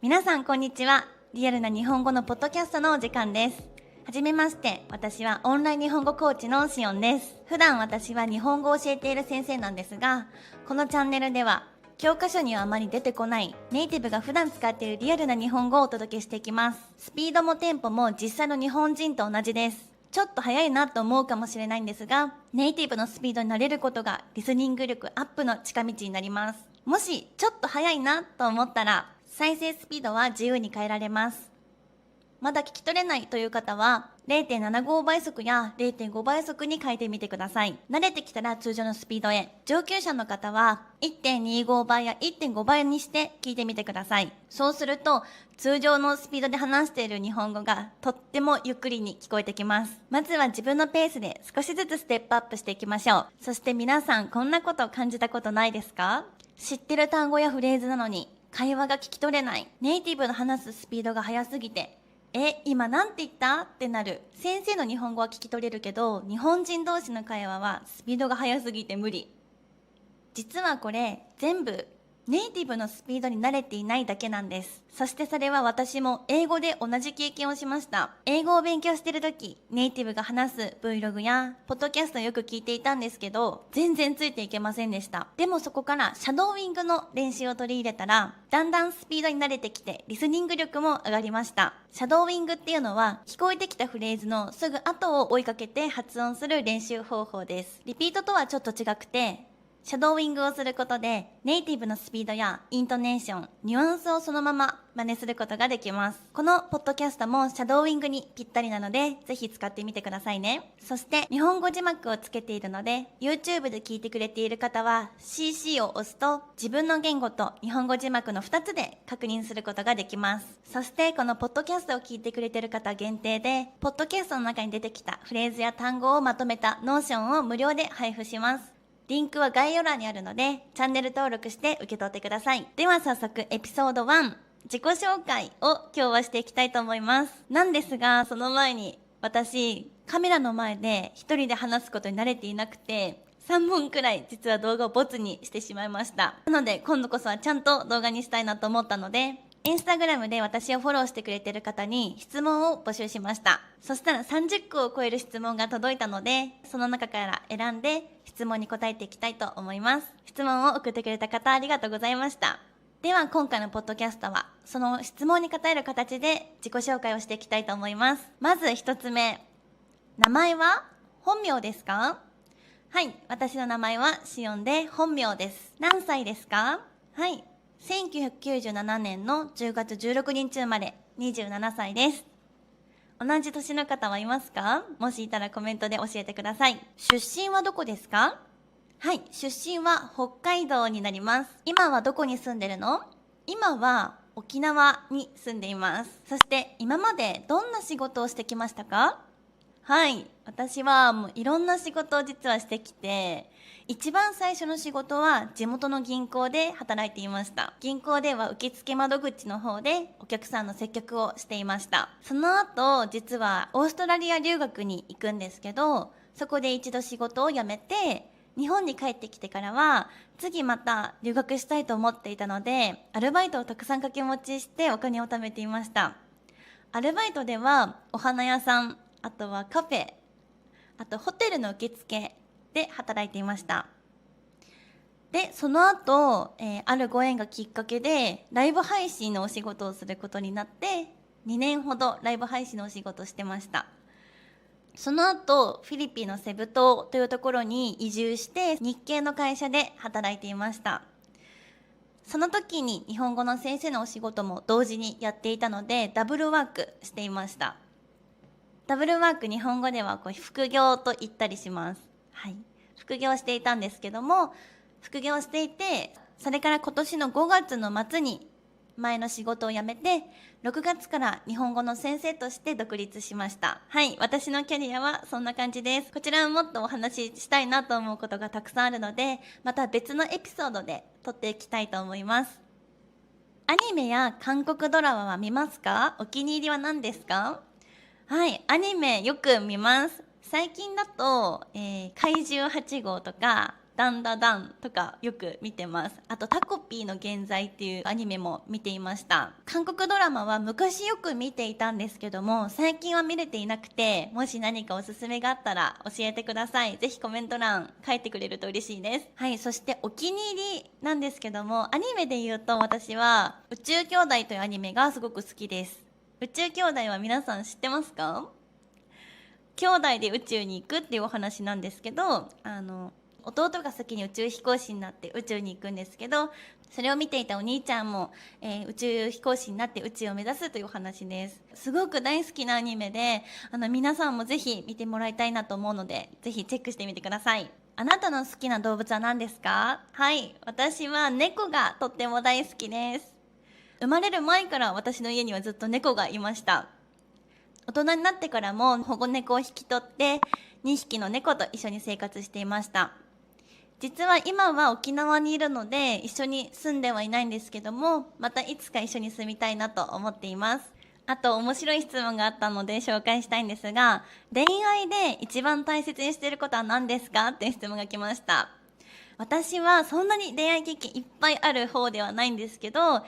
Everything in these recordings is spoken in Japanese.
皆さんこんにちは。リアルな日本語のポッドキャストのお時間です。はじめまして、私はオンライン日本語コーチのしおんです。普段私は日本語を教えている先生なんですが、このチャンネルでは教科書にはあまり出てこないネイティブが普段使っているリアルな日本語をお届けしていきます。スピードもテンポも実際の日本人と同じです。ちょっと早いなと思うかもしれないんですが、ネイティブのスピードに慣れることがリスニング力アップの近道になります。もしちょっと早いなと思ったら、再生スピードは自由に変えられます。まだ聞き取れないという方は 0.75 倍速や 0.5 倍速に変えてみてください。慣れてきたら通常のスピードへ。上級者の方は 1.25 倍や 1.5 倍にして聞いてみてください。そうすると通常のスピードで話している日本語がとってもゆっくりに聞こえてきます。まずは自分のペースで少しずつステップアップしていきましょう。そして皆さんこんなことを感じたことないですか？知ってる単語やフレーズなのに会話が聞き取れない。ネイティブの話すスピードが速すぎて、今なんて言ったってなる。先生の日本語は聞き取れるけど、日本人同士の会話はスピードが速すぎて無理。実はこれ全部ネイティブのスピードに慣れていないだけなんです。そしてそれは私も英語で同じ経験をしました。英語を勉強している時、ネイティブが話す Vlog やポッドキャストをよく聞いていたんですけど、全然ついていけませんでした。でもそこからシャドーイングの練習を取り入れたら、だんだんスピードに慣れてきてリスニング力も上がりました。シャドーイングっていうのは聞こえてきたフレーズのすぐ後を追いかけて発音する練習方法です。リピートとはちょっと違くて、シャドーイングをすることでネイティブのスピードやイントネーション、ニュアンスをそのまま真似することができます。このポッドキャストもシャドーイングにぴったりなのでぜひ使ってみてくださいね。そして日本語字幕をつけているので YouTube で聞いてくれている方は CC を押すと自分の言語と日本語字幕の2つで確認することができます。そしてこのポッドキャストを聞いてくれている方限定でポッドキャストの中に出てきたフレーズや単語をまとめたノーションを無料で配布します。リンクは概要欄にあるので、チャンネル登録して受け取ってください。では早速エピソード1、自己紹介を今日はしていきたいと思います。なんですが、その前に私、カメラの前で一人で話すことに慣れていなくて、3本くらい実は動画をボツにしてしまいました。なので今度こそはちゃんと動画にしたいなと思ったので、インスタグラムで私をフォローしてくれている方に質問を募集しました。そしたら30個を超える質問が届いたので、その中から選んで質問に答えていきたいと思います。質問を送ってくれた方ありがとうございました。では今回のポッドキャストはその質問に答える形で自己紹介をしていきたいと思います。まず1つ目、名前は本名ですか？はい、私の名前はしおんで本名です。何歳ですか？はい、1997年の10月16日生まれ、27歳です。同じ年の方はいますか？もしいたらコメントで教えてください。出身はどこですか？はい、出身は北海道になります。今はどこに住んでるの？今は沖縄に住んでいます。そして今までどんな仕事をしてきましたか？はい、私はもういろんな仕事を実はしてきて、一番最初の仕事は地元の銀行で働いていました。銀行では受付窓口の方でお客さんの接客をしていました。その後実はオーストラリア留学に行くんですけど、そこで一度仕事を辞めて日本に帰ってきてからは次また留学したいと思っていたので、アルバイトをたくさん掛け持ちしてお金を貯めていました。アルバイトではお花屋さん、あとはカフェ、あとホテルの受付で働いていました。で、その後、あるご縁がきっかけでライブ配信のお仕事をすることになって2年ほどライブ配信のお仕事をしてました。その後フィリピンのセブ島というところに移住して日系の会社で働いていました。その時に日本語の先生のお仕事も同時にやっていたのでダブルワークしていました。ダブルワーク、日本語では副業と言ったりします。はい、副業していたんですけども、副業していて、それから今年の5月の末に前の仕事を辞めて、6月から日本語の先生として独立しました。はい、私のキャリアはそんな感じです。こちらはもっとお話ししたいなと思うことがたくさんあるので、また別のエピソードで撮っていきたいと思います。アニメや韓国ドラマは見ますか？お気に入りは何ですか？はい、アニメよく見ます。最近だと、怪獣8号とかダンダダンとかよく見てます。あとタコピーの現在っていうアニメも見ていました。韓国ドラマは昔よく見ていたんですけども、最近は見れていなくて、もし何かおすすめがあったら教えてください。ぜひコメント欄書いてくれると嬉しいです。はい、そしてお気に入りなんですけども、アニメで言うと私は宇宙兄弟というアニメがすごく好きです。宇宙兄弟は皆さん知ってますか？兄弟で宇宙に行くっていうお話なんですけど、弟が先に宇宙飛行士になって宇宙に行くんですけど、それを見ていたお兄ちゃんも、宇宙飛行士になって宇宙を目指すというお話です。すごく大好きなアニメで、皆さんもぜひ見てもらいたいなと思うので、ぜひチェックしてみてください。あなたの好きな動物は何ですか？はい、私は猫がとっても大好きです。生まれる前から私の家にはずっと猫がいました。大人になってからも保護猫を引き取って2匹の猫と一緒に生活していました。実は今は沖縄にいるので一緒に住んではいないんですけども、またいつか一緒に住みたいなと思っています。あと面白い質問があったので紹介したいんですが、恋愛で一番大切にしていることは何ですかっていう質問が来ました。私はそんなに恋愛経験いっぱいある方ではないんですけど、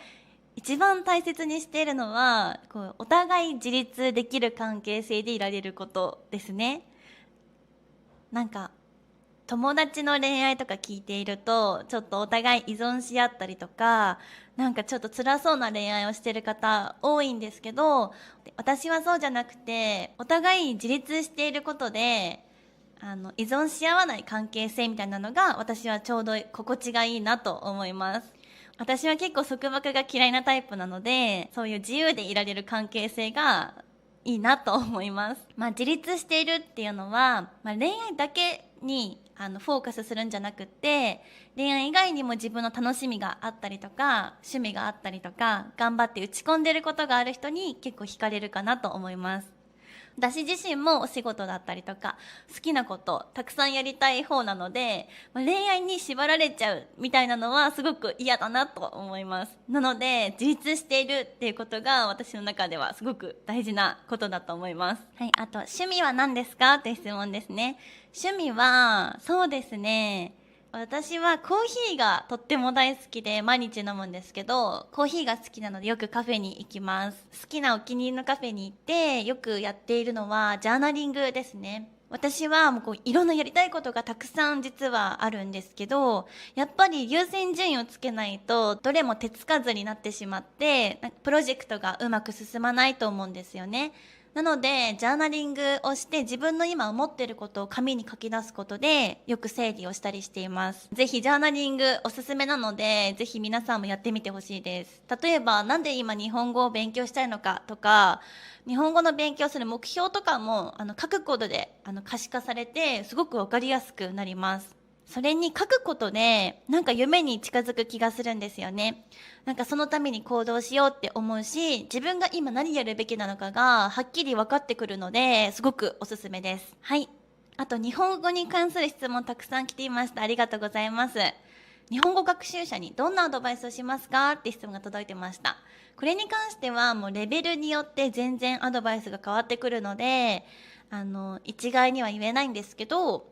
一番大切にしているのはお互い自立できる関係性でいられることですね。なんか友達の恋愛とか聞いているとちょっとお互い依存し合ったりとか、なんかちょっと辛そうな恋愛をしてる方多いんですけど、私はそうじゃなくて、お互い自立していることで依存し合わない関係性みたいなのが私はちょうど心地がいいなと思います。私は結構束縛が嫌いなタイプなので、そういう自由でいられる関係性がいいなと思います。自立しているっていうのは、恋愛だけにフォーカスするんじゃなくて、恋愛以外にも自分の楽しみがあったりとか趣味があったりとか頑張って打ち込んでることがある人に結構惹かれるかなと思います。私自身もお仕事だったりとか好きなことたくさんやりたい方なので、恋愛に縛られちゃうみたいなのはすごく嫌だなと思います。なので自立しているっていうことが私の中ではすごく大事なことだと思います。はい、あと趣味は何ですかって質問ですね。趣味はそうですね、私はコーヒーがとっても大好きで毎日飲むんですけど、コーヒーが好きなのでよくカフェに行きます。好きなお気に入りのカフェに行ってよくやっているのはジャーナリングですね。私はもういろんなやりたいことがたくさん実はあるんですけど、やっぱり優先順位をつけないとどれも手つかずになってしまって、プロジェクトがうまく進まないと思うんですよね。なのでジャーナリングをして自分の今思っていることを紙に書き出すことでよく整理をしたりしています。ぜひジャーナリングおすすめなので、ぜひ皆さんもやってみてほしいです。例えばなんで今日本語を勉強したいのかとか、日本語の勉強する目標とかも書くことで可視化されてすごくわかりやすくなります。それに書くことでなんか夢に近づく気がするんですよね。なんかそのために行動しようって思うし、自分が今何やるべきなのかがはっきり分かってくるので、すごくおすすめです。はい。あと日本語に関する質問たくさん来ていました。ありがとうございます。日本語学習者にどんなアドバイスをしますかって質問が届いてました。これに関してはもうレベルによって全然アドバイスが変わってくるので、一概には言えないんですけど、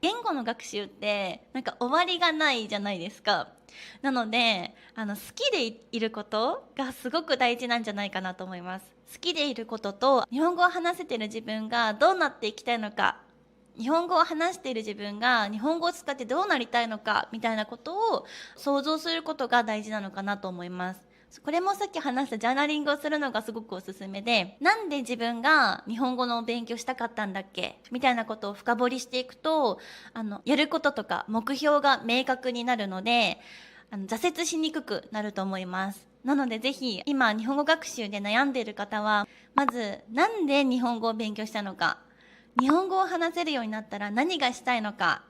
言語の学習ってなんか終わりがないじゃないですか。なので好きでいることがすごく大事なんじゃないかなと思います。好きでいることと日本語を話せている自分がどうなっていきたいのか、日本語を話している自分が日本語を使ってどうなりたいのかみたいなことを想像することが大事なのかなと思います。これもさっき話したジャーナリングをするのがすごくおすすめで、なんで自分が日本語の勉強したかったんだっけみたいなことを深掘りしていくと、やることとか目標が明確になるので、挫折しにくくなると思います。なのでぜひ今日本語学習で悩んでいる方は、まずなんで日本語を勉強したのか、日本語を話せるようになったら何がしたいのか、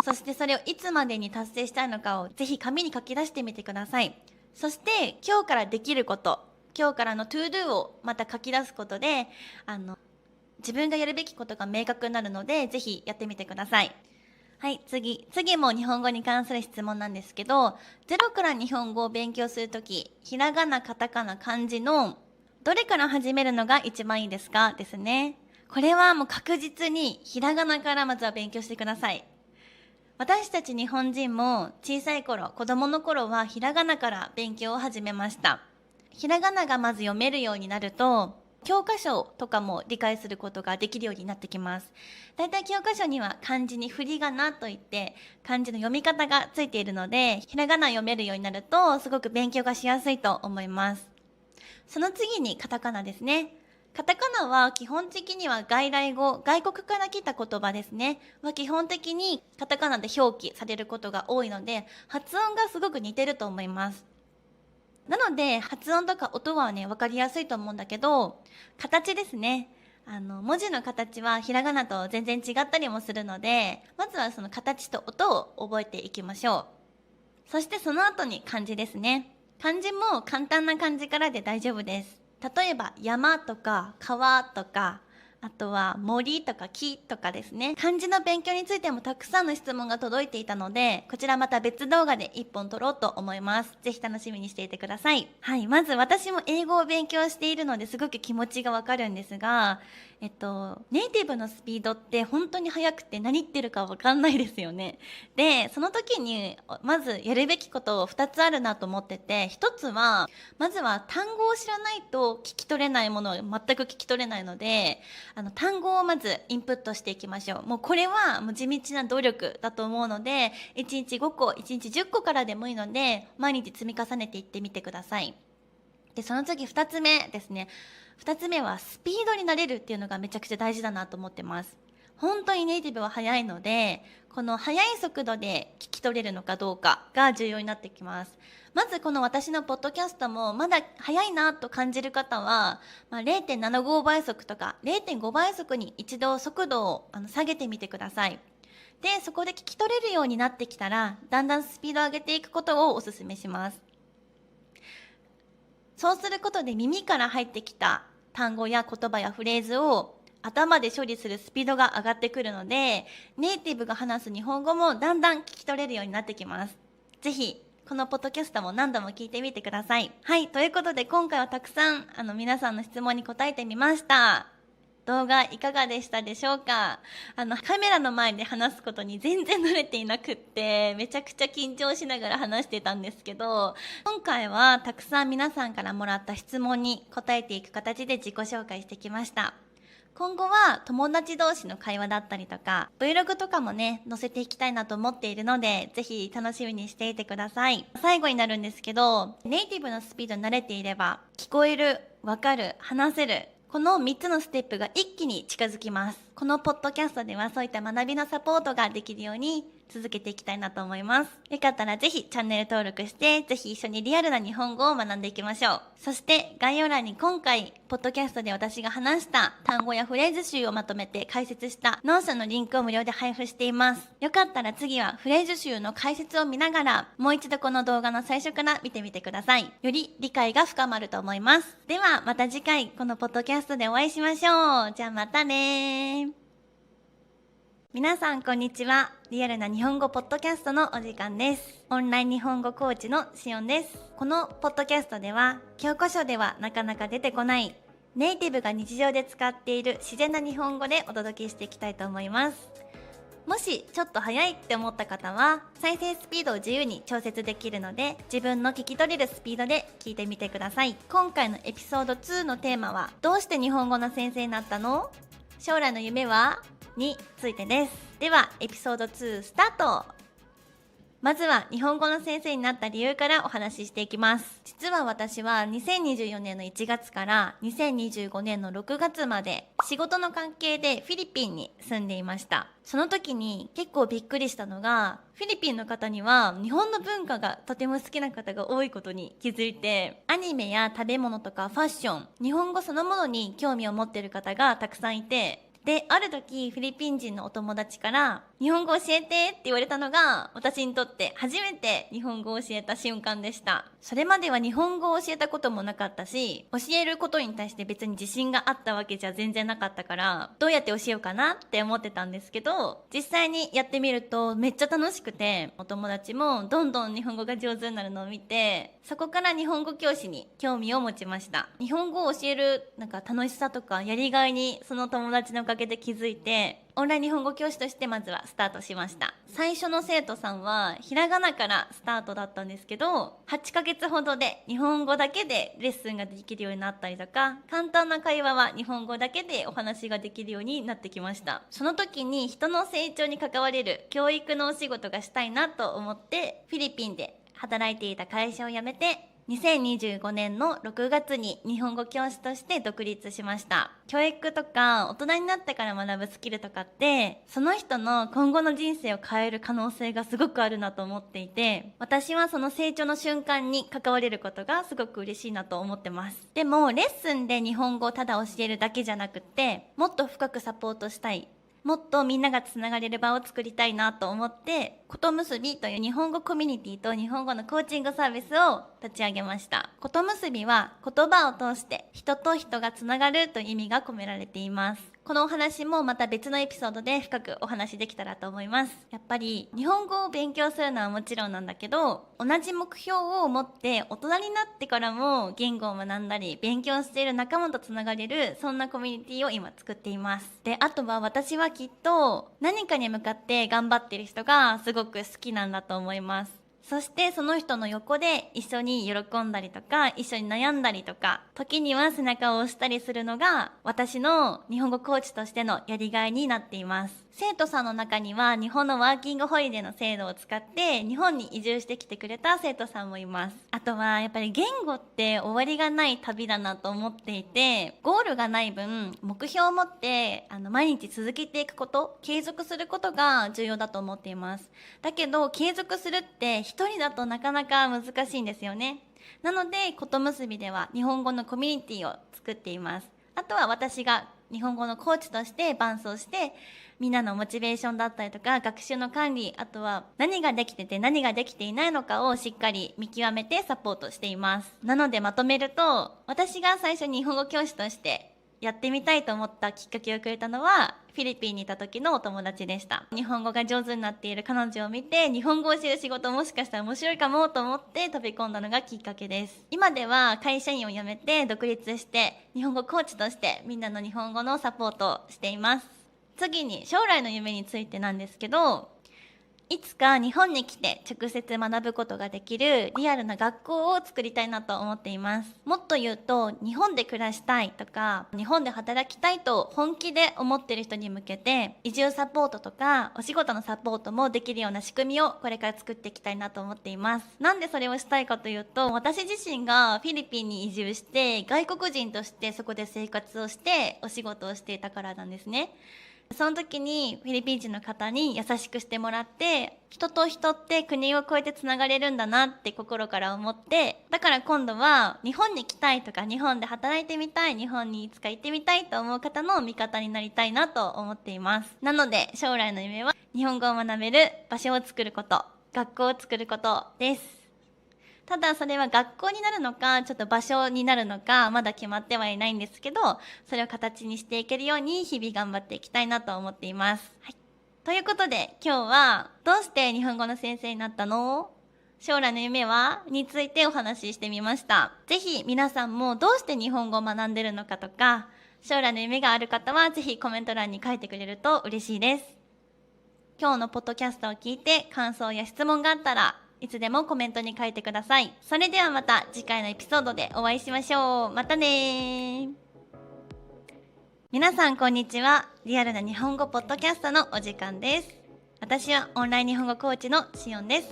そしてそれをいつまでに達成したいのかをぜひ紙に書き出してみてください。そして今日からできること、今日からのトゥードゥをまた書き出すことで自分がやるべきことが明確になるので、ぜひやってみてください。はい、次も日本語に関する質問なんですけど、ゼロから日本語を勉強するとき、ひらがな、カタカナ、漢字のどれから始めるのが一番いいですかですね。これはもう確実にひらがなからまずは勉強してください。私たち日本人も小さい頃、子供の頃はひらがなから勉強を始めました。ひらがながまず読めるようになると、教科書とかも理解することができるようになってきます。だいたい教科書には漢字に振り仮名といって漢字の読み方がついているので、ひらがな読めるようになるとすごく勉強がしやすいと思います。その次にカタカナですね。カタカナは基本的には外来語、外国から来た言葉ですね。基本的にカタカナで表記されることが多いので、発音がすごく似てると思います。なので発音とか音はね分かりやすいと思うんだけど、形ですね。文字の形はひらがなと全然違ったりもするので、まずはその形と音を覚えていきましょう。そしてその後に漢字ですね。漢字も簡単な漢字からで大丈夫です。例えば山とか川とか、あとは森とか木とかですね。漢字の勉強についてもたくさんの質問が届いていたので、こちらまた別動画で1本撮ろうと思います。ぜひ楽しみにしていてください。はい、まず私も英語を勉強しているのですごく気持ちがわかるんですが、ネイティブのスピードって本当に速くて何言ってるかわかんないですよね。で、その時にまずやるべきこと2つあるなと思ってて、1つはまずは単語を知らないと聞き取れないものを全く聞き取れないので、単語をまずインプットしていきましょう。もうこれはもう地道な努力だと思うので、1日5個、1日10個からでもいいので、毎日積み重ねていってみてください。で、その次2つ目ですね。2つ目はスピードになれるっていうのがめちゃくちゃ大事だなと思ってます。本当にネイティブは速いので、この速い速度で聞き取れるのかどうかが重要になってきます。まずこの私のポッドキャストもまだ速いなと感じる方は、0.75 倍速とか 0.5 倍速に一度速度を下げてみてください。で、そこで聞き取れるようになってきたら、だんだんスピードを上げていくことをお勧めします。そうすることで耳から入ってきた単語や言葉やフレーズを頭で処理するスピードが上がってくるので、ネイティブが話す日本語もだんだん聞き取れるようになってきます。ぜひこのポッドキャストも何度も聞いてみてください。はい、ということで今回はたくさん皆さんの質問に答えてみました。動画いかがでしたでしょうか？カメラの前で話すことに全然慣れていなくって、めちゃくちゃ緊張しながら話してたんですけど、今回はたくさん皆さんからもらった質問に答えていく形で自己紹介してきました。今後は友達同士の会話だったりとか Vlog とかもね載せていきたいなと思っているので、ぜひ楽しみにしていてください。最後になるんですけど、ネイティブのスピードに慣れていれば聞こえる、わかる、話せる、この3つのステップが一気に近づきます。このポッドキャストではそういった学びのサポートができるように続けていきたいなと思います。よかったらぜひチャンネル登録して、ぜひ一緒にリアルな日本語を学んでいきましょう。そして概要欄に今回ポッドキャストで私が話した単語やフレーズ集をまとめて解説したノーションのリンクを無料で配布しています。よかったら次はフレーズ集の解説を見ながらもう一度この動画の最初から見てみてください。より理解が深まると思います。ではまた次回このポッドキャストでお会いしましょう。じゃあまたね。皆さんこんにちは。リアルな日本語ポッドキャストのお時間です。オンライン日本語コーチのしおんです。このポッドキャストでは教科書ではなかなか出てこないネイティブが日常で使っている自然な日本語でお届けしていきたいと思います。もしちょっと早いって思った方は再生スピードを自由に調節できるので、自分の聞き取れるスピードで聞いてみてください。今回のエピソード2のテーマは、どうして日本語の先生になったの？将来の夢は？についてです。ではエピソード2スタート。まずは日本語の先生になった理由からお話ししていきます。実は私は2024年の1月から2025年の6月まで仕事の関係でフィリピンに住んでいました。その時に結構びっくりしたのが、フィリピンの方には日本の文化がとても好きな方が多いことに気づいて、アニメや食べ物とかファッション、日本語そのものに興味を持っている方がたくさんいて、で、ある時フィリピン人のお友達から日本語教えてって言われたのが、私にとって初めて日本語を教えた瞬間でした。それまでは日本語を教えたこともなかったし、教えることに対して別に自信があったわけじゃ全然なかったから、どうやって教えようかなって思ってたんですけど、実際にやってみるとめっちゃ楽しくて、お友達もどんどん日本語が上手になるのを見て、そこから日本語教師に興味を持ちました。日本語を教える楽しさとかやりがいにその友達のおかげで気づいて、オンライン日本語教師としてまずはスタートしました。最初の生徒さんはひらがなからスタートだったんですけど、8ヶ月ほどで日本語だけでレッスンができるようになったりとか、簡単な会話は日本語だけでお話ができるようになってきました。その時に人の成長に関われる教育のお仕事がしたいなと思って、フィリピンで働いていた会社を辞めて、2025年の6月に日本語教師として独立しました。教育とか大人になってから学ぶスキルとかって、その人の今後の人生を変える可能性がすごくあるなと思っていて、私はその成長の瞬間に関われることがすごく嬉しいなと思ってます。でもレッスンで日本語をただ教えるだけじゃなくて、もっと深くサポートしたい、もっとみんながつながれる場を作りたいなと思って、ことむすびという日本語コミュニティと日本語のコーチングサービスを立ち上げました。ことむすびは言葉を通して人と人がつながるという意味が込められています。このお話もまた別のエピソードで深くお話できたらと思います。やっぱり日本語を勉強するのはもちろんなんだけど、同じ目標を持って大人になってからも言語を学んだり勉強している仲間とつながれる、そんなコミュニティを今作っています。で、あとは私はきっと何かに向かって頑張っている人がすごく好きなんだと思います。そしてその人の横で一緒に喜んだりとか、一緒に悩んだりとか、時には背中を押したりするのが私の日本語コーチとしてのやりがいになっています。生徒さんの中には日本のワーキングホリデーの制度を使って日本に移住してきてくれた生徒さんもいます。あとはやっぱり言語って終わりがない旅だなと思っていて、ゴールがない分目標を持って毎日続けていくこと、継続することが重要だと思っています。だけど継続するって一人だとなかなか難しいんですよね。なのでことむすびでは日本語のコミュニティを作っています。あとは私が日本語のコーチとして伴走して、みんなのモチベーションだったりとか学習の管理、あとは何ができてて何ができていないのかをしっかり見極めてサポートしています。なのでまとめると、私が最初に日本語教師としてやってみたいと思ったきっかけをくれたのはフィリピンにいた時のお友達でした。日本語が上手になっている彼女を見て、日本語を教える仕事もしかしたら面白いかもと思って飛び込んだのがきっかけです。今では会社員を辞めて独立して日本語コーチとしてみんなの日本語のサポートをしています。次に将来の夢についてなんですけど、いつか日本に来て直接学ぶことができるリアルな学校を作りたいなと思っています。もっと言うと、日本で暮らしたいとか日本で働きたいと本気で思っている人に向けて、移住サポートとかお仕事のサポートもできるような仕組みをこれから作っていきたいなと思っています。なんでそれをしたいかというと、私自身がフィリピンに移住して外国人としてそこで生活をしてお仕事をしていたからなんですね。その時にフィリピン人の方に優しくしてもらって、人と人って国を越えてつながれるんだなって心から思って、だから今度は日本に来たいとか日本で働いてみたい、日本にいつか行ってみたいと思う方の味方になりたいなと思っています。なので将来の夢は日本語を学べる場所を作ること、学校を作ることです。ただそれは学校になるのかちょっと場所になるのかまだ決まってはいないんですけど、それを形にしていけるように日々頑張っていきたいなと思っています。はい、ということで今日はどうして日本語の先生になったの？将来の夢はについてお話ししてみました。ぜひ皆さんもどうして日本語を学んでるのかとか、将来の夢がある方はぜひコメント欄に書いてくれると嬉しいです。今日のポッドキャストを聞いて感想や質問があったらいつでもコメントに書いてください。それではまた次回のエピソードでお会いしましょう。またね。皆さんこんにちは。リアルな日本語ポッドキャストのお時間です。私はオンライン日本語コーチのしおんです。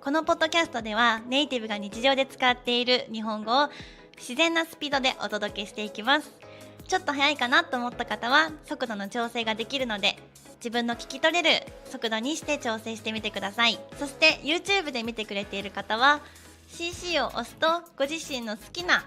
このポッドキャストではネイティブが日常で使っている日本語を自然なスピードでお届けしていきます。ちょっと早いかなと思った方は速度の調整ができるので、自分の聞き取れる速度にして調整してみてください。そして YouTube で見てくれている方は CC を押すとご自身の好きな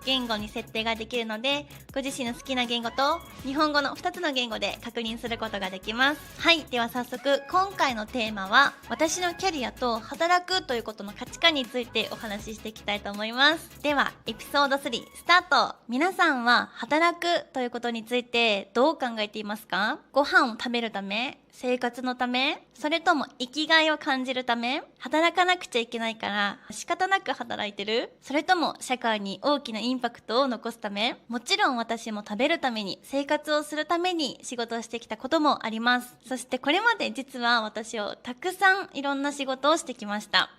言語に設定ができるので、ご自身の好きな言語と日本語の2つの言語で確認することができます。はい、では早速今回のテーマは私のキャリアと働くということの価値観についてお話ししていきたいと思います。ではエピソード3スタート。皆さんは働くということについてどう考えていますか？ご飯を食べるため、生活のため、それとも生きがいを感じるため、働かなくちゃいけないから仕方なく働いてる、それとも社会に大きなインパクトを残すため。もちろん私も食べるために、生活をするために仕事をしてきたこともあります。そしてこれまで実は私をたくさんいろんな仕事をしてきました。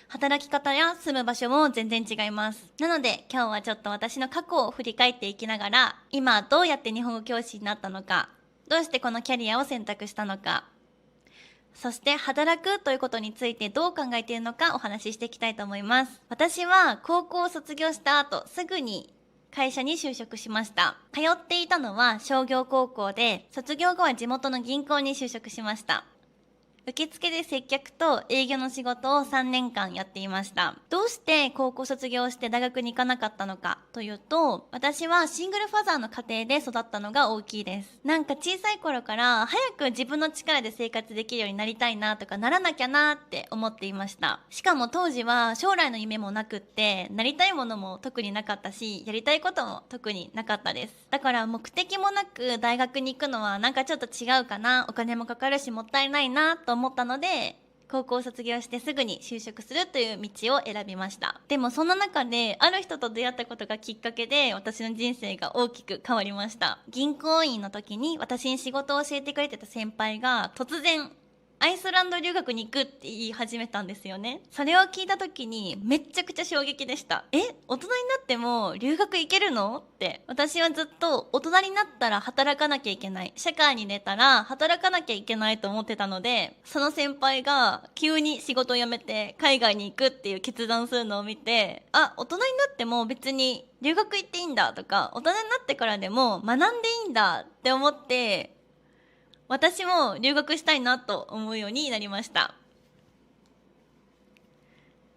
働き方や住む場所も全然違います。なので今日はちょっと私の過去を振り返っていきながら、今どうやって日本語教師になったのか、どうしてこのキャリアを選択したのか、そして働くということについてどう考えているのかお話ししていきたいと思います。私は高校を卒業した後すぐに会社に就職しました。通っていたのは商業高校で、卒業後は地元の銀行に就職しました。受付で接客と営業の仕事を3年間やっていました。どうして高校卒業して大学に行かなかったのかというと、私はシングルファザーの家庭で育ったのが大きいです。なんか小さい頃から早く自分の力で生活できるようになりたいなとか、ならなきゃなって思っていました。しかも当時は将来の夢もなくって、なりたいものも特になかったし、やりたいことも特になかったです。だから目的もなく大学に行くのはなんかちょっと違うかな、お金もかかるしもったいないなと思ったので、高校を卒業してすぐに就職するという道を選びました。でもそんな中である人と出会ったことがきっかけで、私の人生が大きく変わりました。銀行員の時に私に仕事を教えてくれてた先輩が突然アイスランド留学に行くって言い始めたんですよね。それを聞いた時にめっちゃくちゃ衝撃でした。大人になっても留学行けるのって。私はずっと大人になったら働かなきゃいけない、社会に出たら働かなきゃいけないと思ってたので、その先輩が急に仕事を辞めて海外に行くっていう決断するのを見て、大人になっても別に留学行っていいんだとか、大人になってからでも学んでいいんだって思って、私も留学したいなと思うようになりました。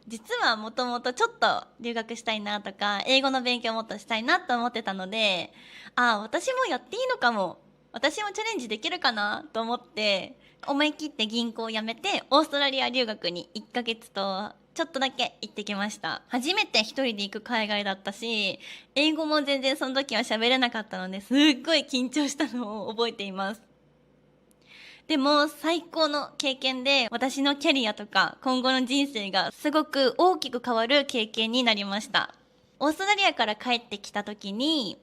実はもともとちょっと留学したいなとか、英語の勉強もっとしたいなと思ってたので、私もやっていいのかも、私もチャレンジできるかなと思って、思い切って銀行を辞めてオーストラリア留学に1ヶ月とちょっとだけ行ってきました。初めて一人で行く海外だったし、英語も全然その時は喋れなかったので、すっごい緊張したのを覚えています。でも最高の経験で、私のキャリアとか今後の人生がすごく大きく変わる経験になりました。オーストラリアから帰ってきた時に、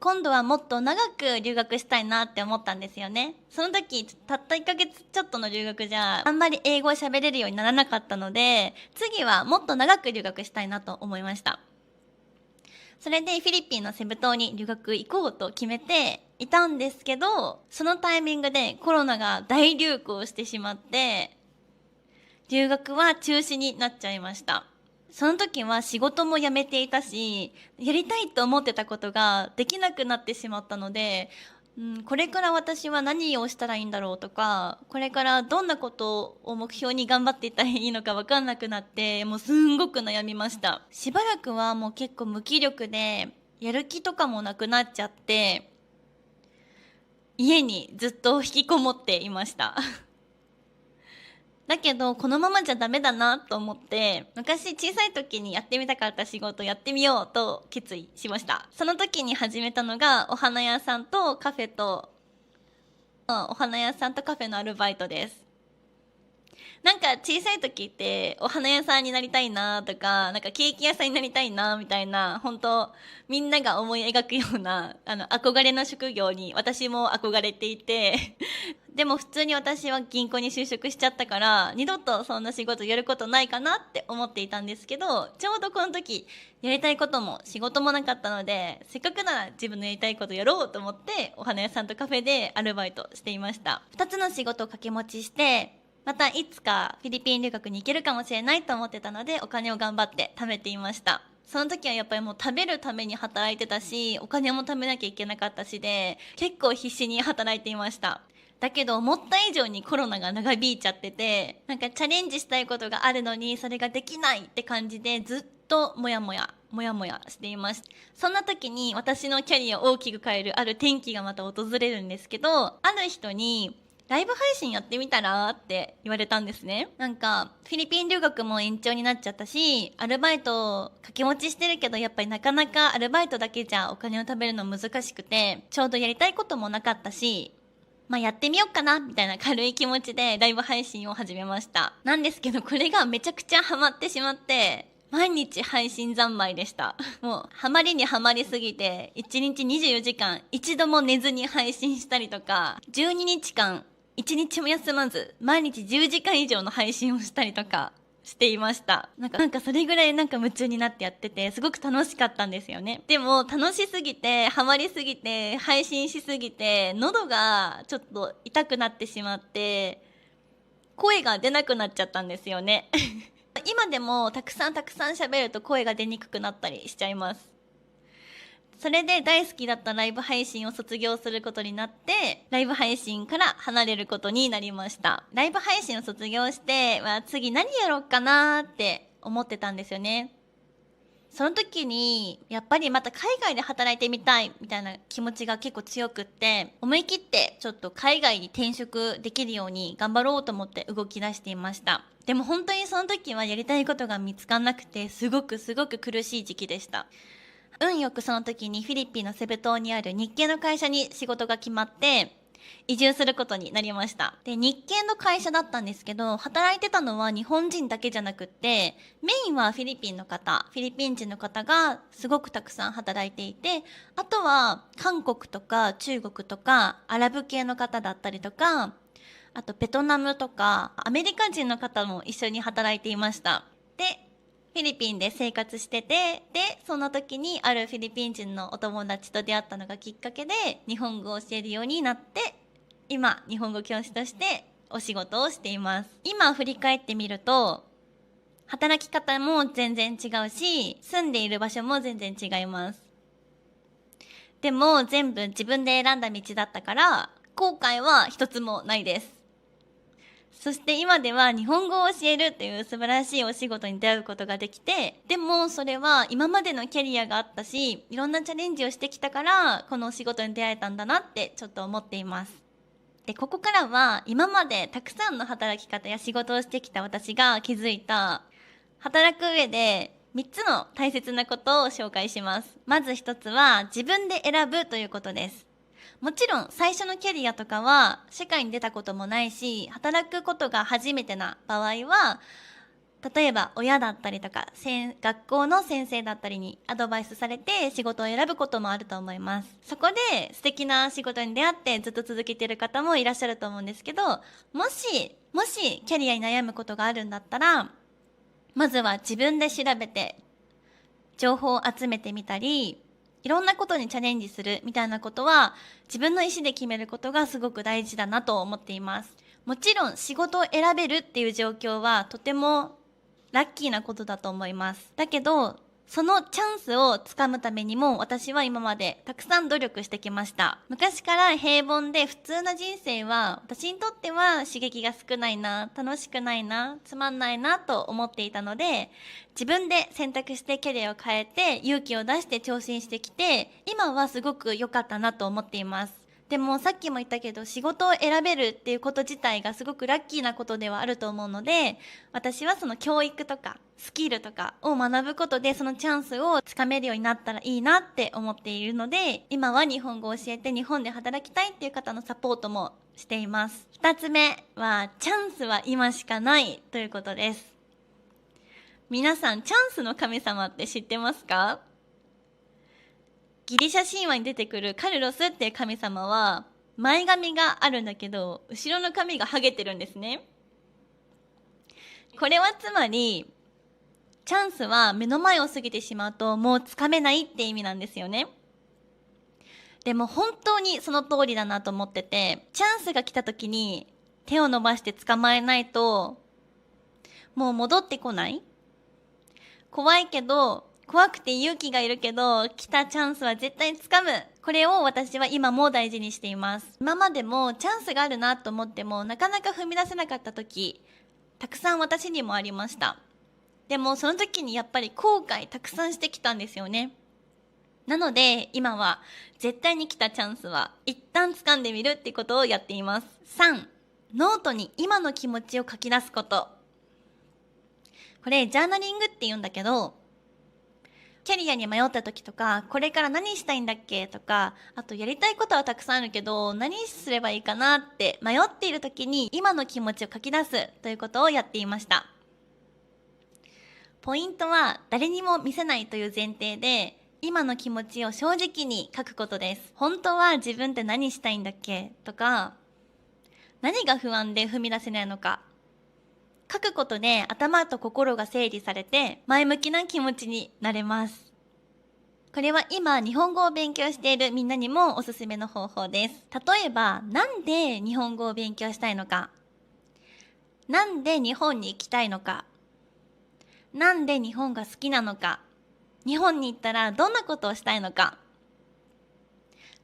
今度はもっと長く留学したいなって思ったんですよね。その時たった1ヶ月ちょっとの留学じゃあんまり英語を喋れるようにならなかったので、次はもっと長く留学したいなと思いました。それでフィリピンのセブ島に留学行こうと決めていたんですけど、そのタイミングでコロナが大流行してしまって、留学は中止になっちゃいました。その時は仕事も辞めていたし、やりたいと思ってたことができなくなってしまったので、これから私は何をしたらいいんだろうとか、これからどんなことを目標に頑張っていったらいいのか分かんなくなって、もうすんごく悩みました。しばらくはもう結構無気力で、やる気とかもなくなっちゃって、家にずっと引きこもっていましただけどこのままじゃダメだなと思って、昔小さい時にやってみたかった仕事をやってみようと決意しました。その時に始めたのがお花屋さんとカフェのアルバイトです。なんか小さい時ってお花屋さんになりたいなとか、なんかケーキ屋さんになりたいなみたいな、本当みんなが思い描くような憧れの職業に私も憧れていてでも普通に私は銀行に就職しちゃったから、二度とそんな仕事やることないかなって思っていたんですけど、ちょうどこの時やりたいことも仕事もなかったので、せっかくなら自分のやりたいことやろうと思ってお花屋さんとカフェでアルバイトしていました。2つの仕事を掛け持ちして、またいつかフィリピン留学に行けるかもしれないと思ってたので、お金を頑張って貯めていました。その時はやっぱりもう食べるために働いてたし、お金も貯めなきゃいけなかったしで、結構必死に働いていました。だけど思った以上にコロナが長引いちゃってて、なんかチャレンジしたいことがあるのにそれができないって感じで、ずっとモヤモヤしています。そんな時に私のキャリアを大きく変えるある転機がまた訪れるんですけど、ある人にライブ配信やってみたらって言われたんですね。なんかフィリピン留学も延長になっちゃったし、アルバイト掛け持ちしてるけど、やっぱりなかなかアルバイトだけじゃお金を貯めるの難しくて、ちょうどやりたいこともなかったし、やってみようかなみたいな軽い気持ちでライブ配信を始めました。なんですけど、これがめちゃくちゃハマってしまって、毎日配信三昧でした。もうハマりにハマりすぎて、1日24時間一度も寝ずに配信したりとか、12日間1日も休まず毎日10時間以上の配信をしたりとかしていました。なんかそれぐらい夢中になってやってて、すごく楽しかったんですよね。でも楽しすぎて、ハマりすぎて、配信しすぎて、喉がちょっと痛くなってしまって、声が出なくなっちゃったんですよね。今でもたくさん喋ると声が出にくくなったりしちゃいます。それで大好きだったライブ配信を卒業することになって、ライブ配信から離れることになりました。ライブ配信を卒業して、次何やろうかなーって思ってたんですよね。その時にやっぱりまた海外で働いてみたいみたいな気持ちが結構強くって、思い切ってちょっと海外に転職できるように頑張ろうと思って動き出していました。でも本当にその時はやりたいことが見つかんなくて、すごく苦しい時期でした。運よくその時にフィリピンのセブ島にある日系の会社に仕事が決まって移住することになりました。で、日系の会社だったんですけど、働いてたのは日本人だけじゃなくって、メインはフィリピンの方、フィリピン人の方がすごくたくさん働いていて、あとは韓国とか中国とかアラブ系の方だったりとか、あとベトナムとかアメリカ人の方も一緒に働いていました。で、フィリピンで生活してて、で、その時にあるフィリピン人のお友達と出会ったのがきっかけで日本語を教えるようになって、今日本語教師としてお仕事をしています。今振り返ってみると、働き方も全然違うし、住んでいる場所も全然違います。でも全部自分で選んだ道だったから、後悔は一つもないです。そして今では日本語を教えるっていう素晴らしいお仕事に出会うことができて、でもそれは今までのキャリアがあったし、いろんなチャレンジをしてきたから、このお仕事に出会えたんだなってちょっと思っています。で、ここからは今までたくさんの働き方や仕事をしてきた私が気づいた、働く上で3つの大切なことを紹介します。まず1つは自分で選ぶということです。もちろん最初のキャリアとかは社会に出たこともないし、働くことが初めてな場合は、例えば親だったりとか学校の先生だったりにアドバイスされて仕事を選ぶこともあると思います。そこで素敵な仕事に出会ってずっと続けている方もいらっしゃると思うんですけど、もしキャリアに悩むことがあるんだったら、まずは自分で調べて情報を集めてみたり、いろんなことにチャレンジするみたいなことは自分の意思で決めることがすごく大事だなと思っています。もちろん仕事を選べるっていう状況はとてもラッキーなことだと思います。だけどそのチャンスをつかむためにも私は今までたくさん努力してきました。昔から平凡で普通な人生は私にとっては刺激が少ないな、楽しくないな、つまんないなと思っていたので、自分で選択してキャリアを変えて勇気を出して挑戦してきて、今はすごく良かったなと思っています。でもさっきも言ったけど、仕事を選べるっていうこと自体がすごくラッキーなことではあると思うので、私はその教育とかスキルとかを学ぶことでそのチャンスをつかめるようになったらいいなって思っているので、今は日本語を教えて日本で働きたいっていう方のサポートもしています。2つ目はチャンスは今しかないということです。皆さんチャンスの神様って知ってますか？ギリシャ神話に出てくるカルロスっていう神様は前髪があるんだけど後ろの髪がハゲてるんですね。これはつまりチャンスは目の前を過ぎてしまうともうつかめないって意味なんですよね。でも本当にその通りだなと思ってて、チャンスが来た時に手を伸ばして捕まえないともう戻ってこない。怖いけど怖くて勇気がいるけど、来たチャンスは絶対につかむ。これを私は今も大事にしています。今までもチャンスがあるなと思ってもなかなか踏み出せなかった時、たくさん私にもありました。でもその時にやっぱり後悔たくさんしてきたんですよね。なので今は絶対に来たチャンスは一旦掴んでみるってことをやっています。3、ノートに今の気持ちを書き出すこと。これジャーナリングって言うんだけど、キャリアに迷った時とか、これから何したいんだっけとか、あとやりたいことはたくさんあるけど、何すればいいかなって迷っている時に今の気持ちを書き出すということをやっていました。ポイントは誰にも見せないという前提で、今の気持ちを正直に書くことです。本当は自分って何したいんだっけとか、何が不安で踏み出せないのか。書くことで頭と心が整理されて前向きな気持ちになれます。これは今日本語を勉強しているみんなにもおすすめの方法です。例えば、なんで日本語を勉強したいのか、なんで日本に行きたいのか、なんで日本が好きなのか、日本に行ったらどんなことをしたいのか。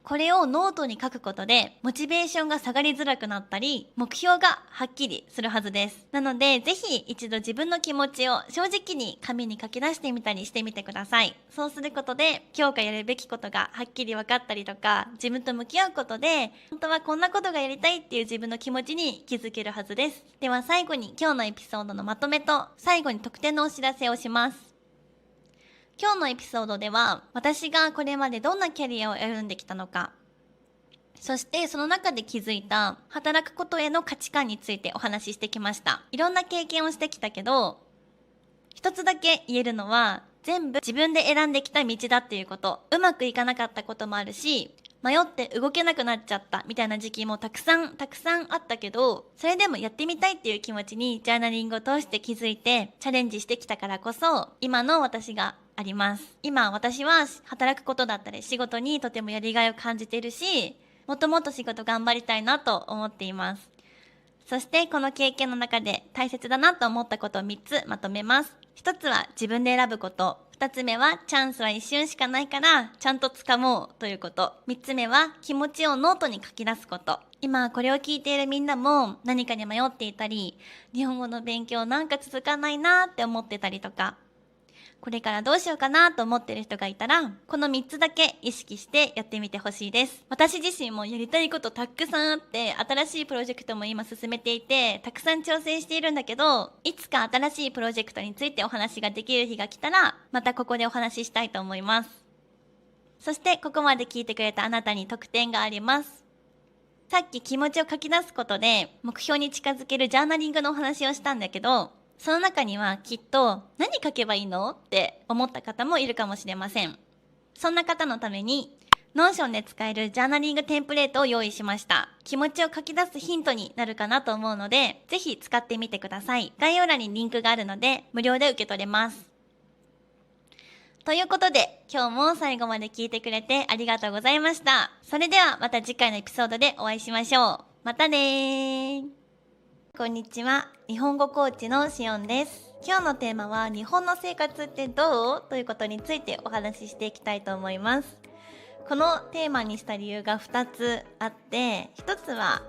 これをノートに書くことでモチベーションが下がりづらくなったり、目標がはっきりするはずです。なのでぜひ一度自分の気持ちを正直に紙に書き出してみたりしてみてください。そうすることで今日からやるべきことがはっきり分かったりとか、自分と向き合うことで本当はこんなことがやりたいっていう自分の気持ちに気づけるはずです。では最後に今日のエピソードのまとめと最後に特典のお知らせをします。今日のエピソードでは私がこれまでどんなキャリアを歩んできたのか、そしてその中で気づいた働くことへの価値観についてお話ししてきました。いろんな経験をしてきたけど、一つだけ言えるのは全部自分で選んできた道だっていうこと。うまくいかなかったこともあるし、迷って動けなくなっちゃったみたいな時期もたくさんあったけど、それでもやってみたいっていう気持ちにジャーナリングを通して気づいてチャレンジしてきたからこそ今の私があります。今私は働くことだったり仕事にとてもやりがいを感じているし、もっともっと仕事頑張りたいなと思っています。そしてこの経験の中で大切だなと思ったことを3つまとめます。1つは自分で選ぶこと。2つ目はチャンスは一瞬しかないからちゃんと掴もうということ。3つ目は気持ちをノートに書き出すこと。今これを聞いているみんなも何かに迷っていたり、日本語の勉強なんか続かないなって思ってたりとか、これからどうしようかなと思ってる人がいたら、この3つだけ意識してやってみてほしいです。私自身もやりたいことたくさんあって、新しいプロジェクトも今進めていて、たくさん挑戦しているんだけど、いつか新しいプロジェクトについてお話ができる日が来たら、またここでお話ししたいと思います。そしてここまで聞いてくれたあなたに特典があります。さっき気持ちを書き出すことで目標に近づけるジャーナリングのお話をしたんだけど、その中にはきっと何書けばいいのって思った方もいるかもしれません。そんな方のためにノーションで使えるジャーナリングテンプレートを用意しました。気持ちを書き出すヒントになるかなと思うので、ぜひ使ってみてください。概要欄にリンクがあるので無料で受け取れます。ということで今日も最後まで聞いてくれてありがとうございました。それではまた次回のエピソードでお会いしましょう。またねー。こんにちは。日本語コーチのしおんです。今日のテーマは日本の生活ってどうということについてお話ししていきたいと思います。このテーマにした理由が2つあって、1つは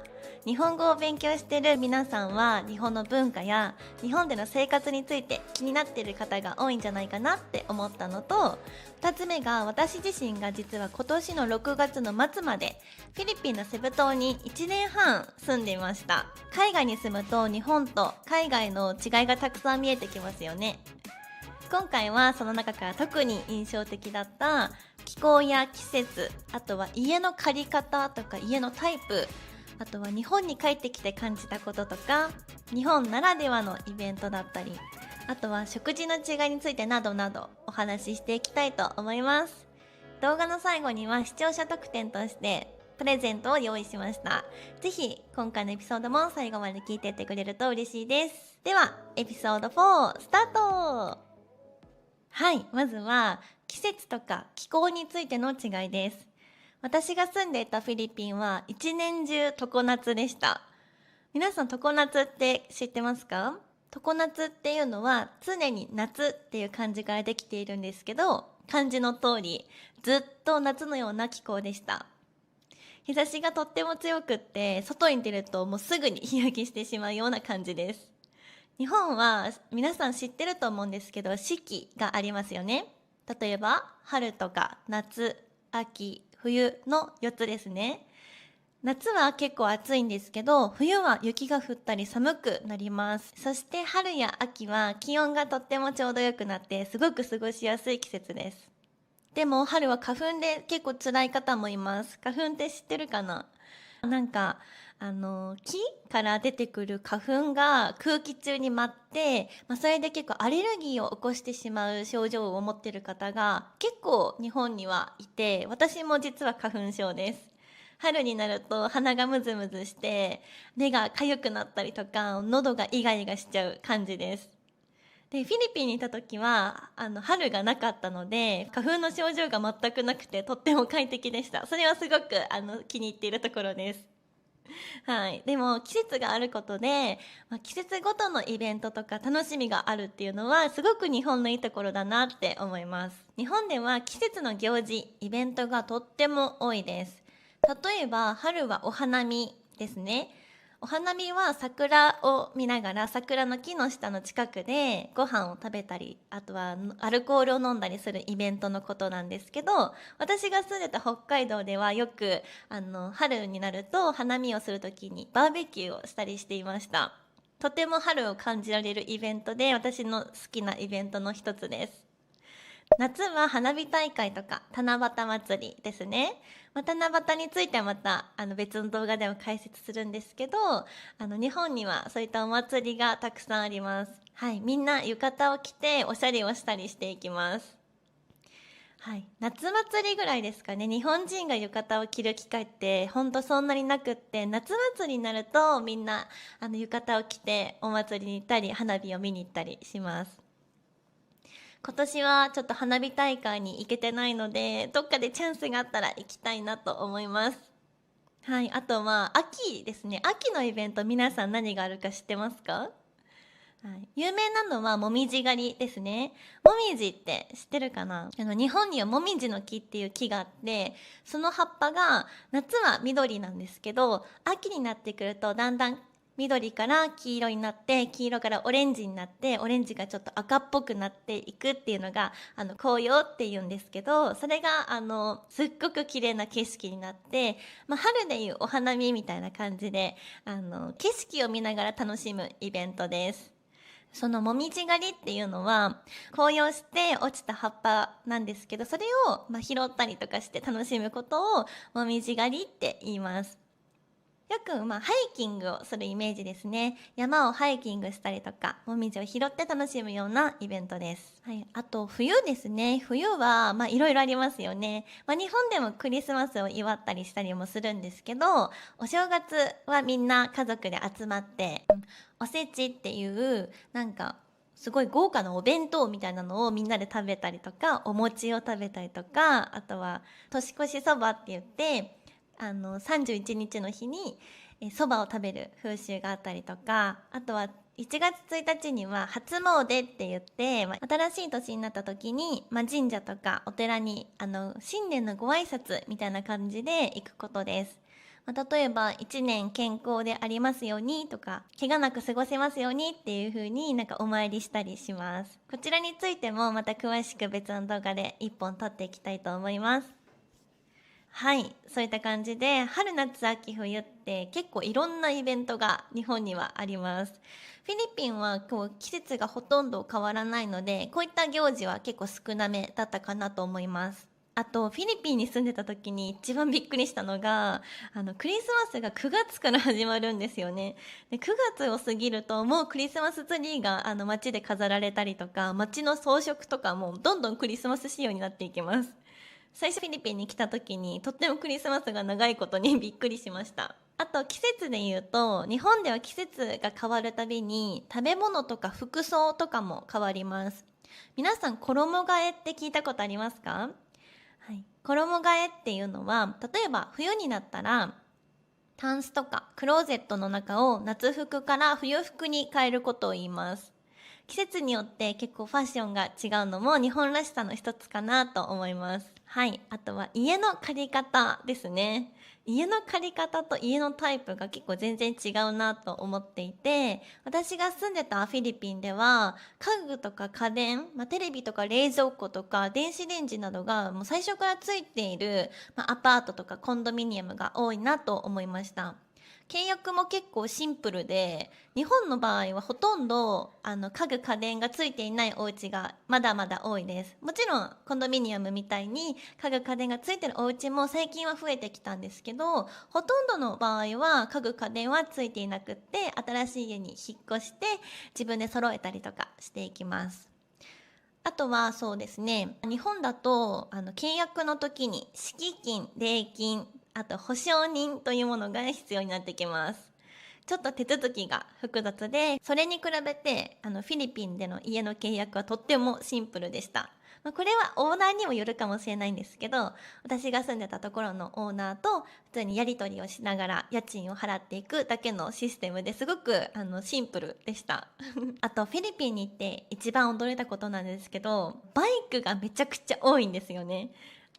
日本語を勉強している皆さんは日本の文化や日本での生活について気になっている方が多いんじゃないかなって思ったのと、2つ目が私自身が実は今年の6月の末までフィリピンのセブ島に1年半住んでいました。海外に住むと日本と海外の違いがたくさん見えてきますよね。今回はその中から特に印象的だった気候や季節、あとは家の借り方とか家のタイプ、あとは日本に帰ってきて感じたこととか、日本ならではのイベントだったり、あとは食事の違いについてなどなどお話ししていきたいと思います。動画の最後には視聴者特典としてプレゼントを用意しました。ぜひ今回のエピソードも最後まで聞いてってくれると嬉しいです。ではエピソード4スタート。はい、まずは季節とか気候についての違いです。私が住んでいたフィリピンは一年中常夏でした。皆さん常夏って知ってますか？常夏っていうのは常に夏っていう漢字からできているんですけど、漢字の通りずっと夏のような気候でした。日差しがとっても強くって外に出るともうすぐに日焼けしてしまうような感じです。日本は皆さん知ってると思うんですけど、四季がありますよね。例えば春とか夏、秋、冬の4つですね。夏は結構暑いんですけど、冬は雪が降ったり寒くなります。そして春や秋は気温がとってもちょうど良くなってすごく過ごしやすい季節です。でも春は花粉で結構辛い方もいます。花粉って知ってるかな？なんか木から出てくる花粉が空気中に舞って、それで結構アレルギーを起こしてしまう症状を持ってる方が結構日本にはいて、私も実は花粉症です。春になると鼻がムズムズして目が痒くなったりとか喉がイガイガしちゃう感じです。でフィリピンにいた時は春がなかったので花粉の症状が全くなくてとっても快適でした。それはすごく気に入っているところです。はい、でも季節があることで、季節ごとのイベントとか楽しみがあるっていうのはすごく日本のいいところだなって思います。日本では季節の行事イベントがとっても多いです。例えば春はお花見ですね。お花見は桜を見ながら桜の木の下の近くでご飯を食べたり、あとはアルコールを飲んだりするイベントのことなんですけど、私が住んでた北海道ではよく春になると花見をするときにバーベキューをしたりしていました。とても春を感じられるイベントで私の好きなイベントの一つです。夏は花火大会とか七夕祭りですね。七夕についてはまた別の動画でも解説するんですけど、日本にはそういったお祭りがたくさんあります。はい、みんな浴衣を着ておしゃれをしたりしていきます。はい、夏祭りぐらいですかね。日本人が浴衣を着る機会ってほんとそんなになくって、夏祭りになるとみんな浴衣を着てお祭りに行ったり花火を見に行ったりします。今年はちょっと花火大会に行けてないので、どっかでチャンスがあったら行きたいなと思います。はい、あと秋ですね。秋のイベント皆さん何があるか知ってますか？はい、有名なのはもみじ狩りですね。もみじって知ってるかな？日本にはもみじの木っていう木があって、その葉っぱが夏は緑なんですけど、秋になってくるとだんだん緑から黄色になって、黄色からオレンジになって、オレンジがちょっと赤っぽくなっていくっていうのが紅葉っていうんですけど、それがすっごく綺麗な景色になって、春でいうお花見みたいな感じで景色を見ながら楽しむイベントです。そのもみじ狩りっていうのは紅葉して落ちた葉っぱなんですけど、それを拾ったりとかして楽しむことをもみじ狩りって言います。よくハイキングをするイメージですね。山をハイキングしたりとかもみじを拾って楽しむようなイベントです。はい、あと冬ですね。冬はいろいろありますよね。日本でもクリスマスを祝ったりしたりもするんですけど、お正月はみんな家族で集まって、おせちっていうすごい豪華なお弁当みたいなのをみんなで食べたりとか、お餅を食べたりとか、あとは年越しそばって言って31日の日にそばを食べる風習があったりとか、あとは1月1日には初詣って言って、新しい年になった時に、神社とかお寺に新年のご挨拶みたいな感じで行くことです。例えば1年健康でありますようにとか、怪我なく過ごせますようにっていう風にお参りしたりします。こちらについてもまた詳しく別の動画で1本撮っていきたいと思います。はい、そういった感じで春夏秋冬って結構いろんなイベントが日本にはあります。フィリピンは季節がほとんど変わらないので、こういった行事は結構少なめだったかなと思います。あとフィリピンに住んでた時に一番びっくりしたのがクリスマスが9月から始まるんですよね。で9月を過ぎるともうクリスマスツリーが街で飾られたりとか、街の装飾とかもどんどんクリスマス仕様になっていきます。最初フィリピンに来た時にとってもクリスマスが長いことにびっくりしました。あと季節で言うと、日本では季節が変わるたびに食べ物とか服装とかも変わります。皆さん衣替えって聞いたことありますか？はい、衣替えっていうのは例えば冬になったらタンスとかクローゼットの中を夏服から冬服に変えることを言います。季節によって結構ファッションが違うのも日本らしさの一つかなと思います。はい、あとは家の借り方ですね。家の借り方と家のタイプが結構全然違うなと思っていて、私が住んでたフィリピンでは家具とか家電、テレビとか冷蔵庫とか電子レンジなどがもう最初からついている、アパートとかコンドミニアムが多いなと思いました。契約も結構シンプルで、日本の場合はほとんど家具家電がついていないお家がまだまだ多いです。もちろんコンドミニアムみたいに家具家電がついてるお家も最近は増えてきたんですけど、ほとんどの場合は家具家電はついていなくって、新しい家に引っ越して自分で揃えたりとかしていきます。あとはそうですね、日本だと契約の時に敷金、礼金、あと保証人というものが必要になってきます。ちょっと手続きが複雑で、それに比べてフィリピンでの家の契約はとってもシンプルでした。これはオーナーにもよるかもしれないんですけど、私が住んでたところのオーナーと普通にやり取りをしながら家賃を払っていくだけのシステムですごくシンプルでした。あとフィリピンに行って一番驚いたことなんですけど、バイクがめちゃくちゃ多いんですよね。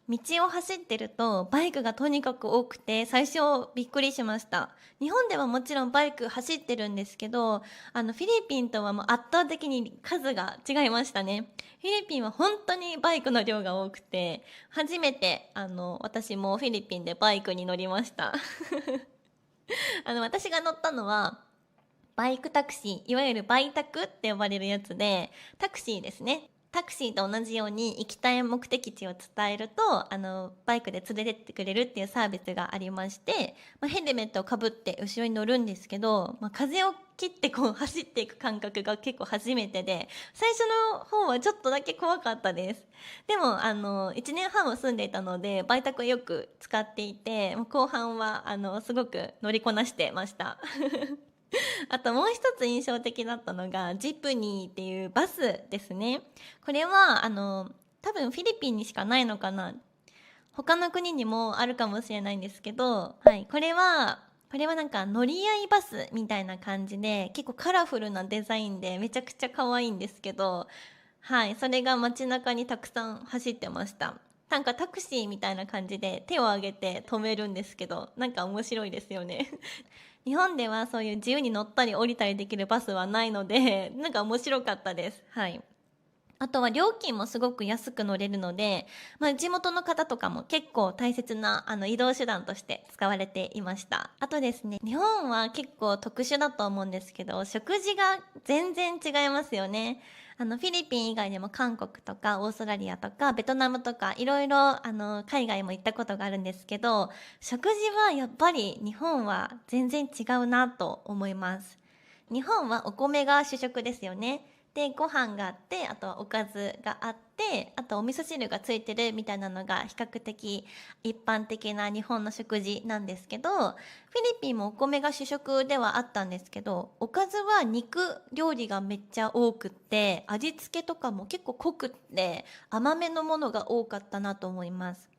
道を走ってるとバイクがとにかく多くて、最初びっくりしました。日本ではもちろんバイク走ってるんですけど、フィリピンとはもう圧倒的に数が違いましたね。フィリピンは本当にバイクの量が多くて、初めて私もフィリピンでバイクに乗りました。私が乗ったのはバイクタクシー、いわゆるバイタクって呼ばれるやつで、タクシーですね。タクシーと同じように行きたい目的地を伝えるとバイクで連れてってくれるっていうサービスがありまして、ヘルメットをかぶって後ろに乗るんですけど、風を切ってこう走っていく感覚が結構初めてで、最初の方はちょっとだけ怖かったです。でも1年半も住んでいたのでバイタクをよく使っていて、後半はすごく乗りこなしてました。あともう一つ印象的だったのがジプニーっていうバスですね。これは多分フィリピンにしかないのかな、他の国にもあるかもしれないんですけど、はい、これはなんか乗り合いバスみたいな感じで、結構カラフルなデザインでめちゃくちゃ可愛いんですけど、はい、それが街中にたくさん走ってました。なんかタクシーみたいな感じで手を挙げて止めるんですけど、なんか面白いですよね。日本ではそういう自由に乗ったり降りたりできるバスはないので、なんか面白かったです。はい。あとは料金もすごく安く乗れるので、地元の方とかも結構大切な移動手段として使われていました。あとですね、日本は結構特殊だと思うんですけど、食事が全然違いますよね。フィリピン以外でも韓国とかオーストラリアとかベトナムとかいろいろ海外も行ったことがあるんですけど、食事はやっぱり日本は全然違うなと思います。日本はお米が主食ですよね。でご飯があって、あとはおかずがあって、あとお味噌汁がついてるみたいなのが比較的一般的な日本の食事なんですけど、フィリピンもお米が主食ではあったんですけど、おかずは肉料理がめっちゃ多くって、味付けとかも結構濃くって甘めのものが多かったなと思います。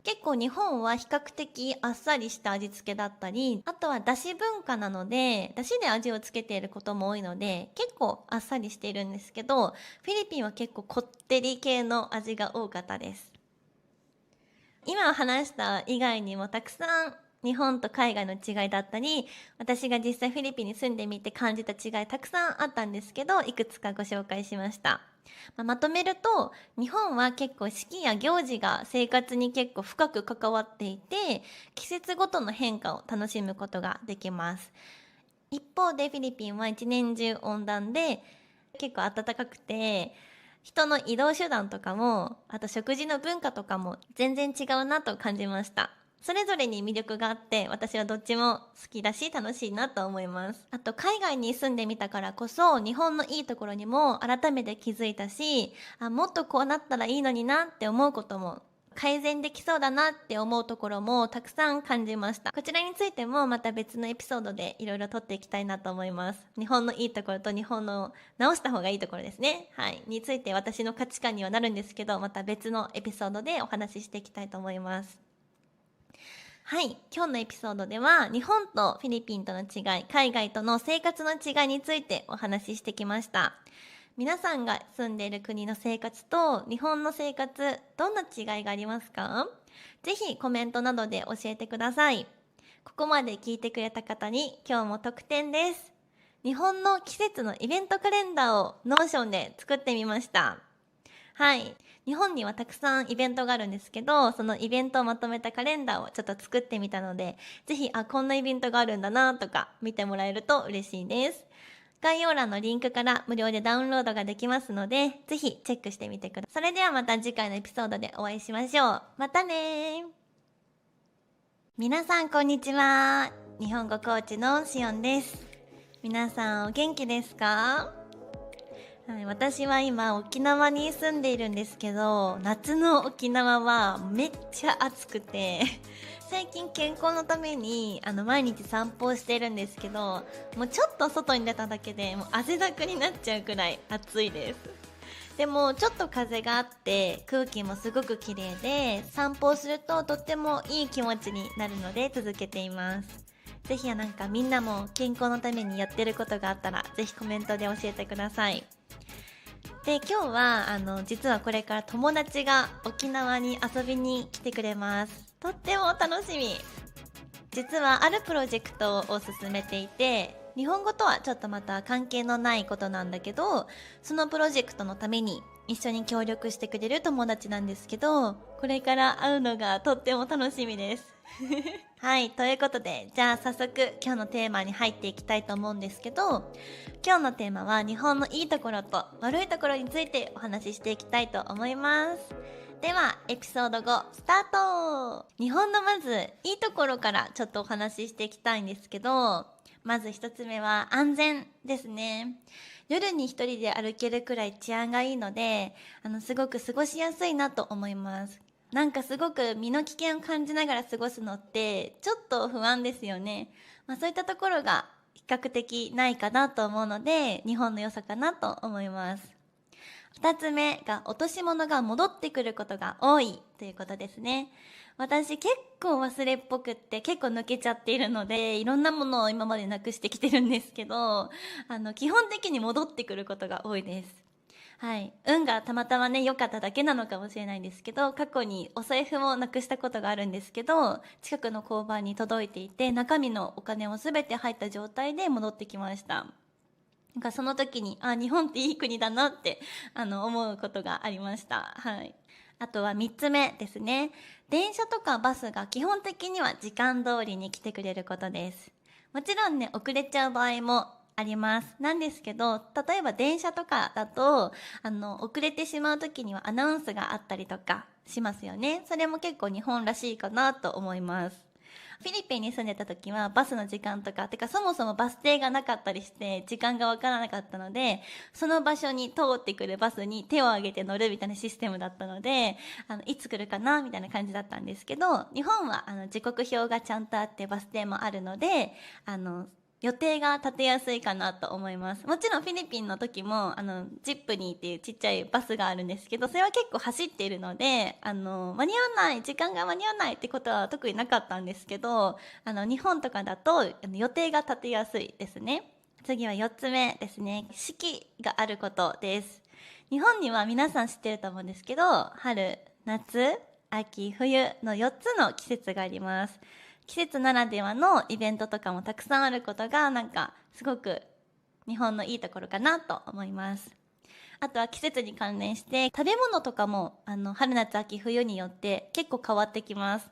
結構日本は比較的あっさりした味付けだったり、あとはだし文化なのでだしで味をつけていることも多いので結構あっさりしているんですけど、フィリピンは結構こってり系の味が多かったです。今話した以外にもたくさん日本と海外の違いだったり、私が実際フィリピンに住んでみて感じた違いたくさんあったんですけど、いくつかご紹介しました。まとめると、日本は結構四季や行事が生活に結構深く関わっていて、季節ごとの変化を楽しむことができます。一方でフィリピンは一年中温暖で結構暖かくて、人の移動手段とかも、あと食事の文化とかも全然違うなと感じました。それぞれに魅力があって、私はどっちも好きだし楽しいなと思います。あと海外に住んでみたからこそ日本のいいところにも改めて気づいたし、もっとこうなったらいいのになって思うことも、改善できそうだなって思うところもたくさん感じました。こちらについてもまた別のエピソードでいろいろ撮っていきたいなと思います。日本のいいところと日本の直した方がいいところですね。はい。について私の価値観にはなるんですけど、また別のエピソードでお話ししていきたいと思います。はい。今日のエピソードでは日本とフィリピンとの違い、海外との生活の違いについてお話ししてきました。皆さんが住んでいる国の生活と日本の生活、どんな違いがありますか？ぜひコメントなどで教えてください。ここまで聞いてくれた方に今日も特典です。日本の季節のイベントカレンダーをノーションで作ってみました。はい。日本にはたくさんイベントがあるんですけど、そのイベントをまとめたカレンダーをちょっと作ってみたので、ぜひ、こんなイベントがあるんだなとか見てもらえると嬉しいです。概要欄のリンクから無料でダウンロードができますので、ぜひチェックしてみてください。それではまた次回のエピソードでお会いしましょう。またね。皆さんこんにちは。日本語コーチのしおんです。皆さんお元気ですか？はい、私は今沖縄に住んでいるんですけど、夏の沖縄はめっちゃ暑くて最近健康のために毎日散歩をしてるんですけど、もうちょっと外に出ただけでもう汗だくになっちゃうくらい暑いです。でもちょっと風があって空気もすごく綺麗で、散歩をするととってもいい気持ちになるので続けています。ぜひみんなも健康のためにやってることがあったらぜひコメントで教えてください。で、今日は実はこれから友達が沖縄に遊びに来てくれます。とっても楽しみ。実はあるプロジェクトを進めていて、日本語とはちょっとまた関係のないことなんだけど、そのプロジェクトのために一緒に協力してくれる友達なんですけど、これから会うのがとっても楽しみですはい、ということで、じゃあ早速今日のテーマに入っていきたいと思うんですけど、今日のテーマは日本のいいところと悪いところについてお話ししていきたいと思います。ではエピソード5スタート。日本のまずいいところからちょっとお話ししていきたいんですけど、まず一つ目は安全ですね。夜に一人で歩けるくらい治安がいいので、すごく過ごしやすいなと思います。すごく身の危険を感じながら過ごすのってちょっと不安ですよね。そういったところが比較的ないかなと思うので、日本の良さかなと思います。二つ目が落とし物が戻ってくることが多いということですね。私結構忘れっぽくって結構抜けちゃっているので、いろんなものを今までなくしてきてるんですけど、基本的に戻ってくることが多いです。はい。運がたまたまね、良かっただけなのかもしれないんですけど、過去にお財布もなくしたことがあるんですけど、近くの交番に届いていて、中身のお金も全て入った状態で戻ってきました。その時に、日本っていい国だなって、思うことがありました。はい。あとは3つ目ですね。電車とかバスが基本的には時間通りに来てくれることです。もちろんね、遅れちゃう場合もあります。なんですけど、例えば電車とかだと、遅れてしまう時にはアナウンスがあったりとかしますよね。それも結構日本らしいかなと思います。フィリピンに住んでた時はバスの時間とか、そもそもバス停がなかったりして時間がわからなかったので、その場所に通ってくるバスに手を挙げて乗るみたいなシステムだったので、いつ来るかなみたいな感じだったんですけど、日本は時刻表がちゃんとあってバス停もあるので、予定が立てやすいかなと思います。もちろんフィリピンの時もジップニーっていうちっちゃいバスがあるんですけど、それは結構走っているので間に合わない時間が間に合わないってことは特になかったんですけど、日本とかだと予定が立てやすいですね。次は4つ目ですね。四季があることです。日本には皆さん知ってると思うんですけど、春、夏、秋、冬の4つの季節があります。季節ならではのイベントとかもたくさんあることがすごく日本のいいところかなと思います。あとは季節に関連して食べ物とかも春夏秋冬によって結構変わってきます。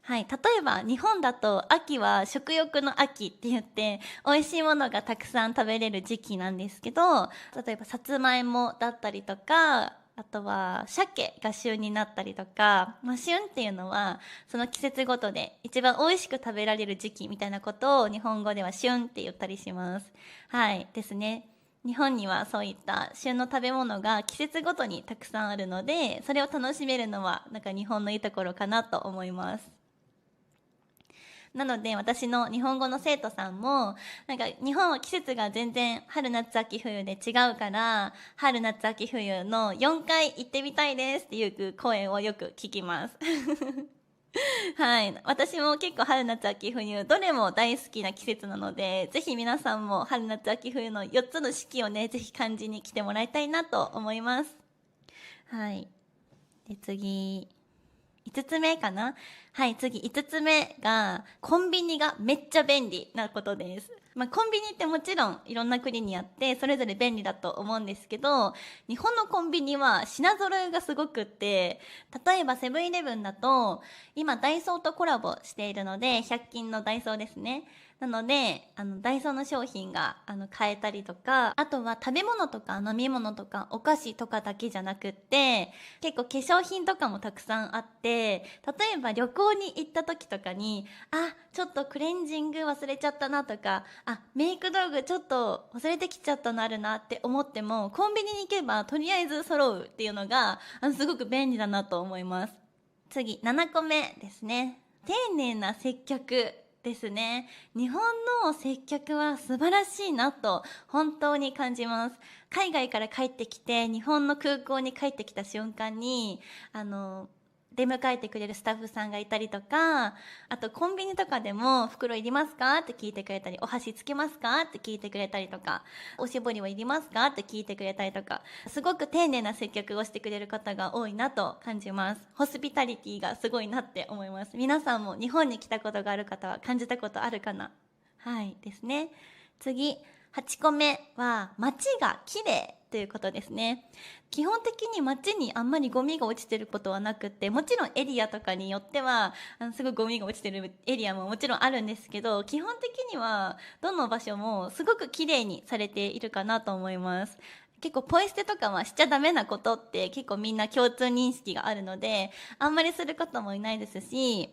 はい、例えば日本だと秋は食欲の秋って言って美味しいものがたくさん食べれる時期なんですけど、例えばさつまいもだったりとか、あとは鮭が旬になったりとか、旬っていうのはその季節ごとで一番美味しく食べられる時期みたいなことを日本語では旬って言ったりします。はいですね。日本にはそういった旬の食べ物が季節ごとにたくさんあるので、それを楽しめるのは日本のいいところかなと思います。なので私の日本語の生徒さんも日本は季節が全然春夏秋冬で違うから、春夏秋冬の4回行ってみたいですっていう声をよく聞きますはい。私も結構春夏秋冬、どれも大好きな季節なので、ぜひ皆さんも春夏秋冬の4つの四季をね、ぜひ感じに来てもらいたいなと思います。はい。で、次。5つ目かな。はい、次5つ目が、コンビニがめっちゃ便利なことです。コンビニってもちろんいろんな国にあって、それぞれ便利だと思うんですけど、日本のコンビニは品揃えがすごくって、例えばセブンイレブンだと、今ダイソーとコラボしているので、100均のダイソーですね。なので、ダイソーの商品が、買えたりとか、あとは食べ物とか飲み物とかお菓子とかだけじゃなくって、結構化粧品とかもたくさんあって、例えば旅行に行った時とかに、ちょっとクレンジング忘れちゃったなとか、メイク道具ちょっと忘れてきちゃったのあるなって思っても、コンビニに行けばとりあえず揃うっていうのが、すごく便利だなと思います。次、7個目ですね。丁寧な接客ですね。日本の接客は素晴らしいなと本当に感じます。海外から帰ってきて日本の空港に帰ってきた瞬間に出迎えてくれるスタッフさんがいたりとか、あとコンビニとかでも袋いりますかって聞いてくれたり、お箸つけますかって聞いてくれたりとか、おしぼりはいりますかって聞いてくれたりとか、すごく丁寧な接客をしてくれる方が多いなと感じます。ホスピタリティがすごいなって思います。皆さんも日本に来たことがある方は感じたことあるかな。はいですね。次、8個目は街が綺麗ということですね。基本的に街にあんまりゴミが落ちてることはなくって、もちろんエリアとかによってはすごいゴミが落ちてるエリアももちろんあるんですけど、基本的にはどの場所もすごく綺麗にされているかなと思います。結構ポイ捨てとかはしちゃダメなことって結構みんな共通認識があるので、あんまりする方もいないですし、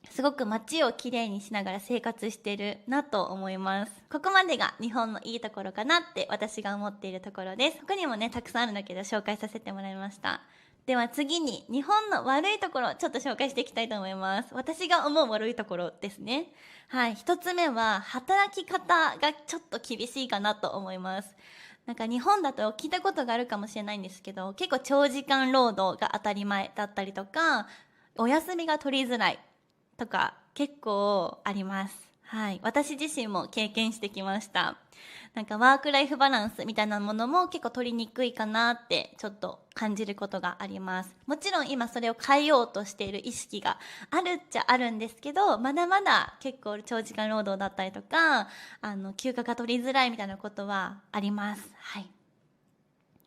すごく街をきれいにしながら生活してるなと思います。ここまでが日本のいいところかなって私が思っているところです。他にもね、たくさんあるんだけど紹介させてもらいました。では次に日本の悪いところちょっと紹介していきたいと思います。私が思う悪いところですね。はい、一つ目は働き方がちょっと厳しいかなと思います。なんか日本だと聞いたことがあるかもしれないんですけど、結構長時間労働が当たり前だったりとか、お休みが取りづらいとか結構あります。はい。私自身も経験してきました。なんかワークライフバランスみたいなものも結構取りにくいかなってちょっと感じることがあります。もちろん今それを変えようとしている意識があるっちゃあるんですけど、まだまだ結構長時間労働だったりとか、休暇が取りづらいみたいなことはあります。はい。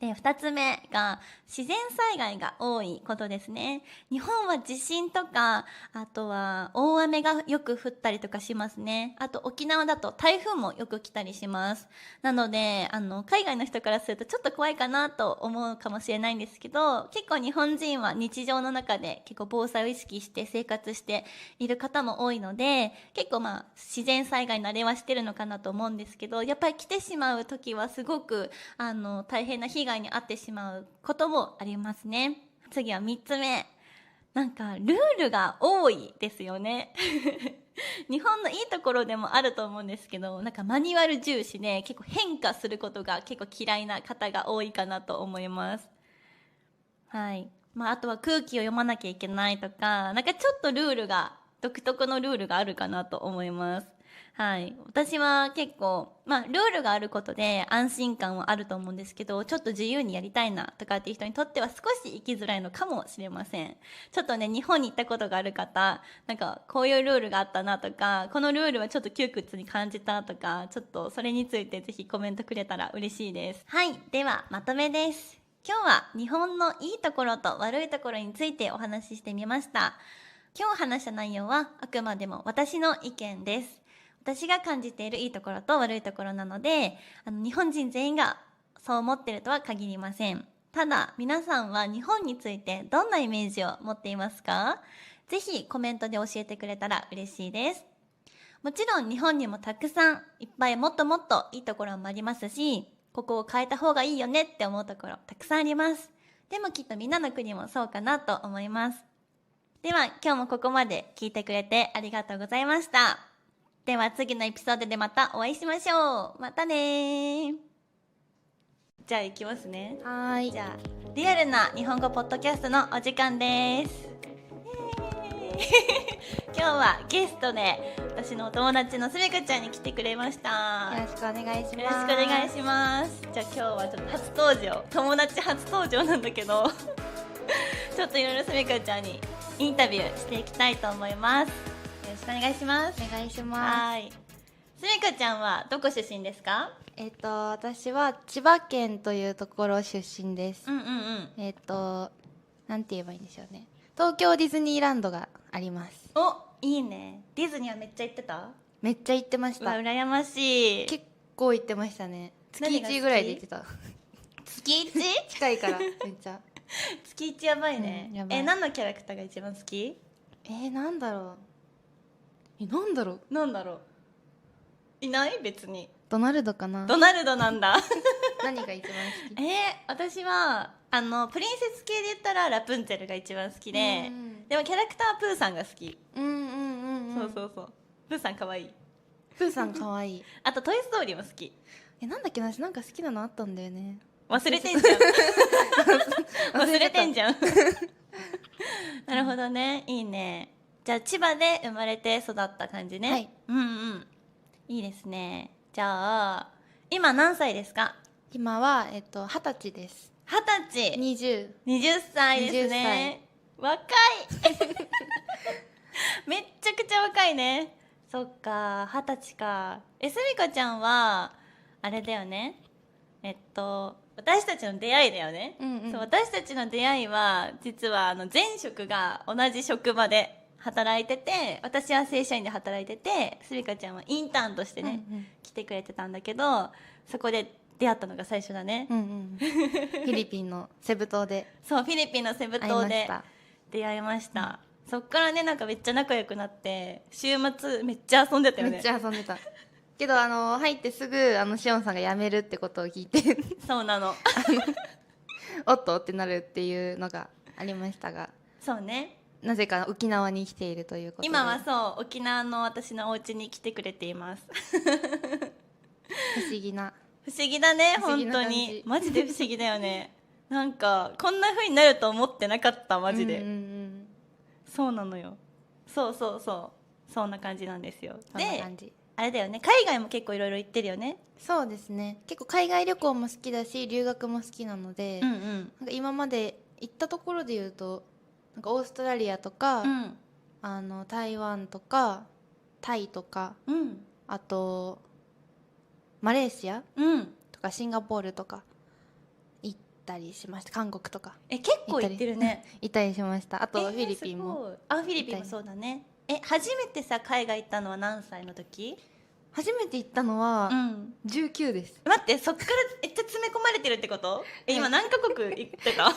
で、2つ目が自然災害が多いことですね。日本は地震とか、あとは大雨がよく降ったりとかしますね。あと沖縄だと台風もよく来たりします。なので、海外の人からするとちょっと怖いかなと思うかもしれないんですけど、結構日本人は日常の中で結構防災を意識して生活している方も多いので、結構自然災害慣れはしてるのかなと思うんですけど、やっぱり来てしまう時はすごく大変な被害に遭ってしまうこともありますね。次は3つ目。なんかルールが多いですよね。日本のいいところでもあると思うんですけど、なんかマニュアル重視で結構変化することが結構嫌いな方が多いかなと思います。はい。あとは空気を読まなきゃいけないとか、なんかちょっと独特のルールがあるかなと思います。はい。私は結構、ルールがあることで安心感はあると思うんですけど、ちょっと自由にやりたいなとかっていう人にとっては少し生きづらいのかもしれません。ちょっとね、日本に行ったことがある方、なんかこういうルールがあったなとか、このルールはちょっと窮屈に感じたとか、ちょっとそれについてぜひコメントくれたら嬉しいです。はい。では、まとめです。今日は日本のいいところと悪いところについてお話ししてみました。今日話した内容はあくまでも私の意見です。私が感じているいいところと悪いところなので、日本人全員がそう思っているとは限りません。ただ、皆さんは日本についてどんなイメージを持っていますか？ぜひコメントで教えてくれたら嬉しいです。もちろん日本にもたくさんいっぱいもっともっといいところもありますし、ここを変えた方がいいよねって思うところたくさんあります。でもきっとみんなの国もそうかなと思います。では今日もここまで聞いてくれてありがとうございました。では次のエピソードでまたお会いしましょう。またね。じゃあ行きますね。じゃあリアルな日本語ポッドキャストのお時間です。今日はゲストで私のお友達のすみかちゃんに来てくれました。よろしくお願いします。よろしくお願いします。じゃあ今日はちょっと初登場、友達初登場なんだけどちょっといろいろすみかちゃんにインタビューしていきたいと思います。よろしくお願いします。お願いします。はい。すみかちゃんはどこ出身ですか？私は千葉県というところ出身です。うんうんうん。なんて言えばいいんでしょうね。東京ディズニーランドがあります。お、いいね。ディズニーはめっちゃ行ってた？めっちゃ行ってましうわ、た。羨ましい。結構行ってましたね。月何が好き1ぐらいで行ってた。月 1？ 近いからめっちゃ。月1やばいね、やばい。何のキャラクターが一番好き？なんだろう。なんだろう。なんだろう、いない？別にドナルドかな。ドナルドなんだ何が一番好き？私はプリンセス系で言ったらラプンツェルが一番好きで、うんでもキャラクターはプーさんが好き。うんうんうん。そうそうそう、プーさんかわいい。プーさんかわいい。あとトイ・ストーリーも好き。なんだっけな、私なんか好きなのあったんだよね。忘れてんじゃん忘れてんじゃんなるほどね、いいね。じゃあ千葉で生まれて育った感じね。はい。うんうん、いいですね。じゃあ今何歳ですか？今は20歳です。20歳。20歳ですね。若いめっちゃくちゃ若いね。そっか、20歳か。すみかちゃんはあれだよね、私たちの出会いだよね、うんうん。そう、私たちの出会いは実は前職が同じ職場で働いてて、私は正社員で働いてて、すみかちゃんはインターンとしてね、来てくれてたんだけど、そこで出会ったのが最初だね。うんうん、フィリピンのセブ島でそう、フィリピンのセブ島で出会いました。そっからね、なんかめっちゃ仲良くなって、週末めっちゃ遊んでたよね。めっちゃ遊んでたけど入ってすぐしおんさんが辞めるってことを聞いてそうなのおっとってなるっていうのがありましたが、そうね、なぜか沖縄に来ているということで、今はそう沖縄の私のお家に来てくれています不思議な不思議だね、不思議本当な感じにマジで不思議だよねなんかこんな風になると思ってなかった、マジで、うんうんうん、そうなのよ。そうそうそう、そんな感じなんですよ。そんな感じ。あれだよね、海外も結構いろいろ行ってるよね。そうですね、結構海外旅行も好きだし留学も好きなので、うんうん、なんか今まで行ったところで言うとなんかオーストラリアとか、うん、台湾とかタイとか、うん、あとマレーシアうん、とかシンガポールとか行ったりしました。韓国とか結構行ってるね行ったりしました。あとフィリピンも。フィリピンもそうだね。初めてさ海外行ったのは何歳の時？初めて行ったのはうん19です。待って、そっからめっちゃ詰め込まれてるってこと？今何カ国行ってたス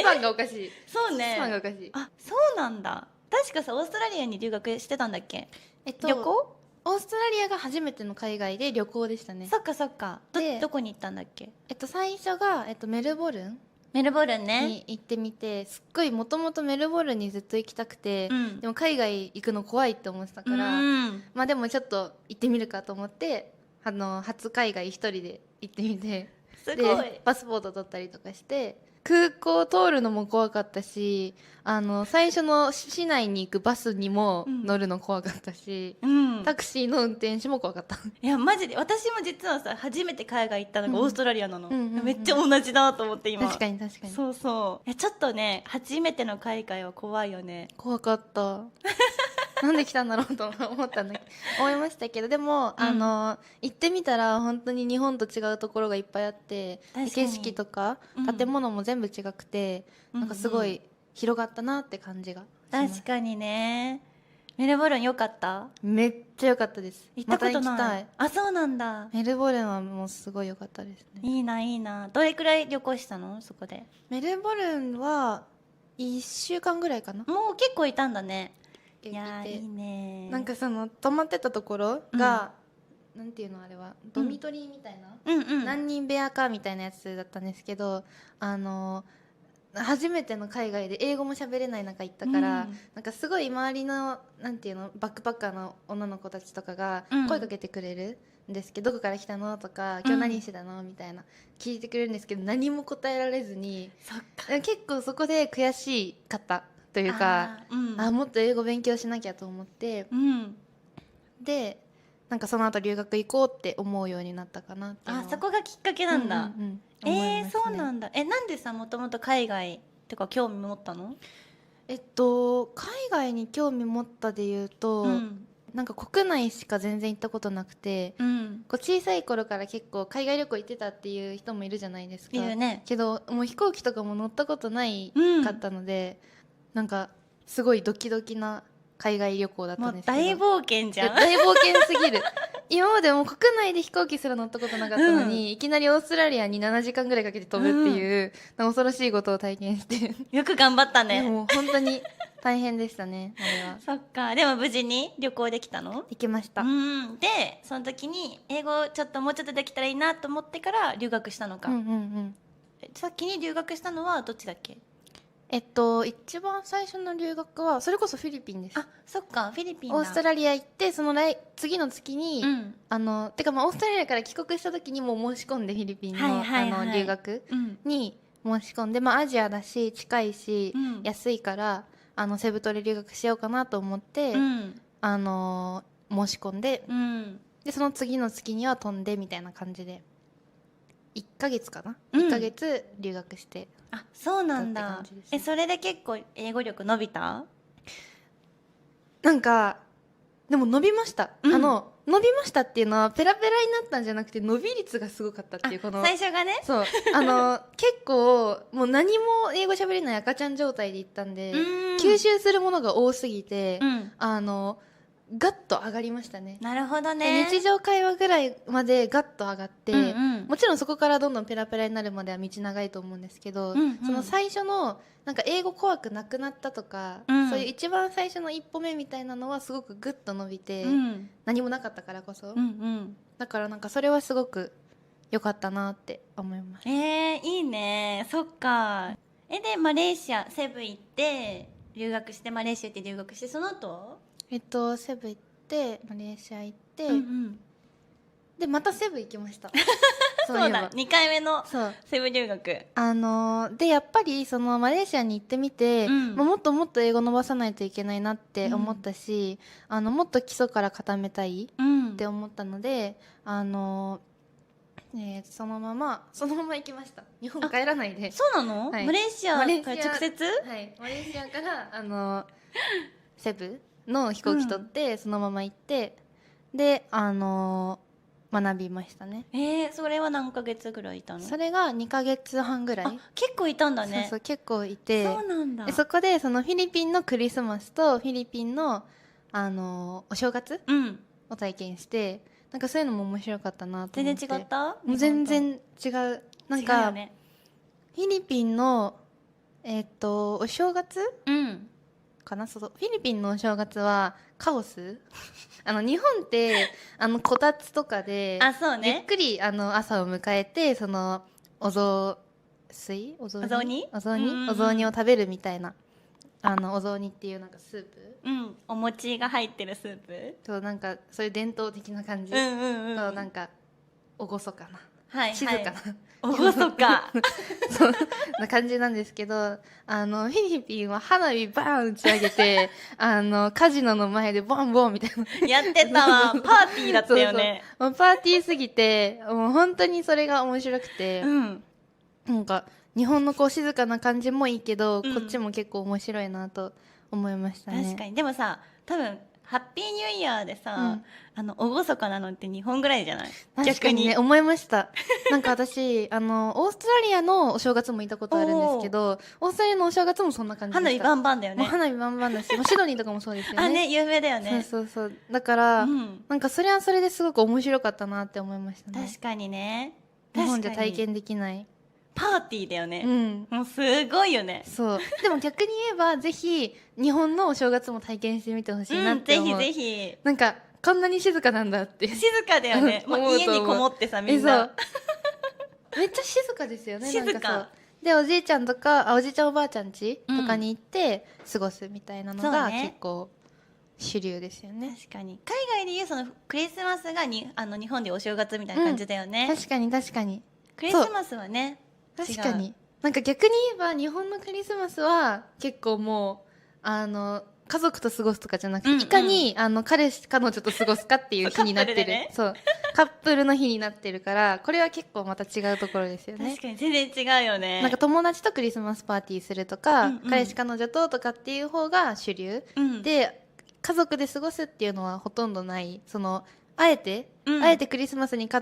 パンがおかしい。そうね、スパンがおかしい。あ、そうなんだ。確かさオーストラリアに留学してたんだっけ？旅行？オーストラリアが初めての海外で旅行でしたね。そっかそっか。でどこに行ったんだっけ？最初が、メルボルンメルボルンね。に行ってみて、すっごいもともとメルボルンにずっと行きたくて、うんでも海外行くの怖いって思ってたから、うんまあでもちょっと行ってみるかと思って初海外一人で行ってみて、すごいでパスポート取ったりとかして空港通るのも怖かったし、最初の市内に行くバスにも乗るの怖かったし、うん、タクシーの運転手も怖かったいやマジで私も実はさ初めて海外行ったのがオーストラリアなの、うんうんうんうんめっちゃ同じだと思って今。確かに確かにそうそう、ちょっとね初めての海外は怖いよね。怖かったなんで来たんだろうと思ったんだけど思いましたけど、でも、行ってみたら本当に日本と違うところがいっぱいあって、景色とか建物も全部違くて、なんかすごい広がったなって感じがします。確かにね。メルボルン良かった？めっちゃ良かったです。行ったことない。また行きたい。あ、そうなんだ。メルボルンはもうすごい良かったですね。いいないいな。どれくらい旅行したのそこで？メルボルンは1週間ぐらいかな。もう結構いたんだね。いいやいいね。なんか泊まってたところが、なんていうのあれはドミトリーみたいな、うんうん、何人部屋かみたいなやつだったんですけど、初めての海外で英語も喋れない中行ったから、なんかすごい周りのなんていうのバックパッカーの女の子たちとかが声かけてくれるんですけど、どこから来たのとか今日何してたのみたいな聞いてくれるんですけど、何も答えられずに、そっか結構そこで悔しかったっというか、うんもっと英語勉強しなきゃと思って、うんでなんかその後留学行こうって思うようになったかなっていうのはそこがきっかけなんだ、思いますね。そうなんだ。なんでさ、もともと海外とか興味持ったの？海外に興味持ったで言うと、なんか国内しか全然行ったことなくて、こう小さい頃から結構海外旅行行ってたっていう人もいるじゃないですか。いるね。けどもう飛行機とかも乗ったことないかったので、なんかすごいドキドキな海外旅行だったんですけど、もう大冒険じゃん。大冒険すぎる今までも国内で飛行機すら乗ったことなかったのに、いきなりオーストラリアに7時間ぐらいかけて飛ぶっていう、恐ろしいことを体験してよく頑張ったね。もう本当に大変でしたね、あれは。そっか。でも無事に旅行できたの？行きました。でその時に英語ちょっともうちょっとできたらいいなと思ってから留学したのか。先に留学したのはどっちだっけ？一番最初の留学はそれこそフィリピンです。そっか、フィリピンだ。オーストラリア行って、その次の月に、てかオーストラリアから帰国した時にもう申し込んで、フィリピンの、留学に申し込んで、アジアだし近いし、安いからセブ島で留学しようかなと思って、申し込んで、でその次の月には飛んでみたいな感じで1ヶ月かな、1ヶ月留学して。そうなんだ。それで結構英語力伸びた？なんかでも伸びました、伸びましたっていうのはペラペラになったんじゃなくて、伸び率がすごかったっていう、この最初がね。そう結構もう何も英語喋れない赤ちゃん状態で行ったんで、吸収するものが多すぎて、ガッと上がりましたね。なるほどね。日常会話ぐらいまでガッと上がって、もちろんそこからどんどんペラペラになるまでは道長いと思うんですけど、その最初のなんか英語怖くなくなったとか、そういう一番最初の一歩目みたいなのはすごくグッと伸びて、何もなかったからこそ、だからなんかそれはすごく良かったなって思います。いいね。そっか。でマレーシアセブ行って留学して、マレーシア行って留学して、その後セブ行ってマレーシア行って、でまたセブ行きましたそうだ、2回目のセブ留学。でやっぱりそのマレーシアに行ってみて、もっともっと英語伸ばさないといけないなって思ったし、もっと基礎から固めたいって思ったので、そのまま行きました。日本帰らないで。そうなの？マレーシアから直接？はい、マレーシアからセブの飛行機取って、そのまま行って、で学びましたね。それは何ヶ月ぐらいいたの？それが2ヶ月半ぐらい。結構いたんだね。そう結構いて、そうなんだ。そこでそのフィリピンのクリスマスとフィリピンのお正月を体験して、なんかそういうのも面白かったなと思って。全然違った？もう全然違う。なんか、フィリピンのお正月かな、フィリピンのお正月はカオス日本ってこたつとかでゆっくり朝を迎えて、そのお雑煮を食べるみたいな、お雑煮っていうなんかスープ、お餅が入ってるスープと、なんかそういう伝統的な感じと、なんか厳かな、静かな厳かそんな感じなんですけど、フィリピンは花火バーン打ち上げてカジノの前でボンボンみたいなやってたわ。パーティーだったよね。もうパーティーすぎて、もう本当にそれが面白くて、なんか日本のこう静かな感じもいいけど、こっちも結構面白いなと思いましたね。確かに。でもさ、多分ハッピーニューイヤーでさ、厳かなのって日本ぐらいじゃない？確かにね、思いました。なんか私オーストラリアのお正月も行ったことあるんですけど、オーストラリアのお正月もそんな感じでした。花火バンバンだよね。もう花火バンバンだし、シドニーとかもそうですよね。有名だよね。そうだから、なんかそれはそれですごく面白かったなって思いましたね。確かにね。日本じゃ体験できないパーティーだよね。もうすごいよね。そう。でも逆に言えば、ぜひ日本のお正月も体験してみてほしいなって思う。ぜひぜひ。なんかこんなに静かなんだって。静かだよね。家にこもってさ、みんな。めっちゃ静かですよね。静か。で、おじいちゃんとかおじいちゃんおばあちゃん家とかに行って過ごすみたいなのが結構主流ですよね。確かに。海外でいうそのクリスマスが日本でお正月みたいな感じだよね。確かに確かに。クリスマスはね。確かに。なんか逆に言えば日本のクリスマスは結構も家族と過ごすとかじゃなくて、うんうんいかに彼氏彼女と過ごすかっていう日になってるそうカップルの日になってるから、これは結構また違うところですよね。確かに全然違うよね。なんか友達とクリスマスパーティーするとか、うんうん彼氏彼女ととかっていう方が主流、うんで家族で過ごすっていうのはほとんどない。あえてクリスマスに家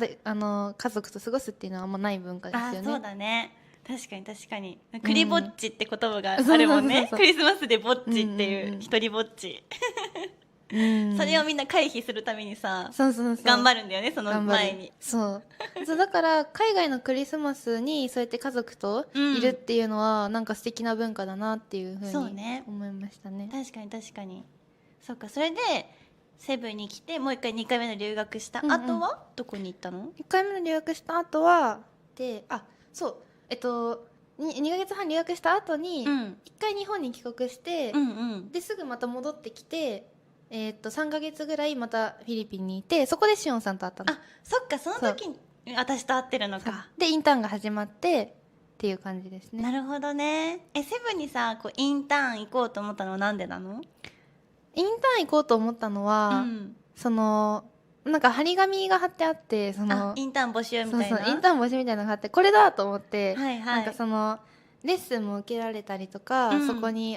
族と過ごすっていうのはあんまない文化ですよね。そうだね。確かにクリぼっちって言葉があるもんね、そうクリスマスでぼっちっていう、うんうん一人ぼっち、うんそれをみんな回避するためにさ、そう頑張るんだよね、その頑張る前に。そうだから海外のクリスマスにそうやって家族といるっていうのはなんか素敵な文化だなっていうふうにそうね思いましたね。確かに。そっか、それでセブンに来てもう一回2回目の留学したうんうん後はどこに行ったの？ 1回目の留学した後は2ヶ月半留学した後にうん1回日本に帰国して、うんですぐまた戻ってきて、3ヶ月ぐらいまたフィリピンにいて、そこでシオンさんと会ったの。あ、そっか、その時に私と会ってるのか。でインターンが始まってっていう感じですね。なるほどね。セブンにさこうインターン行こうと思ったのはなんでなの？インターン行こうと思ったのは、うんなんか張り紙が貼ってあってインターン募集みたいな。そうインターン募集みたいなのがあって、これだと思って、はいはい、なんかレッスンも受けられたりとか、うんそこに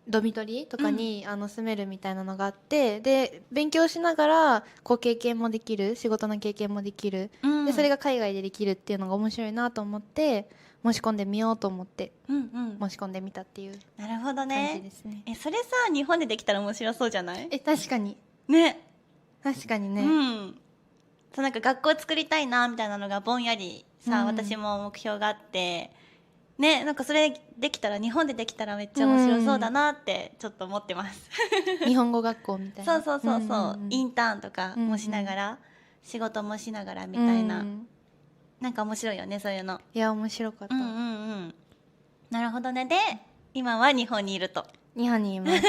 ドミトリーとかに、住めるみたいなのがあって、で勉強しながらこう経験もできる、仕事の経験もできる、うんでそれが海外でできるっていうのが面白いなと思って申し込んでみようと思って申し込んでみたっていうなるほど感じね。ですね。それさ日本でできたら面白そうじゃない？確かにね。確かにね、うん。そうなんか学校作りたいなみたいなのがぼんやりさ、うん私も目標があってね、なんかそれできたら日本でできたらめっちゃ面白そうだなってちょっと思ってます。日本語学校みたいなそう、んんんインターンとかもしながら、仕事もしながらみたいな、うんなんか面白いよねそういうの。いや面白かった、なるほどね。で今は日本にいると。日本にいます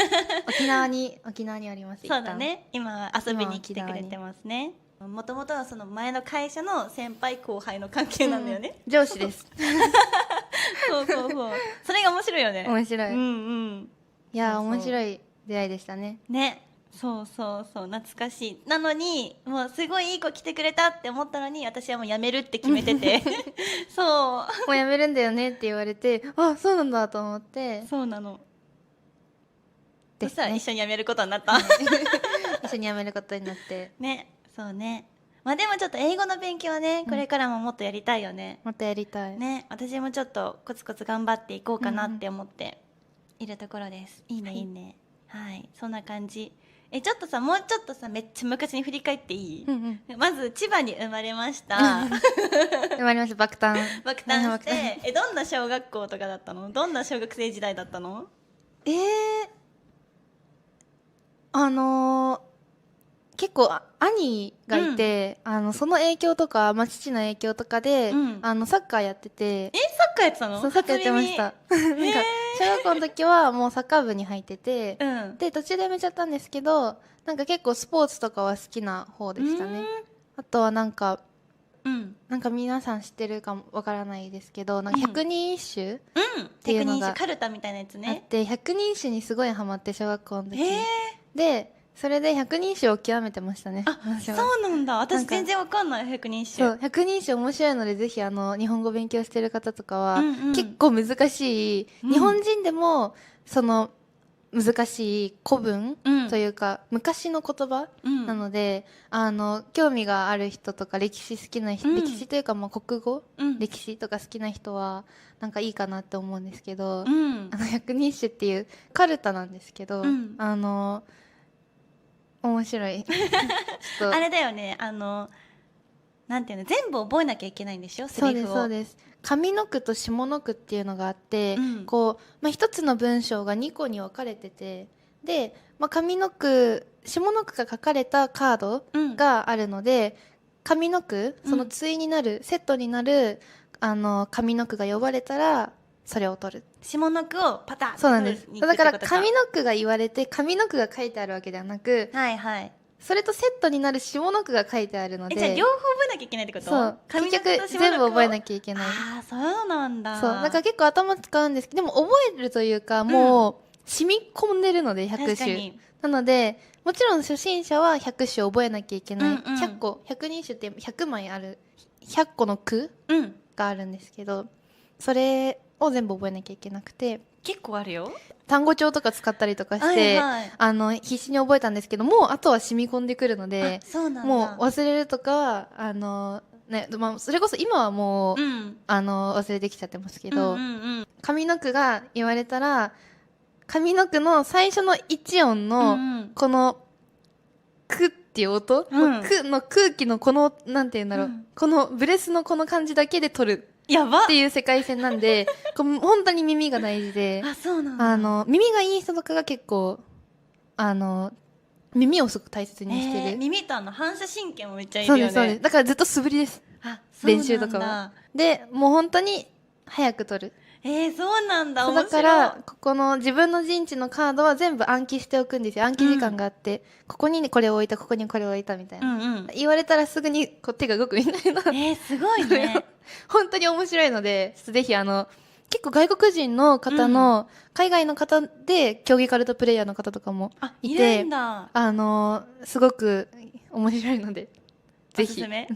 沖縄にあります。そうだね、今は遊びに来てくれてますね。もともとはその前の会社の先輩後輩の関係なんだよね、上司ですそうそれが面白いよね。面白い、いやそう面白い出会いでしたね。ね、そう懐かしい。なのにもうすごいいい子来てくれたって思ったのに私はもう辞めるって決めててそうもう辞めるんだよねって言われて、あそうなんだと思ってそうなの。そですねしたら一緒に辞めることになった一緒に辞めることになってね。そうね。まあでもちょっと英語の勉強はねこれからももっとやりたいよね。またやりたいね、私もちょっとコツコツ頑張っていこうかなって思っているところです。いいね、はいいいね。はい、そんな感じ。ちょっとさ、もうちょっとさ、めっちゃ昔に振り返っていい？まず千葉に生まれました。生まれました。爆誕爆誕してどんな小学校とかだったの？どんな小学生時代だったの？結構兄がいて、その影響とか、父の影響とかで、サッカーやってて、サッカーやってたの？そうサッカーやってました。なんか小学校の時はもうサッカー部に入ってて、で途中でやめちゃったんですけど、なんか結構スポーツとかは好きな方でしたね。あとはなんか皆さん知ってるかもわからないですけど、なんか百人一首っていうのがカルタみたいなやつあっね。て、百人一首にすごいハマって小学校の時で、それで百人一首を極めてましたね。そうなんだ。私全然わかんない。百人一首。そう、百人一首面白いので、ぜひ日本語勉強してる方とかは、結構難しい、日本人でもその難しい古文というか、昔の言葉なので、興味がある人とか歴史好きな人、歴史というかもう国語、歴史とか好きな人はなんかいいかなって思うんですけど、百人一首っていうカルタなんですけど、面白いあれだよね、なんていうの、全部覚えなきゃいけないんでしょ、セリフを。そうです。上の句と下の句っていうのがあって、一つの文章が2個に分かれてて、で、上の句下の句が書かれたカードがあるので、上の句、その対になる、セットになる上の句が呼ばれたらそれを取る。下の句をパタッそうなんです。だから上の句が言われて上の句が書いてあるわけではなく、それとセットになる下の句が書いてあるので、じゃあ両方覚えなきゃいけないってこと？そう上の句結局と下の句を全部覚えなきゃいけない。ああ、そうなんだ。そうだから結構頭使うんですけど、でも覚えるというかもう染み込んでるので100確か首に。なので、もちろん初心者は100首覚えなきゃいけない、うんうん100個100人首って100枚ある100個の句うん。があるんですけど、それを全部覚えなきゃいけなくて、結構あるよ。単語帳とか使ったりとかして、はいはい。必死に覚えたんですけど、もうあとは染み込んでくるので、あ、そうなんだ。もう忘れるとかね、まあ、それこそ今はもう、うん。忘れてきちゃってますけど、うんうんうん。上の句が言われたら、上の句の最初の1音の、うんうんこの、くっていう音、うんくの空気のこの、なんて言うんだろう、うんこのブレスのこの感じだけで取るやばっていう世界線なんで、こう本当に耳が大事で、あ、そうなんだ。耳がいい人とかが結構、耳をすごく大切にしてる。耳と反射神経もめっちゃいるそうです、よね。そうです。だからずっと素振りです。あ、そうなんだ。練習とかは。で、もう本当に早く取る。そうなんだ。そう面白い。だから、ここの自分の陣地のカードは全部暗記しておくんですよ。暗記時間があって、ここにこれを置いた、ここにこれを置いたみたいな。うんうん。言われたらすぐにこう手が動くみたいな。すごいね。本当に面白いので、ちょっとぜひ結構外国人の方の、海外の方で競技カルタプレイヤーの方とかもあ、いいて、るんだ。すごく面白いので、ぜひおすす。め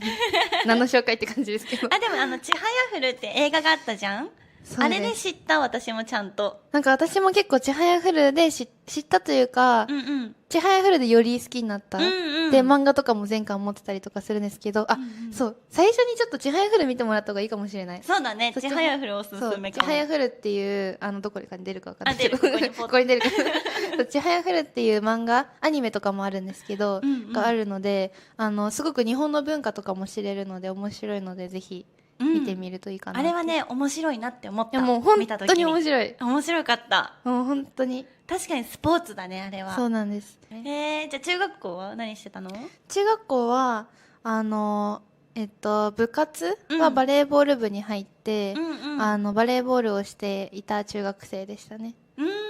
何の紹介って感じですけど。あ、でもちはやふるって映画があったじゃん。そうあれで知った私もちゃんと。なんか私も結構ちはやふるで知ったというか、うんうん。ちはやふるでより好きになった。うんうん。で、漫画とかも全巻持ってたりとかするんですけど、うんうんそう、最初にちょっとちはやふる見てもらった方がいいかもしれない。そうだね。そっちちはやふるおすそう、すめかも。ちはやふるっていう、どこかに出るかわかんないけど、あ出るここにポッここに出るかそうちはやふるっていう漫画、アニメとかもあるんですけど、うんうんがあるので、すごく日本の文化とかも知れるので、面白いので、ぜひ見てみるといいかな、あれは、ね、面白いなって思った。いやもう本見た時当に面白い。面白かった。もう本当に。確かにスポーツだね、あれは。そうなんです。じゃあ中学校は何してたの？中学校は、部活はバレーボール部に入って、うんうん。バレーボールをしていた中学生でしたね。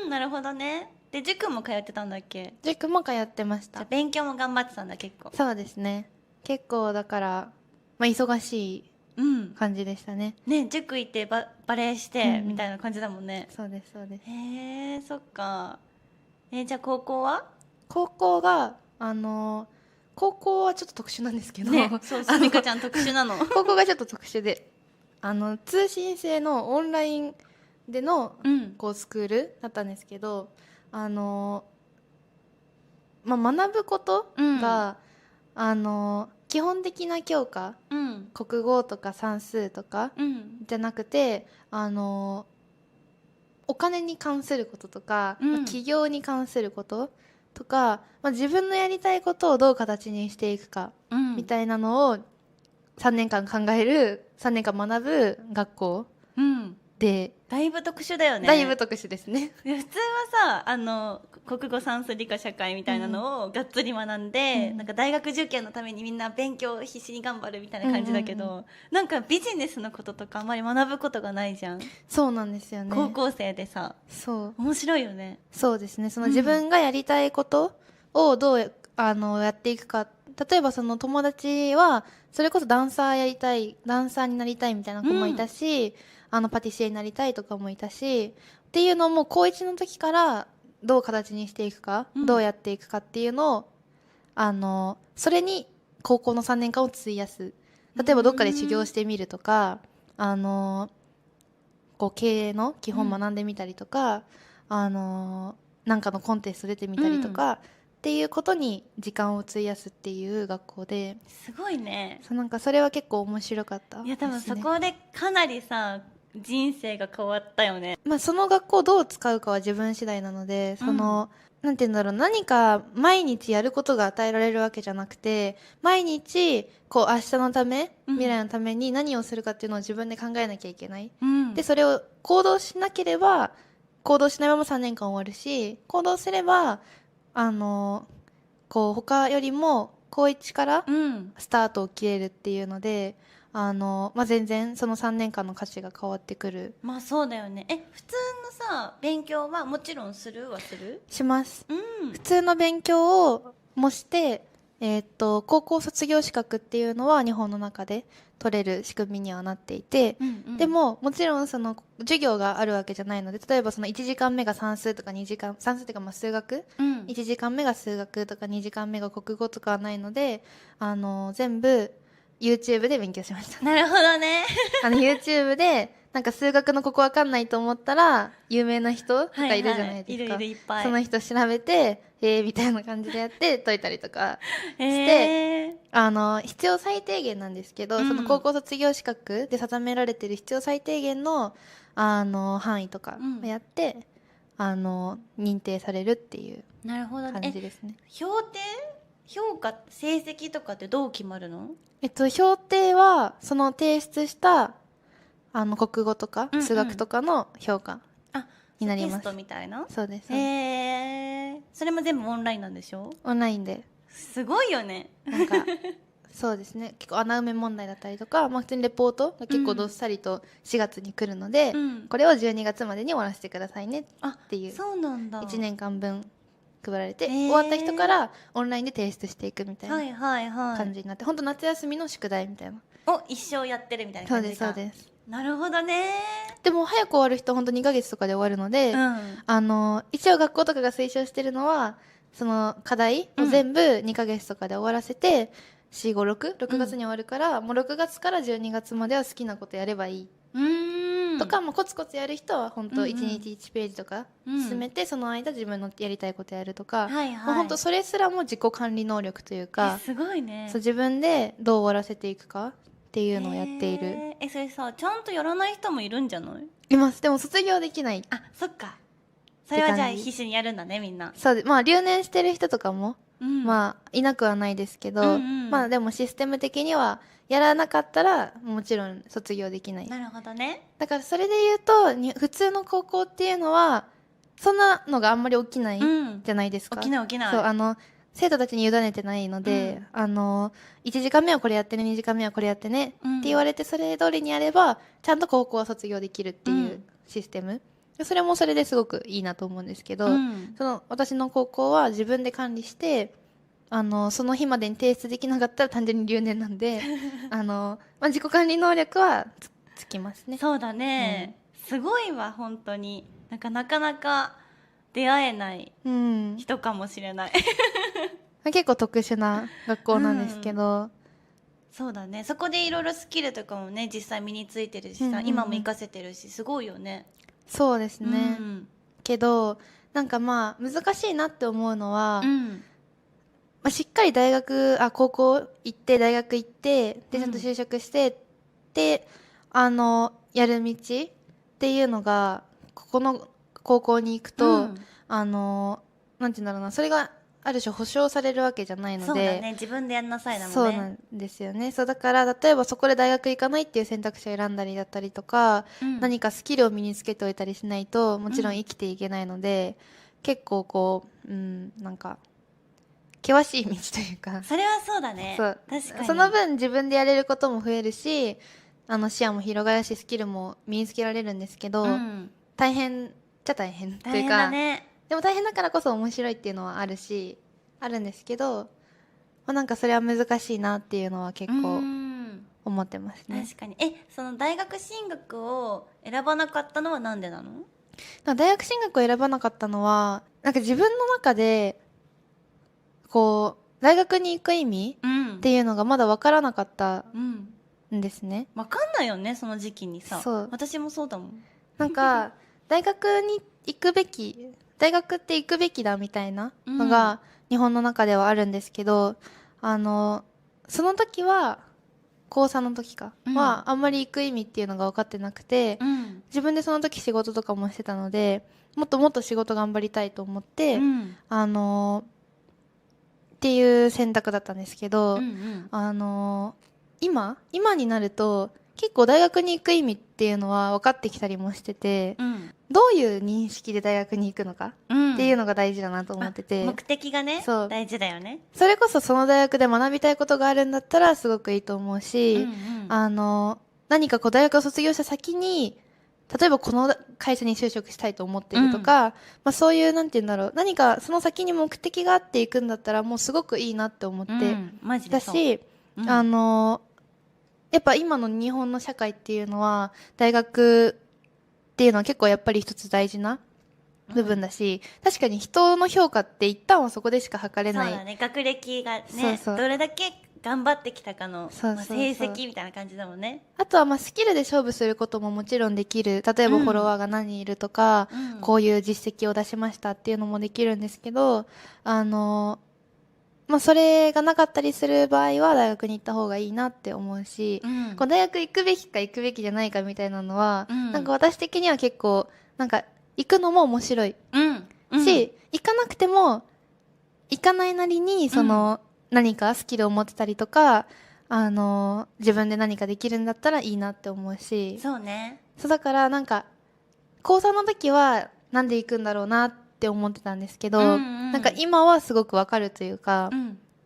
なるほどね。で、塾も通ってたんだっけ？塾も通ってました。じゃあ勉強も頑張ってたんだ、結構。そうですね。結構だから、まあ、忙しいうん。感じでしたね。ね、塾行ってバレーして、うんうんみたいな感じだもんね。そうです、そうです。へえ、そっか。じゃあ高校は？高校が、高校はちょっと特殊なんですけど、ね、そう、すみかちゃん特殊なの。高校がちょっと特殊で、通信制のオンラインでの、うん。こうスクールだったんですけど、まあ、学ぶことが、基本的な教科、うん。国語とか算数とかうん。じゃなくて、お金に関することとか、うんまあ起業に関することとか、まあ、自分のやりたいことをどう形にしていくかうん。みたいなのを3年間考える、3年間学ぶ学校うん。で、だいぶ特殊だよね。だいぶ特殊ですね。いや普通はさ国語算数理科社会みたいなのをがっつり学んで、うんなんか大学受験のためにみんな勉強必死に頑張るみたいな感じだけど、うんうんなんかビジネスのこととかあまり学ぶことがないじゃん、そうなんですよね。高校生でさそう。面白いよね。そうですね。その自分がやりたいことをどうやっていくか。例えばその友達は、それこそダンサーやりたい、ダンサーになりたいみたいな子もいたし、パティシエになりたいとかもいたし、っていうのをもう高1の時からどう形にしていくか、うんどうやっていくかっていうのを、それに高校の3年間を費やす。例えばどっかで修行してみるとか、こう経営の基本学んでみたりとか、なんかのコンテスト出てみたりとか、っていうことに時間を費やすっていう学校で、すごいね。なんかそれは結構面白かったですね。いや多分そこでかなりさ人生が変わったよね。まあ、その学校をどう使うかは自分次第なので、なんて言うんだろう、何か毎日やることが与えられるわけじゃなくて、毎日、こう明日のため、未来のために何をするかっていうのを自分で考えなきゃいけない。うんで、それを行動しなければ、行動しないまま3年間終わるし、行動すれば、こう他よりも高1からうんスタートを切れるっていうので、まあ、全然その3年間の価値が変わってくる。まあそうだよね。普通のさ勉強はもちろんするはする？します。うん普通の勉強をもして、高校卒業資格っていうのは日本の中で取れる仕組みにはなっていて、でももちろんその授業があるわけじゃないので、例えばその1時間目が算数とか算数というかまあ数学、1時間目が数学とか2時間目が国語とかはないので、全部 YouTube で勉強しました。なるほどね。YouTube でなんか数学のここわかんないと思ったら有名な人とかいるじゃないですか。いるいっぱい。その人調べてみたいな感じでやって解いたりとかして、必要最低限なんですけど、その高校卒業資格で定められてる必要最低限の範囲とかをやって、認定されるっていう感じですね。評価成績とかってどう決まるの？評定はその提出した国語とか数学とかの評価になります。テストみたいな？そうです。それも全部オンラインなんでしょ？オンラインで。すごいよね。なんかそうですね、結構穴埋め問題だったりとか、まあ、普通にレポートが結構どっさりと4月に来るので、これを12月までに終わらせてくださいねっていう、そうなんだ、1年間分配られて、終わった人からオンラインで提出していくみたいな感じになって、本当夏休みの宿題みたいな一生やってるみたいな感じか。そうです。なるほどね。でも早く終わる人本当2ヶ月とかで終わるので、一応学校とかが推奨してるのはその課題を全部2ヶ月とかで終わらせて、456月に終わるから、もう6月から12月までは好きなことやればいいとか、コツコツやる人は本当1日1ページとか進めて、その間自分のやりたいことやるとか、もう本当それすらも自己管理能力というか、すごいね。そう、自分でどう終わらせていくかっていうのをやっている。それさ、ちゃんとやらない人もいるんじゃない？います。でも卒業できない。そっか。それはじゃあ必死にやるんだね、みんな。そうで、まあ留年してる人とかも、まあいなくはないですけど、まあでもシステム的にはやらなかったらもちろん卒業できない。なるほどね。だからそれで言うと普通の高校っていうのはそんなのがあんまり起きないじゃないですか。起きない。そう、生徒たちに委ねてないので、1時間目はこれやってね、2時間目はこれやってね、って言われてそれ通りにやればちゃんと高校は卒業できるっていうシステム、それもそれですごくいいなと思うんですけど、その私の高校は自分で管理してその日までに提出できなかったら単純に留年なんでまあ、自己管理能力はつきますね。そうだね、すごいわ本当に。なかなか出会えない人かもしれない、結構特殊な学校なんですけど、そうだね、そこでいろいろスキルとかもね実際身についてるしさ、今も活かせてるしすごいよね。そうですね、けどなんかまあ難しいなって思うのは、まあ、しっかり高校行って大学行ってでちゃんと就職してでやる道っていうのがここの高校に行くと、なんていうんだろうな、それがある種保証されるわけじゃないので。そうだね、自分でやんなさいだもんね。そうなんですよね。そうだから例えばそこで大学行かないっていう選択肢を選んだりだったりとか、何かスキルを身につけておいたりしないともちろん生きていけないので、結構こうなんか険しい道というか。それはそうだね。そう、確かに。その分自分でやれることも増えるし、視野も広がるしスキルも身につけられるんですけど、大変っちゃ大変というか、でも大変だからこそ面白いっていうのはあるんですけど、まあ、なんかそれは難しいなっていうのは結構思ってますね。確かに。その大学進学を選ばなかったのはなんでなの？大学進学を選ばなかったのはなんか自分の中でこう大学に行く意味っていうのがまだ分からなかったんですね。分かんないよね、その時期にさ。そう、私もそうだもん。なんか大学に行くべき、大学って行くべきだみたいなのが日本の中ではあるんですけど、その時は高3の時かはあんまり行く意味っていうのが分かってなくて、自分でその時仕事とかもしてたので、もっともっと仕事頑張りたいと思って、っていう選択だったんですけど、今になると結構大学に行く意味っていうのは分かってきたりもしてて、どういう認識で大学に行くのかっていうのが大事だなと思ってて、目的がね、大事だよね。それこそその大学で学びたいことがあるんだったらすごくいいと思うし、何かこう大学を卒業した先に例えばこの会社に就職したいと思ってるとか、まあ、そういうなんて言うんだろう、何かその先に目的があっていくんだったらもうすごくいいなって思ってマジでそうだし、やっぱ今の日本の社会っていうのは大学っていうのは結構やっぱり一つ大事な部分だし、確かに人の評価って一旦はそこでしか測れない。そうだね、学歴がね、そうそうどれだけ頑張ってきたかのそうそうそう成績みたいな感じだもんね。あとはまあスキルで勝負することももちろんできる。例えばフォロワーが何人いるとか、こういう実績を出しましたっていうのもできるんですけど、まあそれがなかったりする場合は大学に行った方がいいなって思うし、こう大学行くべきか行くべきじゃないかみたいなのは、なんか私的には結構、なんか行くのも面白い。し、行かなくても、行かないなりに、何かスキルを持ってたりとか、自分で何かできるんだったらいいなって思うし。そうね。そうだからなんか、高3の時はなんで行くんだろうなって思ってたんですけど、なんか今はすごくわかるというか、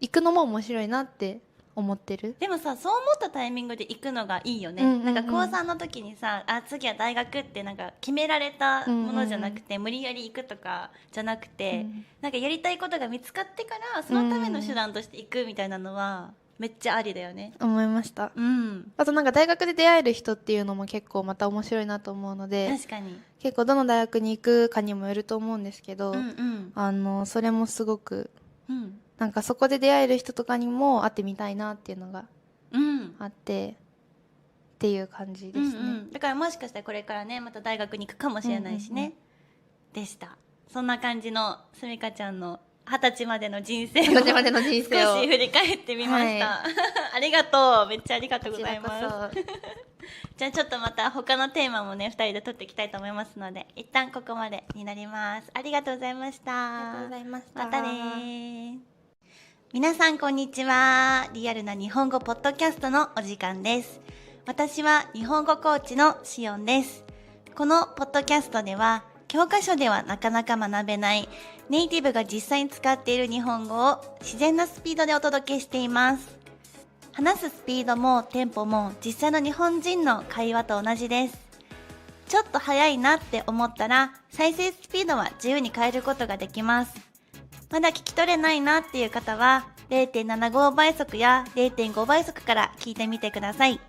行くのも面白いなって思ってる。でもさ、そう思ったタイミングで行くのがいいよね。なんか高3の時にさ、次は大学ってなんか決められたものじゃなくて、無理やり行くとかじゃなくて、なんかやりたいことが見つかってからそのための手段として行くみたいなのはめっちゃありだよね。思いました。あとなんか大学で出会える人っていうのも結構また面白いなと思うので、確かに結構どの大学に行くかにもよると思うんですけど、それもすごく、なんかそこで出会える人とかにも会ってみたいなっていうのがあって、っていう感じですね。だからもしかしたらこれからね、また大学に行くかもしれないしね。でした。そんな感じのすみかちゃんの20歳までの人生を少し振り返ってみました。ありがとう。めっちゃありがとうございます。じゃあちょっとまた他のテーマもね、2人で撮っていきたいと思いますので、一旦ここまでになります。ありがとうございました。ありがとうございました。またね。皆さんこんにちは。リアルな日本語ポッドキャストのお時間です。私は日本語コーチのしおんです。このポッドキャストでは、教科書ではなかなか学べないネイティブが実際に使っている日本語を自然なスピードでお届けしています。話すスピードもテンポも実際の日本人の会話と同じです。ちょっと速いなって思ったら再生スピードは自由に変えることができます。まだ聞き取れないなっていう方は 0.75 倍速や 0.5 倍速から聞いてみてください。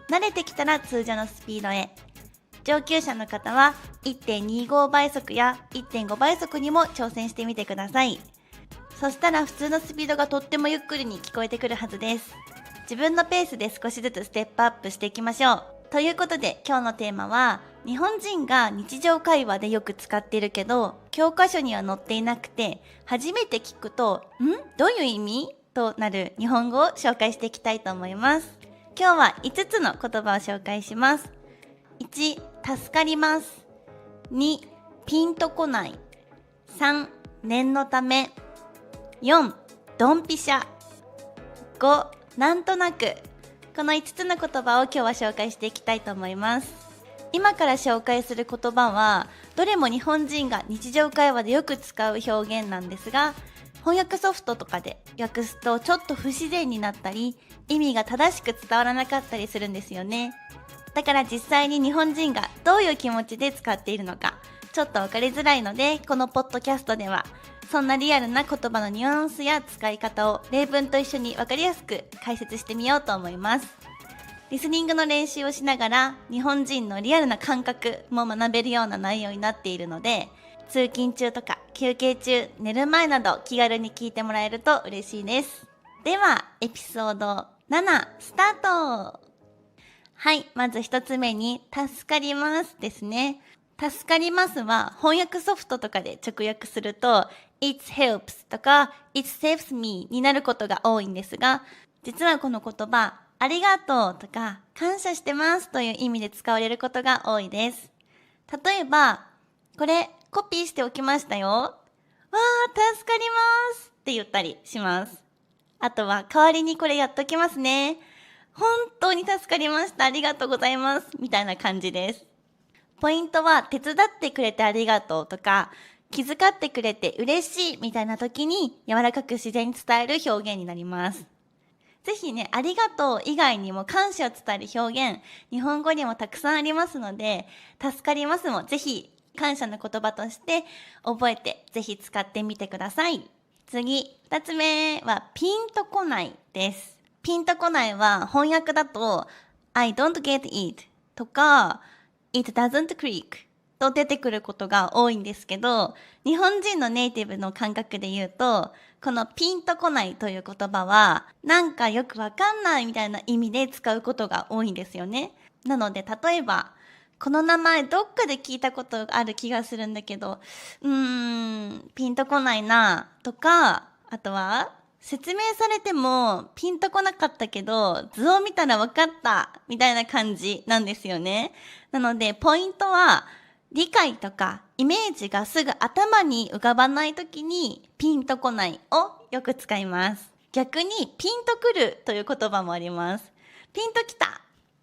慣れてきたら通常のスピードへ。上級者の方は 1.25 倍速や 1.5 倍速にも挑戦してみてください。そしたら普通のスピードがとってもゆっくりに聞こえてくるはずです。自分のペースで少しずつステップアップしていきましょう。ということで今日のテーマは、日本人が日常会話でよく使っているけど教科書には載っていなくて初めて聞くとどういう意味となる日本語を紹介していきたいと思います。今日は5つの言葉を紹介します。1、助かります。2、ピンとこない。3、念のため。4、ドンピシャ。5、なんとなく。この5つの言葉を今日は紹介していきたいと思います。今から紹介する言葉はどれも日本人が日常会話でよく使う表現なんですが、翻訳ソフトとかで訳すとちょっと不自然になったり意味が正しく伝わらなかったりするんですよね。だから実際に日本人がどういう気持ちで使っているのかちょっと分かりづらいので、このポッドキャストではそんなリアルな言葉のニュアンスや使い方を例文と一緒に分かりやすく解説してみようと思います。リスニングの練習をしながら日本人のリアルな感覚も学べるような内容になっているので、通勤中とか休憩中、寝る前など気軽に聞いてもらえると嬉しいです。ではエピソード7スタート。はい、まず一つ目に助かりますですね。助かりますは翻訳ソフトとかで直訳すると It helps とか It saves me になることが多いんですが、実はこの言葉ありがとうとか感謝してますという意味で使われることが多いです。例えば、これコピーしておきましたよ。わー、助かりますって言ったりします。あとは代わりにこれやっときますね。本当に助かりました。ありがとうございます。みたいな感じです。ポイントは手伝ってくれてありがとうとか気遣ってくれて嬉しいみたいな時に柔らかく自然に伝える表現になります。ぜひね、ありがとう以外にも感謝を伝える表現、日本語にもたくさんありますので、助かりますもぜひ感謝の言葉として覚えて、ぜひ使ってみてください。次、2つ目はピンとこないです。ピンとこないは翻訳だと I don't get it とか It doesn't click と出てくることが多いんですけど、日本人のネイティブの感覚で言うと、このピンとこないという言葉は、なんかよくわかんないみたいな意味で使うことが多いんですよね。なので、例えば、この名前どっかで聞いたことがある気がするんだけど、ピンとこないなとか、あとは、説明されてもピンとこなかったけど、図を見たらわかったみたいな感じなんですよね。なので、ポイントは、理解とかイメージがすぐ頭に浮かばないときにピンとこないをよく使います。逆にピンとくるという言葉もあります。ピンときた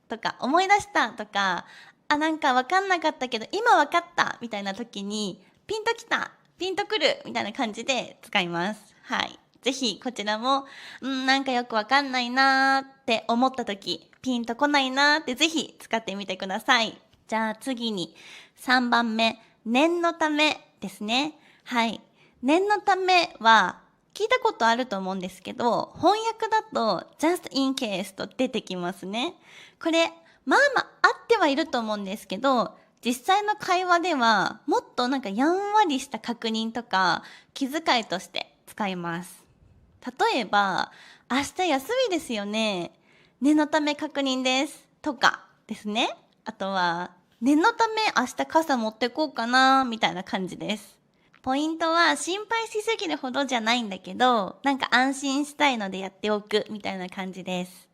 とか思い出したとか、なんかわかんなかったけど今わかったみたいなときにピンときた、ピンとくるみたいな感じで使います。はい。ぜひこちらも、なんかよくわかんないなーって思ったとき、ピンとこないなーってぜひ使ってみてください。じゃあ次に3番目、念のためですね。はい。念のためは聞いたことあると思うんですけど、翻訳だと just in case と出てきますね。これ、まあまああってはいると思うんですけど、実際の会話ではもっとなんかやんわりした確認とか気遣いとして使います。例えば、明日休みですよね。念のため確認です。とかですね。あとは、念のため明日傘持ってこうかなみたいな感じです。ポイントは心配しすぎるほどじゃないんだけど、なんか安心したいのでやっておくみたいな感じです。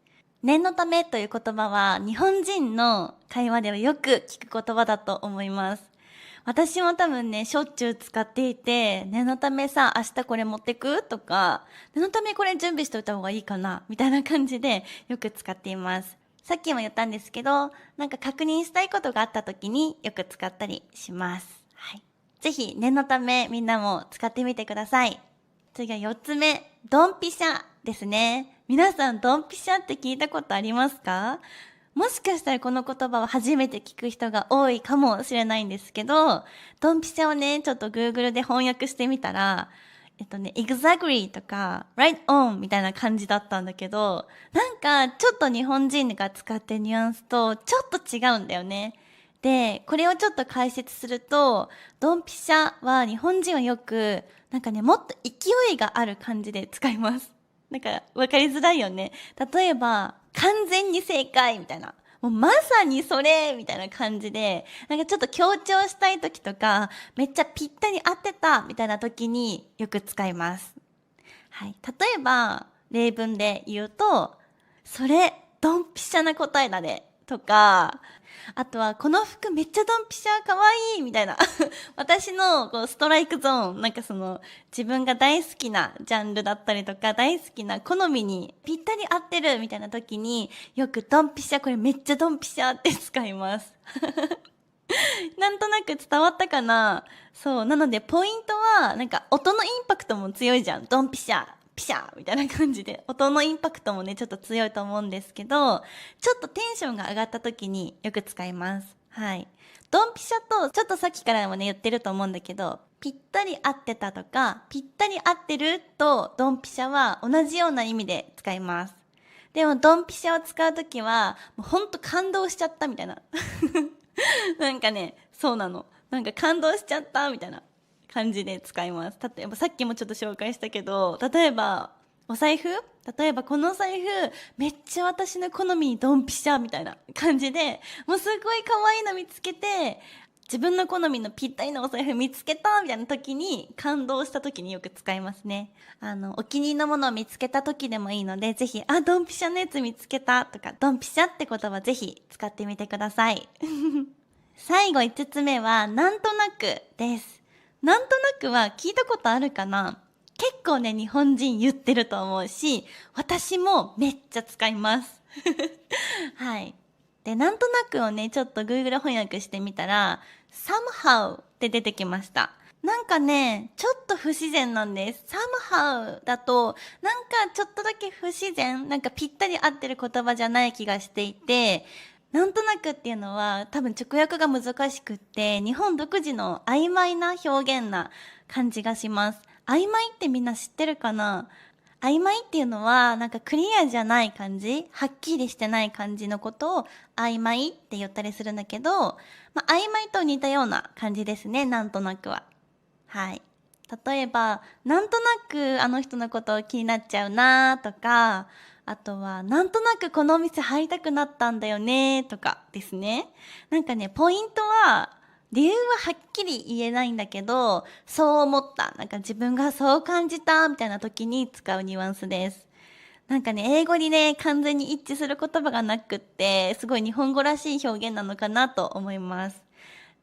念のためという言葉は日本人の会話ではよく聞く言葉だと思います。私も多分ね、しょっちゅう使っていて、念のためさ、明日これ持ってくとか、念のためこれ準備しておいた方がいいかなみたいな感じでよく使っています。さっきも言ったんですけど、なんか確認したいことがあった時によく使ったりします。はい。ぜひ念のためみんなも使ってみてください。次は4つ目、ドンピシャですね。皆さんドンピシャって聞いたことありますか？もしかしたらこの言葉は初めて聞く人が多いかもしれないんですけど、ドンピシャをね、ちょっと Google で翻訳してみたら、exactly とか right on みたいな感じだったんだけど、なんかちょっと日本人が使ってるニュアンスとちょっと違うんだよね。で、これをちょっと解説すると、ドンピシャは日本人はよく、なんかね、もっと勢いがある感じで使います。なんかわかりづらいよね。例えば、完全に正解みたいな。もうまさにそれみたいな感じで、なんかちょっと強調したい時とか、めっちゃぴったり合ってたみたいな時によく使います。はい。例えば、例文で言うと、それ、ドンピシャな答えだね。とか、あとは、この服めっちゃドンピシャかわいいみたいな。私のこうストライクゾーン、なんかその、自分が大好きなジャンルだったりとか、大好きな好みにぴったり合ってるみたいな時に、よくドンピシャ、これめっちゃドンピシャって使います。なんとなく伝わったかな？そう。なので、ポイントは、なんか音のインパクトも強いじゃん。ドンピシャ。ピシャーみたいな感じで、音のインパクトもね、ちょっと強いと思うんですけど、ちょっとテンションが上がった時によく使います。はい。ドンピシャと、ちょっとさっきからもね、言ってると思うんだけど、ぴったり合ってたとか、ぴったり合ってると、ドンピシャは同じような意味で使います。でも、ドンピシャを使う時は、もうほんと感動しちゃったみたいな。なんかね、そうなの。なんか感動しちゃったみたいな感じで使います。例えばさっきもちょっと紹介したけど、例えばお財布、例えばこの財布めっちゃ私の好みにドンピシャみたいな感じで、もうすごい可愛いの見つけて、自分の好みのぴったりのお財布見つけたみたいな時に、感動した時によく使いますね。お気に入りのものを見つけた時でもいいので、ぜひ、ドンピシャのやつ見つけたとか、ドンピシャって言葉ぜひ使ってみてください。最後5つ目は、なんとなくです。なんとなくは聞いたことあるかな？結構ね、日本人言ってると思うし、私もめっちゃ使います。はい。で、なんとなくをね、ちょっと Google 翻訳してみたら、somehow って出てきました。なんかね、ちょっと不自然なんです。somehow だと、なんかちょっとだけ不自然、なんかぴったり合ってる言葉じゃない気がしていて、なんとなくっていうのは多分直訳が難しくって、日本独自の曖昧な表現な感じがします。曖昧ってみんな知ってるかな？曖昧っていうのはなんかクリアじゃない感じ、はっきりしてない感じのことを曖昧って言ったりするんだけど、曖昧と似たような感じですね、なんとなくは。はい。例えば、なんとなくあの人のこと気になっちゃうなとか、あとは、なんとなくこのお店入りたくなったんだよねとかですね。なんかね、ポイントは、理由ははっきり言えないんだけど、そう思った。なんか自分がそう感じたみたいな時に使うニュアンスです。なんかね、英語にね、完全に一致する言葉がなくって、すごい日本語らしい表現なのかなと思います。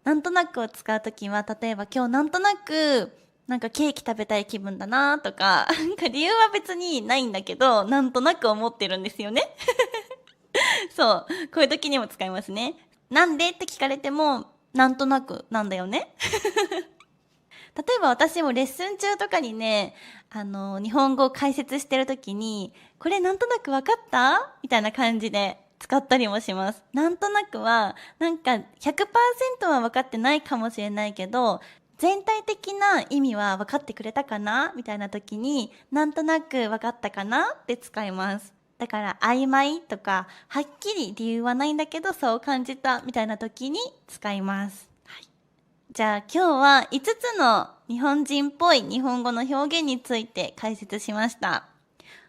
なんとなくを使うときは、例えば今日なんとなく、なんかケーキ食べたい気分だなとか、なんか理由は別にないんだけど、なんとなく思ってるんですよね。そう。こういう時にも使いますね。なんでって聞かれても、なんとなくなんだよね。例えば私もレッスン中とかにね、日本語を解説してる時に、これなんとなくわかったみたいな感じで使ったりもします。なんとなくは、なんか100%は分かってないかもしれないけど、全体的な意味は分かってくれたかなみたいな時に、なんとなく分かったかなって使います。だから曖昧とか、はっきり理由はないんだけどそう感じたみたいな時に使います。じゃあ今日は5つの日本人っぽい日本語の表現について解説しました。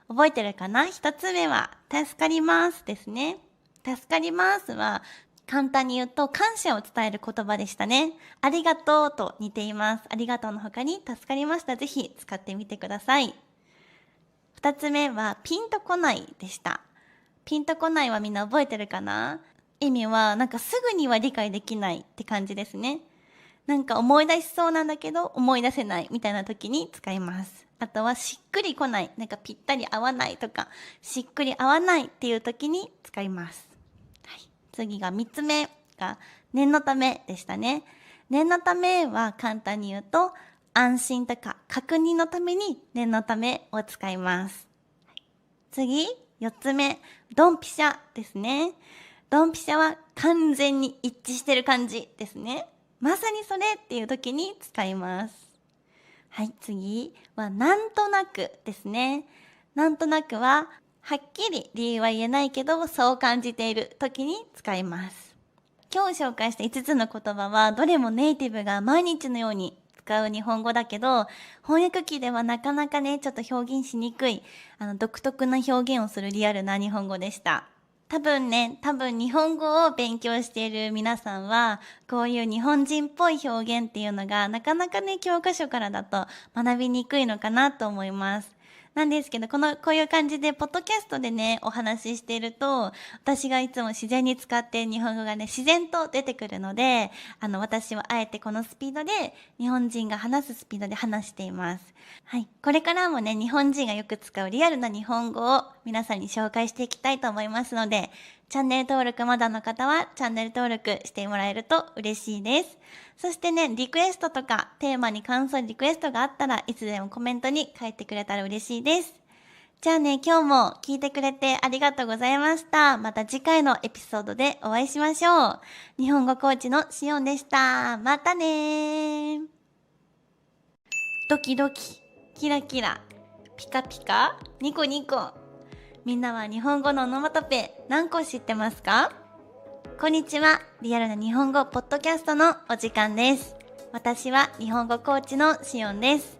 覚えてるかな？ 1 つ目は助かりますですね。助かりますは簡単に言うと感謝を伝える言葉でしたね。ありがとうと似ています。ありがとうの他に助かりました。ぜひ使ってみてください。2つ目はピンとこないでした。ピンとこないはみんな覚えてるかな？意味はなんかすぐには理解できないって感じですね。なんか思い出しそうなんだけど思い出せないみたいな時に使います。あとはしっくりこない、なんかぴったり合わないとか、しっくり合わないっていう時に使います。はい、次が3つ目が念のためでしたね。念のためは簡単に言うと安心とか確認のために念のためを使います。次、4つ目、ドンピシャですね。ドンピシャは完全に一致してる感じですね。まさにそれっていう時に使います。はい、次はなんとなくですね。なんとなくははっきり理由は言えないけどそう感じている時に使います。今日紹介した5つの言葉はどれもネイティブが毎日のように使う日本語だけど、翻訳機ではなかなかね、ちょっと表現しにくい、独特な表現をするリアルな日本語でした。多分日本語を勉強している皆さんは、こういう日本人っぽい表現っていうのがなかなかね、教科書からだと学びにくいのかなと思います。なんですけど、こういう感じで、ポッドキャストでね、お話ししていると、私がいつも自然に使っている日本語がね、自然と出てくるので、私はあえてこのスピードで、日本人が話すスピードで話しています。はい。これからもね、日本人がよく使うリアルな日本語を皆さんに紹介していきたいと思いますので、チャンネル登録まだの方はチャンネル登録してもらえると嬉しいです。そしてね、リクエストとかテーマに関するリクエストがあったらいつでもコメントに書いてくれたら嬉しいです。じゃあね、今日も聞いてくれてありがとうございました。また次回のエピソードでお会いしましょう。日本語コーチのしおんでした。またねー。ドキドキ、キラキラ、ピカピカ、ニコニコ。みんなは日本語のオノマトペ何個知ってますか？こんにちは。リアルな日本語ポッドキャストのお時間です。私は日本語コーチのしおんです。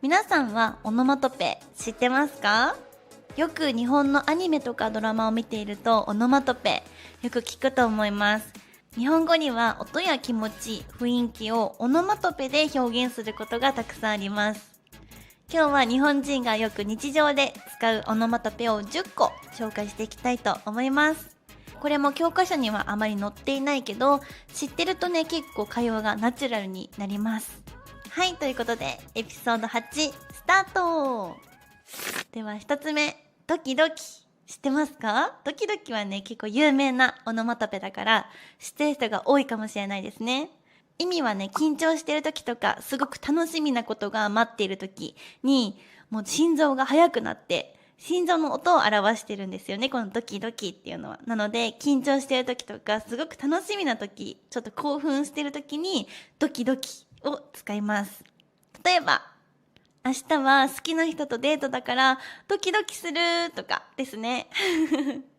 皆さんはオノマトペ知ってますか？よく日本のアニメとかドラマを見ているとオノマトペよく聞くと思います。日本語には音や気持ち、雰囲気をオノマトペで表現することがたくさんあります。今日は日本人がよく日常で使うオノマトペを10個紹介していきたいと思います。これも教科書にはあまり載っていないけど、知ってるとね、結構会話がナチュラルになります。はい、ということでエピソード8スタート。では1つ目、ドキドキ知ってますか？ドキドキはね、結構有名なオノマトペだから知ってる人が多いかもしれないですね。意味はね、緊張してる時とか、すごく楽しみなことが待っている時に、もう心臓が速くなって、心臓の音を表してるんですよね、このドキドキっていうのは。なので、緊張してる時とか、すごく楽しみな時、ちょっと興奮してる時に、ドキドキを使います。例えば、明日は好きな人とデートだからドキドキするとかですね。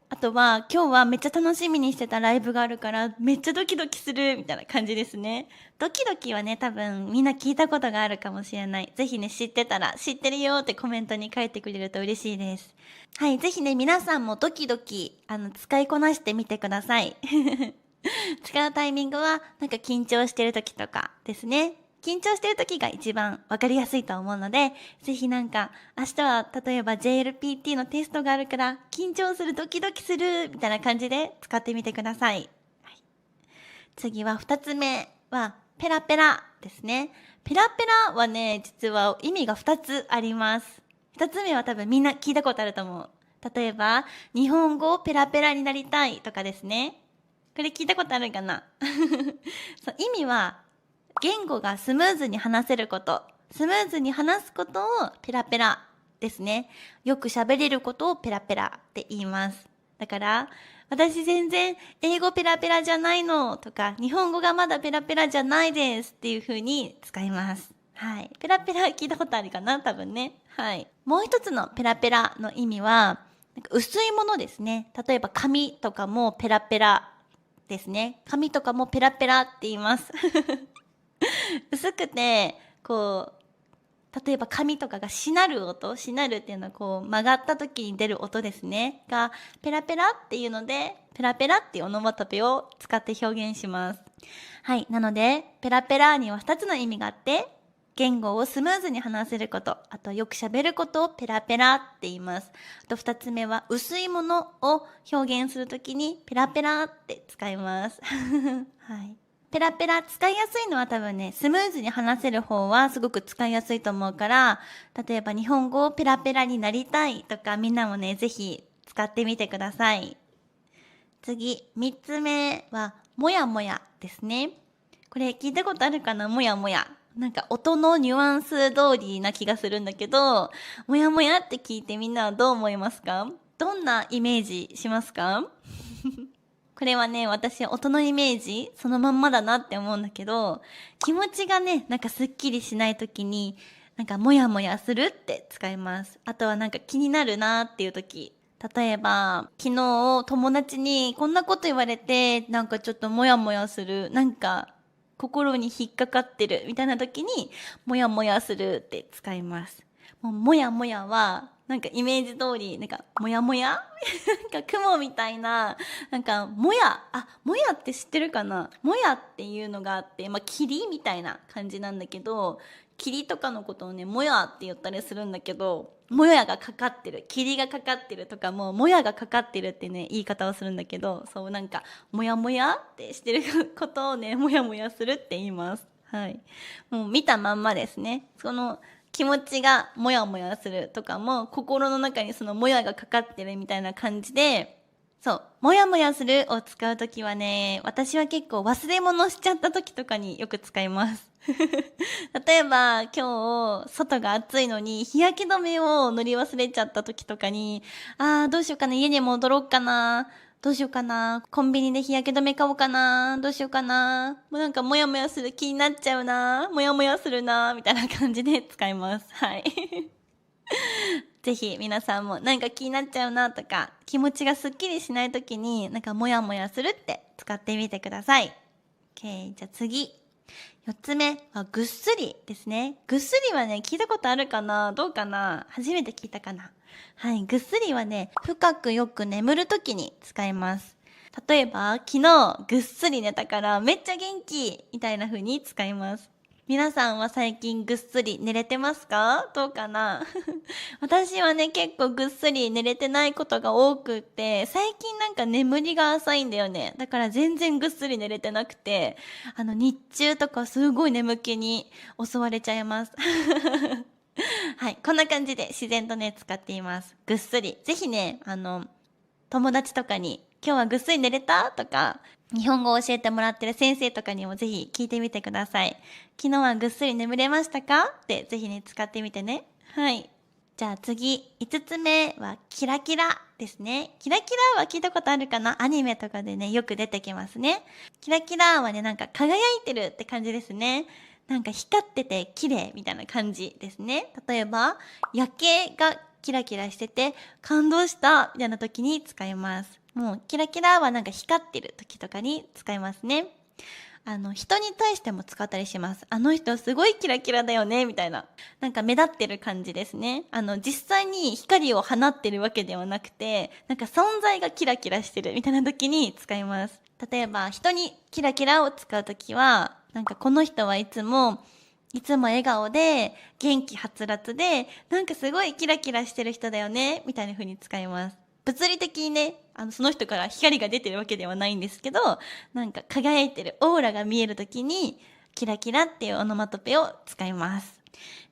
あとは今日はめっちゃ楽しみにしてたライブがあるからめっちゃドキドキするみたいな感じですね。ドキドキはね、多分みんな聞いたことがあるかもしれない。ぜひね、知ってたら知ってるよってコメントに書いてくれると嬉しいです。はい、ぜひね、皆さんもドキドキ使いこなしてみてください。使うタイミングはなんか緊張してる時とかですね。緊張してる時が一番わかりやすいと思うので、ぜひなんか明日は例えば JLPT のテストがあるから緊張するドキドキするみたいな感じで使ってみてください。はい、次は2つ目はペラペラですね。ペラペラはね、実は意味が2つあります。1つ目は多分みんな聞いたことあると思う。例えば日本語ペラペラになりたいとかですね。これ聞いたことあるかな？そう、意味は言語がスムーズに話せること、スムーズに話すことをペラペラですね。よく喋れることをペラペラって言います。だから、私全然英語ペラペラじゃないのとか、日本語がまだペラペラじゃないですっていう風に使います。はい。ペラペラ聞いたことあるかな？多分ね。はい。もう一つのペラペラの意味は、なんか薄いものですね。例えば紙とかもペラペラですね。紙とかもペラペラって言います。薄くて、こう、例えば紙とかがしなる音、しなるっていうのはこう曲がった時に出る音ですね。が、ペラペラっていうので、ペラペラっていうオノマトペを使って表現します。はい。なので、ペラペラには2つの意味があって、言語をスムーズに話せること、あとよく喋ることをペラペラって言います。あと2つ目は薄いものを表現するときにペラペラって使います。はい。ペラペラ使いやすいのは多分ね、スムーズに話せる方はすごく使いやすいと思うから、例えば日本語をペラペラになりたいとかみんなもね、ぜひ使ってみてください。次、3つ目は、もやもやですね。これ聞いたことあるかな？もやもや。なんか音のニュアンス通りな気がするんだけど、もやもやって聞いてみんなはどう思いますか？どんなイメージしますか？これはね、私音のイメージそのまんまだなって思うんだけど、気持ちがね、なんかすっきりしないときに、なんかもやもやするって使います。あとはなんか気になるなっていうとき。例えば、昨日友達にこんなこと言われて、なんかちょっともやもやする。なんか心に引っかかってるみたいな時に、もやもやするって使います。もやもやは、なんかイメージ通り、なんか、もやもやなんか雲みたいな、なんか、もやって知ってるかな？もやっていうのがあって、霧みたいな感じなんだけど、霧とかのことをね、もやって言ったりするんだけど、もやがかかってる、霧がかかってるとかも、もやがかかってるってね、言い方をするんだけど、そうなんか、もやもやってしてることをね、もやもやするって言います。はい。もう見たまんまですね。その、気持ちがもやもやするとかも、心の中にそのもやがかかってるみたいな感じで、そう、もやもやするを使うときはね、私は結構忘れ物しちゃったときとかによく使います。例えば今日外が暑いのに日焼け止めを塗り忘れちゃったときとかに、どうしようかな、家に戻ろうかな、どうしようかな、コンビニで日焼け止め買おうかな、どうしようかな、もうなんかもやもやする気になっちゃうな、もやもやするな、みたいな感じで使います。はい。ぜひ皆さんもなんか気になっちゃうなとか、気持ちがすっきりしないときになんかモヤモヤするって使ってみてください。OK、じゃあ次。4つ目はぐっすりですね。ぐっすりはね、聞いたことあるかな？どうかな？初めて聞いたかな？はい、ぐっすりはね、深くよく眠るときに使います。例えば、昨日ぐっすり寝たからめっちゃ元気みたいな風に使います。皆さんは最近ぐっすり寝れてますか？どうかな？私はね、結構ぐっすり寝れてないことが多くって、最近なんか眠りが浅いんだよね。だから全然ぐっすり寝れてなくて、日中とかすごい眠気に襲われちゃいます。はい、こんな感じで自然とね、使っています。ぐっすり。ぜひね、友達とかに今日はぐっすり寝れたとか、日本語を教えてもらってる先生とかにもぜひ聞いてみてください。昨日はぐっすり眠れましたかってぜひね、使ってみてね。はい。じゃあ次、5つ目はキラキラですね。キラキラは聞いたことあるかな？アニメとかでね、よく出てきますね。キラキラはね、なんか輝いてるって感じですね。なんか光ってて綺麗みたいな感じですね。例えば、夜景がキラキラしてて感動したみたいな時に使います。もうキラキラはなんか光ってる時とかに使いますね。人に対しても使ったりします。あの人すごいキラキラだよねみたいな。なんか目立ってる感じですね。実際に光を放ってるわけではなくて、なんか存在がキラキラしてるみたいな時に使います。例えば、人にキラキラを使う時は、なんかこの人はいつも笑顔で、元気はつらつで、なんかすごいキラキラしてる人だよね、みたいな風に使います。物理的にね、その人から光が出てるわけではないんですけど、なんか輝いてるオーラが見えるときに、キラキラっていうオノマトペを使います。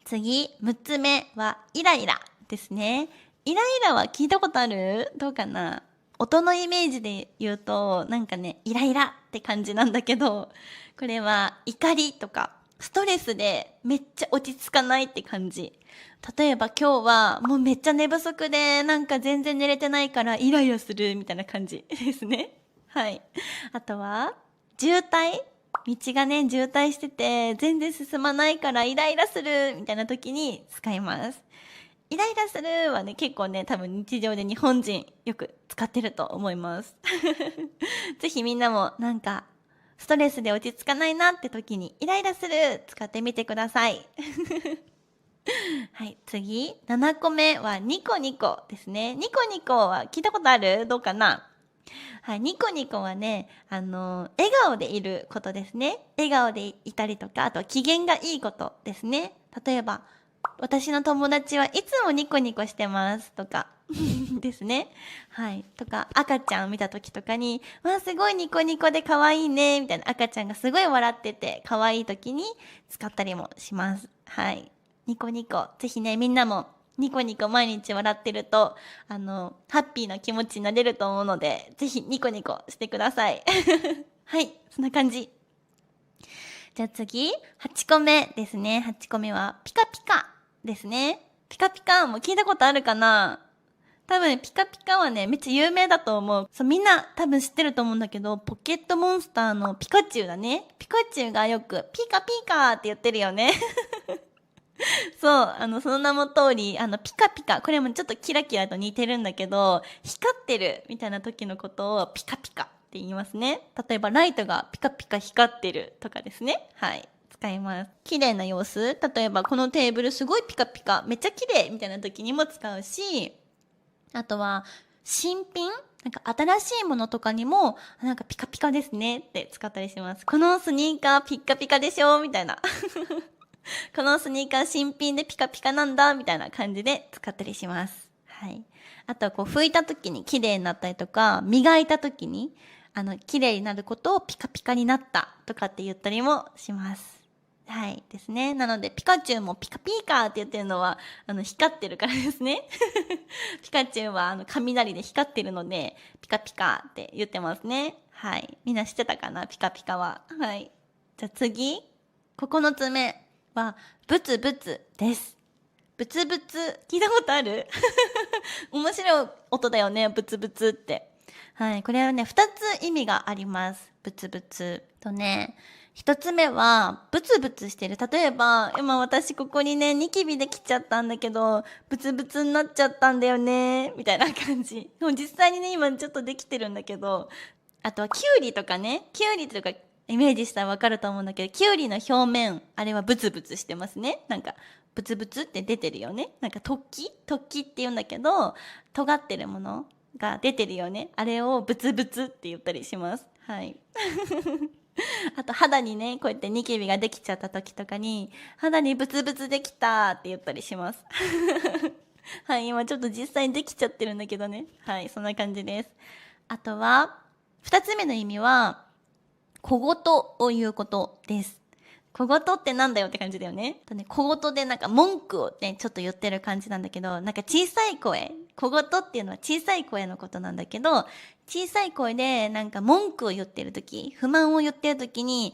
次、6つ目は、イライラですね。イライラは聞いたことある？どうかな？音のイメージで言うと、なんかね、イライラって感じなんだけど、これは怒りとか、ストレスでめっちゃ落ち着かないって感じ。例えば今日はもうめっちゃ寝不足でなんか全然寝れてないからイライラするみたいな感じですね。はい。あとは、渋滞？道がね、渋滞してて全然進まないからイライラするみたいな時に使います。イライラするはね、結構ね、多分日常で日本人よく使ってると思います。ぜひみんなもなんか、ストレスで落ち着かないなって時にイライラする使ってみてください。はい、次。7個目はニコニコですね。ニコニコは聞いたことある？どうかな？はい、ニコニコはね、笑顔でいることですね。笑顔でいたりとか、あとは機嫌がいいことですね。例えば、私の友達はいつもニコニコしてますとかですね。はい。とか、赤ちゃんを見た時とかに、わあ、すごいニコニコで可愛いね、みたいな赤ちゃんがすごい笑ってて可愛い時に使ったりもします。はい。ニコニコ。ぜひね、みんなもニコニコ毎日笑ってると、ハッピーな気持ちになれると思うので、ぜひニコニコしてください。はい。そんな感じ。じゃあ次、8個目ですね。8個目は、ピカピカですね。ピカピカも聞いたことあるかな？多分、ピカピカはね、めっちゃ有名だと思う。そう、みんな多分知ってると思うんだけど、ポケットモンスターのピカチュウだね。ピカチュウがよく、ピカピカって言ってるよね。そう、その名の通り、ピカピカ、これもちょっとキラキラと似てるんだけど、光ってるみたいな時のことをピカピカって言いますね。例えば、ライトがピカピカ光ってるとかですね。はい。使います。綺麗な様子。例えば、このテーブルすごいピカピカ、めっちゃ綺麗みたいな時にも使うし、あとは、新品なんか新しいものとかにも、なんかピカピカですねって使ったりします。このスニーカーピッカピカでしょみたいな。このスニーカー新品でピカピカなんだみたいな感じで使ったりします。はい。あとはこう拭いた時に綺麗になったりとか、磨いた時に、綺麗になることをピカピカになったとかって言ったりもします。はいですね。なので、ピカチュウもピカピカって言ってるのは、光ってるからですね。ピカチュウは、雷で光ってるので、ピカピカって言ってますね。はい。みんな知ってたかな？ピカピカは。はい。じゃあ次。9つ目は、ブツブツです。ブツブツ。聞いたことある？面白い音だよね、ブツブツって。はい。これはね、2つ意味があります。ブツブツ。とね、1つ目は、ブツブツしてる。例えば、今私ここにね、ニキビできちゃったんだけど、ブツブツになっちゃったんだよね、みたいな感じ。でも実際にね、今ちょっとできてるんだけど、あとはキュウリとかね、キュウリとかイメージしたらわかると思うんだけど、キュウリの表面、あれはブツブツしてますね。なんか、ブツブツって出てるよね。なんか突起って言うんだけど、尖ってるものが出てるよね。あれをブツブツって言ったりします。はい。あと肌にね、こうやってニキビができちゃった時とかに、肌にブツブツできたって言ったりします。はい、今ちょっと実際にできちゃってるんだけどね。はい、そんな感じです。あとは、2つ目の意味は、小言を言うことです。小言ってなんだよって感じだよね。小言でなんか文句をね、ちょっと言ってる感じなんだけど、なんか小さい声、小言っていうのは小さい声のことなんだけど、小さい声でなんか文句を言ってる時、不満を言ってる時に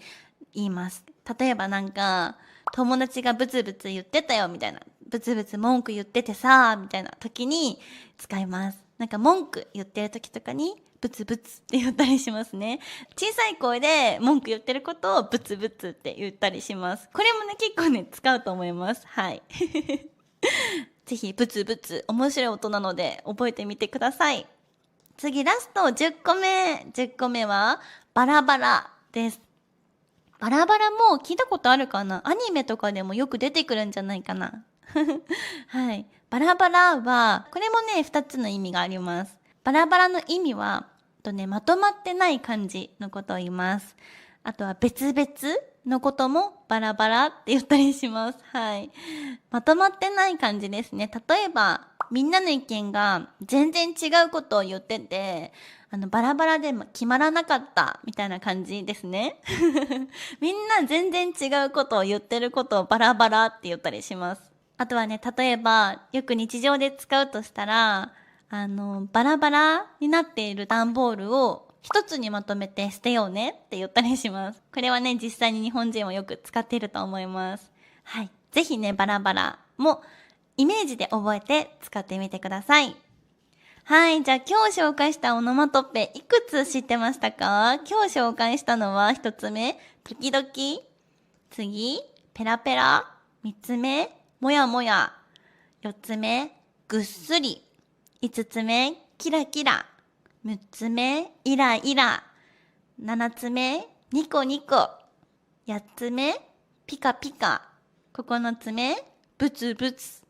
言います。例えばなんか友達がブツブツ言ってたよみたいな、ブツブツ文句言っててさみたいな時に使います。なんか文句言ってる時とかにブツブツって言ったりしますね。小さい声で文句言ってることをブツブツって言ったりします。これもね結構ね使うと思います。はい。ぜひブツブツ面白い音なので覚えてみてください。次ラスト10個目。10個目はバラバラです。バラバラも聞いたことあるかな？アニメとかでもよく出てくるんじゃないかな。はい。バラバラは、これもね、2つの意味があります。バラバラの意味は、まとまってない感じのことを言います。あとは別々のこともバラバラって言ったりします。はい。まとまってない感じですね。例えば、みんなの意見が全然違うことを言ってて、バラバラで決まらなかったみたいな感じですね。みんな全然違うことを言ってることをバラバラって言ったりします。あとはね、例えば、よく日常で使うとしたら、バラバラになっている段ボールを一つにまとめて捨てようねって言ったりします。これはね、実際に日本人もよく使っていると思います。はい。ぜひね、バラバラもイメージで覚えて使ってみてください。はい。じゃあ今日紹介したオノマトペ、いくつ知ってましたか？今日紹介したのは一つ目、時々。次、ペラペラ。三つ目、もやもや。四つ目、ぐっすり。五つ目、キラキラ。六つ目、イライラ。七つ目、ニコニコ。八つ目、ピカピカ。九つ目、ブツブツ。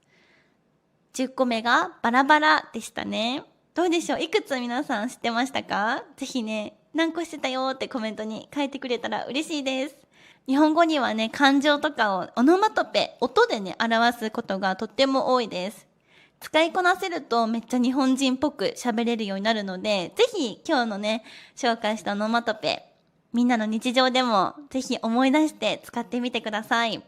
10個目がバラバラでしたね。どうでしょう？いくつ皆さん知ってましたか？ぜひね、何個してたよってコメントに書いてくれたら嬉しいです。日本語にはね、感情とかをオノマトペ、音でね、表すことがとっても多いです。使いこなせるとめっちゃ日本人っぽく喋れるようになるので、ぜひ今日のね、紹介したオノマトペ、みんなの日常でもぜひ思い出して使ってみてください。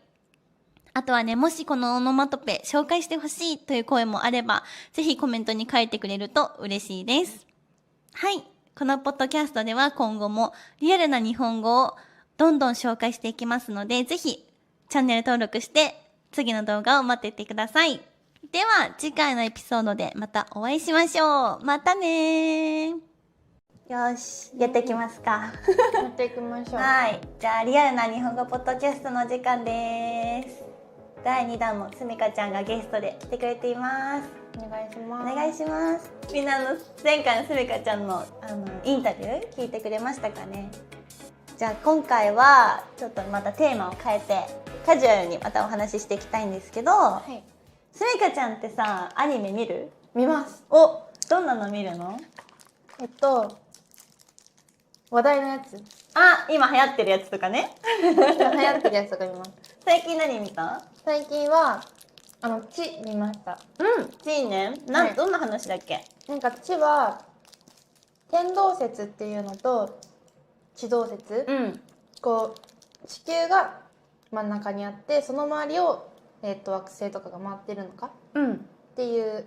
あとはね、もしこのオノマトペ紹介してほしいという声もあれば、ぜひコメントに書いてくれると嬉しいです。はい。このポッドキャストでは今後もリアルな日本語をどんどん紹介していきますので、ぜひチャンネル登録して次の動画を待っていてください。では次回のエピソードでまたお会いしましょう。またねー。よし、やっていきますか。やっていきましょう。はい。じゃあリアルな日本語ポッドキャストの時間です。第2弾もすみかちゃんがゲストで来てくれています。お願いします。お願いします。みんな前回のすみかちゃんのインタビュー聞いてくれましたかね？じゃあ今回はちょっとまたテーマを変えてカジュアルにまたお話ししていきたいんですけど、はい。すみかちゃんってさ、アニメ見る？見ます。お、どんなの見るの？話題のやつ。あ、今流行ってるやつとかね。流行ってるやつとか見ます。最近何見た？最近は地見ました。うん、いいね。はいどんな話だっけ？なんか地は天動説っていうのと地動説、うんこう地球が真ん中にあってその周りを、惑星とかが回ってるのかうんっていう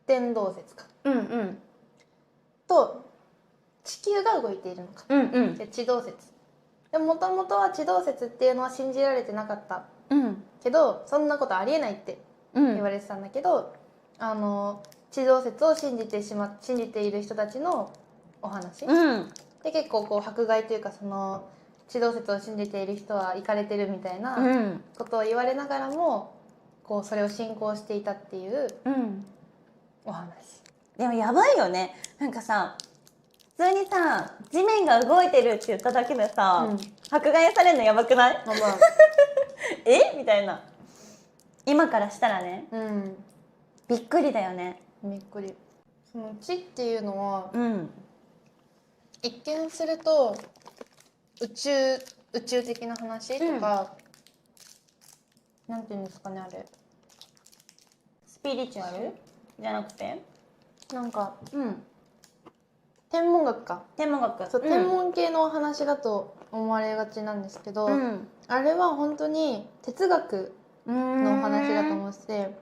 天動説かうんうんと地球が動いているのかうんうんで地動説でもともとは地動説っていうのは信じられてなかったうんけどそんなことありえないってうん言われてたんだけど、地動説を信じている人たちのお話、うんで結構こう迫害というかその地動説を信じている人はイカれてるみたいなうんことを言われながらもこうそれを信仰していたっていううんお話。でもやばいよね。なんかさ、普通にさ、地面が動いてるって言っただけでさ、迫害されるのやばくない？まあえみたいな。今からしたらね、うんびっくりだよね。びっくり。その地っていうのはうん一見すると宇宙的な話とか、なんていうんですかねあれスピリチュアルじゃなくて、なんかうん天文学か天文学。そう、天文系のお話だと思われがちなんですけど、うんあれは本当に哲学のお話だと思ってて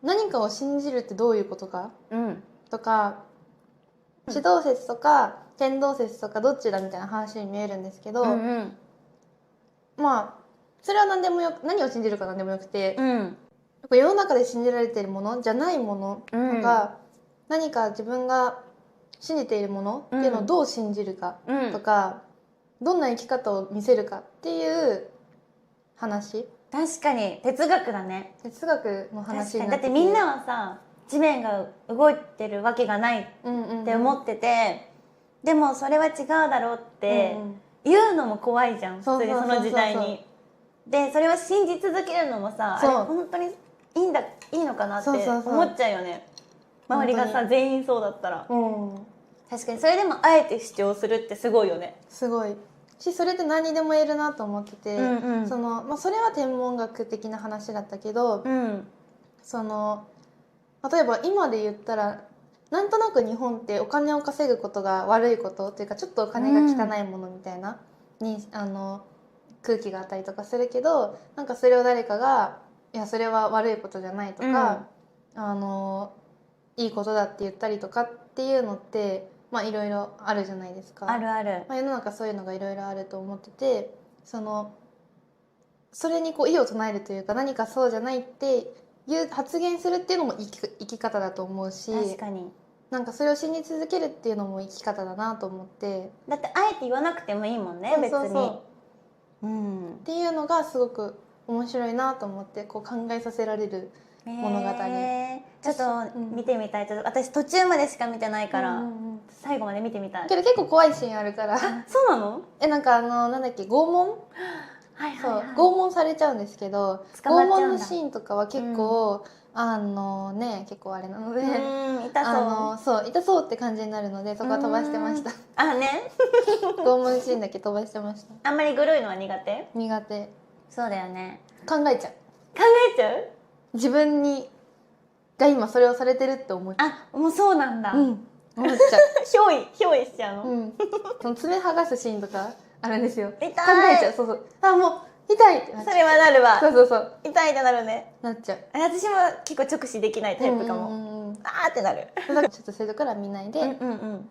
何かを信じるってどういうことかうんとか、地動説とか天動説とかどっちだみたいな話に見えるんですけど、うんまあそれは何を信じるか何でもよくて、うん世の中で信じられているものじゃないものとか、何か自分が信じているものっていうのをどう信じるかとか、どんな生き方を見せるかっていう話。確かに哲学だね。哲学の話になってて、だってみんなはさ地面が動いてるわけがないって思ってて、でもそれは違うだろうって言うのも怖いじゃん、普通にその時代に。でそれを信じ続けるのもさ、あれ本当にいいのかなって思っちゃうよね。周りがさ全員そうだったら。確かにそれでもあえて主張するってすごいよね。すごいし、それって何にでも言えるなと思ってて、それは天文学的な話だったけど、例えば今で言ったらなんとなく日本ってお金を稼ぐことが悪いことっていうか、ちょっとお金が汚いものみたいな、空気があったりとかするけど、なんかそれを誰かがいやそれは悪いことじゃないとか、いいことだって言ったりとかっていうのっていろいろあるじゃないですか。あるある。世の中そういうのがいろいろあると思ってて、それに異を唱えるというか、何かそうじゃないっていう発言するっていうのも生き方だと思うし、確かになんかそれを信じ続けるっていうのも生き方だなと思って。だってあえて言わなくてもいいもんね、別に。っていうのがすごく面白いなと思って、考えさせられる物語。ちょっと見てみたい。私途中までしか見てないから、最後まで見てみたい。けど結構怖いシーンあるから。そうなの？なんかなんだっけ、拷問？拷問されちゃうんですけど、拷問のシーンとかは結構結構あれなので、痛そうって感じになるので、そこは飛ばしてました。拷問シーンだけ飛ばしてました。あんまりグロいのは苦手？苦手。そうだよね。考えちゃう。自分が今それをされてるって思っちゃう。もうそうなんだ。思っちゃう。憑依しちゃうの？その爪剥がすシーンとかあるんですよ。痛い。考えちゃう。もう痛いってなっちゃう。それはなるわ。そう痛いってなるね。なっちゃう。私も結構直視できないタイプかも。あーってなる。ちょっとそういうところは見ないで。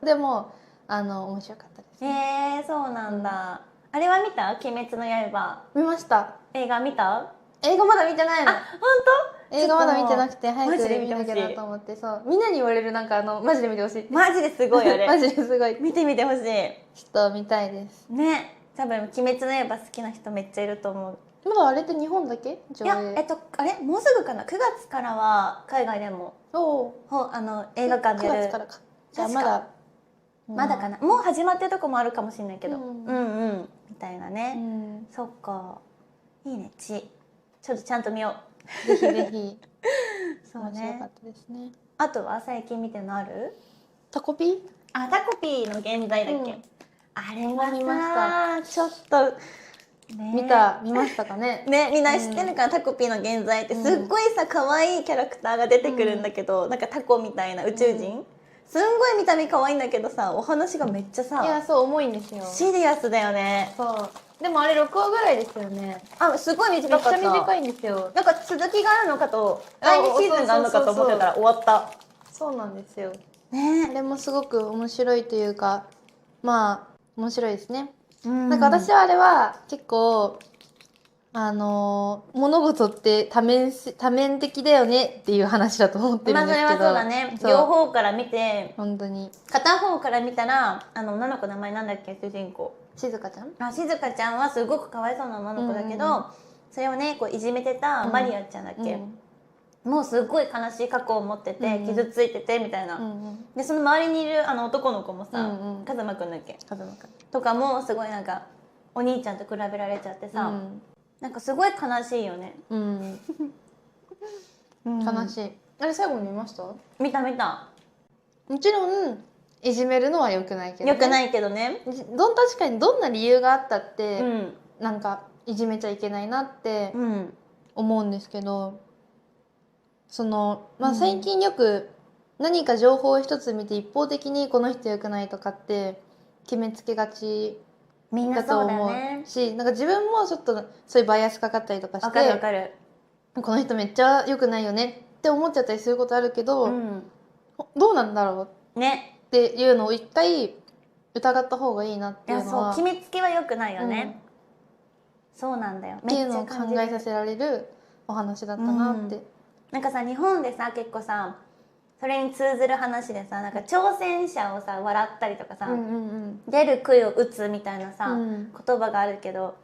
でも面白かったですね。そうなんだ。あれは見た？鬼滅の刃。見ました。映画見た？映画まだ見てないの。本当？映画まだ見てなくて、早く見なきゃなと思って。みんなに言われる。なんかマジで見てほしい。マジですごいあれ。マジですごい。見てみてほしい。ちょっと見たいですね。多分鬼滅の刃好きな人めっちゃいると思う。まだあれって日本だけ上映？いやあれもうすぐかな。9月からは海外でも映画館でやる。9月からか。じゃあまだかな。もう始まってるとこもあるかもしれないけど、みたいなね。そっか、いいね。ちょっとちゃんと見よう。ぜひぜひ。そうね。面白かったですね。あとは最近見てるのある？タコピー？タコピーの現在だっけ？あれは見ました。ちょっと見ましたかね。みんな知ってるから。タコピーの現在ってすっごいさ可愛いキャラクターが出てくるんだけど、なんかタコみたいな宇宙人、すんごい見た目可愛いんだけどさ、お話がめっちゃさ、いやそう重いんですよ。シリアスだよね。そうでもあれ6話ぐらいですよね。すごい短かった。めっちゃ短いんですよ。なんか続きがあるのかと、第2シーズンがあるのかと思ってたら終わった。そうなんですよね。あれもすごく面白いというか、面白いですね。なんか私はあれは結構物事って多面的だよねっていう話だと思ってるんですけど。それはそうだね。両方から見て、本当に片方から見たら女の子の名前なんだっけ、主人公。静香ちゃん？静香ちゃんはすごくかわいそうな女の子だけど、それをねいじめてたマリアちゃんだっけ、もうすごい悲しい過去を持ってて、傷ついててみたいな、でその周りにいる男の子もさ、風間くんだっけ、とかもすごいなんかお兄ちゃんと比べられちゃってさ、なんかすごい悲しいよね。悲しい。あれ最後見ました？見た。もちろんいじめるのは良くないけどね。良くないけどね。確かにどんな理由があったって、なんかいじめちゃいけないなって思うんですけど、最近よく何か情報を一つ見て一方的にこの人良くないとかって決めつけがちだと思うし、なんか自分もちょっとそういうバイアスかかったりとかして、わかる。この人めっちゃ良くないよねって思っちゃったりすることあるけど、うんどうなんだろうね。っていうのを一回疑った方がいいなっていやそういうのは決めつけは良くないよね、そうなんだよ。っていうのを考めっちゃ感じるえさせられるお話だったなって、なんかさ日本でさ結構さそれに通ずる話でさなんか挑戦者をさ笑ったりとかさ、出る杭を打つみたいなさ、言葉があるけど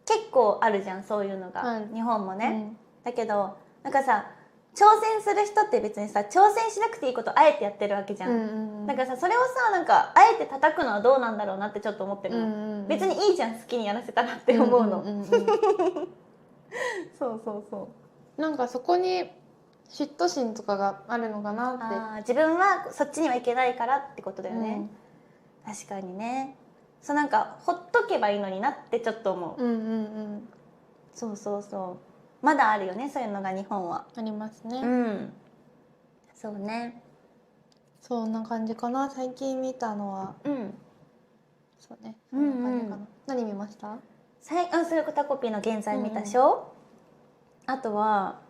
結構あるじゃんそういうのが、日本もね、だけどなんかさ挑戦する人って別にさ挑戦しなくていいことあえてやってるわけじゃん、だからさそれをさなんかあえて叩くのはどうなんだろうなってちょっと思ってるの、別にいいじゃん好きにやらせたらって思うの、そうそうそうなんかそこに嫉妬心とかがあるのかなって。自分はそっちにはいけないからってことだよね、確かにね。そうなんかほっとけばいいのになってちょっと思う、そうそうそうまだあるよねそういうのが日本はありますね。そうね。そんな感じかな最近見たのは。そうねそんな感じかな。何見ました？それコタコピーの現在見たでしょ、あとは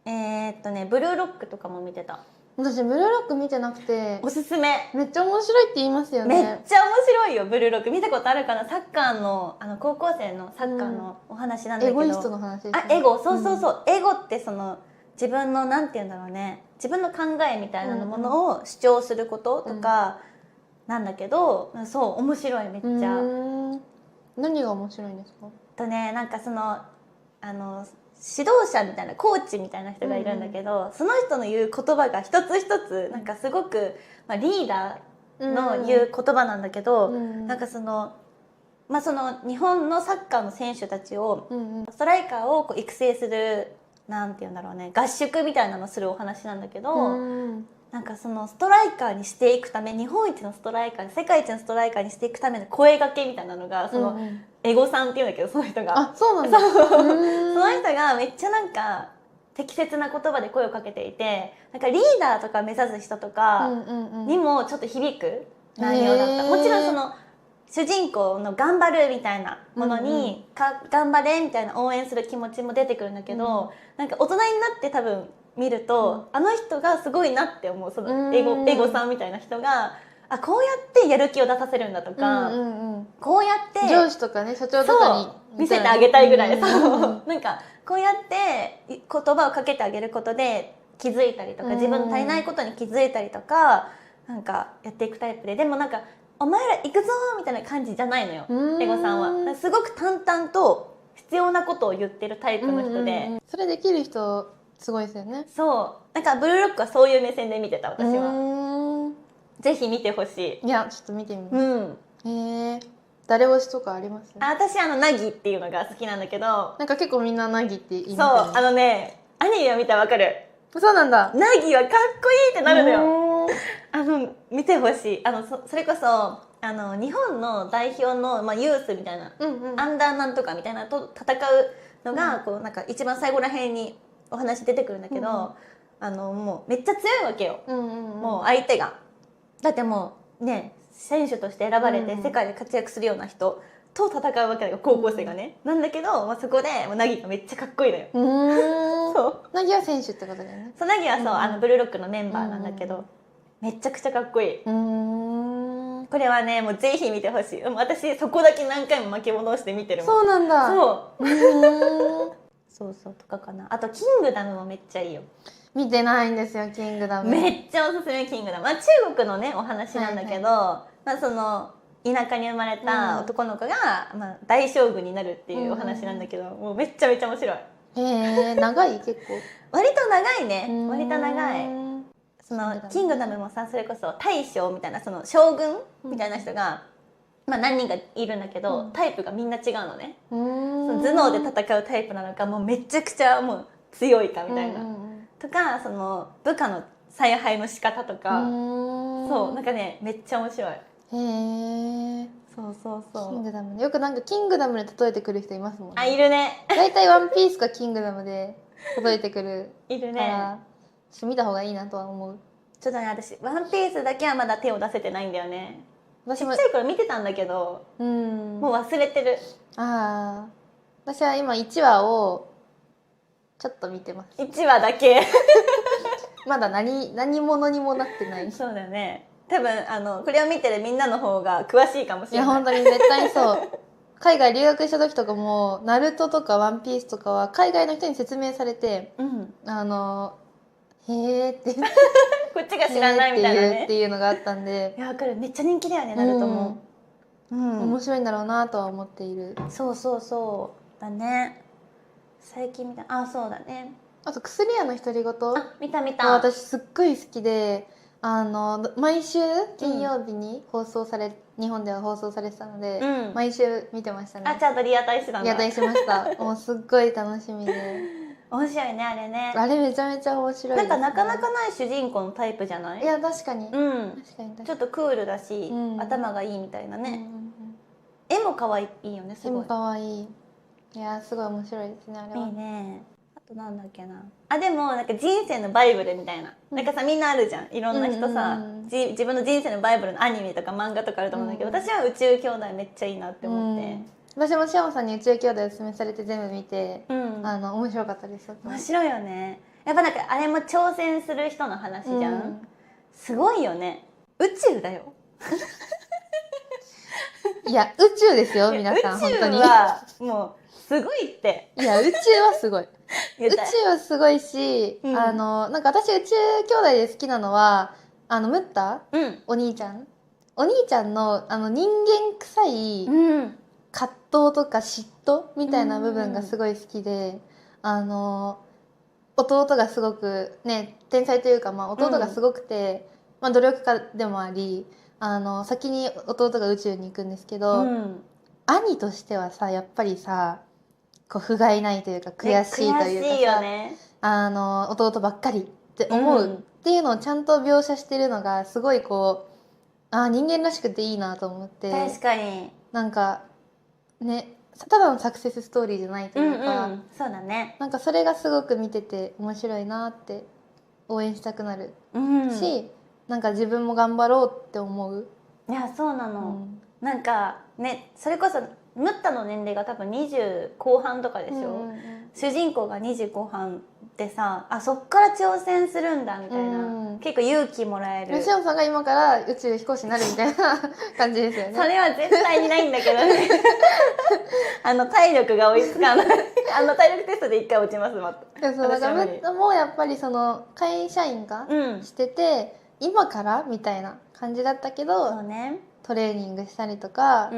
ブルーロックとかも見てた。私ブルーロック見てなくておすすめ。めっちゃ面白いって言いますよね。めっちゃ面白いよブルーロック。見たことあるかな。サッカーの高校生のサッカーのお話なんだけど、エゴイストの話ですね。エゴそうそうそう、エゴってその自分のなんて言うんだろうね自分の考えみたいなものを主張することとかなんだけど、そう面白いめっちゃ。何が面白いんですか？なんかその指導者みたいなコーチみたいな人がいるんだけど、その人の言う言葉が一つ一つなんかすごく、リーダーの言う言葉なんだけど、なんかその日本のサッカーの選手たちを、ストライカーをこう育成するなんて言うんだろうね合宿みたいなのするお話なんだけど、なんかそのストライカーにしていくため日本一のストライカー世界一のストライカーにしていくための声掛けみたいなのがその、エゴさんっていうんだけどその人がそうなんだその人がめっちゃなんか適切な言葉で声をかけていてなんかリーダーとか目指す人とかにもちょっと響く内容だった。もちろんその主人公の頑張るみたいなものに、頑張れみたいな応援する気持ちも出てくるんだけど、なんか大人になって多分見ると、あの人がすごいなって思う。そのエゴさんみたいな人がこうやってやる気を出させるんだとか、こうやって上司とかね社長とかに見せてあげたいぐらい、なんかこうやって言葉をかけてあげることで気づいたりとか自分の足りないことに気づいたりとかなんかやっていくタイプで、でもなんかお前ら行くぞみたいな感じじゃないのよエゴさんは。すごく淡々と必要なことを言ってるタイプの人で、それできる人すごいですよね。そうなんかブルーロックはそういう目線で見てた私は。ぜひ見てほしい。いやちょっと見てみます。誰推しとかあります？私ナギっていうのが好きなんだけど、なんか結構みんなナギって言いますよね。そうアニメを見たらわかる。そうなんだ。ナギはかっこいいってなるのよ。見てほしい。それこそ日本の代表の、ユースみたいな、アンダーなんとかみたいなと戦うのが、こうなんか一番最後らへんにお話出てくるんだけど、もうめっちゃ強いわけよ、もう相手が。だってもうね選手として選ばれて世界で活躍するような人と戦うわけだよ高校生がね、なんだけど、そこでナギがめっちゃかっこいいのよ。そうナギは選手ってことだよね。そうナギはそう、ブルーロックのメンバーなんだけど、めちゃくちゃかっこいい。これはねもうぜひ見てほしい。私そこだけ何回も巻き戻して見てるもん。そうなんだ。そうそうとかかな。あとキングダムもめっちゃいいよ。見てないんですよキングダム。めっちゃおすすめキングダム。中国のねお話なんだけど、その田舎に生まれた男の子が、大将軍になるっていうお話なんだけど、もうめっちゃめちゃ面白い。長い結構。割と長いね。割と長い。そのキングダムもさそれこそ大将みたいなその将軍みたいな人が、何人かいるんだけど、タイプがみんな違うのね。その頭脳で戦うタイプなのかもうめちゃくちゃもう強いかみたいな、とかその部下の采配の仕方とか、そうなんかねめっちゃ面白い。そうそうそう。キングダムよくなんかキングダムで例えてくる人いますもんね。いるね。だいたいワンピースかキングダムで例えてくるいるね。からちょっと見た方がいいなとは思う。ちょっとね私ワンピースだけはまだ手を出せてないんだよね。ちっちゃい頃見てたんだけど、もう忘れてる。私は今1話をちょっと見てます。1話だけまだ何者にもなってない。そうだよね。多分これを見てるみんなの方が詳しいかもしれない。いや本当に絶対そう。海外留学した時とかもナルトとかワンピースとかは海外の人に説明されて、へーってこっちが知らないみたいなねっていうのがあったんで、いやわかる、めっちゃ人気だよね、ナルトも。面白いんだろうなとは思っている。そうそうそうだね。最近見た。あ、そうだね。あと薬屋の独り言、見た見た。私すっごい好きで、毎週金曜日に日本では放送されてたので、毎週見てましたね。あ、ちゃんとリアタイしてたんだ。リアタイしました。もうすっごい楽しみで。面白いね、あれね。あれめちゃめちゃ面白いですね。なんかなかなかない主人公のタイプじゃない？いや確かに。確かにちょっとクールだし、頭がいいみたいなね。絵も可愛いよね、すごい。絵も可愛い。いやすごい面白いですね、あれは。いいね。あとなんだっけな。あ、でもなんか人生のバイブルみたいな。なんかさ、みんなあるじゃん。いろんな人さ、自分の人生のバイブルのアニメとか漫画とかあると思うんだけど、私は宇宙兄弟めっちゃいいなって思って。私もシオンさんに宇宙兄弟おすすめされて全部見て、面白かったです。面白いよね。やっぱなんかあれも挑戦する人の話じゃん。すごいよね。宇宙だよ。いや宇宙ですよ皆さん。宇宙はもうすごいって。いや宇宙はすごい。宇宙はすごいし、なんか私宇宙兄弟で好きなのはムッタ、お兄ちゃんの人間臭い葛藤とか嫉妬みたいな部分がすごい好きで、弟がすごくね天才というか、弟がすごくて、努力家でもあり、先に弟が宇宙に行くんですけど、兄としてはさやっぱりさこう不甲斐ないというか悔しいというかさ、悔しいよね。弟ばっかりって思うっていうのをちゃんと描写してるのがすごいこう人間らしくていいなと思って。確かに。なんかねただのサクセスストーリーじゃないというか、そうだね。なんかそれがすごく見てて面白いなって応援したくなるし、なんか自分も頑張ろうって思う。いやそうなの。なんかね、それこそムッタの年齢が多分20後半とかでしょ。主人公が20後半でさ、そっから挑戦するんだみたいな、結構勇気もらえる。シオンさんが今から宇宙飛行士になるみたいな感じですよね。それは絶対にないんだけどね。体力が追いつかない。体力テストで1回落ちます。そうだからムッタもやっぱりその会社員がしてて、今からみたいな感じだったけど、そうね、トレーニングしたりとか。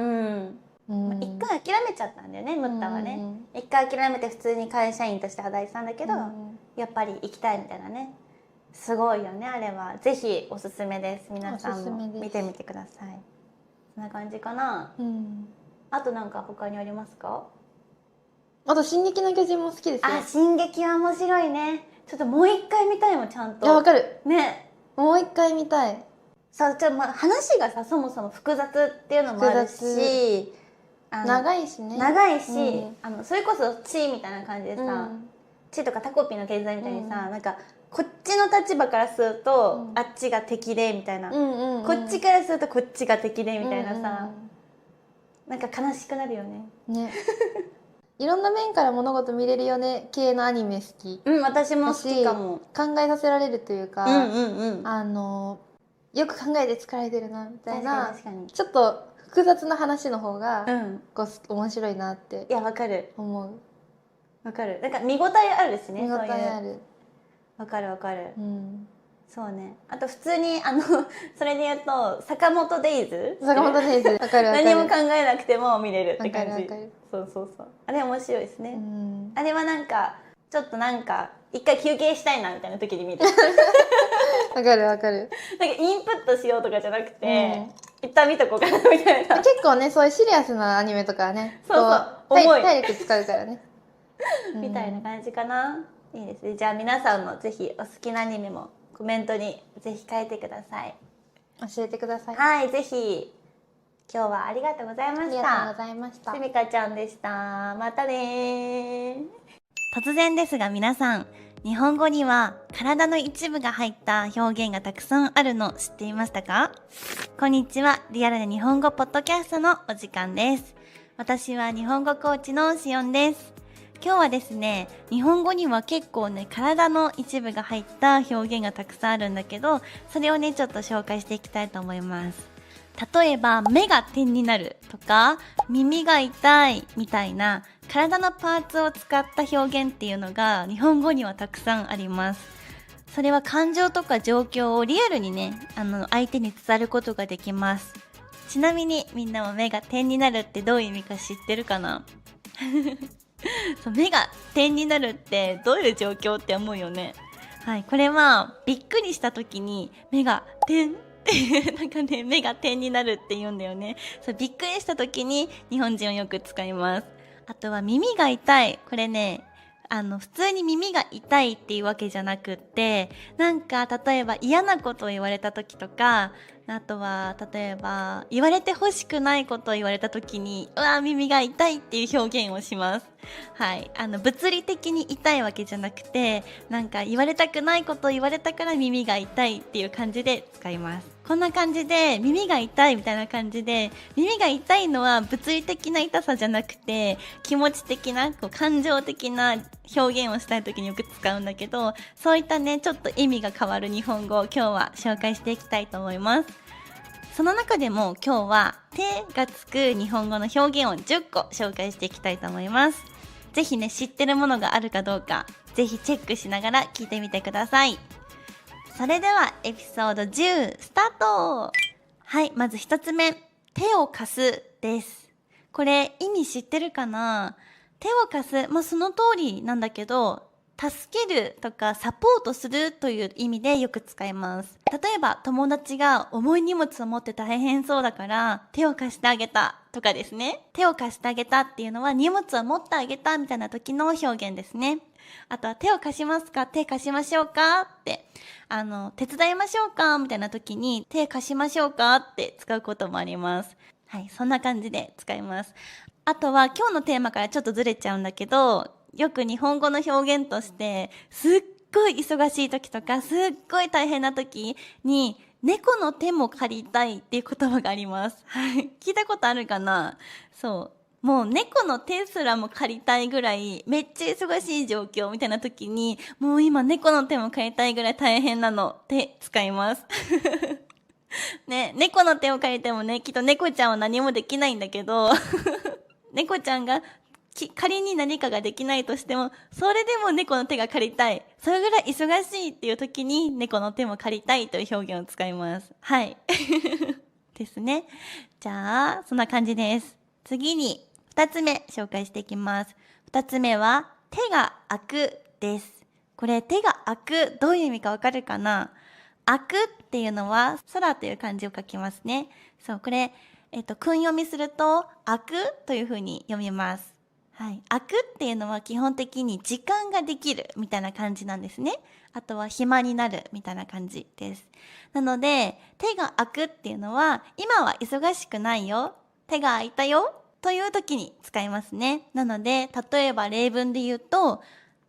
一回諦めちゃったんだよね、ムッタはね。一回諦めて普通に会社員として働いてたんだけど、やっぱり行きたいみたいなね。すごいよね、あれは。ぜひおすすめです。皆さんも見てみてください。そんな感じかな。あとなんか他にありますか？あと「進撃の巨人」も好きですよ。進撃は面白いね。ちょっともう一回見たいもん、ちゃんと。いやわかるね。もう一回見たい。さ、話がさそもそも複雑っていうのもあるし、長いしね。長いし、それこそ地みたいな感じでさ、地とかタコピーの経済みたいにさ、なんかこっちの立場からすると、あっちが敵でみたいな、こっちからするとこっちが敵でみたいなさ、なんか悲しくなるよね。ね。いろんな面から物事見れるよね系のアニメ好き。私も好きかも。考えさせられるというか、よく考えて作られてるなみたいな、ちょっと複雑な話の方が、面白いなって。いやわかる。思う。わかる。なんか見応えあるしね。見応えある。わかるわかる。そうね。あと普通にそれで言うと坂本デイズ。坂本デイズ。わかるわかる。何も考えなくても見れるって感じ。そうそうそう。あれ面白いですね。あれはなんかちょっとなんか一回休憩したいなみたいな時に見る。わかるわかる。なんかインプットしようとかじゃなくて、一旦見とこうかなみたいな。結構ねそういうシリアスなアニメとかはね、体力使うからね。みたいな感じかな。いいですね。じゃあ皆さんもぜひお好きなアニメもコメントにぜひ書いてください。教えてください。はい、ぜひ。今日はありがとうございました。ありがとうございました。すみかちゃんでした。またね。突然ですが皆さん、日本語には体の一部が入った表現がたくさんあるの知っていましたか？こんにちは。リアルな日本語ポッドキャストのお時間です。私は日本語コーチのしおんです。今日はですね、日本語には結構ね、体の一部が入った表現がたくさんあるんだけど、それをね、ちょっと紹介していきたいと思います。例えば、目が点になるとか、耳が痛いみたいな体のパーツを使った表現っていうのが日本語にはたくさんあります。それは感情とか状況をリアルにね、相手に伝えることができます。ちなみにみんなも目が点になるってどういう意味か知ってるかな？そう、目が点になるってどういう状況って思うよね。はい、これはびっくりした時に目が点ってなんかね、目が点になるって言うんだよね。そう、びっくりした時に日本人はよく使います。あとは耳が痛い。これね、普通に耳が痛いっていうわけじゃなくって、なんか例えば嫌なことを言われた時とか、あとは例えば言われて欲しくないことを言われた時に、うわ、耳が痛いっていう表現をします。はい。物理的に痛いわけじゃなくて、なんか言われたくないことを言われたから耳が痛いっていう感じで使います。こんな感じで耳が痛いみたいな感じで、耳が痛いのは物理的な痛さじゃなくて、気持ち的な感情的な表現をしたい時によく使うんだけど、そういったね、ちょっと意味が変わる日本語を今日は紹介していきたいと思います。その中でも今日は手がつく日本語の表現を10個紹介していきたいと思います。ぜひね、知ってるものがあるかどうか、ぜひチェックしながら聞いてみてください。それではエピソード10スタート。はい、まず一つ目、手を貸すです。これ意味知ってるかな？手を貸す、その通りなんだけど、助けるとかサポートするという意味でよく使います。例えば友達が重い荷物を持って大変そうだから手を貸してあげたとかですね。手を貸してあげたっていうのは荷物を持ってあげたみたいな時の表現ですね。あとは手を貸しますか？手貸しましょうか？って、手伝いましょうか？みたいな時に手貸しましょうか？って使うこともあります。はい、そんな感じで使います。あとは今日のテーマからちょっとずれちゃうんだけど、よく日本語の表現として、すっごい忙しい時とか、すっごい大変な時に、猫の手も借りたいっていう言葉があります。はい。聞いたことあるかな？そう。もう猫の手すらも借りたいぐらい、めっちゃ忙しい状況みたいな時に、もう今猫の手も借りたいぐらい大変なのって使います。ね、猫の手を借りてもね、きっと猫ちゃんは何もできないんだけど、猫ちゃんが仮に何かができないとしても、それでも猫の手が借りたい。それぐらい忙しいっていう時に猫の手も借りたいという表現を使います。はい。ですね。じゃあ、そんな感じです。次に、二つ目紹介していきます。二つ目は、手が開くです。これ、手が開く、どういう意味かわかるかな？開くっていうのは、空という漢字を書きますね。そう、これ、訓読みすると、開くという風に読みます。はい。開くっていうのは基本的に時間ができるみたいな感じなんですね。あとは暇になるみたいな感じです。なので、手が開くっていうのは、今は忙しくないよ。手が開いたよ。という時に使いますね。なので、例えば例文で言うと、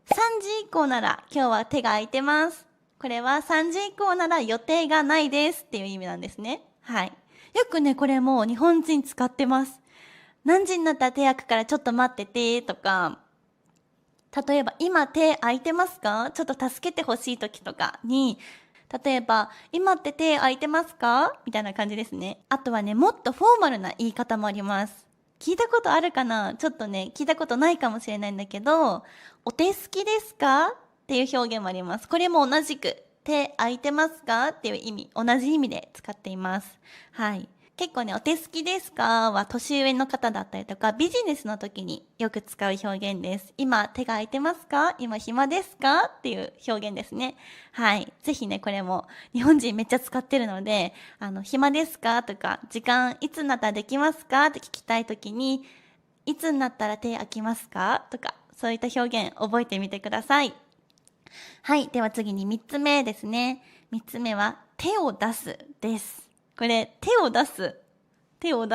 3時以降なら今日は手が空いてます。これは3時以降なら予定がないですっていう意味なんですね。はい。よくね、これも日本人使ってます。何時になったら手開くからちょっと待っててとか、例えば今手空いてますか？ちょっと助けてほしい時とかに、例えば今って手空いてますか？みたいな感じですね。あとはね、もっとフォーマルな言い方もあります。聞いたことあるかな？ちょっとね、聞いたことないかもしれないんだけど、お手すきですか？っていう表現もあります。これも同じく、手空いてますか？っていう意味、同じ意味で使っています。はい。結構ね、お手すきですかは年上の方だったりとか、ビジネスの時によく使う表現です。今手が空いてますか？今暇ですか？っていう表現ですね。はい。ぜひね、これも日本人めっちゃ使ってるので、暇ですか？とか、時間いつになったらできますか？って聞きたい時に、いつになったら手空きますか？とか、そういった表現覚えてみてください。はい。では次に3つ目ですね。3つ目は手を出すです。これ手を出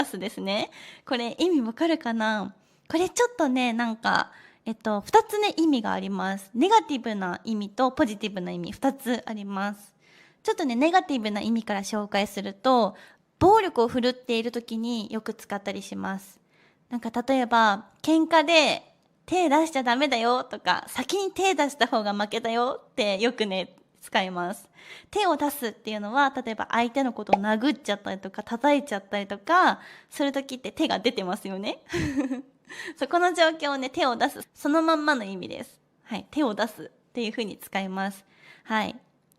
すですね。これ意味わかるかな？これちょっとね、なんか、2つね、意味があります。ネガティブな意味とポジティブな意味2つあります。ちょっとね、ネガティブな意味から紹介すると、暴力を振るっている時によく使ったりします。なんか例えば、喧嘩で手出しちゃダメだよとか、先に手出した方が負けだよってよくね、使います。手を出すっていうのは、例えば相手のことを殴っちゃったりとか、叩いちゃったりとか、するときって手が出てますよね。そこの状況をね、手を出す。そのまんまの意味です。はい。手を出すっていう風に使います。はい。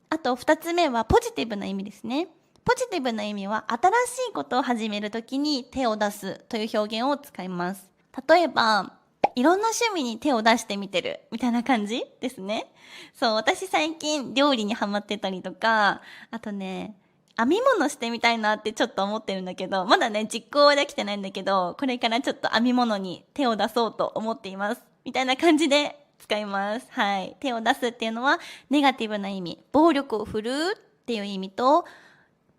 あと、二つ目はポジティブな意味ですね。ポジティブな意味は、新しいことを始めるときに手を出すという表現を使います。例えば、いろんな趣味に手を出してみてるみたいな感じですね。そう、私最近料理にハマってたりとか、あとね、編み物してみたいなってちょっと思ってるんだけど、まだね、実行はできてないんだけど、これからちょっと編み物に手を出そうと思っています。みたいな感じで使います。はい。手を出すっていうのは、ネガティブな意味、暴力を振るうっていう意味と、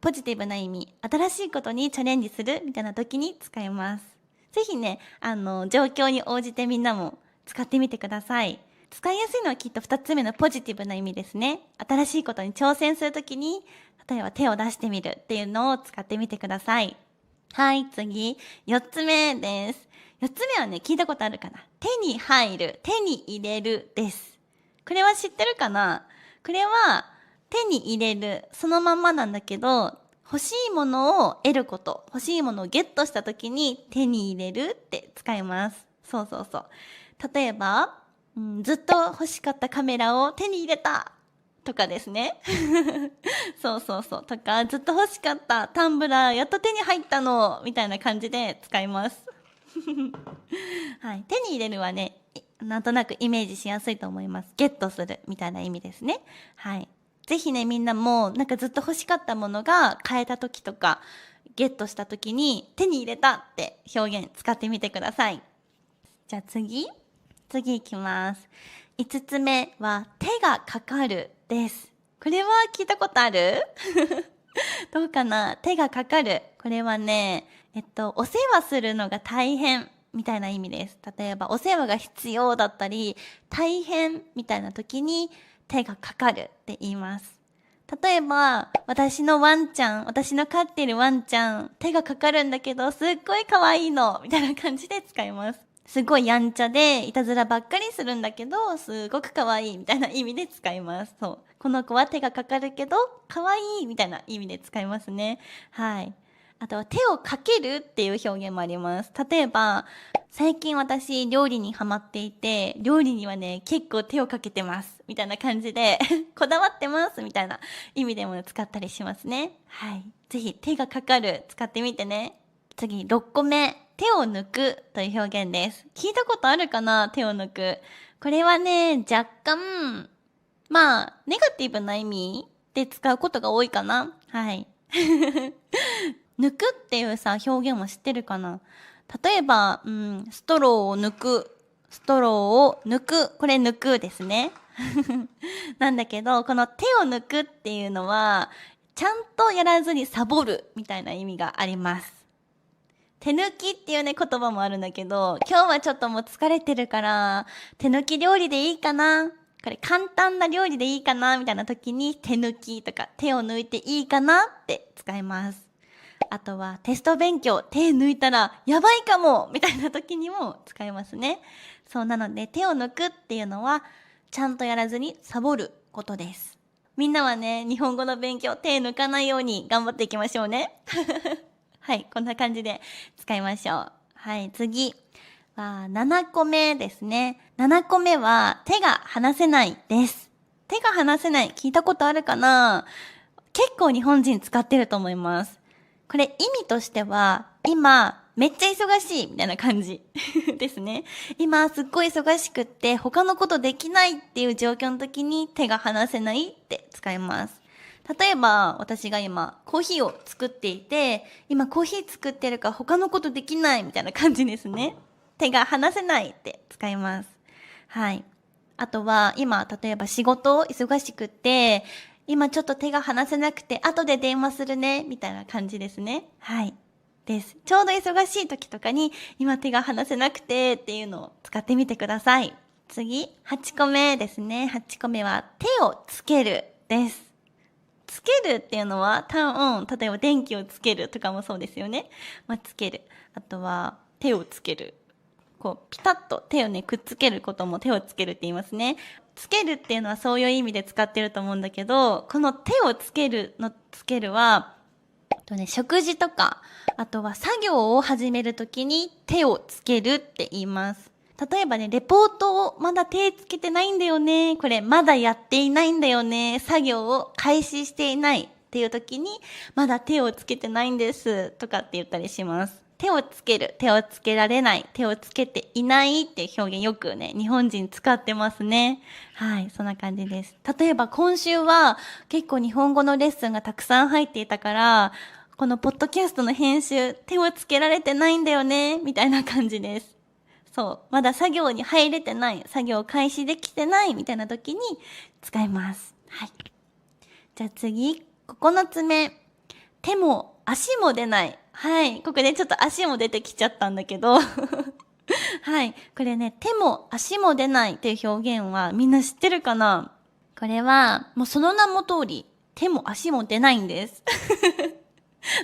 ポジティブな意味、新しいことにチャレンジするみたいな時に使います。ぜひね、状況に応じてみんなも使ってみてください。使いやすいのはきっと2つ目のポジティブな意味ですね。新しいことに挑戦するときに、例えば手を出してみるっていうのを使ってみてください。はい、次。4つ目です。4つ目はね、聞いたことあるかな。手に入る、手に入れるです。これは知ってるかな？これは手に入れる、そのまんまなんだけど、欲しいものを得ること、欲しいものをゲットした時に手に入れるって使います。そうそうそう。例えば、ずっと欲しかったカメラを手に入れたとかですね。そうそうそう。とか、ずっと欲しかったタンブラーやっと手に入ったのみたいな感じで使います。はい。手に入れるはね、なんとなくイメージしやすいと思います。ゲットするみたいな意味ですね。はい。ぜひね、みんなもなんかずっと欲しかったものが買えた時とか、ゲットした時に手に入れたって表現使ってみてください。じゃあ次いきます。5つ目は手がかかるです。これは聞いたことある？どうかな？手がかかる。これはね、お世話するのが大変みたいな意味です。例えばお世話が必要だったり、大変みたいな時に手がかかるって言います。例えば、私の飼っているワンちゃん、手がかかるんだけど、すっごい可愛いのみたいな感じで使います。すごいやんちゃで、いたずらばっかりするんだけど、すごく可愛いみたいな意味で使います。そう。この子は手がかかるけど、可愛いみたいな意味で使いますね。はい。あとは手をかけるっていう表現もあります。例えば、最近私料理にハマっていて、料理にはね、結構手をかけてます。みたいな感じで、こだわってますみたいな意味でも使ったりしますね。はい。ぜひ手がかかる使ってみてね。次、6個目。手を抜くという表現です。聞いたことあるかな？手を抜く。これはね、若干、ネガティブな意味で使うことが多いかな。はい。抜くっていうさ、表現も知ってるかな？例えば、ストローを抜く。ストローを抜く。これ抜くですね。なんだけど、この手を抜くっていうのは、ちゃんとやらずにサボるみたいな意味があります。手抜きっていうね、言葉もあるんだけど、今日はちょっともう疲れてるから、手抜き料理でいいかな？これ簡単な料理でいいかな？みたいな時に手抜きとか手を抜いていいかなって使います。あとはテスト勉強、手抜いたらやばいかもみたいな時にも使いますね。そうなので手を抜くっていうのはちゃんとやらずにサボることです。みんなはね、日本語の勉強手抜かないように頑張っていきましょうね。はい、こんな感じで使いましょう。はい、次は7個目ですね。7個目は手が離せないです。手が離せない、聞いたことあるかな？結構日本人使ってると思います。これ意味としては、今めっちゃ忙しいみたいな感じですね。今すっごい忙しくって他のことできないっていう状況の時に手が離せないって使います。例えば私が今コーヒーを作っていて、今コーヒー作ってるから他のことできないみたいな感じですね。手が離せないって使います。はい。あとは今例えば仕事忙しくって今ちょっと手が離せなくて後で電話するねみたいな感じですね。はいです。ちょうど忙しい時とかに今手が離せなくてっていうのを使ってみてください。次8個目ですね。8個目は手をつけるです。つけるっていうのは例えば電気をつけるとかもそうですよね。つける。あとは手をつける。こうピタッと手をねくっつけることも手をつけるって言いますね。つけるっていうのはそういう意味で使ってると思うんだけど、この手をつけるのつけるは食事とか、あとは作業を始めるときに手をつけるって言います。例えばね、レポートをまだ手つけてないんだよね。これまだやっていないんだよね。作業を開始していないっていう時に、まだ手をつけてないんですとかって言ったりします。手をつける、手をつけられない、手をつけていないっていう表現よくね、日本人使ってますね。はい、そんな感じです。例えば今週は結構日本語のレッスンがたくさん入っていたから、このポッドキャストの編集、手をつけられてないんだよね、みたいな感じです。そう。まだ作業に入れてない、作業開始できてないみたいな時に使います。はい。じゃあ次、9つ目。手も足も出ない。はい。ここでちょっと足も出てきちゃったんだけど。はい。これね、手も足も出ないっていう表現はみんな知ってるかな？これは、もうその名の通り、手も足も出ないんです。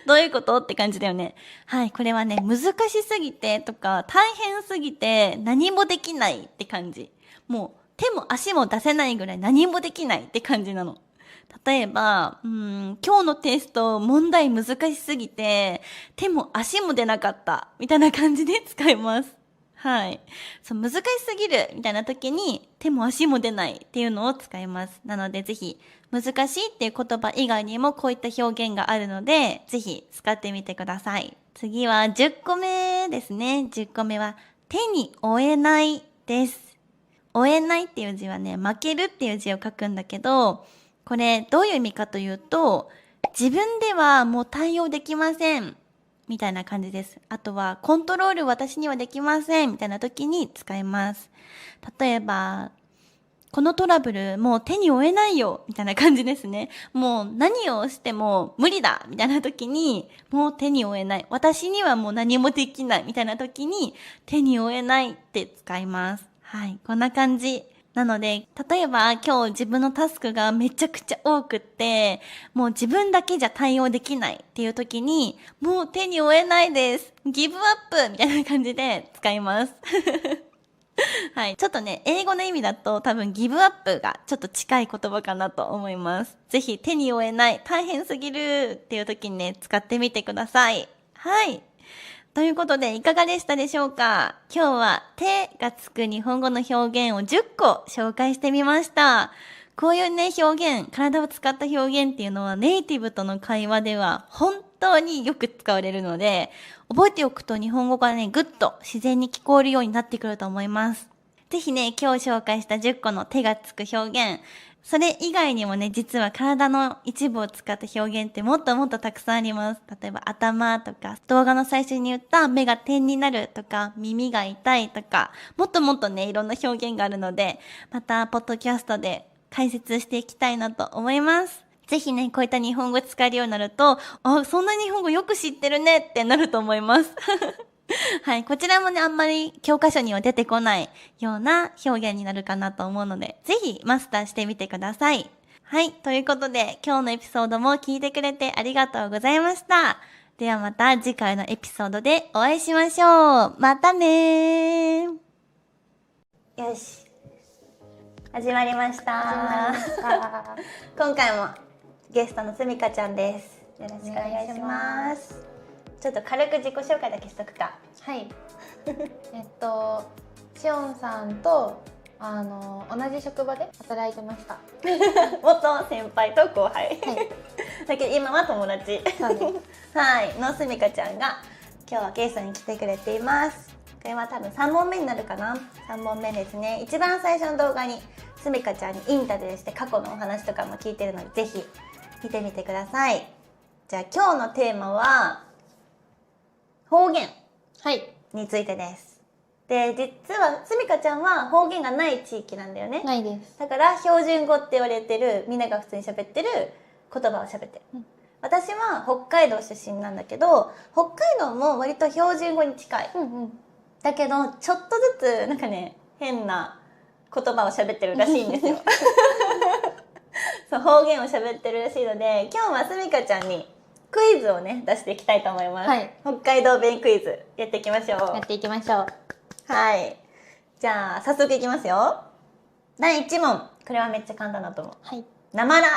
どういうことって感じだよね。はい、これはね、難しすぎてとか、大変すぎて何もできないって感じ。もう手も足も出せないぐらい何もできないって感じなの。例えば、今日のテスト問題難しすぎて、手も足も出なかったみたいな感じで使います。はい。そう、難しすぎるみたいな時に手も足も出ないっていうのを使います。なのでぜひ難しいっていう言葉以外にもこういった表現があるのでぜひ使ってみてください。次は10個目ですね。10個目は手に負えないです。負えないっていう字はね、負けるっていう字を書くんだけど、これどういう意味かというと、自分ではもう対応できません。みたいな感じです。あとは、コントロール私にはできませんみたいな時に使います。例えば、このトラブルもう手に負えないよみたいな感じですね。もう何をしても無理だみたいな時に、もう手に負えない。私にはもう何もできないみたいな時に、手に負えないって使います。はい、こんな感じ。なので、例えば今日自分のタスクがめちゃくちゃ多くって、もう自分だけじゃ対応できないっていう時に、もう手に負えないです。ギブアップみたいな感じで使います。はい。ちょっとね、英語の意味だと多分ギブアップがちょっと近い言葉かなと思います。ぜひ手に負えない、大変すぎるっていう時にね、使ってみてください。はい。ということで、いかがでしたでしょうか？今日は手がつく日本語の表現を10個紹介してみました。こういうね、表現、体を使った表現っていうのはネイティブとの会話では本当によく使われるので、覚えておくと日本語がね、ぐっと自然に聞こえるようになってくると思います。ぜひね、今日紹介した10個の手がつく表現、それ以外にもね、実は体の一部を使った表現ってもっともっとたくさんあります。例えば頭とか、動画の最初に言った目が点になるとか、耳が痛いとか、もっともっとね、いろんな表現があるので、またポッドキャストで解説していきたいなと思います。ぜひね、こういった日本語使えるようになると、あ、そんな日本語よく知ってるねってなると思います。はい、こちらもね、あんまり教科書には出てこないような表現になるかなと思うので、ぜひマスターしてみてください。はい、ということで、今日のエピソードも聞いてくれてありがとうございました。ではまた次回のエピソードでお会いしましょう。またねー。よし。始まりました。今回もゲストのすみかちゃんです。よろしくお願いします。ちょっと軽く自己紹介だけしとくか。はい。しおんさんと同じ職場で働いてました。元先輩と後輩。はい。だけど今は友達。そうです。はい。のすみかちゃんが今日はゲストに来てくれています。これは多分3問目になるかな。3問目ですね。一番最初の動画にすみかちゃんにインタビューして過去のお話とかも聞いてるので、ぜひ見てみてください。じゃあ今日のテーマは方言についてです。で、実はすみかちゃんは方言がない地域なんだよね。ないです。だから標準語って言われてる、みんなが普通に喋ってる言葉を喋ってる。私は北海道出身なんだけど、北海道も割と標準語に近い。だけどちょっとずつなんかね、変な言葉を喋ってるらしいんですよ。そう、方言を喋ってるらしいので、今日はすみかちゃんにクイズをね出していきたいと思います。はい、北海道弁クイズやっていきましょう。やっていきましょう。はい。じゃあ、早速いきますよ。第1問。これはめっちゃ簡単だと思う。はい。なまら。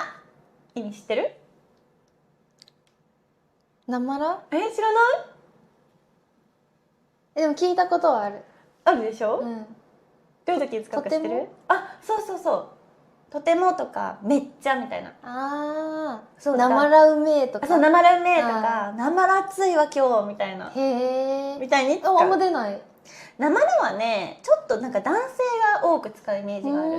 意味知ってる？なまら？知らない？でも聞いたことはある。あるでしょ？うん。どういう時使うか知ってる？とても？あ、そうそうそう。とてもとか、めっちゃみたいな。ああ、そうなまらうめえとか。そう、なまらうめえとか、なまら暑いわ今日みたいな。へえ。みたいに使う。あんま出ない。なまらはね、ちょっとなんか男性が多く使うイメージがある。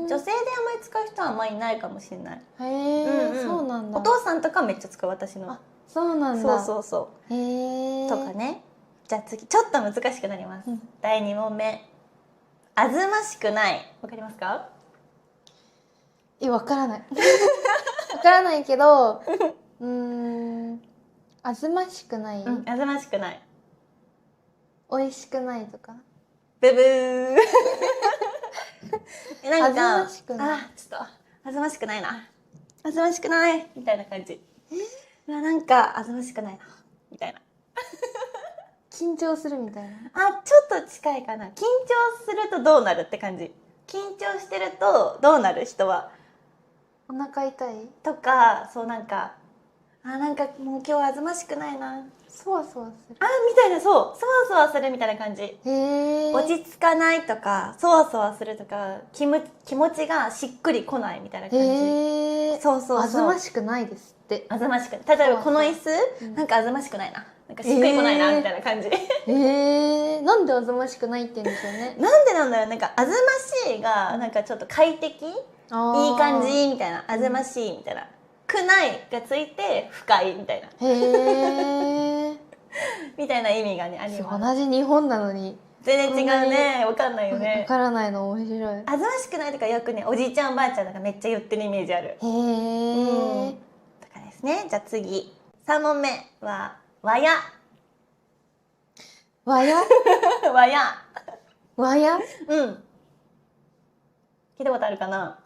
女性であんまり使う人はあんまりいないかもしれない。へえ、そうなんだ。お父さんとかめっちゃ使う、私の。あ、そうなんだ。そうそう。へえ。とかね。じゃあ次、ちょっと難しくなります。第2問目。あずましくない。わかりますか？わからない。わからないけど、あずましくない、あずましくない。美味しくないとか。ブブー。なんか、あずましくない。ちょっと、あずましくないな。あずましくないみたいな感じ。なんか、あずましくないな。みたいな。緊張するみたいな。ちょっと近いかな。緊張するとどうなるって感じ。緊張してるとどうなる？人は。お腹痛いとか、そうなんか、なんかもう今日あずましくないな。そわそわする。みたいな、そう。そわそわするみたいな感じ。へえ。落ち着かないとか、そわそわするとか、気持ちがしっくりこないみたいな感じ。へえ。そうそうそう。あずましくないですって。あずましくない。例えばこの椅子、なんかあずましくないな。なんかしっくりこないな、みたいな感じ。なんであずましくないって言うんでしょうね。なんでなんだろう。なんかあずましいが、なんかちょっと快適、いい感じみたいな。あずましいみたいな。くないがついて不快みたいな。へえ。みたいな意味がね、あります。同じ日本なのに。全然違うね。わかんないよね。わからないの面白い。あずましくないとかよくね、おじいちゃんおばあちゃんとかめっちゃ言ってるイメージある。へえ。とかですね。じゃあ次。3問目は、わや。わやわや。わや聞いたことあるかな？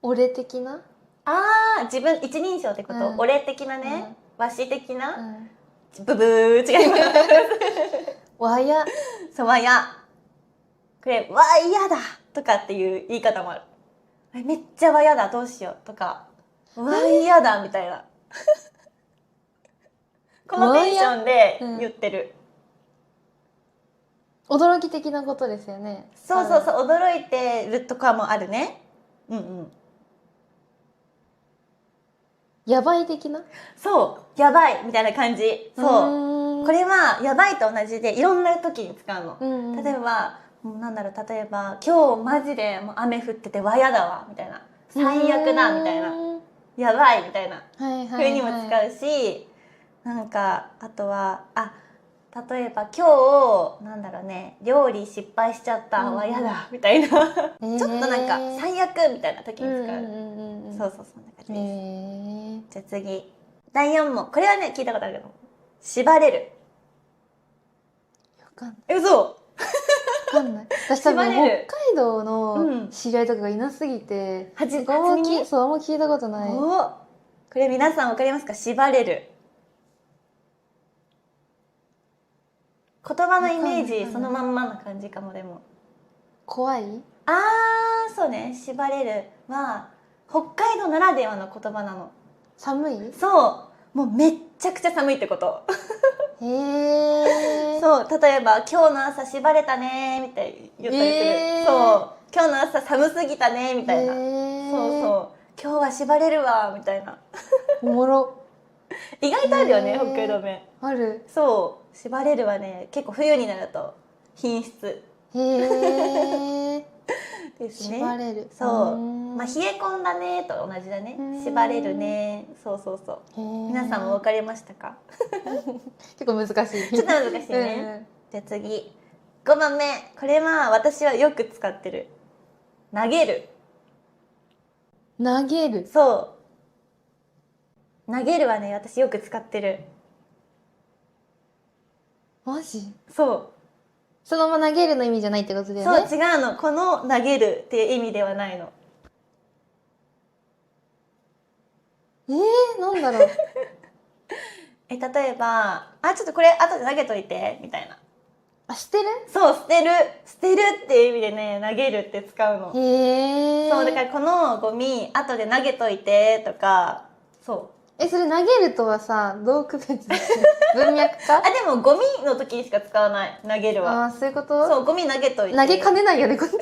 俺的な？自分一人称ってこと？俺的なね。わし的な？ブブー、違います。わや。そう、わや。これ、わやだとかっていう言い方もある。めっちゃわやだ、どうしようとか、わやだみたいな。このテンションで言ってる。驚き的なことですよね。そうそうそう、驚いてるとかもあるね。やばい的な？そう、やばいみたいな感じ。そう。これはやばいと同じでいろんな時に使うの。例えば、なんだろう、例えば今日マジでもう雨降っててわやだわみたいな。最悪だみたいな。やばいみたいな風にも使うし、なんかあとは例えば今日なんだろうね、料理失敗しちゃったわやだみたいな。ちょっとなんか最悪みたいな時に使う。そうそう、そんな感じです。じゃあ次、第4問。これはね聞いたことあるけど、縛れる。わかんない。嘘。わかんない。私多分北海道の知り合いとかがいなすぎて、あんま聞いたことない。これ皆さんわかりますか？縛れる。言葉のイメージそのまんまな感じかも。でも怖い？そうね。縛れるは北海道ならではの言葉なの。寒い？そう、もうめっちゃくちゃ寒いってこと。へえ。そう、例えば今日の朝縛れたねみたいに言ったりする。そう、今日の朝寒すぎたねみたいな。そうそう、今日は縛れるわみたいな。おもろ。意外とあるよね、北海道弁。ある。そう、縛れるはね、結構冬になると品質。へえ。ですね。縛れる。そう。冷え込んだねと同じだね。縛れるね。そうそうそう。皆さんも分かりましたか？結構難しい。ちょっと難しいね。じゃあ次。5番目。これは私はよく使ってる。投げる。投げる。そう。投げるはね、私よく使ってる。マジ？そう。そのまま投げるの意味じゃないってことだよね。そう、違うの。この投げるっていう意味ではないの。なんだろう。例えば、ちょっとこれ後で投げといてみたいな。あ、捨てる？そう捨てるっていう意味でね投げるって使うの。へえ。そうだからこのゴミ後で投げといてとか。そうそれ投げるとはさどう区別する？文脈か？でもゴミの時にしか使わない投げるは。そういうこと？そうゴミ投げといて。投げかねないよねこれ。そう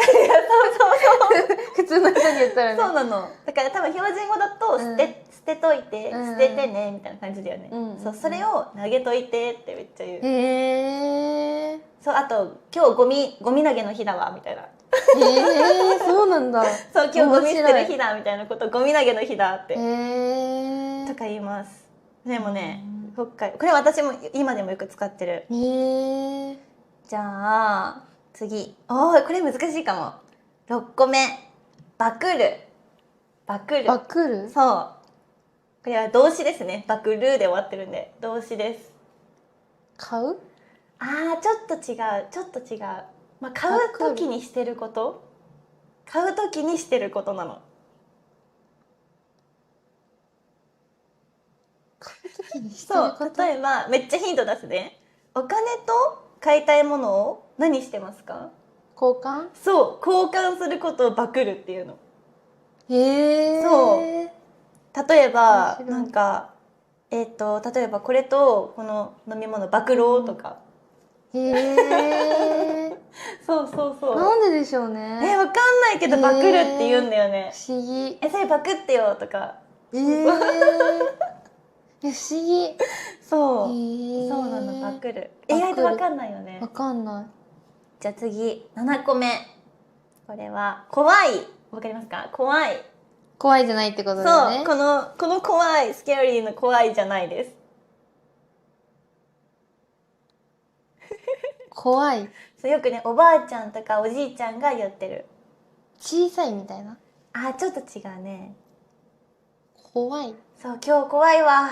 普通の人に言ったらね。そうなの。だから多分標準語だと捨てといて、捨ててねみたいな感じだよね。そうそれを投げといてってめっちゃ言う。へえ。そうあと今日ゴミ投げの日だわみたいな。そうなんだ。そう今日ゴミ捨てる日だみたいなことゴミ投げの日だってとか言います。でもねこれ私も今でもよく使ってる。じゃあ次これ難しいかも。6個目バクる。そうこれは動詞ですね。バクるで終わってるんで動詞です。買う？ちょっと違う。まあ、買う時にしてることなの。そう例えばめっちゃヒント出すね。お金と買いたいものを何してますか？交換？そう交換することをバクるっていうの。そう例えばなんか例えばこれとこの飲み物バクろうとか。そうなんででしょうね。わかんないけどバクるって言うんだよね。不思議。それバクってよとか。不思議。そうなのバクる。意外とわかんないよね。わかんない。じゃあ次7個目。これは怖い。わかりますか？怖いじゃないってことだよね。そうこの怖いスキャリーの怖いじゃないです。怖い。そうよくねおばあちゃんとかおじいちゃんが言ってる。小さいみたいな。ちょっと違うね。怖い。そう今日怖いわ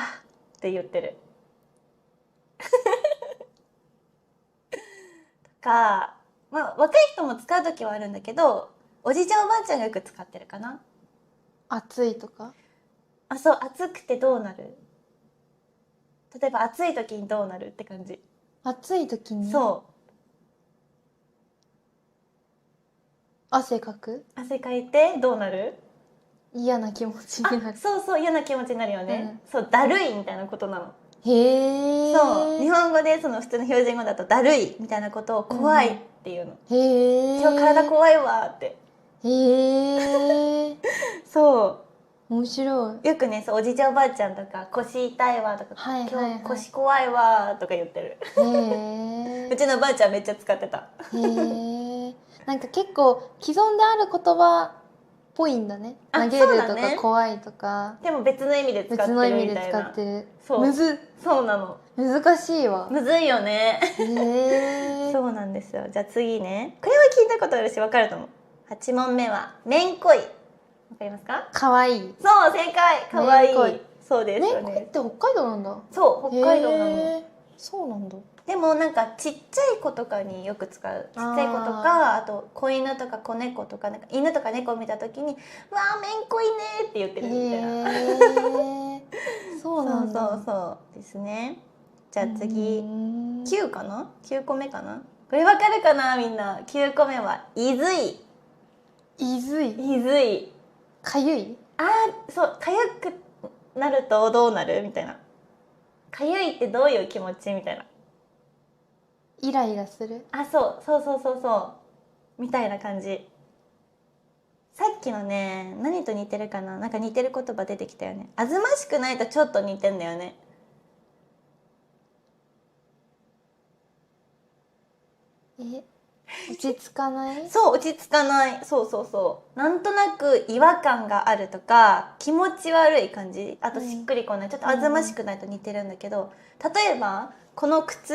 って言ってる。とかまあ若い人も使う時はあるんだけどおじいちゃんおばあちゃんがよく使ってるかな。暑いとか。そう暑くてどうなる？例えば暑い時にどうなるって感じ。暑い時に汗かく？汗かいてどうなる？嫌な気持ちになる。そう嫌な気持ちになるよね。そうだるいみたいなことなの。へえ。そう日本語でその普通の標準語だとだるいみたいなことを怖いっていうの。へえ。今日体怖いわって。へえ。そう面白い。よくねそうおじいちゃんおばあちゃんとか腰痛いわとか、今日腰怖いわとか言ってる。うちのおばあちゃんめっちゃ使ってた。なんか結構既存である言葉っぽいんだね。投げるとか怖いとか。でも別の意味で使ってるみたいな。別の意味で使ってる。そうなの。難しいわ。むずいよね。そうなんですよ。じゃあ次ね。これは聞いたことあるし分かると思う。8問目はめんこい。わかりますか？かわいい。そう正解。かわいい。そうですよね。めんこいって北海道なんだ。そう北海道なの。そうなんだ。でもなんかちっちゃい子とかによく使う。ちっちゃい子とかあと子犬とか子猫とかなんか犬とか猫を見た時に「わあめんこいね」って言ってるみたいな。そうなんだ。そうですね。じゃあ次9かな？9個目かな？これわかるかなみんな。9個目はいずい。いずい。かゆい？そうかゆくなるとどうなるみたいな。かゆいってどういう気持ちみたいな。イライラする？そうみたいな感じ。さっきのね何と似てるかな。なんか似てる言葉出てきたよね。あずましくないとちょっと似てんだよね。落ち着かない？そう落ち着かない。そうなんとなく違和感があるとか気持ち悪い感じ。あとしっくりこない、ちょっとあずましくないと似てるんだけど、例えばこの靴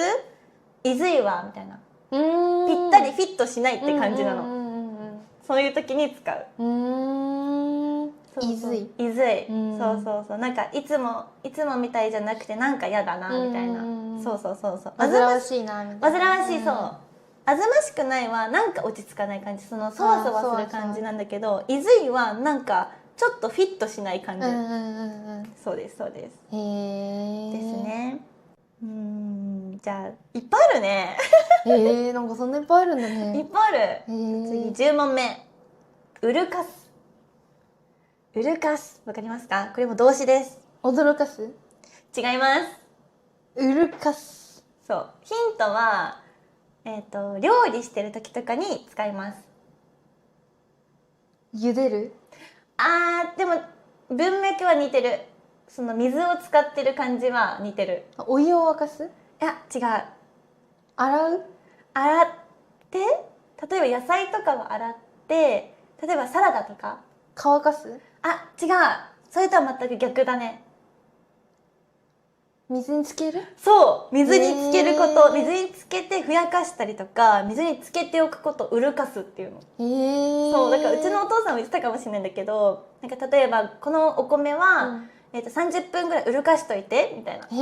いずいわみたいな、ぴったりフィットしないって感じなの。そういう時に使う。いずい。そうなんかいつもみたいじゃなくてなんか嫌だなみたいな。そう煩わしいなみたいな。煩わしい。そうあずましくないはなんか落ち着かない感じ、そのそわそわする感じなんだけど、いずいはなんかちょっとフィットしない感じ。そうですですね。じゃあいっぱいあるね。なんかそんないっぱいあるんだいっね。ぱいある。次10問目。ウルカス。ウルカスわかりますか？これも動詞です。驚かす？違います。ウルカス。そう、ヒントは料理してる時とかに使います。茹でる？でも文脈は似てる。その水を使ってる感じは似てる。お湯を沸かす？いや違う。洗う？洗って、例えば野菜とかを洗って、例えばサラダとか。乾かす？違う。それとは全く逆だね。水につける？そう、水につけること、水につけてふやかしたりとか、水につけておくことをウルカスっていうの。そう、だからうちのお父さんも言ってたかもしれないんだけど、なんか例えばこのお米は、30分ぐらいうるかしといてみたいな。そう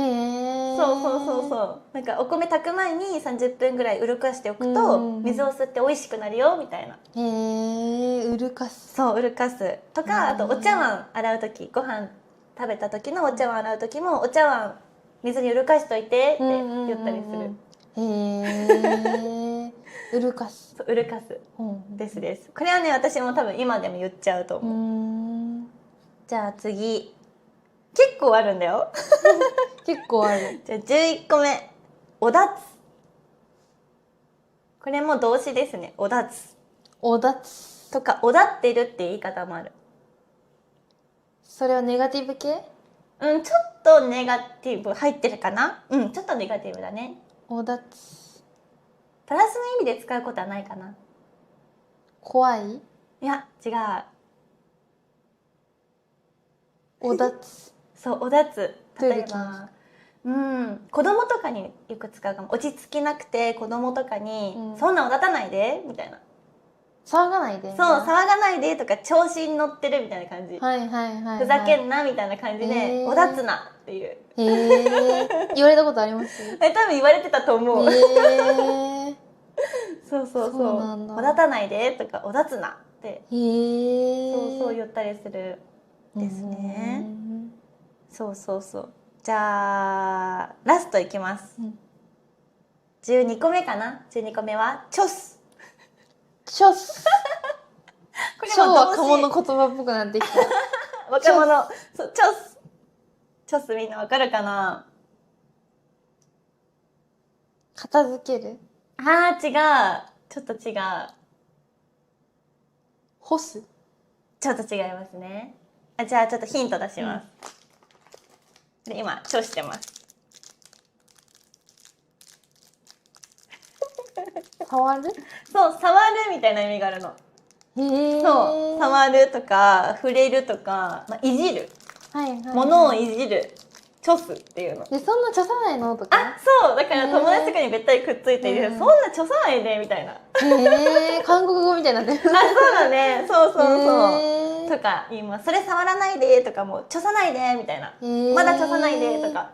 なんかお米炊く前に30分ぐらいうるかしておくと水を吸って美味しくなるよみたいな。ウルカス。そう、ウルカスとか、あとお茶碗洗う時、ご飯食べた時のお茶碗洗う時もお茶碗水にうるかしといてって言ったりする。ウルカス。ウルカスです。これはね、私も多分今でも言っちゃうと思う。じゃあ次、結構あるんだよ。結構ある。じゃあ11個目、おだつ。これも動詞ですね。おだつ。おだつとか、おだってるって言い方もある。それはネガティブ系？ちょっとネガティブ入ってるかな。ちょっとネガティブだね。おだつ。プラスの意味で使うことはないかな。怖い？いや違う。おだつ。そう、おだつ。例えば子供とかによく使うかも。落ち着きなくて子供とかに、そんなおだたないでみたいな。騒がないで。そう、騒がないでとか、調子に乗ってるみたいな感じ。ふざけんなみたいな感じで、おだつなっていう。言われたことあります？多分言われてたと思う。そうおだたないでとか、おだつなってそう言ったりするですね。そうじゃあラストいきます。12個目かな。12個目はチョス。チョス。超若者言葉っぽくなってきた。若者。そう、チョス。チョス、みんなわかるかな。片付ける？違う。ちょっと違う。干す？ちょっと違いますね。じゃあちょっとヒント出します。で、今チョしてます。触る？そう、触るみたいな意味があるの。そう、触るとか触れるとか、いじる、物をいじる、チョスっていうの。で、そんなチョさないのとか？そう、だから友達とかにべったりくっついている、そんなチョさないでみたいな。韓国語みたいになってる。そうだね。そうとか言います。それ触らないでとかも、チョさないでみたいな。まだチョさないでとか。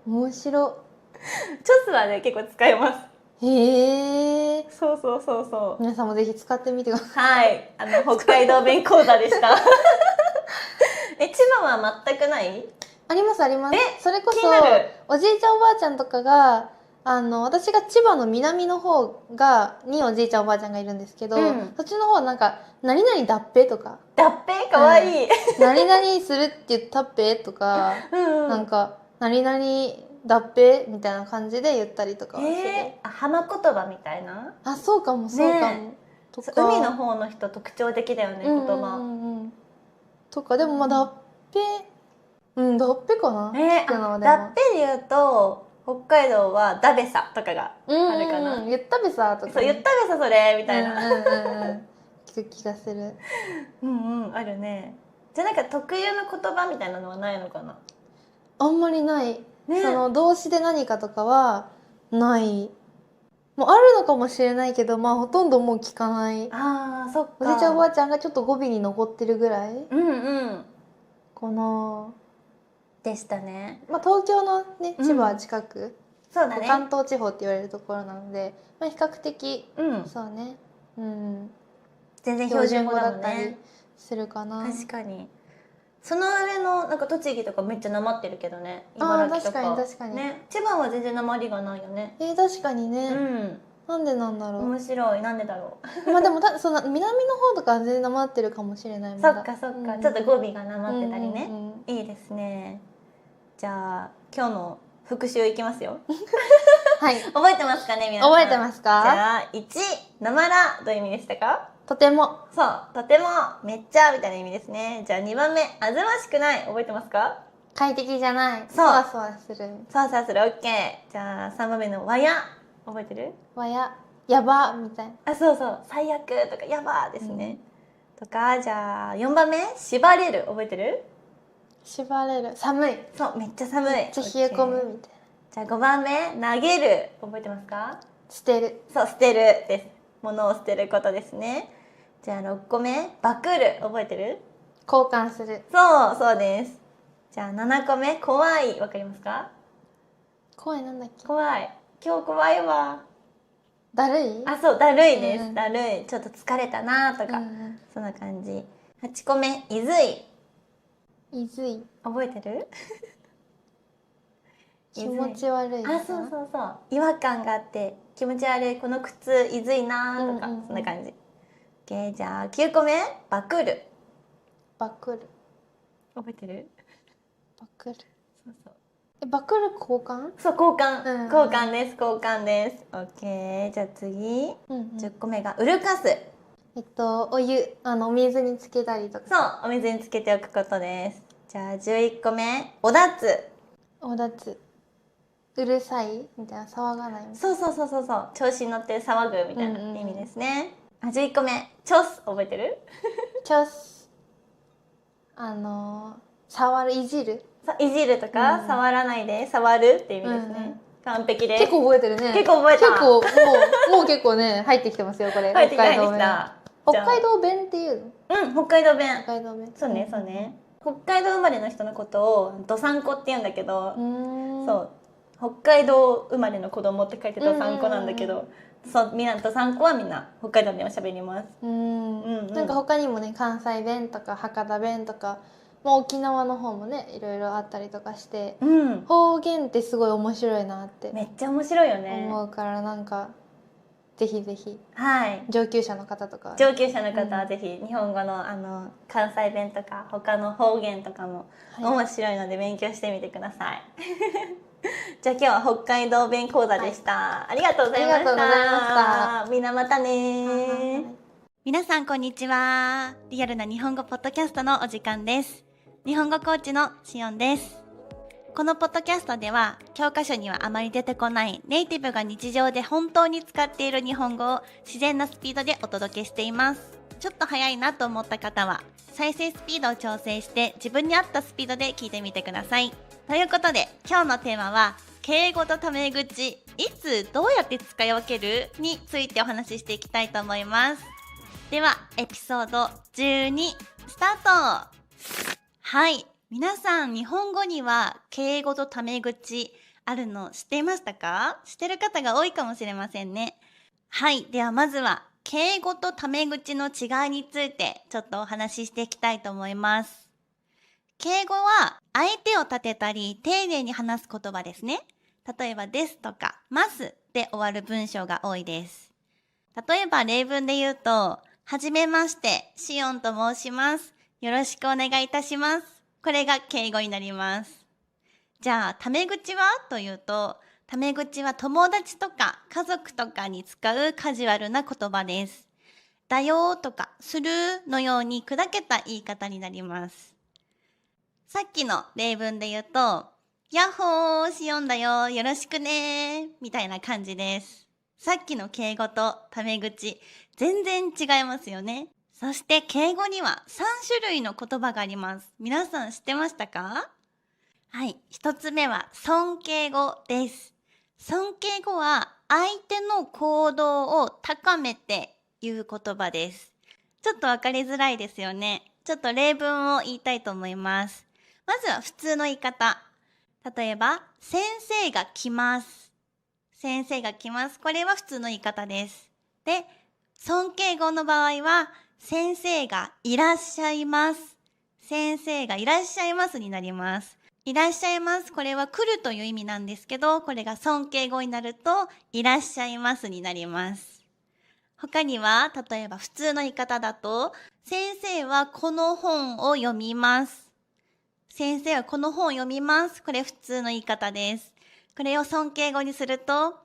面白。チョスはね、結構使えます。そう皆さんもぜひ使ってみてください。はい、北海道弁講座でした。千葉は全くない？あります。それこそおじいちゃんおばあちゃんとかが私が千葉の南の方におじいちゃんおばあちゃんがいるんですけど、そっちの方はなんか何々だっぺとか、だっぺかわいい、何々するって言ったっぺとか、なんか何々だっぺみたいな感じで言ったりとかはする。浜言葉みたいな。そうかもとか、海の方の人特徴的だよね、言葉とか。でもだっぺだっぺかな。だっぺで言うと北海道はだべさとかがあるかな。言ったべさとか。そう、言ったべさそれみたいな。聞く気がする。あるね。じゃあなんか特有の言葉みたいなのはないのかな。あんまりない。その動詞で何かとかはない。もうあるのかもしれないけど、ほとんどもう聞かない。そっか。おじいちゃんおばあちゃんがちょっと語尾に残ってるぐらいかな。でしたね。東京のね、千葉は近く、そうだね、関東地方って言われるところなので、比較的、そうね、全然標準語だったりするかな。確かに。その上のなんか栃木とかめっちゃなまってるけどね。あー茨城とか。確かに確かにね、千葉は全然なまりがないよね。確かにね、うん。なんでなんだろ面白い。なんでだろう。う。まあでもその南の方とかは全然なまってるかもしれないもんそっかそっか、うんちょっと語尾がなまってたりね、うんうんうんいいですね。じゃあ今日の復習いきますよ。はい覚えてますかね、皆さん。覚えてますか？じゃあ1、なまら、どういう意味でしたか？とてもそう、とても、めっちゃみたいな意味ですね。じゃあ2番目、あずましくない、覚えてますか？快適じゃない、そうそわそわする、そうそうする、オッケー。じゃあ3番目のわや、覚えてる？やばみたいな、あ、そうそう、最悪とかやばですね。とか、じゃあ4番目、縛れる、覚えてる？縛れる、寒い、そう、めっちゃ寒い。めっちゃ冷え込むオッケー。みたいな、じゃあ5番目、投げる、覚えてますか？捨てる、そう、捨てるです。物を捨てることですね。じゃあ6個目、バクる、覚えてる？交換する、そう、そうです。じゃあ7個目、怖い、わかりますか？怖い、なんだっけ、怖い。今日怖いわ。だるい、あ、そう、だるいです。うんだるい。ちょっと疲れたなとか、うんそんな感じ。8個目、いずい。いずい、覚えてる？気持ち悪い、あ、そうそうそう。違和感があって気持ち悪い、この靴いずいなとか、うんうんうんそんな感じ。OK、じゃあ9個目、バクる。バクる、覚えてる？バクる、そうそう。バクる交換、そう、交換、うんうん交換です、交換です。OK、じゃあ次、うんうん、 10個目がうるかす。お湯、お水につけたりとか、そう、お水につけておくことです。じゃあ11個目、おだつ。おだつ、うるさいみたいな、騒がないみたいな、そうそうそうそうそう、調子に乗って騒ぐみたいなうんうんうん意味ですね。あ、11個目、チョス、覚えてる？ちょす、触る、いじる、そう、いじるとか、うん触らないで触るっていう意味ですね。うんうん完璧です。結構覚えてるね。結構覚えた結構もう結構ね入ってきてますよこれ。入ってきた北海道弁。入ってきた。北海道弁っていうの？うん、北海道弁。北海道弁。そうね、そうね。北海道生まれの人のことをどさんこって言うんだけど、そそう北海道生まれの子供って書いてどさんこなんだけど、そうみんなどさんこはみんな北海道でも喋ります。なんか他にもね、関西弁とか博多弁とか、もう沖縄の方もねいろいろあったりとかして、うん、方言ってすごい面白いなってめっちゃ面白いよね。思うから、なんかぜひぜひはい。上級者の方とか、上級者の方はぜひ日本語の関西弁とか他の方言とかも面白いので勉強してみてください。じゃあ今日は北海道弁講座でした。ありがとうございました。ありがとうございまみんなまたねはい皆さんこんにちは。リアルな日本語ポッドキャストのお時間です。日本語コーチのしおんです。このポッドキャストでは教科書にはあまり出てこないネイティブが日常で本当に使っている日本語を自然なスピードでお届けしています。ちょっと早いなと思った方は再生スピードを調整して自分に合ったスピードで聞いてみてください。ということで今日のテーマは敬語とタメ口、いつどうやって使い分けるについてお話ししていきたいと思います。ではエピソード12スタート。はい、皆さん日本語には敬語とタメ口あるの知っていましたか？知ってる方が多いかもしれませんね。はい、ではまずは敬語とタメ口の違いについてちょっとお話ししていきたいと思います。敬語は相手を立てたり丁寧に話す言葉ですね。例えばですとかますで終わる文章が多いです。例えば例文で言うと、はじめまして、しおんと申します。よろしくお願いいたします。これが敬語になります。じゃあ、タメ口はというと、タメ口は友達とか家族とかに使うカジュアルな言葉です。だよとかするのように砕けた言い方になります。さっきの例文で言うと、やっほーしおんだよ、よろしくねみたいな感じです。さっきの敬語とタメ口、全然違いますよね。そして敬語には3種類の言葉があります。皆さん知ってましたか？はい、1つ目は尊敬語です。尊敬語は相手の行動を高めて言う言葉です。ちょっとわかりづらいですよね。ちょっと例文を言いたいと思います。まずは普通の言い方。例えば、先生が来ます。先生が来ます。これは普通の言い方です。で、尊敬語の場合は、先生がいらっしゃいます。先生がいらっしゃいますになります。いらっしゃいます。これは来るという意味なんですけど、これが尊敬語になると、いらっしゃいますになります。他には、例えば普通の言い方だと、先生はこの本を読みます。先生はこの本を読みます。これ普通の言い方です。これを尊敬語にすると、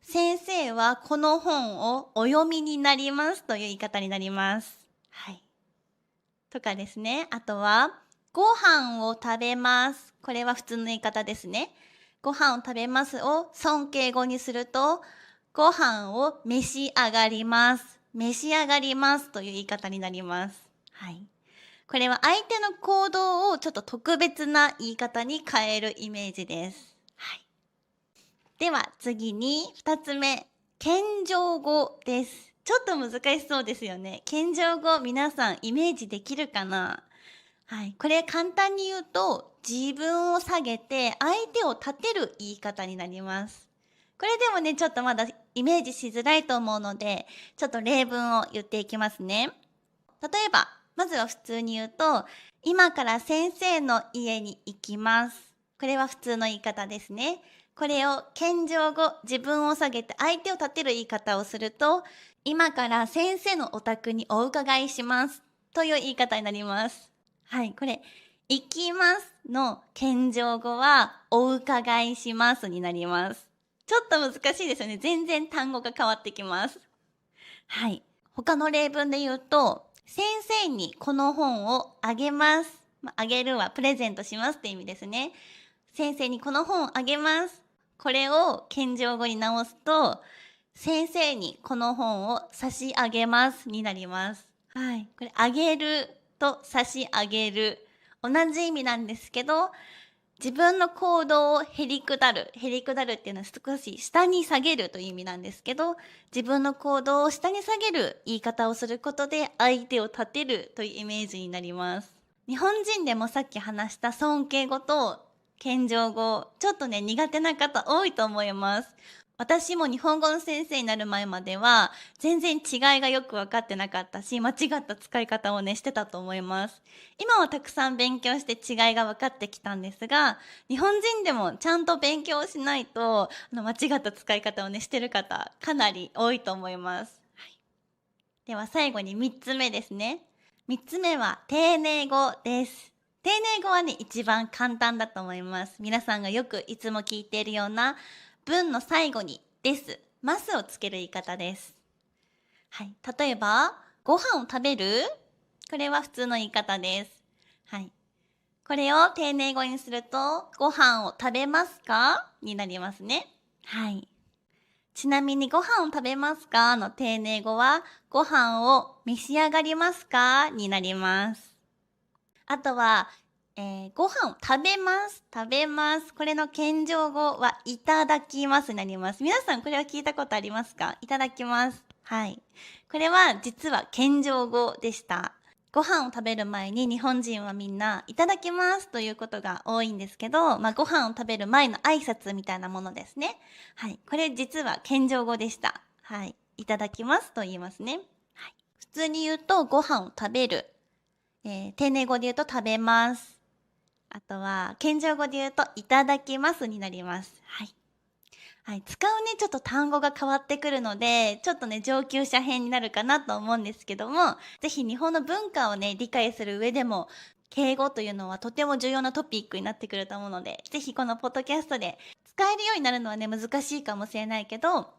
先生はこの本をお読みになりますという言い方になります。はい。とかですね。あとは、ご飯を食べます。これは普通の言い方ですね。ご飯を食べますを尊敬語にすると、ご飯を召し上がります。召し上がりますという言い方になります。はい。これは相手の行動をちょっと特別な言い方に変えるイメージです。はい。では次に2つ目。謙譲語です。ちょっと難しそうですよね。謙譲語皆さんイメージできるかな？はい。これ簡単に言うと、自分を下げて相手を立てる言い方になります。これでもね、ちょっとまだイメージしづらいと思うので、ちょっと例文を言っていきますね。例えば、まずは普通に言うと、今から先生の家に行きます。これは普通の言い方ですね。これを謙譲語、自分を下げて相手を立てる言い方をすると、今から先生のお宅にお伺いしますという言い方になります。はい、これ、行きますの謙譲語は、お伺いしますになります。ちょっと難しいですよね。全然単語が変わってきます。はい。他の例文で言うと、先生にこの本をあげます。あげるはプレゼントしますって意味ですね。先生にこの本をあげます。これを謙譲語に直すと、先生にこの本を差し上げますになります。はい。これ、あげると差し上げる。同じ意味なんですけど、自分の行動をへりくだる。へりくだるっていうのは少し下に下げるという意味なんですけど、自分の行動を下に下げる言い方をすることで相手を立てるというイメージになります。日本人でもさっき話した尊敬語と謙譲語、ちょっとね、苦手な方多いと思います。私も日本語の先生になる前までは全然違いがよく分かってなかったし、間違った使い方をね、してたと思います。今はたくさん勉強して違いが分かってきたんですが、日本人でもちゃんと勉強しないと、間違った使い方をね、してる方、かなり多いと思います。はい、では最後に3つ目ですね。3つ目は丁寧語です。丁寧語はね、一番簡単だと思います。皆さんがよくいつも聞いているような文の最後にです、ますをつける言い方です。はい。例えば、ご飯を食べる？これは普通の言い方です。はい。これを丁寧語にすると、ご飯を食べますか？になりますね。はい。ちなみにご飯を食べますか？の丁寧語は、ご飯を召し上がりますか？になります。あとは、ご飯を食べます。食べます。これの謙譲語はいただきますになります。皆さんこれは聞いたことありますか？いただきます。はい。これは実は謙譲語でした。ご飯を食べる前に日本人はみんないただきますということが多いんですけど、ご飯を食べる前の挨拶みたいなものですね。はい。これ実は謙譲語でした。はい。いただきますと言いますね。はい。普通に言うとご飯を食べる。丁寧語で言うと食べます。あとは、謙譲語で言うと、いただきますになります。はい。はい。使うね、ちょっと単語が変わってくるので、ちょっとね、上級者編になるかなと思うんですけども、ぜひ日本の文化をね、理解する上でも、敬語というのはとても重要なトピックになってくると思うので、ぜひこのポッドキャストで使えるようになるのはね、難しいかもしれないけど、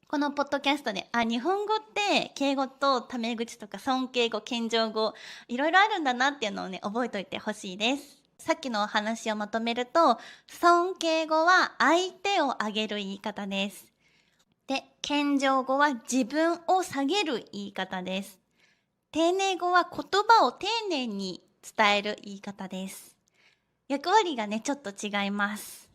このポッドキャストで、日本語って敬語とタメ口とか尊敬語、謙譲語、いろいろあるんだなっていうのをね、覚えておいてほしいです。さっきのお話をまとめると、尊敬語は相手を上げる言い方です。で、謙譲語は自分を下げる言い方です。丁寧語は言葉を丁寧に伝える言い方です。役割がね、ちょっと違います。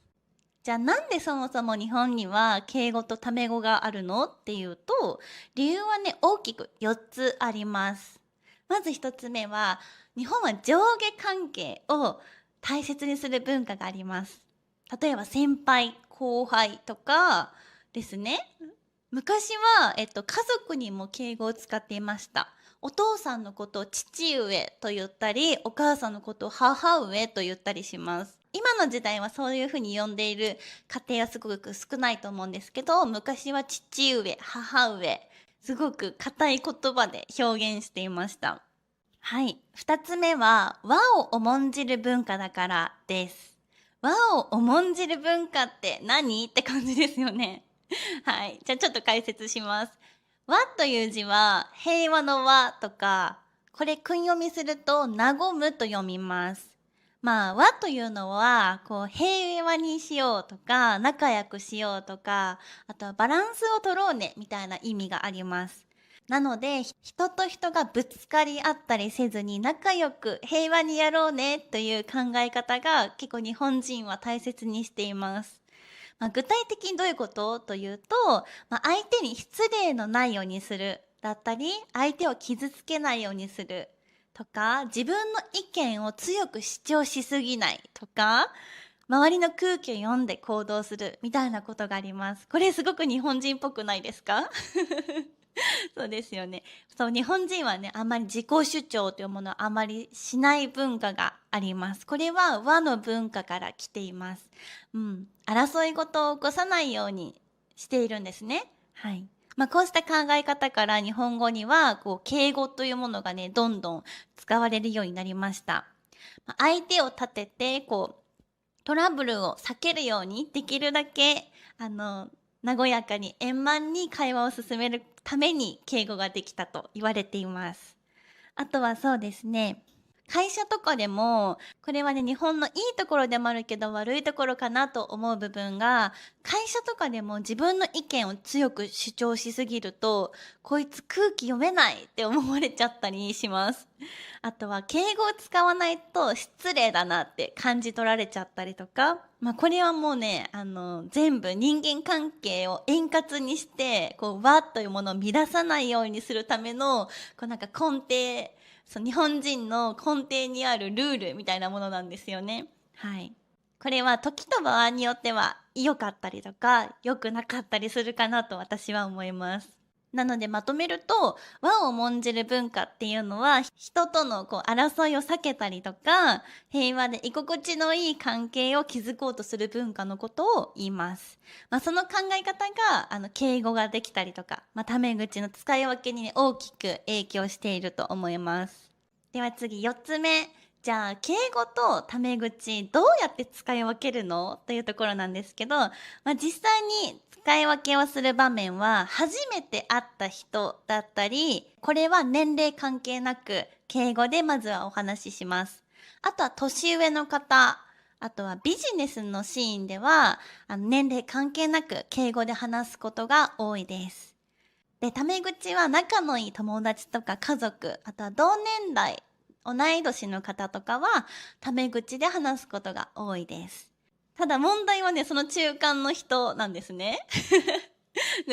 じゃあなんでそもそも日本には敬語とタメ語があるのっていうと、理由はね、大きく4つあります。まず1つ目は、日本は上下関係を大切にする文化があります。例えば先輩、後輩とかですね。昔は、家族にも敬語を使っていました。お父さんのことを父上と言ったり、お母さんのことを母上と言ったりします。今の時代はそういうふうに呼んでいる家庭はすごく少ないと思うんですけど、昔は父上、母上、すごく硬い言葉で表現していました。はい。二つ目は、和を重んじる文化だからです。和を重んじる文化って何って感じですよね。はい。じゃあちょっと解説します。和という字は、平和の和とか、これ訓読みすると、和むと読みます。まあ、和というのは、平和にしようとか、仲良くしようとか、あとはバランスを取ろうね、みたいな意味があります。なので、人と人がぶつかり合ったりせずに仲良く平和にやろうねという考え方が結構日本人は大切にしています。具体的にどういうことというと、相手に失礼のないようにするだったり、相手を傷つけないようにするとか、自分の意見を強く主張しすぎないとか、周りの空気を読んで行動するみたいなことがあります。これすごく日本人っぽくないですか？そうですよね。そう、日本人はね、あまり自己主張というものをあまりしない文化があります。これは和の文化から来ています。争い事を起こさないようにしているんですね。はい。こうした考え方から日本語には、敬語というものがね、どんどん使われるようになりました。相手を立てて、トラブルを避けるようにできるだけ、和やかに円満に会話を進めるために敬語ができたと言われています。あとはそうですね。会社とかでも、これはね、日本のいいところでもあるけど悪いところかなと思う部分が、会社とかでも自分の意見を強く主張しすぎると、こいつ空気読めないって思われちゃったりします。あとは敬語を使わないと失礼だなって感じ取られちゃったりとか、これはもうね、全部人間関係を円滑にして、和というものを乱さないようにするための、なんか根底、そう、日本人の根底にあるルールみたいなものなんですよね。はい。これは時と場合によっては良かったりとか良くなかったりするかなと私は思います。なのでまとめると、和を重んじる文化っていうのは人との争いを避けたりとか、平和で居心地のいい関係を築こうとする文化のことを言います。その考え方が敬語ができたりとか、タメ口の使い分けにね、大きく影響していると思います。では次4つ目。じゃあ敬語とタメ口どうやって使い分けるのというところなんですけど、実際に使い分けをする場面は初めて会った人だったり、これは年齢関係なく敬語でまずはお話しします。あとは年上の方、あとはビジネスのシーンでは年齢関係なく敬語で話すことが多いです。で、タメ口は仲のいい友達とか家族、あとは同年代、同い年の方とかはタメ口で話すことが多いです。ただ問題はね、その中間の人なんですね。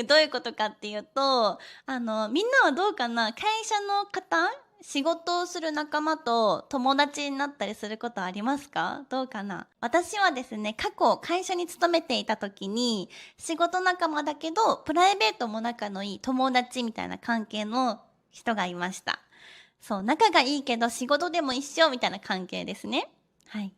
どういうことかっていうと、みんなはどうかな、会社の方、仕事をする仲間と友達になったりすることありますか？どうかな。私はですね、過去会社に勤めていた時に、仕事仲間だけど、プライベートも仲のいい友達みたいな関係の人がいました。そう、仲がいいけど仕事でも一緒みたいな関係ですね。はい。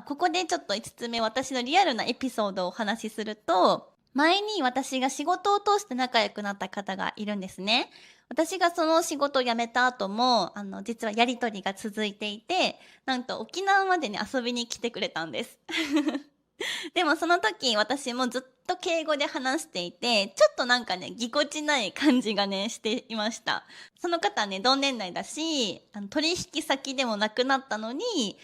ここでちょっと5つ目、私のリアルなエピソードをお話しすると、前に私が仕事を通して仲良くなった方がいるんですね。私がその仕事を辞めた後も、実はやりとりが続いていて、なんと沖縄までに遊びに来てくれたんです。でもその時私もずっと敬語で話していて、ちょっとなんかね、ぎこちない感じがね、していました。その方はね、同年代だし、取引先でもなくなったのに、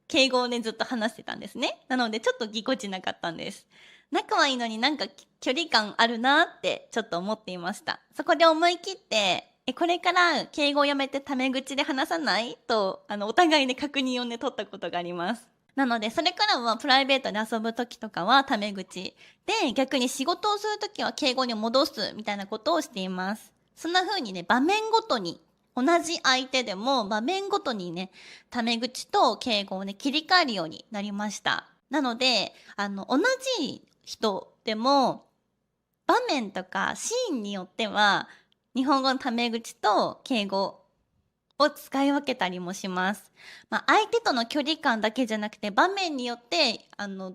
敬語をね、ずっと話してたんですね。なのでちょっとぎこちなかったんです。仲はいいのになんか距離感あるなってちょっと思っていました。そこで思い切って、これから敬語をやめてタメ口で話さないと、お互いね、確認をね、取ったことがあります。なので、それからはプライベートで遊ぶ時とかはタメ口で、逆に仕事をする時は敬語に戻すみたいなことをしています。そんな風にね、場面ごとに、同じ相手でも場面ごとにね、タメ口と敬語をね、切り替えるようになりました。なので、同じ人でも、場面とかシーンによっては、日本語のタメ口と敬語を使い分けたりもします。相手との距離感だけじゃなくて場面によって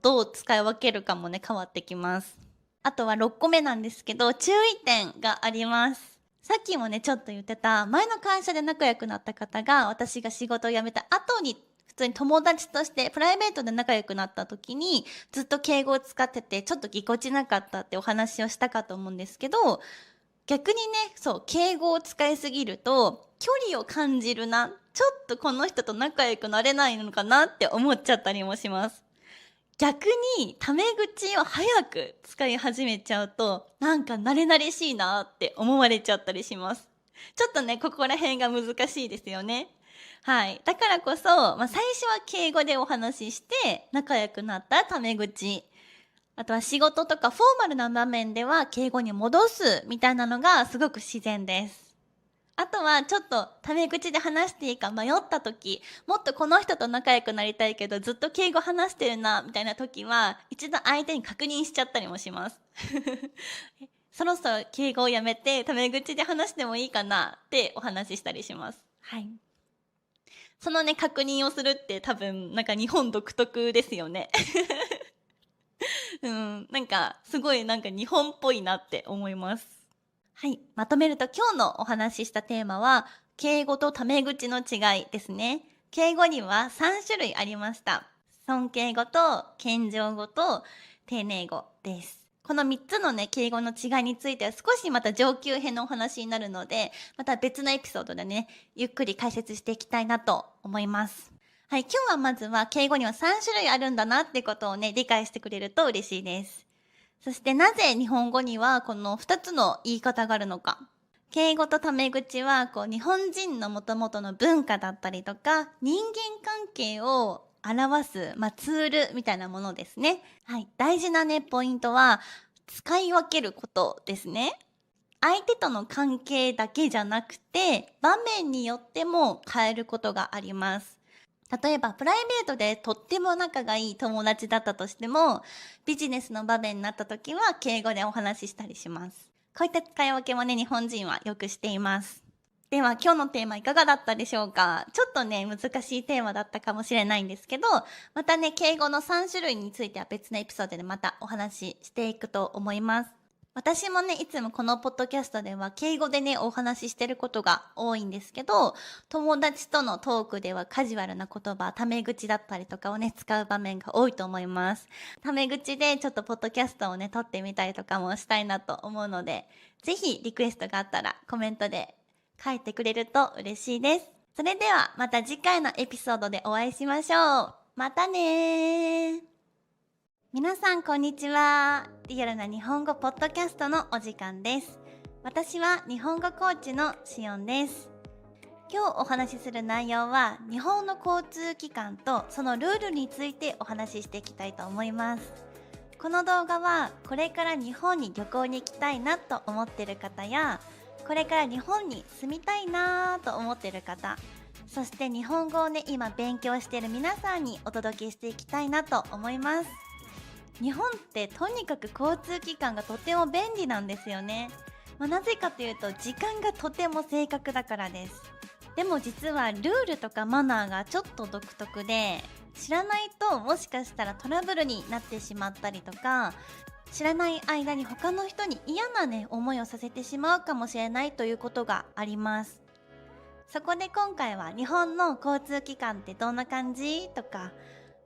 どう使い分けるかもね変わってきます。あとは6個目なんですけど、注意点があります。さっきもねちょっと言ってた前の会社で仲良くなった方が私が仕事を辞めた後に普通に友達としてプライベートで仲良くなった時にずっと敬語を使っててちょっとぎこちなかったってお話をしたかと思うんですけど、逆にねそう敬語を使いすぎると距離を感じるな、ちょっとこの人と仲良くなれないのかなって思っちゃったりもします。逆にタメ口を早く使い始めちゃうとなんか慣れ慣れしいなって思われちゃったりします。ちょっとねここら辺が難しいですよね。はい。だからこそ、最初は敬語でお話しして仲良くなったらタメ口、あとは仕事とかフォーマルな場面では敬語に戻すみたいなのがすごく自然です。あとはちょっとタメ口で話していいか迷った時、もっとこの人と仲良くなりたいけどずっと敬語話してるなみたいな時は一度相手に確認しちゃったりもしますそろそろ敬語をやめてタメ口で話してもいいかなってお話ししたりします。はい。そのね確認をするって多分なんか日本独特ですよねなんかすごいなんか日本っぽいなって思います。はい、まとめると今日のお話ししたテーマは敬語とタメ口の違いですね。敬語には3種類ありました。尊敬語と謙譲語と丁寧語です。この3つのね敬語の違いについては少しまた上級編のお話になるので、また別のエピソードでねゆっくり解説していきたいなと思います。はい、今日はまずは敬語には3種類あるんだなってことをね理解してくれると嬉しいです。そしてなぜ日本語にはこの2つの言い方があるのか。敬語とタメ口は日本人の元々の文化だったりとか人間関係を表す、ツールみたいなものですね。はい、大事なねポイントは使い分けることですね。相手との関係だけじゃなくて場面によっても変えることがあります。例えばプライベートでとっても仲がいい友達だったとしてもビジネスの場面になった時は敬語でお話ししたりします。こういった使い分けもね日本人はよくしています。では今日のテーマいかがだったでしょうか。ちょっとね難しいテーマだったかもしれないんですけど、またね敬語の3種類については別のエピソードでまたお話ししていくと思います。私もねいつもこのポッドキャストでは敬語でねお話ししてることが多いんですけど、友達とのトークではカジュアルな言葉、タメ口だったりとかをね使う場面が多いと思います。タメ口でちょっとポッドキャストをね撮ってみたりとかもしたいなと思うので、ぜひリクエストがあったらコメントで書いてくれると嬉しいです。それではまた次回のエピソードでお会いしましょう。またねー。皆さんこんにちは。リアルな日本語ポッドキャストのお時間です。私は日本語コーチのしおんです。今日お話しする内容は日本の交通機関とそのルールについてお話ししていきたいと思います。この動画はこれから日本に旅行に行きたいなと思っている方や、これから日本に住みたいなと思っている方、そして日本語をね今勉強している皆さんにお届けしていきたいなと思います。日本ってとにかく交通機関がとても便利なんですよね。なぜかというと時間がとても正確だからです。でも実はルールとかマナーがちょっと独特で、知らないともしかしたらトラブルになってしまったりとか、知らない間に他の人に嫌なね思いをさせてしまうかもしれないということがあります。そこで今回は日本の交通機関ってどんな感じとか、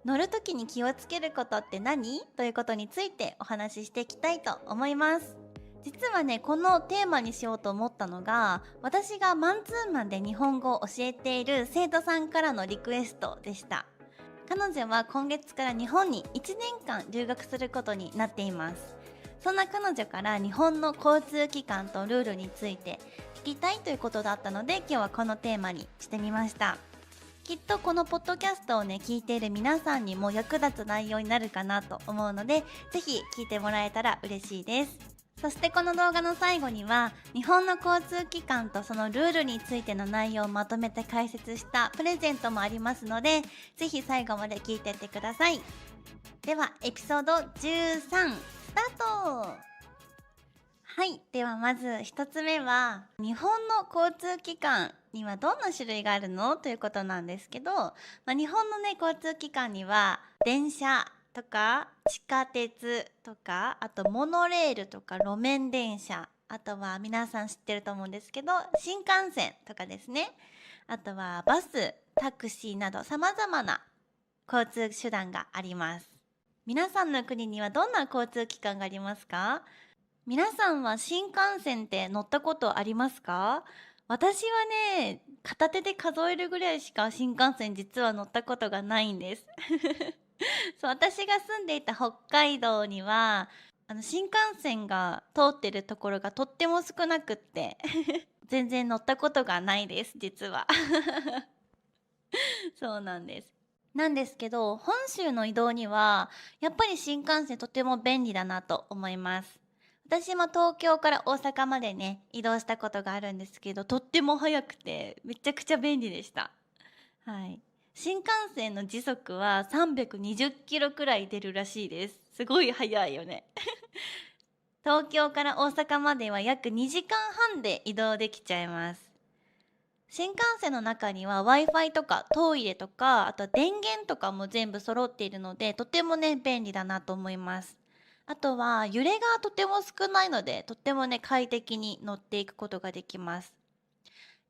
乗るときに気をつけることって何ということについてお話ししていきたいと思います。実はねこのテーマにしようと思ったのが、私がマンツーマンで日本語を教えている生徒さんからのリクエストでした。彼女は今月から日本に1年間留学することになっています。そんな彼女から日本の交通機関とルールについて聞きたいということだったので、今日はこのテーマにしてみました。きっとこのポッドキャストをね聞いている皆さんにも役立つ内容になるかなと思うので、ぜひ聞いてもらえたら嬉しいです。そしてこの動画の最後には日本の交通機関とそのルールについての内容をまとめて解説したプレゼントもありますので、ぜひ最後まで聞いていってください。ではエピソード13スタート。はい。ではまず一つ目は、日本の交通機関にはどんな種類があるのということなんですけど、日本のね、交通機関には、電車とか地下鉄とか、あとモノレールとか路面電車、あとは皆さん知ってると思うんですけど、新幹線とかですね。あとはバス、タクシーなど様々な交通手段があります。皆さんの国にはどんな交通機関がありますか？皆さんは新幹線って乗ったことありますか？私はね、片手で数えるぐらいしか新幹線実は乗ったことがないんです。そう、私が住んでいた北海道には、新幹線が通ってるところがとっても少なくって全然乗ったことがないです、実は。そうなんです。なんですけど、本州の移動には、やっぱり新幹線とても便利だなと思います。私も東京から大阪までね、移動したことがあるんですけど、とっても速くて、めちゃくちゃ便利でした。はい。新幹線の時速は320キロくらい出るらしいです。すごい速いよね。東京から大阪までは約2時間半で移動できちゃいます。新幹線の中には Wi-Fi とかトイレとか、あとは電源とかも全部揃っているので、とてもね、便利だなと思います。あとは揺れがとても少ないので、とってもね、快適に乗っていくことができます。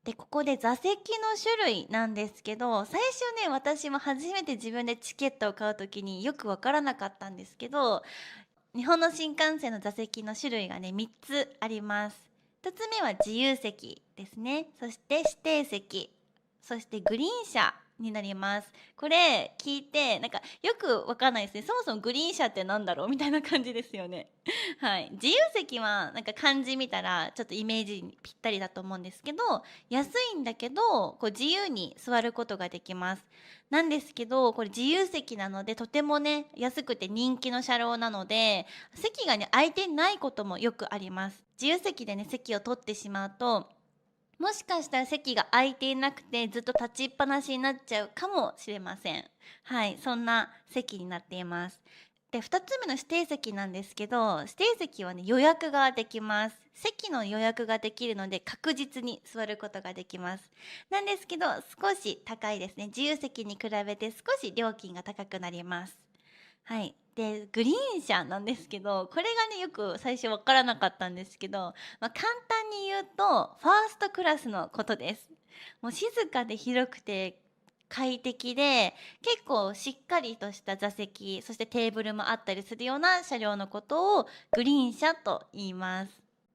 で、ここで座席の種類なんですけど、最初ね、私も初めて自分でチケットを買うときによくわからなかったんですけど、日本の新幹線の座席の種類がね、3つあります。1つ目は自由席ですね。そして指定席。そしてグリーン車になります。これ聞いて、なんかよくわかんないですね。そもそもグリーン車ってなんだろうみたいな感じですよね。はい。自由席はなんか漢字見たらちょっとイメージにぴったりだと思うんですけど、安いんだけど、こう自由に座ることができます。なんですけど、これ自由席なので、とてもね、安くて人気の車両なので、席がね、空いてないこともよくあります。自由席でね、席を取ってしまうと、もしかしたら席が空いていなくて、ずっと立ちっぱなしになっちゃうかもしれません。はい、そんな席になっています。で、2つ目の指定席なんですけど、指定席はね、予約ができます。席の予約ができるので、確実に座ることができます。なんですけど、少し高いですね。自由席に比べて少し料金が高くなります。はい。で、グリーン車なんですけど、これがね、よく最初わからなかったんですけど、簡単に言うと、ファーストクラスのことです。もう静かで広くて快適で、結構しっかりとした座席、そしてテーブルもあったりするような車両のことをグリーン車と言います。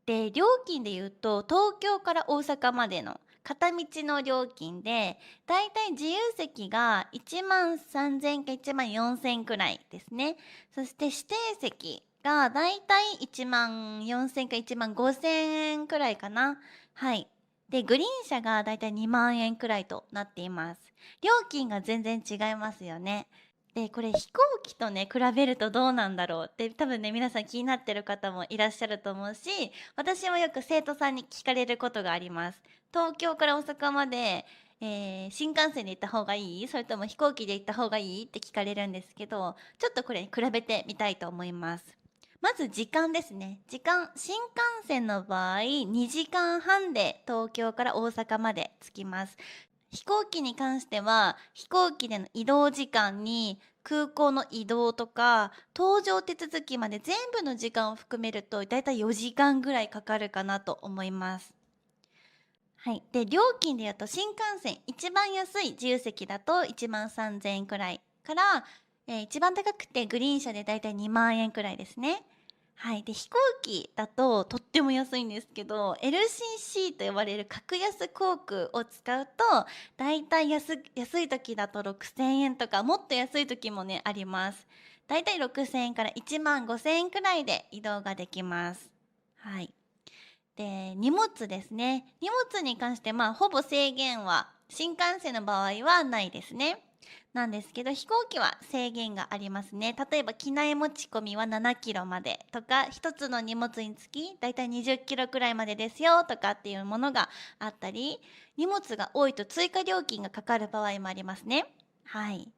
で、料金で言うと、東京から大阪までの片道の料金で、だいたい自由席が1万3000か1万4000くらいですね。そして指定席がだいたい1万4000か1万5000円くらいかな。はい。で、グリーン車がだいたい2万円くらいとなっています。料金が全然違いますよね。で、これ飛行機とね、比べるとどうなんだろうって多分ね、皆さん気になってる方もいらっしゃると思うし、私もよく生徒さんに聞かれることがあります。東京から大阪まで、新幹線で行った方がいいそれとも飛行機で行った方がいいって聞かれるんですけど、ちょっとこれ比べてみたいと思います。まず時間ですね。時間、新幹線の場合、2時間半で東京から大阪まで着きます。飛行機に関しては、飛行機での移動時間に空港の移動とか、搭乗手続きまで全部の時間を含めると、だいたい4時間ぐらいかかるかなと思います。はい。で、料金で言うと、新幹線、一番安い自由席だと1万3000円くらいから、一番高くてグリーン車でだいたい2万円くらいですね。はい。で、飛行機だととっても安いんですけど、LCC と呼ばれる格安航空を使うと、だいたい安い時だと6000円とか、もっと安い時もね、あります。だいたい6000円から1万5000円くらいで移動ができます。はい。で、荷物ですね。荷物に関して、ほぼ制限は、新幹線の場合はないですね。なんですけど、飛行機は制限がありますね。例えば、機内持ち込みは7キロまでとか、一つの荷物につき、だいたい20キロくらいまでですよとかっていうものがあったり、荷物が多いと追加料金がかかる場合もありますね。はい。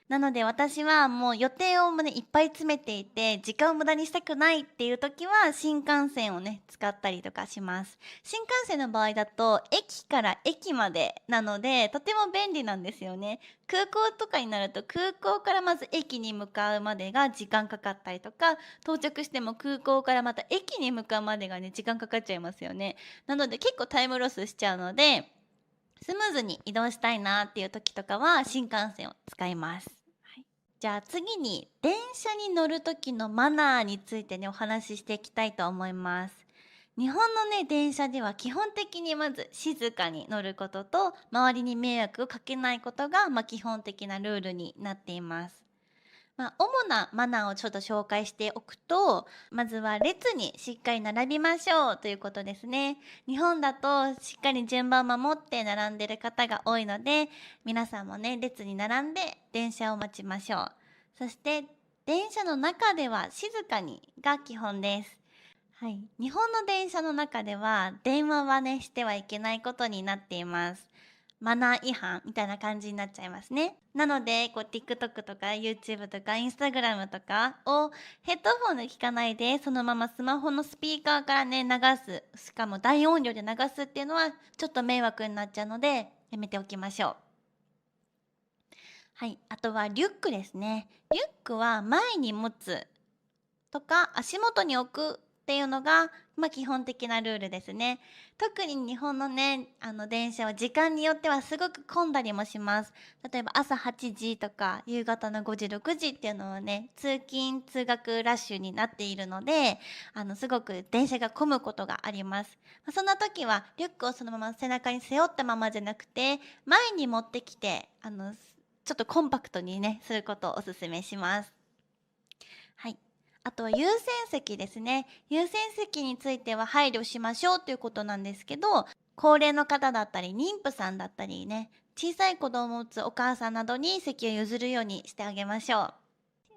なので私はもう予定をねいっぱい詰めていて時間を無駄にしたくないっていう時は新幹線をね使ったりとかします。新幹線の場合だと駅から駅までなのでとても便利なんですよね。空港とかになると空港からまず駅に向かうまでが時間かかったりとか、到着しても空港からまた駅に向かうまでがね時間かかっちゃいますよね。なので結構タイムロスしちゃうので、スムーズに移動したいなっていう時とかは新幹線を使います。はい、じゃあ次に電車に乗る時のマナーについてねお話ししていきたいと思います。日本のね電車では基本的にまず静かに乗ることと周りに迷惑をかけないことが、基本的なルールになっています。主なマナーをちょっと紹介しておくと、まずは列にしっかり並びましょうということですね。日本だとしっかり順番を守って並んでる方が多いので、皆さんもね、列に並んで電車を待ちましょう。そして、電車の中では静かにが基本です。はい。日本の電車の中では、電話はね、してはいけないことになっています。マナー違反みたいな感じになっちゃいますね。なので、TikTok とか YouTube とか Instagram とかをヘッドホンで聞かないで、そのままスマホのスピーカーからね、流す。しかも大音量で流すっていうのは、ちょっと迷惑になっちゃうので、やめておきましょう。はい。あとはリュックですね。リュックは前に持つとか足元に置くっていうのが、基本的なルールですね。特に日本のね、電車は時間によってはすごく混んだりもします。例えば朝8時とか夕方の5時、6時っていうのはね、通勤、通学ラッシュになっているので、すごく電車が混むことがあります。そんな時はリュックをそのまま背中に背負ったままじゃなくて、前に持ってきて、ちょっとコンパクトにね、することをおすすめします。はい。あとは優先席ですね。優先席については配慮しましょうということなんですけど、高齢の方だったり、妊婦さんだったりね、小さい子供を持つお母さんなどに席を譲るようにしてあげましょう。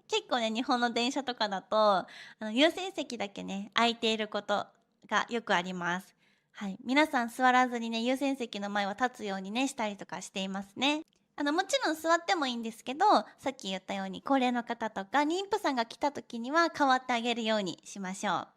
結構ね、日本の電車とかだと、優先席だけね、空いていることがよくあります。はい。皆さん座らずにね、優先席の前は立つようにね、したりとかしていますね。もちろん座ってもいいんですけど、さっき言ったように高齢の方とか妊婦さんが来た時には代わってあげるようにしましょう。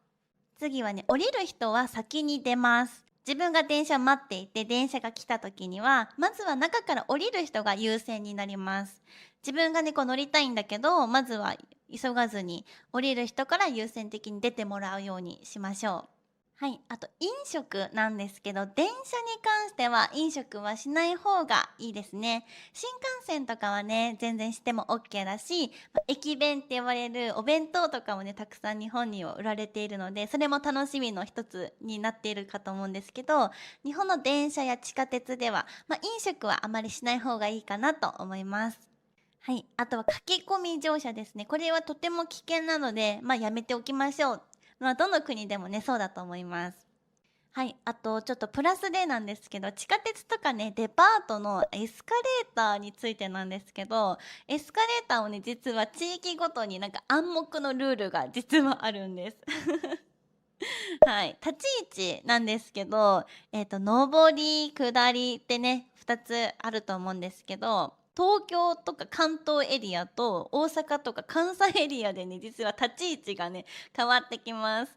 次はね、降りる人は先に出ます。自分が電車待っていて電車が来た時には、まずは中から降りる人が優先になります。自分がね、乗りたいんだけど、まずは急がずに降りる人から優先的に出てもらうようにしましょう。はい。あと、飲食なんですけど、電車に関しては飲食はしない方がいいですね。新幹線とかはね、全然しても OK だし、駅弁って呼ばれるお弁当とかもね、たくさん日本には売られているので、それも楽しみの一つになっているかと思うんですけど、日本の電車や地下鉄では、飲食はあまりしない方がいいかなと思います。はい。あとは駆け込み乗車ですね。これはとても危険なので、やめておきましょう。どの国でもね、そうだと思います。はい。あと、ちょっとプラスでなんですけど、地下鉄とかね、デパートのエスカレーターについてなんですけど、エスカレーターをね、実は地域ごとになんか暗黙のルールが実はあるんです。はい。立ち位置なんですけど、上り、下りってね、2つあると思うんですけど、東京とか関東エリアと大阪とか関西エリアでね、実は立ち位置がね、変わってきます。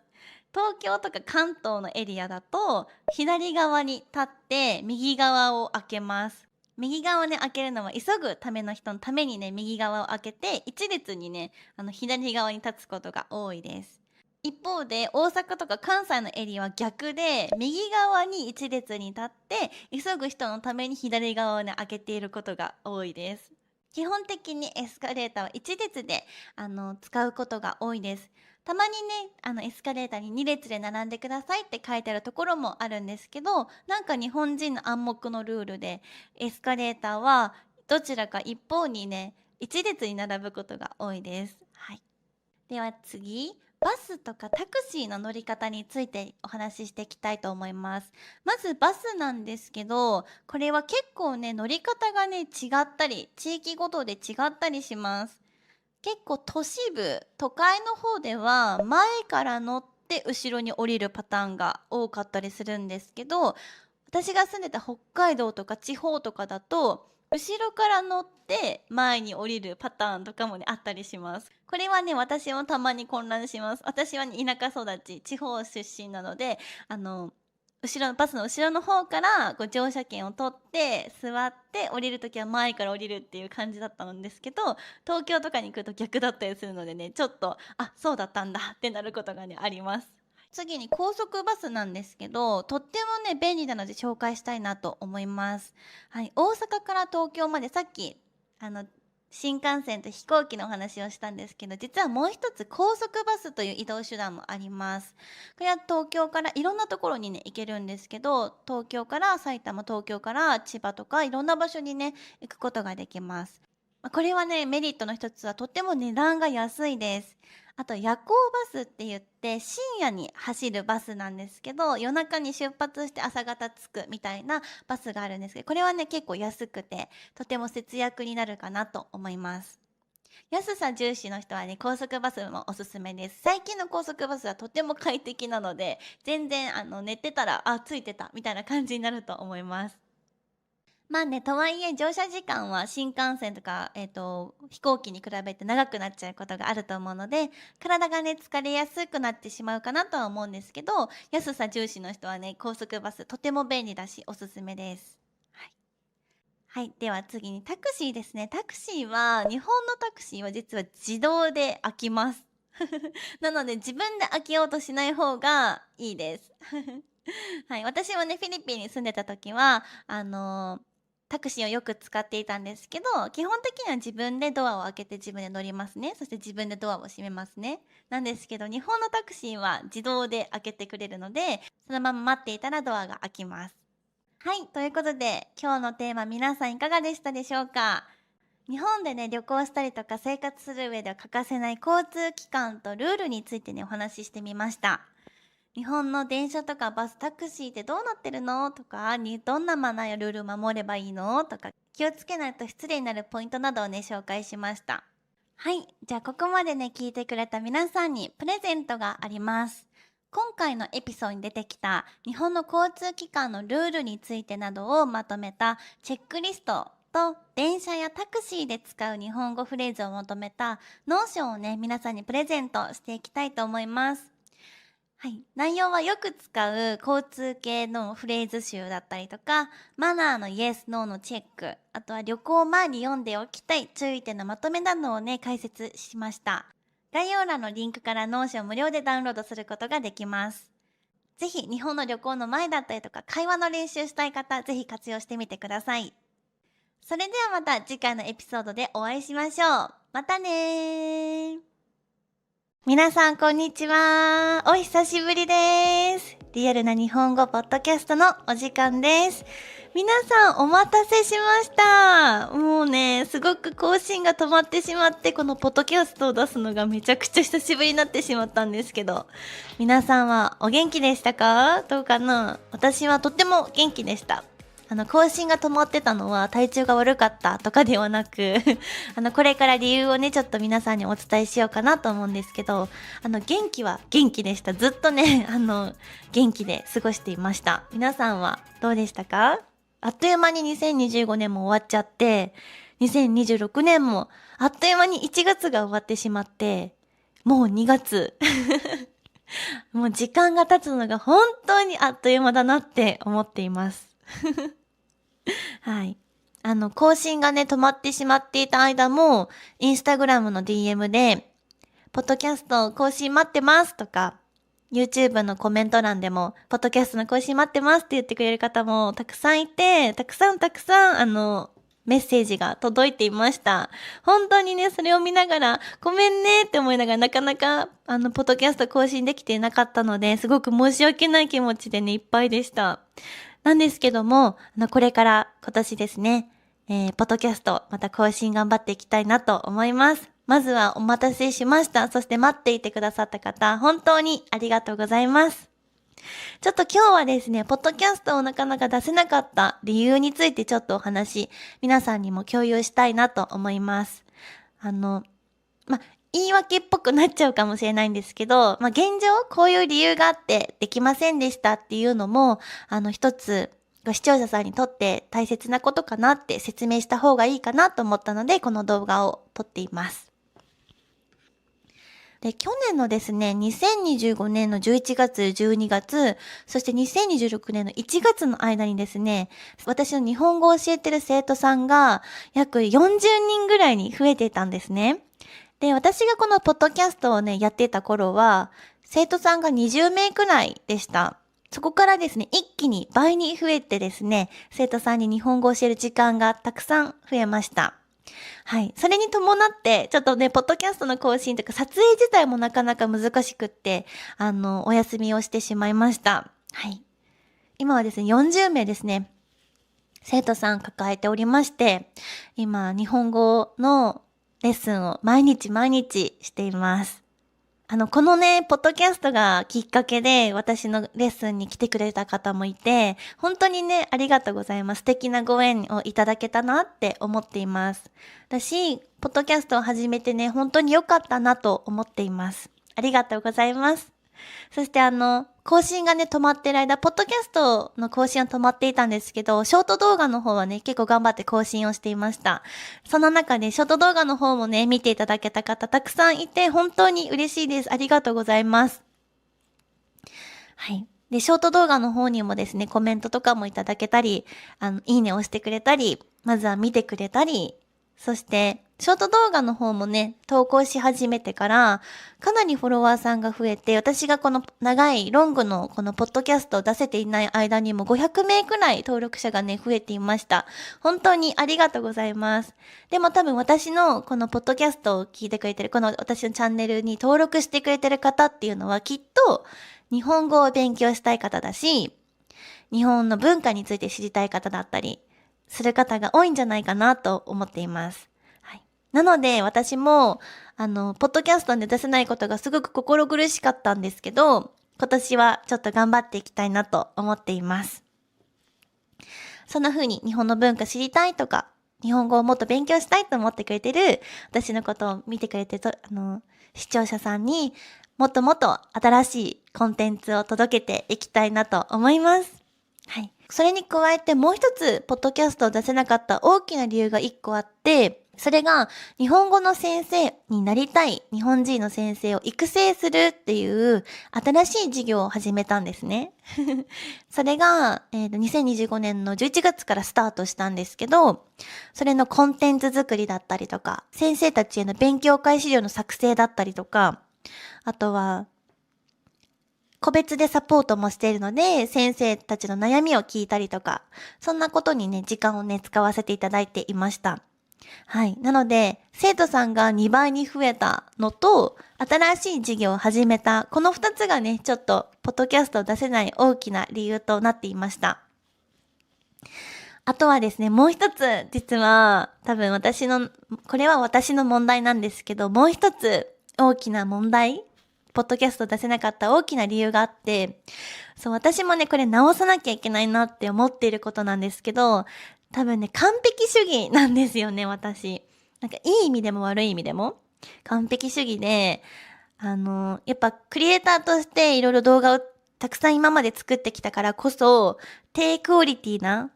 東京とか関東のエリアだと、左側に立って右側を開けます。右側をね、開けるのは急ぐための人のためにね、右側を開けて、一列にね、左側に立つことが多いです。一方で大阪とか関西のエリアは逆で右側に一列に立って急ぐ人のために左側をね開けていることが多いです。基本的にエスカレーターは一列で使うことが多いです。たまにねエスカレーターに2列で並んでくださいって書いてあるところもあるんですけど、なんか日本人の暗黙のルールでエスカレーターはどちらか一方にね一列に並ぶことが多いです。はい。では次、バスとかタクシーの乗り方についてお話ししていきたいと思います。まずバスなんですけど、これは結構ね、乗り方がね、違ったり、地域ごとで違ったりします。結構都市部、都会の方では前から乗って後ろに降りるパターンが多かったりするんですけど、私が住んでた北海道とか地方とかだと、後ろから乗って前に降りるパターンとかもね、あったりします。これはね、私もたまに混乱します。私はね、田舎育ち、地方出身なので、バスの後ろの方から乗車券を取って座って降りるときは前から降りるっていう感じだったんですけど、東京とかに来ると逆だったりするのでね、ちょっと、あ、そうだったんだってなることがね、あります。次に高速バスなんですけど、とってもね、便利なので紹介したいなと思います。はい、大阪から東京までさっき、あの、新幹線と飛行機のお話をしたんですけど、実はもう一つ高速バスという移動手段もあります。これは東京からいろんなところにね、行けるんですけど、東京から埼玉、東京から千葉とかいろんな場所にね、行くことができます。これはね、メリットの一つはとっても値段が安いです。あと夜行バスって言って深夜に走るバスなんですけど、夜中に出発して朝方着くみたいなバスがあるんですけど、これはね結構安くてとても節約になるかなと思います。安さ重視の人はね、高速バスもおすすめです。最近の高速バスはとても快適なので、全然寝てたらついてたみたいな感じになると思います。まあね、とはいえ乗車時間は新幹線とか、飛行機に比べて長くなっちゃうことがあると思うので、体がね、疲れやすくなってしまうかなとは思うんですけど、安さ重視の人はね、高速バスとても便利だし、おすすめです。はい。はい、では次にタクシーですね。タクシーは、日本のタクシーは実は自動で開きます。なので自分で開けようとしない方がいいです。はい、私もね、フィリピンに住んでた時は、タクシーをよく使っていたんですけど、基本的には自分でドアを開けて自分で乗りますね。そして自分でドアを閉めますね。なんですけど、日本のタクシーは自動で開けてくれるので、そのまま待っていたらドアが開きます。はい、ということで、今日のテーマ皆さんいかがでしたでしょうか？日本でね、旅行したりとか生活する上では欠かせない交通機関とルールについてね、お話ししてみました。日本の電車とかバス、タクシーってどうなってるのとか、どんなマナーやルールを守ればいいのとか、気をつけないと失礼になるポイントなどをね、紹介しました。はい。じゃあ、ここまでね、聞いてくれた皆さんにプレゼントがあります。今回のエピソードに出てきた日本の交通機関のルールについてなどをまとめたチェックリストと電車やタクシーで使う日本語フレーズをまとめたノーションをね、皆さんにプレゼントしていきたいと思います。はい。内容はよく使う交通系のフレーズ集だったりとか、マナーのイエス、ノーのチェック、あとは旅行前に読んでおきたい注意点のまとめなどをね、解説しました。概要欄のリンクからノーション無料でダウンロードすることができます。ぜひ日本の旅行の前だったりとか、会話の練習したい方、ぜひ活用してみてください。それではまた次回のエピソードでお会いしましょう。またねー。皆さんこんにちは。お久しぶりです。リアルな日本語ポッドキャストのお時間です。皆さんお待たせしました。もうね、すごく更新が止まってしまって、このポッドキャストを出すのがめちゃくちゃ久しぶりになってしまったんですけど、皆さんはお元気でしたか？どうかな？私はとっても元気でした。更新が止まってたのは体調が悪かったとかではなくこれから理由をね、ちょっと皆さんにお伝えしようかなと思うんですけど、元気は元気でした。ずっとね、元気で過ごしていました。皆さんはどうでしたか？あっという間に2025年も終わっちゃって、2026年もあっという間に1月が終わってしまって、もう2月。もう時間が経つのが本当にあっという間だなって思っています。はい。更新がね、止まってしまっていた間も、インスタグラムの DM で、ポッドキャスト更新待ってますとか、YouTube のコメント欄でも、ポッドキャストの更新待ってますって言ってくれる方もたくさんいて、たくさん、メッセージが届いていました。本当にね、それを見ながら、ごめんねって思いながら、なかなか、ポッドキャスト更新できていなかったので、すごく申し訳ない気持ちでね、いっぱいでした。なんですけども、これから今年ですね、ポッドキャストまた更新頑張っていきたいなと思います。まずはお待たせしました。そして待っていてくださった方、本当にありがとうございます。ちょっと今日はですね、ポッドキャストをなかなか出せなかった理由についてちょっとお話、皆さんにも共有したいなと思います。言い訳っぽくなっちゃうかもしれないんですけど、現状こういう理由があってできませんでしたっていうのも、一つ視聴者さんにとって大切なことかなって説明した方がいいかなと思ったので、この動画を撮っています。で、去年のですね、2025年の11月、12月、そして2026年の1月の間にですね、私の日本語を教えてる生徒さんが約40人ぐらいに増えていたんですね。で、私がこのポッドキャストをね、やっていた頃は、生徒さんが20名くらいでした。そこからですね、一気に倍に増えてですね、生徒さんに日本語を教える時間がたくさん増えました。はい。それに伴って、ちょっとね、ポッドキャストの更新とか撮影自体もなかなか難しくって、お休みをしてしまいました。はい。今はですね、40名ですね、生徒さん抱えておりまして、今、日本語のレッスンを毎日しています。このね、ポッドキャストがきっかけで私のレッスンに来てくれた方もいて、本当にね、ありがとうございます。素敵なご縁をいただけたなって思っています。私、ポッドキャストを始めてね、本当に良かったなと思っています。ありがとうございます。そして更新がね、止まってる間、ポッドキャストの更新は止まっていたんですけど、ショート動画の方はね、結構頑張って更新をしていました。その中で、ショート動画の方もね、見ていただけた方たくさんいて、本当に嬉しいです。ありがとうございます。はい。で、ショート動画の方にもですね、コメントとかもいただけたり、いいねを押してくれたり、まずは見てくれたり、そして、ショート動画の方もね、投稿し始めてから、かなりフォロワーさんが増えて、私がこの長いロングのこのポッドキャストを出せていない間にも500名くらい登録者がね、増えていました。本当にありがとうございます。でも多分私のこのポッドキャストを聞いてくれてる、この私のチャンネルに登録してくれてる方っていうのはきっと日本語を勉強したい方だし、日本の文化について知りたい方だったりする方が多いんじゃないかなと思っています。なので、私も、ポッドキャストで出せないことがすごく心苦しかったんですけど、今年はちょっと頑張っていきたいなと思っています。そんな風に日本の文化知りたいとか、日本語をもっと勉強したいと思ってくれてる、私のことを見てくれてる視聴者さんにもっともっと新しいコンテンツを届けていきたいなと思います。はい。それに加えてもう一つ、ポッドキャストを出せなかった大きな理由が一個あって、それが日本語の先生になりたい日本人の先生を育成するっていう新しい事業を始めたんですね。それが、2025年の11月からスタートしたんですけど、それのコンテンツ作りだったりとか、先生たちへの勉強会資料の作成だったりとか、あとは、個別でサポートもしているので、先生たちの悩みを聞いたりとか、そんなことにね、時間をね、使わせていただいていました。はい。なので、生徒さんが2倍に増えたのと、新しい事業を始めた、この2つがね、ちょっと、ポッドキャストを出せない大きな理由となっていました。あとはですね、もう一つ、実は、これは私の問題なんですけど、もう一つ、大きな問題、ポッドキャスト出せなかった大きな理由があって、そう、私もね、これ直さなきゃいけないなって思っていることなんですけど、多分ね、完璧主義なんですよね、私。なんか、いい意味でも悪い意味でも。完璧主義で、やっぱ、クリエイターとしていろいろ動画をたくさん今まで作ってきたからこそ、低クオリティな、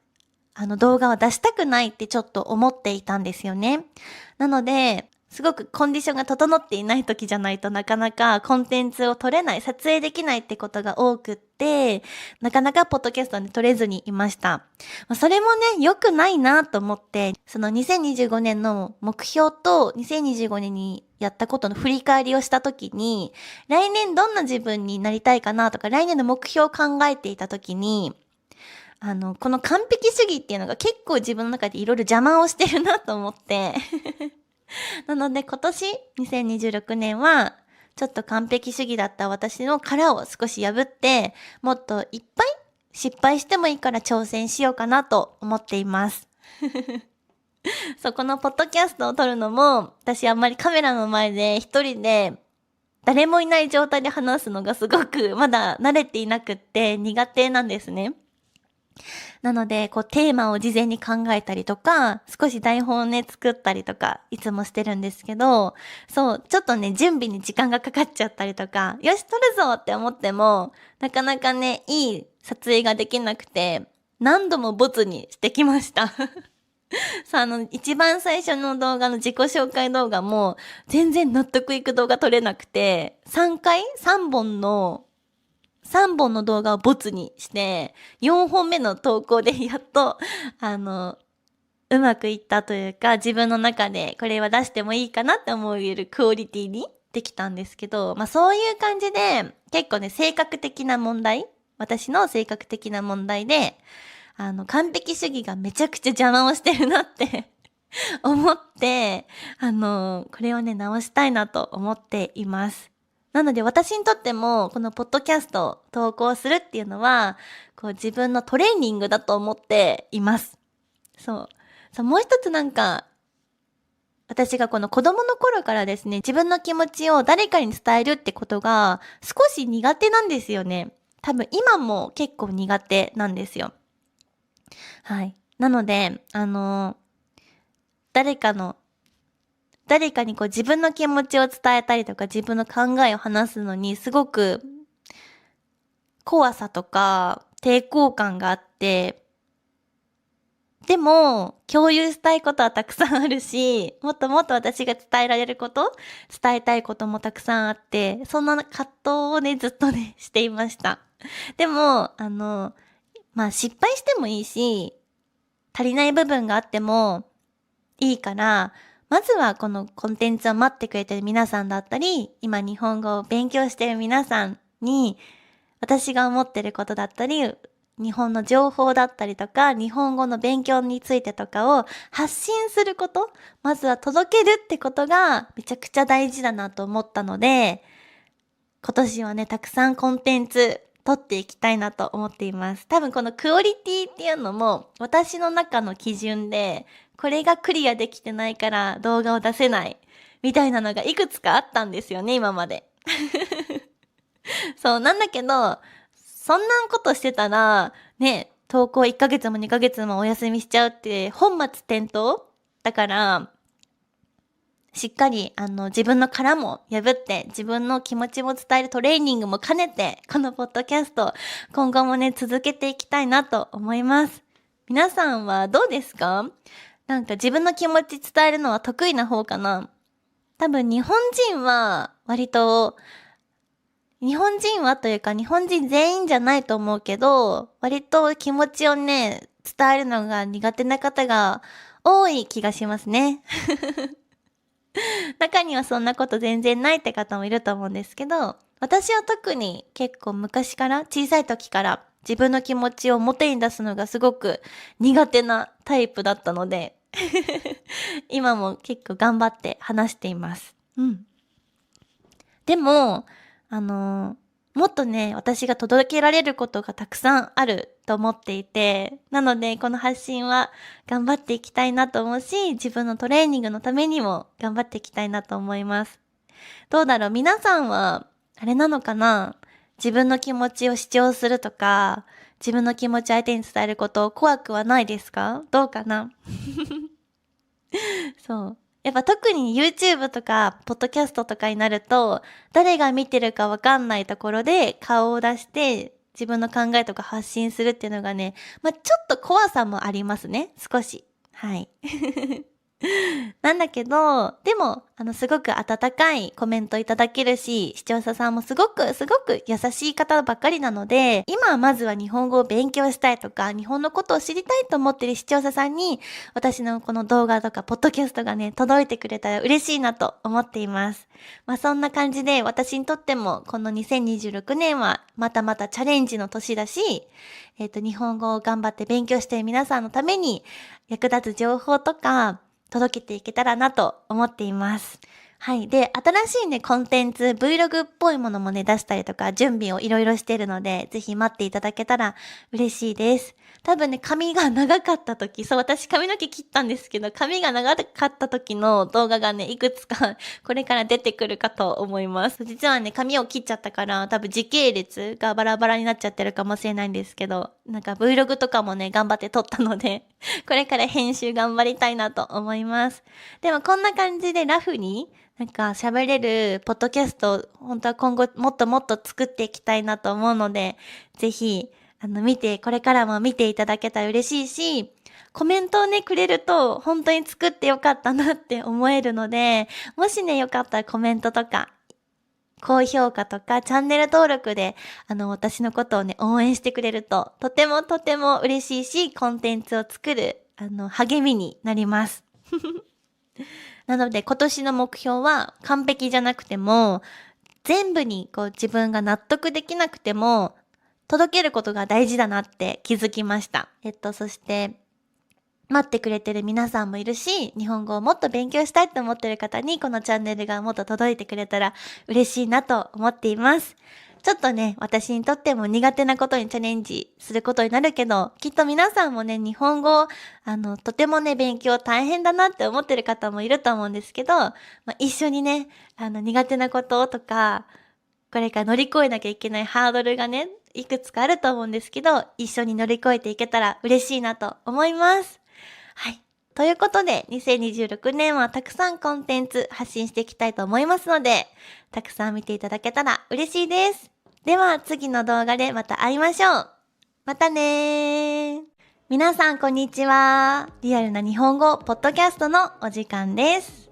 動画は出したくないってちょっと思っていたんですよね。なので、すごくコンディションが整っていない時じゃないとなかなかコンテンツを撮れない、撮影できないってことが多くって、なかなかポッドキャストに撮れずにいました。それもね、良くないなと思って、その2025年の目標と2025年にやったことの振り返りをした時に、来年どんな自分になりたいかなとか、来年の目標を考えていた時に、この完璧主義っていうのが結構自分の中でいろいろ邪魔をしてるなと思ってなので今年2026年はちょっと完璧主義だった私の殻を少し破ってもっといっぱい失敗してもいいから挑戦しようかなと思っていますそう、このポッドキャストを撮るのも私あんまりカメラの前で一人で誰もいない状態で話すのがすごくまだ慣れていなくって苦手なんですね。なので、テーマを事前に考えたりとか、少し台本をね、作ったりとか、いつもしてるんですけど、そう、ちょっとね、準備に時間がかかっちゃったりとか、よし、撮るぞって思っても、なかなかね、いい撮影ができなくて、何度もボツにしてきました。さあ、一番最初の動画の自己紹介動画も、全然納得いく動画撮れなくて、3本の動画をボツにして、4本目の投稿でやっと、うまくいったというか、自分の中でこれは出してもいいかなって思えるクオリティにできたんですけど、そういう感じで、結構ね、私の性格的な問題で、完璧主義がめちゃくちゃ邪魔をしてるなって思って、これをね、直したいなと思っています。なので私にとっても、このポッドキャストを投稿するっていうのは、自分のトレーニングだと思っています。そう、もう一つ私がこの子供の頃からですね、自分の気持ちを誰かに伝えるってことが少し苦手なんですよね。多分今も結構苦手なんですよ。はい。なので、誰かに自分の気持ちを伝えたりとか自分の考えを話すのにすごく怖さとか抵抗感があって、でも共有したいことはたくさんあるし、もっともっと私が伝えたいこともたくさんあって、そんな葛藤をね、ずっとね、していました。でも、失敗してもいいし、足りない部分があってもいいから、まずはこのコンテンツを待ってくれてる皆さんだったり、今日本語を勉強してる皆さんに、私が思ってることだったり、日本の情報だったりとか、日本語の勉強についてとかを発信すること、まずは届けるってことがめちゃくちゃ大事だなと思ったので、今年はね、たくさんコンテンツ撮っていきたいなと思っています。多分このクオリティっていうのも私の中の基準で、これがクリアできてないから動画を出せないみたいなのがいくつかあったんですよね、今まで。そう、なんだけど、そんなことしてたら、ね、投稿1ヶ月も2ヶ月もお休みしちゃうって本末転倒だから、しっかり、自分の殻も破って、自分の気持ちも伝えるトレーニングも兼ねて、このポッドキャスト、今後もね、続けていきたいなと思います。皆さんはどうですか？なんか自分の気持ち伝えるのは得意な方かな？多分日本人は割と、日本人はというか日本人全員じゃないと思うけど、割と気持ちをね、伝えるのが苦手な方が多い気がしますね。中にはそんなこと全然ないって方もいると思うんですけど、私は特に結構昔から、小さい時から自分の気持ちを表に出すのがすごく苦手なタイプだったので、今も結構頑張って話しています。うん。でも、もっとね、私が届けられることがたくさんあると思っていて、なのでこの発信は頑張っていきたいなと思うし、自分のトレーニングのためにも頑張っていきたいなと思います。どうだろう？皆さんは、あれなのかな？自分の気持ちを主張するとか、自分の気持ち相手に伝えること怖くはないですか？どうかな？そう。やっぱ特に YouTube とか、ポッドキャストとかになると、誰が見てるかわかんないところで顔を出して、自分の考えとか発信するっていうのがね、ちょっと怖さもありますね。少し。はい。なんだけど、でも、すごく温かいコメントいただけるし、視聴者さんもすごく優しい方ばっかりなので、今はまずは日本語を勉強したいとか、日本のことを知りたいと思っている視聴者さんに、私のこの動画とか、ポッドキャストがね、届いてくれたら嬉しいなと思っています。そんな感じで、私にとっても、この2026年は、またまたチャレンジの年だし、日本語を頑張って勉強している皆さんのために、役立つ情報とか、届けていけたらなと思っています。はい。で、新しいね、コンテンツ、Vlog っぽいものもね、出したりとか、準備をいろいろしているので、ぜひ待っていただけたら嬉しいです。多分ね、髪が長かった時、そう、私髪の毛切ったんですけど、髪が長かった時の動画がね、いくつかこれから出てくるかと思います。実はね、髪を切っちゃったから、多分時系列がバラバラになっちゃってるかもしれないんですけど、なんか Vlog とかもね、頑張って撮ったので、これから編集頑張りたいなと思います。でもこんな感じでラフに、なんか喋れるポッドキャスト、本当は今後もっともっと作っていきたいなと思うので、ぜひ、これからも見ていただけたら嬉しいし、コメントをね、くれると、本当に作ってよかったなって思えるので、もしね、よかったらコメントとか、高評価とかチャンネル登録で、私のことをね、応援してくれると、とてもとても嬉しいし、コンテンツを作る、励みになります。なので、今年の目標は、完璧じゃなくても、全部にこう自分が納得できなくても、届けることが大事だなって気づきました。そして、待ってくれてる皆さんもいるし、日本語をもっと勉強したいと思ってる方にこのチャンネルがもっと届いてくれたら嬉しいなと思っています。ちょっとね、私にとっても苦手なことにチャレンジすることになるけど、きっと皆さんもね、日本語、とてもね、勉強大変だなって思ってる方もいると思うんですけど、一緒にね、苦手なこととか、これから乗り越えなきゃいけないハードルがね、いくつかあると思うんですけど、一緒に乗り越えていけたら嬉しいなと思います。はい。ということで、2026年はたくさんコンテンツ発信していきたいと思いますので、たくさん見ていただけたら嬉しいです。では、次の動画でまた会いましょう。またねー。皆さん、こんにちは。リアルな日本語ポッドキャストのお時間です。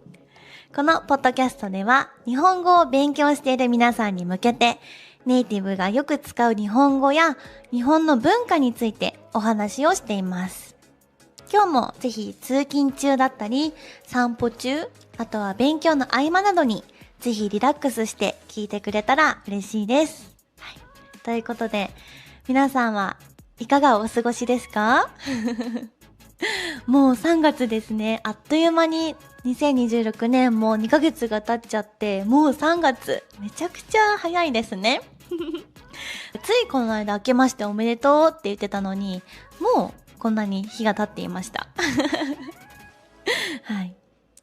このポッドキャストでは、日本語を勉強している皆さんに向けて、ネイティブがよく使う日本語や日本の文化についてお話をしています。今日もぜひ通勤中だったり、散歩中、あとは勉強の合間などにぜひリラックスして聞いてくれたら嬉しいです。はい。ということで、皆さんはいかがお過ごしですか？もう3月ですね。あっという間に2026年も2ヶ月が経っちゃって、もう3月。めちゃくちゃ早いですね。ついこの間明けましておめでとうって言ってたのに、もうこんなに日が経っていました。はい。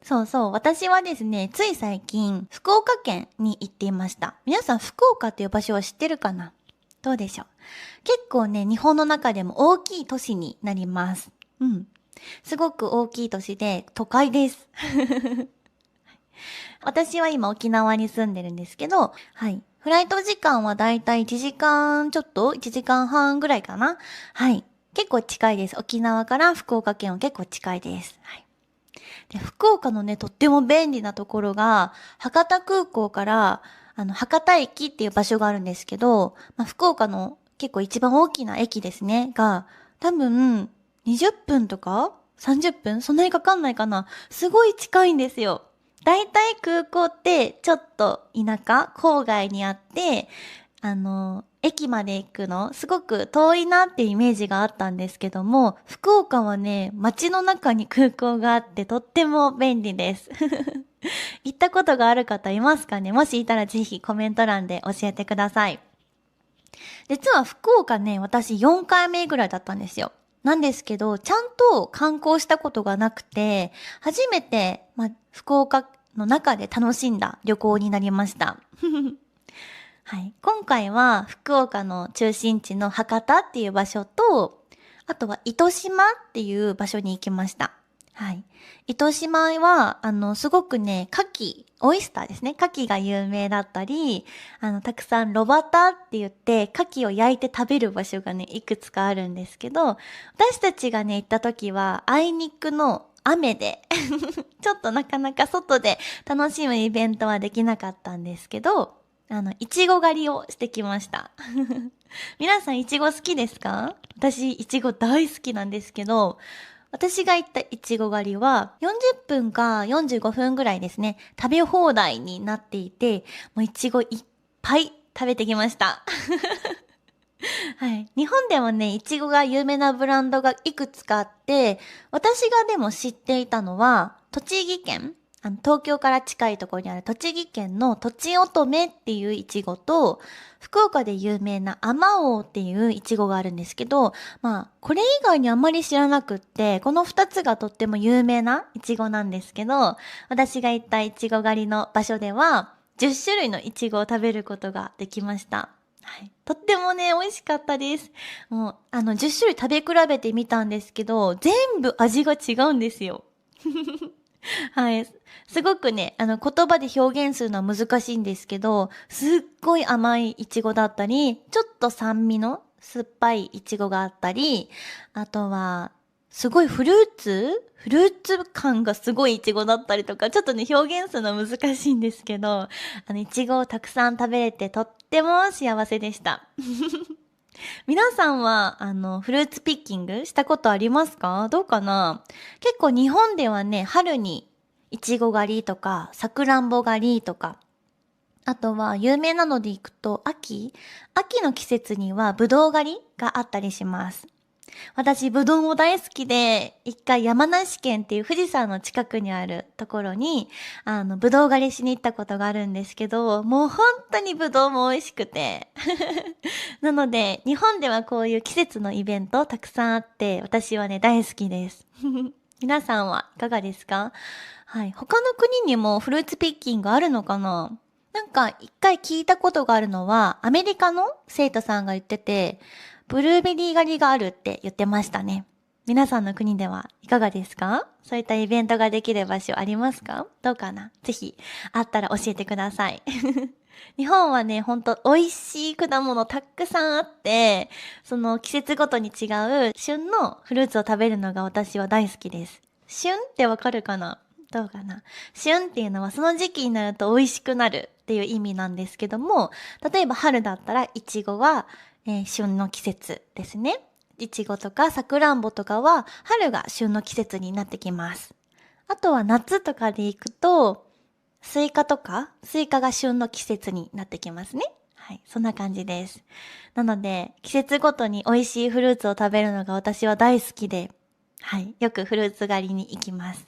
そうそう。私はですね、つい最近、福岡県に行っていました。皆さん、福岡っていう場所は知ってるかな？どうでしょう？結構ね、日本の中でも大きい都市になります。うん。すごく大きい都市で、都会です。私は今沖縄に住んでるんですけど、はい。フライト時間はだいたい1時間ちょっと ?1 時間半ぐらいかな？はい。結構近いです。沖縄から福岡県は結構近いです。はい。で、福岡のね、とっても便利なところが、博多空港から、博多駅っていう場所があるんですけど、福岡の結構一番大きな駅ですね、が、多分、20分とか ?30 分そんなにかかんないかな？すごい近いんですよ。だいたい空港ってちょっと田舎、郊外にあって、駅まで行くのすごく遠いなってイメージがあったんですけども、福岡はね、街の中に空港があってとっても便利です。行ったことがある方いますかね？もしいたらぜひコメント欄で教えてください。実は福岡ね、私4回目ぐらいだったんですよ。なんですけど、ちゃんと観光したことがなくて、初めて、福岡の中で楽しんだ旅行になりました。はい。今回は福岡の中心地の博多っていう場所と、あとは糸島っていう場所に行きました。はい。糸島は、すごくね、オイスターですね。牡蠣が有名だったり、たくさん炉端って言って、牡蠣を焼いて食べる場所がね、いくつかあるんですけど、私たちがね、行った時は、あいにくの雨で、ちょっとなかなか外で楽しむイベントはできなかったんですけど、いちご狩りをしてきました。皆さんいちご好きですか？私、いちご大好きなんですけど、私が行ったいちご狩りは40分か45分ぐらいですね、食べ放題になっていて、もういちごいっぱい食べてきました。はい。日本でもね、いちごが有名なブランドがいくつかあって、私がでも知っていたのは、栃木県、東京から近いところにある栃木県のとちおとめっていういちごと、福岡で有名なあまおうっていういちごがあるんですけど、これ以外にあまり知らなくって、この二つがとっても有名ないちごなんですけど、私が行ったいちご狩りの場所では、10種類のいちごを食べることができました。はい。とってもね、美味しかったです。もう、10種類食べ比べてみたんですけど、全部味が違うんですよ。はい。すごくね、言葉で表現するのは難しいんですけど、すっごい甘いイチゴだったり、ちょっと酸味の酸っぱいイチゴがあったり、あとは、すごいフルーツ感がすごいイチゴだったりとか、ちょっとね、表現するのは難しいんですけど、イチゴをたくさん食べれてとっても幸せでした。皆さんは、フルーツピッキングしたことありますか？どうかな？結構日本ではね、春にイチゴ狩りとか、さくらんぼ狩りとか、あとは有名なので行くと秋の季節にはブドウ狩りがあったりします。私、ぶどうも大好きで、一回山梨県っていう富士山の近くにあるところに、ぶどう狩りしに行ったことがあるんですけど、もう本当にぶどうも美味しくて。なので、日本ではこういう季節のイベントたくさんあって、私はね、大好きです。皆さんはいかがですか？はい。他の国にもフルーツピッキングあるのかな？なんか一回聞いたことがあるのは、アメリカの生徒さんが言ってて、ブルーベリー狩りがあるって言ってましたね。皆さんの国ではいかがですか？そういったイベントができる場所ありますか？どうかな？ぜひ、あったら教えてください。日本はね、ほんと美味しい果物たくさんあって、その季節ごとに違う旬のフルーツを食べるのが私は大好きです。旬ってわかるかな？どうかな？旬っていうのはその時期になると美味しくなるっていう意味なんですけども、例えば春だったらイチゴは旬の季節ですね。いちごとかさくらんぼとかは春が旬の季節になってきます。あとは夏とかで行くと、スイカが旬の季節になってきますね。はい、そんな感じです。なので、季節ごとに美味しいフルーツを食べるのが私は大好きで、はい、よくフルーツ狩りに行きます。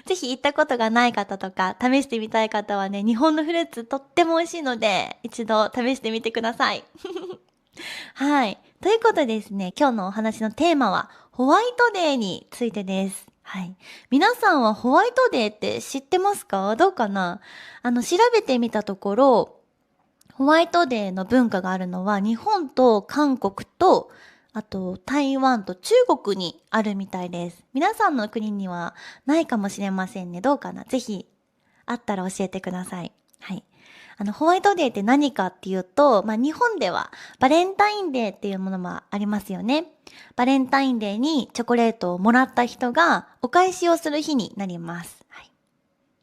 ぜひ行ったことがない方とか、試してみたい方はね、日本のフルーツとっても美味しいので、一度試してみてください。はい。ということでですね、今日のお話のテーマは、ホワイトデーについてです。はい。皆さんはホワイトデーって知ってますか？どうかな？調べてみたところ、ホワイトデーの文化があるのは、日本と韓国と、あと台湾と中国にあるみたいです。皆さんの国にはないかもしれませんね。どうかな？ぜひ、あったら教えてください。はい。ホワイトデーって何かっていうと、日本ではバレンタインデーっていうものもありますよね。バレンタインデーにチョコレートをもらった人がお返しをする日になります。はい。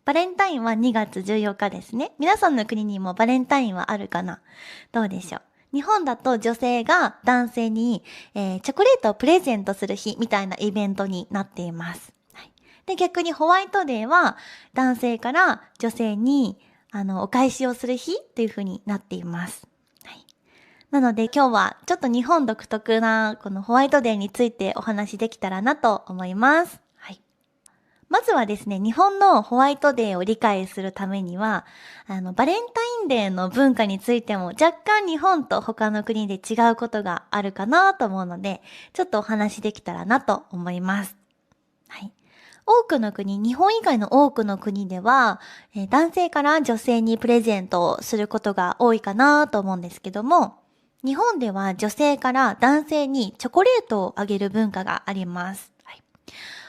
バレンタインは2月14日ですね。皆さんの国にもバレンタインはあるかな？どうでしょう？日本だと女性が男性に、チョコレートをプレゼントする日みたいなイベントになっています。はい。で、逆にホワイトデーは男性から女性にお返しをする日という風になっています。はい。なので今日はちょっと日本独特なこのホワイトデーについてお話できたらなと思います。はい。まずはですね、日本のホワイトデーを理解するためには、バレンタインデーの文化についても若干日本と他の国で違うことがあるかなと思うので、ちょっとお話できたらなと思います。はい。多くの国、日本以外の多くの国では、男性から女性にプレゼントをすることが多いかなと思うんですけども、日本では女性から男性にチョコレートをあげる文化があります。はい、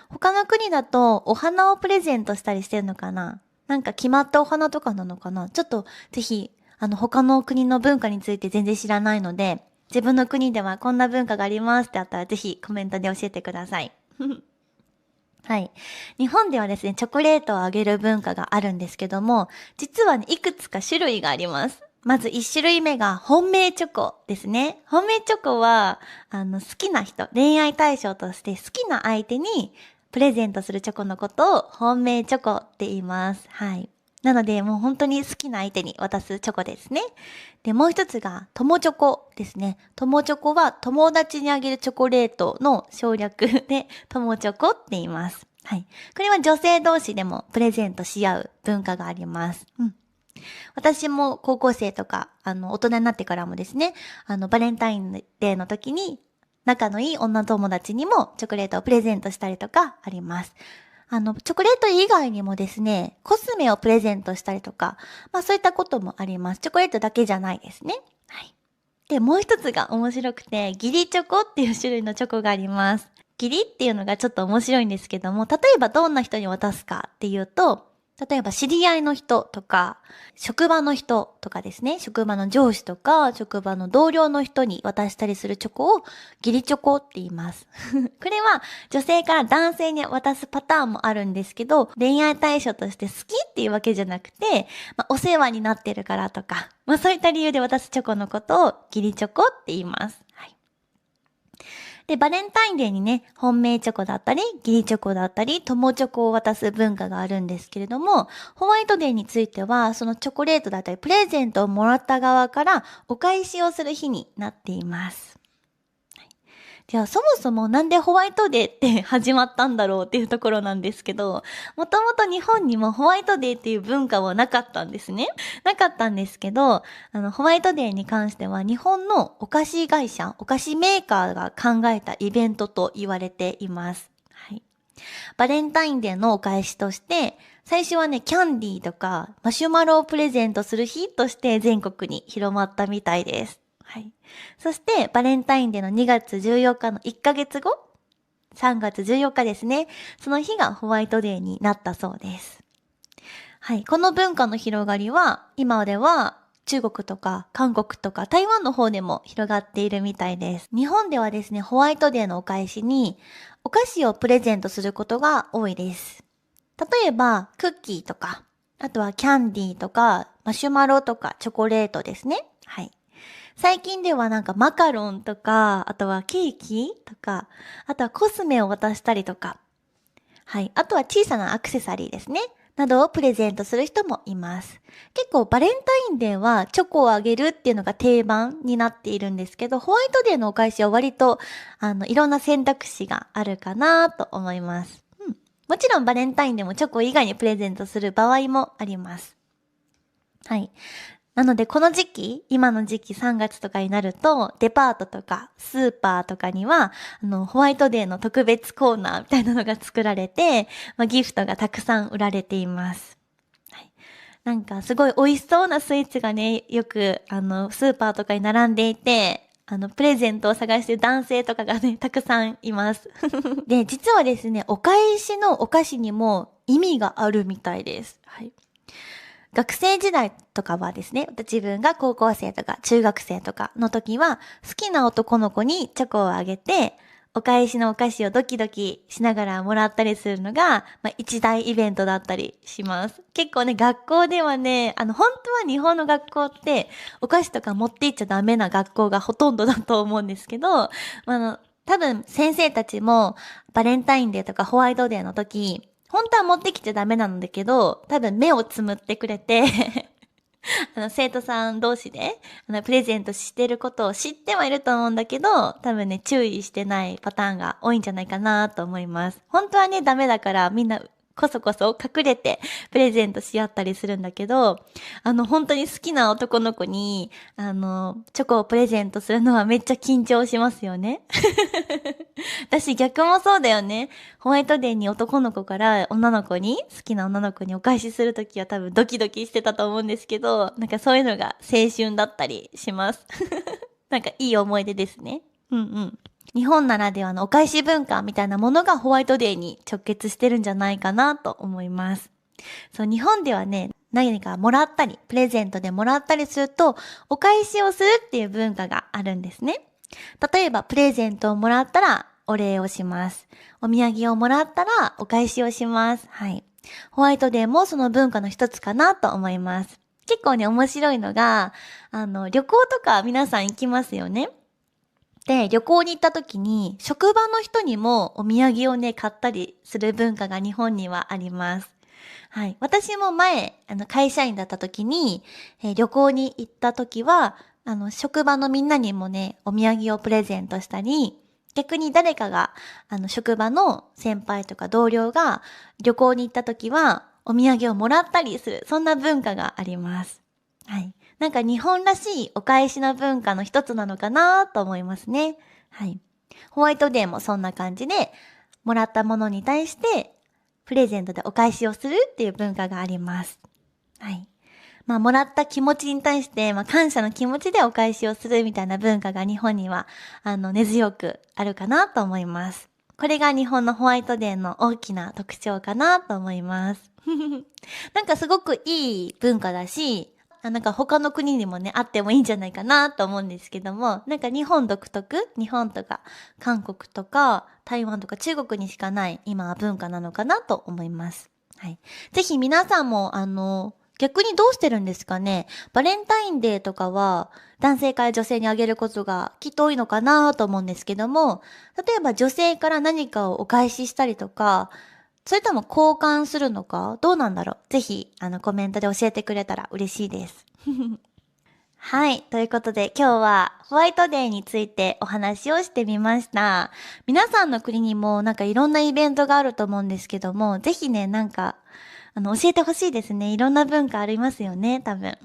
他の国だとお花をプレゼントしたりしてるのかな？なんか決まったお花とかなのかな？ちょっとぜひ、他の国の文化について全然知らないので、自分の国ではこんな文化がありますってあったらぜひコメントで教えてください。はい。日本ではですね、チョコレートをあげる文化があるんですけども、実はね、いくつか種類があります。まず1種類目が本命チョコですね。本命チョコは、好きな人、恋愛対象として好きな相手にプレゼントするチョコのことを本命チョコって言います。はい。なので、もう本当に好きな相手に渡すチョコですね。で、もう一つが、友チョコですね。友チョコは友達にあげるチョコレートの省略で、友チョコって言います。はい。これは女性同士でもプレゼントし合う文化があります。うん。私も高校生とか、大人になってからもですね、バレンタインデーの時に、仲のいい女友達にもチョコレートをプレゼントしたりとかあります。チョコレート以外にもですね、コスメをプレゼントしたりとか、そういったこともあります。チョコレートだけじゃないですね。はい。で、もう一つが面白くて、義理チョコっていう種類のチョコがあります。義理っていうのがちょっと面白いんですけども、例えばどんな人に渡すかっていうと、例えば知り合いの人とか、職場の人とかですね、職場の上司とか、職場の同僚の人に渡したりするチョコを義理チョコって言います。これは女性から男性に渡すパターンもあるんですけど、恋愛対象として好きっていうわけじゃなくて、お世話になってるからとか、そういった理由で渡すチョコのことを義理チョコって言います。はい。で、バレンタインデーにね、本命チョコだったり、義理チョコだったり、友チョコを渡す文化があるんですけれども、ホワイトデーについては、そのチョコレートだったり、プレゼントをもらった側からお返しをする日になっています。じゃあそもそもなんでホワイトデーって始まったんだろうっていうところなんですけど、もともと日本にもホワイトデーっていう文化はなかったんですね。なかったんですけど、ホワイトデーに関しては日本のお菓子会社、お菓子メーカーが考えたイベントと言われています。はい。バレンタインデーのお返しとして、最初はね、キャンディーとかマシュマロをプレゼントする日として全国に広まったみたいです。はい。そして、バレンタインデーの2月14日の1ヶ月後、3月14日ですね。その日がホワイトデーになったそうです。はい。この文化の広がりは、今では中国とか韓国とか台湾の方でも広がっているみたいです。日本ではですね、ホワイトデーのお返しに、お菓子をプレゼントすることが多いです。例えば、クッキーとか、あとはキャンディーとか、マシュマロとかチョコレートですね。はい。最近ではなんかマカロンとか、あとはケーキとか、あとはコスメを渡したりとか、はい。あとは小さなアクセサリーですね。などをプレゼントする人もいます。結構バレンタインデーはチョコをあげるっていうのが定番になっているんですけど、ホワイトデーのお返しは割と、いろんな選択肢があるかなと思います。もちろんバレンタインでもチョコ以外にプレゼントする場合もあります。はい。なのでこの時期、今の時期3月とかになると、デパートとかスーパーとかには、ホワイトデーの特別コーナーみたいなのが作られて、ギフトがたくさん売られています。はい、なんかすごい美味しそうなスイーツがね、よく、スーパーとかに並んでいて、プレゼントを探してる男性とかがね、たくさんいます。で、実はですね、お返しのお菓子にも意味があるみたいです。はい。学生時代とかはですね、自分が高校生とか中学生とかの時は、好きな男の子にチョコをあげて、お返しのお菓子をドキドキしながらもらったりするのが、一大イベントだったりします。結構ね、学校ではね、本当は日本の学校って、お菓子とか持って行っちゃダメな学校がほとんどだと思うんですけど、多分先生たちも、バレンタインデーとかホワイトデーの時、本当は持ってきちゃダメなんだけど、多分目をつむってくれて生徒さん同士で、プレゼントしてることを知ってはいると思うんだけど、多分ね、注意してないパターンが多いんじゃないかなと思います。本当はね、ダメだからみんなこそこそ隠れてプレゼントし合ったりするんだけど、本当に好きな男の子に、チョコをプレゼントするのはめっちゃ緊張しますよね。私逆もそうだよね。ホワイトデーに男の子から好きな女の子にお返しするときは多分ドキドキしてたと思うんですけど、なんかそういうのが青春だったりします。なんかいい思い出ですね。うんうん。日本ならではのお返し文化みたいなものがホワイトデーに直結してるんじゃないかなと思います。そう、日本ではね、何かもらったり、プレゼントでもらったりすると、お返しをするっていう文化があるんですね。例えば、プレゼントをもらったらお礼をします。お土産をもらったらお返しをします。はい。ホワイトデーもその文化の一つかなと思います。結構ね、面白いのが、旅行とか皆さん行きますよね。で、旅行に行った時に、職場の人にもお土産をね、買ったりする文化が日本にはあります。はい。私も前、会社員だった時に、旅行に行った時は、職場のみんなにもね、お土産をプレゼントしたり、逆に誰かが、職場の先輩とか同僚が旅行に行った時は、お土産をもらったりする、そんな文化があります。はい。なんか日本らしいお返しの文化の一つなのかなと思いますね。はい。ホワイトデーもそんな感じで、もらったものに対して、プレゼントでお返しをするっていう文化があります。はい。もらった気持ちに対して、感謝の気持ちでお返しをするみたいな文化が日本には、根強くあるかなと思います。これが日本のホワイトデーの大きな特徴かなと思います。なんかすごくいい文化だし、なんか他の国にもね、あってもいいんじゃないかなと思うんですけども、なんか日本独特、日本とか韓国とか台湾とか中国にしかない今は文化なのかなと思います。はい。ぜひ皆さんも逆にどうしてるんですかね。バレンタインデーとかは男性から女性にあげることがきっと多いのかなと思うんですけども、例えば女性から何かをお返ししたりとか、それとも交換するのかどうなんだろう。ぜひ、コメントで教えてくれたら嬉しいです。はい。ということで今日はホワイトデーについてお話をしてみました。皆さんの国にもなんかいろんなイベントがあると思うんですけども、ぜひね、なんか、教えてほしいですね。いろんな文化ありますよね、多分。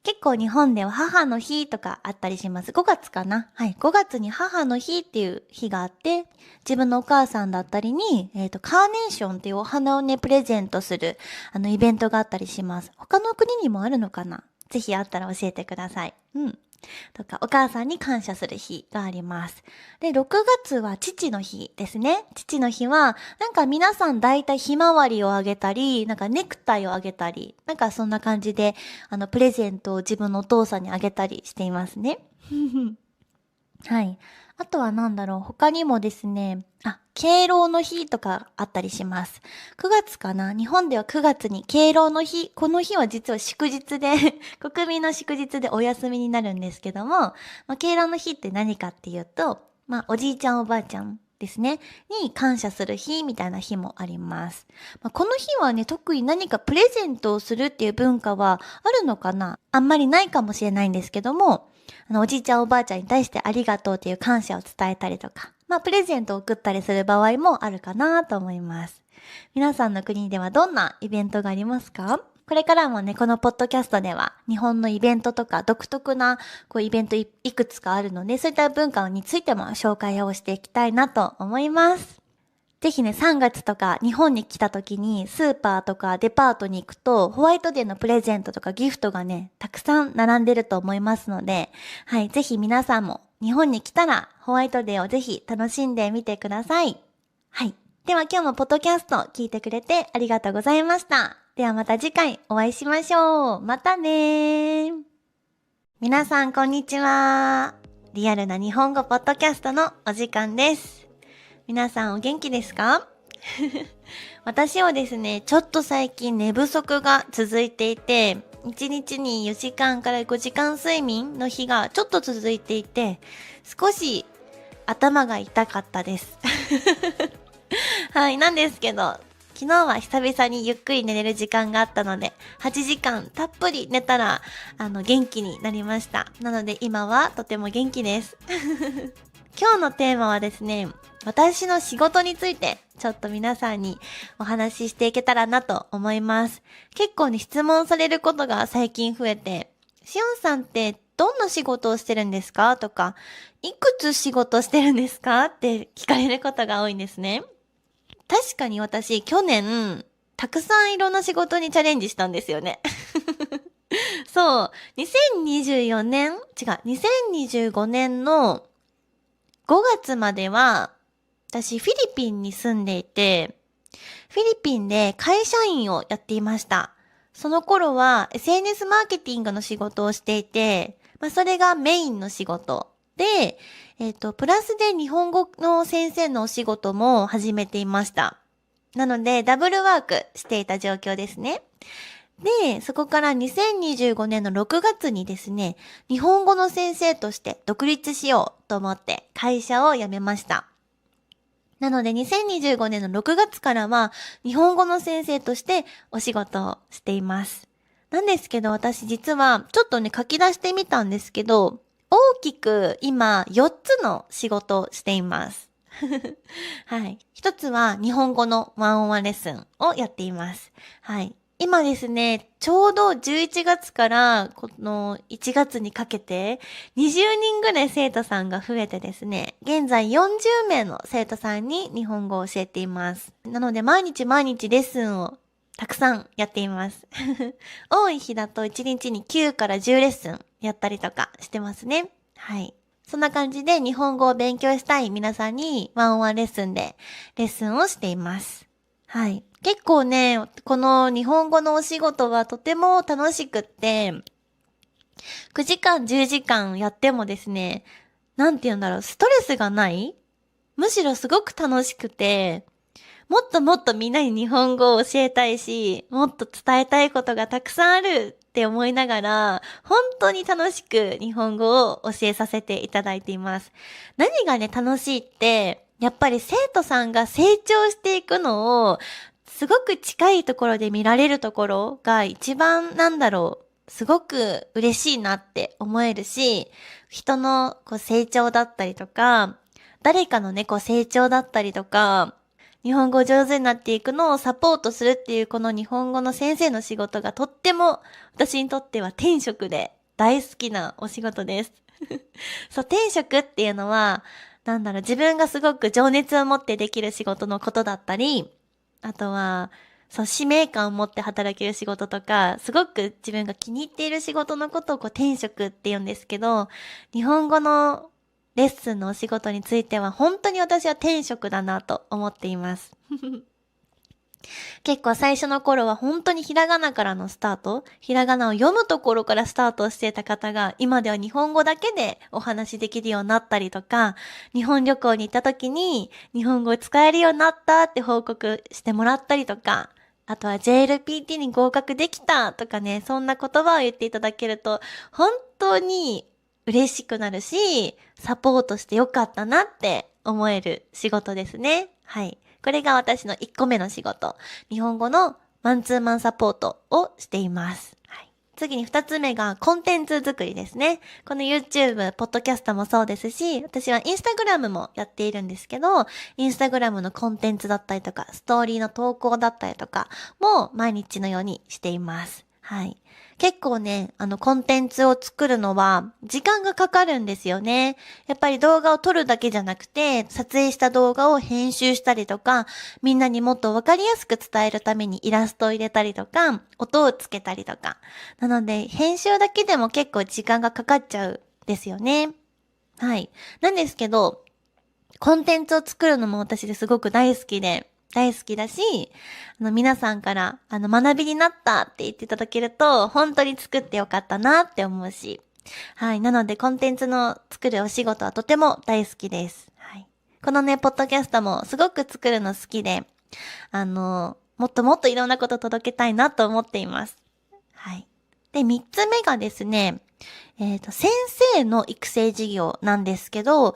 結構日本では母の日とかあったりします。5月かな。はい。5月に母の日っていう日があって、自分のお母さんだったりに、カーネーションっていうお花をね、プレゼントする、イベントがあったりします。他の国にもあるのかな？ぜひあったら教えてください。うん。とか、お母さんに感謝する日があります。で、6月は父の日ですね。父の日は、なんか皆さんだいたいひまわりをあげたり、なんかネクタイをあげたり、なんかそんな感じで、プレゼントを自分のお父さんにあげたりしていますね。はい。あとはなんだろう、他にもですね、敬老の日とかあったりします。9月かな？日本では9月に敬老の日、この日は実は祝日で国民の祝日でお休みになるんですけども、敬老の日って何かっていうと、おじいちゃんおばあちゃんですね、に感謝する日みたいな日もあります。この日はね、特に何かプレゼントをするっていう文化はあるのかな？あんまりないかもしれないんですけども、おじいちゃんおばあちゃんに対してありがとうっていう感謝を伝えたりとか、プレゼントを送ったりする場合もあるかなと思います。皆さんの国ではどんなイベントがありますか？これからもね、このポッドキャストでは日本のイベントとか独特なイベントいくつかあるので、そういった文化についても紹介をしていきたいなと思います。ぜひね、3月とか日本に来た時にスーパーとかデパートに行くとホワイトデーのプレゼントとかギフトがね、たくさん並んでると思いますので、はい、ぜひ皆さんも日本に来たらホワイトデーをぜひ楽しんでみてください。はい。では今日もポッドキャスト聞いてくれてありがとうございました。ではまた次回お会いしましょう。またねー。皆さんこんにちは。リアルな日本語ポッドキャストのお時間です。皆さんお元気ですか？私はですね、ちょっと最近寝不足が続いていて、1日に4時間から5時間睡眠の日がちょっと続いていて、少し頭が痛かったです。はい、なんですけど、昨日は久々にゆっくり寝れる時間があったので、8時間たっぷり寝たら、元気になりました。なので今はとても元気です。今日のテーマはですね、私の仕事についてちょっと皆さんにお話ししていけたらなと思います。結構ね、質問されることが最近増えて、しおんさんってどんな仕事をしてるんですか？とか、いくつ仕事してるんですか？って聞かれることが多いんですね。確かに私去年たくさんいろんな仕事にチャレンジしたんですよね。そう、2024年2025年の5月までは私フィリピンに住んでいて、フィリピンで会社員をやっていました。その頃は SNS マーケティングの仕事をしていて、それがメインの仕事で、プラスで日本語の先生のお仕事も始めていました。なので、ダブルワークしていた状況ですね。で、そこから2025年の6月にですね、日本語の先生として独立しようと思って会社を辞めました。なので2025年の6月からは日本語の先生としてお仕事をしています。なんですけど私実はちょっとね書き出してみたんですけど、大きく今4つの仕事をしています。はい。一つは日本語のワンオンワンレッスンをやっています。はい。今ですね、ちょうど11月からこの1月にかけて20人ぐらい生徒さんが増えてですね、現在40名の生徒さんに日本語を教えています。なので毎日レッスンをたくさんやっています。多い日だと1日に9から10レッスンやったりとかしてますね。はい。そんな感じで日本語を勉強したい皆さんにワンオンワンレッスンでレッスンをしています。はい。結構ね、この日本語のお仕事はとても楽しくって、9時間、10時間やってもですね、なんて言うんだろう、ストレスがない？むしろすごく楽しくて、もっともっとみんなに日本語を教えたいし、もっと伝えたいことがたくさんあるって思いながら、本当に楽しく日本語を教えさせていただいています。何がね、楽しいって、やっぱり生徒さんが成長していくのを、すごく近いところで見られるところが一番すごく嬉しいなって思えるし、人の成長だったりとか、誰かのね、成長だったりとか、日本語上手になっていくのをサポートするっていうこの日本語の先生の仕事がとっても私にとっては天職で大好きなお仕事です。そう、天職っていうのは、自分がすごく情熱を持ってできる仕事のことだったり、あとは、そう、使命感を持って働ける仕事とか、すごく自分が気に入っている仕事のことを天職って言うんですけど、日本語のレッスンのお仕事については本当に私は天職だなと思っています。結構最初の頃は本当にひらがなからのスタート、ひらがなを読むところからスタートしていた方が、今では日本語だけでお話しできるようになったりとか、日本旅行に行った時に日本語を使えるようになったって報告してもらったりとか、あとは JLPT に合格できたとかね、そんな言葉を言っていただけると、本当に嬉しくなるし、サポートしてよかったなって思える仕事ですね。はい。これが私の1個目の仕事。日本語のマンツーマンサポートをしています。はい。次に2つ目がコンテンツ作りですね。この YouTube、ポッドキャストもそうですし、私は Instagram もやっているんですけど、Instagram のコンテンツだったりとか、ストーリーの投稿だったりとかも毎日のようにしています。はい。結構ね、コンテンツを作るのは時間がかかるんですよね。やっぱり動画を撮るだけじゃなくて、撮影した動画を編集したりとか、みんなにもっとわかりやすく伝えるためにイラストを入れたりとか、音をつけたりとか。なので、編集だけでも結構時間がかかっちゃうんですよね。はい。なんですけど、コンテンツを作るのも私ですごく大好きだし、皆さんから、学びになったって言っていただけると、本当に作ってよかったなって思うし。はい。なので、コンテンツの作るお仕事はとても大好きです。はい。このね、ポッドキャストもすごく作るの好きで、もっともっといろんなこと届けたいなと思っています。はい。で、三つ目がですね、先生の育成事業なんですけど、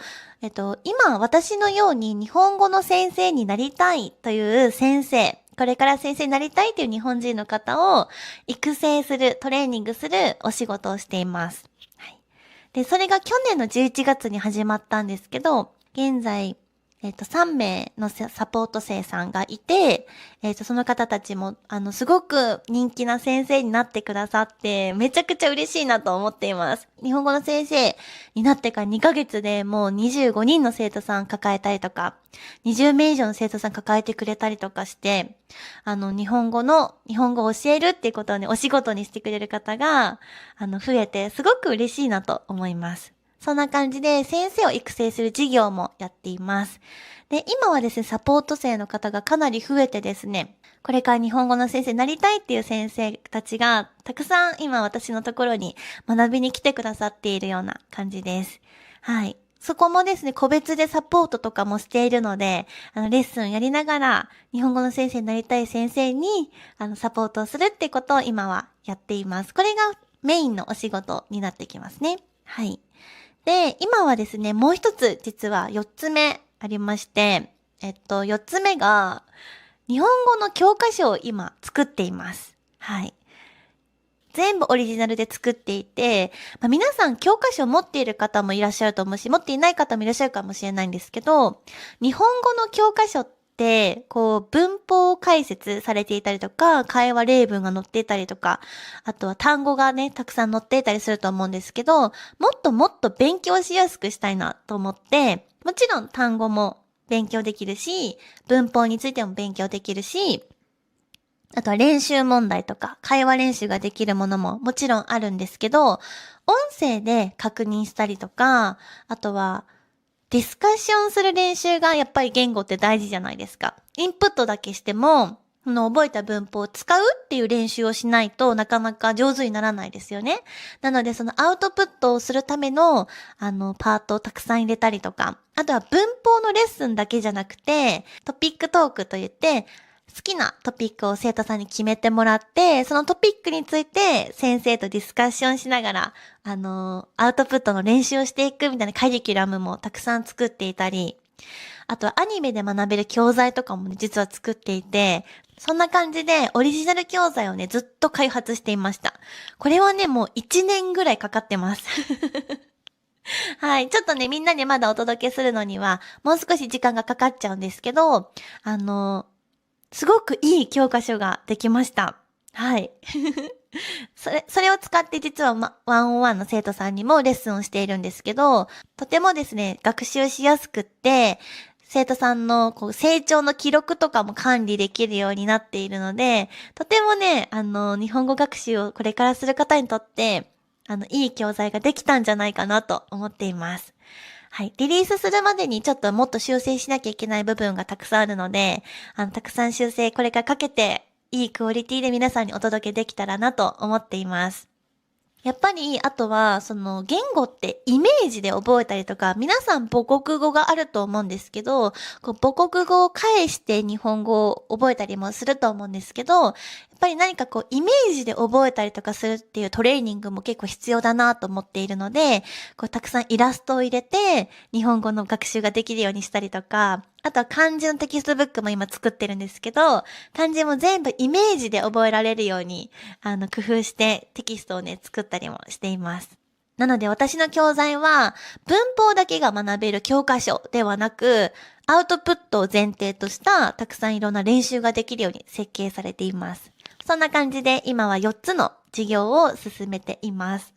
今私のように日本語の先生になりたいという先生、これから先生になりたいという日本人の方を育成する、トレーニングするお仕事をしています。はい。で、それが去年の11月に始まったんですけど、現在、3名のサポート生さんがいて、その方たちも、すごく人気な先生になってくださって、めちゃくちゃ嬉しいなと思っています。日本語の先生になってから2ヶ月でもう25人の生徒さん抱えたりとか、20名以上の生徒さん抱えてくれたりとかして、日本語を教えるっていうことをね、お仕事にしてくれる方が、増えて、すごく嬉しいなと思います。そんな感じで先生を育成する事業もやっています。で、今はですね、サポート生の方がかなり増えてですね、これから日本語の先生になりたいっていう先生たちがたくさん今私のところに学びに来てくださっているような感じです。はい。そこもですね、個別でサポートとかもしているので、レッスンやりながら日本語の先生になりたい先生にサポートをするってことを今はやっています。これがメインのお仕事になってきますね。はい。で、今はですね、もう一つ実は4つ目ありまして、4つ目が、日本語の教科書を今作っています。はい。全部オリジナルで作っていて、皆さん教科書を持っている方もいらっしゃると思うし、持っていない方もいらっしゃるかもしれないんですけど、日本語の教科書って、文法解説されていたりとか、会話例文が載っていたりとか、あとは単語がね、たくさん載っていたりすると思うんですけど、もっともっと勉強しやすくしたいなと思って、もちろん単語も勉強できるし、文法についても勉強できるし、あとは練習問題とか会話練習ができるものももちろんあるんですけど、音声で確認したりとか、あとはディスカッションする練習がやっぱり言語って大事じゃないですか。インプットだけしても、覚えた文法を使うっていう練習をしないとなかなか上手にならないですよね。なのでそのアウトプットをするためのパートをたくさん入れたりとか、あとは文法のレッスンだけじゃなくてトピックトークといって好きなトピックを生徒さんに決めてもらって、そのトピックについて先生とディスカッションしながら、アウトプットの練習をしていくみたいなカリキュラムもたくさん作っていたり、あとはアニメで学べる教材とかもね、実は作っていて、そんな感じでオリジナル教材をね、ずっと開発していました。これはね、もう1年ぐらいかかってます。はい。ちょっとね、みんなにまだお届けするのには、もう少し時間がかかっちゃうんですけど、すごくいい教科書ができました。はい。それを使って実はワンオンワンの生徒さんにもレッスンをしているんですけど、とてもですね、学習しやすくって、生徒さんの成長の記録とかも管理できるようになっているので、とてもね、日本語学習をこれからする方にとって、いい教材ができたんじゃないかなと思っています。はい。リリースするまでにちょっともっと修正しなきゃいけない部分がたくさんあるので、たくさん修正これからかけて、いいクオリティで皆さんにお届けできたらなと思っています。やっぱり、あとは、言語ってイメージで覚えたりとか、皆さん母国語があると思うんですけど、母国語を介して日本語を覚えたりもすると思うんですけど、やっぱり何かイメージで覚えたりとかするっていうトレーニングも結構必要だなと思っているので、たくさんイラストを入れて、日本語の学習ができるようにしたりとか、あとは漢字のテキストブックも今作ってるんですけど、漢字も全部イメージで覚えられるように、工夫してテキストをね、作ったりもしています。なので私の教材は、文法だけが学べる教科書ではなく、アウトプットを前提としたたくさんいろんな練習ができるように設計されています。そんな感じで今は4つの授業を進めています。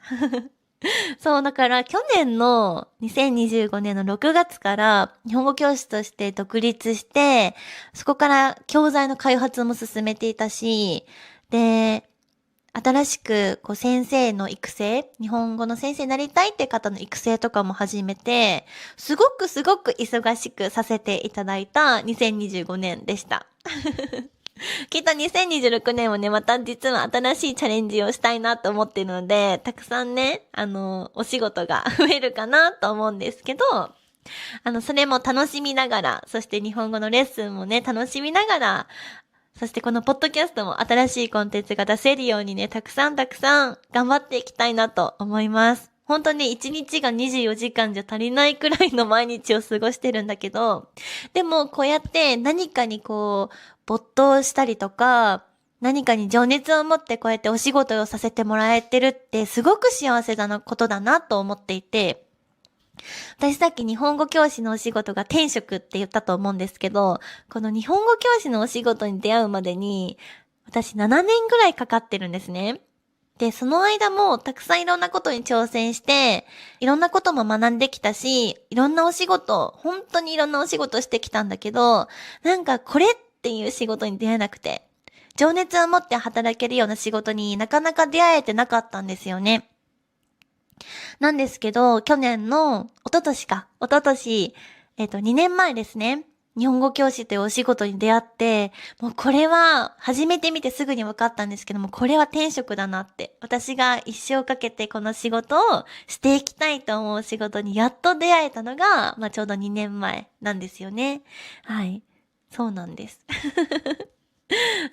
そう、だから去年の2025年の6月から日本語教師として独立して、そこから教材の開発も進めていたし、で、新しく先生の育成、日本語の先生になりたいって方の育成とかも始めて、すごく忙しくさせていただいた2025年でした。きっと2026年もね、また実は新しいチャレンジをしたいなと思っているので、たくさんね、お仕事が増えるかなと思うんですけど、それも楽しみながら、そして日本語のレッスンもね、楽しみながら、そしてこのポッドキャストも新しいコンテンツが出せるようにね、たくさん頑張っていきたいなと思います。本当に1日が24時間じゃ足りないくらいの毎日を過ごしてるんだけど、でもこうやって何かに没頭したりとか、何かに情熱を持ってこうやってお仕事をさせてもらえてるってすごく幸せなことだなと思っていて、私さっき日本語教師のお仕事が転職って言ったと思うんですけど、この日本語教師のお仕事に出会うまでに、私7年ぐらいかかってるんですね。で、その間もたくさんいろんなことに挑戦して、いろんなことも学んできたし、いろんなお仕事、本当にいろんなお仕事してきたんだけど、なんかこれっていう仕事に出会えなくて、情熱を持って働けるような仕事になかなか出会えてなかったんですよね。なんですけど、一昨年、2年前ですね。日本語教師というお仕事に出会って、もうこれは、初めて見てすぐに分かったんですけども、これは転職だなって。私が一生かけてこの仕事をしていきたいと思う仕事にやっと出会えたのが、ちょうど2年前なんですよね。はい。そうなんです。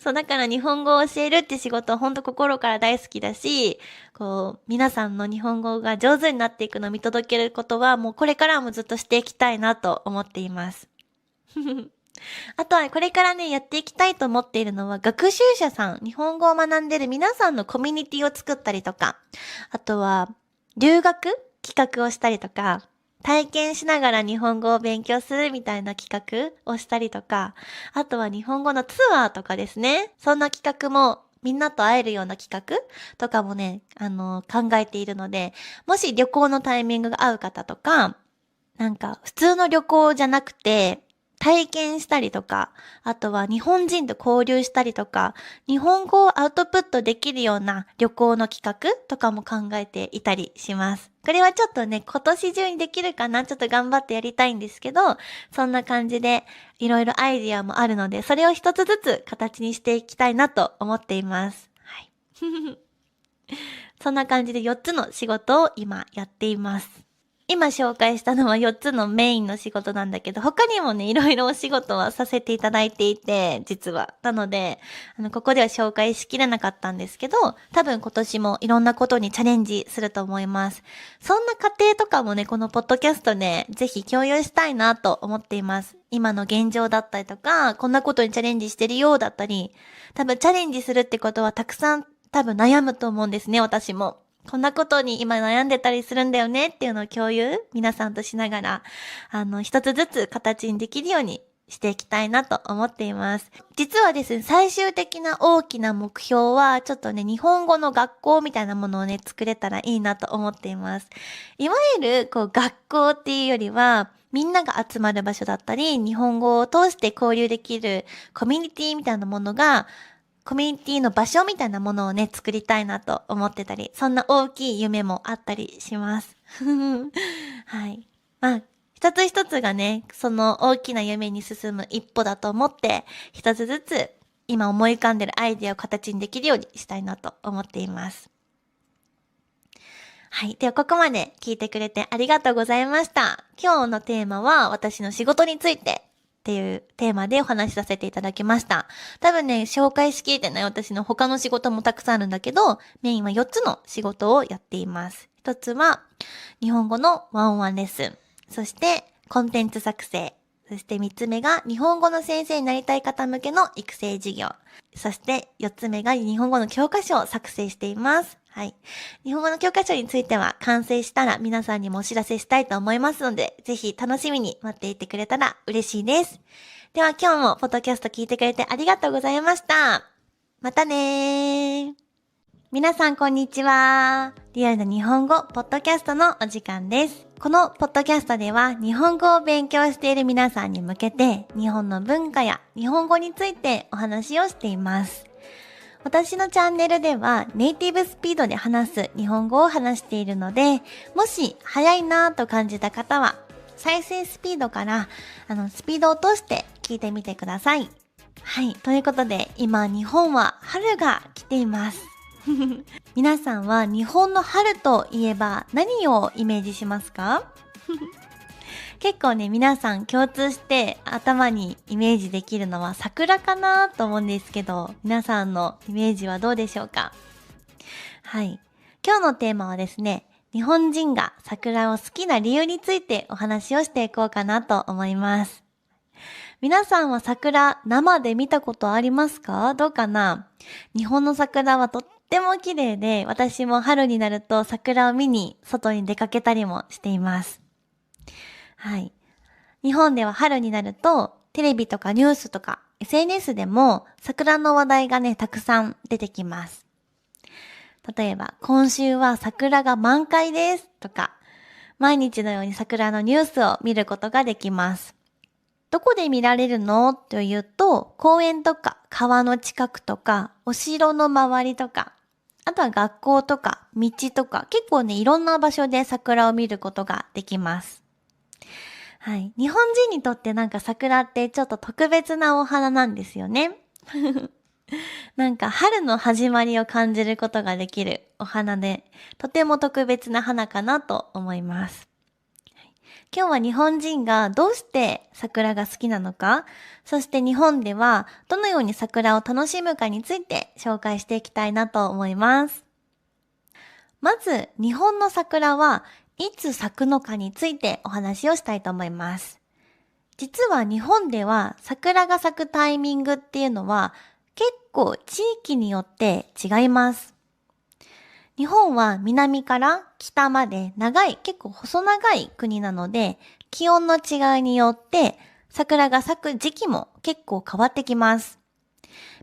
そう、だから日本語を教えるって仕事は本当心から大好きだし、皆さんの日本語が上手になっていくのを見届けることはもうこれからもずっとしていきたいなと思っています。あとはこれからね、やっていきたいと思っているのは学習者さん、日本語を学んでいる皆さんのコミュニティを作ったりとか、あとは留学企画をしたりとか、体験しながら日本語を勉強するみたいな企画をしたりとか、あとは日本語のツアーとかですね。そんな企画も、みんなと会えるような企画とかもね、考えているので、もし旅行のタイミングが合う方とか、なんか普通の旅行じゃなくて、体験したりとか、あとは日本人と交流したりとか、日本語をアウトプットできるような旅行の企画とかも考えていたりします。これはちょっとね、今年中にできるかな、ちょっと頑張ってやりたいんですけど、そんな感じでいろいろアイディアもあるので、それを一つずつ形にしていきたいなと思っています。はい。そんな感じで4つの仕事を今やっています。今紹介したのは4つのメインの仕事なんだけど、他にもね、いろいろお仕事はさせていただいていて、実は。なので、ここでは紹介しきれなかったんですけど、多分今年もいろんなことにチャレンジすると思います。そんな過程とかもね、このポッドキャストでぜひ共有したいなと思っています。今の現状だったりとか、こんなことにチャレンジしてるようだったり、多分チャレンジするってことはたくさん多分悩むと思うんですね、私も。こんなことに今悩んでたりするんだよねっていうのを共有、皆さんとしながら、一つずつ形にできるようにしていきたいなと思っています。実はですね、最終的な大きな目標は、ちょっとね、日本語の学校みたいなものをね、作れたらいいなと思っています。いわゆる、学校っていうよりは、みんなが集まる場所だったり、日本語を通して交流できるコミュニティみたいなものが、コミュニティの場所みたいなものをね、作りたいなと思ってたり、そんな大きい夢もあったりします。はい。まあ、一つ一つがね、その大きな夢に進む一歩だと思って、一つずつ今思い浮かんでるアイデアを形にできるようにしたいなと思っています。はい。では、ここまで聞いてくれてありがとうございました。今日のテーマは私の仕事についてっていうテーマでお話しさせていただきました。多分ね、紹介しきれてない私の他の仕事もたくさんあるんだけど、メインは4つの仕事をやっています。1つは、日本語のワンオンワンレッスン。そして、コンテンツ作成。そして3つ目が、日本語の先生になりたい方向けの育成事業。そして4つ目が、日本語の教科書を作成しています。はい。日本語の教科書については完成したら皆さんにもお知らせしたいと思いますので、ぜひ楽しみに待っていてくれたら嬉しいです。では今日もポッドキャスト聞いてくれてありがとうございました。またねー。皆さんこんにちは。リアルな日本語ポッドキャストのお時間です。このポッドキャストでは日本語を勉強している皆さんに向けて日本の文化や日本語についてお話をしています。私のチャンネルではネイティブスピードで話す日本語を話しているので、もし早いなぁと感じた方は再生スピードからスピードを落として聞いてみてください。はい、ということで今日本は春が来ています。皆さんは日本の春といえば何をイメージしますか？結構ね、皆さん共通して頭にイメージできるのは桜かなと思うんですけど、皆さんのイメージはどうでしょうか？はい。今日のテーマはですね、日本人が桜を好きな理由についてお話をしていこうかなと思います。皆さんは桜生で見たことありますか？どうかな？日本の桜はとっても綺麗で、私も春になると桜を見に外に出かけたりもしています。はい。日本では春になると、テレビとかニュースとか SNS でも桜の話題がね、たくさん出てきます。例えば、今週は桜が満開ですとか、毎日のように桜のニュースを見ることができます。どこで見られるのというと、公園とか川の近くとか、お城の周りとか、あとは学校とか道とか、結構ね、いろんな場所で桜を見ることができます。はい。日本人にとってなんか桜ってちょっと特別なお花なんですよね。なんか春の始まりを感じることができるお花で、とても特別な花かなと思います。今日は日本人がどうして桜が好きなのか、そして日本ではどのように桜を楽しむかについて紹介していきたいなと思います。まず、日本の桜はいつ咲くのかについてお話をしたいと思います。実は日本では桜が咲くタイミングっていうのは結構地域によって違います。日本は南から北まで長い、結構細長い国なので、気温の違いによって桜が咲く時期も結構変わってきます。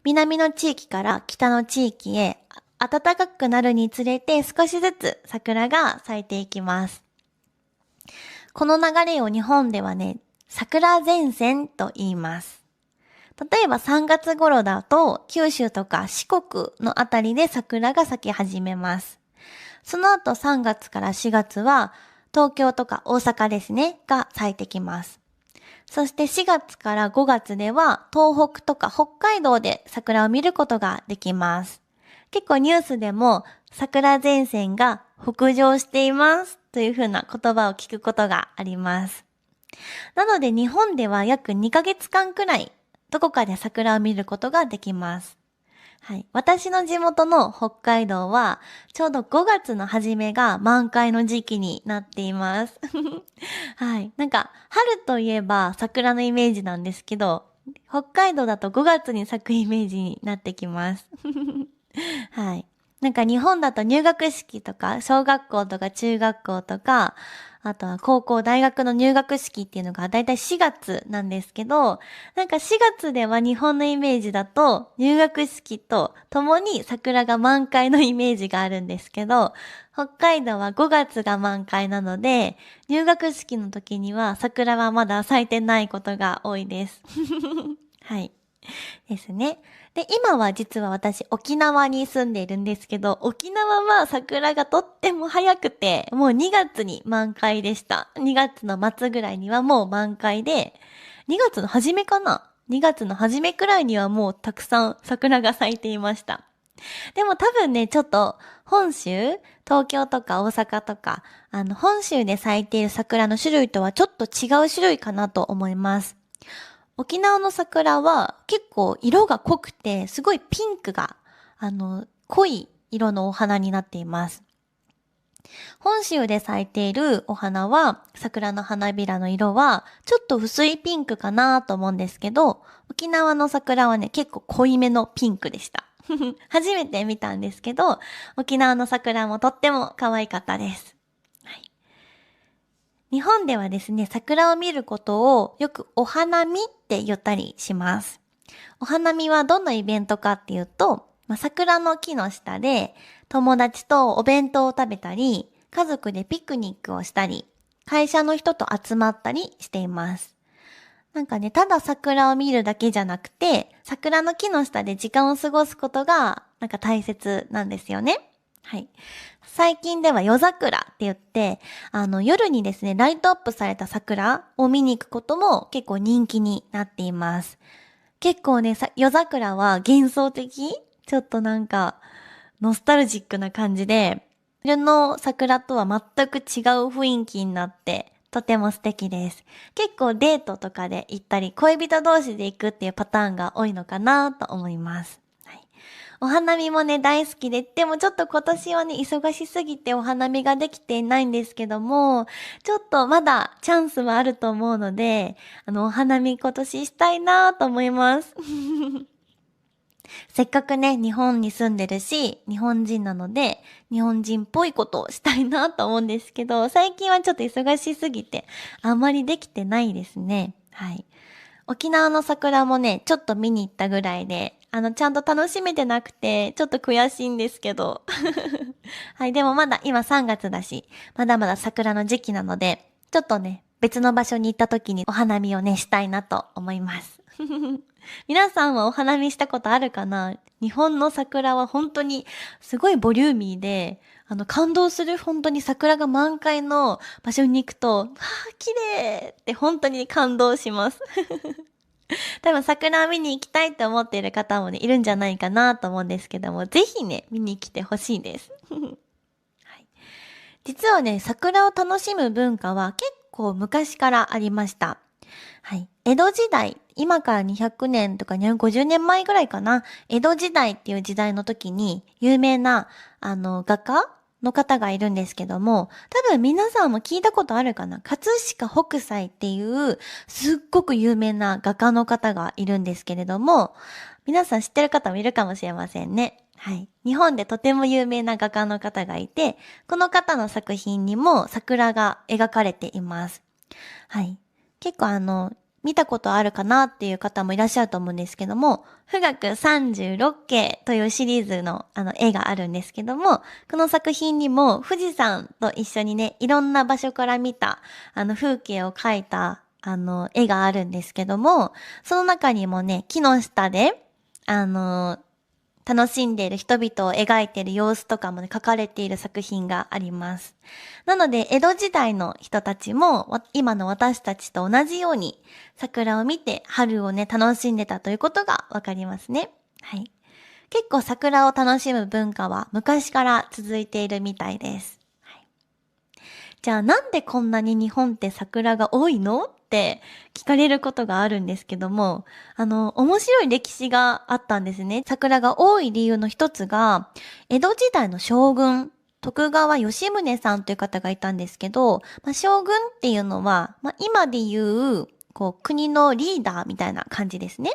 南の地域から北の地域へ暖かくなるにつれて少しずつ桜が咲いていきます。この流れを日本ではね、桜前線と言います。例えば3月頃だと九州とか四国のあたりで桜が咲き始めます。その後3月から4月は東京とか大阪ですね、が咲いてきます。そして4月から5月では東北とか北海道で桜を見ることができます。結構ニュースでも桜前線が北上していますというふうな言葉を聞くことがあります。なので日本では約2ヶ月間くらいどこかで桜を見ることができます。はい。私の地元の北海道はちょうど5月の初めが満開の時期になっています。はい。なんか春といえば桜のイメージなんですけど、北海道だと5月に咲くイメージになってきます。はい。なんか日本だと入学式とか小学校とか中学校とかあとは高校大学の入学式っていうのがだいたい4月なんですけど、なんか4月では日本のイメージだと入学式と共に桜が満開のイメージがあるんですけど、北海道は5月が満開なので入学式の時には桜はまだ咲いてないことが多いです。はい。ですね。で、今は実は私沖縄に住んでいるんですけど、沖縄は桜がとっても早くて、もう2月に満開でした。2月の末ぐらいにはもう満開で、2月の初めかな ?2 月の初めくらいにはもうたくさん桜が咲いていました。でも多分ね、ちょっと本州、東京とか大阪とか、本州で咲いている桜の種類とはちょっと違う種類かなと思います。沖縄の桜は結構色が濃くてすごいピンクが濃い色のお花になっています。本州で咲いているお花は桜の花びらの色はちょっと薄いピンクかなと思うんですけど、沖縄の桜はね結構濃いめのピンクでした。初めて見たんですけど、沖縄の桜もとっても可愛かったです。日本ではですね、桜を見ることをよくお花見って言ったりします。お花見はどんなイベントかっていうと、桜の木の下で友達とお弁当を食べたり、家族でピクニックをしたり、会社の人と集まったりしています。なんかね、ただ桜を見るだけじゃなくて、桜の木の下で時間を過ごすことがなんか大切なんですよね。はい。最近では夜桜って言って、夜にですね、ライトアップされた桜を見に行くことも結構人気になっています。結構ね、夜桜は幻想的？ちょっとなんか、ノスタルジックな感じで、夜の桜とは全く違う雰囲気になって、とても素敵です。結構デートとかで行ったり、恋人同士で行くっていうパターンが多いのかなと思います。お花見もね、大好きで、でもちょっと今年はね、忙しすぎてお花見ができていないんですけども、ちょっとまだチャンスはあると思うので、お花見今年したいなと思います。せっかくね、日本に住んでるし、日本人なので、日本人っぽいことをしたいなと思うんですけど、最近はちょっと忙しすぎて、あんまりできてないですね。はい。沖縄の桜もね、ちょっと見に行ったぐらいで、ちゃんと楽しめてなくて、ちょっと悔しいんですけど。はい、でもまだ今3月だし、まだまだ桜の時期なので、ちょっとね、別の場所に行った時にお花見をね、したいなと思います。皆さんはお花見したことあるかな？日本の桜は本当にすごいボリューミーで、感動する本当に桜が満開の場所に行くと、綺麗って本当に感動します。多分桜を見に行きたいって思っている方もね、いるんじゃないかなと思うんですけども、ぜひね、見に来てほしいです。はい、実はね、桜を楽しむ文化は結構昔からありました。はい。江戸時代、今から200年とか250年前ぐらいかな。江戸時代っていう時代の時に、有名な、画家の方がいるんですけども、多分皆さんも聞いたことあるかな。葛飾北斎っていう、すっごく有名な画家の方がいるんですけれども、皆さん知ってる方もいるかもしれませんね。はい。日本でとても有名な画家の方がいて、この方の作品にも桜が描かれています。はい。結構見たことあるかなっていう方もいらっしゃると思うんですけども、富岳36景というシリーズの絵があるんですけども、この作品にも富士山と一緒にね、いろんな場所から見た風景を描いた絵があるんですけども、その中にもね、木の下で、楽しんでいる人々を描いている様子とかもね、書かれている作品があります。なので、江戸時代の人たちも、今の私たちと同じように、桜を見て春をね、楽しんでたということがわかりますね。はい。結構桜を楽しむ文化は昔から続いているみたいです。はい、じゃあなんでこんなに日本って桜が多いのって聞かれることがあるんですけども、面白い歴史があったんですね。桜が多い理由の一つが、江戸時代の将軍、徳川吉宗さんという方がいたんですけど、将軍っていうのは、今で言う、国のリーダーみたいな感じですね。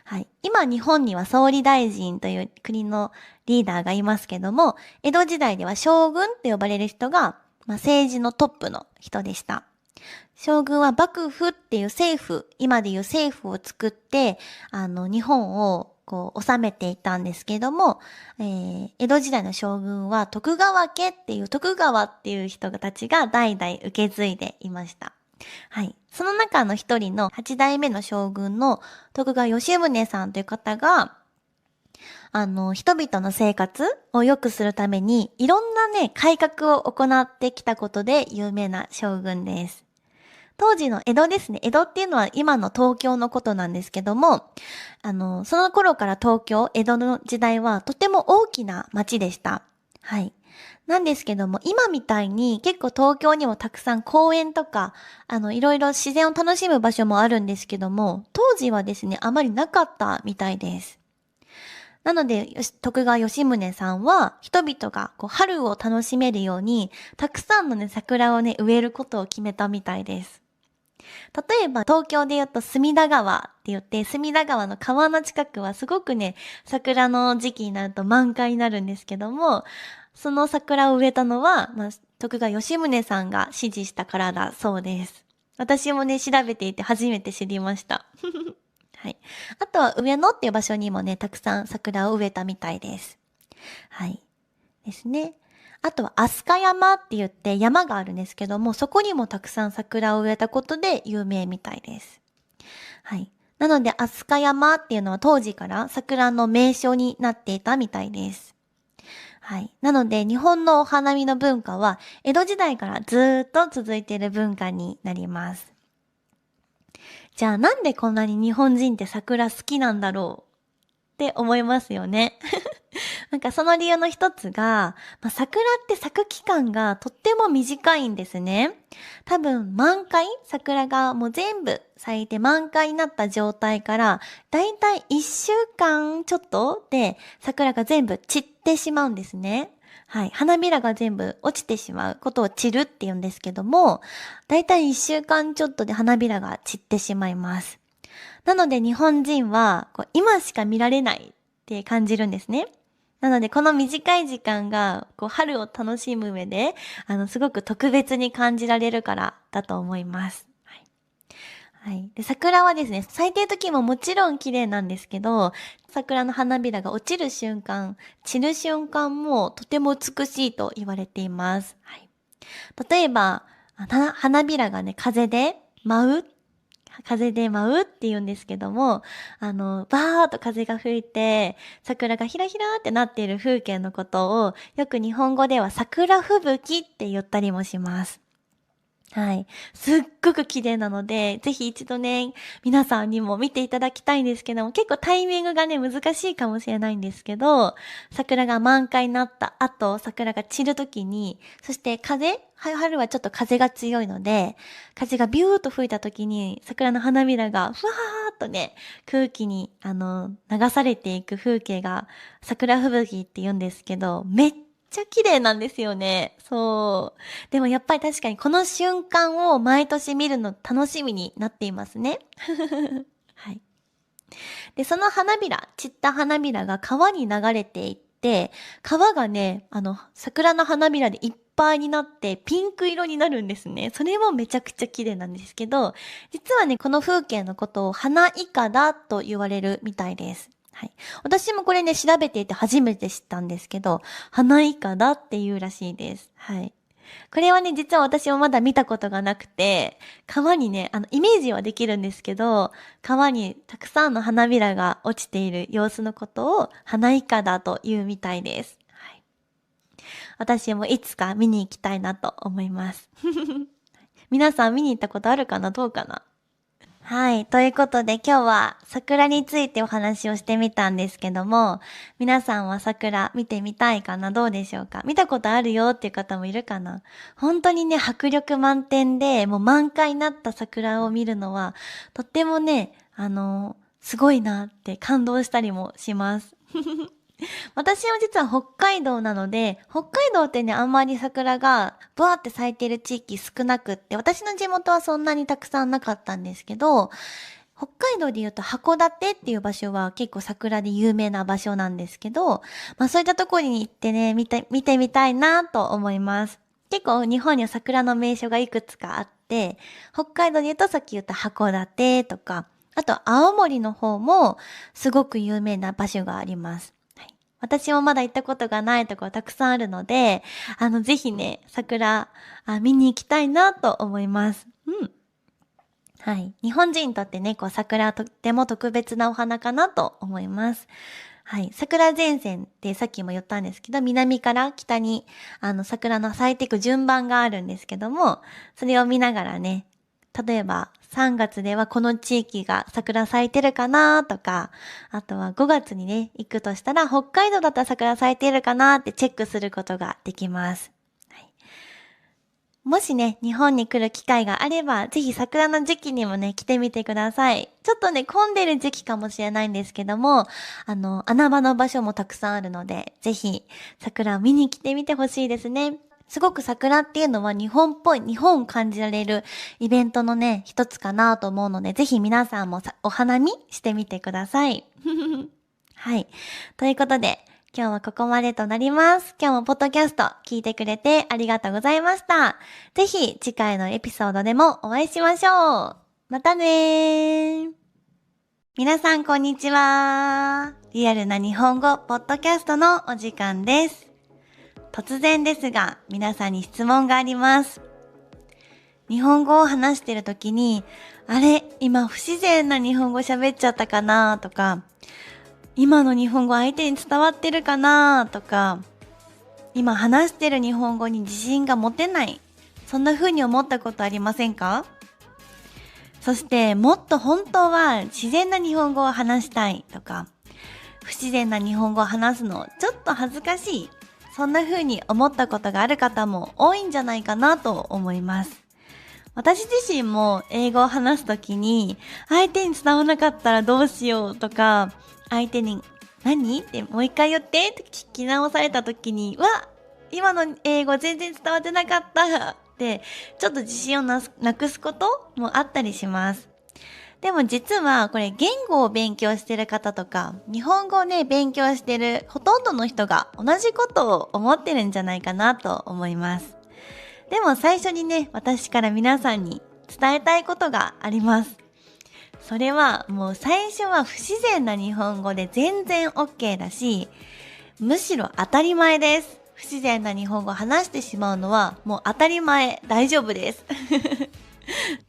はい。今日本には総理大臣という国のリーダーがいますけども、江戸時代では将軍と呼ばれる人が、政治のトップの人でした。将軍は幕府っていう政府、今でいう政府を作って、日本を治めていたんですけども、江戸時代の将軍は徳川家っていう徳川っていう人たちが代々受け継いでいました。はい。その中の一人の8代目の将軍の徳川吉宗さんという方が、人々の生活を良くするために、いろんなね、改革を行ってきたことで有名な将軍です。当時の江戸ですね。江戸っていうのは今の東京のことなんですけども、その頃から東京、江戸の時代はとても大きな町でした。はい。なんですけども、今みたいに結構東京にもたくさん公園とか、いろいろ自然を楽しむ場所もあるんですけども、当時はですね、あまりなかったみたいです。なので、徳川吉宗さんは、人々が春を楽しめるように、たくさんのね、桜をね、植えることを決めたみたいです。例えば、東京で言うと隅田川って言って、隅田川の川の近くはすごくね、桜の時期になると満開になるんですけども、その桜を植えたのは、徳川吉宗さんが指示したからだそうです。私もね、調べていて初めて知りました。はい。あとは上野っていう場所にもね、たくさん桜を植えたみたいです。はい。ですね。あとは飛鳥山って言って山があるんですけども、そこにもたくさん桜を植えたことで有名みたいです。はい。なので飛鳥山っていうのは当時から桜の名所になっていたみたいです。はい。なので日本のお花見の文化は江戸時代からずーっと続いている文化になります。じゃあなんでこんなに日本人って桜好きなんだろうって思いますよね。なんかその理由の一つが、桜って咲く期間がとっても短いんですね。多分桜がもう全部咲いて満開になった状態から、だいたい1週間ちょっとで桜が全部散ってしまうんですね。はい。花びらが全部落ちてしまうことを散るって言うんですけども、だいたい1週間ちょっとで花びらが散ってしまいます。なので日本人は今しか見られないって感じるんですね。なのでこの短い時間が春を楽しむ上ですごく特別に感じられるからだと思います。はい。で、桜はですね、咲いてる時ももちろん綺麗なんですけど、桜の花びらが落ちる瞬間、散る瞬間もとても美しいと言われています。はい。例えば、花びらがね、風で舞うって言うんですけども、バーっと風が吹いて、桜がひらひらってなっている風景のことを、よく日本語では桜吹雪って言ったりもします。はい。すっごく綺麗なので、ぜひ一度ね、皆さんにも見ていただきたいんですけども、結構タイミングがね、難しいかもしれないんですけど、桜が満開になった後、桜が散る時に、そして春はちょっと風が強いので、風がビューっと吹いた時に、桜の花びらがふわーっとね、空気に、流されていく風景が、桜吹雪って言うんですけど、めっちゃ綺麗なんですよね。そう。でもやっぱり確かにこの瞬間を毎年見るの楽しみになっていますね。はい。で、その散った花びらが川に流れていって、川がね、桜の花びらでいっぱいになってピンク色になるんですね。それもめちゃくちゃ綺麗なんですけど、実はね、この風景のことを花いかだと言われるみたいです。はい。私もこれね、調べていて初めて知ったんですけど、花いかだっていうらしいです。はい。これはね、実は私もまだ見たことがなくて、川にね、イメージはできるんですけど、川にたくさんの花びらが落ちている様子のことを花いかだというみたいです。はい、私もいつか見に行きたいなと思います。皆さん見に行ったことあるかな？どうかな？はい。ということで今日は桜についてお話をしてみたんですけども、皆さんは桜見てみたいかな？どうでしょうか？見たことあるよっていう方もいるかな？本当にね、迫力満点でもう満開になった桜を見るのは、とってもね、すごいなって感動したりもします。私は実は北海道なので、北海道ってね、あんまり桜がブワーって咲いてる地域少なくって、私の地元はそんなにたくさんなかったんですけど、北海道で言うと函館っていう場所は結構桜で有名な場所なんですけど、そういったところに行ってね、見てみたいなと思います。結構日本には桜の名所がいくつかあって、北海道で言うとさっき言った函館とか、あと青森の方もすごく有名な場所があります。私もまだ行ったことがないところたくさんあるので、ぜひね、桜、見に行きたいなと思います。うん。はい。日本人にとってね、桜はとっても特別なお花かなと思います。はい。桜前線ってさっきも言ったんですけど、南から北に、桜の咲いていく順番があるんですけども、それを見ながらね、例えば3月ではこの地域が桜咲いてるかなとか、あとは5月にね、行くとしたら北海道だったら桜咲いてるかなってチェックすることができます。はい、もしね、日本に来る機会があれば、ぜひ桜の時期にもね、来てみてください。ちょっとね、混んでる時期かもしれないんですけども、穴場の場所もたくさんあるので、ぜひ桜を見に来てみてほしいですね。すごく桜っていうのは日本っぽい、日本を感じられるイベントのね、一つかなと思うので、ぜひ皆さんもお花見してみてください。はい。ということで、今日はここまでとなります。今日もポッドキャスト聞いてくれてありがとうございました。ぜひ次回のエピソードでもお会いしましょう。またねー。皆さんこんにちは。リアルな日本語ポッドキャストのお時間です。突然ですが、皆さんに質問があります。日本語を話しているときに、あれ、今不自然な日本語喋っちゃったかなとか、今の日本語相手に伝わってるかなとか、今話してる日本語に自信が持てない。そんな風に思ったことありませんか？そしてもっと本当は自然な日本語を話したいとか、不自然な日本語を話すのちょっと恥ずかしい。そんな風に思ったことがある方も多いんじゃないかなと思います。私自身も英語を話すときに相手に伝わらなかったらどうしようとか、相手に何ってもう一回言ってって聞き直されたときに、今の英語全然伝わってなかったってちょっと自信をなくすこともあったりします。でも実はこれ言語を勉強してる方とか、日本語をね勉強してるほとんどの人が同じことを思ってるんじゃないかなと思います。でも最初にね、私から皆さんに伝えたいことがあります。それはもう最初は不自然な日本語で全然 OK だし、むしろ当たり前です。不自然な日本語を話してしまうのはもう当たり前、大丈夫です。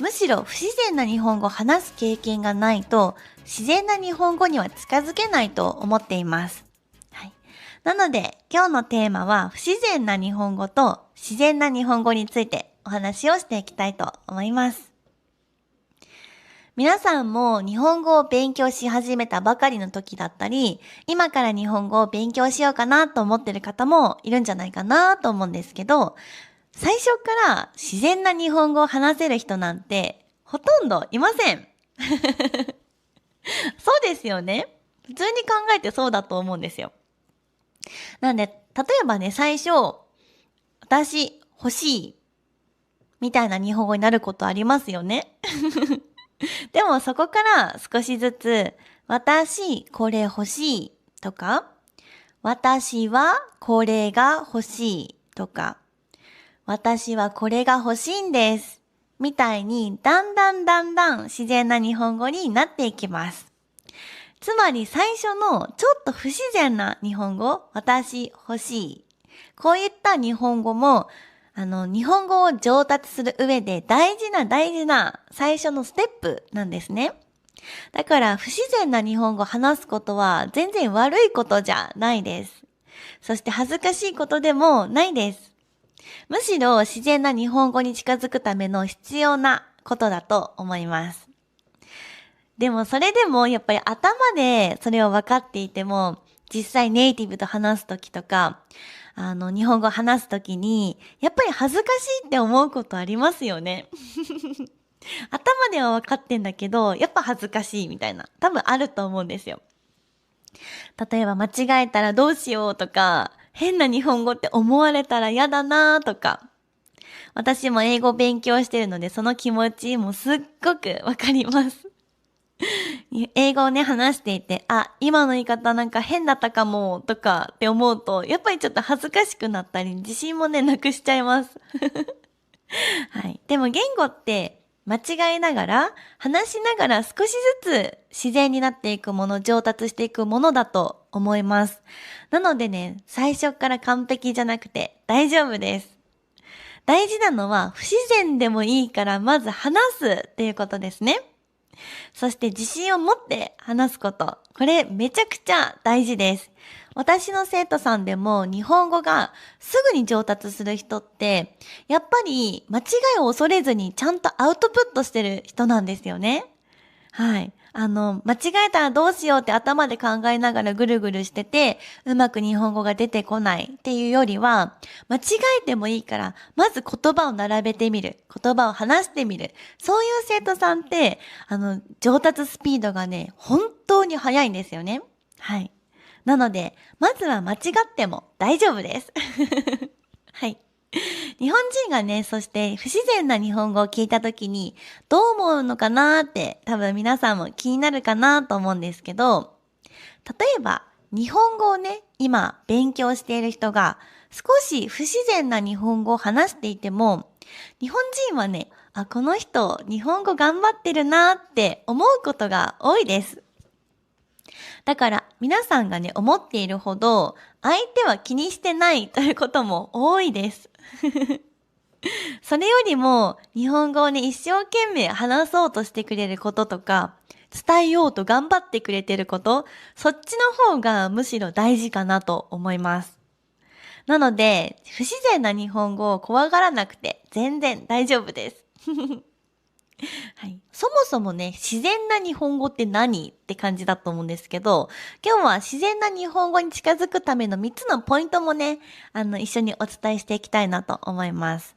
むしろ不自然な日本語を話す経験がないと自然な日本語には近づけないと思っています。はい、なので今日のテーマは不自然な日本語と自然な日本語についてお話をしていきたいと思います。皆さんも日本語を勉強し始めたばかりの時だったり、今から日本語を勉強しようかなと思ってる方もいるんじゃないかなと思うんですけど、最初から自然な日本語を話せる人なんてほとんどいません。そうですよね。普通に考えてそうだと思うんですよ。なんで、例えばね、最初、私欲しいみたいな日本語になることありますよね。でもそこから少しずつ、私これ欲しいとか、私はこれが欲しいとか、私はこれが欲しいんです。みたいに、だんだん自然な日本語になっていきます。つまり最初のちょっと不自然な日本語、私欲しい。こういった日本語も、日本語を上達する上で大事な最初のステップなんですね。だから不自然な日本語を話すことは全然悪いことじゃないです。そして恥ずかしいことでもないです。むしろ自然な日本語に近づくための必要なことだと思います。でもそれでもやっぱり頭でそれを分かっていても、実際ネイティブと話すときとか、日本語を話すときに、やっぱり恥ずかしいって思うことありますよね。頭では分かってんだけど、やっぱ恥ずかしいみたいな、多分あると思うんですよ。例えば間違えたらどうしようとか、変な日本語って思われたら嫌だなとか。私も英語勉強してるので、その気持ちもすっごくわかります。英語をね、話していて、今の言い方なんか変だったかも、とかって思うと、やっぱりちょっと恥ずかしくなったり、自信もね、なくしちゃいます。はい。でも言語って、間違いながら、話しながら少しずつ自然になっていくもの、上達していくものだと思います。なのでね、最初から完璧じゃなくて大丈夫です。大事なのは不自然でもいいからまず話すっていうことですね。そして自信を持って話すこと。これめちゃくちゃ大事です。私の生徒さんでも日本語がすぐに上達する人って、やっぱり間違いを恐れずにちゃんとアウトプットしてる人なんですよね。はい。間違えたらどうしようって頭で考えながらぐるぐるしてて、うまく日本語が出てこないっていうよりは、間違えてもいいから、まず言葉を並べてみる。言葉を話してみる。そういう生徒さんって、上達スピードがね、本当に速いんですよね。はい。なので、まずは間違っても大丈夫です。はい。日本人がね、そして不自然な日本語を聞いたときにどう思うのかなーって多分皆さんも気になるかなと思うんですけど、例えば日本語をね、今勉強している人が少し不自然な日本語を話していても、日本人はね、この人日本語頑張ってるなーって思うことが多いです。だから皆さんがね、思っているほど相手は気にしてないということも多いです。それよりも日本語をね、一生懸命話そうとしてくれることとか、伝えようと頑張ってくれてること、そっちの方がむしろ大事かなと思います。なので、不自然な日本語を怖がらなくて全然大丈夫です。はい、そもそもね、自然な日本語って何って感じだと思うんですけど、今日は自然な日本語に近づくための3つのポイントもね、一緒にお伝えしていきたいなと思います。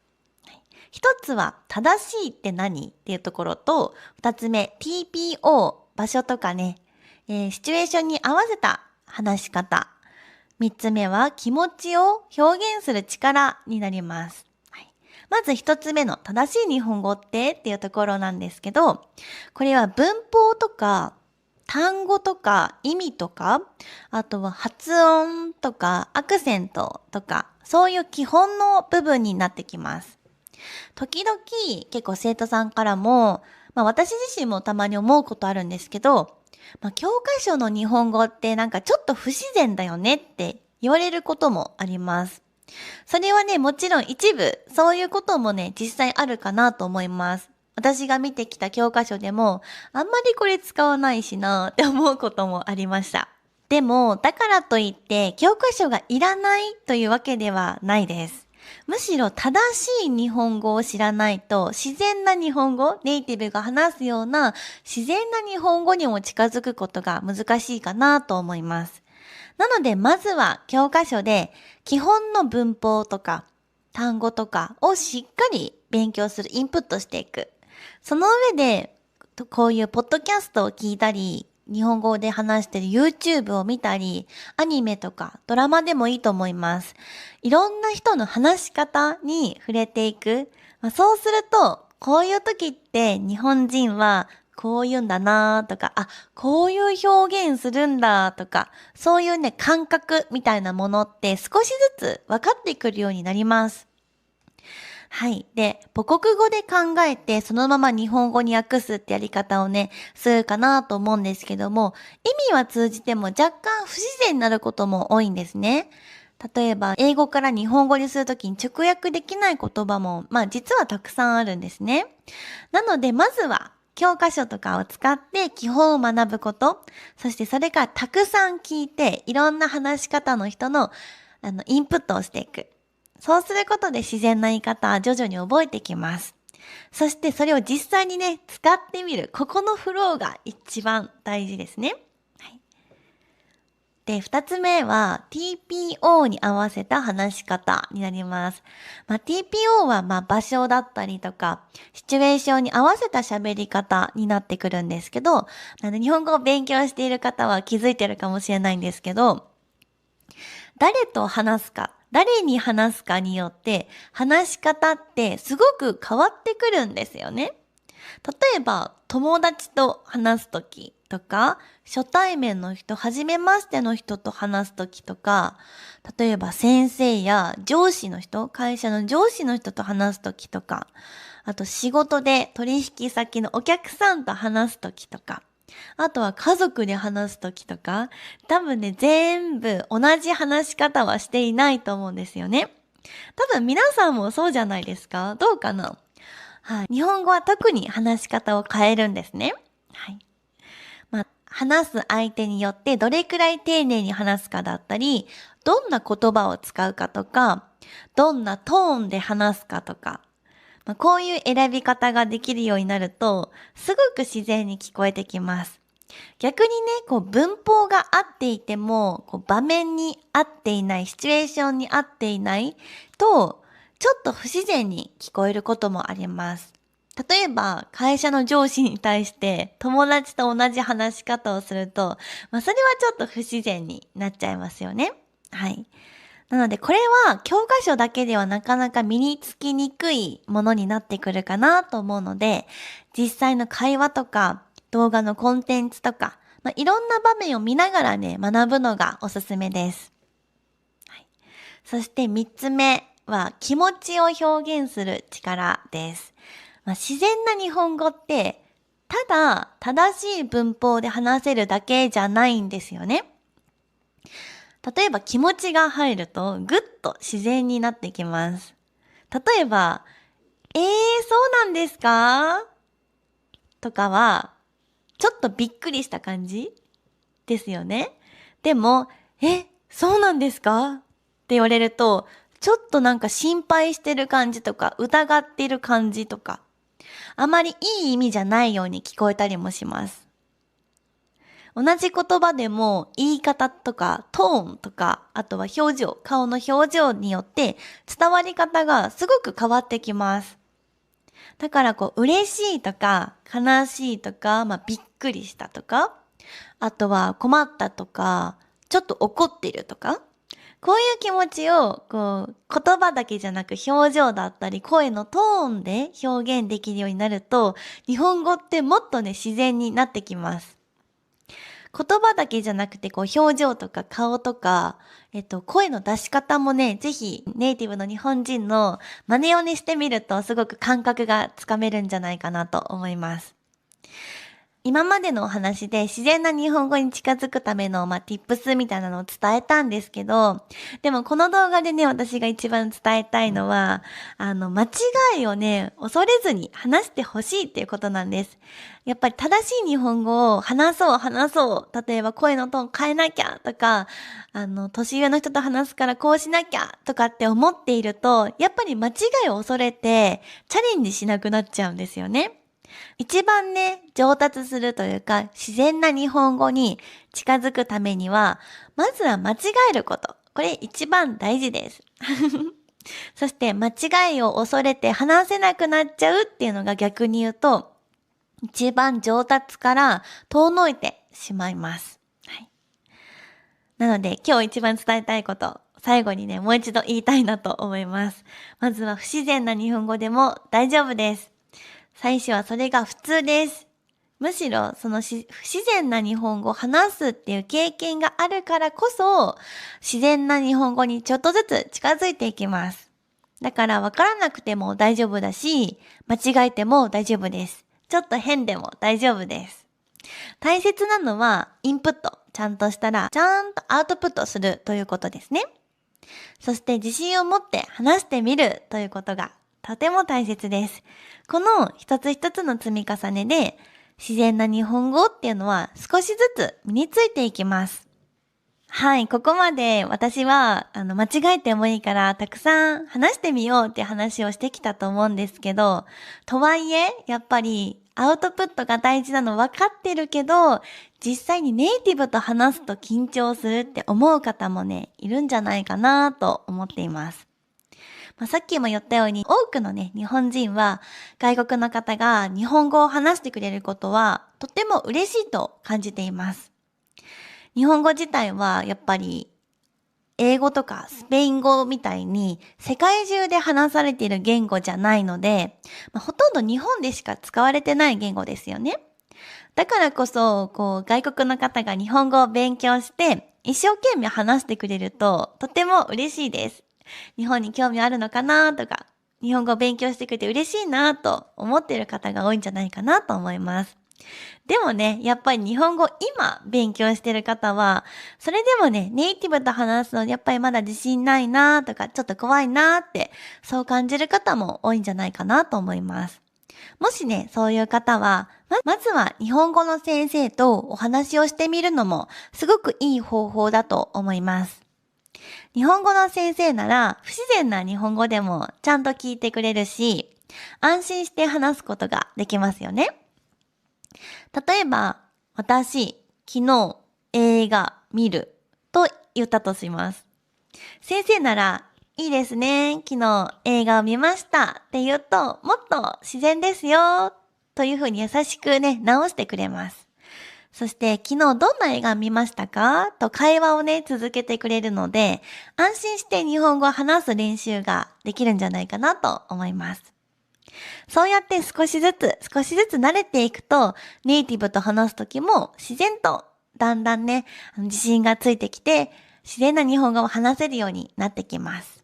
一つは正しいって何っていうところと、二つ目 TPO 場所とかね、シチュエーションに合わせた話し方。三つ目は気持ちを表現する力になります。はい、まず一つ目の正しい日本語っていうところなんですけど、これは文法とか単語とか意味とか、あとは発音とかアクセントとか、そういう基本の部分になってきます。時々結構生徒さんからも、私自身もたまに思うことあるんですけど、教科書の日本語ってなんかちょっと不自然だよねって言われることもあります。それはね、もちろん一部そういうこともね、実際あるかなと思います。私が見てきた教科書でもあんまりこれ使わないしなって思うこともありました。でもだからといって教科書がいらないというわけではないです。むしろ正しい日本語を知らないと自然な日本語、ネイティブが話すような自然な日本語にも近づくことが難しいかなと思います。なのでまずは教科書で基本の文法とか単語とかをしっかり勉強する、インプットしていく。その上でこういうポッドキャストを聞いたり、日本語で話してる YouTube を見たり、アニメとかドラマでもいいと思います。いろんな人の話し方に触れていく。そうすると、こういう時って日本人はこう言うんだなとか、こういう表現するんだとか、そういうね、感覚みたいなものって少しずつ分かってくるようになります。はい。で、母国語で考えてそのまま日本語に訳すってやり方をね、するかなと思うんですけども、意味は通じても若干不自然になることも多いんですね。例えば、英語から日本語にするときに直訳できない言葉も、実はたくさんあるんですね。なので、まずは、教科書とかを使って基本を学ぶこと、そしてそれからたくさん聞いて、いろんな話し方の人の、インプットをしていく。そうすることで自然な言い方は徐々に覚えてきます。そしてそれを実際にね、使ってみる。ここのフローが一番大事ですね。はい。で、二つ目は TPO に合わせた話し方になります。TPO は場所だったりとか、シチュエーションに合わせた喋り方になってくるんですけど、日本語を勉強している方は気づいてるかもしれないんですけど、誰と話すか、誰に話すかによって話し方ってすごく変わってくるんですよね。例えば友達と話すときとか、初対面の人、初めましての人と話すときとか、例えば先生や上司の人、会社の上司の人と話すときとか、あと仕事で取引先のお客さんと話すときとか、あとは家族で話すときとか、多分ね、全部同じ話し方はしていないと思うんですよね。多分皆さんもそうじゃないですか？どうかな？はい。日本語は特に話し方を変えるんですね。はい。話す相手によってどれくらい丁寧に話すかだったり、どんな言葉を使うかとか、どんなトーンで話すかとか、こういう選び方ができるようになると、すごく自然に聞こえてきます。逆にね、文法が合っていても、場面に合っていない、シチュエーションに合っていないと、ちょっと不自然に聞こえることもあります。例えば、会社の上司に対して友達と同じ話し方をすると、それはちょっと不自然になっちゃいますよね。はい。なので、これは教科書だけではなかなか身につきにくいものになってくるかなと思うので、実際の会話とか動画のコンテンツとか、いろんな場面を見ながらね、学ぶのがおすすめです。はい。そして三つ目は気持ちを表現する力です。自然な日本語って、ただ正しい文法で話せるだけじゃないんですよね。例えば気持ちが入るとぐっと自然になってきます。例えば、そうなんですか？とかは、ちょっとびっくりした感じですよね。でも、そうなんですか？って言われると、ちょっとなんか心配してる感じとか、疑ってる感じとか、あまりいい意味じゃないように聞こえたりもします。同じ言葉でも言い方とかトーンとか、あとは表情、顔の表情によって伝わり方がすごく変わってきます。だから嬉しいとか悲しいとか、びっくりしたとか、あとは困ったとか、ちょっと怒っているとか、こういう気持ちを言葉だけじゃなく表情だったり声のトーンで表現できるようになると、日本語ってもっとね自然になってきます。言葉だけじゃなくて表情とか顔とか、声の出し方もね、ぜひネイティブの日本人の真似をねしてみるとすごく感覚がつかめるんじゃないかなと思います。今までのお話で自然な日本語に近づくためのtips みたいなのを伝えたんですけど、でもこの動画でね、私が一番伝えたいのは、間違いをね、恐れずに話してほしいっていうことなんです。やっぱり正しい日本語を話そう。例えば声のトーン変えなきゃとか、年上の人と話すからこうしなきゃとかって思っていると、やっぱり間違いを恐れてチャレンジしなくなっちゃうんですよね。一番ね、上達するというか、自然な日本語に近づくためには、まずは間違えること。これ一番大事です。そして間違いを恐れて話せなくなっちゃうっていうのが逆に言うと、一番上達から遠のいてしまいます。はい。なので今日一番伝えたいこと、最後にね、もう一度言いたいなと思います。まずは不自然な日本語でも大丈夫です。最初はそれが普通です。むしろその不自然な日本語を話すっていう経験があるからこそ、自然な日本語にちょっとずつ近づいていきます。だから分からなくても大丈夫だし、間違えても大丈夫です。ちょっと変でも大丈夫です。大切なのはインプット。ちゃんとしたらちゃんとアウトプットするということですね。そして自信を持って話してみるということがとても大切です。この一つ一つの積み重ねで自然な日本語っていうのは少しずつ身についていきます。はい、ここまで私は間違えてもいいからたくさん話してみようって話をしてきたと思うんですけど、とはいえやっぱりアウトプットが大事なの分かってるけど、実際にネイティブと話すと緊張するって思う方もね、いるんじゃないかなと思っています。さっきも言ったように多くのね、日本人は外国の方が日本語を話してくれることはとても嬉しいと感じています。日本語自体はやっぱり英語とかスペイン語みたいに世界中で話されている言語じゃないので、ほとんど日本でしか使われてない言語ですよね。だからこそ、外国の方が日本語を勉強して一生懸命話してくれるととても嬉しいです。日本に興味あるのかなとか、日本語を勉強してくれて嬉しいなと思っている方が多いんじゃないかなと思います。でもね、やっぱり日本語今勉強してる方は、それでもね、ネイティブと話すのやっぱりまだ自信ないなとか、ちょっと怖いなって、そう感じる方も多いんじゃないかなと思います。もしね、そういう方は、まずは日本語の先生とお話をしてみるのも、すごくいい方法だと思います。日本語の先生なら、不自然な日本語でもちゃんと聞いてくれるし、安心して話すことができますよね。例えば、私、昨日映画見ると言ったとします。先生なら、いいですね、昨日映画を見ましたって言うと、もっと自然ですよというふうに優しくね、直してくれます。そして昨日どんな映画を見ましたかと会話をね、続けてくれるので、安心して日本語を話す練習ができるんじゃないかなと思います。そうやって少しずつ慣れていくと、ネイティブと話すときも自然とだんだんね、自信がついてきて、自然な日本語を話せるようになってきます。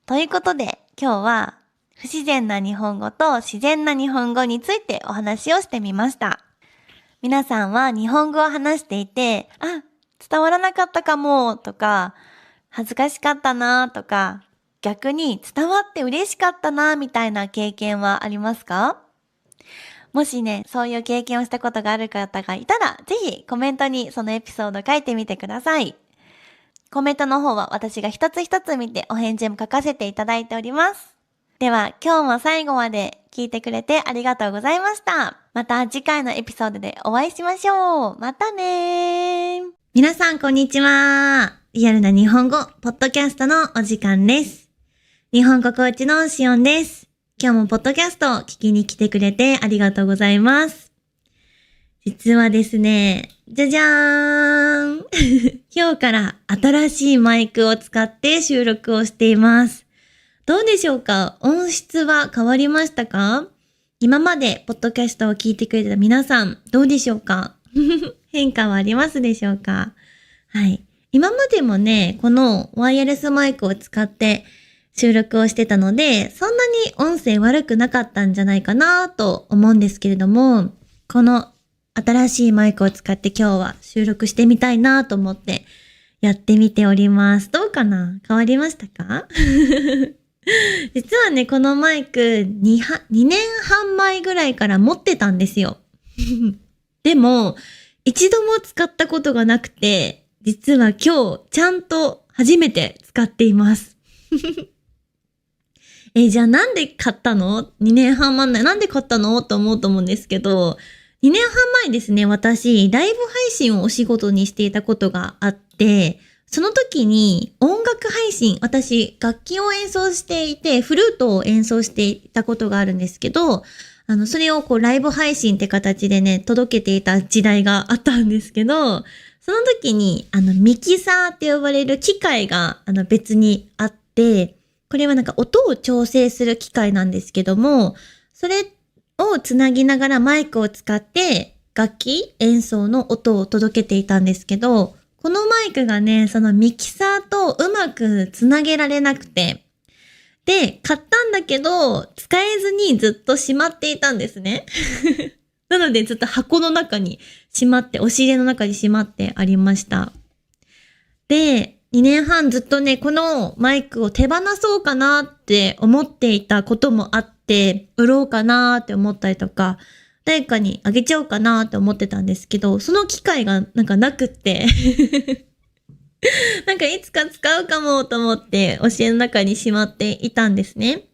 ということで、今日は不自然な日本語と自然な日本語についてお話をしてみました。皆さんは日本語を話していて、伝わらなかったかもとか、恥ずかしかったなとか、逆に伝わって嬉しかったなみたいな経験はありますか？もしね、そういう経験をしたことがある方がいたら、ぜひコメントにそのエピソード書いてみてください。コメントの方は私が一つ一つ見てお返事も書かせていただいております。では今日も最後まで聞いてくれてありがとうございました。また次回のエピソードでお会いしましょう。またねー。皆さんこんにちは。リアルな日本語ポッドキャストのお時間です。日本語コーチのしおんです。今日もポッドキャストを聞きに来てくれてありがとうございます。実はですね、じゃじゃーん今日から新しいマイクを使って収録をしています。どうでしょうか？音質は変わりましたか？今までポッドキャストを聞いてくれた皆さん、どうでしょうか？変化はありますでしょうか？はい。今までもね、このワイヤレスマイクを使って収録をしてたので、そんなに音声悪くなかったんじゃないかなと思うんですけれども、この新しいマイクを使って今日は収録してみたいなと思ってやってみております。どうかな？変わりましたか？実はね、このマイク2年半前ぐらいから持ってたんですよ。でも、一度も使ったことがなくて、実は今日ちゃんと初めて使っています。じゃあなんで買ったの？ 2 年半前なんで買ったのと思うんですけど、2年半前ですね、私、ライブ配信をお仕事にしていたことがあって、その時に音楽配信、私楽器を演奏していて、フルートを演奏していたことがあるんですけど、それをライブ配信って形でね、届けていた時代があったんですけど、その時にミキサーって呼ばれる機械が別にあって、これはなんか音を調整する機械なんですけども、それをつなぎながらマイクを使って楽器演奏の音を届けていたんですけど、このマイクがね、そのミキサーとうまくつなげられなくて、で、買ったんだけど、使えずにずっとしまっていたんですね。なのでずっと箱の中にしまって、押し入れの中にしまってありました。で、2年半ずっとね、このマイクを手放そうかなって思っていたこともあって、売ろうかなって思ったりとか、誰かにあげちゃおうかなって思ってたんですけど、その機会がなんかなくってなんかいつか使うかもと思って教えの中にしまっていたんですね。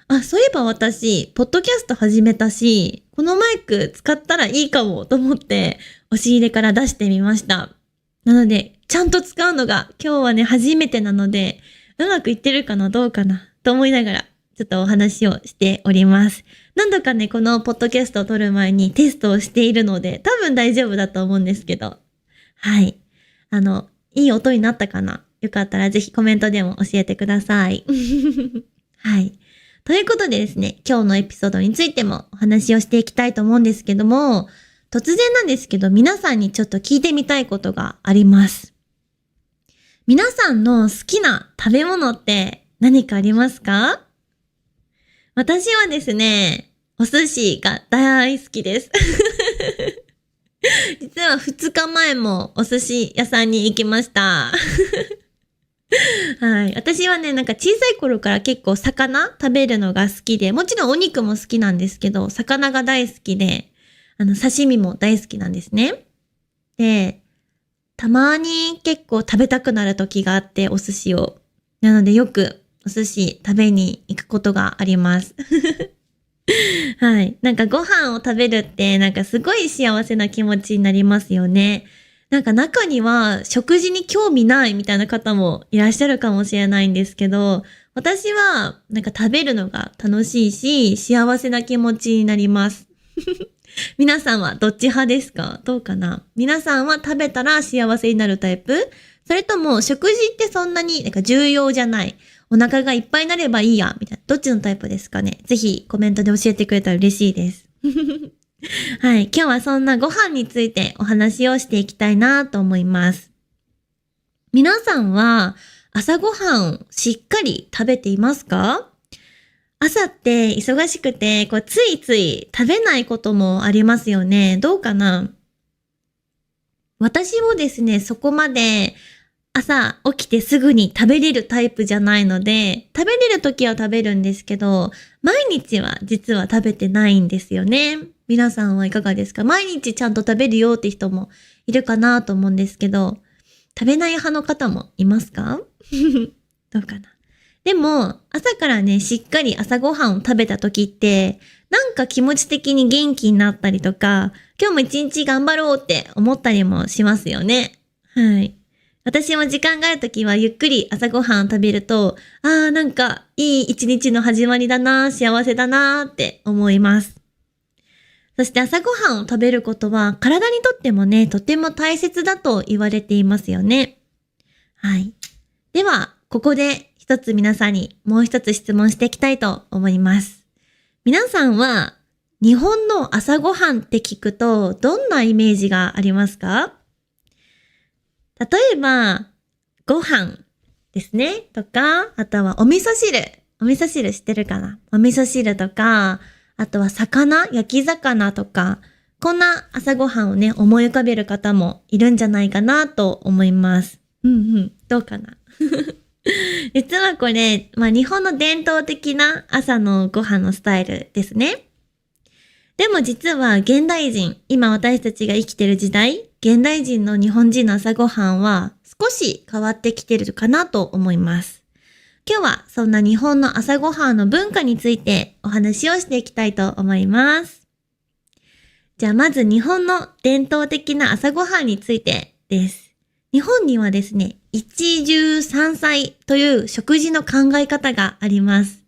あ、そういえば私、ポッドキャスト始めたし、このマイク使ったらいいかもと思って押し入れから出してみました。なので、ちゃんと使うのが今日はね、初めてなので、うまくいってるかなどうかなと思いながら、ちょっとお話をしております。何度かね、このポッドキャストを撮る前にテストをしているので、多分大丈夫だと思うんですけど。はい。いい音になったかな？よかったらぜひコメントでも教えてください。はい。ということでですね、今日のエピソードについてもお話をしていきたいと思うんですけども、突然なんですけど、皆さんにちょっと聞いてみたいことがあります。皆さんの好きな食べ物って何かありますか？私はですね、お寿司が大好きです。実は2日前もお寿司屋さんに行きました。はい。私はね、なんか小さい頃から結構魚食べるのが好きで、もちろんお肉も好きなんですけど、魚が大好きで、刺身も大好きなんですね。で、たまに結構食べたくなる時があって、お寿司を。なのでよくお寿司食べに行くことがあります。はい。なんかご飯を食べるってなんかすごい幸せな気持ちになりますよね。なんか中には食事に興味ないみたいな方もいらっしゃるかもしれないんですけど、私はなんか食べるのが楽しいし、幸せな気持ちになります。皆さんはどっち派ですか？どうかな？皆さんは食べたら幸せになるタイプ？それとも食事ってそんなになんか重要じゃない？お腹がいっぱいになればいいやみたいな。どっちのタイプですかね？ぜひコメントで教えてくれたら嬉しいです。はい。今日はそんなご飯についてお話をしていきたいなと思います。皆さんは朝ごはんをしっかり食べていますか？朝って忙しくて、ついつい食べないこともありますよね。どうかな？私もですね、そこまで朝起きてすぐに食べれるタイプじゃないので、食べれる時は食べるんですけど、毎日は実は食べてないんですよね。皆さんはいかがですか？毎日ちゃんと食べるよって人もいるかなと思うんですけど、食べない派の方もいますか？どうかな？でも、朝からね、しっかり朝ごはんを食べた時って、なんか気持ち的に元気になったりとか、今日も一日頑張ろうって思ったりもしますよね。はい。私も時間がある時はゆっくり朝ごはんを食べると、なんかいい一日の始まりだな、幸せだなって思います。そして朝ごはんを食べることは体にとってもね、とても大切だと言われていますよね。はい。では、ここで一つ皆さんにもう一つ質問していきたいと思います。皆さんは日本の朝ごはんって聞くとどんなイメージがありますか？例えば、ご飯ですね。とか、あとはお味噌汁。お味噌汁知ってるかな？お味噌汁とか、あとは魚、焼き魚とか、こんな朝ごはんをね、思い浮かべる方もいるんじゃないかなと思います。どうかな？実はこれ、日本の伝統的な朝のご飯のスタイルですね。でも実は現代人、今私たちが生きてる時代、現代人の日本人の朝ごはんは少し変わってきてるかなと思います。今日はそんな日本の朝ごはんの文化についてお話をしていきたいと思います。じゃあまず日本の伝統的な朝ごはんについてです。日本にはですね、一汁三菜という食事の考え方があります。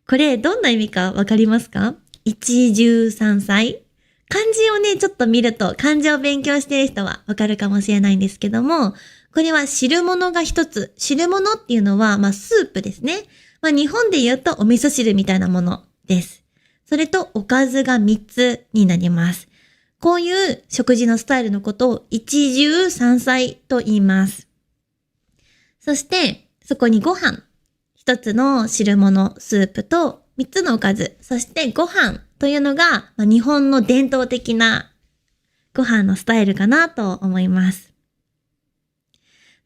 これどんな意味かわかりますか？一汁三菜。漢字をね、ちょっと見ると漢字を勉強している人はわかるかもしれないんですけども、これは汁物が一つ。汁物っていうのは、スープですね。日本で言うとお味噌汁みたいなものです。それとおかずが3つになります。こういう食事のスタイルのことを一汁三菜と言います。そして、そこにご飯。一つの汁物、スープと3つのおかず。そしてご飯というのが、日本の伝統的なご飯のスタイルかなと思います。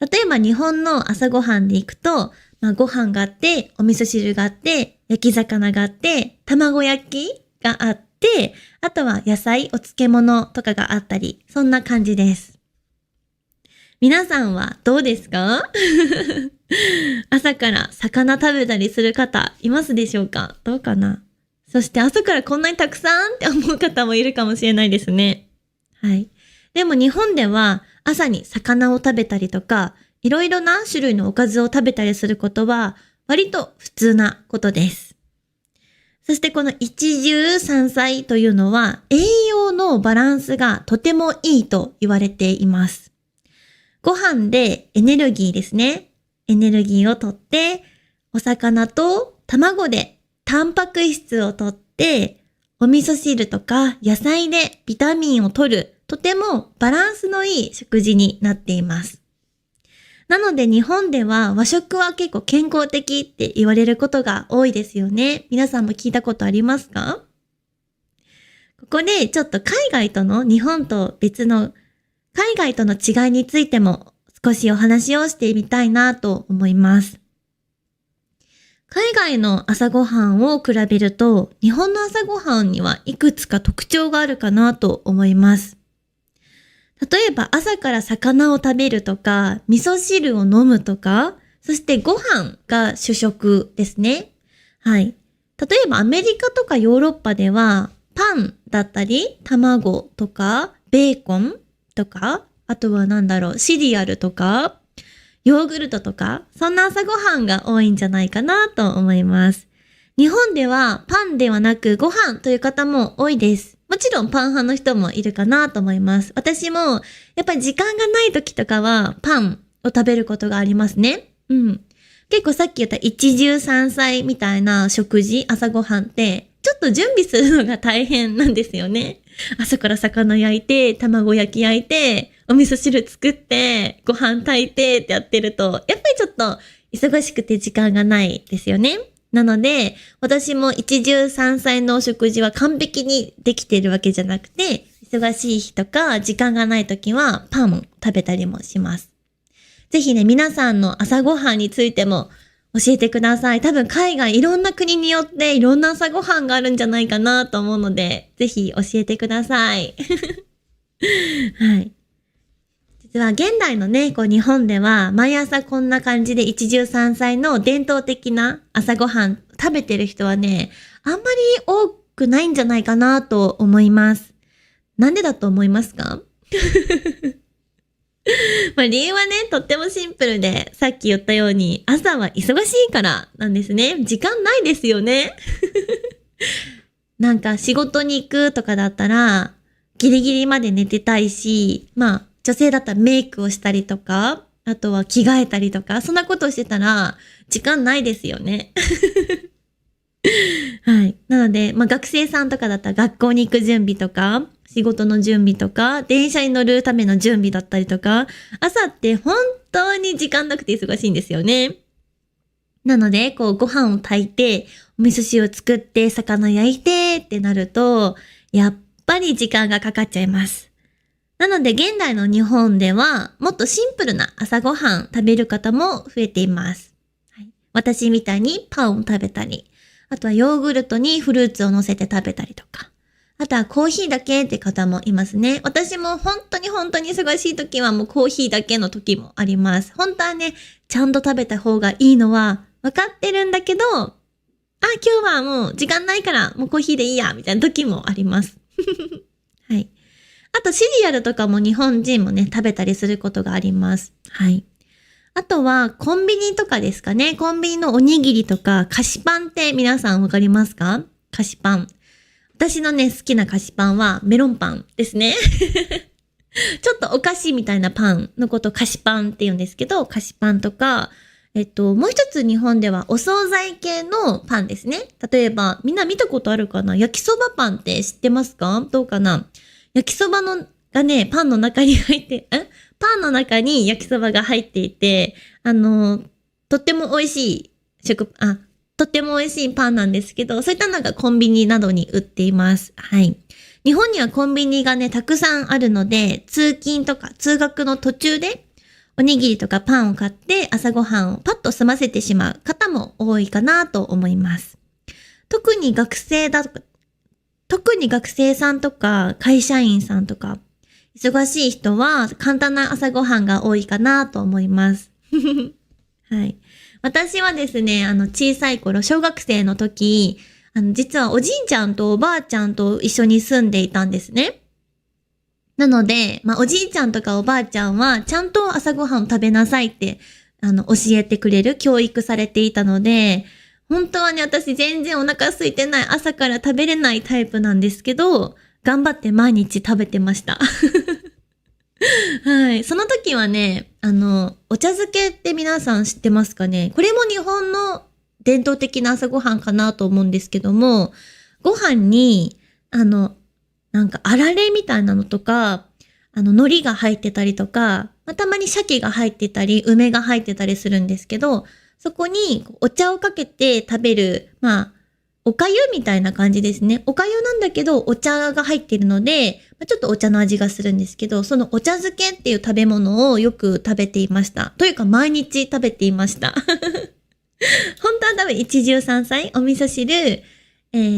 例えば日本の朝ごはんで行くと、ご飯があって、お味噌汁があって、焼き魚があって、卵焼きがあって、あとは野菜、お漬物とかがあったり、そんな感じです。皆さんはどうですか？朝から魚食べたりする方いますでしょうか？どうかな？そして朝からこんなにたくさんって思う方もいるかもしれないですね。はい。でも日本では朝に魚を食べたりとか、いろいろな種類のおかずを食べたりすることは割と普通なことです。そしてこの一汁三菜というのは栄養のバランスがとてもいいと言われています。ご飯でエネルギーですね。エネルギーをとって、お魚と卵でタンパク質をとって、お味噌汁とか野菜でビタミンを取る、とてもバランスのいい食事になっています。なので日本では和食は結構健康的って言われることが多いですよね。皆さんも聞いたことありますか？ここでちょっと海外との日本と別の海外との違いについても少しお話をしてみたいなと思います。海外の朝ごはんを比べると日本の朝ごはんにはいくつか特徴があるかなと思います。例えば朝から魚を食べるとか、味噌汁を飲むとか、そしてご飯が主食ですね。はい。例えばアメリカとかヨーロッパではパンだったり、卵とか、ベーコンとか、あとはシリアルとか、ヨーグルトとか、そんな朝ごはんが多いんじゃないかなと思います。日本ではパンではなくご飯という方も多いです。もちろんパン派の人もいるかなと思います。私もやっぱり時間がない時とかはパンを食べることがありますね。結構さっき言った一汁三菜みたいな食事、朝ごはんってちょっと準備するのが大変なんですよね。朝から魚焼いて、卵焼き焼いて、お味噌汁作って、ご飯炊いてってやってると、やっぱりちょっと忙しくて時間がないですよね。なので、私も一汁三菜のお食事は完璧にできてるわけじゃなくて、忙しい日とか時間がない時はパンを食べたりもします。ぜひね、皆さんの朝ごはんについても教えてください。多分海外いろんな国によっていろんな朝ごはんがあるんじゃないかなと思うので、ぜひ教えてください。はい。実は現代のね、日本では毎朝こんな感じで一汁三菜の伝統的な朝ごはん食べてる人はね、あんまり多くないんじゃないかなと思います。なんでだと思いますか？理由はね、とってもシンプルで、さっき言ったように朝は忙しいからなんですね。時間ないですよね。仕事に行くとかだったら、ギリギリまで寝てたいし、女性だったらメイクをしたりとか、あとは着替えたりとか、そんなことをしてたら、時間ないですよね。はい。なので、学生さんとかだったら学校に行く準備とか、仕事の準備とか、電車に乗るための準備だったりとか、朝って本当に時間なくて忙しいんですよね。なので、ご飯を炊いて、お味噌汁を作って、魚焼いてってなると、やっぱり時間がかかっちゃいます。なので現代の日本ではもっとシンプルな朝ごはん食べる方も増えています。はい、私みたいにパンを食べたり、あとはヨーグルトにフルーツを乗せて食べたりとか、あとはコーヒーだけって方もいますね。私も本当に忙しい時はもうコーヒーだけの時もあります。本当はね、ちゃんと食べた方がいいのは分かってるんだけど、今日はもう時間ないからもうコーヒーでいいや、みたいな時もあります。はい。あとシリアルとかも日本人もね、食べたりすることがあります。はい。あとはコンビニとかですかね。コンビニのおにぎりとか菓子パンって皆さんわかりますか？菓子パン。私のね、好きな菓子パンはメロンパンですね。ちょっとお菓子みたいなパンのことを菓子パンって言うんですけど、菓子パンとか、もう一つ日本ではお惣菜系のパンですね。例えば、みんな見たことあるかな？焼きそばパンって知ってますか？どうかな？焼きそばがね、パンの中に入って、パンの中に焼きそばが入っていて、とっても美味しいとっても美味しいパンなんですけど、そういったのがコンビニなどに売っています。はい。日本にはコンビニがね、たくさんあるので、通勤とか通学の途中でおにぎりとかパンを買って朝ごはんをパッと済ませてしまう方も多いかなと思います。特に学生さんとか会社員さんとか忙しい人は簡単な朝ごはんが多いかなと思います。はい。私はですね、小さい頃、小学生の時、実はおじいちゃんとおばあちゃんと一緒に住んでいたんですね。なので、おじいちゃんとかおばあちゃんは、ちゃんと朝ごはんを食べなさいって、教えてくれる、教育されていたので、本当はね、私全然お腹空いてない、朝から食べれないタイプなんですけど、頑張って毎日食べてました。はい。その時はね、お茶漬けって皆さん知ってますかね？これも日本の伝統的な朝ごはんかなと思うんですけども、ご飯に、なんかあられみたいなのとか、海苔が入ってたりとか、たまに鮭が入ってたり、梅が入ってたりするんですけど、そこにお茶をかけて食べる、お粥みたいな感じですね。お粥なんだけど、お茶が入ってるので、ちょっとお茶の味がするんですけど、そのお茶漬けっていう食べ物をよく食べていました。というか毎日食べていました。本当は多分一汁三菜、お味噌汁、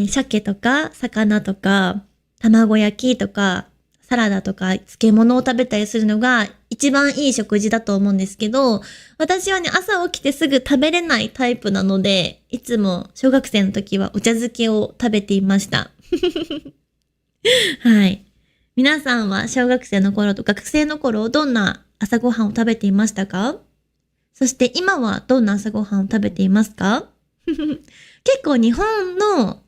鮭とか魚とか卵焼きとかサラダとか漬物を食べたりするのが一番いい食事だと思うんですけど、私はね、朝起きてすぐ食べれないタイプなので、いつも小学生の時はお茶漬けを食べていました。はい。皆さんは小学生の頃と学生の頃どんな朝ごはんを食べていましたか？そして今はどんな朝ごはんを食べていますか？結構日本の、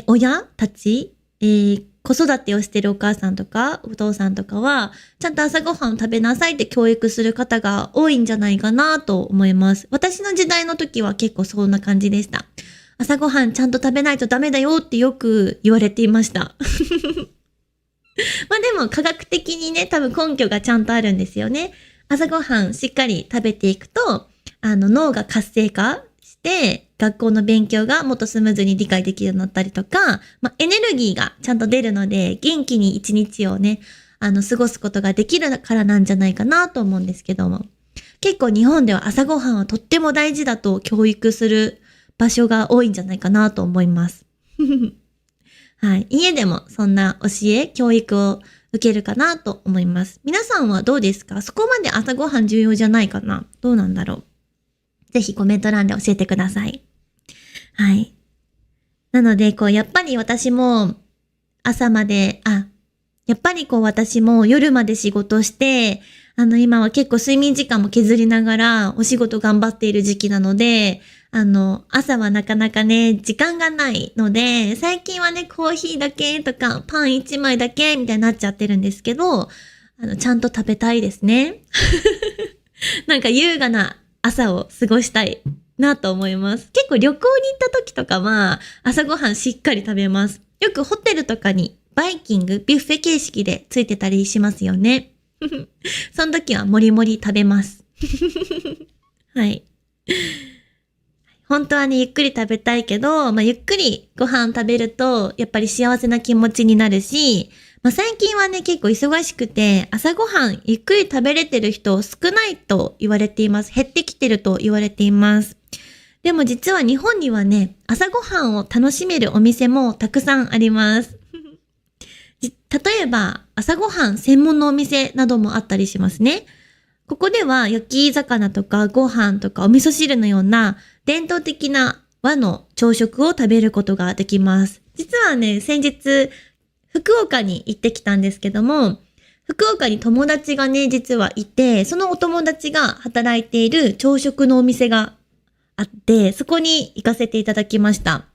親たち、子育てをしているお母さんとかお父さんとかはちゃんと朝ごはんを食べなさいって教育する方が多いんじゃないかなと思います。私の時代の時は結構そんな感じでした。朝ごはんちゃんと食べないとダメだよってよく言われていました。でも科学的にね、多分根拠がちゃんとあるんですよね。朝ごはんしっかり食べていくと、脳が活性化して、学校の勉強がもっとスムーズに理解できるようになったりとか、エネルギーがちゃんと出るので、元気に一日をね、過ごすことができるからなんじゃないかなと思うんですけども。結構日本では朝ごはんはとっても大事だと教育する場所が多いんじゃないかなと思います。はい。家でもそんな教育を受けるかなと思います。皆さんはどうですか？そこまで朝ごはん重要じゃないかな？どうなんだろう？ぜひコメント欄で教えてください。はい。なので、やっぱり私も朝まで、やっぱり私も夜まで仕事して、今は結構睡眠時間も削りながらお仕事頑張っている時期なので、朝はなかなかね、時間がないので、最近はね、コーヒーだけとか、パン1枚だけみたいになっちゃってるんですけど、ちゃんと食べたいですね。なんか優雅な朝を過ごしたいなと思います。結構旅行に行った時とかは、朝ごはんしっかり食べます。よくホテルとかにバイキング、ビュッフェ形式でついてたりしますよね。その時はもりもり食べます。はい。本当はね、ゆっくり食べたいけど、ゆっくりご飯食べると、やっぱり幸せな気持ちになるし、最近はね、結構忙しくて、朝ごはんゆっくり食べれてる人少ないと言われています。減ってきてると言われています。でも実は日本にはね、朝ごはんを楽しめるお店もたくさんあります。例えば、朝ごはん専門のお店などもあったりしますね。ここでは焼き魚とかご飯とかお味噌汁のような伝統的な和の朝食を食べることができます。実はね、先日、福岡に行ってきたんですけども、福岡に友達がね、実はいて、そのお友達が働いている朝食のお店があって、そこに行かせていただきました。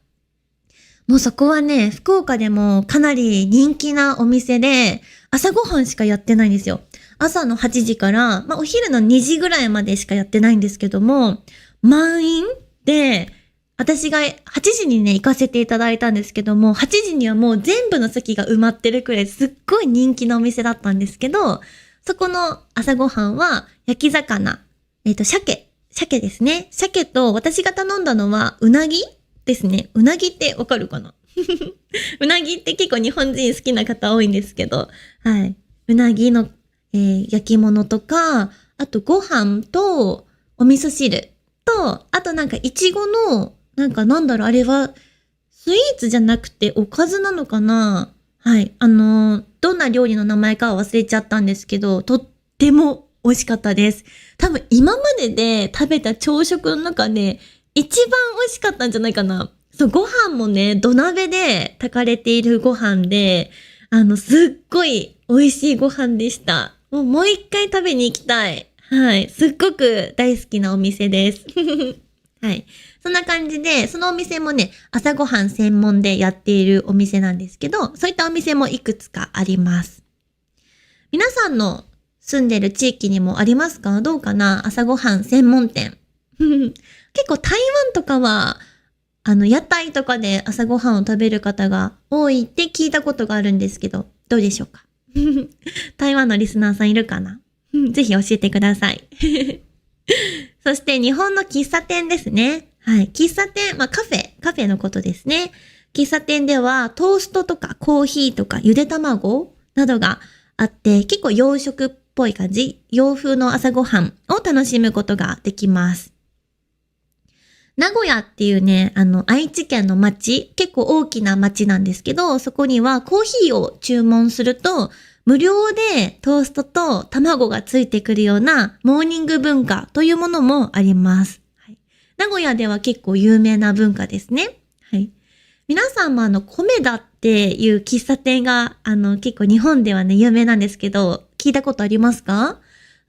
もうそこはね、福岡でもかなり人気なお店で、朝ごはんしかやってないんですよ。朝の8時から、お昼の2時ぐらいまでしかやってないんですけども、満員で、私が8時にね、行かせていただいたんですけども、8時にはもう全部の席が埋まってるくらいすっごい人気のお店だったんですけど、そこの朝ごはんは焼き魚、鮭ですね。鮭と私が頼んだのはうなぎですね。うなぎってわかるかな？うなぎって結構日本人好きな方多いんですけど、はい。うなぎの、焼き物とか、ああとご飯とお味噌汁と、あとなんかいちごの、あれはスイーツじゃなくておかずなのかな。はい。どんな料理の名前かは忘れちゃったんですけど、とっても美味しかったです。多分今までで食べた朝食の中で一番美味しかったんじゃないかな。そう、ご飯もね、土鍋で炊かれているご飯で、すっごい美味しいご飯でした。もう一回食べに行きたい。はい。すっごく大好きなお店です。はい。そんな感じで、そのお店もね、朝ごはん専門でやっているお店なんですけど、そういったお店もいくつかあります。皆さんの住んでる地域にもありますか？どうかな？朝ごはん専門店。結構台湾とかは、屋台とかで朝ごはんを食べる方が多いって聞いたことがあるんですけど、どうでしょうか？台湾のリスナーさんいるかな？ぜひ教えてください。そして日本の喫茶店ですね。はい。喫茶店、カフェのことですね。喫茶店ではトーストとかコーヒーとかゆで卵などがあって、結構洋食っぽい感じ、洋風の朝ごはんを楽しむことができます。名古屋っていうね、愛知県の町、結構大きな町なんですけど、そこにはコーヒーを注文すると、無料でトーストと卵がついてくるようなモーニング文化というものもあります。はい、名古屋では結構有名な文化ですね。はい。皆さんもコメダっていう喫茶店が、結構日本ではね、有名なんですけど、聞いたことありますか？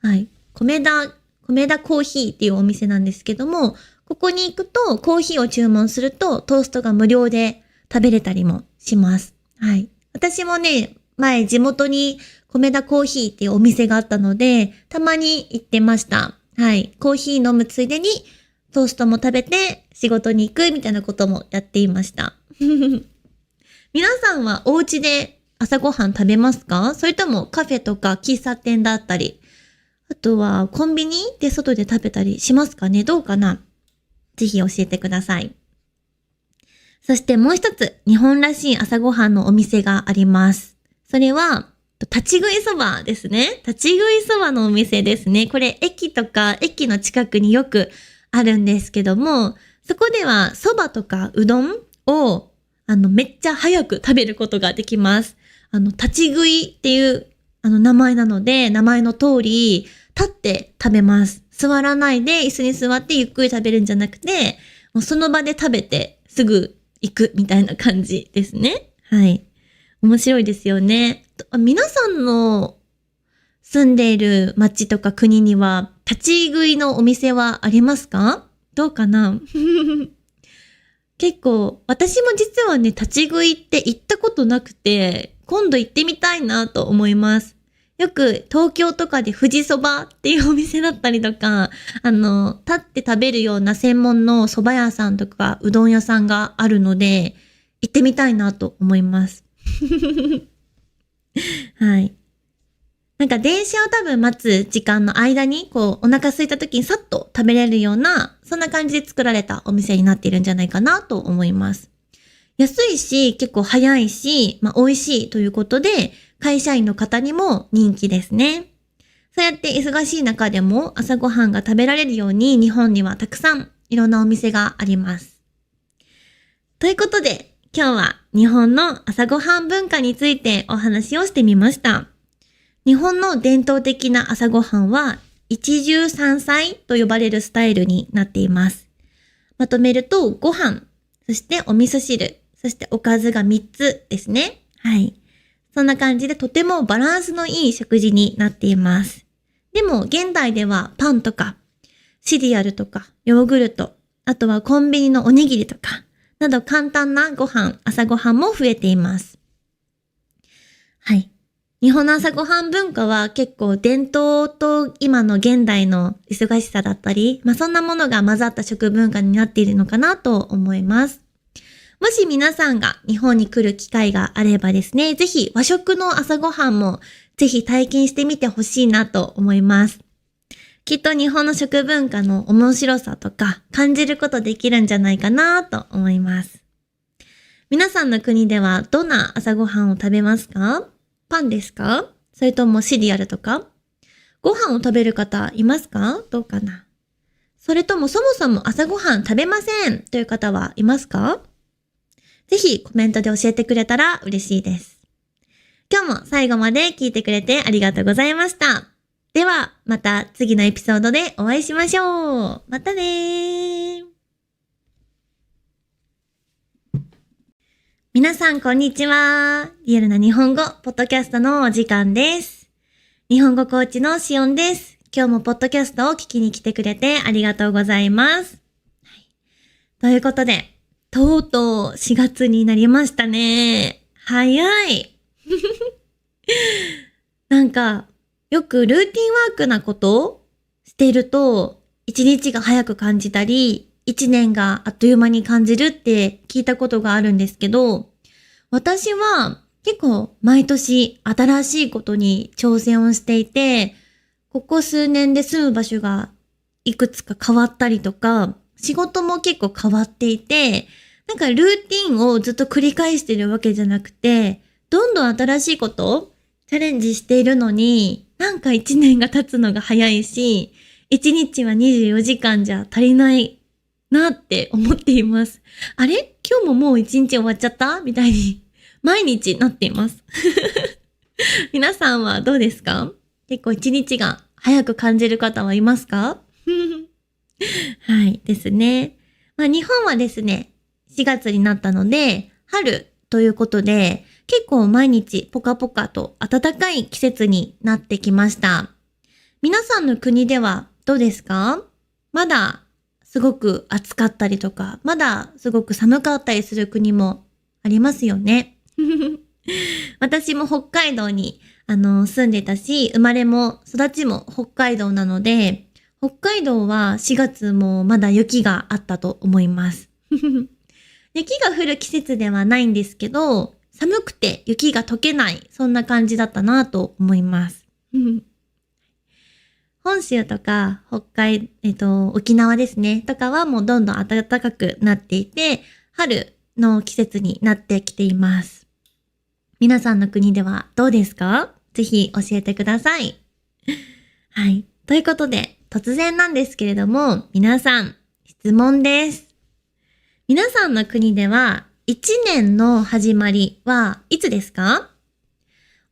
はい。コメダコーヒーっていうお店なんですけども、ここに行くとコーヒーを注文するとトーストが無料で食べれたりもします。はい。私もね、前地元に米田コーヒーっていうお店があったので、たまに行ってました。はい。コーヒー飲むついでにトーストも食べて仕事に行くみたいなこともやっていました。皆さんはお家で朝ごはん食べますか？それともカフェとか喫茶店だったり、あとはコンビニで外で食べたりしますかね？どうかな？ぜひ教えてください。そしてもう一つ、日本らしい朝ごはんのお店があります。それは、立ち食いそばですね。立ち食いそばのお店ですね。これ、駅とか駅の近くによくあるんですけども、そこではそばとかうどんを、めっちゃ早く食べることができます。立ち食いっていう、名前なので、名前の通り、立って食べます。座らないで椅子に座ってゆっくり食べるんじゃなくて、もうその場で食べてすぐ行くみたいな感じですね。はい。面白いですよね。皆さんの住んでいる町とか国には立ち食いのお店はありますか？どうかな？結構、私も実はね、立ち食いって行ったことなくて、今度行ってみたいなと思います。よく東京とかで富士そばっていうお店だったりとか、立って食べるような専門の蕎麦屋さんとかうどん屋さんがあるので、行ってみたいなと思います。はい。なんか電車を多分待つ時間の間に、お腹空いた時にさっと食べれるような、そんな感じで作られたお店になっているんじゃないかなと思います。安いし、結構早いし、美味しいということで、会社員の方にも人気ですね。そうやって忙しい中でも朝ごはんが食べられるように日本にはたくさんいろんなお店があります。ということで今日は日本の朝ごはん文化についてお話をしてみました。日本の伝統的な朝ごはんは一汁三菜と呼ばれるスタイルになっています。まとめるとご飯、そしてお味噌汁、そしておかずが3つですね。はい。そんな感じでとてもバランスのいい食事になっています。でも現代ではパンとかシリアルとかヨーグルト、あとはコンビニのおにぎりとかなど簡単なご飯、朝ごはんも増えています。はい。日本の朝ごはん文化は結構伝統と今の現代の忙しさだったり、そんなものが混ざった食文化になっているのかなと思います。もし皆さんが日本に来る機会があればですね、ぜひ和食の朝ごはんもぜひ体験してみてほしいなと思います。きっと日本の食文化の面白さとか感じることできるんじゃないかなと思います。皆さんの国ではどんな朝ごはんを食べますか？パンですか？それともシリアルとか？ご飯を食べる方いますか？どうかな？それともそもそも朝ごはん食べませんという方はいますか？ぜひコメントで教えてくれたら嬉しいです。今日も最後まで聞いてくれてありがとうございました。ではまた次のエピソードでお会いしましょう。またねー。皆さんこんにちは。リアルな日本語ポッドキャストのお時間です。日本語コーチのしおんです。今日もポッドキャストを聞きに来てくれてありがとうございます。ということで、とうとう4月になりましたね。早い。なんか、よくルーティンワークなことをしていると、一日が早く感じたり、一年があっという間に感じるって聞いたことがあるんですけど、私は結構毎年新しいことに挑戦をしていて、ここ数年で住む場所がいくつか変わったりとか、仕事も結構変わっていて、なんかルーティンをずっと繰り返してるわけじゃなくて、どんどん新しいことをチャレンジしているのに、なんか1年が経つのが早いし、1日は24時間じゃ足りないなって思っています。あれ？今日ももう1日終わっちゃったみたいに毎日なっています。皆さんはどうですか？結構1日が早く感じる方はいますか？はいですね。日本はですね、4月になったので、春ということで、結構毎日ポカポカと暖かい季節になってきました。皆さんの国ではどうですか？まだすごく暑かったりとか、まだすごく寒かったりする国もありますよね。私も北海道に住んでたし、生まれも育ちも北海道なので、北海道は4月もまだ雪があったと思います。雪が降る季節ではないんですけど、寒くて雪が溶けない、そんな感じだったなと思います。本州とか沖縄ですね、とかはもうどんどん暖かくなっていて、春の季節になってきています。皆さんの国ではどうですか？ぜひ教えてください。はい。ということで、突然なんですけれども、皆さん、質問です。皆さんの国では、1年の始まりはいつですか？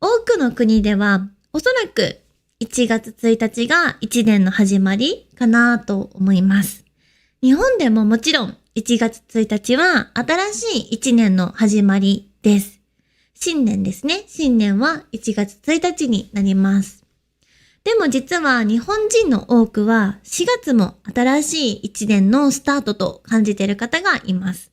多くの国では、おそらく1月1日が1年の始まりかなと思います。日本でももちろん1月1日は新しい1年の始まりです。新年ですね。新年は1月1日になります。でも実は日本人の多くは4月も新しい1年のスタートと感じている方がいます。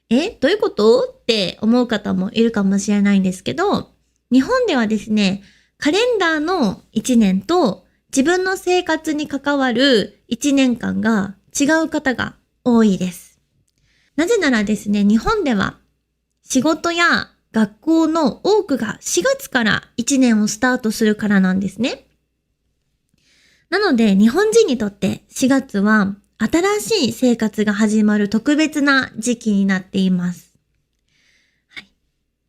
どういうことって思う方もいるかもしれないんですけど、日本ではですね、カレンダーの1年と自分の生活に関わる1年間が違う方が多いです。なぜならですね、日本では仕事や学校の多くが4月から1年をスタートするからなんですね。なので日本人にとって4月は新しい生活が始まる特別な時期になっています。はい、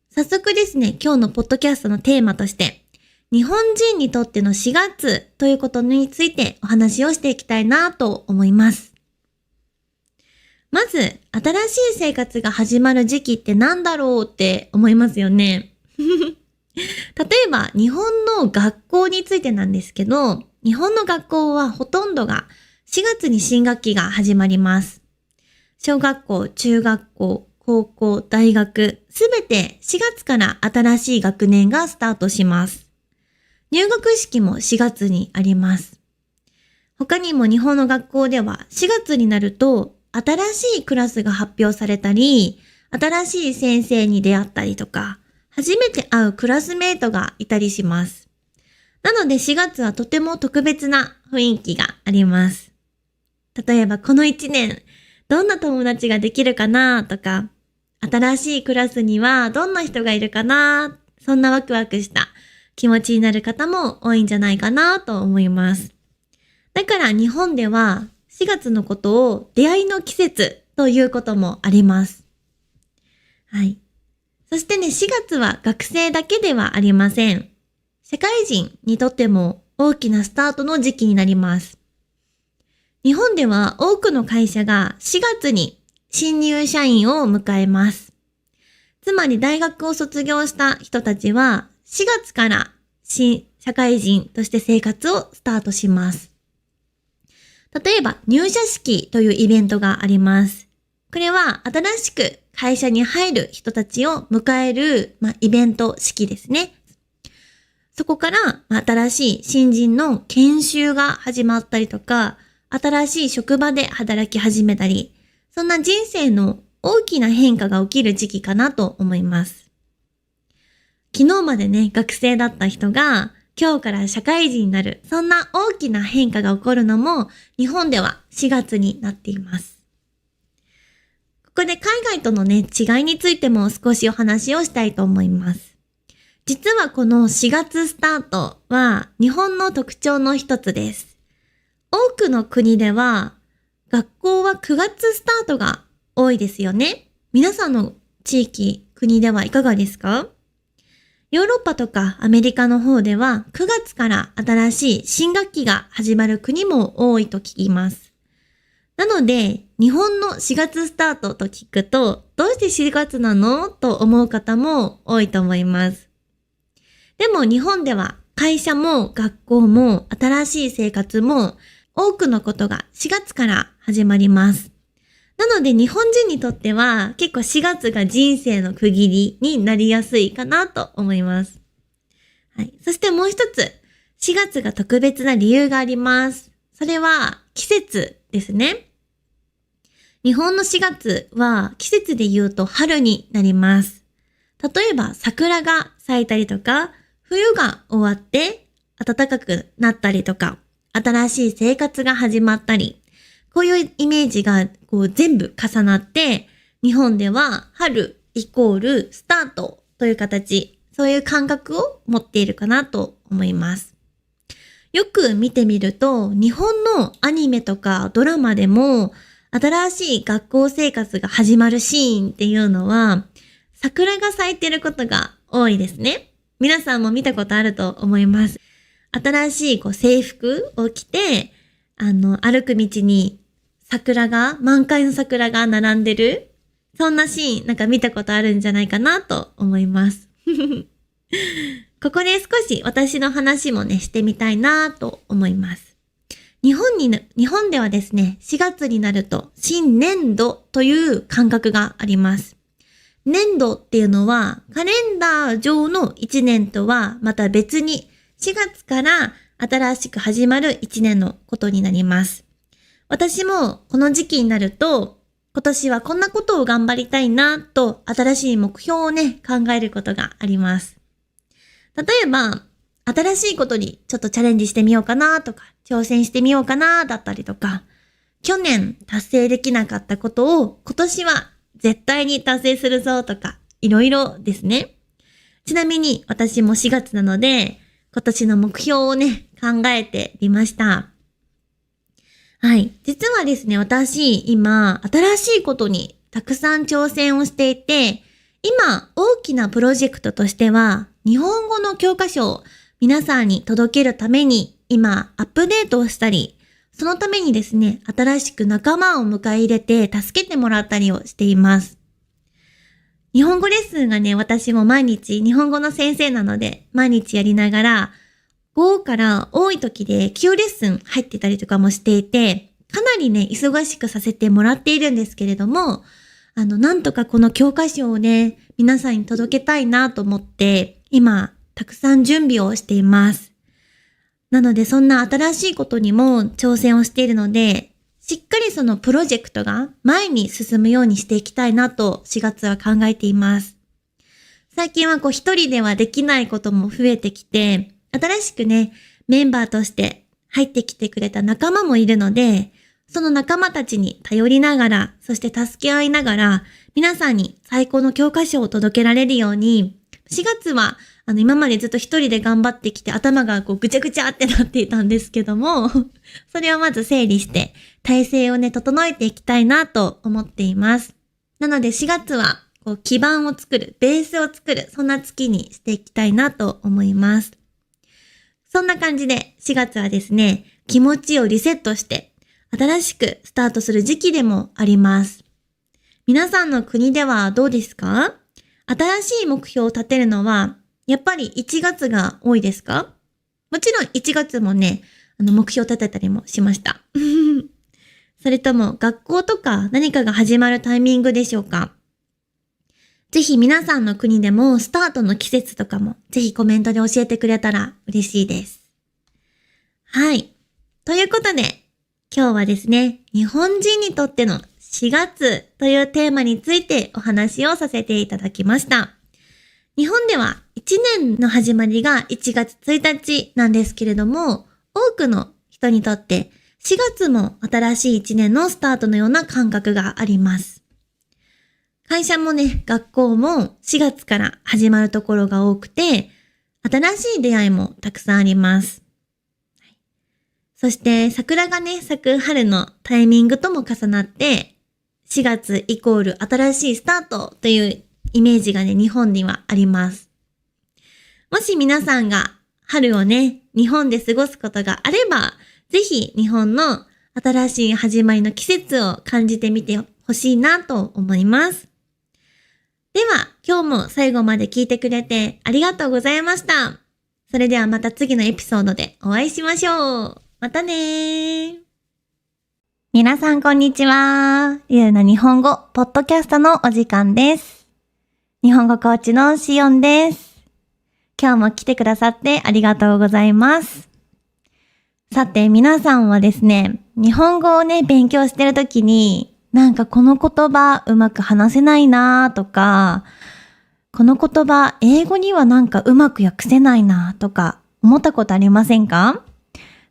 早速ですね、今日のポッドキャストのテーマとして日本人にとっての4月ということについてお話をしていきたいなと思います。まず、新しい生活が始まる時期って何だろうって思いますよね。例えば、日本の学校についてなんですけど、日本の学校はほとんどが4月に新学期が始まります。小学校、中学校、高校、大学、すべて4月から新しい学年がスタートします。入学式も4月にあります。他にも日本の学校では4月になると新しいクラスが発表されたり、新しい先生に出会ったりとか、初めて会うクラスメートがいたりします。なので4月はとても特別な雰囲気があります。例えばこの1年、どんな友達ができるかなとか、新しいクラスにはどんな人がいるかな、そんなワクワクした気持ちになる方も多いんじゃないかなと思います。だから日本では4月のことを出会いの季節ということもあります。はい。そしてね、4月は学生だけではありません。社会人にとっても大きなスタートの時期になります。日本では多くの会社が4月に新入社員を迎えます。つまり大学を卒業した人たちは4月から新社会人として生活をスタートします。例えば入社式というイベントがあります。これは新しく会社に入る人たちを迎える、イベント式ですね。そこから新しい新人の研修が始まったりとか、新しい職場で働き始めたり、そんな人生の大きな変化が起きる時期かなと思います。昨日までね、学生だった人が今日から社会人になる、そんな大きな変化が起こるのも日本では4月になっています。ここで海外とのね、違いについても少しお話をしたいと思います。実はこの4月スタートは日本の特徴の一つです。多くの国では学校は9月スタートが多いですよね。皆さんの地域、国ではいかがですか？ヨーロッパとかアメリカの方では9月から新しい新学期が始まる国も多いと聞きます。なので、日本の4月スタートと聞くと、どうして4月なのと思う方も多いと思います。でも日本では会社も学校も新しい生活も多くのことが4月から始まります。なので日本人にとっては結構4月が人生の区切りになりやすいかなと思います。はい。そしてもう一つ、4月が特別な理由があります。それは季節ですね。日本の4月は季節で言うと春になります。例えば桜が咲いたりとか、冬が終わって暖かくなったりとか、新しい生活が始まったり、こういうイメージが全部重なって、日本では春イコールスタートという形、そういう感覚を持っているかなと思います。よく見てみると、日本のアニメとかドラマでも、新しい学校生活が始まるシーンっていうのは、桜が咲いてることが多いですね。皆さんも見たことあると思います。新しい制服を着て、歩く道に満開の桜が並んでる。そんなシーン見たことあるんじゃないかなと思います。ここで少し私の話もね、してみたいなと思います。日本ではですね、4月になると新年度という感覚があります。年度っていうのはカレンダー上の1年とはまた別に4月から新しく始まる1年のことになります。私もこの時期になると今年はこんなことを頑張りたいなと新しい目標をね、考えることがあります。例えば新しいことにちょっとチャレンジしてみようかなとか、挑戦してみようかなだったりとか、去年達成できなかったことを今年は絶対に達成するぞとか、いろいろですね。ちなみに私も4月なので、今年の目標をね、考えてみました。はい。実はですね、私、今、新しいことにたくさん挑戦をしていて、今、大きなプロジェクトとしては、日本語の教科書を皆さんに届けるために今アップデートをしたり、そのためにですね、新しく仲間を迎え入れて助けてもらったりをしています。日本語レッスンがね、私も毎日日本語の先生なので毎日やりながら、5から多い時で9レッスン入ってたりとかもしていて、かなりね、忙しくさせてもらっているんですけれども、なんとかこの教科書をね、皆さんに届けたいなと思って、今、たくさん準備をしています。なので、そんな新しいことにも挑戦をしているので、しっかりそのプロジェクトが前に進むようにしていきたいなと4月は考えています。最近は一人ではできないことも増えてきて、新しくね、メンバーとして入ってきてくれた仲間もいるので、その仲間たちに頼りながら、そして助け合いながら、皆さんに最高の教科書を届けられるように、4月は今までずっと一人で頑張ってきて頭がぐちゃぐちゃってなっていたんですけども、それをまず整理して体制をね、整えていきたいなと思っています。なので4月は基盤を作る、ベースを作る、そんな月にしていきたいなと思います。そんな感じで4月はですね、気持ちをリセットして新しくスタートする時期でもあります。皆さんの国ではどうですか？新しい目標を立てるのはやっぱり1月が多いですか？もちろん1月もね、目標を立てたりもしました。それとも学校とか何かが始まるタイミングでしょうか？ぜひ皆さんの国でもスタートの季節とかもぜひコメントで教えてくれたら嬉しいです。はい。ということで、今日はですね、日本人にとっての4月というテーマについてお話をさせていただきました。日本では1年の始まりが1月1日なんですけれども、多くの人にとって4月も新しい1年のスタートのような感覚があります。会社もね、学校も4月から始まるところが多くて、新しい出会いもたくさんあります。そして桜がね、咲く春のタイミングとも重なって、4月イコール新しいスタートというイメージがね、日本にはあります。もし皆さんが春をね、日本で過ごすことがあれば、ぜひ日本の新しい始まりの季節を感じてみてほしいなと思います。では、今日も最後まで聞いてくれてありがとうございました。それではまた次のエピソードでお会いしましょう。またねー。皆さんこんにちは。リアルな日本語ポッドキャストのお時間です。日本語コーチのしおんです。今日も来てくださってありがとうございます。さて皆さんはですね、日本語をね勉強してるときになんかこの言葉うまく話せないなとか、この言葉英語にはなんかうまく訳せないなとか思ったことありませんか？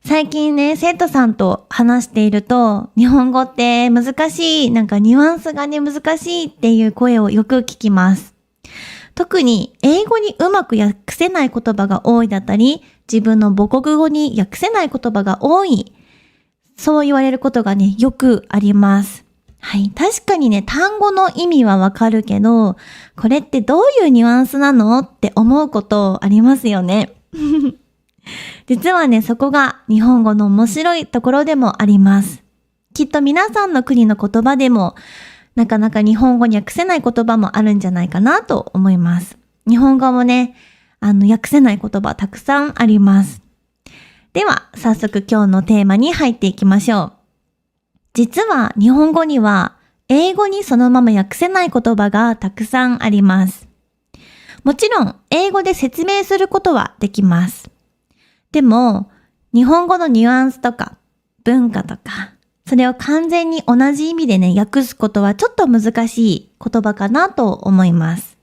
最近ね、生徒さんと話していると、日本語って難しい、なんかニュアンスがね難しいっていう声をよく聞きます。特に英語にうまく訳せない言葉が多いだったり、自分の母国語に訳せない言葉が多い、そう言われることがね、よくあります。はい。確かにね、単語の意味はわかるけど、これってどういうニュアンスなのって思うことありますよね。実はね、そこが日本語の面白いところでもあります。きっと皆さんの国の言葉でも、なかなか日本語に訳せない言葉もあるんじゃないかなと思います。日本語もね、訳せない言葉たくさんあります。では、早速今日のテーマに入っていきましょう。実は日本語には英語にそのまま訳せない言葉がたくさんあります。もちろん英語で説明することはできます。でも日本語のニュアンスとか文化とかそれを完全に同じ意味でね訳すことはちょっと難しい言葉かなと思います。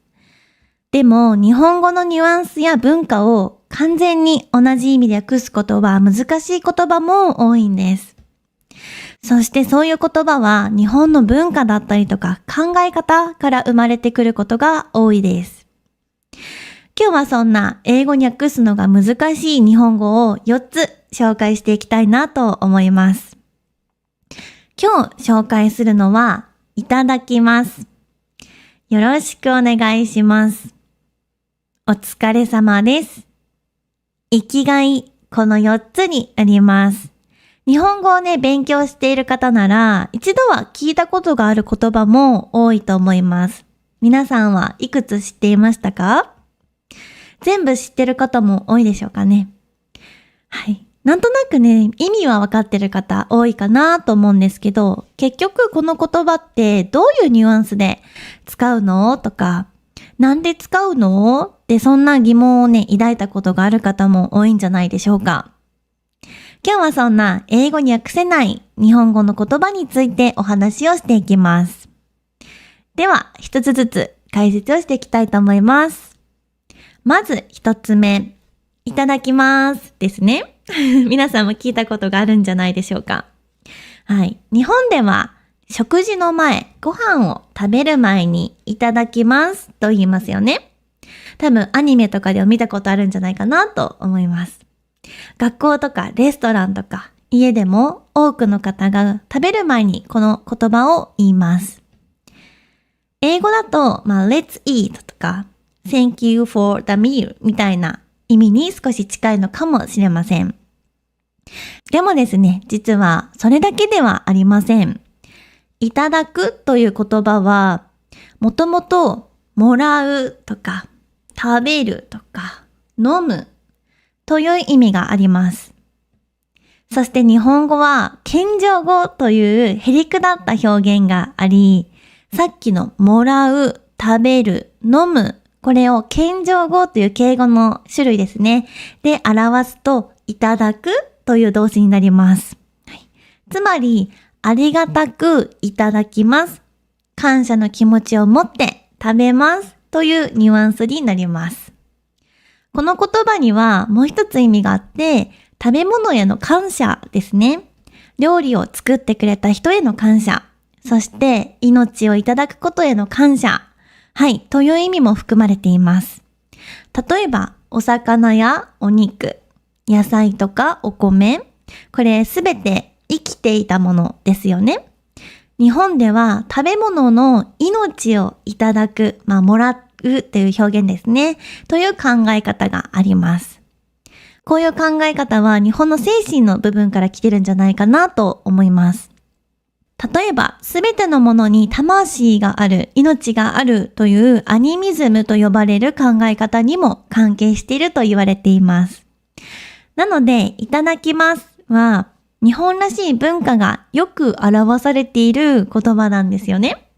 でも日本語のニュアンスや文化を完全に同じ意味で訳すことは難しい言葉も多いんです。そしてそういう言葉は日本の文化だったりとか考え方から生まれてくることが多いです。今日はそんな英語に訳すのが難しい日本語を4つ紹介していきたいなと思います。今日紹介するのは、いただきます。よろしくお願いします。お疲れ様です。生きがい、この4つにあります。日本語をね、勉強している方なら、一度は聞いたことがある言葉も多いと思います。皆さんはいくつ知っていましたか？全部知ってる方も多いでしょうかね。はい。なんとなくね、意味は分かってる方多いかなと思うんですけど、結局この言葉ってどういうニュアンスで使うのとか、なんで使うのってそんな疑問をね、抱いたことがある方も多いんじゃないでしょうか。今日はそんな英語に訳せない日本語の言葉についてお話をしていきます。では、一つずつ解説をしていきたいと思います。まず一つ目、いただきますですね。皆さんも聞いたことがあるんじゃないでしょうか。はい。日本では食事の前、ご飯を食べる前にいただきますと言いますよね。多分アニメとかでも見たことあるんじゃないかなと思います。学校とかレストランとか家でも多くの方が食べる前にこの言葉を言います。英語だと、Let's eat とかThank you for the meal みたいな意味に少し近いのかもしれません。でもですね、実はそれだけではありません。いただくという言葉は、もともともらうとか、食べるとか、飲むという意味があります。そして日本語は謙譲語というへりくだった表現があり、さっきのもらう、食べる、飲む、これを謙譲語という敬語の種類ですね。で表すと、いただくという動詞になります。はい、つまり、ありがたくいただきます。感謝の気持ちを持って食べますというニュアンスになります。この言葉にはもう一つ意味があって、食べ物への感謝ですね。料理を作ってくれた人への感謝。そして命をいただくことへの感謝。はい、という意味も含まれています。例えば、お魚やお肉、野菜とかお米。これすべて生きていたものですよね。日本では食べ物の命をいただく、もらうという表現ですね。という考え方があります。こういう考え方は日本の精神の部分から来てるんじゃないかなと思います。例えば、すべてのものに魂がある、命があるというアニミズムと呼ばれる考え方にも関係していると言われています。なので、いただきますは、日本らしい文化がよく表されている言葉なんですよね。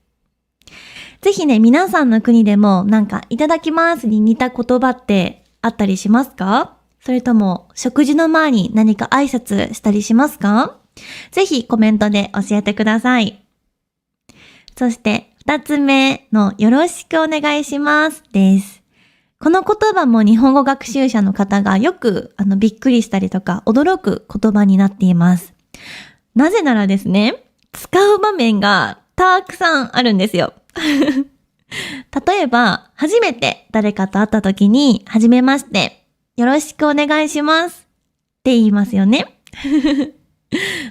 ぜひね、皆さんの国でもいただきますに似た言葉ってあったりしますか？それとも食事の前に何か挨拶したりしますか？ぜひコメントで教えてください。そして2つ目のよろしくお願いしますです。この言葉も日本語学習者の方がよくびっくりしたりとか驚く言葉になっています。なぜならですね、使う場面がたくさんあるんですよ。例えば、初めて誰かと会った時に、はじめまして、よろしくお願いしますって言いますよね。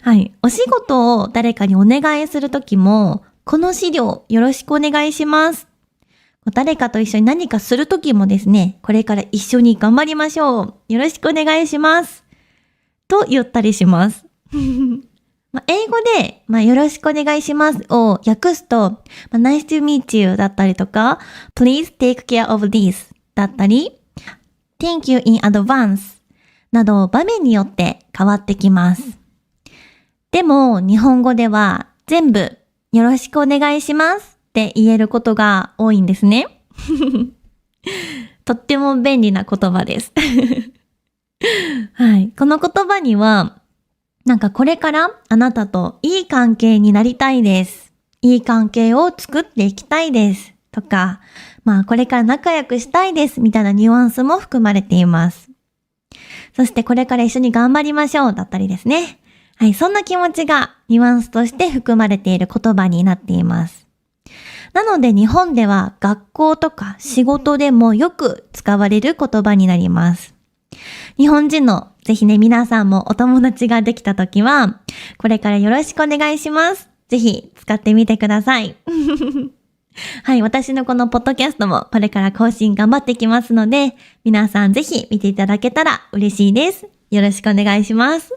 はい。お仕事を誰かにお願いするときも、この資料よろしくお願いします。誰かと一緒に何かするときもですね、これから一緒に頑張りましょう。よろしくお願いします。と言ったりします。英語で、よろしくお願いしますを訳すと、nice to meet you だったりとか、please take care of this だったり、Thank you in advance など場面によって変わってきます。でも日本語では全部よろしくお願いしますって言えることが多いんですね。とっても便利な言葉です。はい。この言葉にはこれからあなたといい関係になりたいです。いい関係を作っていきたいです。とか、これから仲良くしたいですみたいなニュアンスも含まれています。そしてこれから一緒に頑張りましょうだったりですね。はい、そんな気持ちがニュアンスとして含まれている言葉になっています。なので日本では学校とか仕事でもよく使われる言葉になります。日本人のぜひね、皆さんもお友達ができたときは、これからよろしくお願いします。ぜひ使ってみてください。はい、私のこのポッドキャストもこれから更新頑張ってきますので、皆さんぜひ見ていただけたら嬉しいです。よろしくお願いします。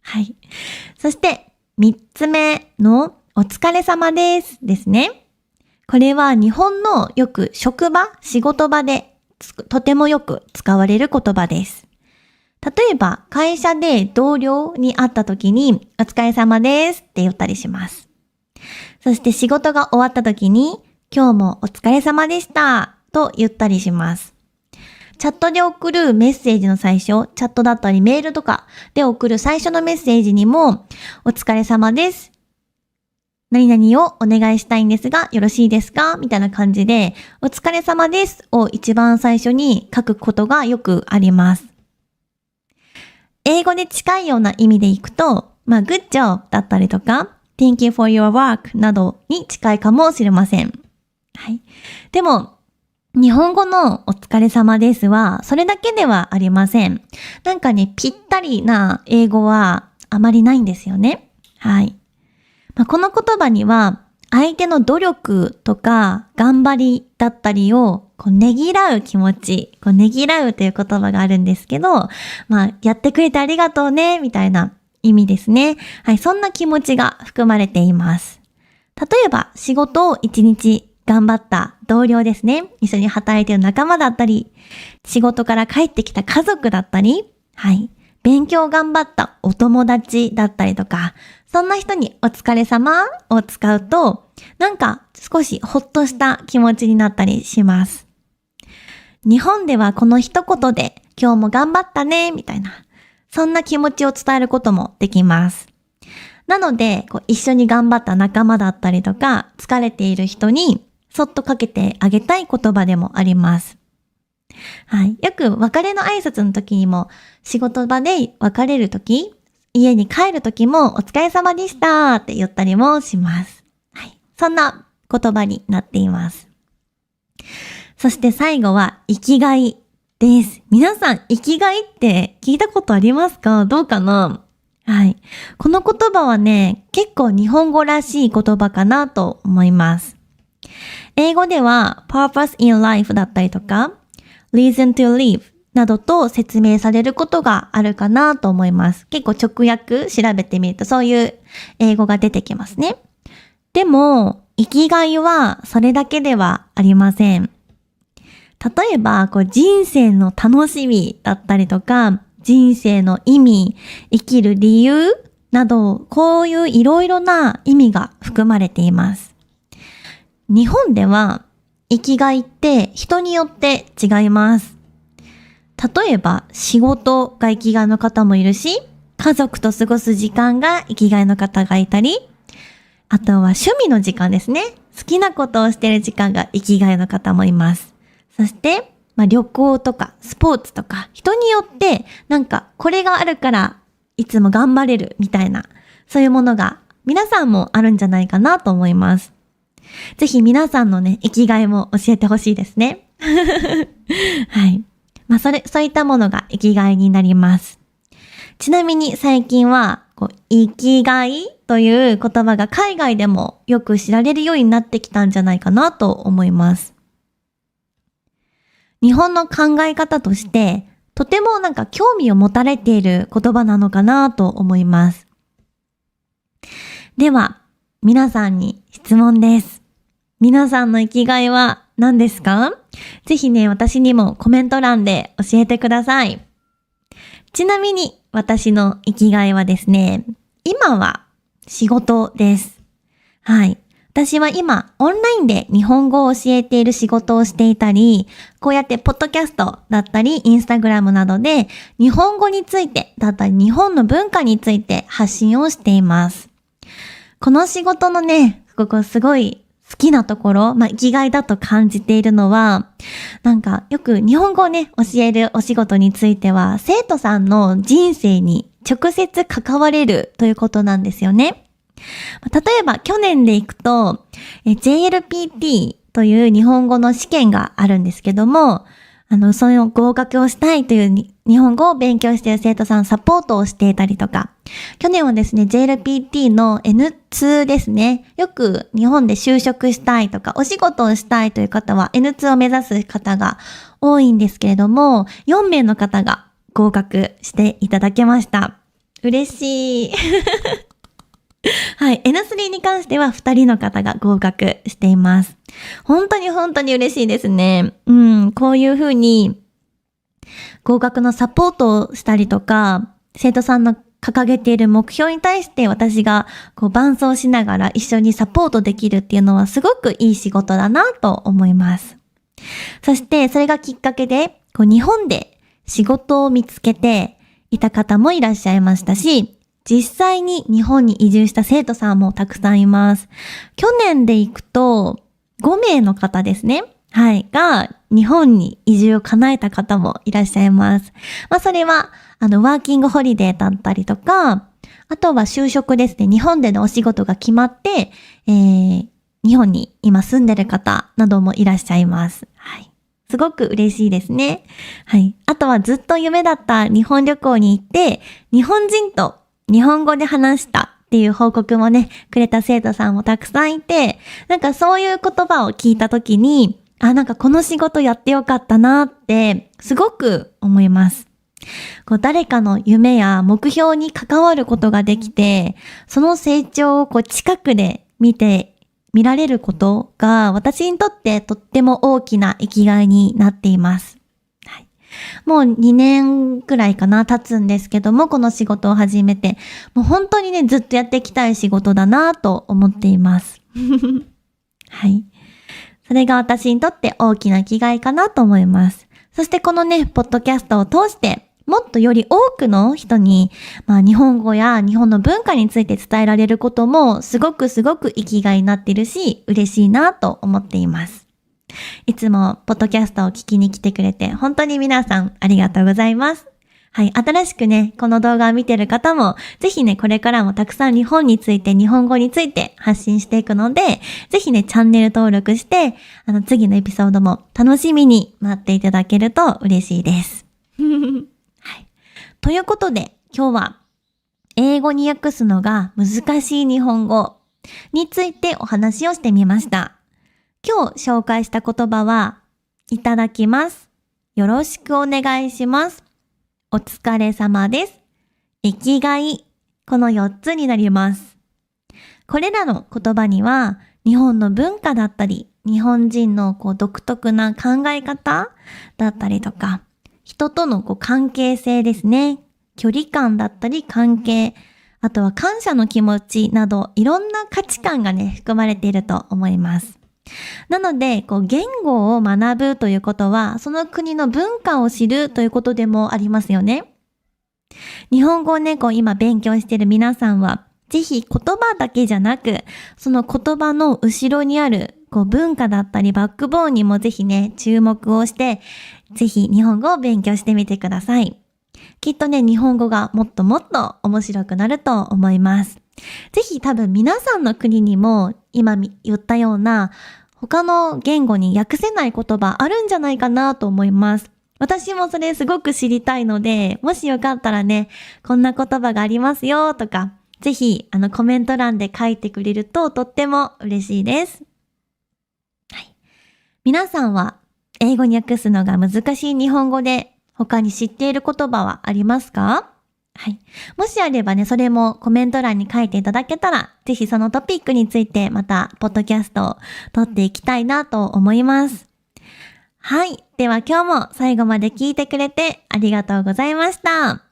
はい。そして3つ目のお疲れ様ですですね。これは日本のよく職場、仕事場でとてもよく使われる言葉です。例えば会社で同僚に会った時にお疲れ様ですって言ったりします。そして仕事が終わった時に今日もお疲れ様でしたと言ったりします。チャットで送るメッセージの最初、チャットだったりメールとかで送る最初のメッセージにもお疲れ様です。何々をお願いしたいんですがよろしいですかみたいな感じでお疲れ様ですを一番最初に書くことがよくあります。英語で近いような意味でいくと、good job だったりとかThank you for your work などに近いかもしれません。はい。でも、日本語のお疲れ様ですは、それだけではありません。ぴったりな英語はあまりないんですよね。はい。この言葉には、相手の努力とか頑張りだったりをねぎらう気持ち、ねぎらうという言葉があるんですけど、やってくれてありがとうね、みたいな意味ですね。はい、そんな気持ちが含まれています。例えば、仕事を一日頑張った同僚ですね。一緒に働いている仲間だったり、仕事から帰ってきた家族だったり、はい、勉強頑張ったお友達だったりとか、そんな人にお疲れ様を使うと、なんか少しほっとした気持ちになったりします。日本ではこの一言で今日も頑張ったねみたいな、そんな気持ちを伝えることもできます。なので一緒に頑張った仲間だったりとか疲れている人にそっとかけてあげたい言葉でもあります。はい、よく別れの挨拶の時にも仕事場で別れる時、家に帰る時もお疲れ様でしたって言ったりもします。はい、そんな言葉になっています。そして最後は生きがいです。皆さん生きがいって聞いたことありますか？どうかな？はい。この言葉はね、結構日本語らしい言葉かなと思います。英語では purpose in life だったりとか reason to live などと説明されることがあるかなと思います。結構直訳調べてみるとそういう英語が出てきますね。でも、生きがいはそれだけではありません。例えば、人生の楽しみだったりとか、人生の意味、生きる理由など、こういういろいろな意味が含まれています。日本では、生きがいって人によって違います。例えば、仕事が生きがいの方もいるし、家族と過ごす時間が生きがいの方がいたり、あとは趣味の時間ですね。好きなことをしている時間が生きがいの方もいます。そして、旅行とかスポーツとか人によってなんかこれがあるからいつも頑張れるみたいなそういうものが皆さんもあるんじゃないかなと思います。ぜひ皆さんのね生きがいも教えてほしいですね。はい。そういったものが生きがいになります。ちなみに最近は生きがいという言葉が海外でもよく知られるようになってきたんじゃないかなと思います。日本の考え方として、とてもなんか興味を持たれている言葉なのかなと思います。では、皆さんに質問です。皆さんの生きがいは何ですか？ぜひね、私にもコメント欄で教えてください。ちなみに、私の生きがいはですね、今は仕事です。はい。私は今、オンラインで日本語を教えている仕事をしていたり、こうやってポッドキャストだったり、インスタグラムなどで日本語についてだったり、日本の文化について発信をしています。この仕事のね、ここすごい好きなところ、生きがいだと感じているのは、なんかよく日本語をね、教えるお仕事については、生徒さんの人生に直接関われるということなんですよね。例えば去年でいくと JLPT という日本語の試験があるんですけども、その合格をしたいという日本語を勉強している生徒さんサポートをしていたりとか、去年はですね JLPT の N2 ですね。よく日本で就職したいとかお仕事をしたいという方は N2 を目指す方が多いんですけれども、4名の方が合格していただけました。嬉しい。はい。N3 に関しては2人の方が合格しています。本当に嬉しいですね。こういう風に合格のサポートをしたりとか、生徒さんの掲げている目標に対して私が伴走しながら一緒にサポートできるっていうのはすごくいい仕事だなと思います。そしてそれがきっかけで日本で仕事を見つけていた方もいらっしゃいましたし、実際に日本に移住した生徒さんもたくさんいます。去年で行くと5名の方ですね。はい。が日本に移住を叶えた方もいらっしゃいます。それはワーキングホリデーだったりとか、あとは就職ですね。日本でのお仕事が決まって、日本に今住んでる方などもいらっしゃいます。はい。すごく嬉しいですね。はい。あとはずっと夢だった日本旅行に行って、日本人と日本語で話したっていう報告もね、くれた生徒さんもたくさんいて、なんかそういう言葉を聞いたときに、なんかこの仕事やってよかったなってすごく思います。誰かの夢や目標に関わることができて、その成長を近くで見られることが私にとってとっても大きな生きがいになっています。はい、もう2年くらいかな経つんですけども、この仕事を始めて、もう本当にね、ずっとやっていきたい仕事だなと思っています。はい。それが私にとって大きな生きがいかなと思います。そしてこのね、ポッドキャストを通して、もっとより多くの人に、日本語や日本の文化について伝えられることもすごく生きがいになっているし、嬉しいなと思っています。いつもポッドキャストを聞きに来てくれて本当に皆さんありがとうございます。はい、新しくね、この動画を見てる方もぜひね、これからもたくさん日本について、日本語について発信していくので、ぜひね、チャンネル登録して、次のエピソードも楽しみに待っていただけると嬉しいです。ということで、今日は英語に訳すのが難しい日本語についてお話をしてみました。今日紹介した言葉は、いただきます。よろしくお願いします。お疲れ様です。生きがい。この4つになります。これらの言葉には、日本の文化だったり、日本人の独特な考え方だったりとか、人との関係性ですね。距離感だったり関係、あとは感謝の気持ちなどいろんな価値観がね、含まれていると思います。なので、言語を学ぶということは、その国の文化を知るということでもありますよね。日本語をね、今勉強している皆さんは、ぜひ言葉だけじゃなく、その言葉の後ろにある文化だったりバックボーンにもぜひね、注目をして、ぜひ日本語を勉強してみてください。きっとね、日本語がもっともっと面白くなると思います。ぜひ多分皆さんの国にも今言ったような他の言語に訳せない言葉あるんじゃないかなと思います。私もそれすごく知りたいので、もしよかったらね、こんな言葉がありますよとか、ぜひコメント欄で書いてくれるととっても嬉しいです。はい。皆さんは英語に訳すのが難しい日本語で他に知っている言葉はありますか？はい。もしあればね、それもコメント欄に書いていただけたら、ぜひそのトピックについてまたポッドキャストを撮っていきたいなと思います。はい。では今日も最後まで聞いてくれてありがとうございました。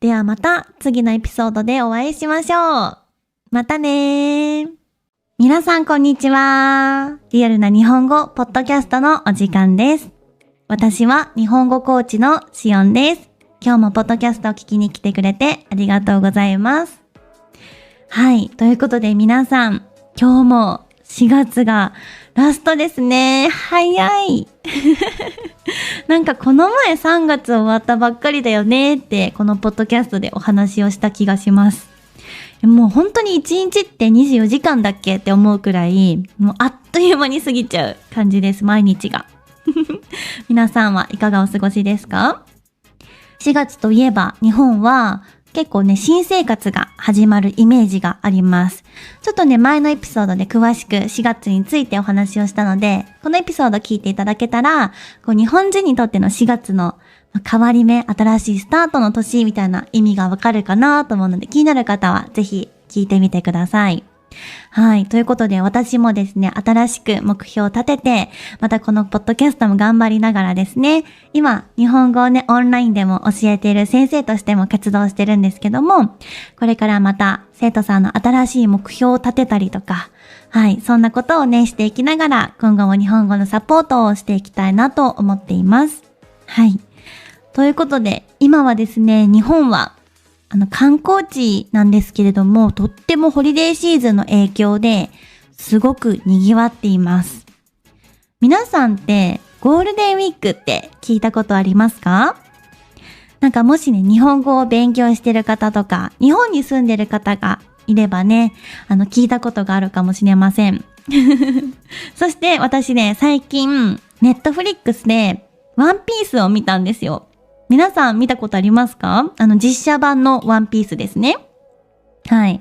ではまた次のエピソードでお会いしましょう。またねー。皆さんこんにちは。リアルな日本語ポッドキャストのお時間です。私は日本語コーチのしおんです。今日もポッドキャストを聞きに来てくれてありがとうございます。はい。ということで皆さん、今日も4月がラストですね。早い。なんかこの前3月終わったばっかりだよねって、このポッドキャストでお話をした気がします。もう本当に1日って24時間だっけって思うくらい、もうあっという間に過ぎちゃう感じです、毎日が。皆さんはいかがお過ごしですか？4月といえば日本は結構ね、新生活が始まるイメージがあります。ちょっとね、前のエピソードで詳しく4月についてお話をしたので、このエピソード聞いていただけたら、日本人にとっての4月の変わり目、新しいスタートの年みたいな意味がわかるかなと思うので、気になる方はぜひ聞いてみてください。はい。ということで私もですね、新しく目標を立てて、またこのポッドキャストも頑張りながらですね、今、日本語をね、オンラインでも教えている先生としても活動してるんですけども、これからまた生徒さんの新しい目標を立てたりとか、はい。そんなことをね、していきながら、今後も日本語のサポートをしていきたいなと思っています。はい。ということで、今はですね、日本は観光地なんですけれども、とってもホリデーシーズンの影響ですごく賑わっています。皆さんってゴールデンウィークって聞いたことありますか？なんかもしね、日本語を勉強してる方とか、日本に住んでる方がいればね、聞いたことがあるかもしれません。そして私ね、最近、ネットフリックスでワンピースを見たんですよ。皆さん見たことありますか？実写版のワンピースですね。はい。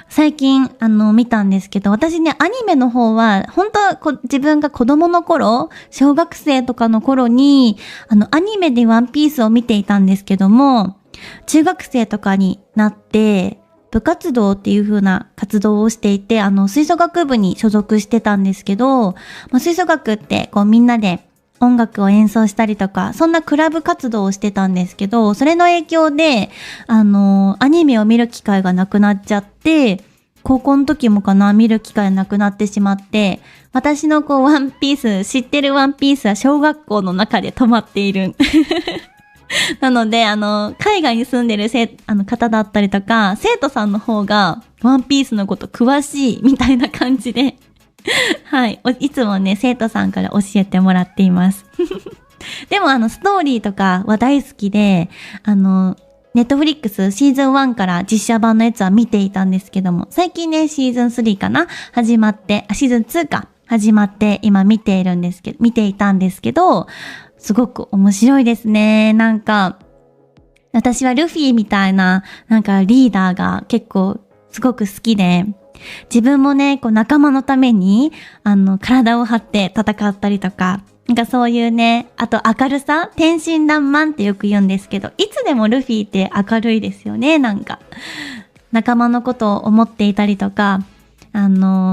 最近、見たんですけど、私ね、アニメの方は、本当は自分が子供の頃、小学生とかの頃に、アニメでワンピースを見ていたんですけども、中学生とかになって、部活動っていう風な活動をしていて、吹奏楽部に所属してたんですけど、吹奏楽って、こうみんなで音楽を演奏したりとか、そんなクラブ活動をしてたんですけど、それの影響で、アニメを見る機会がなくなっちゃって、高校の時もかな、見る機会なくなってしまって、私のこう、ワンピース、知ってるワンピースは小学校の中で止まっている。なので、海外に住んでる方だったりとか、生徒さんの方が、ワンピースのこと詳しい、みたいな感じで、はい。いつもね、生徒さんから教えてもらっています。でもストーリーとかは大好きで、ネットフリックスシーズン1から実写版のやつは見ていたんですけども、最近ね、シーズン3かな始まって、シーズン2か始まって、今見ていたんですけど、すごく面白いですね。なんか、私はルフィみたいな、なんかリーダーが結構すごく好きで、自分もね、こう仲間のために、体を張って戦ったりとか、なんかそういうね、あと明るさ、天真爛漫ってよく言うんですけど、いつでもルフィって明るいですよね、なんか。仲間のことを思っていたりとか、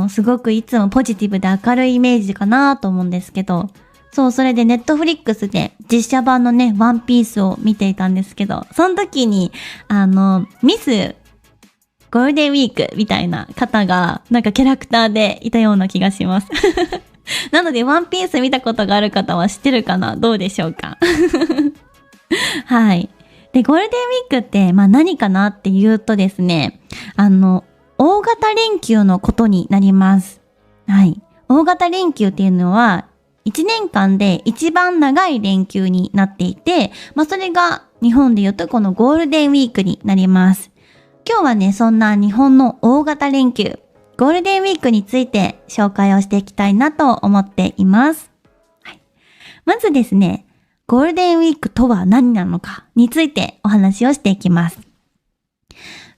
すごくいつもポジティブで明るいイメージかなと思うんですけど、そう、それでネットフリックスで実写版のね、ワンピースを見ていたんですけど、その時に、ミス、ゴールデンウィークみたいな方が、なんかキャラクターでいたような気がします。なので、ワンピース見たことがある方は知ってるかな？どうでしょうか？はい。で、ゴールデンウィークって、何かなっていうとですね、大型連休のことになります。はい。大型連休っていうのは、1年間で一番長い連休になっていて、それが日本で言うとこのゴールデンウィークになります。今日はね、そんな日本の大型連休、ゴールデンウィークについて紹介をしていきたいなと思っています。はい、まずですね、ゴールデンウィークとは何なのかについてお話をしていきます。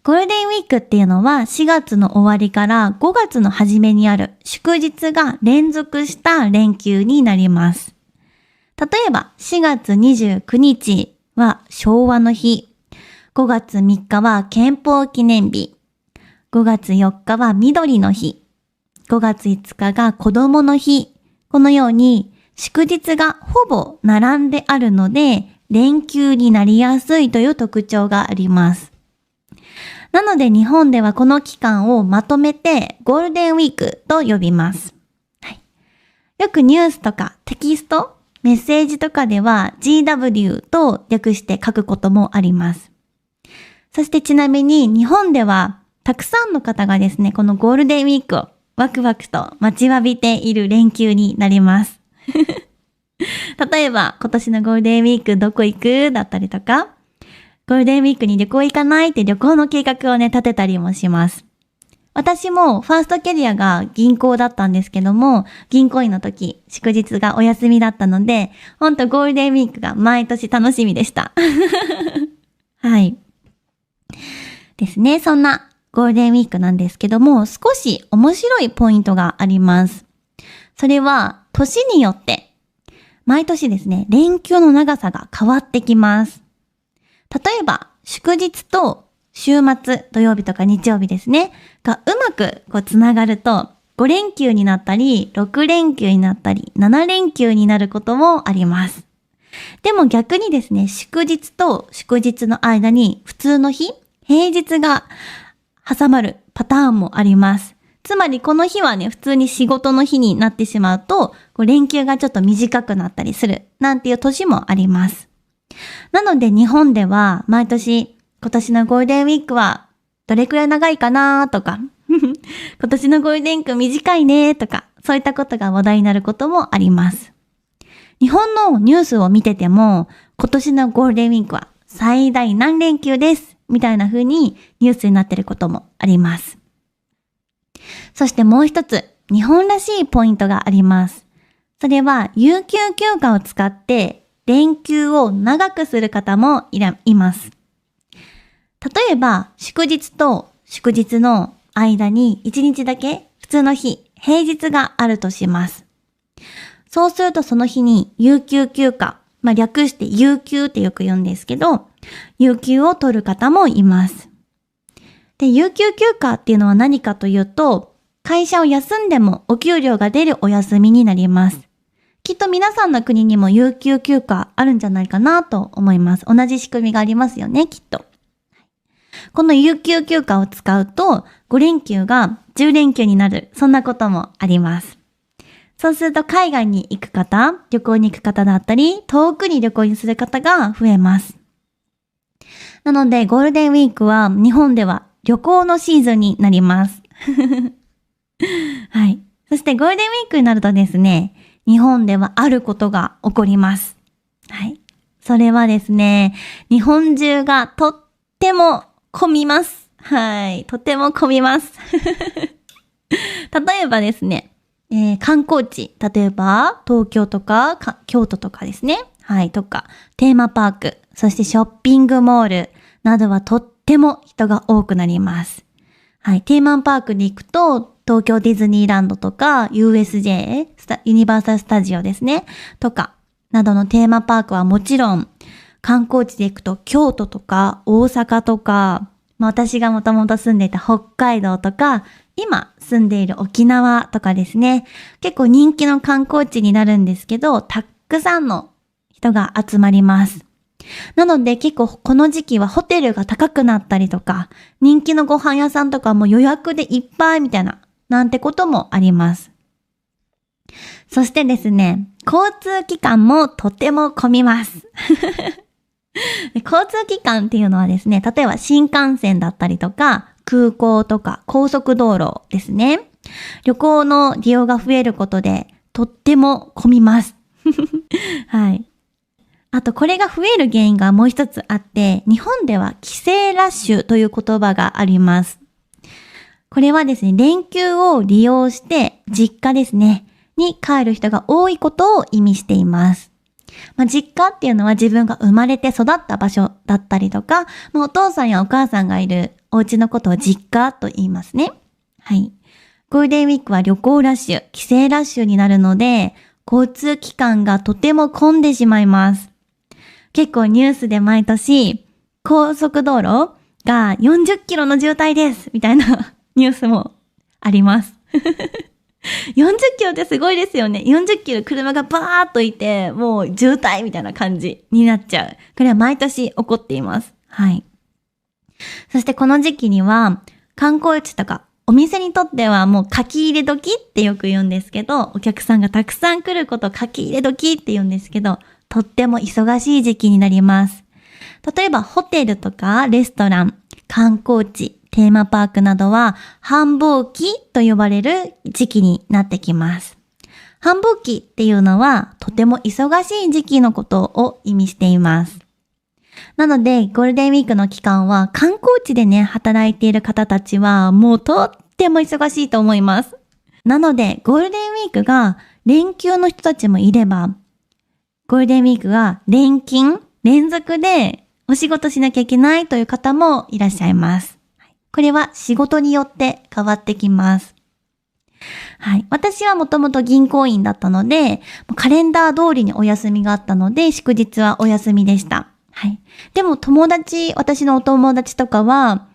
ゴールデンウィークっていうのは4月の終わりから5月の初めにある祝日が連続した連休になります。例えば4月29日は昭和の日、5月3日は憲法記念日、5月4日は緑の日、5月5日が子供の日、このように祝日がほぼ並んであるので連休になりやすいという特徴があります。なので日本ではこの期間をまとめてゴールデンウィークと呼びます。はい、よくニュースとかテキスト、メッセージとかでは GW と略して書くこともあります。そしてちなみに日本ではたくさんの方がですね、このゴールデンウィークをワクワクと待ちわびている連休になります。例えば今年のゴールデンウィークどこ行くだったりとか、ゴールデンウィークに旅行行かないって旅行の計画をね、立てたりもします。私もファーストキャリアが銀行だったんですけども、銀行員の時、祝日がお休みだったので、ほんとゴールデンウィークが毎年楽しみでした。はい。ですね、そんなゴールデンウィークなんですけども、少し面白いポイントがあります。それは、年によって、毎年ですね、連休の長さが変わってきます。例えば、祝日と週末、土曜日とか日曜日ですね、がうまくつながると、5連休になったり、6連休になったり、7連休になることもあります。でも逆にですね、祝日と祝日の間に普通の日、平日が挟まるパターンもあります。つまりこの日はね、普通に仕事の日になってしまうと、連休がちょっと短くなったりする、なんていう年もあります。なので日本では毎年今年のゴールデンウィークはどれくらい長いかなとか今年のゴールデンウィーク短いねとか、そういったことが話題になることもあります。日本のニュースを見てても今年のゴールデンウィークは最大何連休ですみたいな風にニュースになっていることもあります。そしてもう一つ日本らしいポイントがあります。それは有給休暇を使って連休を長くする方もいます。例えば祝日と祝日の間に1日だけ普通の日、平日があるとします。そうするとその日に有給休暇、略して有給ってよく言うんですけど、有給を取る方もいます。で、有給休暇っていうのは何かというと、会社を休んでもお給料が出るお休みになります。きっと皆さんの国にも有給休暇あるんじゃないかなと思います。同じ仕組みがありますよね、きっと。この有給休暇を使うと5連休が10連休になる、そんなこともあります。そうすると海外に行く方、旅行に行く方だったり、遠くに旅行にする方が増えます。なのでゴールデンウィークは日本では旅行のシーズンになります。はい。そしてゴールデンウィークになるとですね、日本ではあることが起こります。はい。それはですね、日本中がとっても混みます。はい。とても混みます。例えばですね、観光地、例えば東京とか京都とかですね。はい。とか、テーマパーク、そしてショッピングモールなどはとっても人が多くなります。はい。テーマパークに行くと、東京ディズニーランドとか USJ、ユニバーサルスタジオですね。とか、などのテーマパークはもちろん、観光地で行くと京都とか大阪とか、私がもともと住んでいた北海道とか、今住んでいる沖縄とかですね。結構人気の観光地になるんですけど、たくさんの人が集まります。なので結構この時期はホテルが高くなったりとか、人気のご飯屋さんとかも予約でいっぱいみたいな、なんてこともあります。そしてですね、交通機関もとても混みます。交通機関っていうのはですね、例えば新幹線だったりとか、空港とか高速道路ですね。旅行の利用が増えることで、とっても混みます。はい。あとこれが増える原因がもう一つあって、日本では帰省ラッシュという言葉があります。これはですね、連休を利用して実家ですね、に帰る人が多いことを意味しています。実家っていうのは自分が生まれて育った場所だったりとか、お父さんやお母さんがいるお家のことを実家と言いますね。はい。ゴールデンウィークは旅行ラッシュ、帰省ラッシュになるので、交通機関がとても混んでしまいます。結構ニュースで毎年、高速道路が40キロの渋滞ですみたいなニュースもあります。40キロってすごいですよね。40キロ車がバーっといて、もう渋滞みたいな感じになっちゃう。これは毎年起こっています。はい。そしてこの時期には、観光地とかお店にとってはもう書き入れ時ってよく言うんですけど、お客さんがたくさん来ることを書き入れ時って言うんですけど、とっても忙しい時期になります。例えばホテルとかレストラン、観光地、テーマパークなどは繁忙期と呼ばれる時期になってきます。繁忙期っていうのはとても忙しい時期のことを意味しています。なのでゴールデンウィークの期間は観光地でね、働いている方たちはもうとっても忙しいと思います。なのでゴールデンウィークが連休の人たちもいれば、ゴールデンウィークが連勤、連続でお仕事しなきゃいけないという方もいらっしゃいます。これは仕事によって変わってきます。はい。私はもともと銀行員だったので、カレンダー通りにお休みがあったので、祝日はお休みでした。はい。でも私のお友達とかは、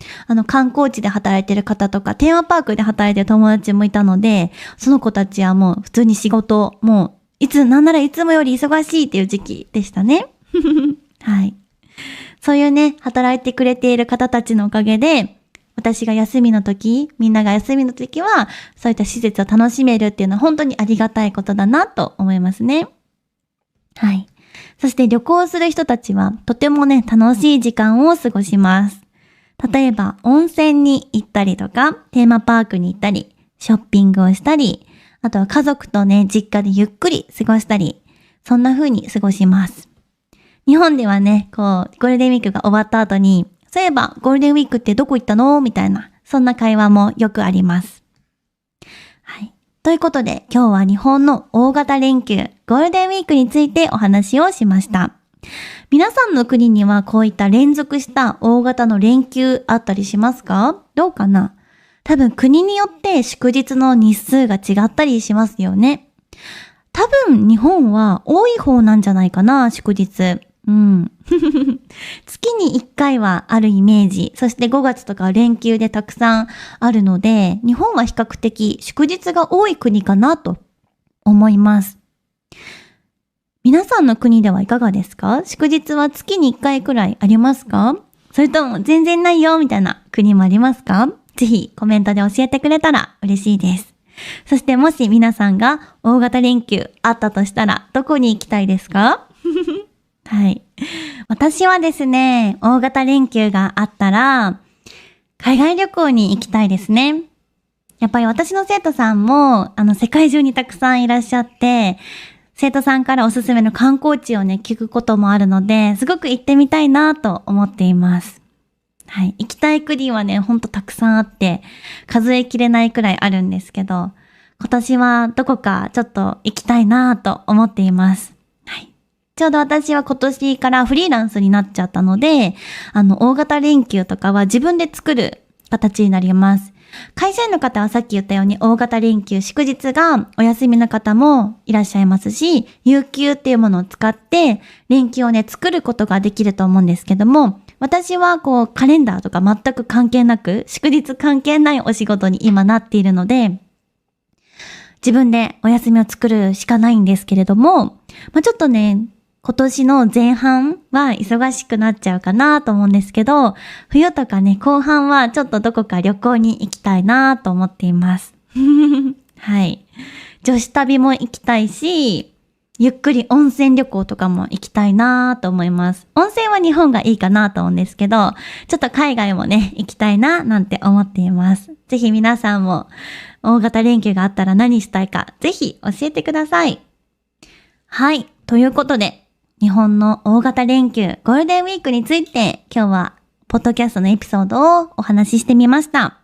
観光地で働いてる方とか、テーマパークで働いてる友達もいたので、その子たちはもう普通に仕事、もう、なんならいつもより忙しいっていう時期でしたね。はい。そういうね、働いてくれている方たちのおかげで、私が休みの時、みんなが休みの時は、そういった施設を楽しめるっていうのは本当にありがたいことだなと思いますね。はい。そして旅行する人たちはとてもね、楽しい時間を過ごします。例えば、温泉に行ったりとか、テーマパークに行ったり、ショッピングをしたり、あとは家族とね、実家でゆっくり過ごしたり、そんな風に過ごします。日本ではね、ゴールデンウィークが終わった後に、そういえばゴールデンウィークってどこ行ったのみたいな、そんな会話もよくあります。はい。ということで今日は日本の大型連休、ゴールデンウィークについてお話をしました。皆さんの国にはこういった連続した大型の連休あったりしますか？どうかな？多分国によって祝日の日数が違ったりしますよね。多分日本は多い方なんじゃないかな、祝日。うん。月に1回はあるイメージ。そして5月とか連休でたくさんあるので、日本は比較的祝日が多い国かなと思います。皆さんの国ではいかがですか？祝日は月に1回くらいありますか？それとも全然ないよみたいな国もありますか？ぜひコメントで教えてくれたら嬉しいです。そしてもし皆さんが大型連休あったとしたらどこに行きたいですか？はい。私はですね、大型連休があったら海外旅行に行きたいですね。やっぱり私の生徒さんも世界中にたくさんいらっしゃって、生徒さんからおすすめの観光地をね、聞くこともあるので、すごく行ってみたいなと思っています。はい。行きたい国はね、ほんとたくさんあって、数えきれないくらいあるんですけど、今年はどこかちょっと行きたいなと思っています。はい。ちょうど私は今年からフリーランスになっちゃったので、大型連休とかは自分で作る形になります。会社員の方はさっき言ったように大型連休、祝日がお休みの方もいらっしゃいますし、有給っていうものを使って連休をね、作ることができると思うんですけども、私はカレンダーとか全く関係なく、祝日関係ないお仕事に今なっているので、自分でお休みを作るしかないんですけれども、ちょっとね、今年の前半は忙しくなっちゃうかなと思うんですけど、冬とかね、後半はちょっとどこか旅行に行きたいなと思っています。はい。女子旅も行きたいし、ゆっくり温泉旅行とかも行きたいなと思います。温泉は日本がいいかなと思うんですけど、ちょっと海外もね、行きたいななんて思っています。ぜひ皆さんも大型連休があったら何したいか、ぜひ教えてください。はい。ということで、日本の大型連休、ゴールデンウィークについて今日はポッドキャストのエピソードをお話ししてみました。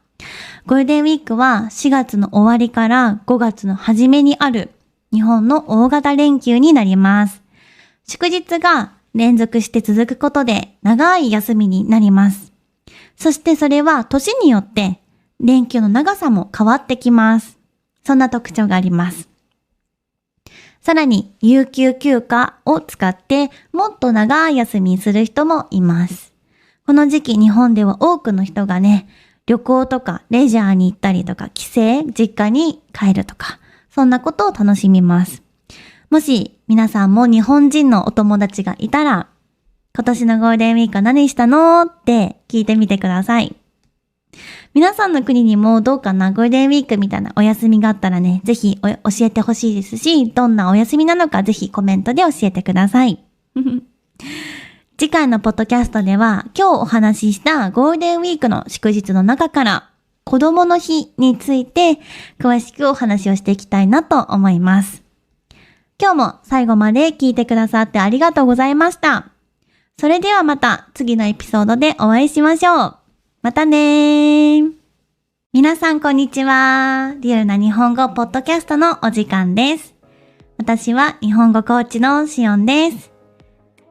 ゴールデンウィークは4月の終わりから5月の初めにある日本の大型連休になります。祝日が連続して続くことで長い休みになります。そしてそれは年によって連休の長さも変わってきます。そんな特徴があります。さらに、有給休暇を使ってもっと長い休みする人もいます。この時期日本では多くの人がね、旅行とかレジャーに行ったりとか帰省、実家に帰るとか、そんなことを楽しみます。もし皆さんも日本人のお友達がいたら、今年のゴールデンウィークは何したのって聞いてみてください。皆さんの国にもどうかな、ゴールデンウィークみたいなお休みがあったらね、ぜひ教えてほしいですし、どんなお休みなのかぜひコメントで教えてください。次回のポッドキャストでは今日お話ししたゴールデンウィークの祝日の中から子供の日について詳しくお話をしていきたいなと思います。今日も最後まで聞いてくださってありがとうございました。それではまた次のエピソードでお会いしましょう。またねー。皆さんこんにちは。リアルな日本語ポッドキャストのお時間です。私は日本語コーチのしおんです。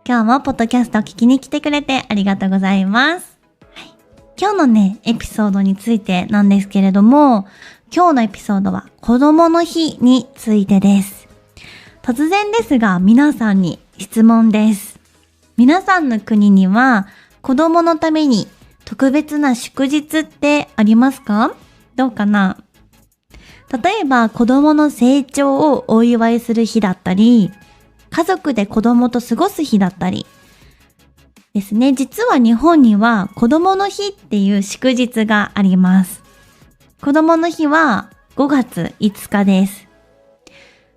今日もポッドキャストを聞きに来てくれてありがとうございます。はい、今日のね、エピソードについてなんですけれども、今日のエピソードは子供の日についてです。突然ですが皆さんに質問です。皆さんの国には子供のために特別な祝日ってありますか？どうかな？例えば子供の成長をお祝いする日だったり、家族で子供と過ごす日だったりですね。実は日本には子供の日っていう祝日があります。子供の日は5月5日です。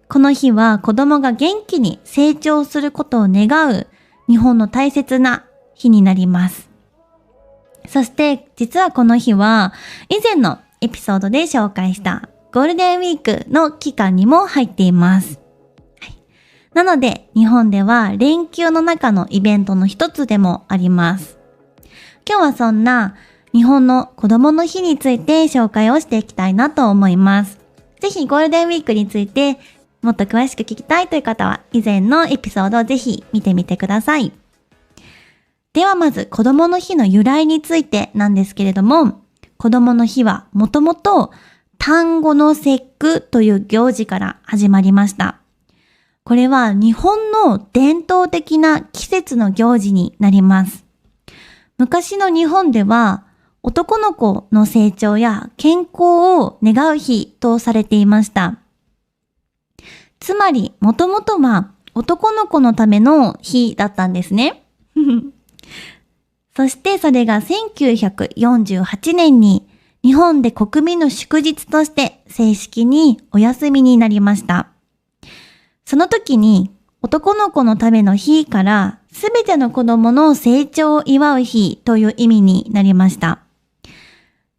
この日は子供が元気に成長することを願う日本の大切な日になります。そして実はこの日は以前のエピソードで紹介したゴールデンウィークの期間にも入っています。はい、なので日本では連休の中のイベントの一つでもあります。今日はそんな日本の子供の日について紹介をしていきたいなと思います。ぜひゴールデンウィークについてもっと詳しく聞きたいという方は以前のエピソードをぜひ見てみてください。ではまず子供の日の由来についてなんですけれども、子供の日はもともと端午の節句という行事から始まりました。これは日本の伝統的な季節の行事になります。昔の日本では男の子の成長や健康を願う日とされていました。つまり、もともとは男の子のための日だったんですね。そしてそれが1948年に日本で国民の祝日として正式にお休みになりました。その時に男の子のための日からすべての子供の成長を祝う日という意味になりました。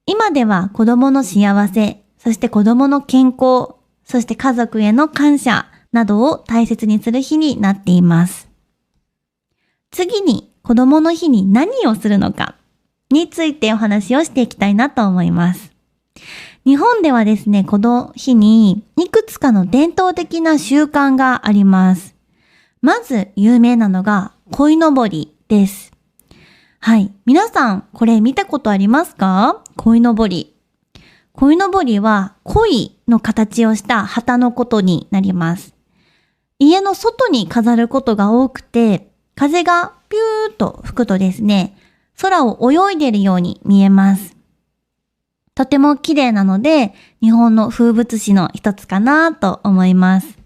今では子供の幸せ、そして子供の健康、そして家族への感謝などを大切にする日になっています。次に子供の日に何をするのかについてお話をしていきたいなと思います。日本ではですね、この日にいくつかの伝統的な習慣があります。まず有名なのが鯉のぼりです。はい。皆さんこれ見たことありますか？鯉のぼり。鯉のぼりは鯉の形をした旗のことになります。家の外に飾ることが多くて、風がピューッと吹くとですね、空を泳いでいるように見えます。とても綺麗なので、日本の風物詩の一つかなと思います。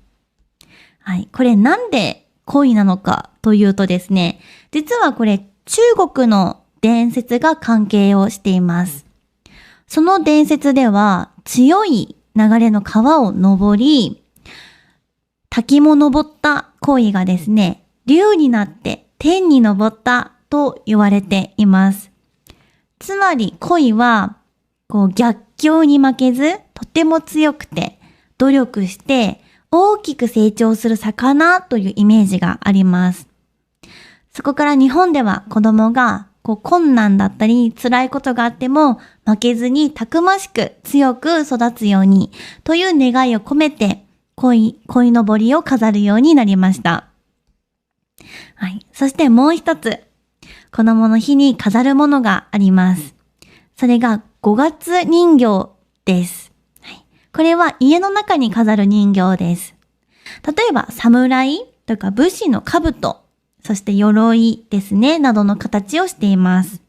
はい。これなんで鯉なのかというとですね、実はこれ中国の伝説が関係をしています。その伝説では強い流れの川を登り、滝も登った鯉がですね、竜になって天に登ったと言われています。つまり鯉は逆境に負けずとても強くて努力して大きく成長する魚というイメージがあります。そこから日本では子供が困難だったり辛いことがあっても負けずにたくましく強く育つようにという願いを込めて鯉のぼりを飾るようになりました。はい。そしてもう一つ、子供の日に飾るものがあります。それが5月人形です。はい。これは家の中に飾る人形です。例えば侍とか武士の兜、そして鎧ですね、などの形をしています。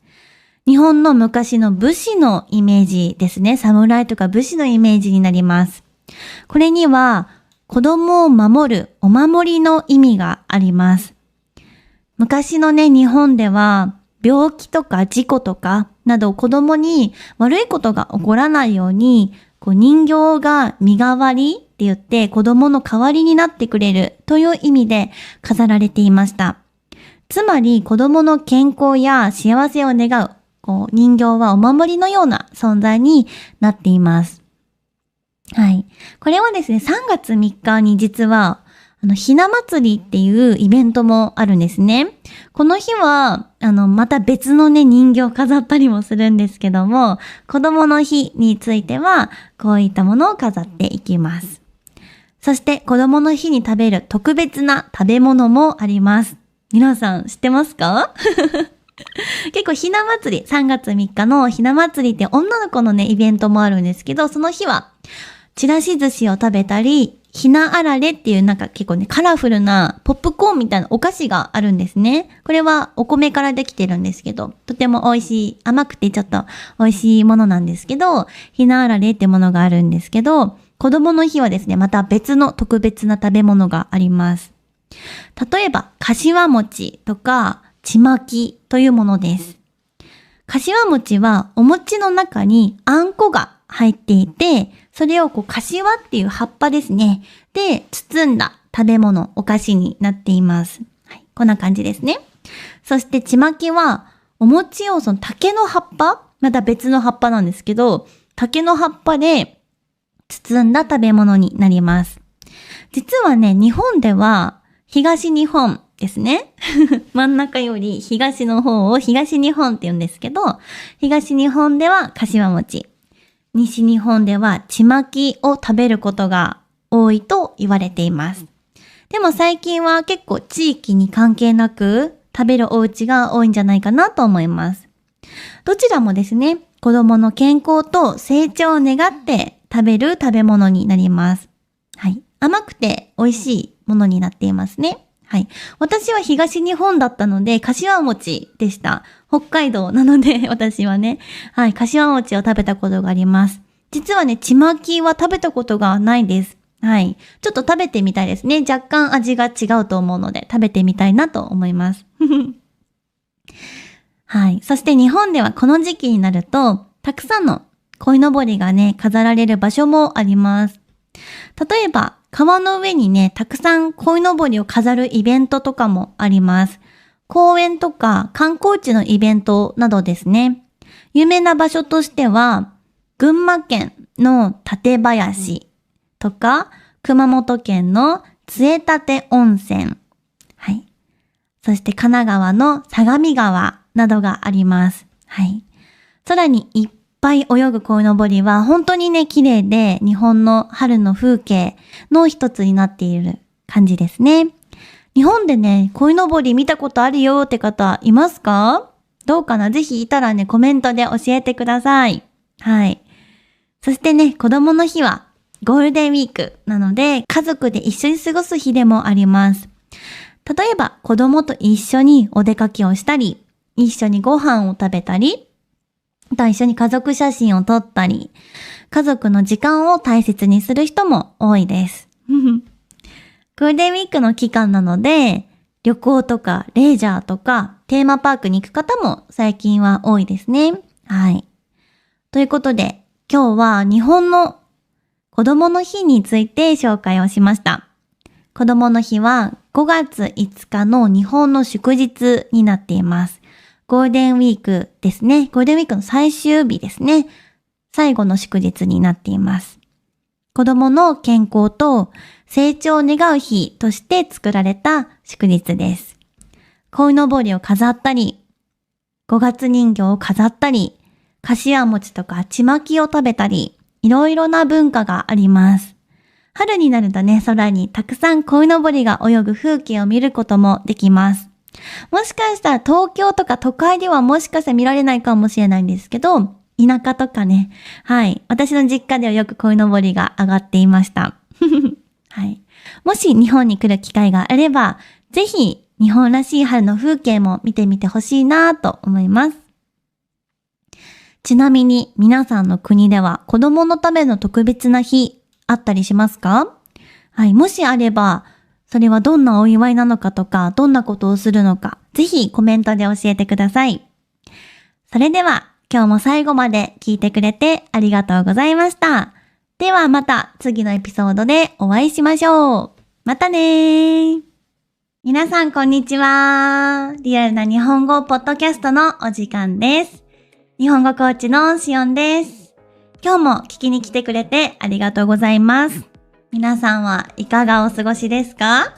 日本の昔の武士のイメージですね。侍とか武士のイメージになります。これには子供を守るお守りの意味があります。昔のね、日本では病気とか事故とかなど子供に悪いことが起こらないように、人形が身代わりって言って子供の代わりになってくれるという意味で飾られていました。つまり子供の健康や幸せを願う、人形はお守りのような存在になっています。はい。これはですね、3月3日に実は、ひな祭りっていうイベントもあるんですね。この日は、また別のね、人形を飾ったりもするんですけども、子供の日については、こういったものを飾っていきます。そして子供の日に食べる特別な食べ物もあります。皆さん知ってますか？結構ひな祭り、3月3日のひな祭りって女の子のね、イベントもあるんですけど、その日は、ちらし寿司を食べたり、ひなあられっていう結構ね、カラフルなポップコーンみたいなお菓子があるんですね。これはお米からできてるんですけど、とても美味しい、甘くてちょっと美味しいものなんですけど、ひなあられってものがあるんですけど、子供の日はですね、また別の特別な食べ物があります。例えば、かしわ餅とか、ちまきというものです。かしわ餅はお餅の中にあんこが入っていて、それをかしわっていう葉っぱですね。で、包んだ食べ物、お菓子になっています。はい、こんな感じですね。そしてちまきは、お餅をその竹の葉っぱ、また別の葉っぱなんですけど、竹の葉っぱで包んだ食べ物になります。実はね、日本では東日本ですね。真ん中より東の方を東日本って言うんですけど、東日本ではかしわ餅。西日本ではちまきを食べることが多いと言われています。でも最近は結構地域に関係なく食べるお家が多いんじゃないかなと思います。どちらもですね、子供の健康と成長を願って食べる食べ物になります。はい。甘くて美味しいものになっていますね。はい。私は東日本だったので、柏餅でした。北海道なので、私はね。はい。柏餅を食べたことがあります。実はね、ちまきは食べたことがないです。はい。ちょっと食べてみたいですね。若干味が違うと思うので、食べてみたいなと思います。はい。そして日本ではこの時期になると、たくさんの鯉のぼりがね、飾られる場所もあります。例えば、川の上にね、たくさん鯉のぼりを飾るイベントとかもあります。公園とか観光地のイベントなどですね。有名な場所としては、群馬県の館林とか、熊本県の杖立温泉。はい。そして神奈川の相模川などがあります。はい。さらにいっぱい泳ぐ鯉のぼりは本当にね、綺麗で日本の春の風景の一つになっている感じですね。日本でね、鯉のぼり見たことあるよって方いますか？どうかな？ぜひいたらね、コメントで教えてください。はい。そしてね、子供の日はゴールデンウィークなので、家族で一緒に過ごす日でもあります。例えば、子供と一緒にお出かけをしたり、一緒にご飯を食べたり、あと一緒に家族写真を撮ったり、家族の時間を大切にする人も多いです。ゴールデンウィークの期間なので、旅行とかレジャーとかテーマパークに行く方も最近は多いですね。はい。ということで、今日は日本の子供の日について紹介をしました。子供の日は5月5日の日本の祝日になっています。ゴールデンウィークですね。ゴールデンウィークの最終日ですね。最後の祝日になっています。子供の健康と成長を願う日として作られた祝日です。鯉のぼりを飾ったり、5月人形を飾ったり、柏餅とかちまきを食べたり、いろいろな文化があります。春になるとね、空にたくさん鯉のぼりが泳ぐ風景を見ることもできます。もしかしたら東京とか都会ではもしかしたら見られないかもしれないんですけど、田舎とかね、はい。私の実家ではよく鯉のぼりが上がっていました。はい。もし日本に来る機会があれば、ぜひ日本らしい春の風景も見てみてほしいなと思います。ちなみに皆さんの国では子供のための特別な日あったりしますか？はい。もしあれば、それはどんなお祝いなのかとか、どんなことをするのか、ぜひコメントで教えてください。それでは、今日も最後まで聞いてくれてありがとうございました。ではまた次のエピソードでお会いしましょう。またねー。皆さんこんにちは。リアルな日本語ポッドキャストのお時間です。日本語コーチのしおんです。今日も聞きに来てくれてありがとうございます。皆さんはいかがお過ごしですか？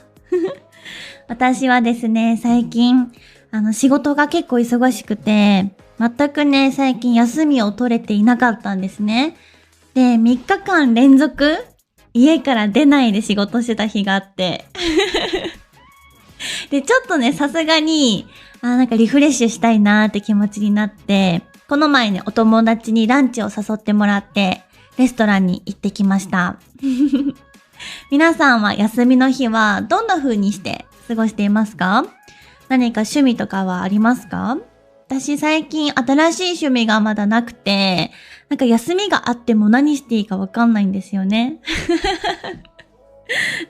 私はですね、最近仕事が結構忙しくて、全くね、最近休みを取れていなかったんですね。で、3日間連続家から出ないで仕事してた日があって。で、ちょっとね、さすがに、なんかリフレッシュしたいなーって気持ちになって、この前ね、お友達にランチを誘ってもらって、レストランに行ってきました。皆さんは休みの日はどんな風にして過ごしていますか？何か趣味とかはありますか？私最近新しい趣味がまだなくて、なんか休みがあっても何していいかわかんないんですよね。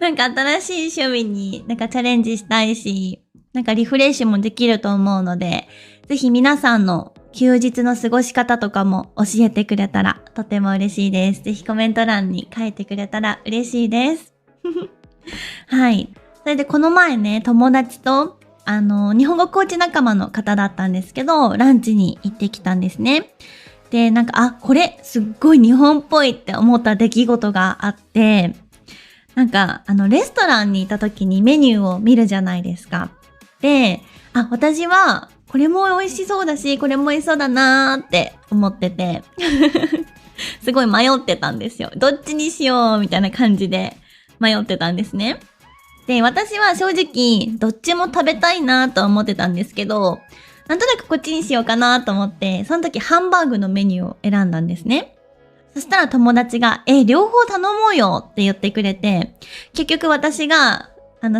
なんか新しい趣味になんかチャレンジしたいし、なんかリフレッシュもできると思うので、ぜひ皆さんの休日の過ごし方とかも教えてくれたらとても嬉しいです。ぜひコメント欄に書いてくれたら嬉しいです。はい。それでこの前ね、友達と日本語コーチ仲間の方だったんですけど、ランチに行ってきたんですね。で、なんか、これすっごい日本っぽいって思った出来事があって、なんか、レストランにいた時にメニューを見るじゃないですか。で、私は、これも美味しそうだし、これも美味しそうだなーって思ってて、すごい迷ってたんですよ。どっちにしようみたいな感じで迷ってたんですね。で、私は正直どっちも食べたいなと思ってたんですけど、なんとなくこっちにしようかなと思って、その時ハンバーグのメニューを選んだんですね。そしたら友達が、両方頼もうよって言ってくれて、結局私が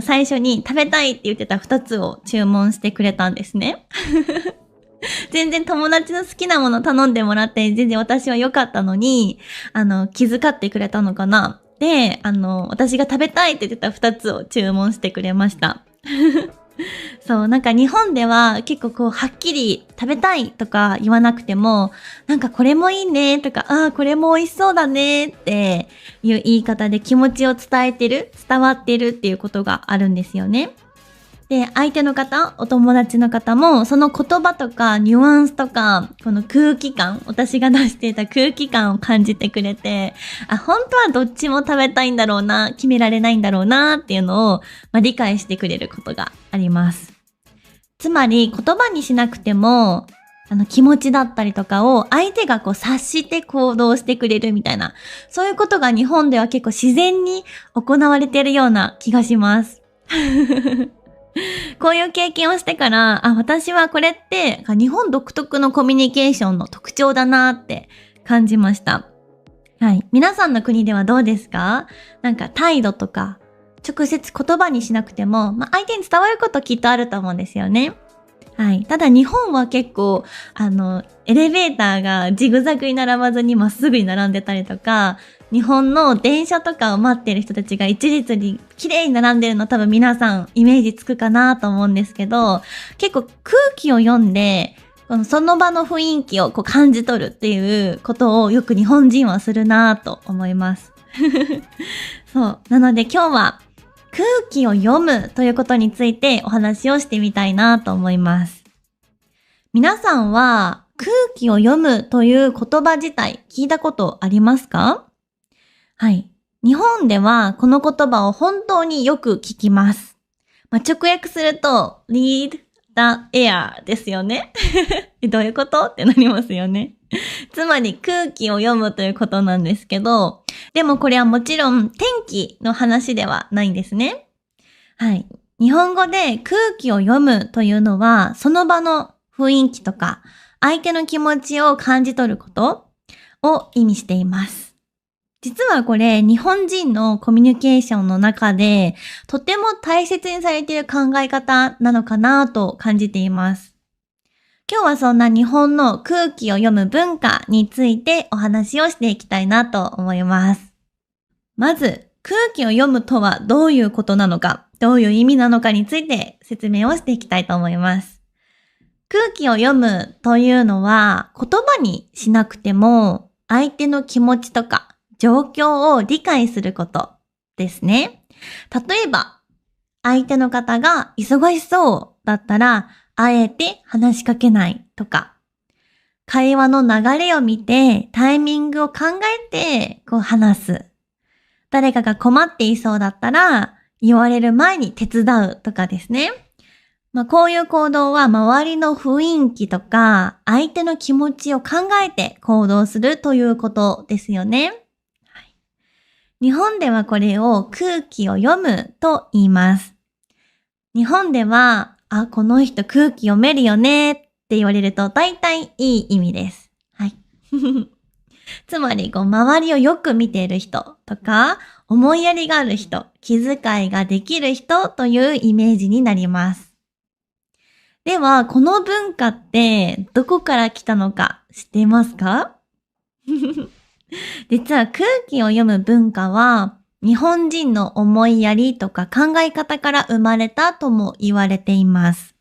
最初に食べたいって言ってた2つを注文してくれたんですね。全然友達の好きなもの頼んでもらって全然私は良かったのに、気遣ってくれたのかな。で、私が食べたいって言ってた2つを注文してくれました。そう、なんか日本では結構こうはっきり食べたいとか言わなくても、なんかこれもいいねとか、ああこれも美味しそうだねっていう言い方で気持ちを伝わってるっていうことがあるんですよね。で、相手の方、お友達の方も、その言葉とかニュアンスとか、この空気感、私が出していた空気感を感じてくれて、本当はどっちも食べたいんだろうな、決められないんだろうなっていうのを、理解してくれることがあります。つまり、言葉にしなくても、気持ちだったりとかを相手がこう察して行動してくれるみたいな、そういうことが日本では結構自然に行われているような気がします。こういう経験をしてから、私はこれって日本独特のコミュニケーションの特徴だなって感じました。はい。皆さんの国ではどうですか？なんか態度とか、直接言葉にしなくても、相手に伝わることきっとあると思うんですよね。はい。ただ日本は結構、エレベーターがジグザグに並ばずにまっすぐに並んでたりとか、日本の電車とかを待ってる人たちが一列に綺麗に並んでるの多分皆さんイメージつくかなと思うんですけど、結構空気を読んで、その場の雰囲気をこう感じ取るっていうことをよく日本人はするなと思います。そう。なので今日は空気を読むということについてお話をしてみたいなと思います。皆さんは空気を読むという言葉自体聞いたことありますか？はい。日本ではこの言葉を本当によく聞きます。直訳すると read the air ですよね。どういうことってなりますよね。つまり空気を読むということなんですけど、でもこれはもちろん天気の話ではないんですね。はい。日本語で空気を読むというのは、その場の雰囲気とか相手の気持ちを感じ取ることを意味しています。実はこれ日本人のコミュニケーションの中でとても大切にされている考え方なのかなと感じています。今日はそんな日本の空気を読む文化についてお話をしていきたいなと思います。まず空気を読むとはどういうことなのか、どういう意味なのかについて説明をしていきたいと思います。空気を読むというのは言葉にしなくても相手の気持ちとか状況を理解することですね。例えば、相手の方が忙しそうだったら、あえて話しかけないとか、会話の流れを見てタイミングを考えて話す。誰かが困っていそうだったら、言われる前に手伝うとかですね。こういう行動は周りの雰囲気とか、相手の気持ちを考えて行動するということですよね。日本ではこれを空気を読むと言います。日本では、この人空気読めるよねって言われると大体いい意味です。はい。つまり、周りをよく見ている人とか、思いやりがある人、気遣いができる人というイメージになります。では、この文化ってどこから来たのか知っていますか？実は空気を読む文化は日本人の思いやりとか考え方から生まれたとも言われています。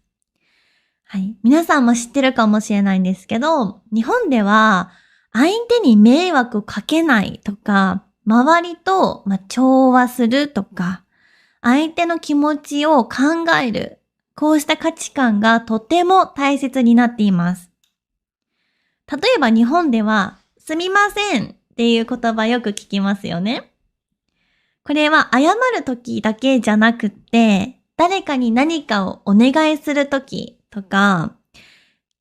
はい。皆さんも知ってるかもしれないんですけど、日本では相手に迷惑をかけないとか、周りと調和するとか、相手の気持ちを考える、こうした価値観がとても大切になっています。例えば日本では、すみませんっていう言葉よく聞きますよね。これは謝るときだけじゃなくって、誰かに何かをお願いするときとか、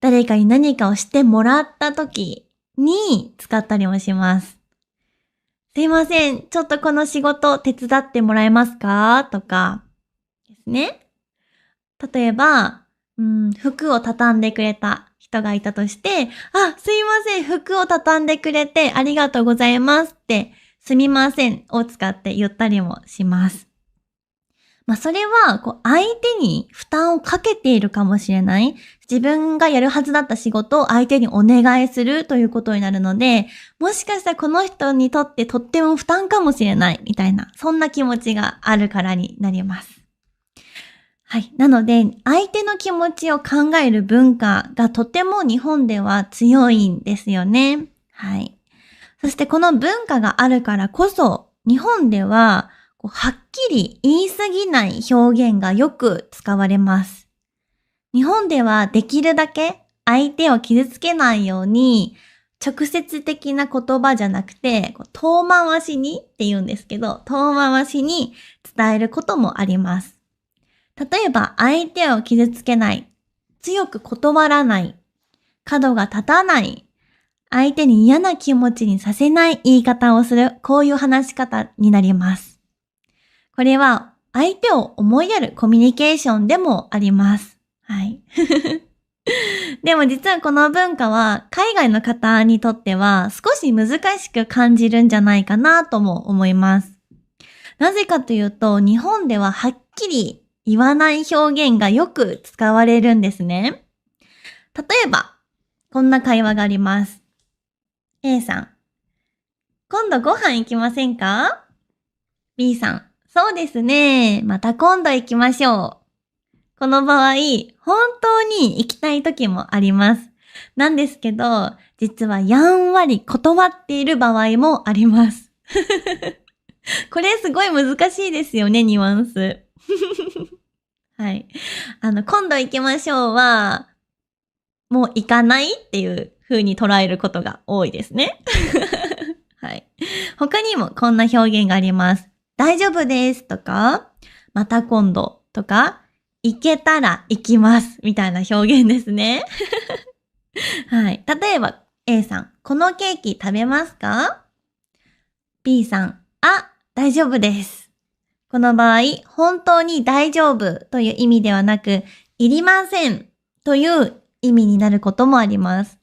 誰かに何かをしてもらったときに使ったりもします。すいません、ちょっとこの仕事手伝ってもらえますかとかですね。例えば、服を畳んでくれた人がいたとして、あ、すいません、服を畳んでくれてありがとうございますって、すみませんを使って言ったりもします。それは、相手に負担をかけているかもしれない。自分がやるはずだった仕事を相手にお願いするということになるので、もしかしたらこの人にとってとっても負担かもしれないみたいな、そんな気持ちがあるからになります。はい。なので、相手の気持ちを考える文化がとても日本では強いんですよね。はい。そしてこの文化があるからこそ、日本では、はっきり言い過ぎない表現がよく使われます。日本ではできるだけ相手を傷つけないように、直接的な言葉じゃなくて、遠回しにって言うんですけど、遠回しに伝えることもあります。例えば、相手を傷つけない、強く断らない、角が立たない、相手に嫌な気持ちにさせない言い方をする、こういう話し方になります。これは相手を思いやるコミュニケーションでもあります。はい。でも実はこの文化は海外の方にとっては少し難しく感じるんじゃないかなとも思います。なぜかというと、日本でははっきり言わない表現がよく使われるんですね。例えば、こんな会話があります。A さん、今度ご飯行きませんか？ B さん、そうですね。また今度行きましょう。この場合、本当に行きたい時もあります。なんですけど、実はやんわり断っている場合もあります。これすごい難しいですよね、ニュアンス。はい。今度行きましょうは、もう行かないっていう風に捉えることが多いですね。はい。他にもこんな表現があります。大丈夫ですとか、また今度とか、行けたら行きますみたいな表現ですね。はい。例えば A さん、このケーキ食べますか？ B さん、あ、大丈夫です。この場合、本当に大丈夫という意味ではなく、いりませんという意味になることもあります。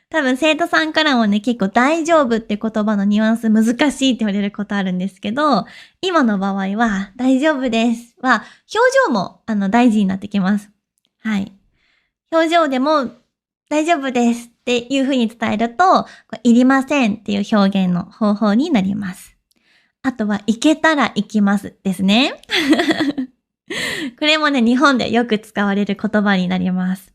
多分生徒さんからもね、結構大丈夫って言葉のニュアンス難しいって言われることあるんですけど、今の場合は大丈夫ですは、表情も大事になってきます。はい。表情でも大丈夫ですっていう風に伝えると、いりませんっていう表現の方法になります。あとは、行けたら行きますですね。これもね、日本でよく使われる言葉になります。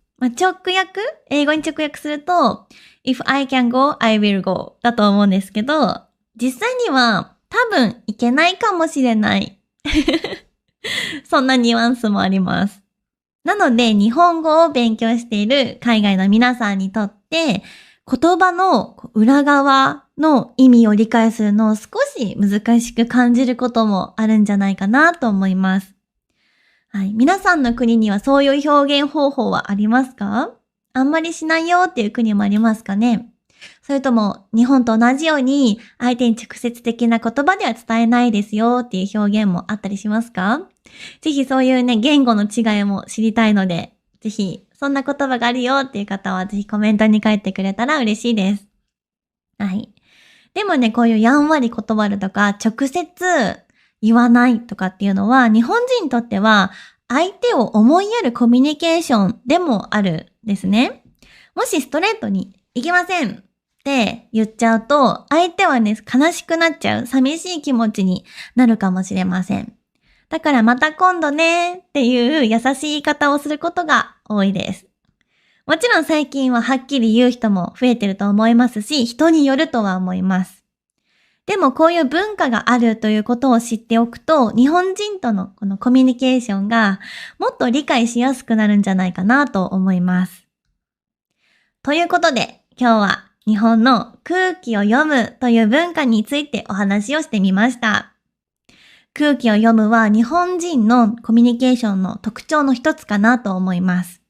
英語に直訳すると、If I can go, I will go だと思うんですけど、実際には多分行けないかもしれない。そんなニュアンスもあります。なので、日本語を勉強している海外の皆さんにとって、言葉の裏側の意味を理解するのを少し難しく感じることもあるんじゃないかなと思います。はい。皆さんの国にはそういう表現方法はありますか？あんまりしないよっていう国もありますかね？それとも日本と同じように相手に直接的な言葉では伝えないですよっていう表現もあったりしますか？ぜひそういうね、言語の違いも知りたいので、ぜひそんな言葉があるよっていう方はぜひコメントに書いてくれたら嬉しいです。はい。でもね、こういうやんわり断るとか、直接言わないとかっていうのは、日本人にとっては、相手を思いやるコミュニケーションでもあるんですね。もしストレートに、行きませんって言っちゃうと、相手はね、悲しくなっちゃう、寂しい気持ちになるかもしれません。だからまた今度ねっていう優しい言い方をすることが多いです。もちろん最近ははっきり言う人も増えてると思いますし、人によるとは思います。でもこういう文化があるということを知っておくと、日本人とのこのコミュニケーションがもっと理解しやすくなるんじゃないかなと思います。ということで、今日は日本の空気を読むという文化についてお話をしてみました。空気を読むは日本人のコミュニケーションの特徴の一つかなと思います。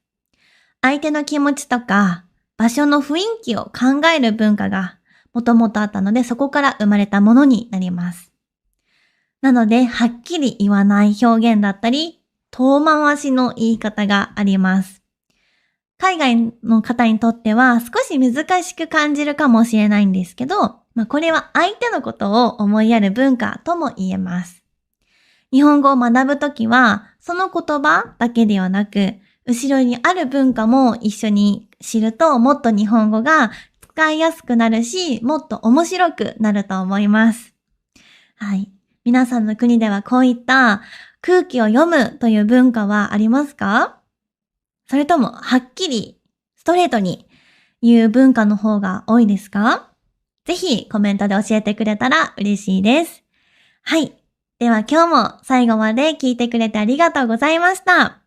相手の気持ちとか場所の雰囲気を考える文化がもともとあったので、そこから生まれたものになります。なので、はっきり言わない表現だったり、遠回しの言い方があります。海外の方にとっては少し難しく感じるかもしれないんですけど、これは相手のことを思いやる文化とも言えます。日本語を学ぶときは、その言葉だけではなく、後ろにある文化も一緒に知ると、もっと日本語が使いやすくなるし、もっと面白くなると思います。はい。皆さんの国ではこういった空気を読むという文化はありますか？それともはっきりストレートに言う文化の方が多いですか？ぜひコメントで教えてくれたら嬉しいです。はい。では今日も最後まで聞いてくれてありがとうございました。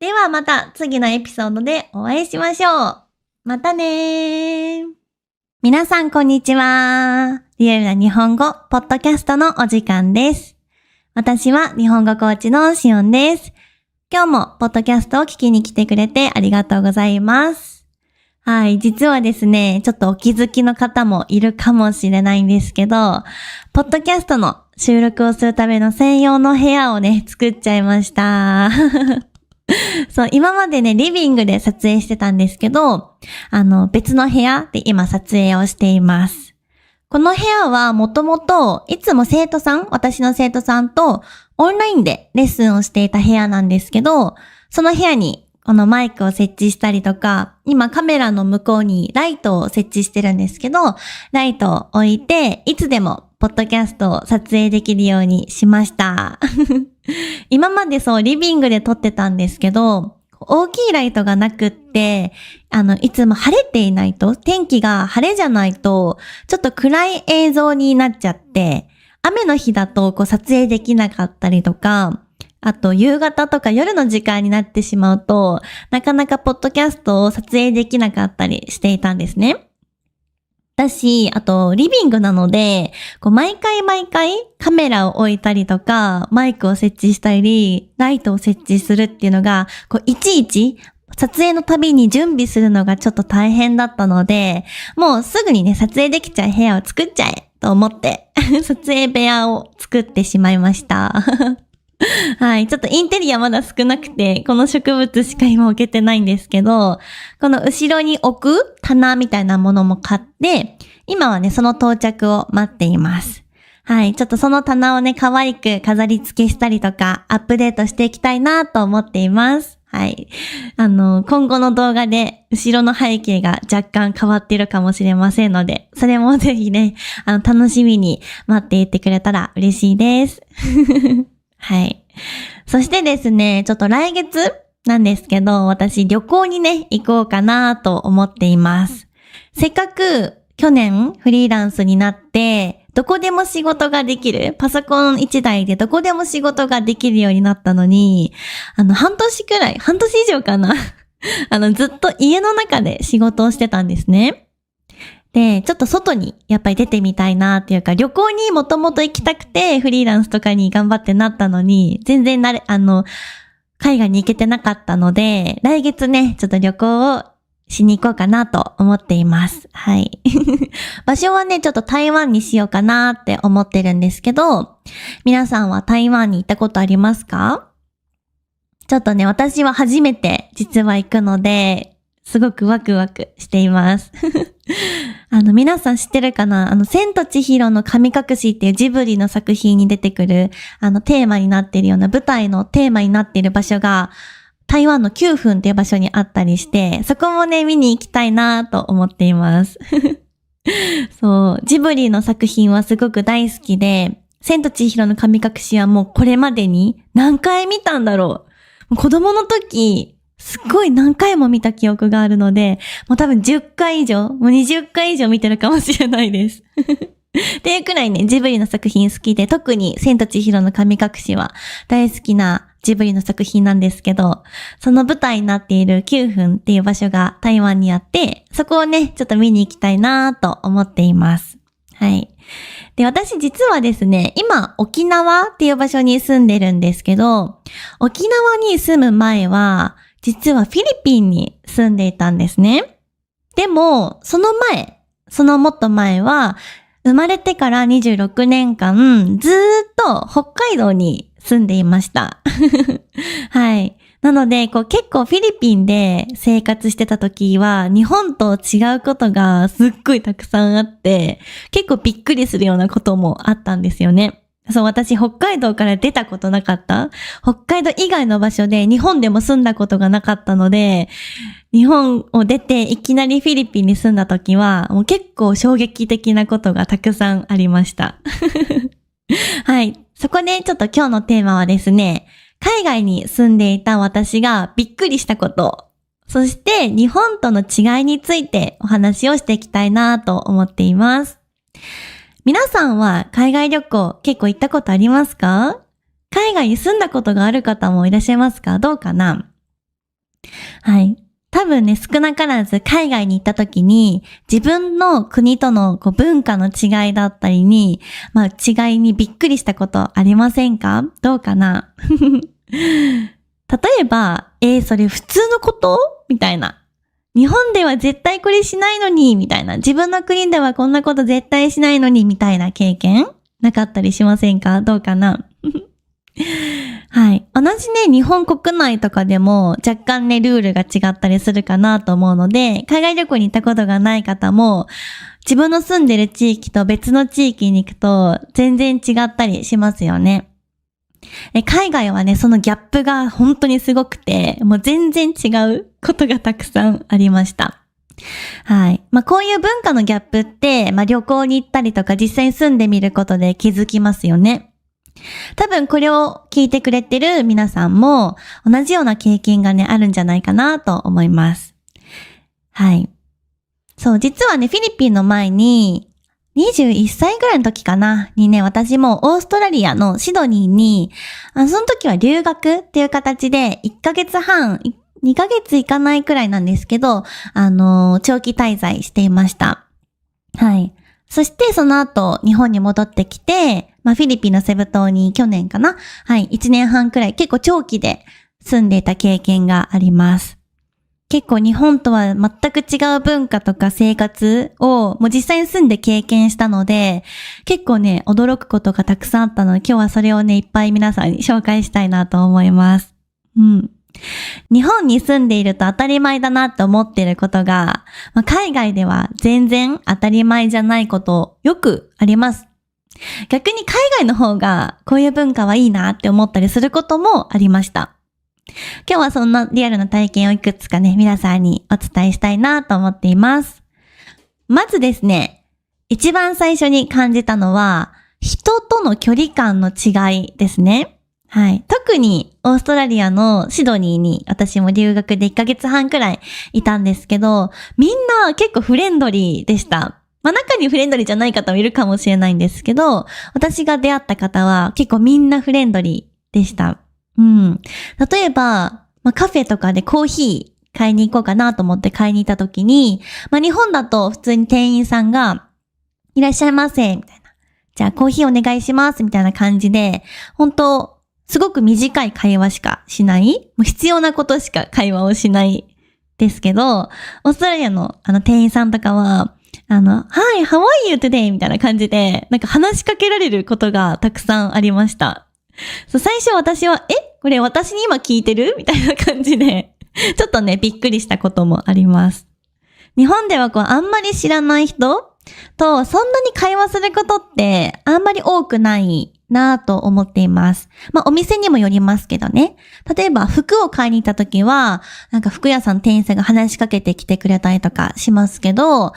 ではまた次のエピソードでお会いしましょう。またねー。皆さんこんにちは。リアルな日本語ポッドキャストのお時間です。私は日本語コーチのしおんです。今日もポッドキャストを聞きに来てくれてありがとうございます。はい、実はですね、ちょっとお気づきの方もいるかもしれないんですけど、ポッドキャストの収録をするための専用の部屋をね、作っちゃいました。そう、今までね、リビングで撮影してたんですけど、別の部屋で今撮影をしています。この部屋はもともといつも私の生徒さんとオンラインでレッスンをしていた部屋なんですけど、その部屋にこのマイクを設置したりとか、今カメラの向こうにライトを設置してるんですけど、ライトを置いていつでもポッドキャストを撮影できるようにしました。今までそうリビングで撮ってたんですけど、大きいライトがなくって、いつも晴れていないと、天気が晴れじゃないと、ちょっと暗い映像になっちゃって、雨の日だと撮影できなかったりとか、あと夕方とか夜の時間になってしまうと、なかなかポッドキャストを撮影できなかったりしていたんですね。だし、あとリビングなので、毎回カメラを置いたりとか、マイクを設置したり、ライトを設置するっていうのが、いちいち撮影のたびに準備するのがちょっと大変だったので、もうすぐにね、撮影できちゃう部屋を作っちゃえと思って、撮影部屋を作ってしまいました。はい。ちょっとインテリアまだ少なくて、この植物しか今置けてないんですけど、この後ろに置く棚みたいなものも買って、今はね、その到着を待っています。はい。ちょっとその棚をね、可愛く飾り付けしたりとか、アップデートしていきたいなと思っています。はい。今後の動画で、後ろの背景が若干変わっているかもしれませんので、それもぜひね、楽しみに待っていてくれたら嬉しいです。はい。そしてですね、ちょっと来月なんですけど、私旅行にね、行こうかなと思っています。せっかく去年フリーランスになって、どこでも仕事ができる、パソコン1台でどこでも仕事ができるようになったのに、半年以上かなずっと家の中で仕事をしてたんですね。で、ちょっと外にやっぱり出てみたいなっていうか、旅行にもともと行きたくてフリーランスとかに頑張ってなったのに、全然海外に行けてなかったので、来月ね、ちょっと旅行をしに行こうかなと思っています。はい。場所はね、ちょっと台湾にしようかなって思ってるんですけど、皆さんは台湾に行ったことありますか？ちょっとね、私は初めて実は行くので、すごくワクワクしています。皆さん知ってるかな？千と千尋の神隠しっていうジブリの作品に出てくる、テーマになっているような舞台のテーマになっている場所が、台湾の9分っていう場所にあったりして、そこもね、見に行きたいなと思っています。そう、ジブリの作品はすごく大好きで、千と千尋の神隠しはもうこれまでに何回見たんだろう。子供の時、すっごい何回も見た記憶があるので、もう多分10回以上、もう20回以上見てるかもしれないです。っていうくらいね、ジブリの作品好きで、特に千と千尋の神隠しは大好きなジブリの作品なんですけど、その舞台になっている9分っていう場所が台湾にあって、そこをね、ちょっと見に行きたいなと思っています。はい。で、私実はですね、今沖縄っていう場所に住んでるんですけど、沖縄に住む前は、実はフィリピンに住んでいたんですね。でも、その前、そのもっと前は、生まれてから26年間、ずーっと北海道に住んでいました。はい。なので、結構フィリピンで生活してた時は、日本と違うことがすっごいたくさんあって、結構びっくりするようなこともあったんですよね。そう、私北海道から出たことなかった。北海道以外の場所で日本でも住んだことがなかったので、日本を出ていきなりフィリピンに住んだ時は、もう結構衝撃的なことがたくさんありました。はい。そこでちょっと今日のテーマはですね、海外に住んでいた私がびっくりしたこと、そして日本との違いについてお話をしていきたいなと思っています。皆さんは海外旅行結構行ったことありますか？海外に住んだことがある方もいらっしゃいますか？どうかな？はい。多分ね、少なからず海外に行った時に自分の国との文化の違いだったりに、違いにびっくりしたことありませんか？どうかな？例えば、それ普通のことみたいな。日本では絶対これしないのに、みたいな。自分の国ではこんなこと絶対しないのに、みたいな経験なかったりしませんか？どうかな？はい。同じね、日本国内とかでも若干ね、ルールが違ったりするかなと思うので、海外旅行に行ったことがない方も、自分の住んでる地域と別の地域に行くと全然違ったりしますよね。海外はね、そのギャップが本当にすごくて、もう全然違うことがたくさんありました。はい。こういう文化のギャップって、旅行に行ったりとか実際に住んでみることで気づきますよね。多分これを聞いてくれてる皆さんも同じような経験がね、あるんじゃないかなと思います。はい。そう、実はね、フィリピンの前に、21歳ぐらいの時かなにね、私もオーストラリアのシドニーに、その時は留学っていう形で1ヶ月半、2ヶ月いかないくらいなんですけど、長期滞在していました。はい。そしてその後、日本に戻ってきて、フィリピンのセブ島に去年かな？はい、1年半くらい結構長期で住んでいた経験があります。結構日本とは全く違う文化とか生活をもう実際に住んで経験したので、結構ね、驚くことがたくさんあったので、今日はそれをね、いっぱい皆さんに紹介したいなと思います。日本に住んでいると当たり前だなって思っていることが、海外では全然当たり前じゃないことよくあります。逆に海外の方がこういう文化はいいなって思ったりすることもありました。今日はそんなリアルな体験をいくつかね、皆さんにお伝えしたいなと思っています。まずですね、一番最初に感じたのは、人との距離感の違いですね。はい。特にオーストラリアのシドニーに私も留学で1ヶ月半くらいいたんですけど、みんな結構フレンドリーでした。中にフレンドリーじゃない方もいるかもしれないんですけど、私が出会った方は結構みんなフレンドリーでした。例えば、カフェとかでコーヒー買いに行こうかなと思って買いに行った時に、日本だと普通に店員さんが、いらっしゃいませ、みたいな。じゃあコーヒーお願いします、みたいな感じで、本当すごく短い会話しかしない、もう必要なことしか会話をしないですけど、オーストラリアの店員さんとかは、Hi, how are you today? みたいな感じで、話しかけられることがたくさんありました。そう、最初私は、これ私に今聞いてる？みたいな感じで、ちょっとね、びっくりしたこともあります。日本ではあんまり知らない人とそんなに会話することってあんまり多くないなぁと思っています。お店にもよりますけどね。例えば服を買いに行った時は、服屋さん店員さんが話しかけてきてくれたりとかしますけど、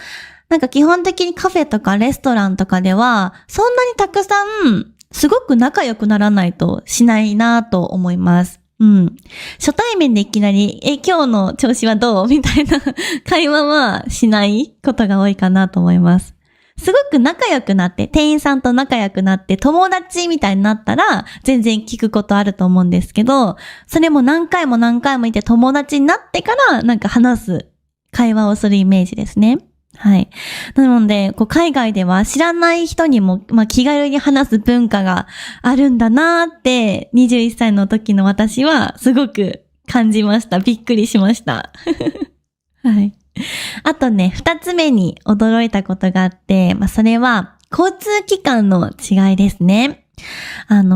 基本的にカフェとかレストランとかでは、そんなにたくさんすごく仲良くならないとしないなと思います。初対面でいきなり、今日の調子はどう？みたいな会話はしないことが多いかなと思います。すごく仲良くなって、店員さんと仲良くなって友達みたいになったら全然聞くことあると思うんですけど、それも何回も何回もいて友達になってから話す会話をするイメージですね。はい。なので、海外では知らない人にも、気軽に話す文化があるんだなーって、21歳の時の私はすごく感じました。びっくりしました。はい。あとね、二つ目に驚いたことがあって、それは交通機関の違いですね。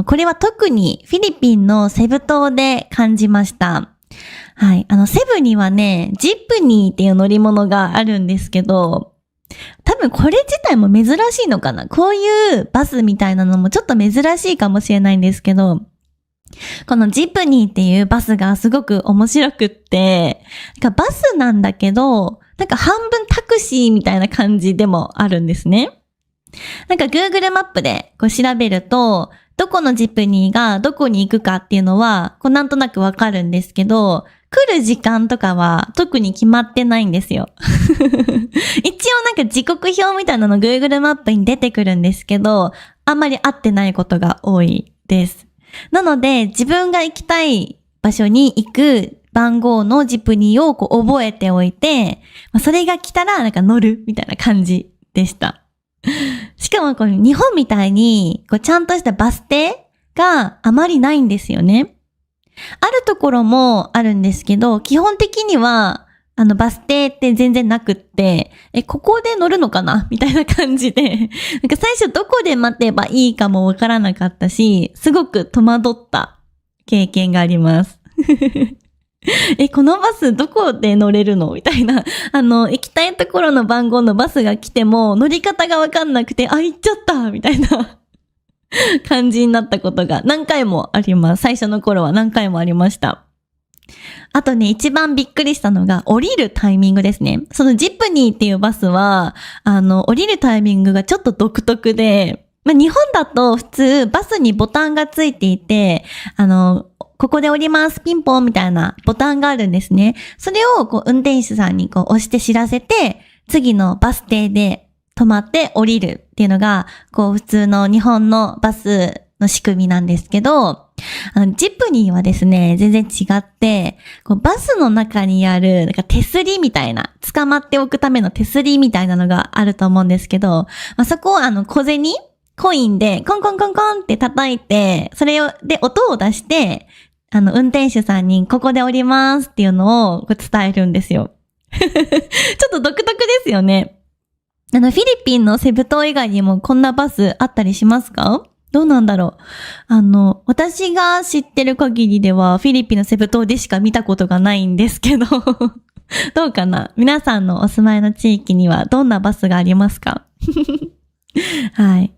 これは特にフィリピンのセブ島で感じました。はい。セブにはね、ジップニーっていう乗り物があるんですけど、多分これ自体も珍しいのかな。こういうバスみたいなのもちょっと珍しいかもしれないんですけど、このジップニーっていうバスがすごく面白くって、バスなんだけど、半分タクシーみたいな感じでもあるんですね。Google マップで調べると、どこのジップニーがどこに行くかっていうのは、なんとなくわかるんですけど、来る時間とかは特に決まってないんですよ。一応時刻表みたいなの Google マップに出てくるんですけど、あんまり合ってないことが多いです。なので、自分が行きたい場所に行く番号のジップニーを覚えておいて、それが来たら乗るみたいな感じでした。しかも日本みたいにちゃんとしたバス停があまりないんですよね。あるところもあるんですけど、基本的にはバス停って全然なくって、ここで乗るのかなみたいな感じで、最初どこで待てばいいかもわからなかったし、すごく戸惑った経験があります。このバスどこで乗れるのみたいな。行きたいところの番号のバスが来ても乗り方がわかんなくて、行っちゃったみたいな感じになったことが何回もあります。最初の頃は何回もありました。あとね、一番びっくりしたのが降りるタイミングですね。そのジップニーっていうバスは、降りるタイミングがちょっと独特で、日本だと普通バスにボタンがついていて、ここで降りますピンポンみたいなボタンがあるんですね。それを運転手さんに押して知らせて、次のバス停で止まって降りるっていうのが、普通の日本のバスの仕組みなんですけど、ジップニーはですね、全然違って、バスの中にある、手すりみたいな、捕まっておくための手すりみたいなのがあると思うんですけど、そこを小銭コインでコンコンコンコンって叩いて、それで音を出して、運転手さんにここで降りますっていうのを伝えるんですよ。ちょっと独特ですよね。フィリピンのセブ島以外にもこんなバスあったりしますか？どうなんだろう。私が知ってる限りではフィリピンのセブ島でしか見たことがないんですけど、どうかな？皆さんのお住まいの地域にはどんなバスがありますか？はい。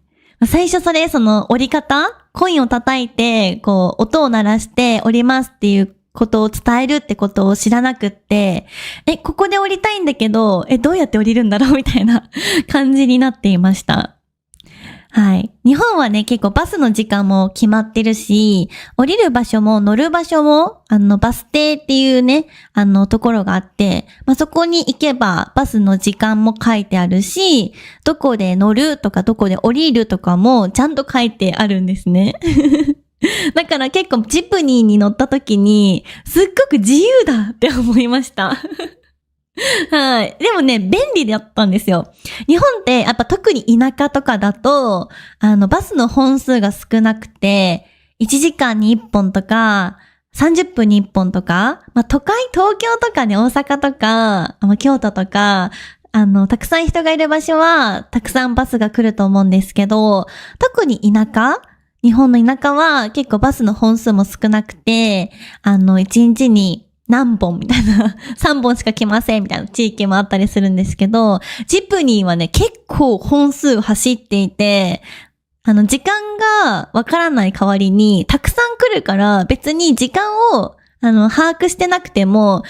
最初その降り方？コインを叩いて、音を鳴らして降りますっていうことを伝えるってことを知らなくって、ここで降りたいんだけど、どうやって降りるんだろうみたいな感じになっていました。はい。日本はね、結構バスの時間も決まってるし、降りる場所も乗る場所も、バス停っていうね、ところがあって、そこに行けばバスの時間も書いてあるし、どこで乗るとかどこで降りるとかもちゃんと書いてあるんですね。だから結構ジプニーに乗った時に、すっごく自由だって思いました。はい。でもね、便利だったんですよ。日本ってやっぱ特に田舎とかだと、バスの本数が少なくて、1時間に1本とか、30分に1本とか、東京とかね、大阪とか、京都とか、たくさん人がいる場所は、たくさんバスが来ると思うんですけど、特に日本の田舎は結構バスの本数も少なくて、1日に何本みたいな、3本しか来ませんみたいな地域もあったりするんですけど、ジプニーはね、結構本数走っていて、時間がわからない代わりに、たくさん来るから、別に時間を、把握してなくても、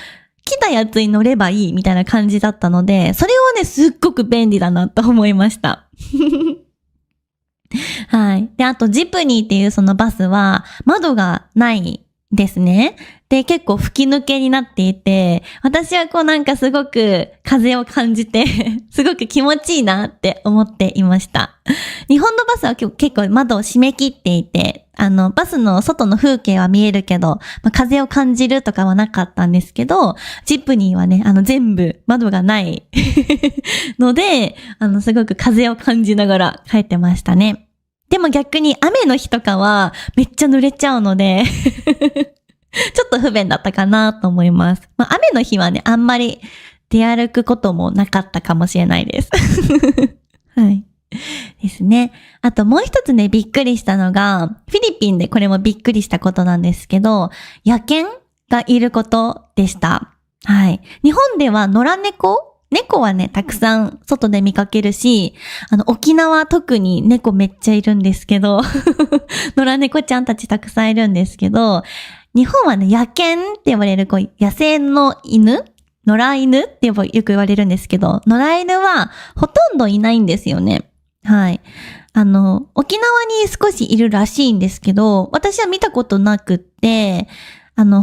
来たやつに乗ればいいみたいな感じだったので、それはね、すっごく便利だなと思いました。はい。で、あと、ジプニーっていうそのバスは、窓がないですね。で、結構吹き抜けになっていて、私はすごく風を感じて、すごく気持ちいいなって思っていました。日本のバスは結構窓を閉め切っていて、バスの外の風景は見えるけど、風を感じるとかはなかったんですけど、ジップニーはね、全部窓がないので、すごく風を感じながら帰ってましたね。でも逆に雨の日とかはめっちゃ濡れちゃうのでちょっと不便だったかなと思います。雨の日はね、あんまり出歩くこともなかったかもしれないです。はい。ですね。あともう一つね、びっくりしたのが、フィリピンでこれもびっくりしたことなんですけど、野犬がいることでした。はい。日本では野良猫はね、たくさん外で見かけるし、沖縄特に猫めっちゃいるんですけど、野良猫ちゃんたちたくさんいるんですけど、日本はね、野犬って呼ばれる野生の犬野良犬ってよく言われるんですけど、野良犬はほとんどいないんですよね。はい。沖縄に少しいるらしいんですけど、私は見たことなくって、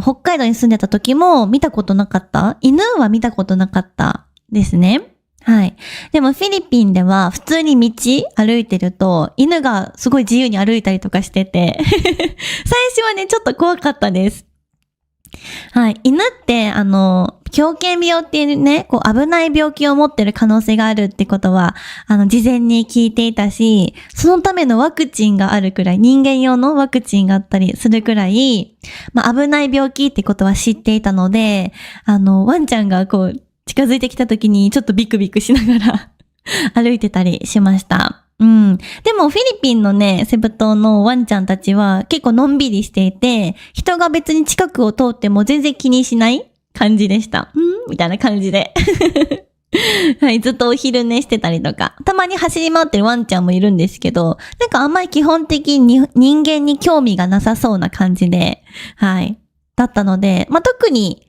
北海道に住んでた時も見たことなかった。犬は見たことなかったですね。はい。でもフィリピンでは普通に道歩いてると、犬がすごい自由に歩いたりとかしてて、最初はね、ちょっと怖かったです。はい。犬って、狂犬病っていうね、危ない病気を持ってる可能性があるってことは、事前に聞いていたし、そのためのワクチンがあるくらい、人間用のワクチンがあったりするくらい、危ない病気ってことは知っていたので、ワンちゃんが近づいてきた時にちょっとビクビクしながら歩いてたりしました。うん。でもフィリピンのね、セブ島のワンちゃんたちは結構のんびりしていて、人が別に近くを通っても全然気にしない感じでした。みたいな感じで。はい、ずっとお昼寝してたりとか、たまに走り回ってるワンちゃんもいるんですけど、なんかあんまり基本的に人間に興味がなさそうな感じで、はい。だったので、特に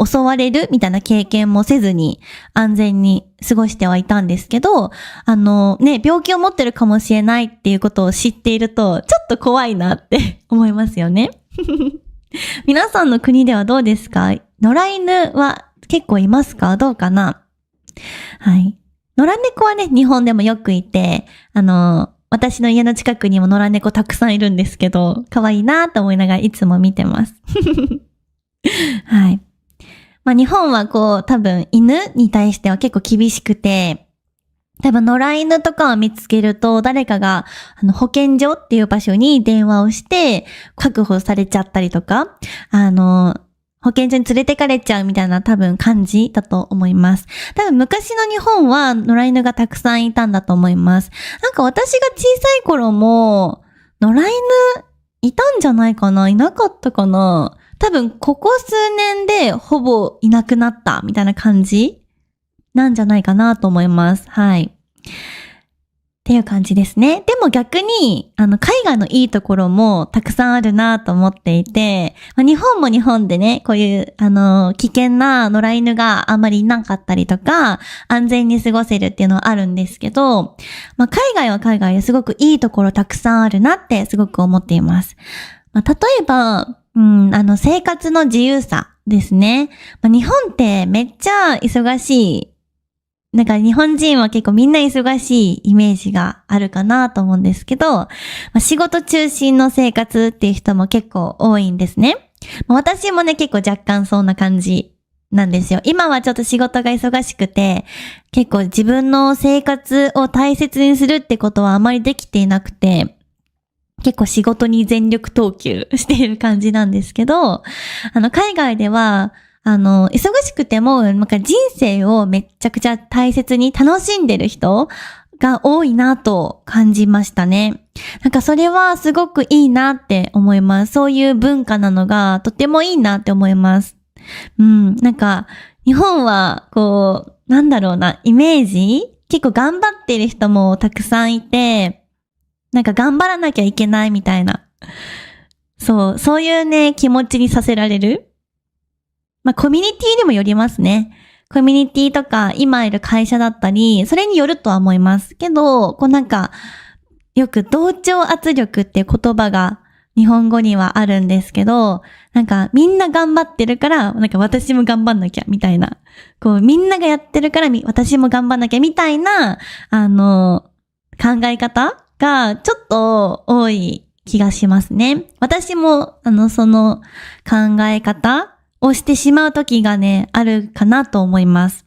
襲われるみたいな経験もせずに安全に過ごしてはいたんですけど、病気を持ってるかもしれないっていうことを知っていると、ちょっと怖いなって思いますよね。皆さんの国ではどうですか？野良犬は結構いますか？どうかな？はい。野良猫はね、日本でもよくいて、私の家の近くにも野良猫たくさんいるんですけど、可愛いなと思いながらいつも見てます。はい。日本は多分犬に対しては結構厳しくて、多分野良犬とかを見つけると誰かが保健所っていう場所に電話をして確保されちゃったりとか、保健所に連れてかれちゃうみたいな多分感じだと思います。多分昔の日本は野良犬がたくさんいたんだと思います。なんか私が小さい頃も野良犬いたんじゃないかな？いなかったかな？多分ここ数年でほぼいなくなったみたいな感じなんじゃないかなと思います。はい。っていう感じですね。でも逆に、海外のいいところもたくさんあるなと思っていて、日本も日本でね、こういう、危険な野良犬があんまりいなかったりとか、安全に過ごせるっていうのはあるんですけど、海外は海外ですごくいいところたくさんあるなってすごく思っています。例えば、生活の自由さですね。日本ってめっちゃ忙しい。なんか日本人は結構みんな忙しいイメージがあるかなと思うんですけど、仕事中心の生活っていう人も結構多いんですね。私もね、結構若干そんな感じなんですよ。今はちょっと仕事が忙しくて、結構自分の生活を大切にするってことはあまりできていなくて、結構仕事に全力投球している感じなんですけど、海外では、忙しくても、なんか人生をめっちゃくちゃ大切に楽しんでる人が多いなと感じましたね。なんかそれはすごくいいなって思います。そういう文化なのがとてもいいなって思います。なんか日本はイメージ結構頑張ってる人もたくさんいて、なんか頑張らなきゃいけないみたいな。そういうね、気持ちにさせられる。コミュニティにもよりますね。コミュニティとか、今いる会社だったり、それによるとは思いますけど、よく同調圧力っていう言葉が日本語にはあるんですけど、なんかみんな頑張ってるから、なんか私も頑張んなきゃみたいな。みんながやってるから私も頑張んなきゃみたいな、考え方がちょっと多い気がしますね。私も、その考え方をしてしまう時がね、あるかなと思います。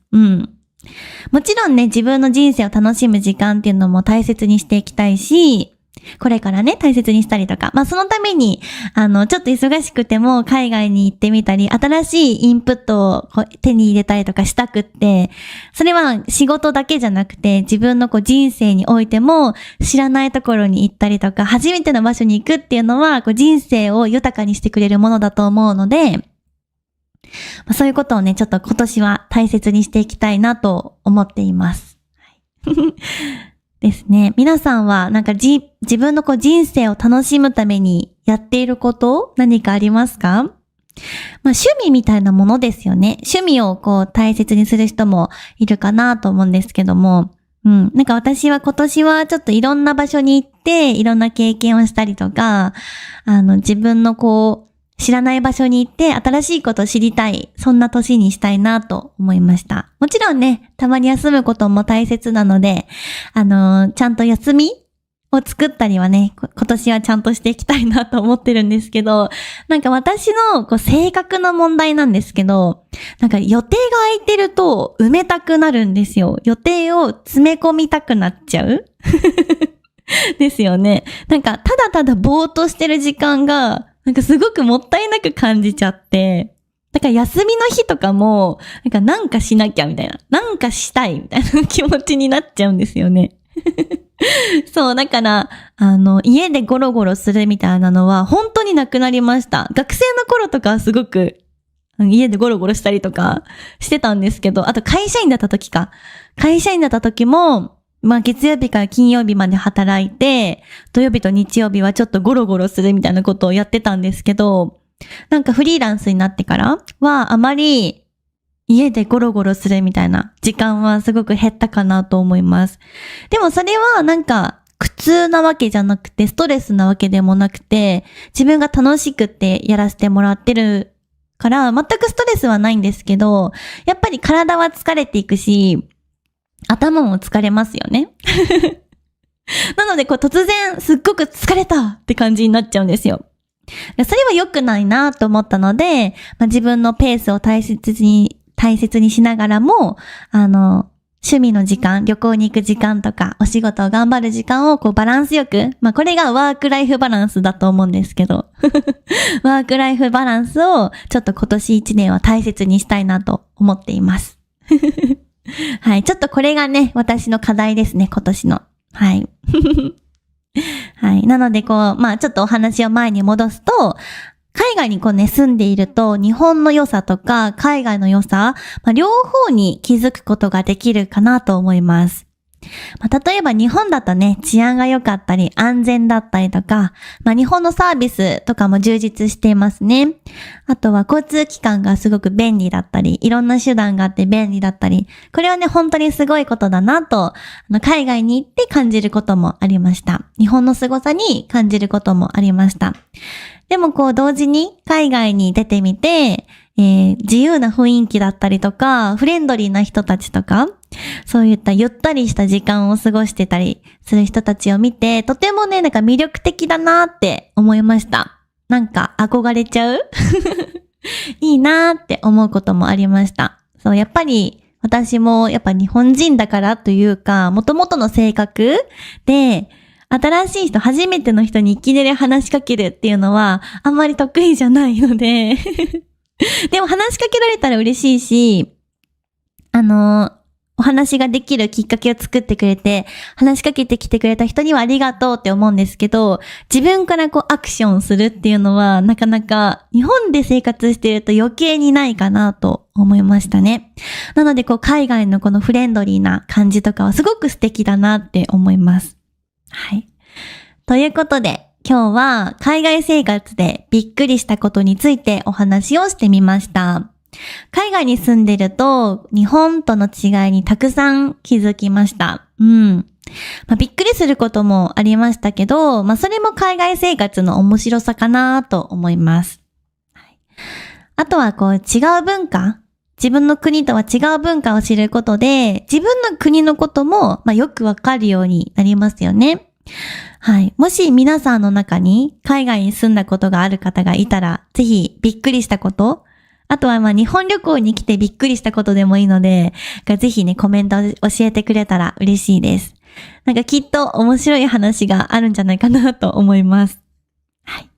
もちろんね、自分の人生を楽しむ時間っていうのも大切にしていきたいし、これからね、大切にしたりとか。まあ、そのために、ちょっと忙しくても海外に行ってみたり、新しいインプットをこう手に入れたりとかしたくって、それは仕事だけじゃなくて、自分のこう人生においても、知らないところに行ったりとか、初めての場所に行くっていうのは、こう人生を豊かにしてくれるものだと思うので、まあ、そういうことをね、ちょっと今年は大切にしていきたいなと思っています。ですね。皆さんはなんか自分のこう人生を楽しむためにやっていること何かありますか？まあ趣味みたいなものですよね。趣味をこう大切にする人もいるかなと思うんですけども、なんか私は今年はちょっといろんな場所に行っていろんな経験をしたりとか、自分のこう知らない場所に行って新しいことを知りたい。そんな年にしたいなと思いました。もちろんね、たまに休むことも大切なので、ちゃんと休みを作ったりはね、今年はちゃんとしていきたいなと思ってるんですけど、なんか私のこう性格の問題なんですけど、なんか予定が空いてると埋めたくなるんですよ。予定を詰め込みたくなっちゃうですよね。なんかただただぼーっとしてる時間がなんかすごくもったいなく感じちゃって、だから休みの日とかも、なんかしなきゃみたいな、なんかしたいみたいな気持ちになっちゃうんですよね。そう、だから、家でゴロゴロするみたいなのは本当になくなりました。学生の頃とかはすごく、家でゴロゴロしたりとかしてたんですけど、あと会社員だった時か。会社員だった時も、まあ月曜日から金曜日まで働いて、土曜日と日曜日はちょっとゴロゴロするみたいなことをやってたんですけど、なんかフリーランスになってからはあまり家でゴロゴロするみたいな時間はすごく減ったかなと思います。でもそれはなんか苦痛なわけじゃなくてストレスなわけでもなくて、自分が楽しくってやらせてもらってるから全くストレスはないんですけど、やっぱり体は疲れていくし、頭も疲れますよね。なので、こう突然すっごく疲れたって感じになっちゃうんですよ。それは良くないなと思ったので、自分のペースを大切にしながらも、趣味の時間、旅行に行く時間とか、お仕事を頑張る時間をこうバランスよく、これがワークライフバランスだと思うんですけど、ワークライフバランスをちょっと今年1年は大切にしたいなと思っています。はい。ちょっとこれがね、私の課題ですね、今年の。はい。はい。なので、ちょっとお話を前に戻すと、海外に住んでいると、日本の良さとか、海外の良さ、両方に気づくことができるかなと思います。例えば日本だとね、治安が良かったり、安全だったりとか、日本のサービスとかも充実していますね。あとは交通機関がすごく便利だったり、いろんな手段があって便利だったり、これはね、本当にすごいことだなと、海外に行って感じることもありました。日本の凄さに感じることもありました。でも同時に海外に出てみて、自由な雰囲気だったりとか、フレンドリーな人たちとか、そういったゆったりした時間を過ごしてたりする人たちを見て、とてもね、なんか魅力的だなって思いました。なんか憧れちゃういいなって思うこともありました。そう、やっぱり私もやっぱ日本人だからというか、元々の性格で、新しい人、初めての人にいきなり話しかけるっていうのはあんまり得意じゃないのででも話しかけられたら嬉しいし、お話ができるきっかけを作ってくれて、話しかけてきてくれた人にはありがとうって思うんですけど、自分からアクションするっていうのはなかなか日本で生活していると余計にないかなと思いましたね。なので海外のこのフレンドリーな感じとかはすごく素敵だなって思います。はい。ということで、今日は海外生活でびっくりしたことについてお話をしてみました。海外に住んでると日本との違いにたくさん気づきました。びっくりすることもありましたけど、それも海外生活の面白さかなと思います。はい、あとは違う文化、自分の国とは違う文化を知ることで、自分の国のこともよくわかるようになりますよね。はい。もし皆さんの中に海外に住んだことがある方がいたら、ぜひびっくりしたこと、あとは日本旅行に来てびっくりしたことでもいいので、ぜひね、コメント教えてくれたら嬉しいです。なんかきっと面白い話があるんじゃないかなと思います。はい。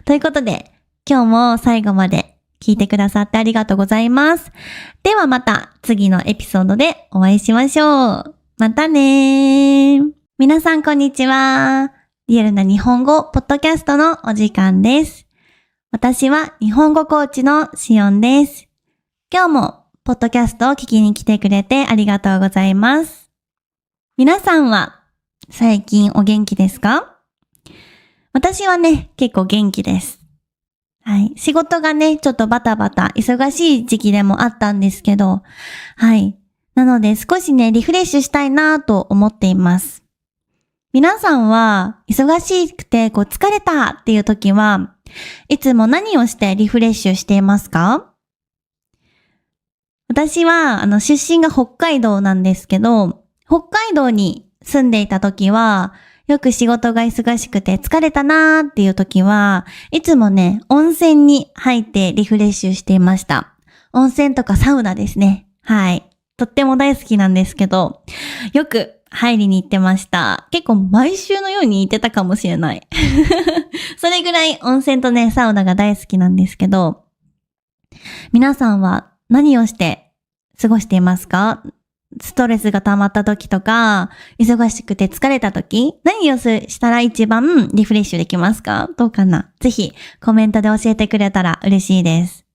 ということで、今日も最後まで聞いてくださってありがとうございます。ではまた次のエピソードでお会いしましょう。またねー。皆さんこんにちは。リアルな日本語ポッドキャストのお時間です。私は日本語コーチのしおんです。今日もポッドキャストを聞きに来てくれてありがとうございます。皆さんは最近お元気ですか？私はね、結構元気です。はい。仕事がね、ちょっとバタバタ忙しい時期でもあったんですけど、はい。なので少しね、リフレッシュしたいなと思っています。皆さんは忙しくて疲れたっていう時はいつも何をしてリフレッシュしていますか？私は出身が北海道なんですけど、北海道に住んでいた時はよく仕事が忙しくて疲れたなーっていう時はいつもね、温泉に入ってリフレッシュしていました。温泉とかサウナですね。はい。とっても大好きなんですけど、よく入りに行ってました。結構毎週のように行ってたかもしれない。それぐらい温泉とね、サウナが大好きなんですけど、皆さんは何をして過ごしていますか？ストレスが溜まった時とか、忙しくて疲れた時、何をしたら一番リフレッシュできますか？どうかな？ぜひコメントで教えてくれたら嬉しいです。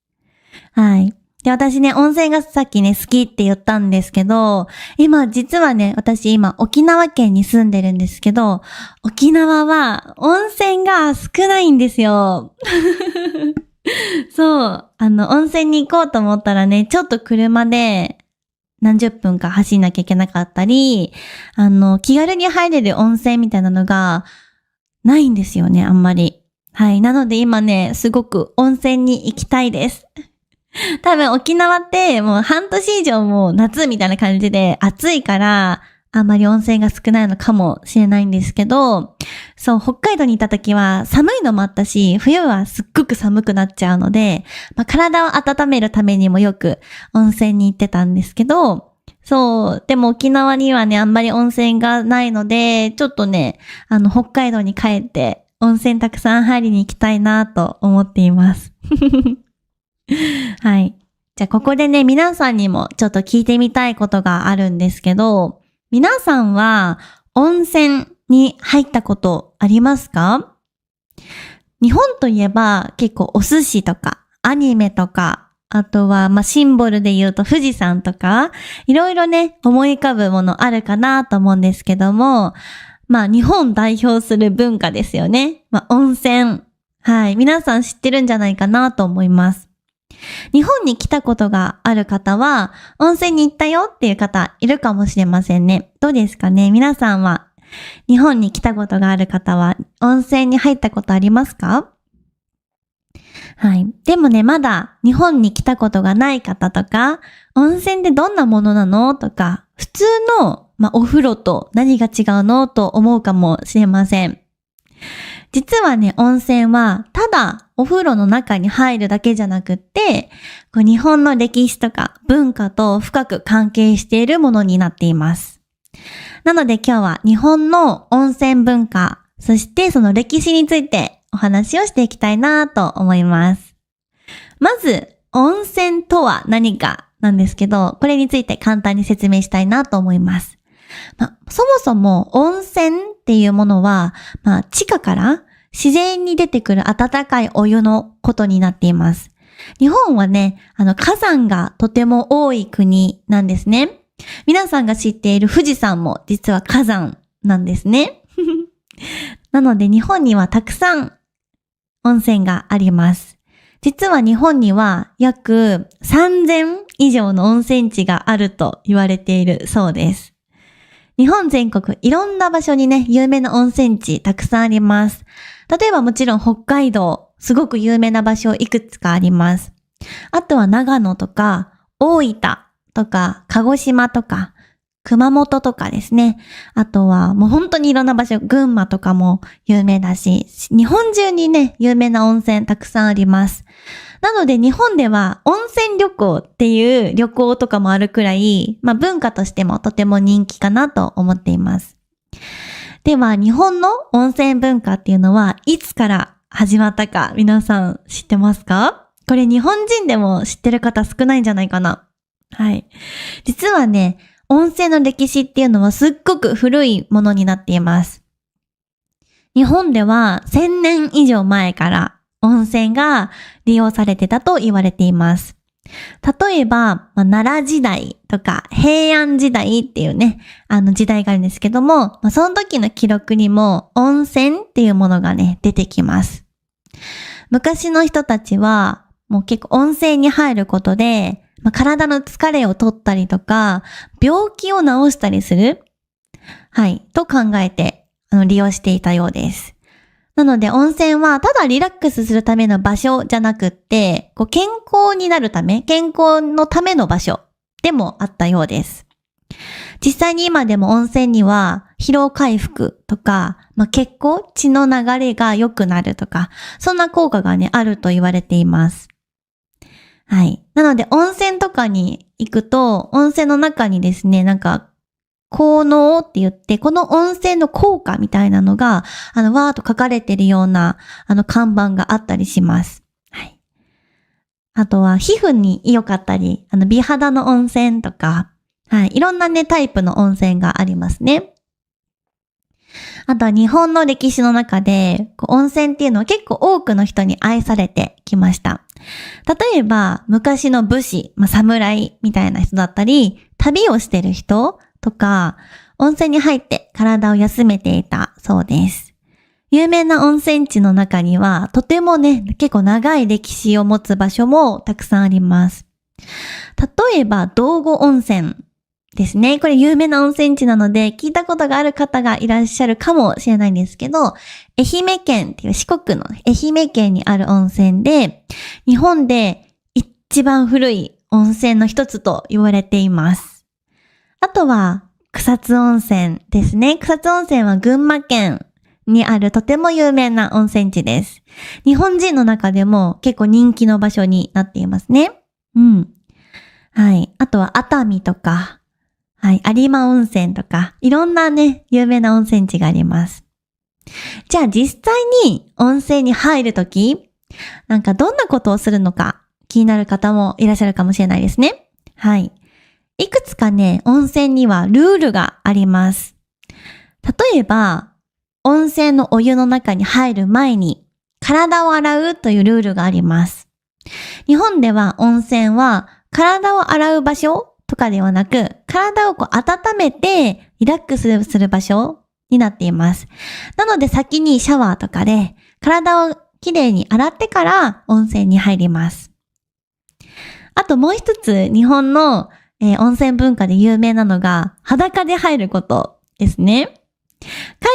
はい。で、私ね、温泉がさっきね、好きって言ったんですけど、実はね、私今沖縄県に住んでるんですけど、沖縄は温泉が少ないんですよ。そう。温泉に行こうと思ったらね、ちょっと車で、何十分か走んなきゃいけなかったり、気軽に入れる温泉みたいなのがないんですよね、あんまり。はい。なので今ね、すごく温泉に行きたいです。多分沖縄ってもう半年以上もう夏みたいな感じで暑いから、あんまり温泉が少ないのかもしれないんですけど、そう、北海道にいた時は寒いのもあったし、冬はすっごく寒くなっちゃうので、体を温めるためにもよく温泉に行ってたんですけど、そう、でも沖縄にはね、あんまり温泉がないので、ちょっとね、北海道に帰って温泉たくさん入りに行きたいなと思っています。はい。じゃあここでね、皆さんにもちょっと聞いてみたいことがあるんですけど、皆さんは温泉に入ったことありますか？日本といえば結構お寿司とかアニメとか、あとはシンボルで言うと富士山とか、いろいろね思い浮かぶものあるかなと思うんですけども、日本代表する文化ですよね。温泉。はい。皆さん知ってるんじゃないかなと思います。日本に来たことがある方は、温泉に行ったよっていう方いるかもしれませんね。どうですかね？皆さんは日本に来たことがある方は温泉に入ったことありますか？はい。でもね、まだ日本に来たことがない方とか、温泉ってどんなものなの？とか、普通の、お風呂と何が違うの？と思うかもしれません。実はね、温泉はただお風呂の中に入るだけじゃなくって、日本の歴史とか文化と深く関係しているものになっています。なので今日は日本の温泉文化、そしてその歴史についてお話をしていきたいなと思います。まず、温泉とは何かなんですけど、これについて簡単に説明したいなと思います。そもそも温泉っていうものは、地下から自然に出てくる温かいお湯のことになっています。日本はね、火山がとても多い国なんですね。皆さんが知っている富士山も実は火山なんですね。なので日本にはたくさん温泉があります。実は日本には約3000以上の温泉地があると言われているそうです。日本全国いろんな場所にね、有名な温泉地たくさんあります。例えばもちろん北海道、すごく有名な場所いくつかあります。あとは長野とか、大分とか、鹿児島とか、熊本とかですね。あとはもう本当にいろんな場所、群馬とかも有名だし、日本中にね、有名な温泉たくさんあります。なので日本では温泉旅行っていう旅行とかもあるくらい、文化としてもとても人気かなと思っています。では、日本の温泉文化っていうのはいつから始まったか皆さん知ってますか？これ日本人でも知ってる方少ないんじゃないかな。はい。実はね、温泉の歴史っていうのはすっごく古いものになっています。日本では1000年以上前から温泉が利用されてたと言われています。例えば、奈良時代とか平安時代っていうね、時代があるんですけども、その時の記録にも温泉っていうものがね、出てきます。昔の人たちは、もう結構温泉に入ることで、体の疲れを取ったりとか、病気を治したりする、はい、と考えて、利用していたようです。なので温泉はただリラックスするための場所じゃなくって、健康になるため、健康のための場所でもあったようです。実際に今でも温泉には疲労回復とか、血行、血の流れが良くなるとか、そんな効果がね、あると言われています。はい。なので温泉とかに行くと、温泉の中にですね、効能って言って、この温泉の効果みたいなのが、わーっと書かれてるような、看板があったりします。はい。あとは、皮膚に良かったり、美肌の温泉とか、はい。いろんなね、タイプの温泉がありますね。あとは日本の歴史の中で、温泉っていうのは結構多くの人に愛されてきました。例えば、昔の武士、侍みたいな人だったり、旅をしてる人とか、温泉に入って体を休めていたそうです。有名な温泉地の中には、とてもね、結構長い歴史を持つ場所もたくさんあります。例えば、道後温泉ですね。これ有名な温泉地なので、聞いたことがある方がいらっしゃるかもしれないんですけど、愛媛県っていう四国の愛媛県にある温泉で、日本で一番古い温泉の一つと言われています。あとは、草津温泉ですね。草津温泉は群馬県にあるとても有名な温泉地です。日本人の中でも結構人気の場所になっていますね。うん。はい。あとは熱海とか、はい。有馬温泉とか、いろんなね、有名な温泉地があります。じゃあ実際に温泉に入るとき、どんなことをするのか気になる方もいらっしゃるかもしれないですね。はい。いくつかね、温泉にはルールがあります。例えば、温泉のお湯の中に入る前に体を洗うというルールがあります。日本では温泉は体を洗う場所とかではなく、体を温めてリラックスする場所になっています。なので先にシャワーとかで体をきれいに洗ってから温泉に入ります。あともう一つ日本の温泉文化で有名なのが裸で入ることですね。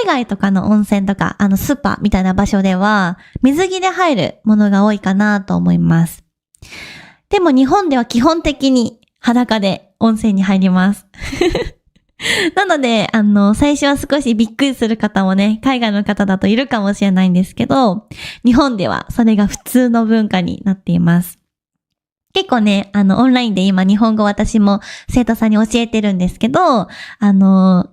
海外とかの温泉とかスーパーみたいな場所では水着で入るものが多いかなと思います。でも日本では基本的に裸で温泉に入ります。なので、最初は少しびっくりする方もね、海外の方だといるかもしれないんですけど、日本ではそれが普通の文化になっています。結構ね、オンラインで今日本語私も生徒さんに教えてるんですけど、裸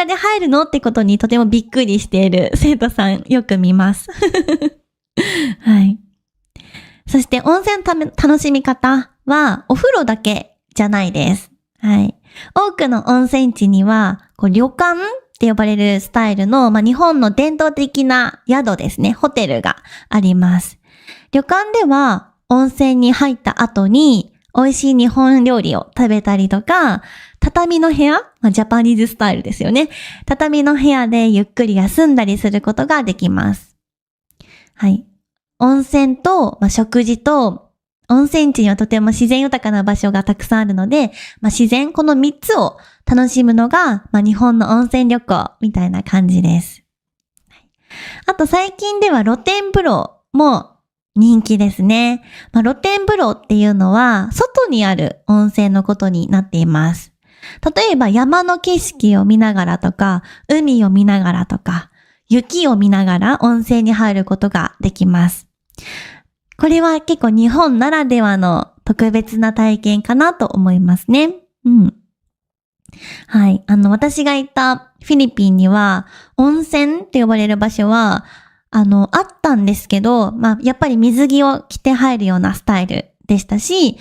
で入るのってことにとてもびっくりしている生徒さんよく見ます。はい。そして温泉の楽しみ方はお風呂だけじゃないです。はい。多くの温泉地には、旅館って呼ばれるスタイルの、日本の伝統的な宿ですね、ホテルがあります。旅館では温泉に入った後に美味しい日本料理を食べたりとか、畳の部屋、ジャパニーズスタイルですよね。畳の部屋でゆっくり休んだりすることができます。はい。温泉と、食事と、温泉地にはとても自然豊かな場所がたくさんあるので、自然、この3つを楽しむのが、日本の温泉旅行みたいな感じです。あと最近では露天風呂も人気ですね。露天風呂っていうのは、外にある温泉のことになっています。例えば山の景色を見ながらとか、海を見ながらとか、雪を見ながら温泉に入ることができます。これは結構日本ならではの特別な体験かなと思いますね。うん。はい。私が行ったフィリピンには、温泉って呼ばれる場所は、あったんですけど、やっぱり水着を着て入るようなスタイルでしたし、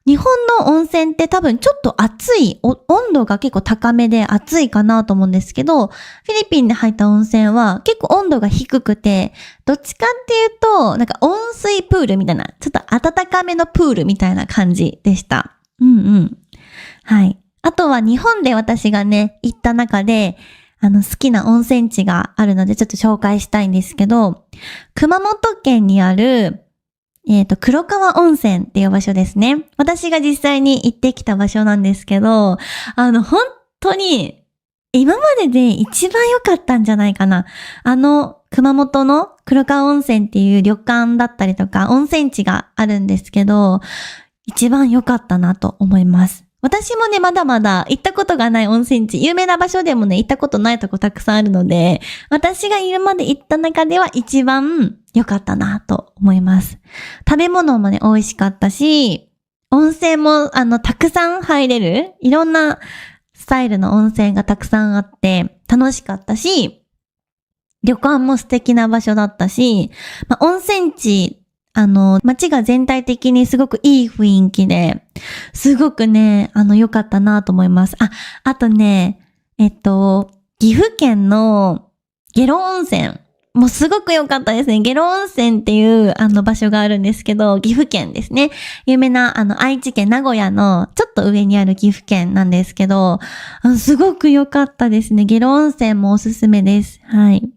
日本の温泉って多分ちょっと熱い、温度が結構高めで熱いかなと思うんですけど、フィリピンで入った温泉は結構温度が低くて、どっちかっていうと、なんか温水プールみたいな、ちょっと温かめのプールみたいな感じでした。はい。あとは日本で私がね、行った中で、好きな温泉地があるのでちょっと紹介したいんですけど、熊本県にある、黒川温泉っていう場所ですね。私が実際に行ってきた場所なんですけど、本当に、今までで一番良かったんじゃないかな。熊本の黒川温泉っていう旅館だったりとか、温泉地があるんですけど、一番良かったなと思います。私もね、まだまだ行ったことがない温泉地、有名な場所でもね、行ったことないとこたくさんあるので、私が今まで行った中では一番良かったなと思います。食べ物もね、美味しかったし、温泉もたくさん入れる、いろんなスタイルの温泉がたくさんあって楽しかったし、旅館も素敵な場所だったし、温泉地、街が全体的にすごくいい雰囲気で、すごくね、良かったなと思います。あとね、岐阜県の下呂温泉もうすごく良かったですね。下呂温泉っていう場所があるんですけど、岐阜県ですね。有名な愛知県名古屋のちょっと上にある岐阜県なんですけど、すごく良かったですね。下呂温泉もおすすめです。はい。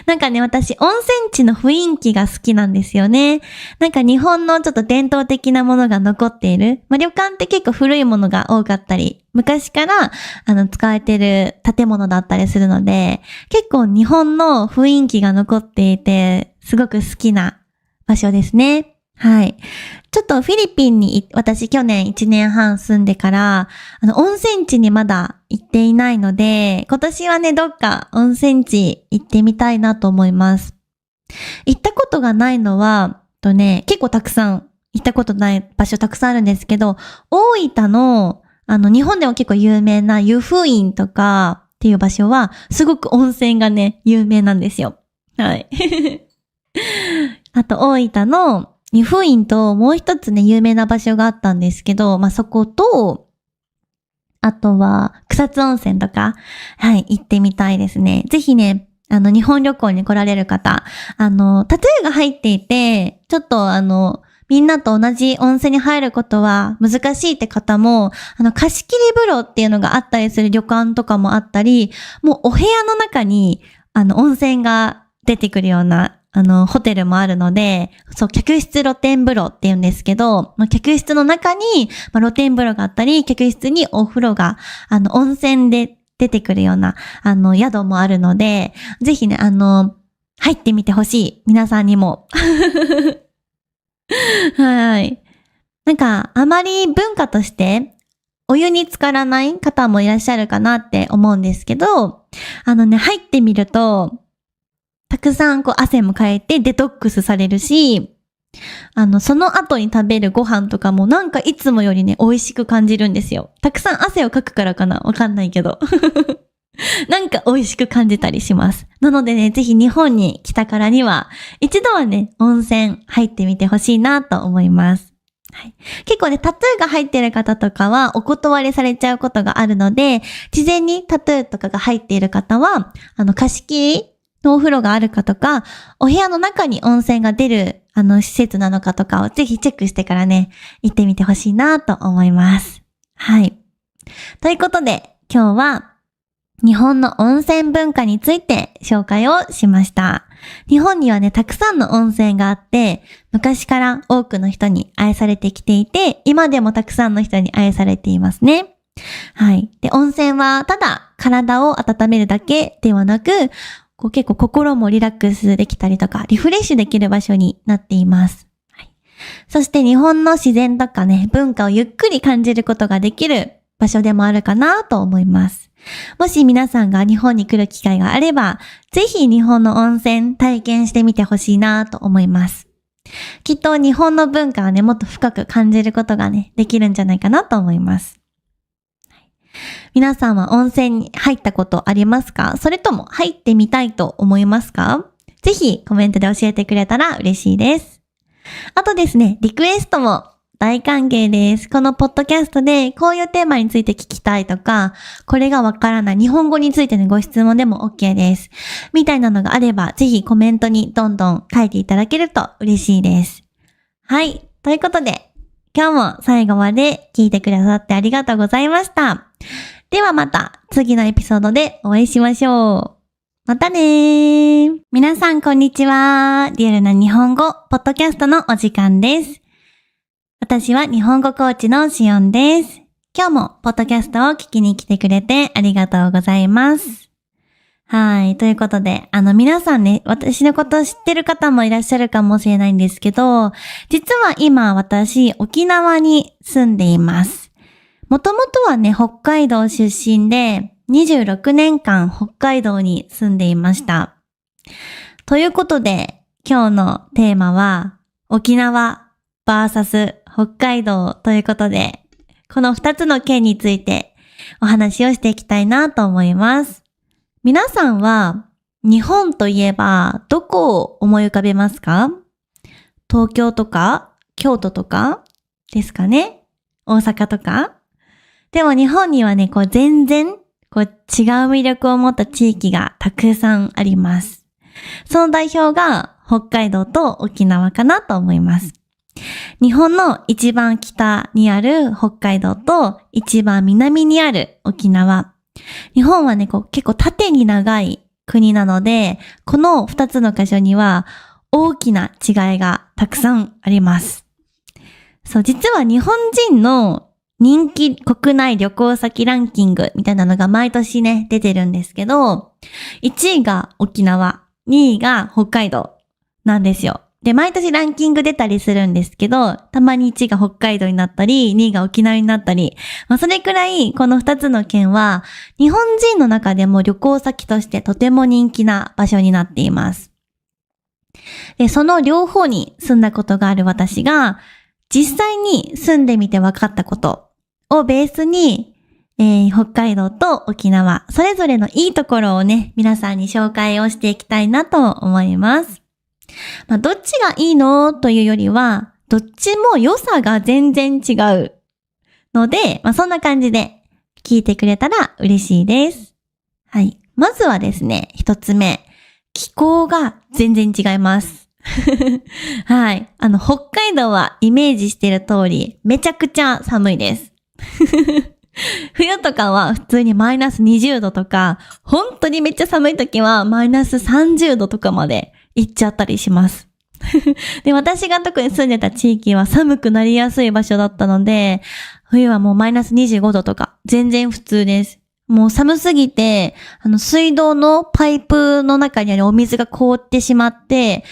なんかね、私、温泉地の雰囲気が好きなんですよね。なんか日本のちょっと伝統的なものが残っている。旅館って結構古いものが多かったり、昔から使われてる建物だったりするので、結構日本の雰囲気が残っていて、すごく好きな場所ですね。はい。ちょっとフィリピンに私去年1年半住んでから、温泉地にまだ行っていないので、今年はね、どっか温泉地行ってみたいなと思います。行ったことがないのは、結構たくさん行ったことない場所たくさんあるんですけど、大分の、日本でも結構有名な湯布院とかっていう場所は、すごく温泉がね、有名なんですよ。はい。あと、大分の、湯布院ともう一つね、有名な場所があったんですけど、そこと、あとは、草津温泉とか、はい、行ってみたいですね。ぜひね、日本旅行に来られる方、タトゥーが入っていて、ちょっとみんなと同じ温泉に入ることは難しいって方も、貸し切り風呂っていうのがあったりする旅館とかもあったり、もうお部屋の中に、温泉が出てくるような、ホテルもあるので、そう、客室露天風呂って言うんですけど、客室の中に、露天風呂があったり、客室にお風呂が、温泉で出てくるような、宿もあるので、ぜひね、入ってみてほしい。皆さんにも。はい。なんか、あまり文化として、お湯に浸からない方もいらっしゃるかなって思うんですけど、入ってみると、たくさん汗もかいてデトックスされるし、その後に食べるご飯とかもなんかいつもよりね、美味しく感じるんですよ。たくさん汗をかくからかなわかんないけど。なんか美味しく感じたりします。なのでね、ぜひ日本に来たからには、一度はね、温泉入ってみてほしいなと思います。はい、結構ね、タトゥーが入ってる方とかはお断りされちゃうことがあるので、事前にタトゥーとかが入っている方は、貸し切りのお風呂があるかとか、お部屋の中に温泉が出る、施設なのかとかをぜひチェックしてからね、行ってみてほしいなと思います。はい。ということで、今日は、日本の温泉文化について紹介をしました。日本にはね、たくさんの温泉があって、昔から多くの人に愛されてきていて、今でもたくさんの人に愛されていますね。はい。で、温泉はただ体を温めるだけではなく、結構心もリラックスできたりとか、リフレッシュできる場所になっています。はい、そして日本の自然とかね、文化をゆっくり感じることができる場所でもあるかなと思います。もし皆さんが日本に来る機会があれば、ぜひ日本の温泉体験してみてほしいなと思います。きっと日本の文化はね、もっと深く感じることがね、できるんじゃないかなと思います。皆さんは温泉に入ったことありますか？それとも入ってみたいと思いますか？ぜひコメントで教えてくれたら嬉しいです。あとですね、リクエストも大歓迎です。このポッドキャストでこういうテーマについて聞きたいとか、これがわからない日本語についてのご質問でも OK です。みたいなのがあれば、ぜひコメントにどんどん書いていただけると嬉しいです。はい。ということで、今日も最後まで聞いてくださってありがとうございました。ではまた次のエピソードでお会いしましょう。またねー。皆さんこんにちは。リアルな日本語ポッドキャストのお時間です。私は日本語コーチのしおんです。今日もポッドキャストを聞きに来てくれてありがとうございます。はい。ということで、皆さんね、私のこと知ってる方もいらっしゃるかもしれないんですけど、実は今私、沖縄に住んでいます。もともとはね、北海道出身で、26年間北海道に住んでいました。ということで、今日のテーマは、沖縄 vs 北海道ということで、この2つの県についてお話をしていきたいなと思います。皆さんは日本といえばどこを思い浮かべますか？東京とか京都とかですかね？大阪とか？でも日本にはね、全然違う魅力を持った地域がたくさんあります。その代表が北海道と沖縄かなと思います。日本の一番北にある北海道と一番南にある沖縄。日本はね、結構縦に長い国なので、この2つの箇所には大きな違いがたくさんあります。そう、実は日本人の人気国内旅行先ランキングみたいなのが毎年ね、出てるんですけど、1位が沖縄、2位が北海道なんですよ。で、毎年ランキング出たりするんですけど、たまに1位が北海道になったり、2位が沖縄になったり、それくらいこの2つの県は、日本人の中でも旅行先としてとても人気な場所になっています。で、その両方に住んだことがある私が、実際に住んでみて分かったことをベースに、北海道と沖縄、それぞれのいいところをね、皆さんに紹介をしていきたいなと思います。どっちがいいのというよりは、どっちも良さが全然違うので、そんな感じで聞いてくれたら嬉しいです。はい。まずはですね、一つ目。気候が全然違います。はい。北海道はイメージしている通り、めちゃくちゃ寒いです。冬とかは普通にマイナス20度とか、本当にめっちゃ寒い時はマイナス30度とかまで行っちゃったりします。で、私が特に住んでた地域は寒くなりやすい場所だったので、冬はもうマイナス25度とか、全然普通です。もう寒すぎて、水道のパイプの中にあるお水が凍ってしまって、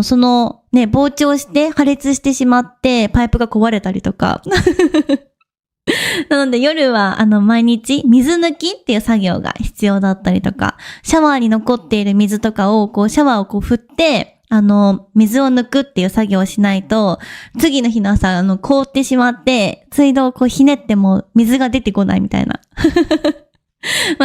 そのね、膨張して破裂してしまって、パイプが壊れたりとか。なので夜は毎日水抜きっていう作業が必要だったりとか、シャワーに残っている水とかをシャワーを振って、水を抜くっていう作業をしないと、次の日の朝、凍ってしまって、水道をひねっても水が出てこないみたいな。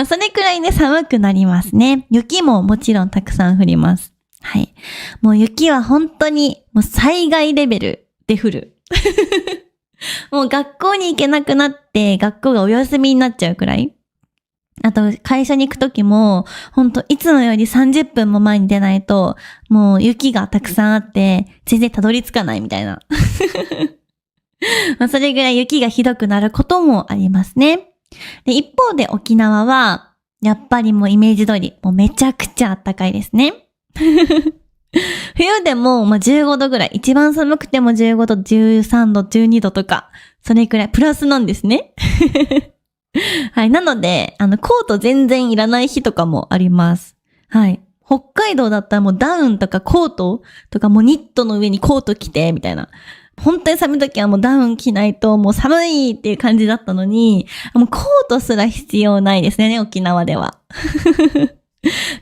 それくらいね、寒くなりますね。雪ももちろんたくさん降ります。はい。もう雪は本当に、もう災害レベルで降る。もう学校に行けなくなって、学校がお休みになっちゃうくらい。あと、会社に行くときも、本当いつもより30分も前に出ないと、もう雪がたくさんあって、全然たどり着かないみたいな。それぐらい雪がひどくなることもありますね。で、一方で沖縄は、やっぱりもうイメージ通り、もうめちゃくちゃ暖かいですね。冬でも15度ぐらい、一番寒くても15度、13度、12度とか、それくらいプラスなんですね。はい。なので、コート全然いらない日とかもあります。はい。北海道だったらもうダウンとかコートとかもうニットの上にコート着て、みたいな。本当に寒い時はもうダウン着ないともう寒いっていう感じだったのに、もうコートすら必要ないですね、沖縄では。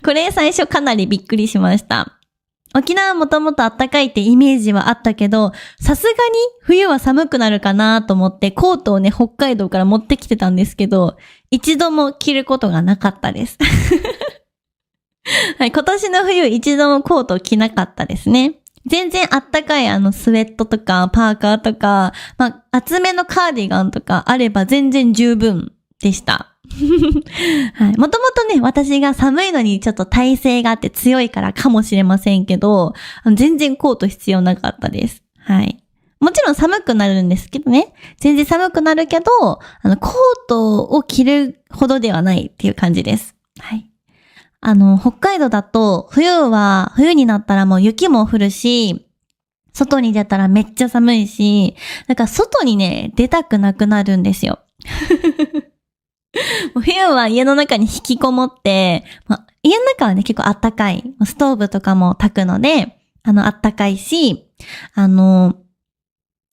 これ最初かなりびっくりしました。沖縄はもともと暖かいってイメージはあったけど、さすがに冬は寒くなるかなと思ってコートをね、北海道から持ってきてたんですけど、一度も着ることがなかったです。はい、今年の冬一度もコートを着なかったですね。全然あったかいスウェットとかパーカーとか、厚めのカーディガンとかあれば全然十分でした。はい。もともとね、私が寒いのにちょっと耐性があって強いからかもしれませんけど、全然コート必要なかったです。はい。もちろん寒くなるんですけどね。全然寒くなるけど、コートを着るほどではないっていう感じです。はい。北海道だと冬になったらもう雪も降るし、外に出たらめっちゃ寒いし、だから外にね、出たくなくなるんですよ。冬は家の中に引きこもって、家の中はね、結構あったかい。ストーブとかも焚くので、あったかいし、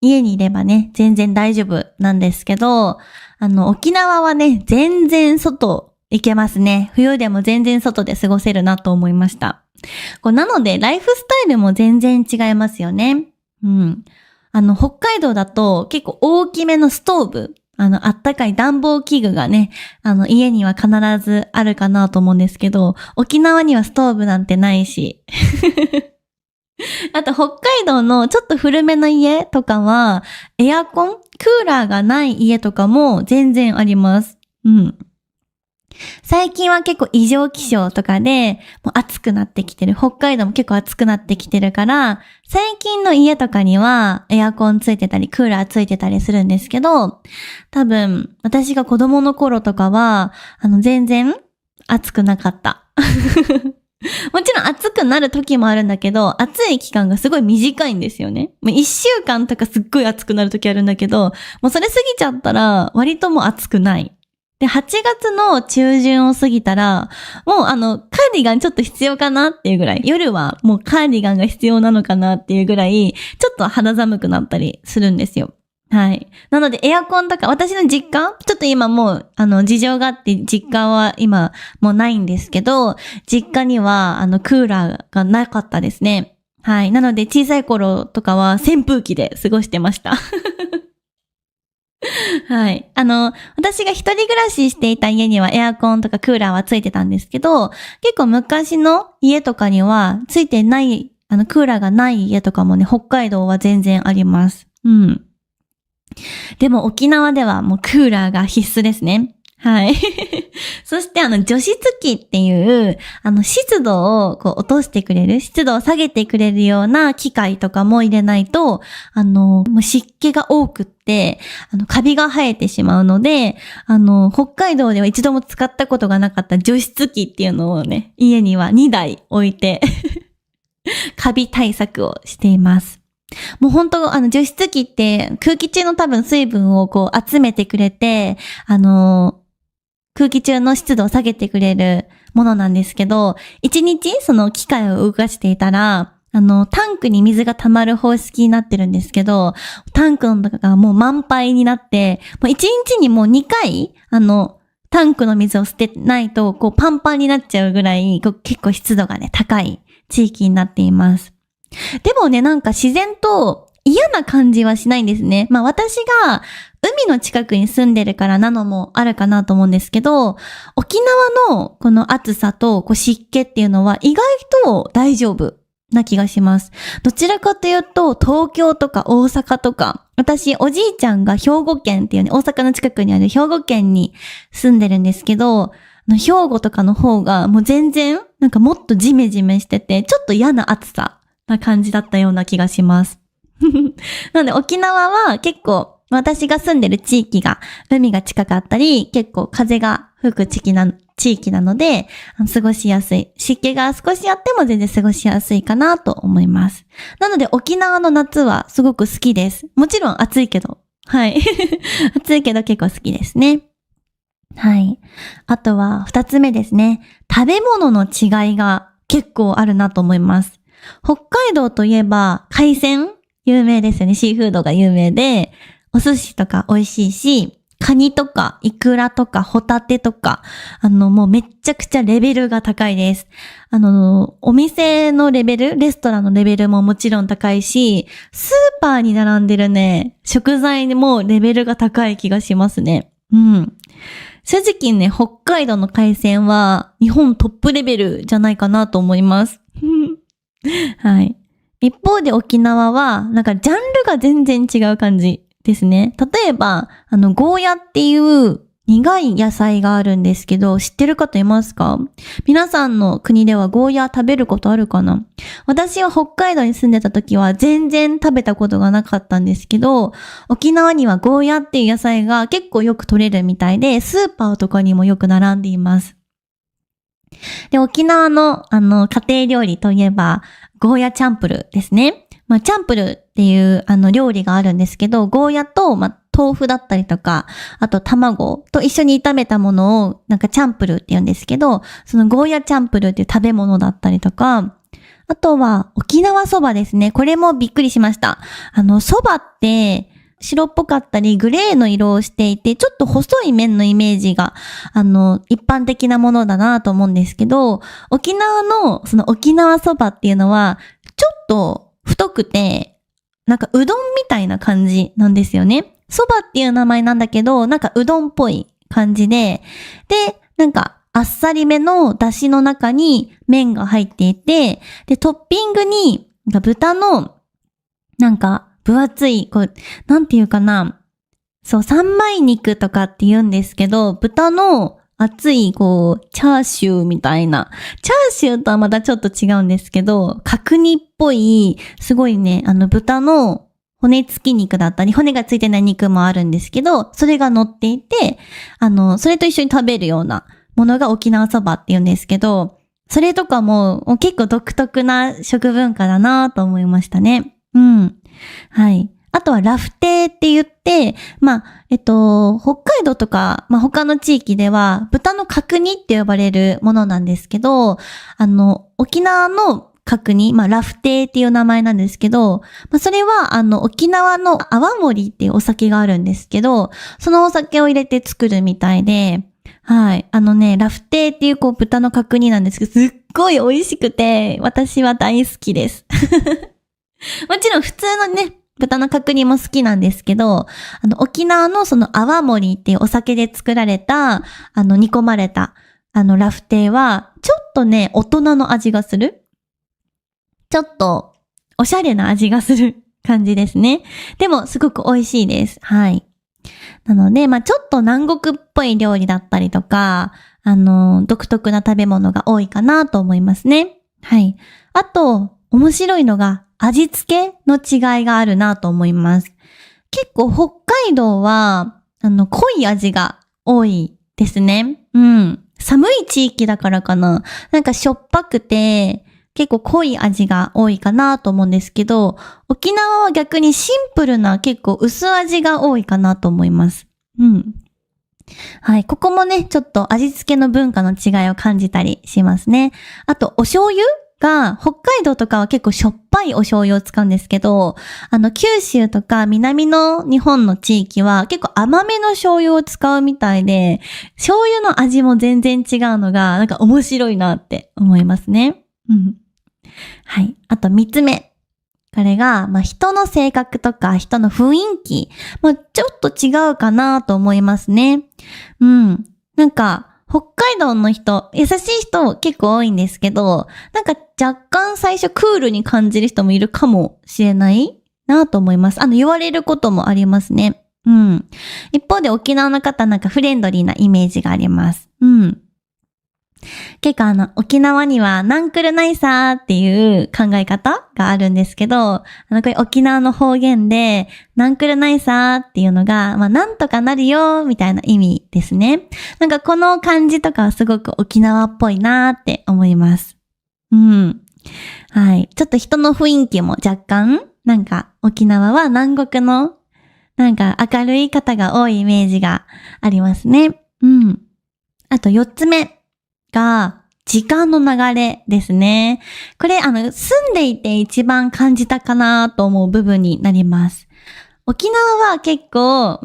家にいればね、全然大丈夫なんですけど、沖縄はね、全然外行けますね。冬でも全然外で過ごせるなと思いました。なので、ライフスタイルも全然違いますよね。うん。北海道だと結構大きめのストーブ、あったかい暖房器具がね、家には必ずあるかなと思うんですけど、沖縄にはストーブなんてないし。あと、北海道のちょっと古めの家とかは、エアコン、クーラーがない家とかも全然あります。うん。最近は結構異常気象とかで、もう暑くなってきてる。北海道も結構暑くなってきてるから、最近の家とかにはエアコンついてたり、クーラーついてたりするんですけど、多分、私が子供の頃とかは、全然暑くなかった。もちろん暑くなる時もあるんだけど、暑い期間がすごい短いんですよね。もう1週間とかすっごい暑くなる時あるんだけど、もうそれ過ぎちゃったら割ともう暑くない。で、8月の中旬を過ぎたら、もうカーディガンちょっと必要かなっていうぐらい、夜はもうカーディガンが必要なのかなっていうぐらい、ちょっと肌寒くなったりするんですよ。はい。なのでエアコンとか、私の実家ちょっと今もう、事情があって実家は今もうないんですけど、実家にはクーラーがなかったですね。はい。なので小さい頃とかは扇風機で過ごしてました。はい。私が一人暮らししていた家にはエアコンとかクーラーはついてたんですけど、結構昔の家とかにはついてない、クーラーがない家とかもね、北海道は全然あります。うん。でも沖縄ではもうクーラーが必須ですね。はい。そして除湿機っていう、湿度をこう落としてくれる、湿度を下げてくれるような機械とかも入れないと、もう湿気が多くって、カビが生えてしまうので、北海道では一度も使ったことがなかった除湿機っていうのをね、家には2台置いて、カビ対策をしています。もう本当除湿機って空気中の多分水分をこう集めてくれて、空気中の湿度を下げてくれるものなんですけど、一日その機械を動かしていたら、タンクに水が溜まる方式になってるんですけど、タンクの中がもう満杯になって、もう一日にもう2回、タンクの水を捨てないと、こうパンパンになっちゃうぐらい、結構湿度がね、高い地域になっています。でもね、なんか自然と嫌な感じはしないんですね。私が海の近くに住んでるからなのもあるかなと思うんですけど、沖縄のこの暑さとこう湿気っていうのは意外と大丈夫な気がします。どちらかというと、東京とか大阪とか、私おじいちゃんが兵庫県っていうね、大阪の近くにある兵庫県に住んでるんですけど、兵庫とかの方がもう全然なんかもっとジメジメしてて、ちょっと嫌な暑さな感じだったような気がします。なので沖縄は結構私が住んでる地域が海が近かったり、結構風が吹く地域なので、過ごしやすい。湿気が少しあっても全然過ごしやすいかなと思います。なので沖縄の夏はすごく好きです。もちろん暑いけど。はい。暑いけど結構好きですね。はい。あとは二つ目ですね。食べ物の違いが結構あるなと思います。北海道といえば海鮮有名ですよね。シーフードが有名で、お寿司とか美味しいし、カニとかイクラとかホタテとか、もうめっちゃくちゃレベルが高いです。お店のレベル、レストランのレベルももちろん高いし、スーパーに並んでるね、食材もレベルが高い気がしますね。うん。正直ね、北海道の海鮮は日本トップレベルじゃないかなと思います。はい。一方で沖縄は、なんかジャンルが全然違う感じですね。例えば、ゴーヤっていう苦い野菜があるんですけど、知ってる方いますか？皆さんの国ではゴーヤ食べることあるかな？私は北海道に住んでた時は全然食べたことがなかったんですけど、沖縄にはゴーヤっていう野菜が結構よく取れるみたいで、スーパーとかにもよく並んでいます。で、沖縄の家庭料理といえば、ゴーヤチャンプルですね。まあ、チャンプルっていう料理があるんですけど、ゴーヤと、豆腐だったりとか、あと卵と一緒に炒めたものをなんかチャンプルって言うんですけど、そのゴーヤチャンプルっていう食べ物だったりとか、あとは沖縄そばですね。これもびっくりしました。そばって白っぽかったりグレーの色をしていて、ちょっと細い麺のイメージが一般的なものだなと思うんですけど、沖縄のその沖縄そばっていうのはちょっと太くて、なんかうどんみたいな感じなんですよね。そばっていう名前なんだけど、なんかうどんっぽい感じで、なんかあっさりめの出汁の中に麺が入っていて、で、トッピングに豚のなんか分厚い、なんていうかな、そう、三枚肉とかって言うんですけど、豚の厚い、チャーシューみたいな。チャーシューとはまたちょっと違うんですけど、角煮っぽい、すごいね、豚の骨付き肉だったり、骨がついてない肉もあるんですけど、それが乗っていて、それと一緒に食べるようなものが沖縄そばって言うんですけど、それとかも結構独特な食文化だなと思いましたね。うん。はい。あとはラフテーって言って、北海道とか、他の地域では豚の角煮って呼ばれるものなんですけど、沖縄の角煮、ラフテーっていう名前なんですけど、それは沖縄の泡盛っていうお酒があるんですけど、そのお酒を入れて作るみたいで、はい。ラフテーっていう豚の角煮なんですけど、すっごい美味しくて、私は大好きです。もちろん普通のね、豚の角煮も好きなんですけど、沖縄のその泡盛っていうお酒で作られた、煮込まれた、ラフテーは、ちょっとね、大人の味がする。ちょっと、おしゃれな味がする感じですね。でも、すごく美味しいです。はい。なので、ちょっと南国っぽい料理だったりとか、独特な食べ物が多いかなと思いますね。はい。あと、面白いのが、味付けの違いがあるなと思います。結構北海道は、濃い味が多いですね。うん。寒い地域だからかな。なんかしょっぱくて、結構濃い味が多いかなと思うんですけど、沖縄は逆にシンプルな結構薄味が多いかなと思います。うん。はい。ここもね、ちょっと味付けの文化の違いを感じたりしますね。あと、お醤油が、北海道とかは結構しょっぱいお醤油を使うんですけど、九州とか南の日本の地域は結構甘めの醤油を使うみたいで、醤油の味も全然違うのが、なんか面白いなって思いますね。うん。はい。あと3つ目。これが、人の性格とか人の雰囲気、ちょっと違うかなと思いますね。うん。なんか、北海道の人、優しい人結構多いんですけど、なんか若干最初クールに感じる人もいるかもしれないなと思います。言われることもありますね。うん。一方で沖縄の方なんかフレンドリーなイメージがあります。うん。結構沖縄にはなんくるないさーっていう考え方があるんですけど、これ沖縄の方言で、なんくるないさーっていうのが、なんとかなるよーみたいな意味ですね。なんかこの感じとかはすごく沖縄っぽいなーって思います。うん。はい。ちょっと人の雰囲気も若干、なんか沖縄は南国の、なんか明るい方が多いイメージがありますね。うん。あと4つ目。が、時間の流れですね。これ、住んでいて一番感じたかなと思う部分になります。沖縄は結構、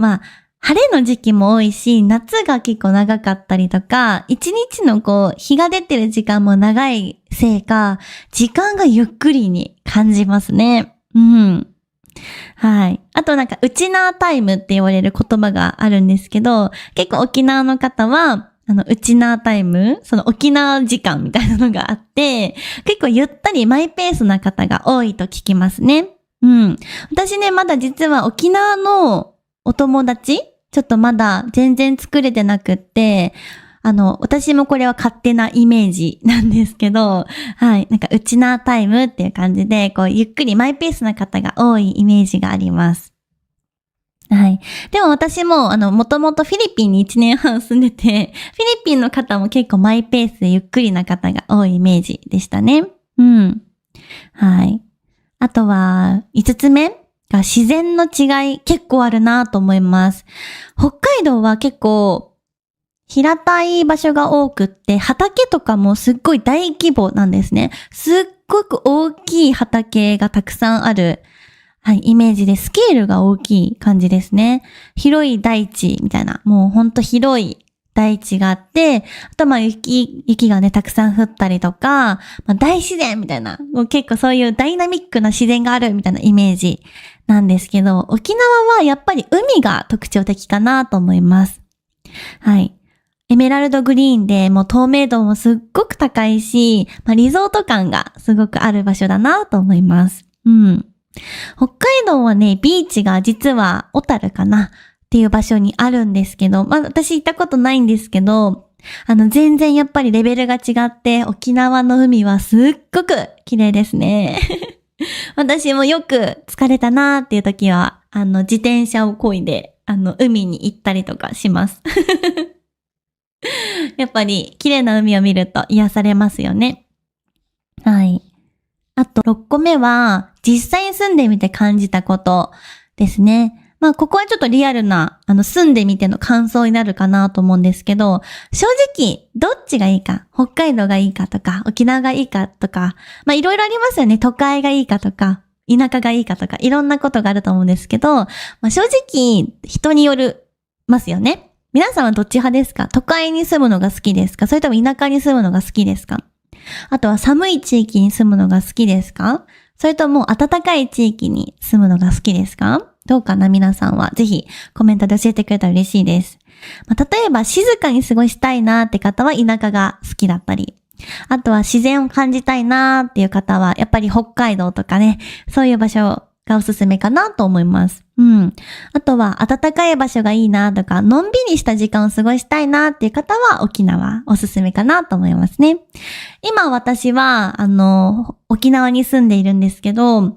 晴れの時期も多いし、夏が結構長かったりとか、一日の日が出てる時間も長いせいか、時間がゆっくりに感じますね。うん。はい。あとウチナータイムって言われる言葉があるんですけど、結構沖縄の方は、ウチナータイム、その沖縄時間みたいなのがあって、結構ゆったりマイペースな方が多いと聞きますね。うん。私ね、まだ実は沖縄のお友達ちょっとまだ全然作れてなくって、私もこれは勝手なイメージなんですけど、はい、ウチナータイムっていう感じで、ゆっくりマイペースな方が多いイメージがあります。はい。でも私も、もともとフィリピンに1年半住んでて、フィリピンの方も結構マイペースでゆっくりな方が多いイメージでしたね。うん。はい。あとは、5つ目が自然の違い結構あるなと思います。北海道は結構平たい場所が多くって、畑とかもすっごい大規模なんですね。すっごく大きい畑がたくさんある、はい、イメージでスケールが大きい感じですね。広い大地みたいな、もうほんと広い大地があって、あと雪がね、たくさん降ったりとか、大自然みたいな、もう結構そういうダイナミックな自然があるみたいなイメージなんですけど、沖縄はやっぱり海が特徴的かなと思います。はい。エメラルドグリーンでもう透明度もすっごく高いし、リゾート感がすごくある場所だなと思います。うん。北海道はね、ビーチが実は小樽かなっていう場所にあるんですけど、私行ったことないんですけど、全然やっぱりレベルが違って、沖縄の海はすっごく綺麗ですね。私もよく疲れたなーっていう時は、自転車を漕いで、海に行ったりとかします。やっぱり綺麗な海を見ると癒されますよね。はい。あと6個目は、実際に住んでみて感じたことですね。ここはちょっとリアルな、住んでみての感想になるかなと思うんですけど、正直、どっちがいいか、北海道がいいかとか、沖縄がいいかとか、いろいろありますよね。都会がいいかとか、田舎がいいかとか、いろんなことがあると思うんですけど、正直、人によるますよね。皆さんはどっち派ですか？都会に住むのが好きですか？それとも田舎に住むのが好きですか？あとは寒い地域に住むのが好きですか？それとも暖かい地域に住むのが好きですか？どうかな、皆さんは。ぜひコメントで教えてくれたら嬉しいです。例えば静かに過ごしたいなって方は田舎が好きだったり、あとは自然を感じたいなっていう方はやっぱり北海道とかね、そういう場所がおすすめかなと思います。うん。あとは暖かい場所がいいなとか、のんびりした時間を過ごしたいなっていう方は沖縄おすすめかなと思いますね。今私は沖縄に住んでいるんですけど、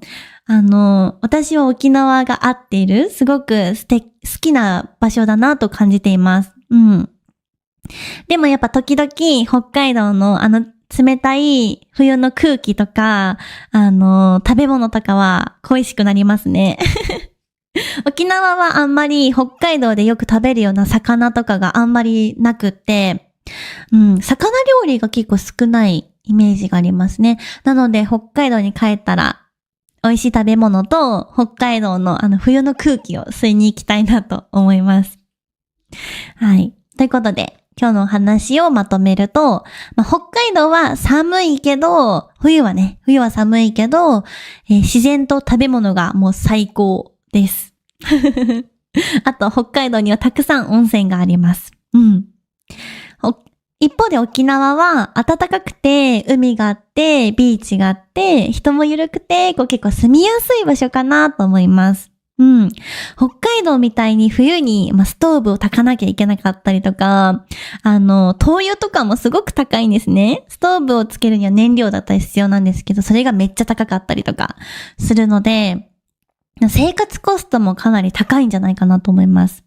私は沖縄が合っている、すごく好きな場所だなと感じています。うん。でもやっぱ時々北海道の冷たい冬の空気とか、食べ物とかは恋しくなりますね。沖縄はあんまり北海道でよく食べるような魚とかがあんまりなくって、うん、魚料理が結構少ないイメージがありますね。なので北海道に帰ったら美味しい食べ物と北海道の冬の空気を吸いに行きたいなと思います。はい。ということで、今日の話をまとめると、北海道は寒いけど、冬は寒いけど、自然と食べ物がもう最高です。あと、北海道にはたくさん温泉があります。うん。一方で沖縄は暖かくて、海があって、ビーチがあって、人も緩くて、結構住みやすい場所かなと思います。うん。北海道みたいに冬に、ストーブを焚かなきゃいけなかったりとか、灯油とかもすごく高いんですね。ストーブをつけるには燃料だったり必要なんですけど、それがめっちゃ高かったりとかするので、生活コストもかなり高いんじゃないかなと思います。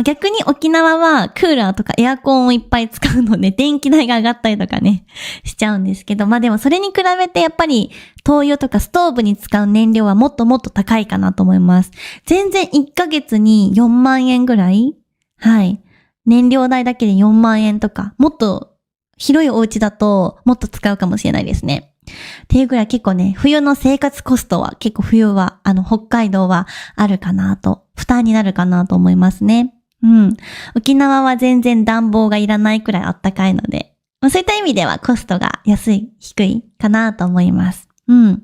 逆に沖縄はクーラーとかエアコンをいっぱい使うので電気代が上がったりとかね、しちゃうんですけど、でもそれに比べてやっぱり灯油とかストーブに使う燃料はもっともっと高いかなと思います。全然1ヶ月に4万円ぐらい？はい。燃料代だけで4万円とか、もっと広いお家だともっと使うかもしれないですね。っていうぐらい結構ね、冬の生活コストは結構冬は、北海道はあるかなと、負担になるかなと思いますね。うん。沖縄は全然暖房がいらないくらいあったかいので、そういった意味ではコストが安い、低いかなと思います。うん。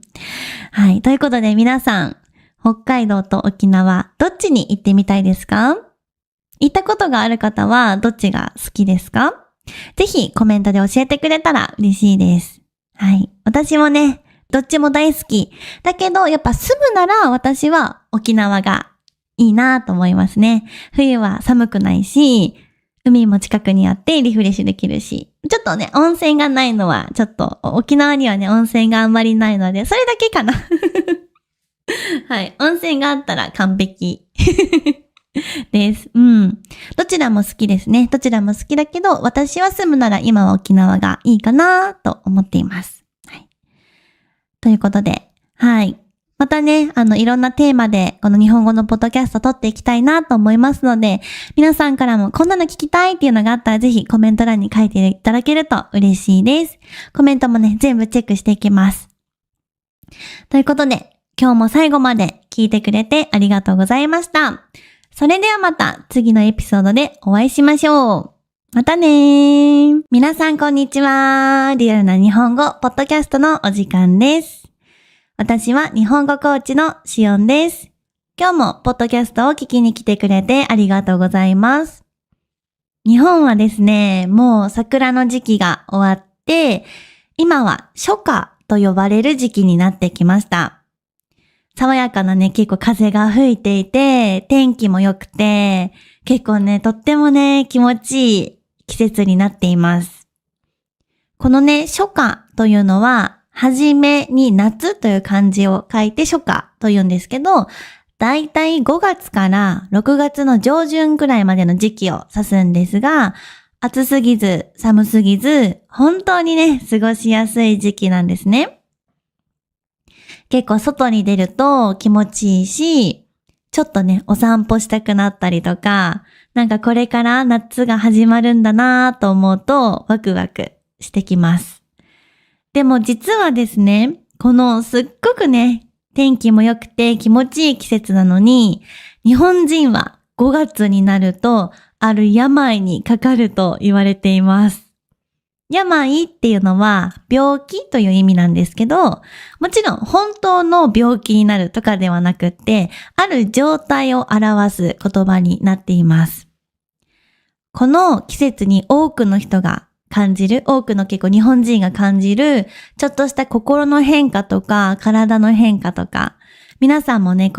はい。ということで皆さん、北海道と沖縄、どっちに行ってみたいですか？行ったことがある方はどっちが好きですか？ぜひコメントで教えてくれたら嬉しいです。はい。私もね、どっちも大好き。だけど、やっぱ住むなら私は沖縄がいいなと思いますね。冬は寒くないし、海も近くにあってリフレッシュできるし、ちょっとね、温泉がないのは、ちょっと沖縄にはね、温泉があんまりないので、それだけかな。はい。温泉があったら完璧です。うん。どちらも好きですね。どちらも好きだけど、私は住むなら今は沖縄がいいかなと思っています。はい。ということで、はい。またね、いろんなテーマで、この日本語のポッドキャスト撮っていきたいなと思いますので、皆さんからもこんなの聞きたいっていうのがあったら、ぜひコメント欄に書いていただけると嬉しいです。コメントもね、全部チェックしていきます。ということで、今日も最後まで聞いてくれてありがとうございました。それではまた次のエピソードでお会いしましょう。またねー。皆さんこんにちは。リアルな日本語ポッドキャストのお時間です。私は日本語コーチのしおんです。今日もポッドキャストを聞きに来てくれてありがとうございます。日本はですね、もう桜の時期が終わって、今は初夏と呼ばれる時期になってきました。爽やかなね、結構風が吹いていて、天気も良くて、結構ね、とってもね、気持ちいい季節になっています。このね、初夏というのは、はじめに夏という漢字を書いて初夏と言うんですけど、だいたい5月から6月の上旬くらいまでの時期を指すんですが、暑すぎず寒すぎず、本当にね、過ごしやすい時期なんですね。結構外に出ると気持ちいいし、ちょっとね、お散歩したくなったりとか、なんかこれから夏が始まるんだなぁと思うとワクワクしてきます。でも実はですね、このすっごくね、天気も良くて気持ちいい季節なのに、日本人は5月になるとある病にかかると言われています。病っていうのは病気という意味なんですけど、もちろん本当の病気になるとかではなくって、ある状態を表す言葉になっています。この季節に多くの人が感じる、多くの結構日本人が感じる、ちょっとした心の変化とか、体の変化とか、皆さんもね、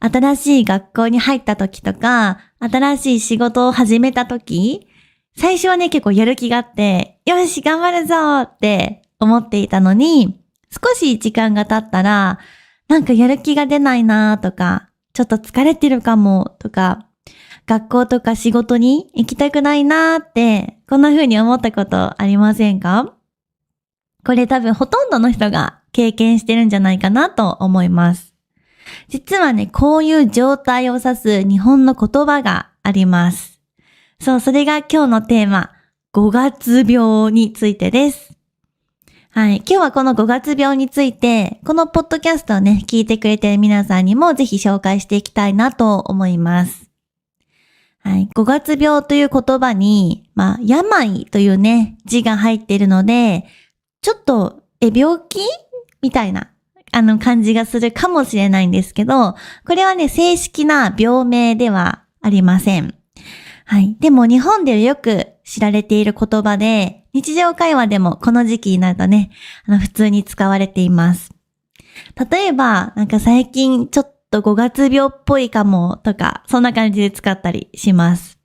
新しい学校に入った時とか、新しい仕事を始めた時、最初はね、結構やる気があって、よし、頑張るぞって思っていたのに、少し時間が経ったら、なんかやる気が出ないなとか、ちょっと疲れてるかもとか、学校とか仕事に行きたくないなって、こんな風に思ったことありませんか？これ多分ほとんどの人が経験してるんじゃないかなと思います。実はね、こういう状態を指す日本の言葉があります。そう、それが今日のテーマ、5月病についてです。はい。今日はこの5月病について、このポッドキャストをね、聞いてくれている皆さんにもぜひ紹介していきたいなと思います。はい。5月病という言葉に、病というね、字が入っているので、ちょっと、病気みたいな、感じがするかもしれないんですけど、これはね、正式な病名ではありません。はい。でも日本でよく知られている言葉で、日常会話でもこの時期になるとね、普通に使われています。例えば、なんか最近ちょっと5月病っぽいかもとか、そんな感じで使ったりします。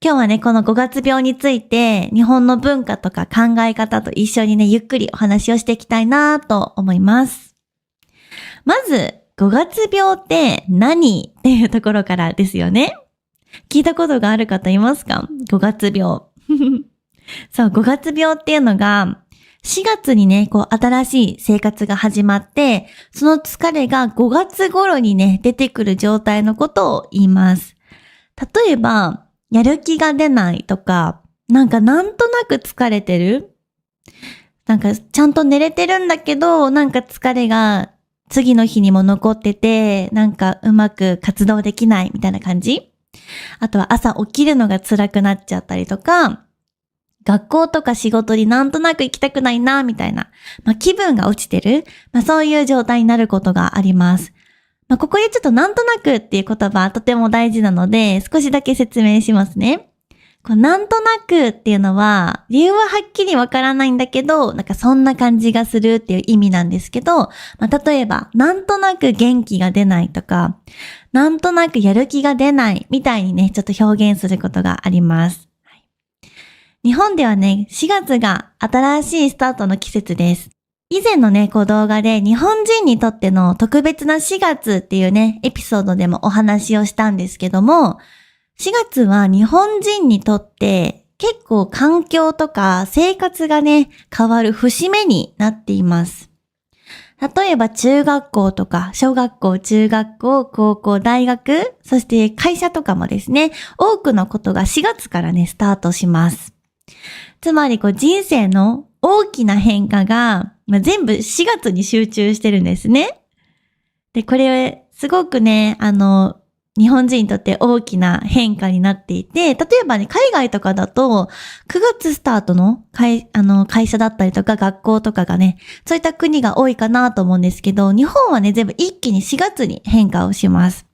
今日はね、この5月病について、日本の文化とか考え方と一緒にね、ゆっくりお話をしていきたいなと思います。まず、5月病って何っていうところからですよね。聞いたことがある方いますか？ 5 月病。そう、5月病っていうのが、4月にね、新しい生活が始まって、その疲れが5月頃にね、出てくる状態のことを言います。例えば、やる気が出ないとか、なんとなく疲れてる。なんかちゃんと寝れてるんだけど、なんか疲れが次の日にも残ってて、なんかうまく活動できないみたいな感じ。あとは朝起きるのが辛くなっちゃったりとか、学校とか仕事になんとなく行きたくないな、みたいな。気分が落ちてる。そういう状態になることがあります。ここでちょっとなんとなくっていう言葉とても大事なので、少しだけ説明しますね。なんとなくっていうのは、理由ははっきりわからないんだけど、なんかそんな感じがするっていう意味なんですけど、例えば、なんとなく元気が出ないとか、なんとなくやる気が出ないみたいにね、ちょっと表現することがあります。日本ではね、4月が新しいスタートの季節です。以前のね、動画で日本人にとっての特別な4月っていうね、エピソードでもお話をしたんですけども、4月は日本人にとって結構環境とか生活がね、変わる節目になっています。例えば中学校とか小学校、中学校、高校、大学、そして会社とかもですね、多くのことが4月からね、スタートします。つまり人生の大きな変化が、全部4月に集中してるんですね。で、これすごくね、日本人にとって大きな変化になっていて、例えばね、海外とかだと、9月スタートの会社だったりとか学校とかがね、そういった国が多いかなと思うんですけど、日本はね、全部一気に4月に変化をします。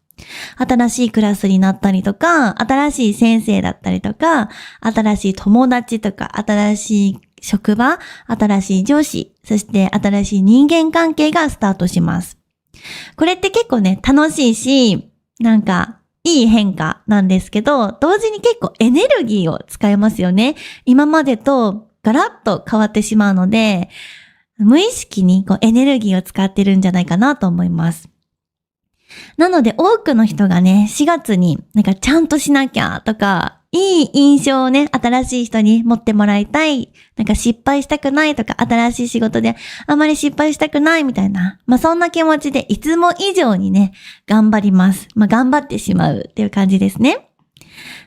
新しいクラスになったりとか、新しい先生だったりとか、新しい友達とか、新しい職場、新しい上司、そして新しい人間関係がスタートします。これって結構ね、楽しいし、なんか、いい変化なんですけど、同時に結構エネルギーを使いますよね。今までとガラッと変わってしまうので、無意識にエネルギーを使ってるんじゃないかなと思います。なので多くの人がね、4月になんかちゃんとしなきゃとか、いい印象をね、新しい人に持ってもらいたい。なんか失敗したくないとか、新しい仕事であまり失敗したくないみたいな。そんな気持ちでいつも以上にね、頑張ります。頑張ってしまうっていう感じですね。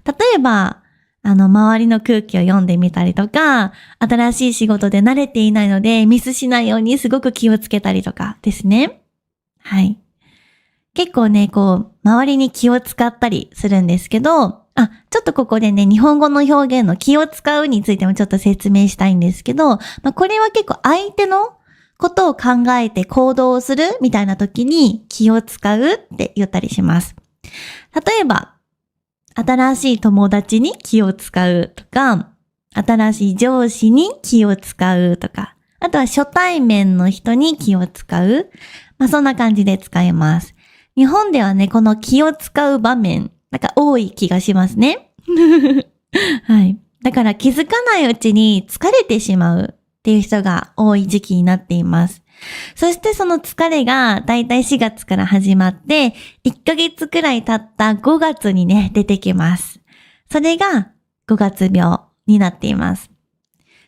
例えば、周りの空気を読んでみたりとか、新しい仕事で慣れていないので、ミスしないようにすごく気をつけたりとかですね。はい。結構ね、周りに気を使ったりするんですけど、ちょっとここでね、日本語の表現の気を使うについてもちょっと説明したいんですけど、これは結構相手のことを考えて行動するみたいな時に気を使うって言ったりします。例えば、新しい友達に気を使うとか、新しい上司に気を使うとか、あとは初対面の人に気を使う。そんな感じで使えます。日本ではね、この気を使う場面、なんか多い気がしますね。はい。だから気づかないうちに疲れてしまうっていう人が多い時期になっています。そしてその疲れがだいたい4月から始まって、1ヶ月くらい経った5月にね、出てきます。それが5月病になっています。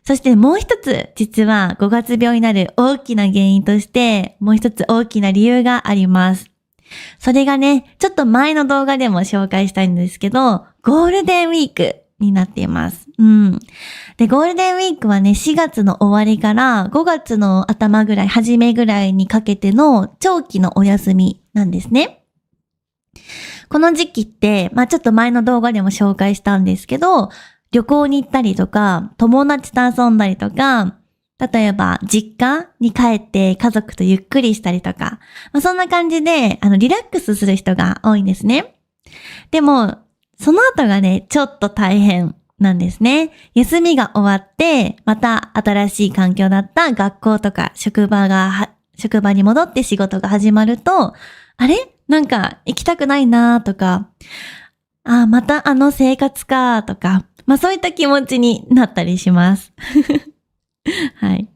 そしてもう一つ、実は5月病になる大きな原因として、もう一つ大きな理由があります。それがね、ちょっと前の動画でも紹介したいんですけど、ゴールデンウィークになっています。で、ゴールデンウィークはね、4月の終わりから5月の頭ぐらい、初めぐらいにかけての長期のお休みなんですね。この時期って、ちょっと前の動画でも紹介したんですけど、旅行に行ったりとか、友達と遊んだりとか、例えば実家に帰って家族とゆっくりしたりとか、そんな感じでリラックスする人が多いんですね。でもその後がね、ちょっと大変なんですね。休みが終わってまた新しい環境だった学校とか職場に戻って仕事が始まると、あれ？なんか行きたくないなとか、また生活かとか、そういった気持ちになったりします。はい。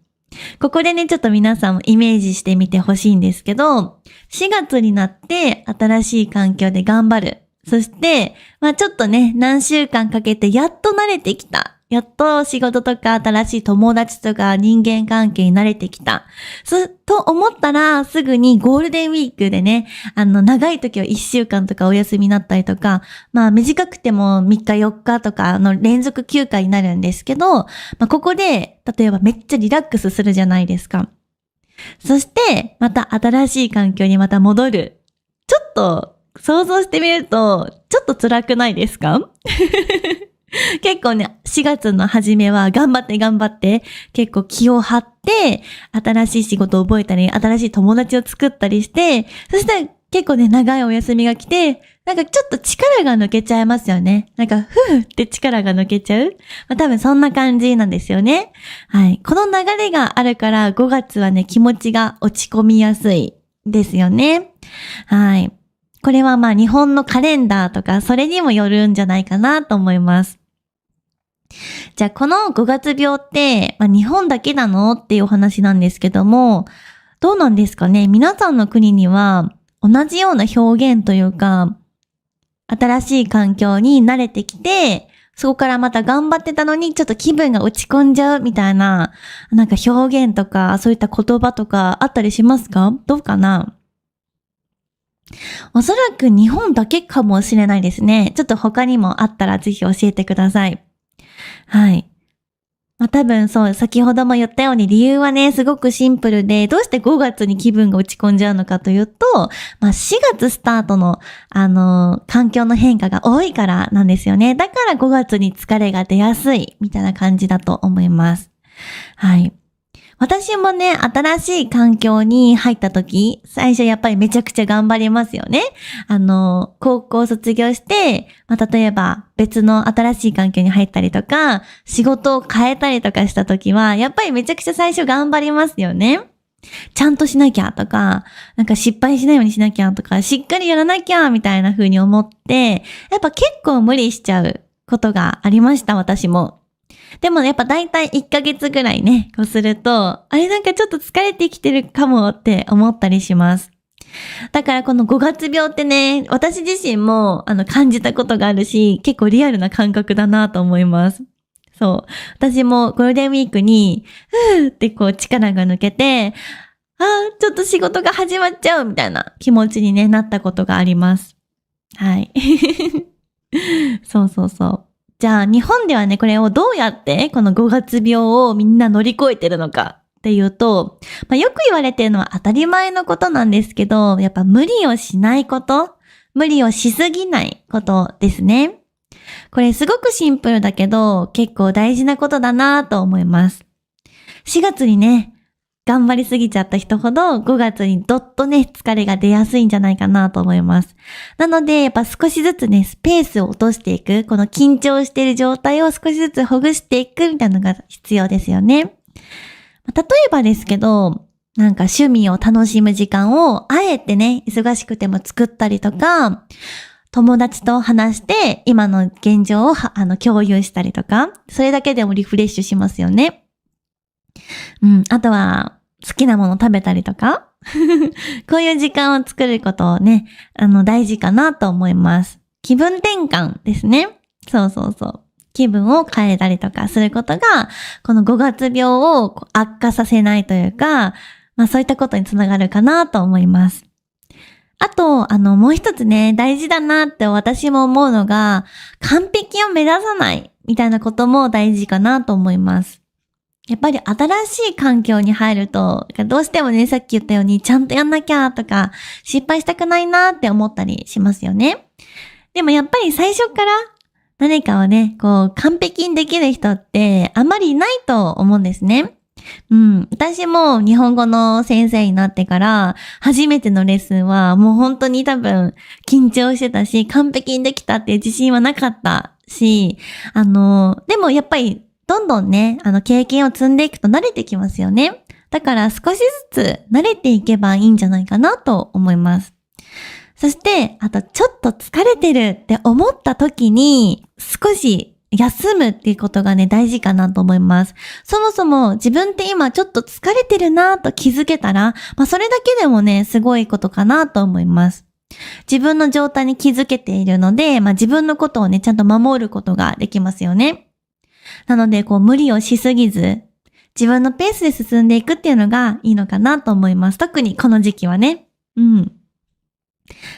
ここでね、ちょっと皆さんもイメージしてみてほしいんですけど、4月になって新しい環境で頑張る。そして、ちょっとね、何週間かけてやっと慣れてきたやっと仕事とか新しい友達とか人間関係に慣れてきた。と思ったらすぐにゴールデンウィークでね、長い時は1週間とかお休みになったりとか、まあ短くても3日4日とか連続休暇になるんですけど、まあここで例えばめっちゃリラックスするじゃないですか。そしてまた新しい環境にまた戻る。ちょっと想像してみるとちょっと辛くないですか？結構ね、4月の初めは頑張って結構気を張って新しい仕事を覚えたり新しい友達を作ったりして、そしたら結構ね長いお休みが来て、なんかちょっと力が抜けちゃいますよね。なんかふーって力が抜けちゃう。まあ多分そんな感じなんですよね。はい。この流れがあるから5月はね気持ちが落ち込みやすいですよね。はい。これはまあ日本のカレンダーとかそれにもよるんじゃないかなと思います。じゃあこの5月病って、日本だけなのっていうお話なんですけども、どうなんですかね？皆さんの国には同じような表現というか、新しい環境に慣れてきて、そこからまた頑張ってたのにちょっと気分が落ち込んじゃうみたいな、なんか表現とかそういった言葉とかあったりしますか？どうかな？おそらく日本だけかもしれないですね。ちょっと他にもあったらぜひ教えてください。はい。多分そう、先ほども言ったように理由はね、すごくシンプルで、どうして5月に気分が落ち込んじゃうのかというと、4月スタートの、環境の変化が多いからなんですよね。だから5月に疲れが出やすい、みたいな感じだと思います。はい。私もね、新しい環境に入った時、最初やっぱりめちゃくちゃ頑張りますよね。高校卒業して、例えば別の新しい環境に入ったりとか、仕事を変えたりとかした時は、やっぱりめちゃくちゃ最初頑張りますよね。ちゃんとしなきゃとか、なんか失敗しないようにしなきゃとか、しっかりやらなきゃみたいな風に思って、やっぱ結構無理しちゃうことがありました、私も。でもやっぱだいたい1ヶ月ぐらいね、こうすると、あれなんかちょっと疲れてきてるかもって思ったりします。だからこの5月病ってね、私自身も感じたことがあるし、結構リアルな感覚だなと思います。そう。私もゴールデンウィークに、ふーってこう力が抜けて、ちょっと仕事が始まっちゃうみたいな気持ちにね、なったことがあります。はい。そうそうそう。じゃあ日本ではね、これをどうやってこの5月病をみんな乗り越えてるのかっていうと、よく言われてるのは当たり前のことなんですけど、やっぱ無理をしないこと、無理をしすぎないことですね。これすごくシンプルだけど、結構大事なことだなと思います。4月にね、頑張りすぎちゃった人ほど5月にどっとね、疲れが出やすいんじゃないかなと思います。なので、やっぱ少しずつね、スペースを落としていく、この緊張している状態を少しずつほぐしていくみたいなのが必要ですよね。例えばですけど、なんか趣味を楽しむ時間をあえてね、忙しくても作ったりとか、友達と話して今の現状を共有したりとか、それだけでもリフレッシュしますよね。あとは好きなもの食べたりとかこういう時間を作ることをね、大事かなと思います。気分転換ですね。そうそうそう。気分を変えたりとかすることが、この5月病を悪化させないというか、そういったことにつながるかなと思います。あと、もう一つね、大事だなって私も思うのが、完璧を目指さないみたいなことも大事かなと思います。やっぱり新しい環境に入ると、どうしてもね、さっき言ったようにちゃんとやんなきゃとか、失敗したくないなって思ったりしますよね。でもやっぱり最初から何かをね、こう完璧にできる人ってあまりいないと思うんですね。私も日本語の先生になってから初めてのレッスンはもう本当に多分緊張してたし、完璧にできたっていう自信はなかったし、でもやっぱりどんどんね、経験を積んでいくと慣れてきますよね。だから少しずつ慣れていけばいいんじゃないかなと思います。そして、あとちょっと疲れてるって思った時に少し休むっていうことがね、大事かなと思います。そもそも自分って今ちょっと疲れてるなと気づけたら、それだけでもね、すごいことかなと思います。自分の状態に気づけているので、自分のことをね、ちゃんと守ることができますよね。なので、無理をしすぎず、自分のペースで進んでいくっていうのがいいのかなと思います。特にこの時期はね。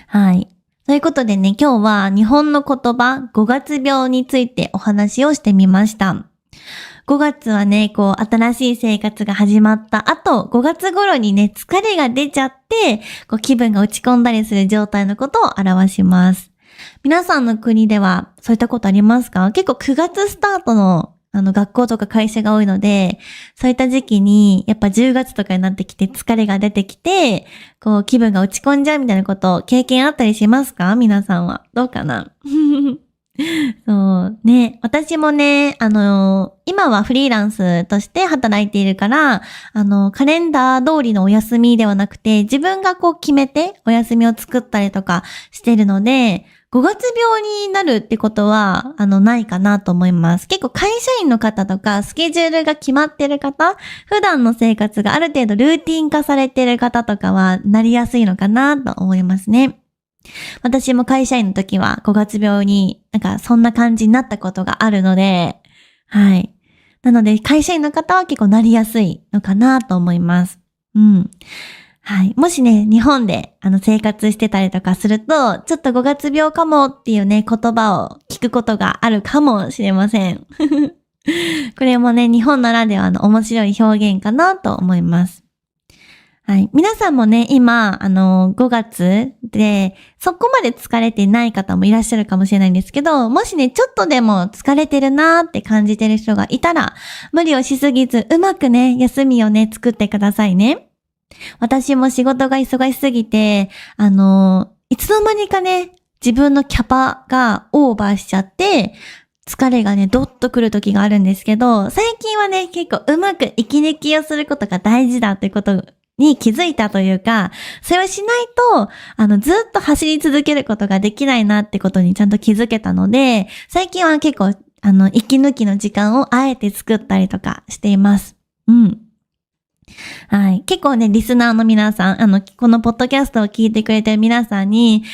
はい。ということでね、今日は日本の言葉、5月病についてお話をしてみました。5月はね、新しい生活が始まった後、5月頃にね、疲れが出ちゃって、気分が落ち込んだりする状態のことを表します。皆さんの国ではそういったことありますか？結構9月スタートの学校とか会社が多いので、そういった時期に、やっぱ10月とかになってきて疲れが出てきて、気分が落ち込んじゃうみたいなこと経験あったりしますか？皆さんは。どうかな？そうね。私もね、今はフリーランスとして働いているから、カレンダー通りのお休みではなくて、自分が決めてお休みを作ったりとかしてるので、5月病になるってことは、ないかなと思います。結構会社員の方とか、スケジュールが決まってる方、普段の生活がある程度ルーティン化されてる方とかは、なりやすいのかなと思いますね。私も会社員の時は5月病にそんな感じになったことがあるので、はい。なので会社員の方は結構なりやすいのかなと思います。はい。もしね、日本で生活してたりとかすると、ちょっと5月病かもっていうね、言葉を聞くことがあるかもしれません。これもね、日本ならではの面白い表現かなと思います。はい。皆さんもね、今、5月で、そこまで疲れていない方もいらっしゃるかもしれないんですけど、もしね、ちょっとでも疲れてるなーって感じてる人がいたら、無理をしすぎず、うまくね、休みをね、作ってくださいね。私も仕事が忙しすぎて、いつの間にかね、自分のキャパがオーバーしちゃって、疲れがね、ドッとくる時があるんですけど、最近はね、結構うまく息抜きをすることが大事だってことに気づいたというか、それをしないと、ずっと走り続けることができないなってことにちゃんと気づけたので、最近は結構、息抜きの時間をあえて作ったりとかしています。はい。結構ね、リスナーの皆さん、このポッドキャストを聞いてくれてる皆さんに、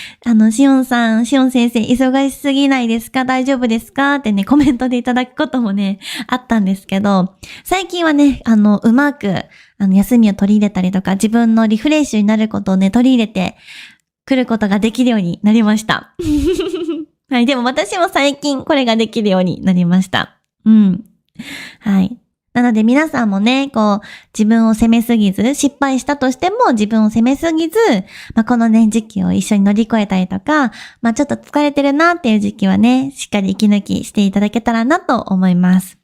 しおん先生、忙しすぎないですか？大丈夫ですか？ってね、コメントでいただくこともね、あったんですけど、最近はね、うまく、休みを取り入れたりとか、自分のリフレッシュになることをね、取り入れてくることができるようになりました。はい。でも私も最近これができるようになりました。はい。なので皆さんもね、自分を責めすぎず、失敗したとしても自分を責めすぎず、このね、時期を一緒に乗り越えたりとか、ちょっと疲れてるなっていう時期はね、しっかり息抜きしていただけたらなと思います。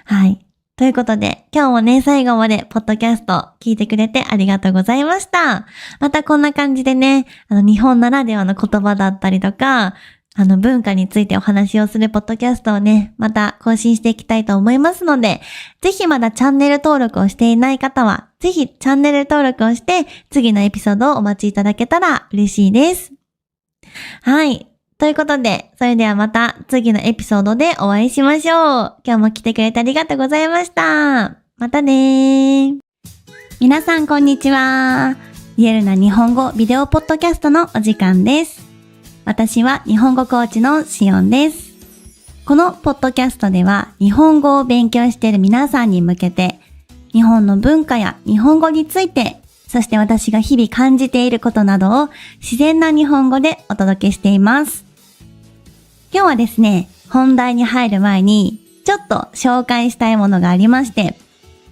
はい。ということで、今日もね、最後までポッドキャスト聞いてくれてありがとうございました。またこんな感じでね、日本ならではの言葉だったりとか、文化についてお話をするポッドキャストをね、また更新していきたいと思いますので、ぜひまだチャンネル登録をしていない方は、ぜひチャンネル登録をして、次のエピソードをお待ちいただけたら嬉しいです。はい。ということで、それではまた次のエピソードでお会いしましょう。今日も来てくれてありがとうございました。またねー。皆さんこんにちは。リアルな日本語ビデオポッドキャストのお時間です。私は日本語コーチのしおんです。このポッドキャストでは日本語を勉強している皆さんに向けて日本の文化や日本語について、そして私が日々感じていることなどを自然な日本語でお届けしています。今日はですね、本題に入る前にちょっと紹介したいものがありまして、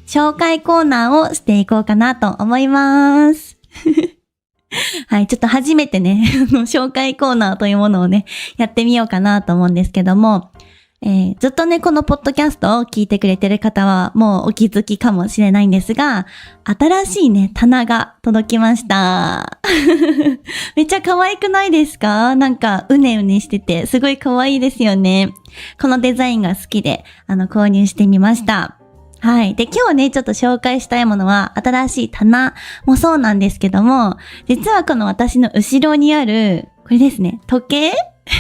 紹介コーナーをしていこうかなと思います。はい、ちょっと初めてね、紹介コーナーというものをね、やってみようかなと思うんですけども、ずっとね、このポッドキャストを聞いてくれてる方はもうお気づきかもしれないんですが、新しいね、棚が届きました。めっちゃ可愛くないですか？なんか、うねうねしてて、すごい可愛いですよね。このデザインが好きで、購入してみました。はい。で、今日ね、ちょっと紹介したいものは、新しい棚もそうなんですけども、実はこの私の後ろにある、これですね、時計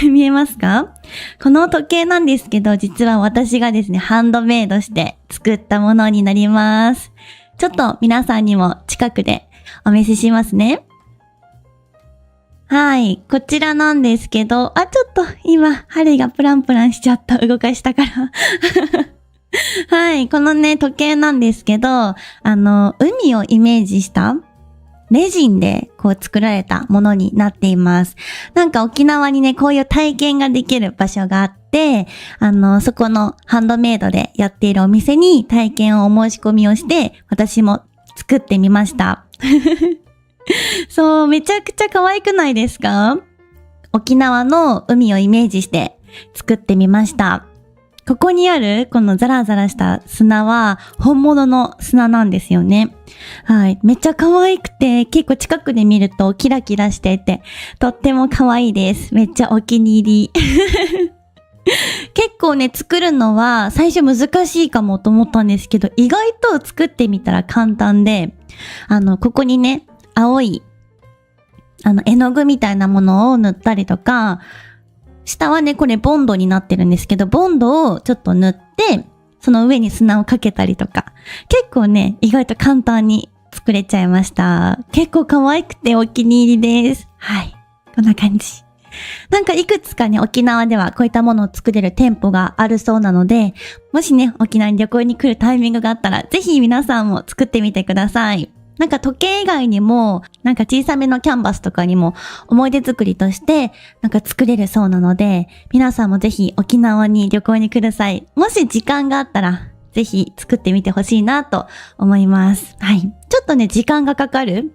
見えますか？この時計なんですけど、実は私がですね、ハンドメイドして作ったものになります。ちょっと皆さんにも近くでお見せしますね。はい。こちらなんですけど、ちょっと今、針がプランプランしちゃった。動かしたから。はい。このね、時計なんですけど、海をイメージしたレジンでこう作られたものになっています。なんか沖縄にね、こういう体験ができる場所があって、そこのハンドメイドでやっているお店に体験をお申し込みをして、私も作ってみました。そう、めちゃくちゃ可愛くないですか？沖縄の海をイメージして作ってみました。ここにあるこのザラザラした砂は本物の砂なんですよね。はい。めっちゃ可愛くて、結構近くで見るとキラキラしていて、とっても可愛いです。めっちゃお気に入り。結構ね、作るのは最初難しいかもと思ったんですけど、意外と作ってみたら簡単で、ここにね、青い、絵の具みたいなものを塗ったりとか、下はね、これボンドになってるんですけど、ボンドをちょっと塗って、その上に砂をかけたりとか、結構ね、意外と簡単に作れちゃいました。結構可愛くてお気に入りです。はい。こんな感じ。なんかいくつかね、沖縄ではこういったものを作れる店舗があるそうなので、もしね、沖縄に旅行に来るタイミングがあったら、ぜひ皆さんも作ってみてください。なんか時計以外にも、なんか小さめのキャンバスとかにも思い出作りとしてなんか作れるそうなので、皆さんもぜひ沖縄に旅行に来る際、もし時間があったらぜひ作ってみてほしいなと思います。はい。ちょっとね、時間がかかる。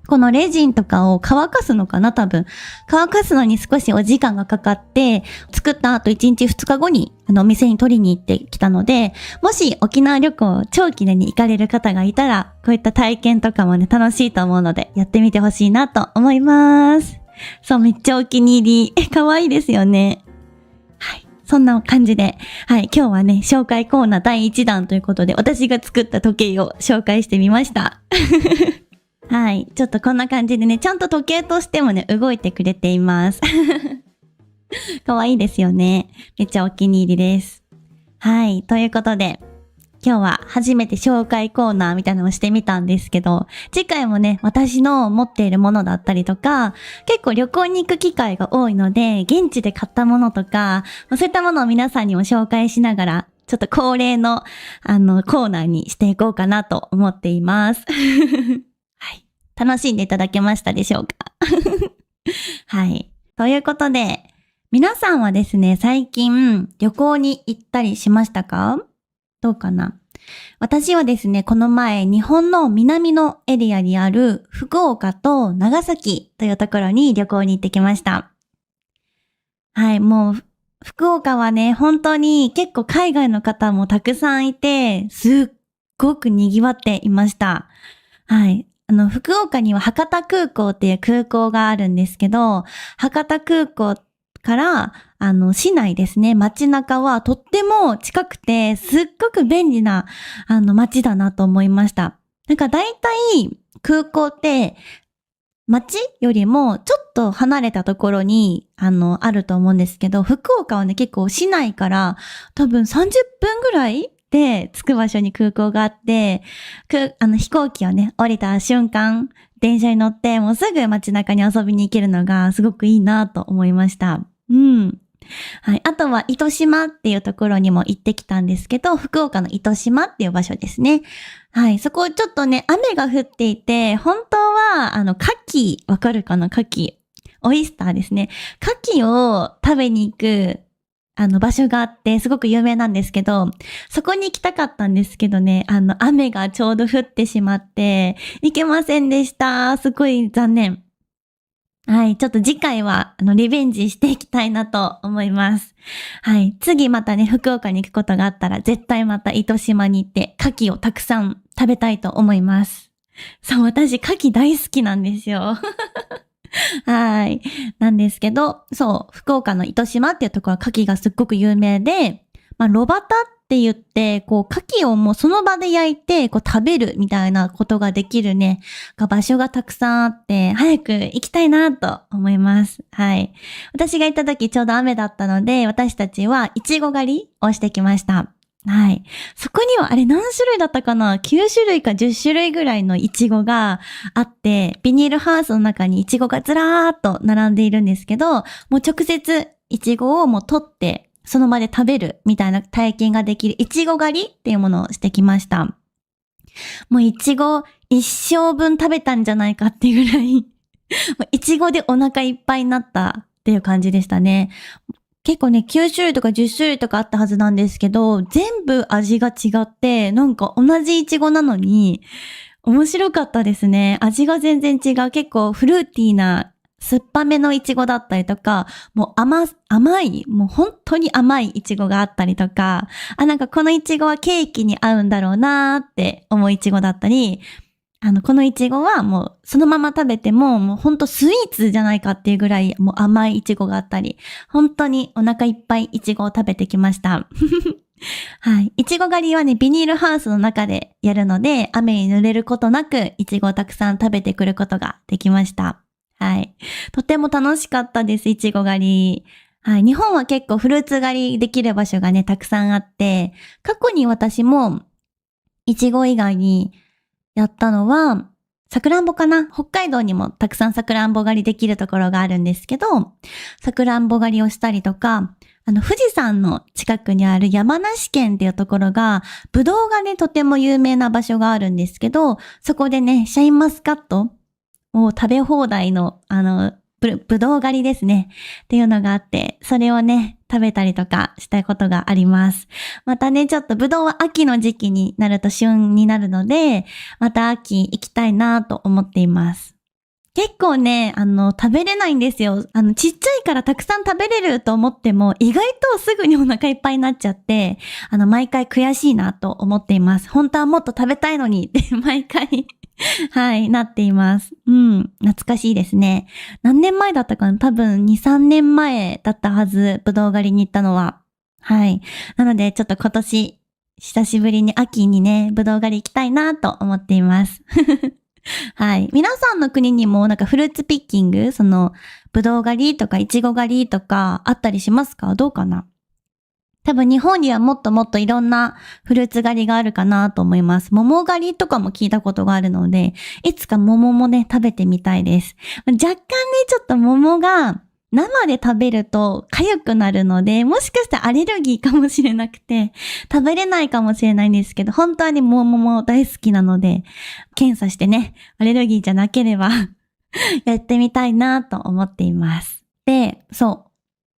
このレジンとかを乾かすのかな多分。乾かすのに少しお時間がかかって、作った後1日2日後にお店に取りに行ってきたので、もし沖縄旅行長期でに行かれる方がいたら、こういった体験とかもね、楽しいと思うので、やってみてほしいなと思います。そう、めっちゃお気に入り。可愛いですよね。はい。そんな感じで、はい、今日はね、紹介コーナー第1弾ということで、私が作った時計を紹介してみました。はい。ちょっとこんな感じでね、ちゃんと時計としてもね、動いてくれています。可愛いですよね。めっちゃお気に入りです。はい。ということで、今日は初めて紹介コーナーみたいなのをしてみたんですけど、次回もね、私の持っているものだったりとか、結構旅行に行く機会が多いので、現地で買ったものとか、そういったものを皆さんにも紹介しながら、ちょっと恒例の、コーナーにしていこうかなと思っています。はい。楽しんでいただけましたでしょうか？はい。ということで、皆さんはですね、最近旅行に行ったりしましたか？どうかな？私はですね、この前日本の南のエリアにある福岡と長崎というところに旅行に行ってきました。はい、もう福岡はね、本当に結構海外の方もたくさんいて、すっごく賑わっていました。はい。福岡には博多空港っていう空港があるんですけど、博多空港から、市内ですね、街中はとっても近くて、すっごく便利な、街だなと思いました。なんか大体、空港って、街よりもちょっと離れたところに、あると思うんですけど、福岡はね、結構市内から多分30分ぐらいで着く場所に空港があって、飛行機をね、降りた瞬間、電車に乗って、もうすぐ街中に遊びに行けるのがすごくいいなと思いました。うん。はい。あとは、糸島っていうところにも行ってきたんですけど、福岡の糸島っていう場所ですね。はい。そこちょっとね、雨が降っていて、本当は、牡蠣、わかるかな？牡蠣。オイスターですね。牡蠣を食べに行く、場所があって、すごく有名なんですけど、そこに行きたかったんですけどね、雨がちょうど降ってしまって、行けませんでした。すごい残念。はい。ちょっと次回は、リベンジしていきたいなと思います。はい。次またね、福岡に行くことがあったら、絶対また糸島に行って、牡蠣をたくさん食べたいと思います。そう、私、牡蠣大好きなんですよ。はい。なんですけど、そう、福岡の糸島っていうところは牡蠣がすっごく有名で、炉端って言って、こう、牡蠣をもうその場で焼いて、こう、食べるみたいなことができるね、場所がたくさんあって、早く行きたいなと思います。はい。私が行った時ちょうど雨だったので、私たちはイチゴ狩りをしてきました。はい。そこにはあれ何種類だったかな？ 9 種類か10種類ぐらいのイチゴがあって、ビニールハウスの中にイチゴがずらーっと並んでいるんですけど、もう直接イチゴをもう取ってその場で食べるみたいな体験ができるイチゴ狩りっていうものをしてきました。もうイチゴ一生分食べたんじゃないかっていうぐらいいちごでお腹いっぱいになったっていう感じでしたね。結構ね、9種類とか10種類とかあったはずなんですけど、全部味が違って、なんか同じいちごなのに、面白かったですね。味が全然違う。結構フルーティーな、酸っぱめのいちごだったりとか、もう甘い、もう本当に甘いいちごがあったりとか、なんかこのいちごはケーキに合うんだろうなーって思ういちごだったり、このいちごはもうそのまま食べてももうほんとスイーツじゃないかっていうぐらいもう甘いいちごがあったり、本当にお腹いっぱいいちごを食べてきました。はい。いちご狩りはね、ビニールハウスの中でやるので、雨に濡れることなくいちごをたくさん食べてくることができました。はい。とても楽しかったです、いちご狩り。はい。日本は結構フルーツ狩りできる場所がね、たくさんあって、過去に私もいちご以外にやったのは、さくらんぼかな？北海道にもたくさんさくらんぼ狩りできるところがあるんですけど、さくらんぼ狩りをしたりとか、富士山の近くにある山梨県っていうところが、ぶどうがね、とても有名な場所があるんですけど、そこでね、シャインマスカットを食べ放題の、ぶどう狩りですね。っていうのがあって、それをね、食べたりとかしたことがあります。またね、ちょっとぶどうは秋の時期になると旬になるので、また秋行きたいなと思っています。結構ね、食べれないんですよ。ちっちゃいからたくさん食べれると思っても、意外とすぐにお腹いっぱいになっちゃって、毎回悔しいなと思っています。本当はもっと食べたいのにって毎回はい、なっています。うん、懐かしいですね。何年前だったかな？多分2、3年前だったはず、ぶどう狩りに行ったのは。はい。なので、ちょっと今年、久しぶりに秋にね、ぶどう狩り行きたいなと思っています。はい。皆さんの国にもなんかフルーツピッキング、ぶどう狩りとかいちご狩りとかあったりしますか？どうかな？多分日本にはもっともっといろんなフルーツ狩りがあるかなと思います。桃狩りとかも聞いたことがあるので、いつか桃もね、食べてみたいです。若干ね、ちょっと桃が生で食べると痒くなるので、もしかしたらアレルギーかもしれなくて、食べれないかもしれないんですけど、本当はね、桃も大好きなので、検査してね、アレルギーじゃなければやってみたいなと思っています。で、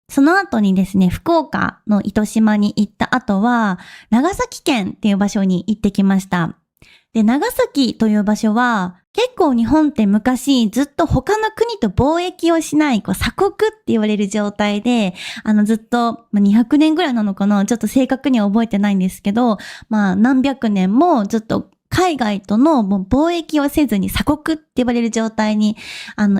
その後にですね、福岡の糸島に行った後は、長崎県っていう場所に行ってきました。で、長崎という場所は、結構日本って昔ずっと他の国と貿易をしない鎖国って言われる状態で、ずっと200年ぐらいなのかな、ちょっと正確には覚えてないんですけど、何百年もずっと海外とのもう貿易をせずに鎖国って言われる状態に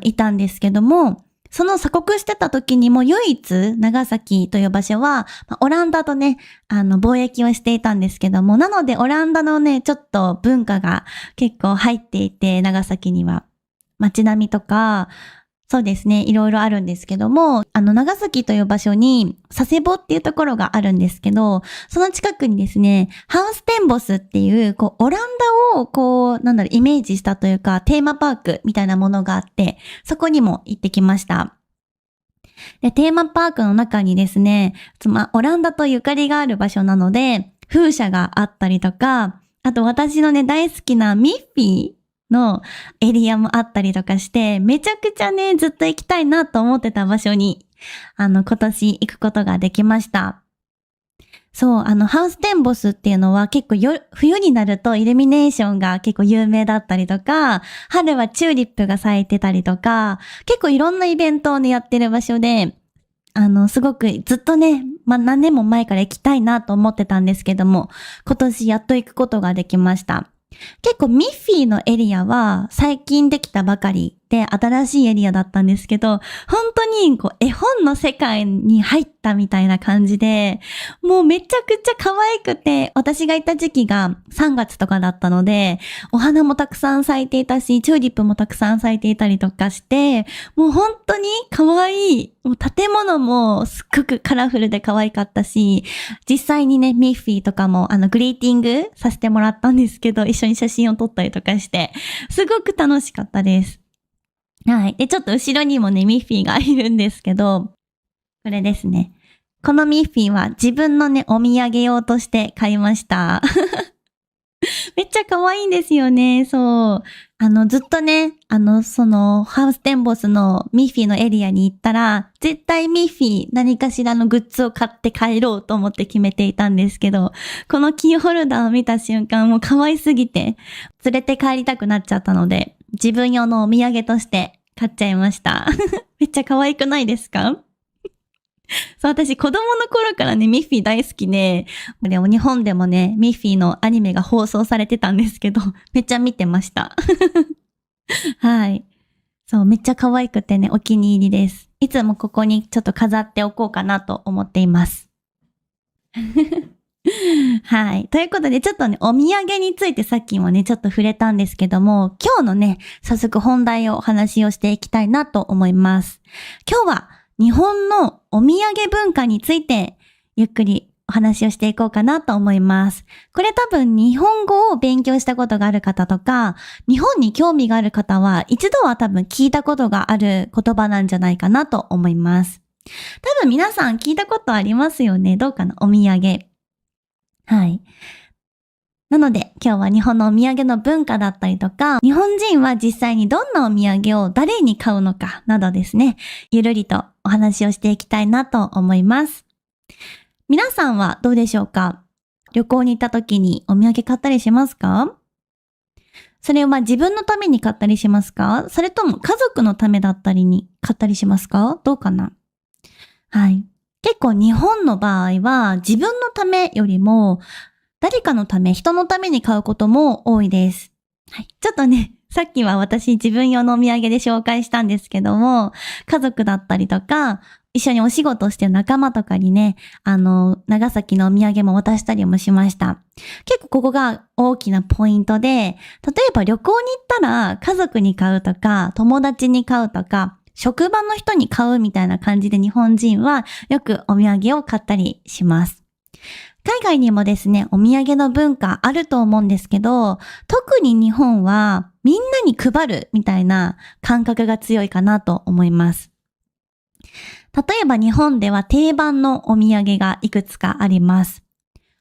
いたんですけども、その鎖国してた時にも唯一長崎という場所は、オランダとね、貿易をしていたんですけども、なのでオランダのね、ちょっと文化が結構入っていて、長崎には。街並みとか、そうですね、いろいろあるんですけども、長崎という場所に佐世保っていうところがあるんですけど、その近くにですね、ハウステンボスっていう、オランダをイメージしたというか、テーマパークみたいなものがあって、そこにも行ってきました。で、テーマパークの中にですね、オランダとゆかりがある場所なので、風車があったりとか、あと私のね、大好きなミッフィーのエリアもあったりとかして、めちゃくちゃね、ずっと行きたいなと思ってた場所に、今年行くことができました。そう、ハウステンボスっていうのは結構冬になるとイルミネーションが結構有名だったりとか、春はチューリップが咲いてたりとか、結構いろんなイベントをね、やってる場所で、すごくずっとね、何年も前から行きたいなと思ってたんですけども、今年やっと行くことができました。結構ミッフィーのエリアは最近できたばかりって新しいエリアだったんですけど、本当にこう絵本の世界に入ったみたいな感じで、もうめちゃくちゃ可愛くて、私がいた時期が3月とかだったので、お花もたくさん咲いていたし、チューリップもたくさん咲いていたりとかして、もう本当に可愛い。もう建物もすっごくカラフルで可愛かったし、実際にね、ミッフィーとかもグリーティングさせてもらったんですけど、一緒に写真を撮ったりとかして、すごく楽しかったです。はい。で、ちょっと後ろにもね、ミッフィーがいるんですけど、これですね。このミッフィーは自分のね、お土産用として買いました。めっちゃ可愛いんですよね。そう。ずっとね、その、ハウステンボスのミッフィーのエリアに行ったら、絶対ミッフィー何かしらのグッズを買って帰ろうと思って決めていたんですけど、このキーホルダーを見た瞬間、もう可愛すぎて、連れて帰りたくなっちゃったので、自分用のお土産として買っちゃいました。めっちゃ可愛くないですか？そう、私子供の頃からね、ミッフィー大好きで、でも日本でもね、ミッフィーのアニメが放送されてたんですけど、めっちゃ見てました。はい。そう、めっちゃ可愛くてね、お気に入りです。いつもここにちょっと飾っておこうかなと思っています。はい。ということで、ちょっとね、お土産についてさっきもね、ちょっと触れたんですけども、今日のね、早速本題をお話をしていきたいなと思います。今日は日本のお土産文化について、ゆっくりお話をしていこうかなと思います。これ多分日本語を勉強したことがある方とか、日本に興味がある方は、一度は多分聞いたことがある言葉なんじゃないかなと思います。多分皆さん聞いたことありますよね。どうかな？お土産。はい。なので今日は日本のお土産の文化だったりとか、日本人は実際にどんなお土産を誰に買うのかなどですね、ゆるりとお話をしていきたいなと思います。皆さんはどうでしょうか？旅行に行った時にお土産買ったりしますか？それは自分のために買ったりしますか？それとも家族のためだったりに買ったりしますか？どうかな？はい。結構日本の場合は自分のためよりも誰かのため、人のために買うことも多いです。はい。ちょっとね、さっきは私自分用のお土産で紹介したんですけども、家族だったりとか、一緒にお仕事してる仲間とかにね、長崎のお土産も渡したりもしました。結構ここが大きなポイントで、例えば旅行に行ったら家族に買うとか、友達に買うとか、職場の人に買うみたいな感じで日本人はよくお土産を買ったりします。海外にもですね、お土産の文化あると思うんですけど、特に日本はみんなに配るみたいな感覚が強いかなと思います。例えば日本では定番のお土産がいくつかあります。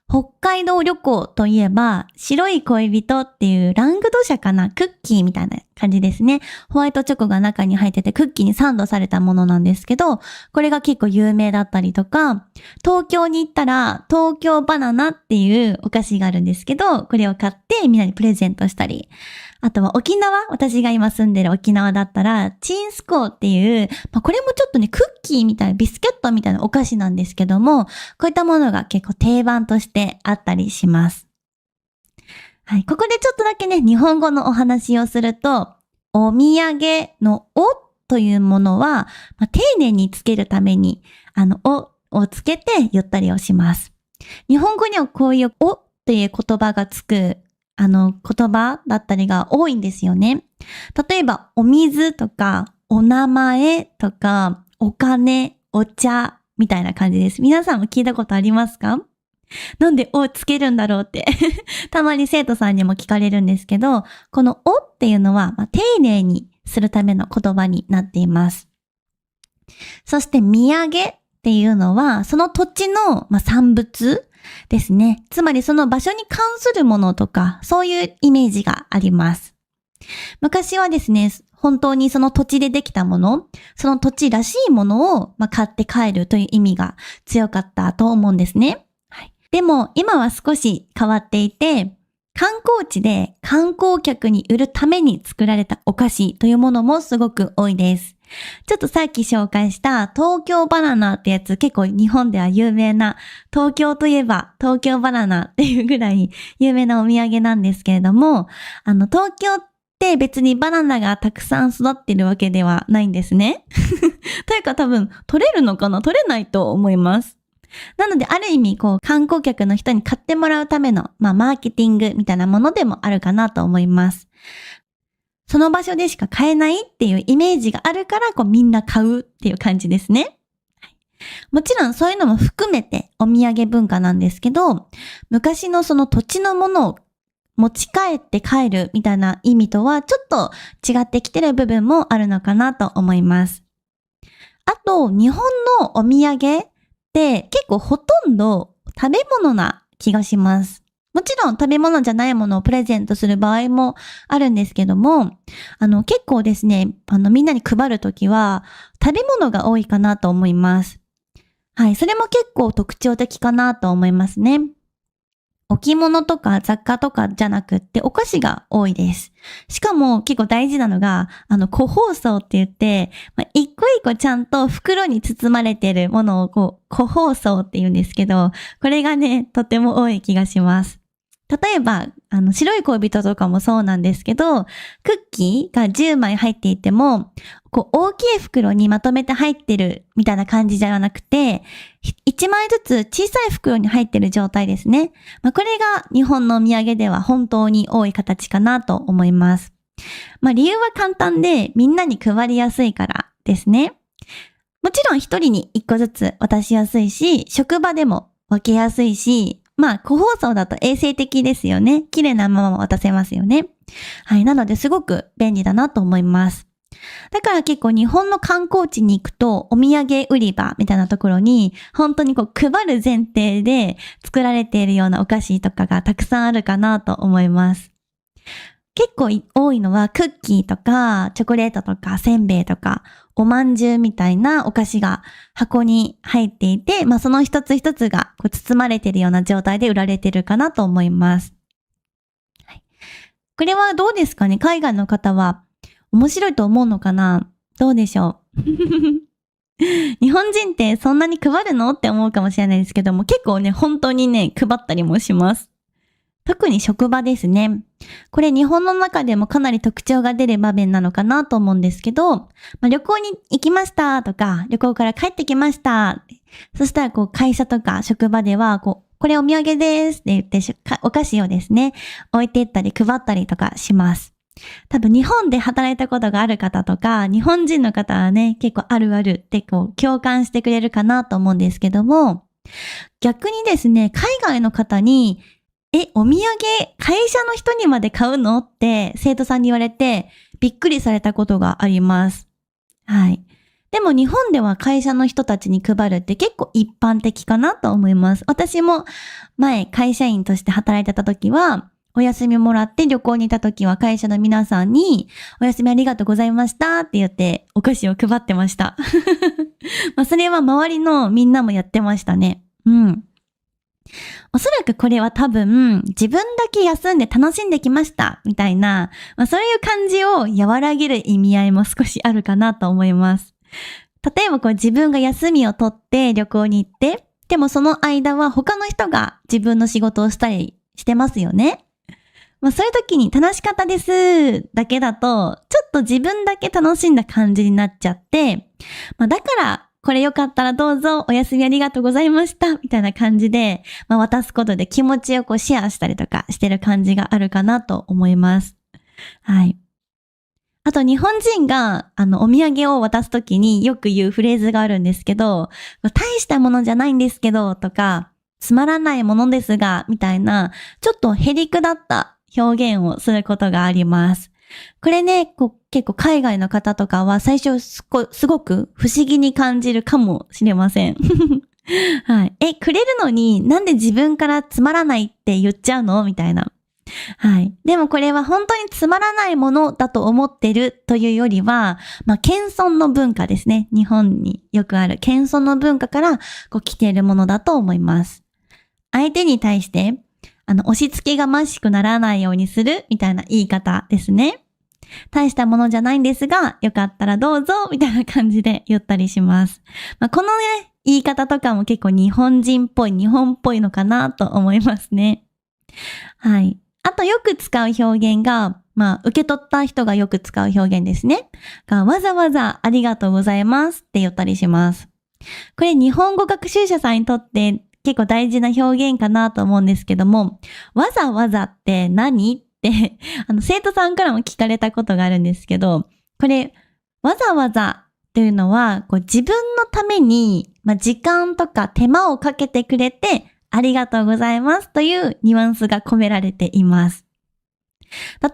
北海道旅行といえば、白い恋人っていうラングドシャかな、クッキーみたいな感じですね。ホワイトチョコが中に入っててクッキーにサンドされたものなんですけど、これが結構有名だったりとか、東京に行ったら東京バナナっていうお菓子があるんですけど、これを買ってみんなにプレゼントしたり、あとは沖縄、私が今住んでる沖縄だったら、チンスコーっていう、これもちょっとね、クッキーみたいな、ビスケットみたいなお菓子なんですけども、こういったものが結構定番としてあったりします。はい、ここでちょっとだけね、日本語のお話をすると、お土産のおというものは、丁寧につけるために、おをつけて言ったりをします。日本語にはこういうおっていう言葉がつく言葉だったりが多いんですよね。例えば、お水とか、お名前とか、お金、お茶みたいな感じです。皆さんも聞いたことありますか？なんでおつけるんだろうってたまに生徒さんにも聞かれるんですけど、このおっていうのは、丁寧にするための言葉になっています。そして土産っていうのは、その土地の、産物ですね。つまりその場所に関するものとか、そういうイメージがあります。昔はですね、本当にその土地でできたもの、その土地らしいものを、買って帰るという意味が強かったと思うんですね。はい。でも今は少し変わっていて、観光地で観光客に売るために作られたお菓子というものもすごく多いです。ちょっとさっき紹介した東京バナナってやつ、結構日本では有名な、東京といえば東京バナナっていうぐらい有名なお土産なんですけれども、東京っって別にバナナがたくさん育ってるわけではないんですね。というか多分取れるのかな？取れないと思います。なのである意味観光客の人に買ってもらうためのマーケティングみたいなものでもあるかなと思います。その場所でしか買えないっていうイメージがあるからみんな買うっていう感じですね。もちろんそういうのも含めてお土産文化なんですけど、昔のその土地のものを持ち帰って帰るみたいな意味とはちょっと違ってきてる部分もあるのかなと思います。あと、日本のお土産って結構ほとんど食べ物な気がします。もちろん食べ物じゃないものをプレゼントする場合もあるんですけども、結構ですね、みんなに配るときは食べ物が多いかなと思います。はい、それも結構特徴的かなと思いますね。置物とか雑貨とかじゃなくってお菓子が多いです。しかも結構大事なのが、個包装って言って、一個一個ちゃんと袋に包まれてるものを個包装って言うんですけど、これがね、とても多い気がします。例えば、白い恋人とかもそうなんですけど、クッキーが10枚入っていても、大きい袋にまとめて入ってるみたいな感じじゃなくて、1枚ずつ小さい袋に入ってる状態ですね。これが日本のお土産では本当に多い形かなと思います。理由は簡単で、みんなに配りやすいからですね。もちろん一人に1個ずつ渡しやすいし、職場でも分けやすいし、個包装だと衛生的ですよね。綺麗なまま渡せますよね。はい。なのですごく便利だなと思います。だから結構日本の観光地に行くとお土産売り場みたいなところに本当に配る前提で作られているようなお菓子とかがたくさんあるかなと思います。結構多いのはクッキーとかチョコレートとかせんべいとかおまんじゅうみたいなお菓子が箱に入っていて、その一つ一つが包まれているような状態で売られているかなと思います。はい、これはどうですかね？海外の方は面白いと思うのかな？どうでしょう日本人ってそんなに配るのって思うかもしれないですけども、結構ね、本当にね、配ったりもします。特に職場ですね。これ日本の中でもかなり特徴が出る場面なのかなと思うんですけど、旅行に行きましたとか、旅行から帰ってきました。そしたら会社とか職場ではこれお土産ですって言ってお菓子をですね、置いていったり配ったりとかします。多分日本で働いたことがある方とか、日本人の方はね、結構あるあるって共感してくれるかなと思うんですけども、逆にですね、海外の方にお土産会社の人にまで買うのって生徒さんに言われてびっくりされたことがあります。はい。でも日本では会社の人たちに配るって結構一般的かなと思います。私も前会社員として働いてた時はお休みもらって旅行に行った時は会社の皆さんにお休みありがとうございましたって言ってお菓子を配ってました。それは周りのみんなもやってましたね。うん。おそらくこれは多分自分だけ休んで楽しんできましたみたいな、そういう感じを和らげる意味合いも少しあるかなと思います。例えば自分が休みを取って旅行に行って、でもその間は他の人が自分の仕事をしたりしてますよね。そういう時に楽しかったですだけだと、ちょっと自分だけ楽しんだ感じになっちゃって、だからこれよかったらどうぞお休みありがとうございましたみたいな感じで、渡すことで気持ちをシェアしたりとかしてる感じがあるかなと思います。はい。あと日本人がお土産を渡すときによく言うフレーズがあるんですけど、大したものじゃないんですけどとか、つまらないものですがみたいな、ちょっとへりくだった表現をすることがあります。これね、結構海外の方とかは最初すごく不思議に感じるかもしれません。はい。くれるのになんで自分からつまらないって言っちゃうのみたいな。はい。でもこれは本当につまらないものだと思ってるというよりは、謙遜の文化ですね。日本によくある謙遜の文化から来ているものだと思います。相手に対して押し付けがましくならないようにするみたいな言い方ですね。大したものじゃないんですが、よかったらどうぞみたいな感じで言ったりします。このね、言い方とかも結構日本人っぽい、日本っぽいのかなと思いますね。はい。あとよく使う表現が、受け取った人がよく使う表現ですね。わざわざありがとうございますって言ったりします。これ日本語学習者さんにとって結構大事な表現かなと思うんですけども、わざわざって何って生徒さんからも聞かれたことがあるんですけど、これわざわざというのは自分のために、時間とか手間をかけてくれてありがとうございますというニュアンスが込められています。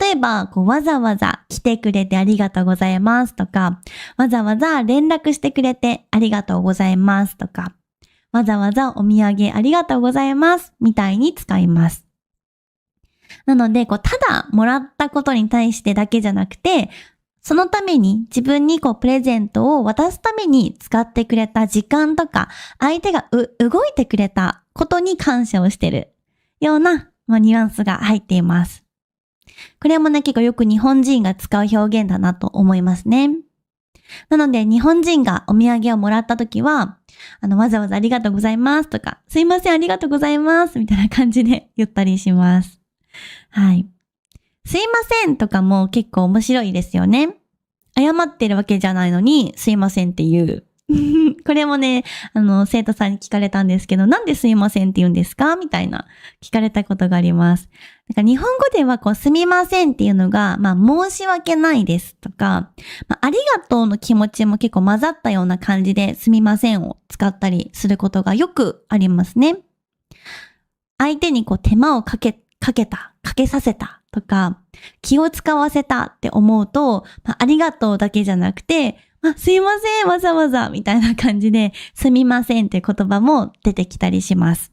例えば、わざわざ来てくれてありがとうございますとか、わざわざ連絡してくれてありがとうございますとか、わざわざお土産ありがとうございますみたいに使います。なので、ただもらったことに対してだけじゃなくて、そのために自分にプレゼントを渡すために使ってくれた時間とか、相手が動いてくれたことに感謝をしているような、ニュアンスが入っています。これもね、結構よく日本人が使う表現だなと思いますね。なので、日本人がお土産をもらったときは、わざわざありがとうございますとか、すいませんありがとうございますみたいな感じで言ったりします。はい。すいませんとかも結構面白いですよね。謝ってるわけじゃないのに、すいませんって言う。これもね、生徒さんに聞かれたんですけど、なんですいませんって言うんですかみたいな聞かれたことがあります。日本語ではすみませんっていうのが、申し訳ないですとか、ありがとうの気持ちも結構混ざったような感じですみませんを使ったりすることがよくありますね。相手に手間をかけさせたとか、気を使わせたって思うと、ありがとうだけじゃなくて、すいません、わざわざみたいな感じで、すみませんって言葉も出てきたりします。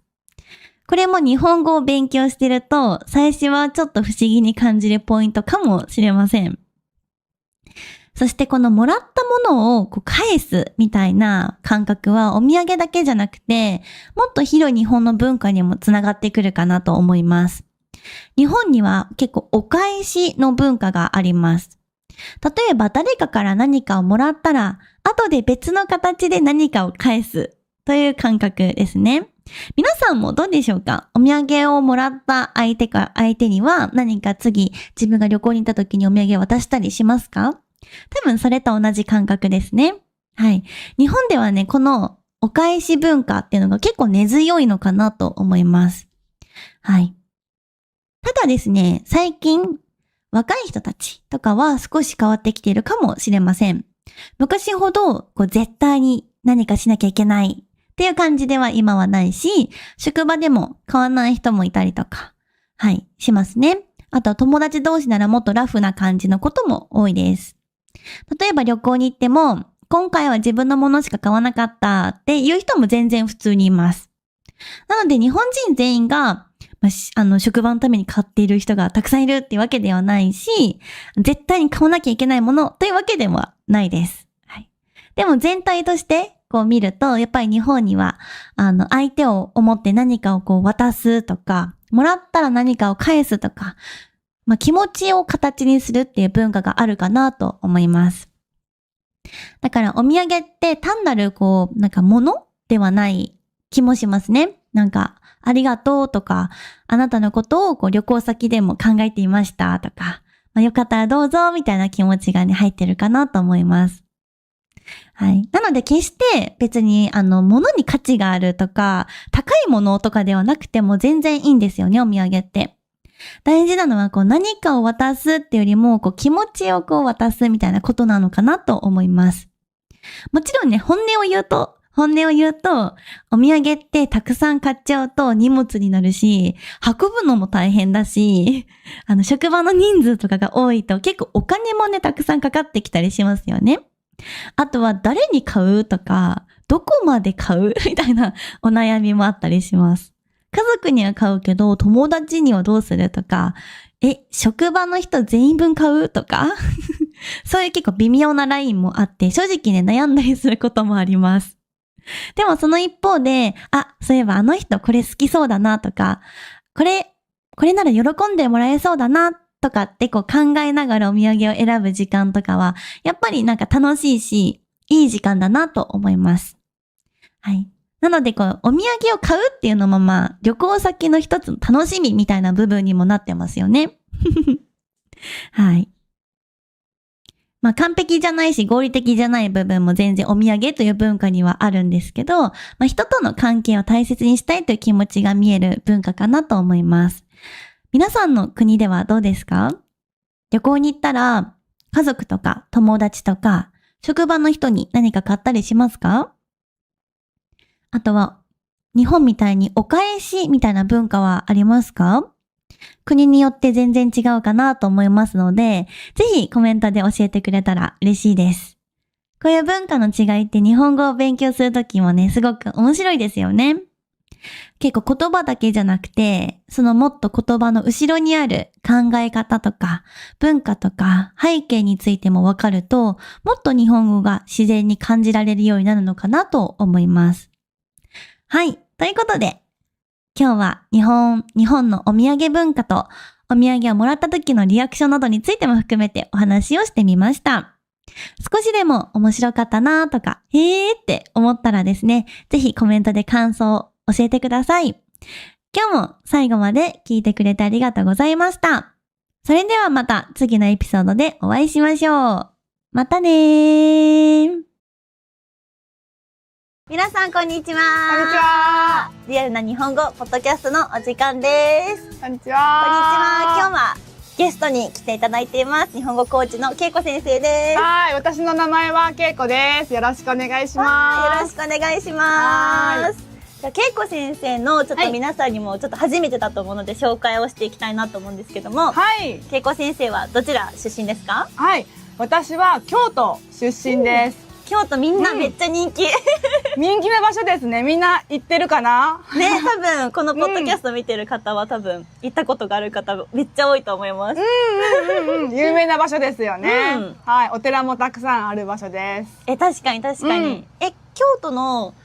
これも日本語を勉強してると、最初はちょっと不思議に感じるポイントかもしれません。そしてこのもらったものを返すみたいな感覚はお土産だけじゃなくて、もっと広い日本の文化にもつながってくるかなと思います。日本には結構お返しの文化があります。例えば誰かから何かをもらったら、後で別の形で何かを返すという感覚ですね。皆さんもどうでしょうか？お土産をもらった相手には何か次自分が旅行に行った時にお土産を渡したりしますか？多分それと同じ感覚ですね。はい。日本ではね、このお返し文化っていうのが結構根強いのかなと思います。はい。ただですね、最近若い人たちとかは少し変わってきているかもしれません。昔ほど絶対に何かしなきゃいけないっていう感じでは今はないし、職場でも買わない人もいたりとか、はい、しますね。あとは友達同士ならもっとラフな感じのことも多いです。例えば旅行に行っても、今回は自分のものしか買わなかったっていう人も全然普通にいます。なので日本人全員が職場のために買っている人がたくさんいるっていうわけではないし、絶対に買わなきゃいけないものというわけではないです。はい。でも全体として見ると、やっぱり日本には、相手を思って何かを渡すとか、もらったら何かを返すとか、気持ちを形にするっていう文化があるかなと思います。だからお土産って単なる物ではない気もしますね。ありがとうとか、あなたのことを旅行先でも考えていましたとか、よかったらどうぞみたいな気持ちがね、入ってるかなと思います。はい。なので決して別に物に価値があるとか、高いものとかではなくても全然いいんですよね、お土産って。大事なのは何かを渡すっていうよりも気持ちを渡すみたいなことなのかなと思います。もちろんね、本音を言うと、お土産ってたくさん買っちゃうと荷物になるし、運ぶのも大変だし、職場の人数とかが多いと結構お金もね、たくさんかかってきたりしますよね。あとは誰に買うとか、どこまで買うみたいなお悩みもあったりします。家族には買うけど、友達にはどうするとか、職場の人全員分買うとか、そういう結構微妙なラインもあって、正直ね、悩んだりすることもあります。でもその一方で、そういえばあの人これ好きそうだなとか、これなら喜んでもらえそうだなとかって考えながらお土産を選ぶ時間とかは、やっぱり楽しいし、いい時間だなと思います。はい。なのでお土産を買うっていうのも旅行先の一つの楽しみみたいな部分にもなってますよね。はい。まあ完璧じゃないし合理的じゃない部分も全然お土産という文化にはあるんですけど、まあ人との関係を大切にしたいという気持ちが見える文化かなと思います。皆さんの国ではどうですか？旅行に行ったら家族とか友達とか職場の人に何か買ったりしますか？あとは日本みたいにお返しみたいな文化はありますか？国によって全然違うかなと思いますので、ぜひコメントで教えてくれたら嬉しいです。こういう文化の違いって日本語を勉強するときもね、すごく面白いですよね。結構言葉だけじゃなくて、そのもっと言葉の後ろにある考え方とか文化とか背景についてもわかると、もっと日本語が自然に感じられるようになるのかなと思います。はい。ということで、今日は日本のお土産文化とお土産をもらった時のリアクションなどについても含めてお話をしてみました。少しでも面白かったなとか、へーって思ったらですね、ぜひコメントで感想を教えてください。今日も最後まで聞いてくれてありがとうございました。それではまた次のエピソードでお会いしましょう。またねー。皆さんこんにちは。こんにちは。リアルな日本語ポッドキャストのお時間です。こんにちこんにちは。は。今日はゲストに来ていただいています。日本語コーチのけいこ先生です。はい、私の名前はけいこです。よろしくお願いします。よろしくお願いします。じゃあけいこ先生のちょっと皆さんにもちょっと初めてだと思うので紹介をしていきたいなと思うんですけども、はい。けいこ先生はどちら出身ですか？はい、私は京都出身です。京都みんなめっちゃ人気。人気な場所ですね。みんな行ってるかな？ね、多分このポッドキャスト見てる方は多分行ったことがある方めっちゃ多いと思います。有名な場所ですよね。うん、はい、お寺もたくさんある場所です。確かに確かに。京都の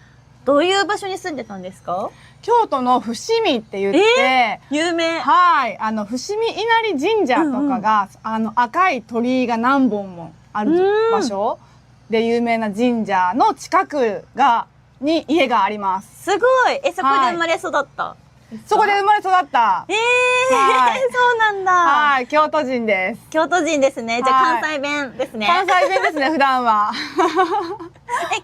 どういう場所に住んでたんですか？京都の伏見って言って、有名。はい、伏見稲荷神社とかが、赤い鳥居が何本もある場所で有名な神社の近くに家があります。すごい。そこで生まれ育った。そこで生まれ育った。はい、そうなんだ。はい、京都人です。京都人ですね。じゃあ関西弁ですね。関西弁ですね、普段は。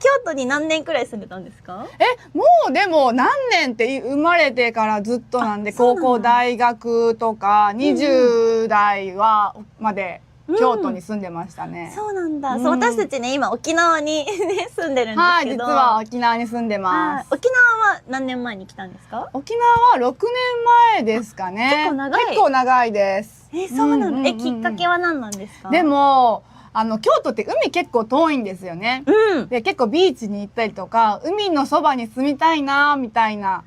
京都に何年くらい住んでたんですか？もうでも何年って生まれてからずっとなんで、高校、大学とか20代まで京都に住んでましたね。そうなんだ。そう、私たちね、今沖縄に住んでるんですけど。はい、実は沖縄に住んでます。沖縄は何年前に来たんですか？沖縄は6年前ですかね。結構長い。結構長いです。そうなんだ。きっかけは何なんですか？でも、京都って海結構遠いんですよね。で、結構ビーチに行ったりとか、海のそばに住みたいな、みたいな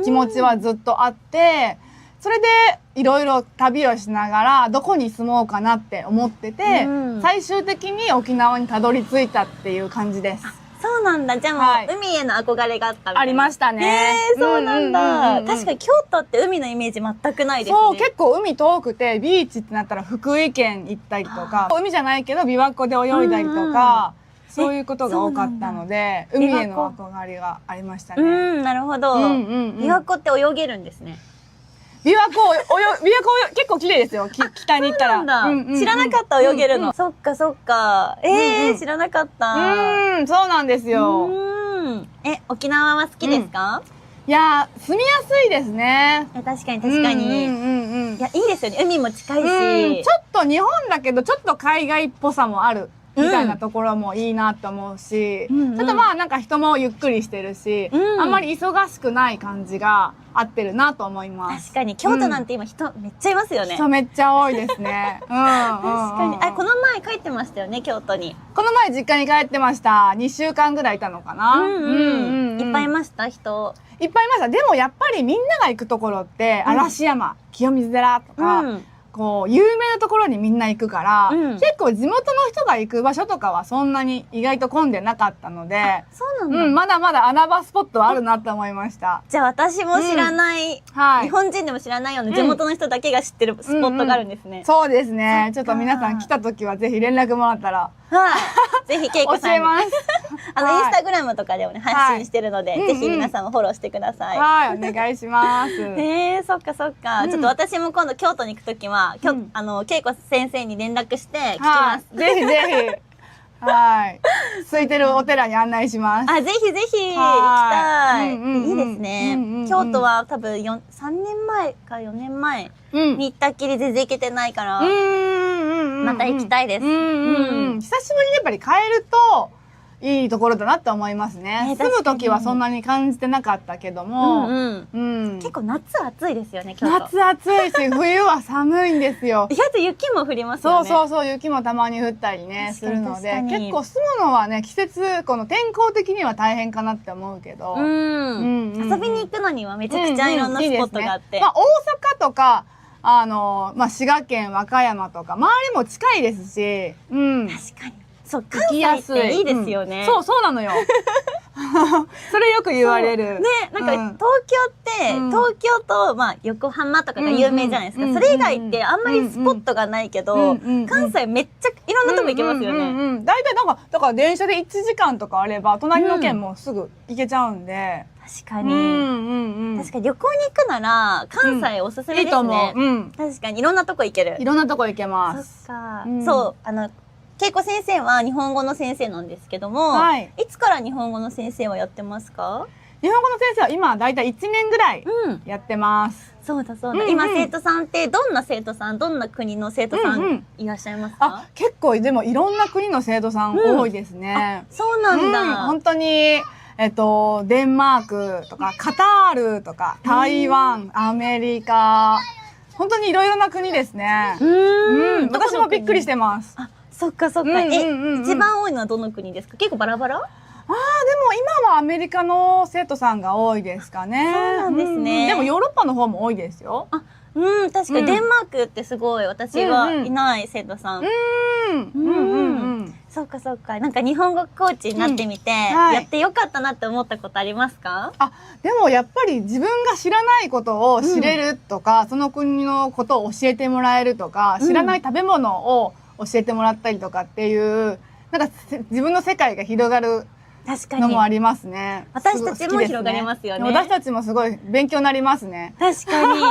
気持ちはずっとあって、それでいろいろ旅をしながらどこに住もうかなって思ってて、最終的に沖縄にたどり着いたっていう感じです。そうなんだ。じゃあもう、海への憧れがあったみたいな。ありましたね。そうなんだ。確かに京都って海のイメージ全くないですね。そう、結構海遠くて、ビーチってなったら福井県行ったりとか、海じゃないけど琵琶湖で泳いだりとか、そういうことが多かったので、海への憧れがありましたね。なるほど。琵琶湖って泳げるんですね。琵琶湖結構綺麗ですよ。北に行ったら。知らなかった、泳げるの。そっかそっか。知らなかった。そうなんですよ。沖縄は好きですか？いや、住みやすいですね。確かに確かに。いや、いいですよね。海も近いし。ちょっと日本だけど、ちょっと海外っぽさもある。みたいなところもいいなと思うし、ちょっとまあなんか人もゆっくりしてるし、あんまり忙しくない感じが合ってるなと思います。確かに京都なんて今人めっちゃいますよね。人めっちゃ多いですね。確かに。この前帰ってましたよね、京都に。この前実家に帰ってました。2週間ぐらいいたのかな。いっぱいいました人。いっぱいいました。でもやっぱりみんなが行くところって嵐山、清水寺とか、こう有名なところにみんな行くから、結構地元の人が行く場所とかはそんなに意外と混んでなかったので、そうなんだ。まだまだ穴場スポットはあるなと思いました。じゃあ私も知らない、日本人でも知らないような地元の人だけが知ってるスポットがあるんですね。そうですね。ちょっと皆さん来た時はぜひ連絡もらったら。ぜひけいこさんに。教えます。はいインスタグラムとかでもね、発信してるので、ぜひ皆さんもフォローしてください。はい、お願いします。そっかそっか。ちょっと私も今度京都に行くときは、恵子先生に連絡して聞きます。ぜひぜひ。はい。空いてるお寺に案内します。ぜひぜひ行きたい。いいですね。京都は多分3年前か4年前に行ったっきり全然行けてないから、また行きたいです。久しぶりにやっぱり帰ると、いいところだなって思いますね。住む時はそんなに感じてなかったけども、結構夏暑いですよね、京都。夏暑いし、冬は寒いんですよ。意外と雪も降りますよね。そう、雪もたまに降ったりね、するので、結構住むのはね、季節、この天候的には大変かなって思うけど、遊びに行くのにはめちゃくちゃいろんなスポットがあって。大阪とか、滋賀県、和歌山とか、周りも近いですし、確かに。そう、関西っていいですよね。そうなのよ。それよく言われる。ね、なんか東京と、横浜とかが有名じゃないですか。それ以外ってあんまりスポットがないけど、関西めっちゃいろんなとこ行けますよね。大体だから電車で1時間とかあれば、隣の県もすぐ行けちゃうんで。確かに。確かに旅行に行くなら、関西おすすめですね。いいと思う。確かにいろんなとこ行ける。いろんなとこ行けます。そっか。そう、恵子先生は日本語の先生なんですけども、いつから日本語の先生はやってますか？日本語の先生は今だいたい1年ぐらいやってます。そうだ。今生徒さんってどんな生徒さん、どんな国の生徒さんいらっしゃいますか？結構でもいろんな国の生徒さん多いですね。そうなんだ。本当にデンマークとかカタールとか台湾、アメリカ、本当にいろいろな国ですね。私もびっくりしてます。そっか。一番多いのはどの国ですか？結構バラバラ？でも今はアメリカの生徒さんが多いですかね。そうなんですね。でもヨーロッパの方も多いですよ。確かにデンマークってすごい私はいない生徒さん。そっか。なんか日本語コーチになってみて、やってよかったなって思ったことありますか？でもやっぱり自分が知らないことを知れるとか、その国のことを教えてもらえるとか、知らない食べ物を教えてもらったりとかっていう、なんか自分の世界が広がるのもありますね。私たちも広がりますよね。私たちもすごい勉強になりますね。確かに。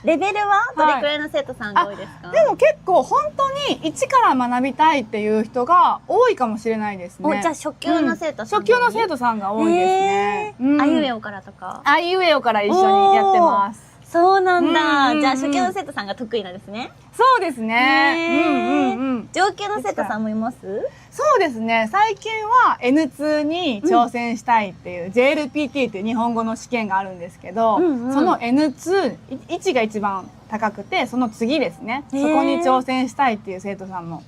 レベルはどれくらいの生徒さんが多いですか？でも結構本当に一から学びたいっていう人が多いかもしれないですね。じゃあ初級の生徒さん？初級の生徒さんが多いですね。あいうえおからとか？あいうえおから一緒にやってます。そうなんだ。じゃあ初級の生徒さんが得意なんですね。そうですね。上級の生徒さんもいます？そうですね。最近は N2 に挑戦したいっていう JLPT っていう日本語の試験があるんですけど、その N2、1が一番高くて、その次ですね。そこに挑戦したいっていう生徒さんも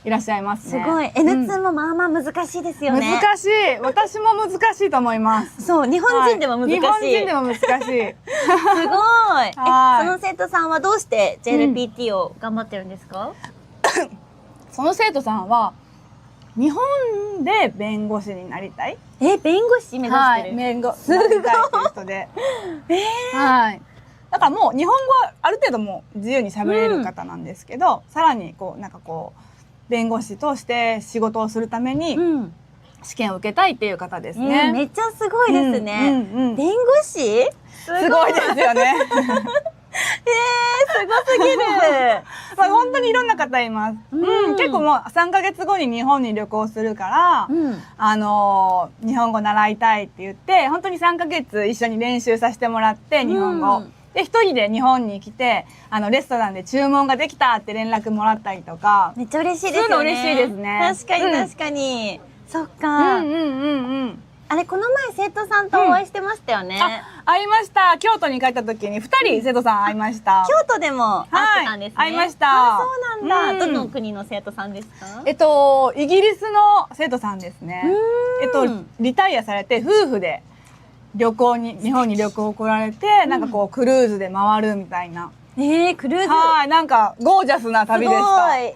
いらっしゃいますね。すごい。N2 もまあまあ難しいですよね。難しい。私も難しいと思います。そう、日本人でも難しい。日本人でも難しい。すごい。その生徒さんはどうして JLPT を頑張ってるんですか？その生徒さんは、日本で弁護士になりたい。弁護士目指してる？弁護士になりたいっていう人で。だからもう日本語はある程度もう自由に喋れる方なんですけど、さらに弁護士として仕事をするために試験を受けたいっていう方ですね。めっちゃすごいですね。弁護士？すごいですよね。すごすぎる。本当にいろんな方います。結構もう3ヶ月後に日本に旅行するから、日本語習いたいって言って、本当に3ヶ月一緒に練習させてもらって、日本語。で、一人で日本に来て、レストランで注文ができたって連絡もらったりとか。めっちゃ嬉しいですよね。そういうの嬉しいですね。確かに。そっか。あれ、この前生徒さんとお会いしてましたよね。会いました。京都に帰った時に2人生徒さん会いました。京都でも会ってたんですね。会いました。そうなんだ。どの国の生徒さんですか？イギリスの生徒さんですね。リタイアされて夫婦で日本に旅行来られて、クルーズで回るみたいな。クルーズ。なんかゴージャスな旅でした。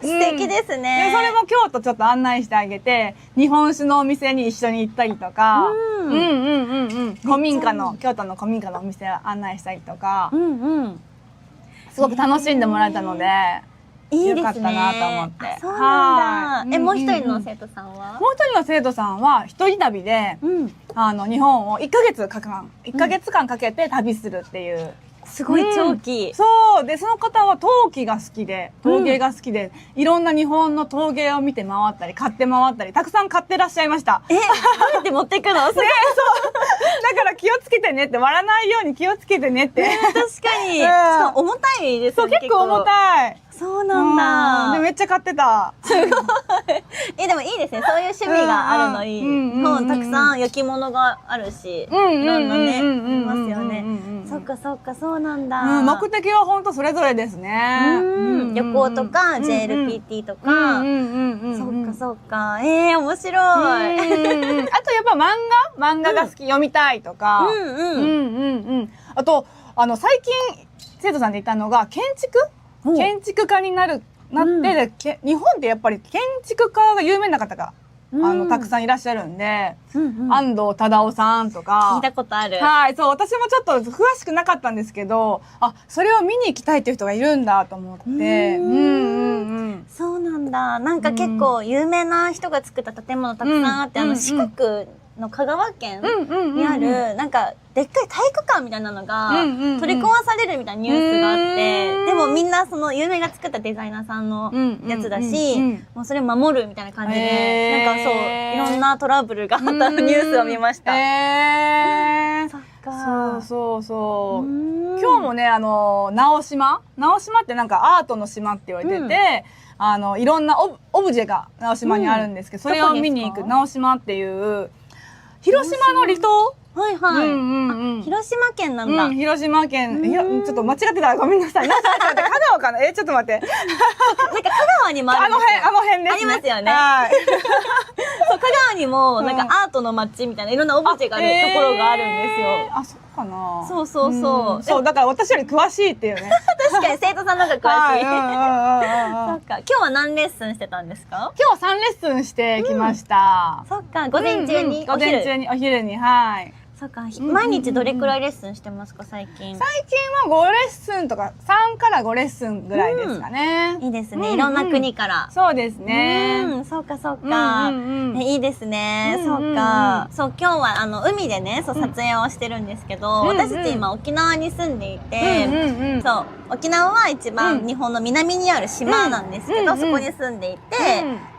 すごい。素敵ですね。それも京都ちょっと案内してあげて、日本酒のお店に一緒に行ったりとか、京都の古民家のお店を案内したりとか、すごく楽しんでもらえたので、いいですね。よかったなと思って。あ、そうなんだ。はいもう一人の生徒さんは？もう一人の生徒さんは一人旅で、日本を1ヶ月間かけて旅するっていう。すごい長期。そう。で、その方は陶器が好きで、陶芸が好きで、いろんな日本の陶芸を見て回ったり、買って回ったり、たくさん買ってらっしゃいました。どうやって持っていくの？そう。だから気をつけてねって、割らないように気をつけてねって。確かに。しかも重たいですよね。そう、結構重たい。そうなんだ。で、めっちゃ買ってた。すごい。でもいいですね。そういう趣味があるのいい。もうたくさん焼き物があるし、いろんなね、いますよね。そっかそっか、そうなんだ。目的は本当それぞれですね。旅行とか JLPT とか。そっかそっか。面白い。あとやっぱ漫画が好き、読みたいとか。あと最近生徒さんで言ったのが建築家になって、日本ってやっぱり建築家が有名な方がたくさんいらっしゃるんで、安藤忠雄さんとか。聞いたことある。はい、そう、私もちょっと詳しくなかったんですけど、それを見に行きたいっていう人がいるんだと思って。そうなんだ。なんか結構有名な人が作った建物たくさんあって、四国の香川県にある、なんか、でっかい体育館みたいなのが取り壊されるみたいなニュースがあって、でもみんなその有名が作ったデザイナーさんのやつだし、もうそれを守るみたいな感じで、なんかそう、いろんなトラブルがあったニュースを見ました。そっか。そう。今日もね、直島ってなんかアートの島って言われてて、いろんなオブジェが直島にあるんですけど、それを見に行く直島っていう、広島の離島？はいはい。広島県なんだ。広島県。ちょっと間違ってたらごめんなさい。香川かな？ちょっと待って。なんか香川にもあるんですよ。あの辺ですね。ありますよね。そう、香川にもなんかアートの街みたいないろんなオブジェがあるところがあるんですよ。あ、そうかな。そう。そう、だから私より詳しいっていうね。確かに生徒さんの方が詳しい。そっか。今日は何レッスンしてたんですか？今日は3レッスンしてきました。そっか。午前中に？午前中に、お昼に、はい。そっか。毎日どれくらいレッスンしてますか、最近？最近は5レッスンとか、3から5レッスンぐらいですかね。いいですね。いろんな国から。そうですね。そうか。いいですね。そうか。そう、今日は海でね、そう、撮影をしてるんですけど、私たち今沖縄に住んでいて、そう、沖縄は一番日本の南にある島なんですけど、そこに住んでいて、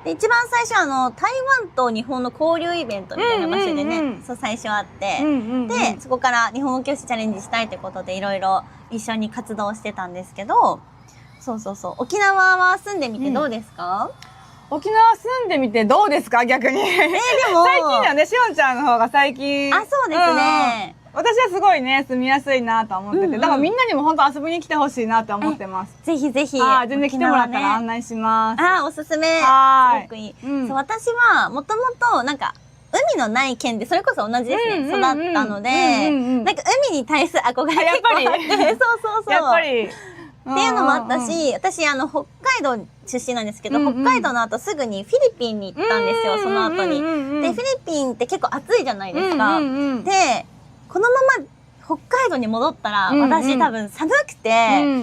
で、一番最初台湾と日本の交流イベントみたいな場所でね、そう、最初あって、で、そこから日本語教師チャレンジしたいということで、いろいろ一緒に活動してたんですけど、そう。沖縄は住んでみてどうですか？沖縄住んでみてどうですか、逆に。でも最近だね、しおんちゃんの方が最近。そうですね。私はすごいね、住みやすいなと思ってて、だからみんなにも本当遊びに来てほしいなと思ってます。ぜひぜひ。全然来てもらったら案内します。おすすめ。すごくいい。そう、私はもともとなんか、海のない県で、それこそ同じですね、育ったので、なんか海に対する憧れが結構あって、そう。やっぱり。っていうのもあったし、私北海道出身なんですけど、北海道の後すぐにフィリピンに行ったんですよ、その後に。で、フィリピンって結構暑いじゃないですか。で、このまま北海道に戻ったら、私多分寒くて、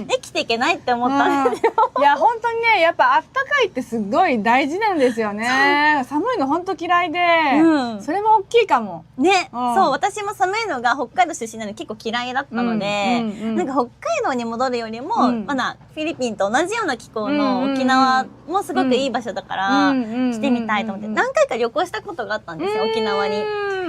生きていけないって思ったんですよ。いや、本当にね、やっぱあったかいってすごい大事なんですよね。寒いの本当嫌いで、それも大きいかも。ね、そう、私も寒いのが北海道出身なので結構嫌いだったので、なんか北海道に戻るよりも、まだフィリピンと同じような気候の沖縄もすごくいい場所だから、してみたいと思って、何回か旅行したことがあったんですよ、沖縄に。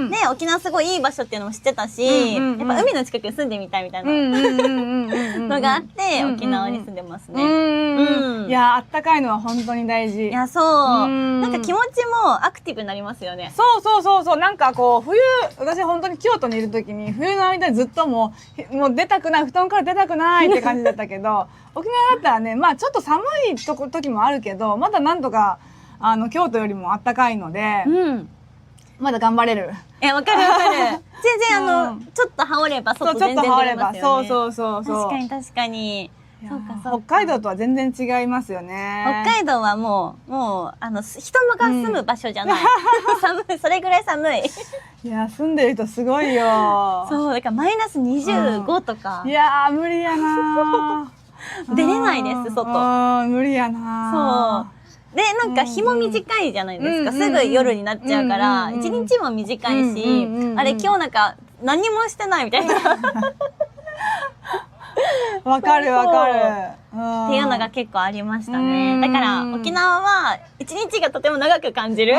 で、沖縄すごいいい場所っていうのも知ってたし、やっぱ海の近くに住んでみたいみたいなのがあって、沖縄に住んでますね。いや、あったかいのは本当に大事。いや、そう。なんか気持ちもアクティブになりますよね。そう。なんかこう、私本当に京都にいる時に、冬の間ずっともう出たくない、布団から出たくないって感じだったけど、沖縄だったらね、まあちょっと寒い時もあるけど、まだなんとか、京都よりもあったかいので、まだ頑張れる。わかる。全然ちょっと羽織れば外全然出れますよね。そう。確かに。北海道とは全然違いますよね。北海道はもう、人が住む場所じゃない。寒い、それぐらい寒い。いや、住んでる人すごいよ。そう、だからマイナス25とか。いやー、無理やな出れないです外。無理やな。でなんか日も短いじゃないですか、すぐ夜になっちゃうから一日も短いし、あれ今日なんか何もしてないみたいなわかるわかるっていうのが結構ありましたね。だから沖縄は一日がとても長く感じる。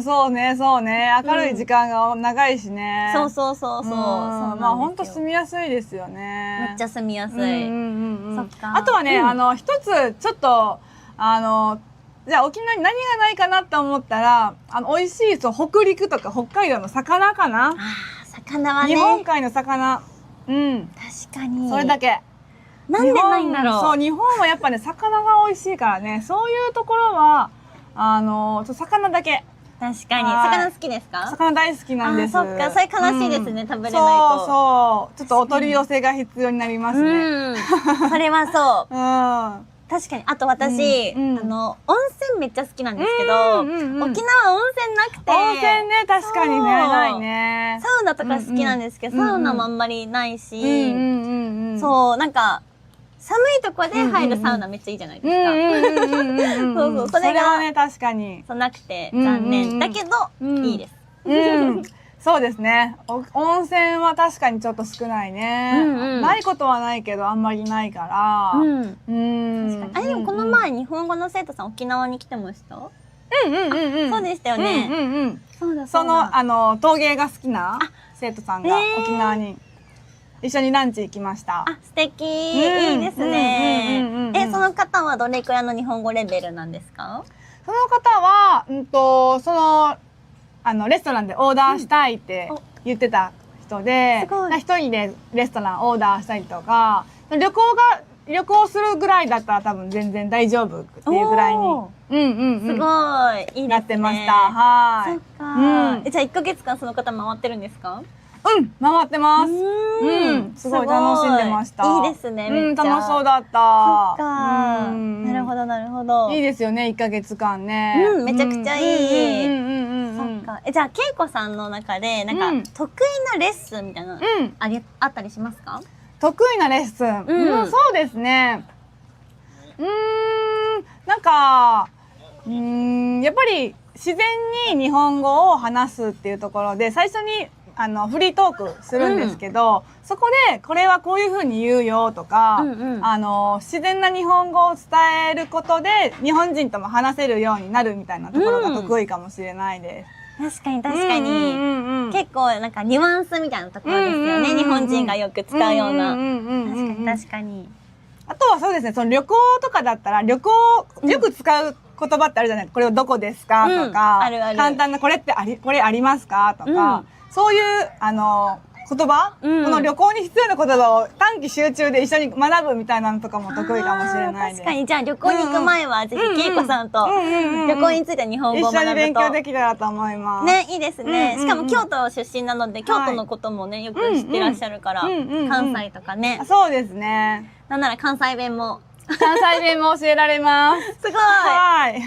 そうねそうね、明るい時間が長いしね。そうそうそうそう。まあ本当住みやすいですよね。めっちゃ住みやすい。そっか。あとはね、一つちょっとじゃあ沖縄に何がないかなと思ったら、美味しい北陸とか北海道の魚かな。魚はね。日本海の魚。確かに。それだけ。なんでないんだろう。そう、日本はやっぱね、魚が美味しいからね、そういうところは、魚だけ。確かに。魚好きですか？魚大好きなんです。そっか、それ悲しいですね、食べれないと。そう。ちょっとお取り寄せが必要になりますね。それはそう。確かに。あと私、温泉めっちゃ好きなんですけど、沖縄温泉なくて。温泉ね、確かにね、ないね。サウナとか好きなんですけど、サウナもあんまりないし、そう、なんか、寒いとこで入るサウナめっちゃいいじゃないですか。そうそう、それがね、確かに。なくて残念。だけど、いいです。そうですね。温泉は確かにちょっと少ないね。ないことはないけど、あんまりないから。でもこの前、日本語の生徒さん沖縄に来てました？そうでしたよね。その、陶芸が好きな生徒さんが沖縄に一緒にランチ行きました。素敵。いいですね。その方はどれくらいの日本語レベルなんですか？その方は、レストランでオーダーしたいって言ってた人で、一人でレストランオーダーしたりとか、旅行するぐらいだったら多分全然大丈夫っていうぐらいに、すごい、いいですね。なってました。はい。そっか。じゃあ1ヶ月間その方回ってるんですか？回ってます。すごい楽しんでました。いいですね。めっちゃ楽しそうだった。そっか。なるほどなるほど。いいですよね、1ヶ月間ね。めちゃくちゃいい。そっか。じゃあ恵子さんの中でなんか得意なレッスンみたいなあったりしますか？得意なレッスン。そうですね。なんかやっぱり自然に日本語を話すっていうところで最初にフリートークするんですけど、そこでこれはこういうふうに言うよとか、自然な日本語を伝えることで日本人とも話せるようになるみたいなところが得意かもしれないです。確かに確かに。結構なんかニュアンスみたいなところですよね。日本人がよく使うような。確かに確かに。あとはそうですね、その旅行とかだったらよく使う言葉ってあるじゃないですか。これはどこですかとか、簡単なこれありますかとか、そういう言葉、この旅行に必要な言葉を短期集中で一緒に学ぶみたいなのとかも得意かもしれないです。確かに、じゃあ旅行に行く前はぜひ恵子さんと旅行について日本語を学ぶと一緒に勉強できたらと思います。ね、いいですね。しかも京都出身なので京都のこともねよく知ってらっしゃるから関西とかね。そうですね。なんなら関西弁も。関西弁も教えられます。すごい。はい。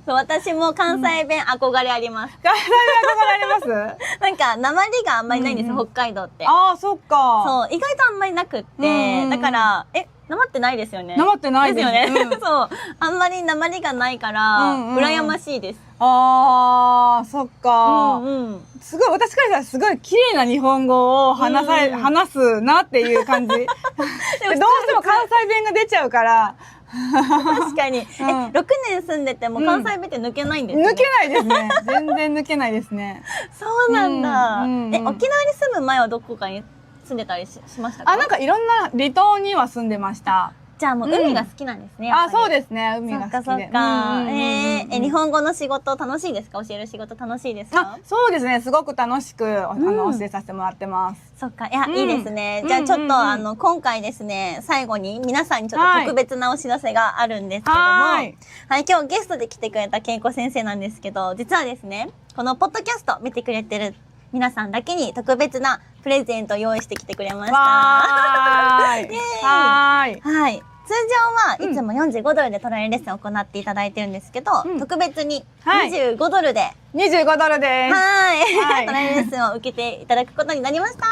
私も関西弁憧れあります。関西弁憧れあります？なんか、訛りがあんまりないんですよ、北海道って。ああ、そっか。そう、意外とあんまりなくって、だから、訛ってないですよね。訛ってないですよね。そう。あんまり訛りがないから、羨ましいです。ああ、そっか。すごい、私からしたらすごい綺麗な日本語を話すなっていう感じ。どうしても関西弁が出ちゃうから。確かに。6年住んでても関西弁って抜けないんですか？抜けないですね。全然抜けないですね。そうなんだ。沖縄に住む前はどこかに住んでたりしましたか？なんかいろんな離島には住んでました。じゃあもう海が好きなんですね。そうですね。海が好きで。そっか。日本語の仕事楽しいですか？教える仕事楽しいですか？そうですね。すごく楽しく教えさせてもらってます。そっか。いや、いいですね。じゃあちょっと今回ですね、最後に皆さんにちょっと特別なお知らせがあるんですけども、はい、今日ゲストで来てくれた恵子先生なんですけど、実はですね、このポッドキャスト見てくれてる皆さんだけに特別なプレゼントを用意してきてくれました。はい。はい。通常はいつも45ドルでトライアルレッスンを行っていただいてるんですけど、特別に25ドルで、25ドルです。はい。トライアルレッスンを受けていただくことになりました。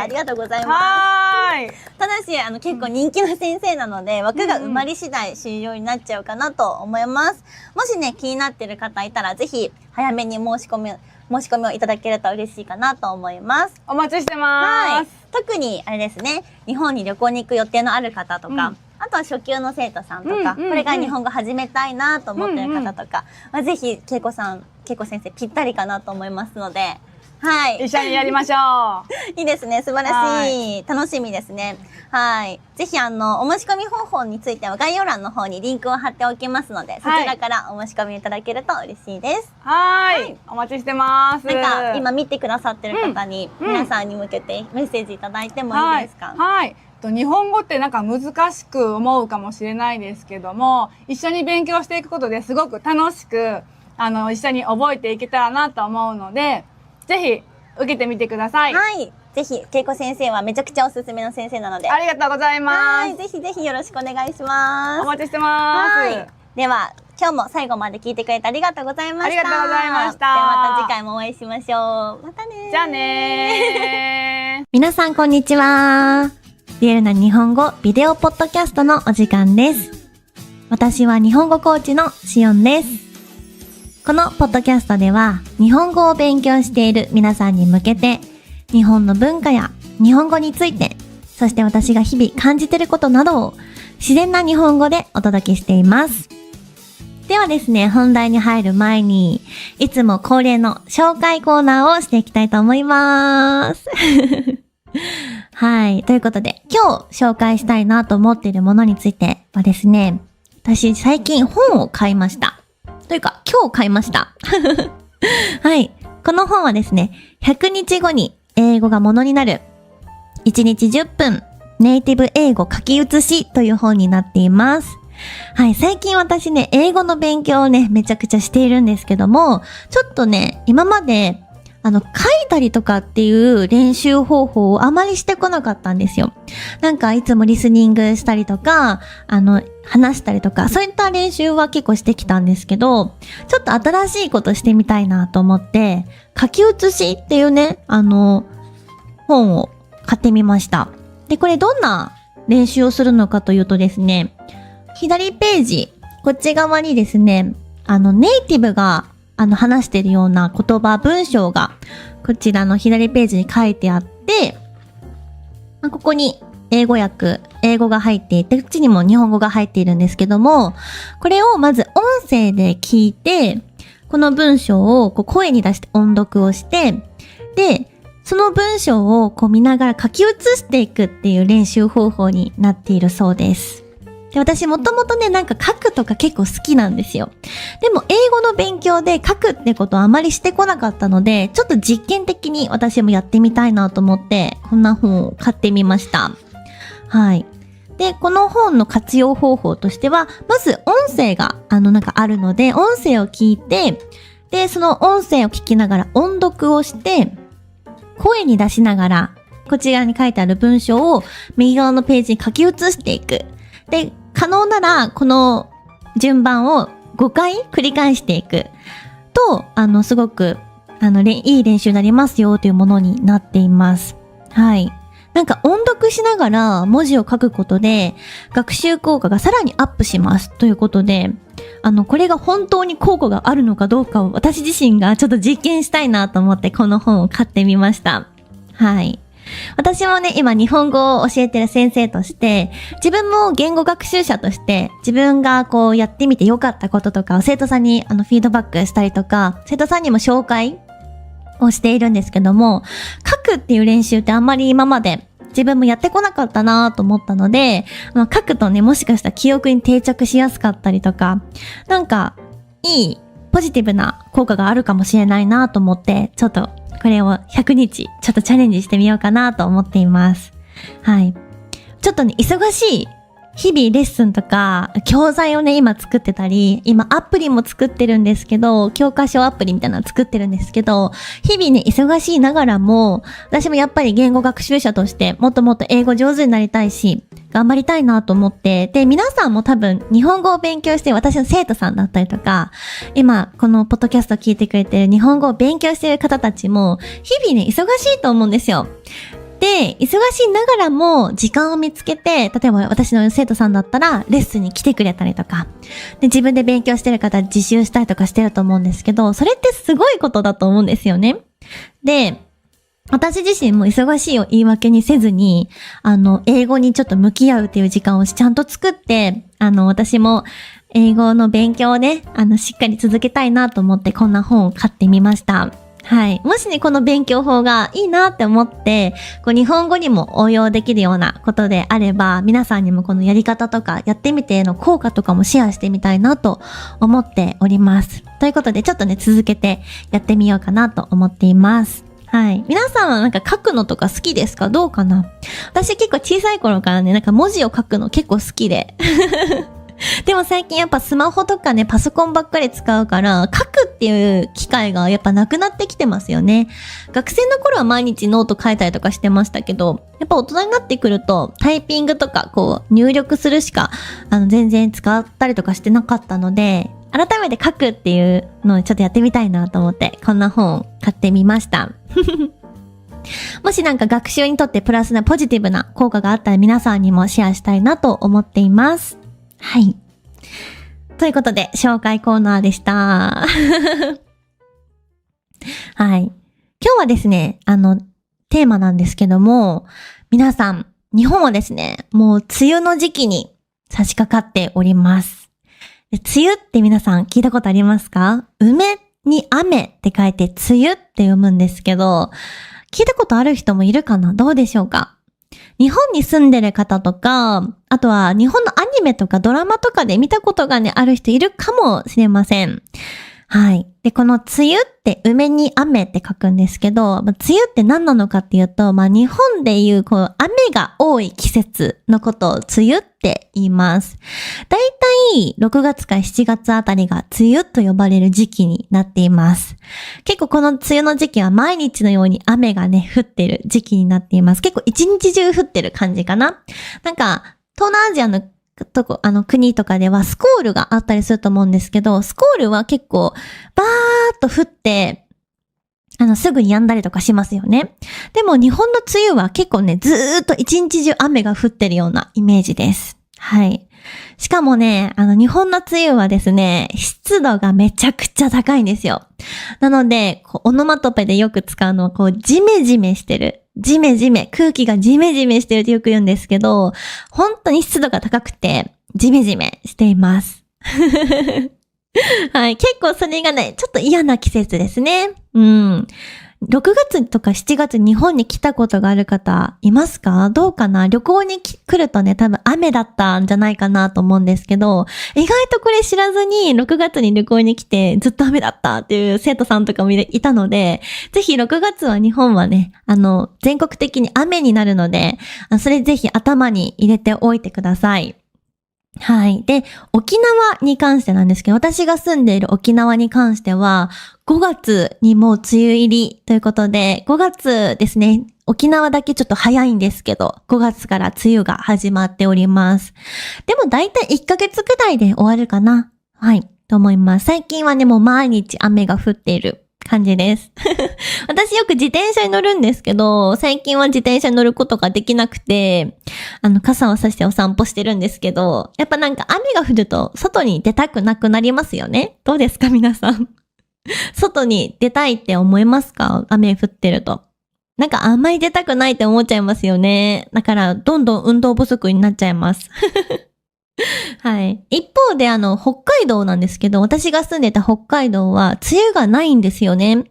ありがとうございます。ただし、結構人気の先生なので、枠が埋まり次第終了になっちゃうかなと思います。もしね、気になってる方いたら、ぜひ早めに申し込みをいただけると嬉しいかなと思います。お待ちしてます。特にあれですね、日本に旅行に行く予定のある方とか、あとは初級の生徒さんとか、これから日本語始めたいなと思ってる方とか、ぜひ、けいこ先生ぴったりかなと思いますので、はい。一緒にやりましょう。いいですね。素晴らしい。楽しみですね。はい。ぜひ、お申し込み方法については概要欄の方にリンクを貼っておきますので、そちらからお申し込みいただけると嬉しいです。はい。お待ちしてます。なんか、今見てくださってる方に、皆さんに向けてメッセージいただいてもいいですか？はい。日本語ってなんか難しく思うかもしれないですけども、一緒に勉強していくことですごく楽しく、一緒に覚えていけたらなと思うので、ぜひ受けてみてください。はい。ぜひ、けいこ先生はめちゃくちゃおすすめの先生なので。ありがとうございます。はい。ぜひぜひよろしくお願いします。お待ちしてます。はい。では、今日も最後まで聞いてくれてありがとうございました。ありがとうございました。ではまた次回もお会いしましょう。またね。じゃあねー。皆さんこんにちは。リアルな日本語ビデオポッドキャストのお時間です。私は日本語コーチのしおんです。このポッドキャストでは日本語を勉強している皆さんに向けて日本の文化や日本語について、そして私が日々感じていることなどを自然な日本語でお届けしています。ではですね、本題に入る前にいつも恒例の紹介コーナーをしていきたいと思います。はい。ということで、今日紹介したいなと思っているものについてはですね、私最近本を買いました。というか、今日買いました。はい。この本はですね、100日後に英語がものになる、1日10分ネイティブ英語書き写しという本になっています。はい。最近私ね、英語の勉強をね、めちゃくちゃしているんですけども、ちょっとね、今まで書いたりとかっていう練習方法をあまりしてこなかったんですよ。なんかいつもリスニングしたりとか、話したりとか、そういった練習は結構してきたんですけど、ちょっと新しいことしてみたいなと思って、書き写しっていうね、本を買ってみました。で、これどんな練習をするのかというとですね、左ページ、こっち側にですね、ネイティブが話しているような言葉、文章が、こちらの左ページに書いてあって、ここに英語訳、英語が入っていて、こっちにも日本語が入っているんですけども、これをまず音声で聞いて、この文章を声に出して音読をして、で、その文章を見ながら書き写していくっていう練習方法になっているそうです。で、私もともとね、なんか書くとか結構好きなんですよ。でも英語の勉強で書くってことはあまりしてこなかったので、ちょっと実験的に私もやってみたいなと思って、こんな本を買ってみました。はい。で、この本の活用方法としては、まず音声がなんかあるので、音声を聞いて、で、その音声を聞きながら音読をして、声に出しながら、こちらに書いてある文章を右側のページに書き写していく。で、可能なら、この順番を5回繰り返していくと、すごく、いい練習になりますよというものになっています。はい。なんか音読しながら文字を書くことで、学習効果がさらにアップしますということで、これが本当に効果があるのかどうかを私自身がちょっと実験したいなと思ってこの本を買ってみました。はい。私もね、今日本語を教えてる先生として、自分も言語学習者として、自分がやってみて良かったこととかを生徒さんにフィードバックしたりとか、生徒さんにも紹介をしているんですけども、書くっていう練習ってあんまり今まで自分もやってこなかったなと思ったので、書くとね、もしかしたら記憶に定着しやすかったりとか、なんか、いい、ポジティブな効果があるかもしれないなと思って、ちょっと、これを100日ちょっとチャレンジしてみようかなと思っています。はい。ちょっとね、忙しい日々レッスンとか教材をね、今作ってたり、今アプリも作ってるんですけど、教科書アプリみたいなの作ってるんですけど、日々ね、忙しいながらも、私もやっぱり言語学習者としてもっともっと英語上手になりたいし、頑張りたいなと思って、で、皆さんも多分日本語を勉強している私の生徒さんだったりとか、今このポッドキャストを聞いてくれている日本語を勉強している方たちも、日々ね、忙しいと思うんですよ。で、忙しいながらも時間を見つけて、例えば私の生徒さんだったらレッスンに来てくれたりとか、で、自分で勉強してる方自習したりとかしてると思うんですけど、それってすごいことだと思うんですよね。で、私自身も忙しいを言い訳にせずに、英語にちょっと向き合うっていう時間をちゃんと作って、私も英語の勉強をね、しっかり続けたいなと思ってこんな本を買ってみました。はい。もしね、この勉強法がいいなって思って、日本語にも応用できるようなことであれば、皆さんにもこのやり方とか、やってみての効果とかもシェアしてみたいなと思っております。ということで、ちょっとね、続けてやってみようかなと思っています。はい。皆さんはなんか書くのとか好きですか？どうかな？私結構小さい頃からね、なんか文字を書くの結構好きで。でも最近やっぱスマホとかね、パソコンばっかり使うから、書くっていう機会がやっぱなくなってきてますよね。学生の頃は毎日ノート書いたりとかしてましたけど、やっぱ大人になってくると、タイピングとか入力するしか、全然使ったりとかしてなかったので、改めて書くっていうのをちょっとやってみたいなと思って、こんな本を買ってみました。もしなんか学習にとってプラスなポジティブな効果があったら皆さんにもシェアしたいなと思っています。はい。ということで、紹介コーナーでした。はい。今日はですね、テーマなんですけども、皆さん、日本はですね、もう梅雨の時期に差し掛かっております。で、梅雨って皆さん聞いたことありますか？梅に雨って書いて梅雨って読むんですけど、聞いたことある人もいるかな？どうでしょうか？日本に住んでる方とか、あとは日本のアニメとかドラマとかで見たことがね、ある人いるかもしれません。はい。で、この梅雨って梅に雨って書くんですけど、梅雨って何なのかっていうと、日本でいう雨が多い季節のことを梅雨って言います。だいたい6月から7月あたりが梅雨と呼ばれる時期になっています。結構この梅雨の時期は毎日のように雨がね、降ってる時期になっています。結構一日中降ってる感じかな。なんか、東南アジアの国とかではスコールがあったりすると思うんですけど、スコールは結構バーっと降って、すぐに止んだりとかしますよね。でも日本の梅雨は結構ね、ずーっと一日中雨が降ってるようなイメージです。はい。しかもね、日本の梅雨はですね、湿度がめちゃくちゃ高いんですよ。なので、オノマトペでよく使うのは、ジメジメしてる。ジメジメ。空気がジメジメしてるってよく言うんですけど、本当に湿度が高くて、ジメジメしています。はい。結構それがね、ちょっと嫌な季節ですね。うん。6月とか7月日本に来たことがある方いますか？どうかな？旅行に来るとね、多分雨だったんじゃないかなと思うんですけど、意外とこれ知らずに6月に旅行に来てずっと雨だったっていう生徒さんとかもいたので、ぜひ6月は日本はね、全国的に雨になるので、それぜひ頭に入れておいてください。はい。で、沖縄に関してなんですけど、私が住んでいる沖縄に関しては、5月にもう梅雨入りということで、5月ですね、沖縄だけちょっと早いんですけど、5月から梅雨が始まっております。でもだいたい1ヶ月くらいで終わるかな。はい。と思います。最近はね、もう毎日雨が降っている感じです。私よく自転車に乗るんですけど、最近は自転車に乗ることができなくて、傘を差してお散歩してるんですけど、やっぱなんか雨が降ると外に出たくなくなりますよね。どうですか皆さん。外に出たいって思いますか？雨降ってると。なんかあんまり出たくないって思っちゃいますよね。だからどんどん運動不足になっちゃいます。はい。一方で北海道なんですけど、私が住んでた北海道は梅雨がないんですよね。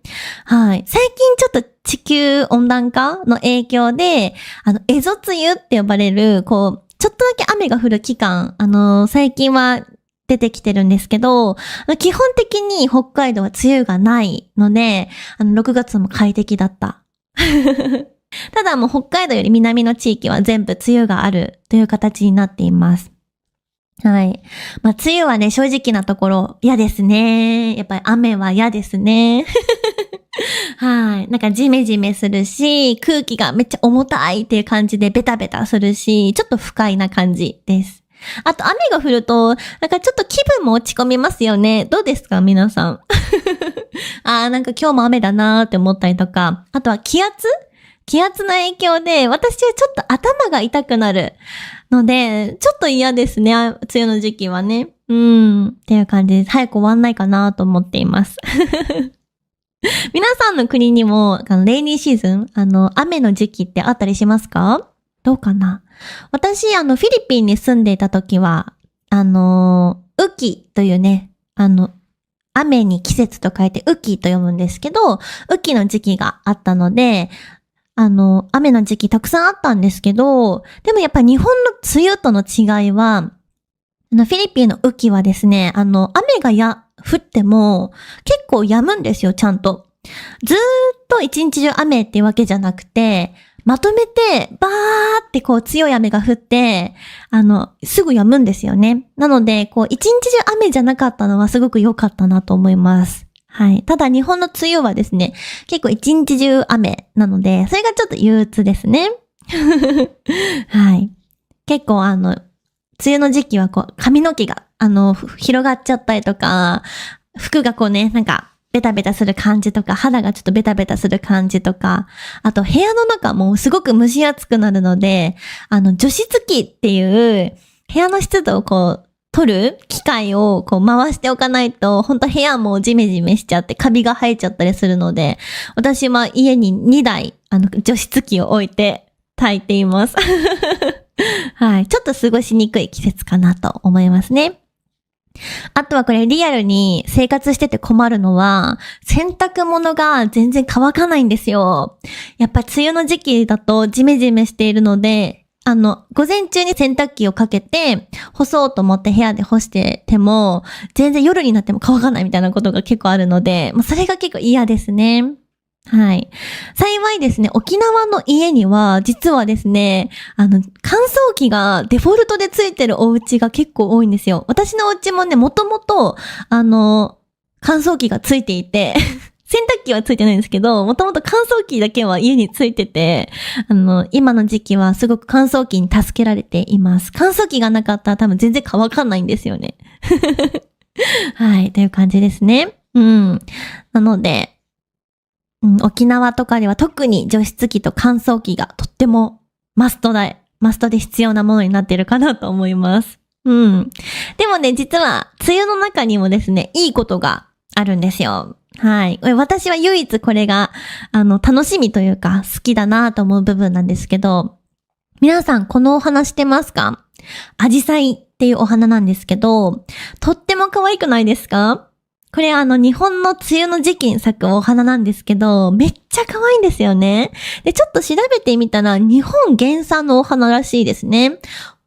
はい。最近ちょっと地球温暖化の影響で、エゾ梅雨って呼ばれる、ちょっとだけ雨が降る期間、最近は出てきてるんですけど、基本的に北海道は梅雨がないので、6月も快適だった。ただもう北海道より南の地域は全部梅雨があるという形になっています。はい。梅雨はね、正直なところ嫌ですね。やっぱり雨は嫌ですね。はい。なんかジメジメするし、空気がめっちゃ重たいっていう感じでベタベタするし、ちょっと不快な感じです。あと雨が降ると、なんかちょっと気分も落ち込みますよね。どうですか皆さん。なんか今日も雨だなーって思ったりとか、あとは気圧の影響で、私はちょっと頭が痛くなるので、ちょっと嫌ですね。梅雨の時期はね。っていう感じです。早く終わんないかなと思っています。皆さんの国にも、レイニーシーズン、雨の時期ってあったりしますか？どうかな？私、フィリピンに住んでいた時は、雨季というね、雨に季節と書いて雨季と読むんですけど、雨季の時期があったので、雨の時期たくさんあったんですけど、でもやっぱ日本の梅雨との違いは、フィリピンの雨季はですね、雨が降っても結構止むんですよ、ちゃんと。ずーっと一日中雨っていうわけじゃなくて、まとめてバーってこう強い雨が降って、すぐ止むんですよね。なので、こう一日中雨じゃなかったのはすごく良かったなと思います。はい。ただ日本の梅雨はですね、結構一日中雨なので、それがちょっと憂鬱ですね。はい。結構梅雨の時期はこう髪の毛が広がっちゃったりとか、服がこうね、なんかベタベタする感じとか、肌がちょっとベタベタする感じとか、あと部屋の中もすごく蒸し暑くなるので、除湿機っていう部屋の湿度をこう取る機械をこう回しておかないと、ほんと部屋もジメジメしちゃってカビが生えちゃったりするので、私は家に2台除湿機を置いて炊いています。はい。ちょっと過ごしにくい季節かなと思いますね。あとはこれリアルに生活してて困るのは、洗濯物が全然乾かないんですよ。やっぱ梅雨の時期だとジメジメしているので、午前中に洗濯機をかけて、干そうと思って部屋で干してても、全然夜になっても乾かないみたいなことが結構あるので、それが結構嫌ですね。はい。幸いですね、沖縄の家には、実はですね、乾燥機がデフォルトでついてるお家が結構多いんですよ。私のお家もね、もともと、乾燥機がついていて、洗濯機はついてないんですけど、もともと乾燥機だけは家についてて、今の時期はすごく乾燥機に助けられています。乾燥機がなかったら多分全然乾かないんですよね。はい、という感じですね。なので、沖縄とかでは特に除湿機と乾燥機がとってもマストで必要なものになっているかなと思います。でもね、実は梅雨の中にもですね、いいことがあるんですよ。はい。私は唯一これが楽しみというか好きだなと思う部分なんですけど、皆さんこのお花知ってますか？アジサイっていうお花なんですけど、とっても可愛くないですか？これ日本の梅雨の時期に咲くお花なんですけど、めっちゃ可愛いんですよね。で、ちょっと調べてみたら、日本原産のお花らしいですね。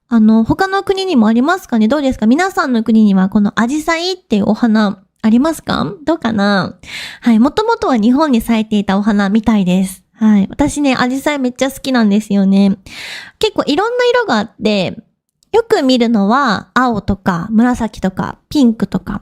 他の国にもありますかね？どうですか？皆さんの国にはこのアジサイっていうお花ありますか？どうかな？はい。もともとは日本に咲いていたお花みたいです。はい。私ね、アジサイめっちゃ好きなんですよね。結構いろんな色があって、よく見るのは青とか紫とかピンクとか、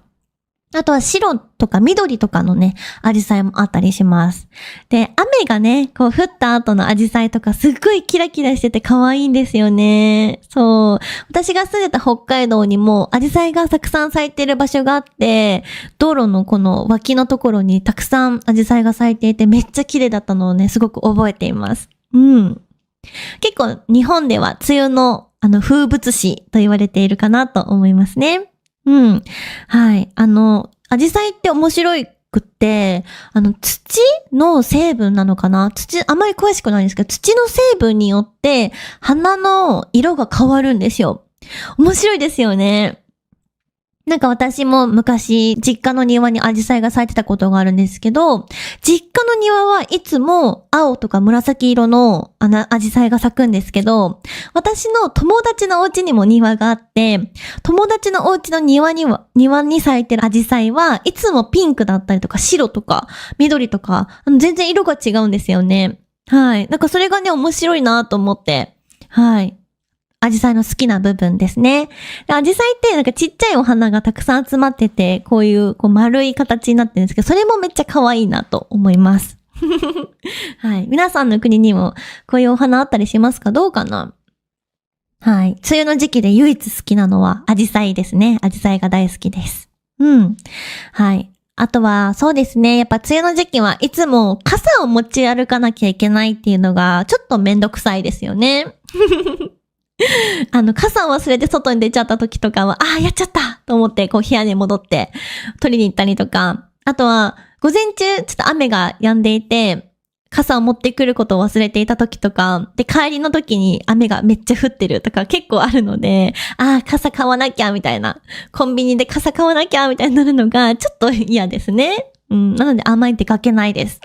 あとは白とか緑とかのね、アジサイもあったりします。で、雨がね、こう降った後のアジサイとかすっごいキラキラしてて可愛いんですよね。そう。私が住んでた北海道にもアジサイがたくさん咲いてる場所があって、道路のこの脇のところにたくさんアジサイが咲いていてめっちゃ綺麗だったのをね、すごく覚えています。結構日本では梅雨の風物詩と言われているかなと思いますね。はい。アジサイって面白くって、土の成分なのかな？あまり詳しくないんですけど、土の成分によって花の色が変わるんですよ。面白いですよね。なんか私も昔、実家の庭にアジサイが咲いてたことがあるんですけど、実家の庭はいつも青とか紫色のアジサイが咲くんですけど、私の友達のお家にも庭があって、友達のお家の庭に咲いてるアジサイはいつもピンクだったりとか白とか緑とか、全然色が違うんですよね。はい。なんかそれがね、面白いなと思って、はい。アジサイの好きな部分ですね。アジサイってなんかちっちゃいお花がたくさん集まってて、こういう丸い形になってるんですけど、それもめっちゃ可愛いなと思います。はい。皆さんの国にもこういうお花あったりしますか？どうかな？はい。梅雨の時期で唯一好きなのはアジサイですね。アジサイが大好きです。うん。はい。あとは、そうですね。やっぱ梅雨の時期はいつも傘を持ち歩かなきゃいけないっていうのがちょっとめんどくさいですよね。傘を忘れて外に出ちゃった時とかは、やっちゃったと思って、こう部屋に戻って取りに行ったりとか、あとは、午前中、ちょっと雨が止んでいて、傘を持ってくることを忘れていた時とか、で、帰りの時に雨がめっちゃ降ってるとか結構あるので、傘買わなきゃみたいな、コンビニで傘買わなきゃみたいになるのがちょっと嫌ですね。なのであんまり出かけないです。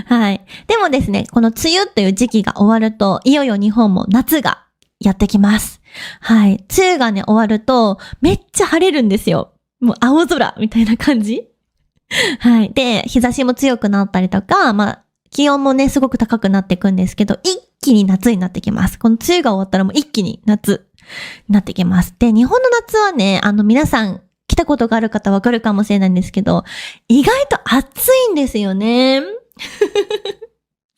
はい。でもですね、この梅雨という時期が終わると、いよいよ日本も夏がやってきます。はい。梅雨がね、終わると、めっちゃ晴れるんですよ。もう青空みたいな感じ。はい。で、日差しも強くなったりとか、気温もね、すごく高くなっていくんですけど、一気に夏になってきます。この梅雨が終わったらもう一気に夏になってきます。で、日本の夏はね、皆さん来たことがある方わかるかもしれないんですけど、意外と暑いんですよね。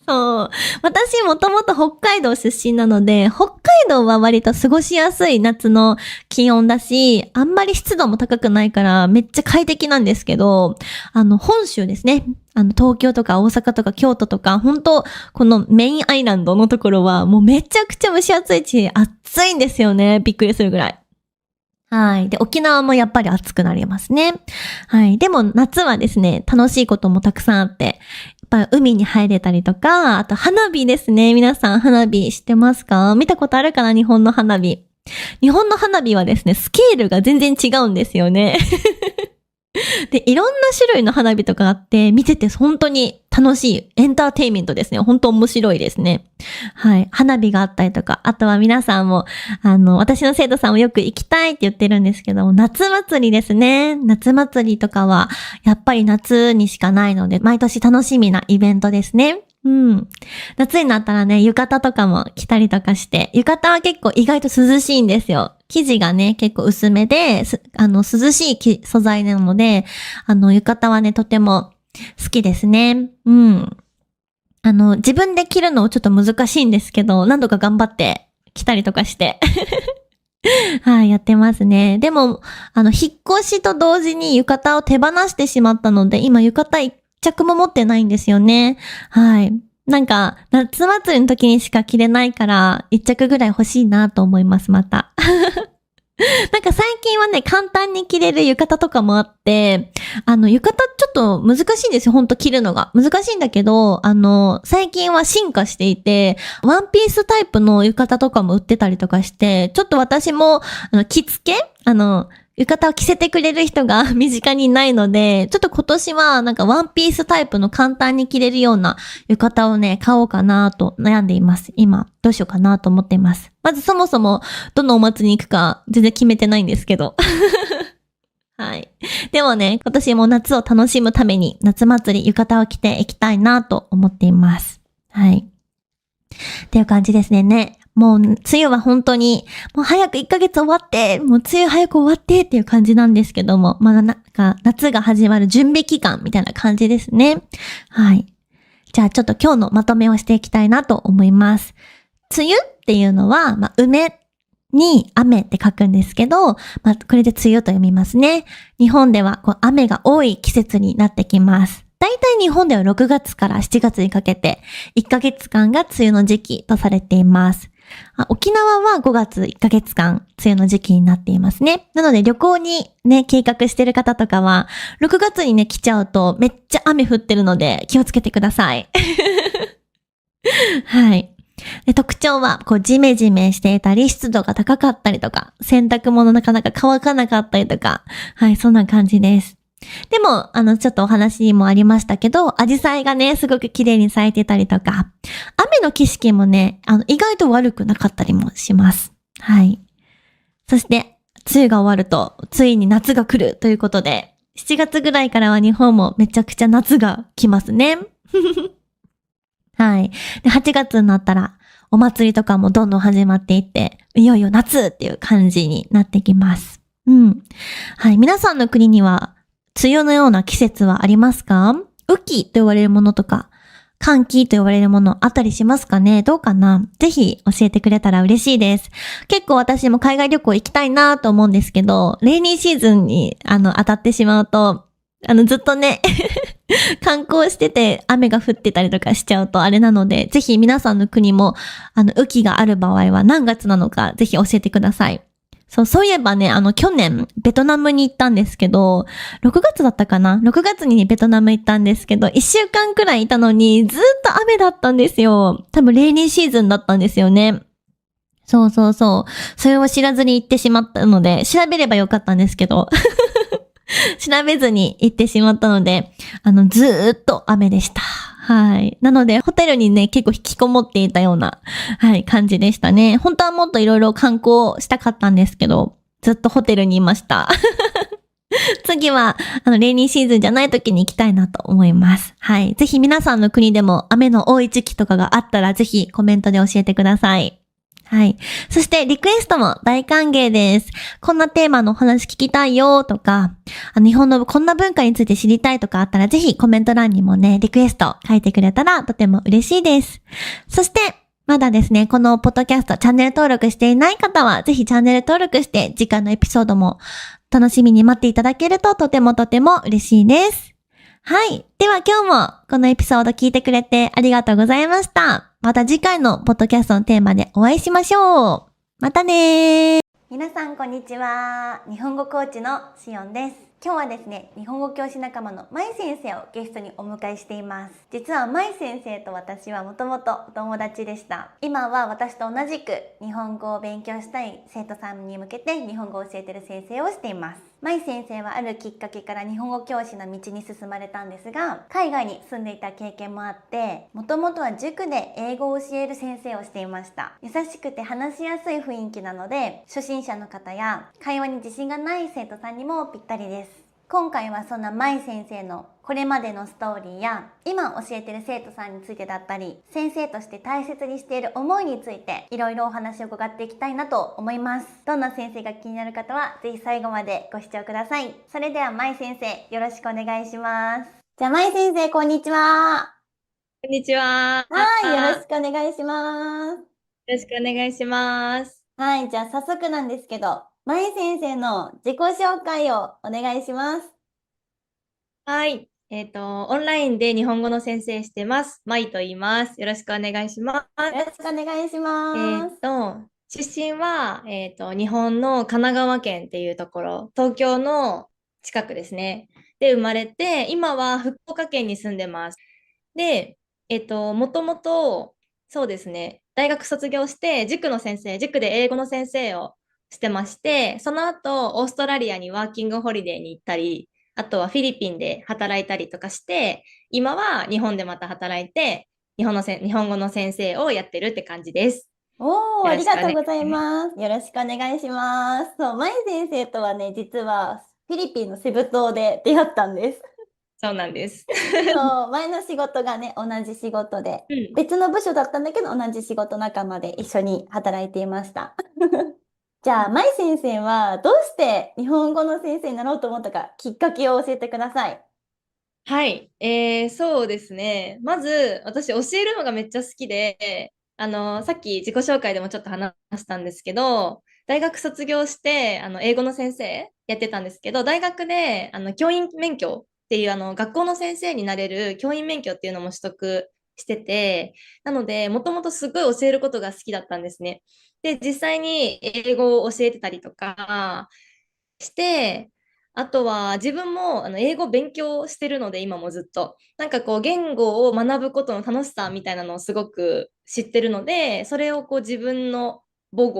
そう。私もともと北海道出身なので、北海道は割と過ごしやすい夏の気温だし、あんまり湿度も高くないからめっちゃ快適なんですけど、本州ですね。東京とか大阪とか京都とか、本当このメインアイランドのところはもうめちゃくちゃ蒸し暑いし、暑いんですよね。びっくりするぐらい。はい。で、沖縄もやっぱり暑くなりますね。はい。でも夏はですね、楽しいこともたくさんあって、やっぱ海に入れたりとか、あと花火ですね。皆さん花火知ってますか？見たことあるかな？日本の花火。日本の花火はですね、スケールが全然違うんですよね。で、いろんな種類の花火とかあって、見てて本当に楽しいエンターテインメントですね。本当面白いですね。はい。花火があったりとか、あとは皆さんも、私の生徒さんもよく行きたいって言ってるんですけど、夏祭りですね。夏祭りとかは、やっぱり夏にしかないので、毎年楽しみなイベントですね。夏になったらね、浴衣とかも着たりとかして、浴衣は結構意外と涼しいんですよ。生地がね、結構薄めで、涼しい素材なので、浴衣はね、とても好きですね。自分で着るのちょっと難しいんですけど、何度か頑張って着たりとかして。はい、やってますね。でも、引っ越しと同時に浴衣を手放してしまったので、今浴衣一着も持ってないんですよね。はい。なんか、夏祭りの時にしか着れないから、一着ぐらい欲しいなと思います、また。なんか最近はね、簡単に着れる浴衣とかもあって、浴衣ちょっと難しいんですよ、ほんと着るのが。難しいんだけど、最近は進化していて、ワンピースタイプの浴衣とかも売ってたりとかして、ちょっと私も、着付け浴衣を着せてくれる人が身近にいないので、ちょっと今年はなんかワンピースタイプの簡単に着れるような浴衣をね、買おうかなと悩んでいます。今、どうしようかなと思っています。まずそもそも、どのお祭りに行くか全然決めてないんですけど。はい。でもね、今年も夏を楽しむために夏祭り浴衣を着ていきたいなと思っています。はい。っていう感じですね。もう、梅雨は本当に、もう早く1ヶ月終わって、もう梅雨早く終わってっていう感じなんですけども、まだなんか夏が始まる準備期間みたいな感じですね。はい。じゃあちょっと今日のまとめをしていきたいなと思います。梅雨っていうのは、梅に雨って書くんですけど、これで梅雨と読みますね。日本では雨が多い季節になってきます。だいたい日本では6月から7月にかけて1ヶ月間が梅雨の時期とされています。沖縄は5月1ヶ月間梅雨の時期になっていますね。なので旅行にね、計画してる方とかは、6月にね、来ちゃうとめっちゃ雨降ってるので気をつけてください。はい。で、特徴は、ジメジメしていたり、湿度が高かったりとか、洗濯物なかなか乾かなかったりとか、はい、そんな感じです。でも、ちょっとお話にもありましたけど、アジサイがね、すごく綺麗に咲いてたりとか、雨の景色もね、意外と悪くなかったりもします。はい。そして、梅雨が終わると、ついに夏が来るということで、7月ぐらいからは日本もめちゃくちゃ夏が来ますね。はい。で、8月になったら、お祭りとかもどんどん始まっていって、いよいよ夏っていう感じになってきます。うん。はい。皆さんの国には、梅雨のような季節はありますか？雨季と言われるものとか、寒気と言われるものあったりしますかね？どうかな？ぜひ教えてくれたら嬉しいです。結構私も海外旅行行きたいなと思うんですけど、レイニーシーズンに当たってしまうと、ずっとね、観光してて雨が降ってたりとかしちゃうとあれなので、ぜひ皆さんの国も、雨季がある場合は何月なのか、ぜひ教えてください。そういえばね、去年、ベトナムに行ったんですけど、6月だったかな？ 6 月にベトナム行ったんですけど、1週間くらいいたのに、ずっと雨だったんですよ。多分、レイニーシーズンだったんですよね。そう。それを知らずに行ってしまったので、調べればよかったんですけど、調べずに行ってしまったので、ずーっと雨でした。はい。なので、ホテルにね、結構引きこもっていたような、はい、感じでしたね。本当はもっといろいろ観光したかったんですけど、ずっとホテルにいました。次は、レイニーシーズンじゃない時に行きたいなと思います。はい。ぜひ皆さんの国でも雨の多い時期とかがあったら、ぜひコメントで教えてください。はい。そしてリクエストも大歓迎です。こんなテーマのお話聞きたいよとか、日本のこんな文化について知りたいとかあったらぜひコメント欄にもね、リクエスト書いてくれたらとても嬉しいです。そして、まだですね、このポッドキャストチャンネル登録していない方はぜひチャンネル登録して次回のエピソードも楽しみに待っていただけるととても嬉しいです。はい。では今日もこのエピソード聞いてくれてありがとうございました。また次回のポッドキャストのテーマでお会いしましょう。またねー。皆さんこんにちは。日本語コーチのしおんです。今日はですね、日本語教師仲間のまい先生をゲストにお迎えしています。実はまい先生と私はもともとお友達でした。今は私と同じく日本語を勉強したい生徒さんに向けて日本語を教えている先生をしています。まい先生はあるきっかけから日本語教師の道に進まれたんですが、海外に住んでいた経験もあって、もともとは塾で英語を教える先生をしていました。優しくて話しやすい雰囲気なので、初心者の方や会話に自信がない生徒さんにもぴったりです。今回はそんなまい先生のこれまでのストーリーや今教えている生徒さんについてだったり、先生として大切にしている思いについていろいろお話を伺っていきたいなと思います。どんな先生が気になる方はぜひ最後までご視聴ください。それではまい先生、よろしくお願いします。じゃあまい先生、こんにちは。こんにちは。はい、よろしくお願いします。よろしくお願いします。はい、じゃあ早速なんですけど、まい先生の自己紹介をお願いします。はい。オンラインで日本語の先生してます。まいと言います。よろしくお願いします。よろしくお願いします。出身は、日本の神奈川県っていうところ、東京の近くですね。で、生まれて、今は福岡県に住んでます。で、もともと、そうですね、大学卒業して、塾で英語の先生をしてまして、その後、オーストラリアにワーキングホリデーに行ったり、あとはフィリピンで働いたりとかして、今は日本でまた働いて、日本語の先生をやってるって感じです。おー、ありよろしくお願いがとうございます。よろしくお願いします。そう、まい先生とはね、実はフィリピンのセブ島で出会ったんです。そうなんです。そう、前の仕事がね、同じ仕事で、うん別の部署だったんだけど、同じ仕事仲間で一緒に働いていました。じゃあ、まい先生はどうして日本語の先生になろうと思ったか、きっかけを教えてください。はい、そうですね。まず、私、教えるのがめっちゃ好きで、さっき自己紹介でもちょっと話したんですけど、大学卒業して、英語の先生やってたんですけど、大学で、教員免許っていう、学校の先生になれる教員免許っていうのも取得してて、なので、もともとすごい教えることが好きだったんですね。で、実際に英語を教えてたりとかして、あとは自分も英語を勉強してるので今もずっとなんかこう言語を学ぶことの楽しさみたいなのをすごく知ってるので、それをこう自分の母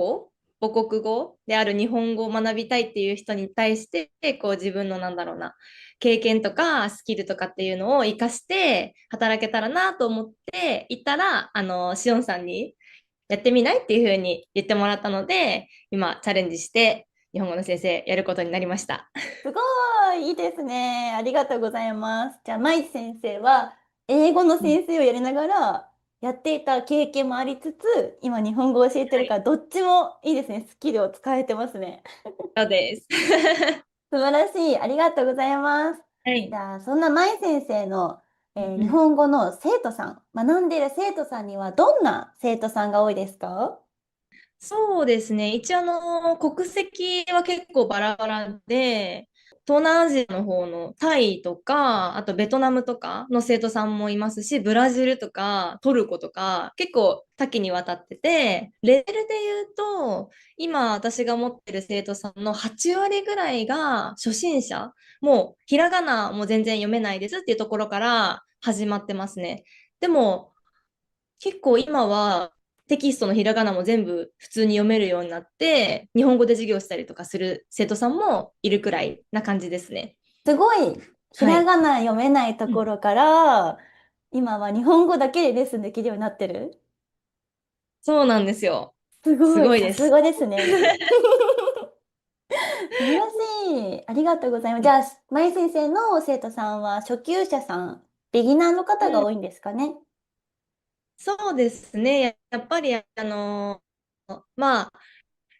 国語である日本語を学びたいっていう人に対してこう自分のなんだろうな経験とかスキルとかっていうのを活かして働けたらなと思っていたらしおんさんにやってみないっていうふうに言ってもらったので今チャレンジして日本語の先生やることになりました。すごいいいですね。ありがとうございます。じゃあ、まい先生は英語の先生をやりながらやっていた経験もありつつ、今日本語を教えてるから、どっちもいいですね。スキルを使えてますね。そうです。素晴らしい。ありがとうございます。はい。じゃあ、そんな舞先生の、日うんうん。本語の生徒さん、学んでいる生徒さんにはどんな生徒さんが多いですか？そうですね。一応国籍は結構バラバラで、東南アジアの方のタイとか、あとベトナムとかの生徒さんもいますし、ブラジルとかトルコとか、結構多岐にわたってて、レベルで言うと、今私が持ってる生徒さんの8割ぐらいが初心者、もうひらがなも全然読めないですっていうところから始まってますね。でも、結構今はテキストのひらがなも全部普通に読めるようになって、日本語で授業したりとかする生徒さんもいるくらいな感じですね。すごい、ひはい。らがな読めないとうん。ころから、今は日本語だけでレッスンできるようになってる。そうなんですよ。すすごい、さすごいです。がですね。素晴らしい。ありがとうございます。じゃあ、まい先生の生徒さんは初級者さん、ビギナーの方がうん、多いんですかね。そうですね。やっぱり、まあ、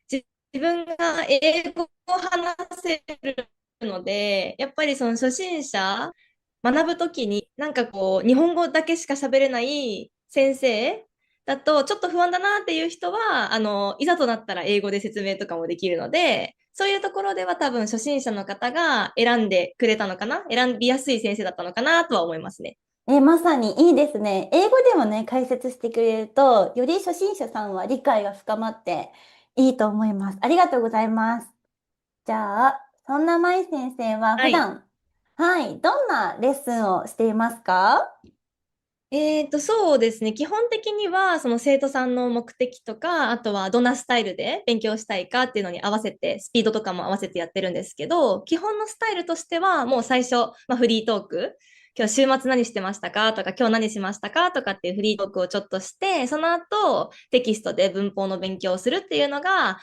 自分が英語を話せるので、やっぱりその初心者、学ぶときに、なんかこう、日本語だけしか喋れない先生だと、ちょっと不安だなっていう人は、いざとなったら英語で説明とかもできるので、そういうところでは多分初心者の方が選んでくれたのかな、選びやすい先生だったのかなとは思いますね。まさにいいですね。英語でもね、解説してくれると、より初心者さんは理解が深まっていいと思います。ありがとうございます。じゃあ、そんなまい先生ははい。普段、はい、どんなレッスンをしていますか？そうですね。基本的には、その生徒さんの目的とか、あとはどんなスタイルで勉強したいかっていうのに合わせて、スピードとかも合わせてやってるんですけど、基本のスタイルとしては、もう最初、フリートーク、今日週末何してましたかとか、今日何しましたかとかっていうフリートークをちょっとして、その後、テキストで文法の勉強をするっていうのが、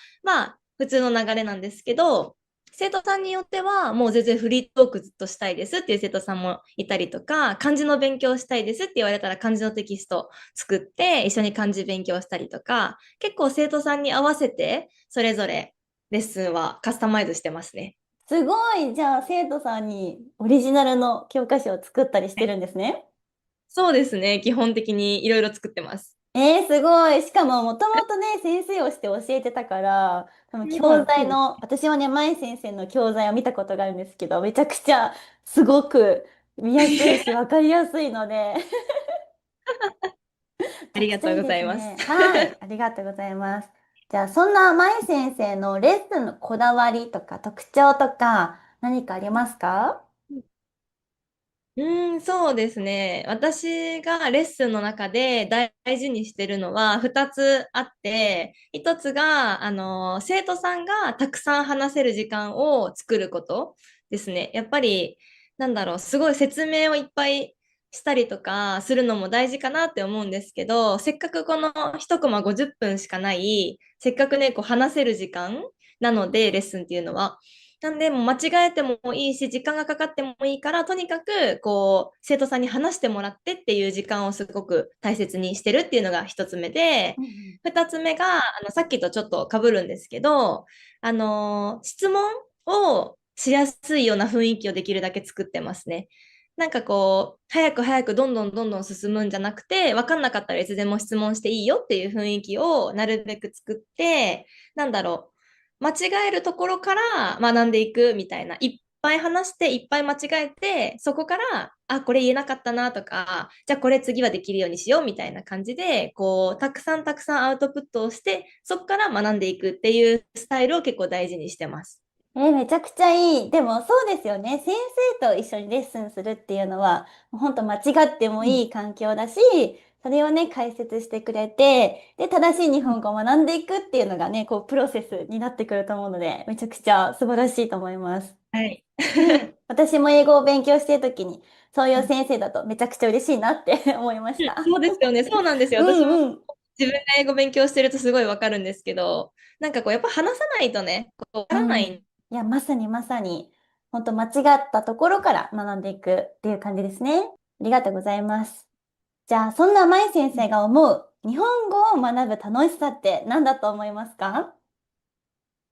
普通の流れなんですけど、生徒さんによっては、もう全然フリートークずっとしたいですっていう生徒さんもいたりとか、漢字の勉強したいですって言われたら漢字のテキスト作って一緒に漢字勉強したりとか、結構生徒さんに合わせて、それぞれレッスンはカスタマイズしてますね。すごい。じゃあ、生徒さんにオリジナルの教科書を作ったりしてるんですね。そうですね。基本的にいろいろ作ってます。すごい。しかも、もともとね、先生をして教えてたから、多分教うん、そうです。材の、私はね、舞先生の教材を見たことがあるんですけど、めちゃくちゃすごく見やすいし、わかりやすいので、めちゃありがとうごくちゃいいでざいます。すね。はい。ありがとうございます。じゃあ、そんな舞先生のレッスンのこだわりとか特徴とか、何かありますか？そうですね。私がレッスンの中で大事にしてるのは2つあって、1つが、生徒さんがたくさん話せる時間を作ることですね。やっぱり、すごい説明をいっぱいしたりとかするのも大事かなって思うんですけど、せっかくこの1コマ50分しかない、せっかくね、こう話せる時間なので、レッスンっていうのは。なんで、もう間違えてもいいし、時間がかかってもいいから、とにかく、こう、生徒さんに話してもらってっていう時間をすごく大切にしてるっていうのが一つ目で、うんうん。二つ目が、さっきとちょっと被るんですけど、質問をしやすいような雰囲気をできるだけ作ってますね。なんかこう、早く早くどんどんどんどん進むんじゃなくて、わかんなかったらいつでも質問していいよっていう雰囲気をなるべく作って、なんだろ間違えるところから学んでいくみたいな、いっぱい話して、いっぱい間違えて、そこから、あ、これ言えなかったなとか、じゃあこれ次はできるようにしようみたいな感じで、こう、たくさんたくさんアウトプットをして、そこから学んでいくっていうスタイルを結構大事にしてます。めちゃくちゃいい。でもそうですよね。先生と一緒にレッスンするっていうのは、本当間違ってもうん。いい環境だし、それをね、解説してくれて、で、正しい日うん。本語を学んでいくっていうのがね、こう、プロセスになってくると思うので、めちゃくちゃ素晴らしいと思います。はい。うん。私も英語を勉強しているときに、そういううん。先生だとめちゃくちゃ嬉しいなって思いました。そうですよね。そうなんですよ。う私もんうん。自分が英語勉強してるとすごいわかるんですけど、なんかこう、やっぱ話さないとね、こうわかうらない。ん。いや、まさにまさに、本当間違ったところから学んでいくっていう感じですね。ありがとうございます。じゃあ、そんな舞先生が思う日本語を学ぶ楽しさって何だと思いますか？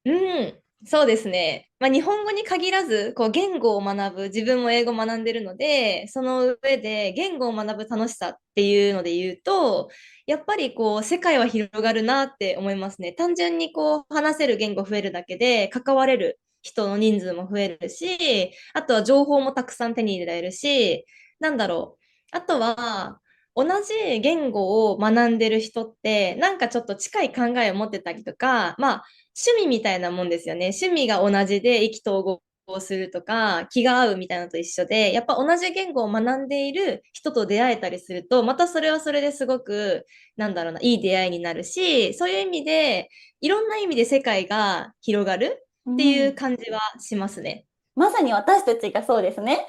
うん、そうですね。まあ、日本語に限らず、こう言語を学ぶ、自分も英語を学んでるので、その上で言語を学ぶ楽しさっていうので言うと、やっぱりこう世界は広がるなって思いますね。単純にこう話せる言語増えるだけで、関われる人の人数も増えるし、あとは情報もたくさん手に入れられるし、なんだろう。あとは、同じ言語を学んでる人って、なんかちょっと近い考えを持ってたりとか、まあ、趣味みたいなもんですよね。趣味が同じで意気投合するとか、気が合うみたいなのと一緒で、やっぱ同じ言語を学んでいる人と出会えたりすると、またそれはそれですごく、なんだろうな、いい出会いになるし、そういう意味で、いろんな意味で世界が広がるっていう感じはしますね。まさに私たちがそうですね。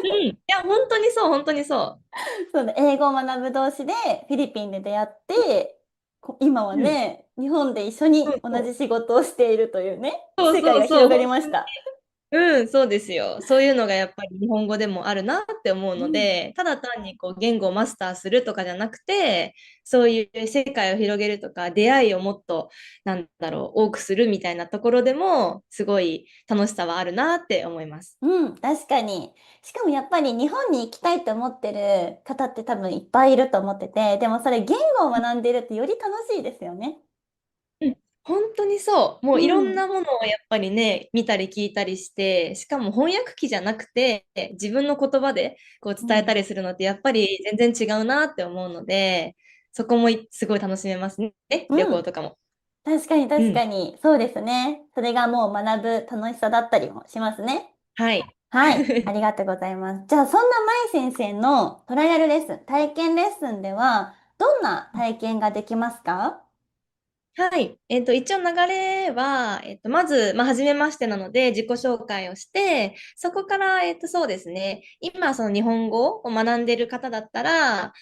うん。いや、本当にそう、本当にそそうだ、英語を学ぶ同士でフィリピンで出会って、今はう。うん。ね、日本で一緒に同そうそう。じ仕事をしているというね、そう世界そうそう。が広がりました。うん、そうですよ。そういうのがやっぱり日本語でもあるなって思ううん。ので、ただ単にこう言語をマスターするとかじゃなくて、そういう世界を広げるとか、出会いをもっと、なんだろう、多くするみたいなところでも、すごい楽しさはあるなって思います。うん、確かに。しかもやっぱり日本に行きたいと思ってる方って多分いっぱいいると思ってて、でもそれ言語を学んでいるってより楽しいですよね。うん、本当にそう。もうういろんん。なものをやっぱりね、見たり聞いたりして、しかも翻訳機じゃなくて、自分の言葉でこう伝えたうん。りするのってやっぱり全然違うなって思うので、そこもすごい楽しめますね。旅うん。行とかも。確かに確かうん。に。そうですね。それがもう学ぶ楽しさだったりもしますね。はい。はい。ありがとうございます。じゃあ、そんな舞先生のトライアルレッスン、体験レッスンでは、どんな体験ができますか？はい。一応流れは、まず、まあ、初めましてなので、自己紹介をして、そこから、そうですね、今、その日本語を学んでいる方だったら、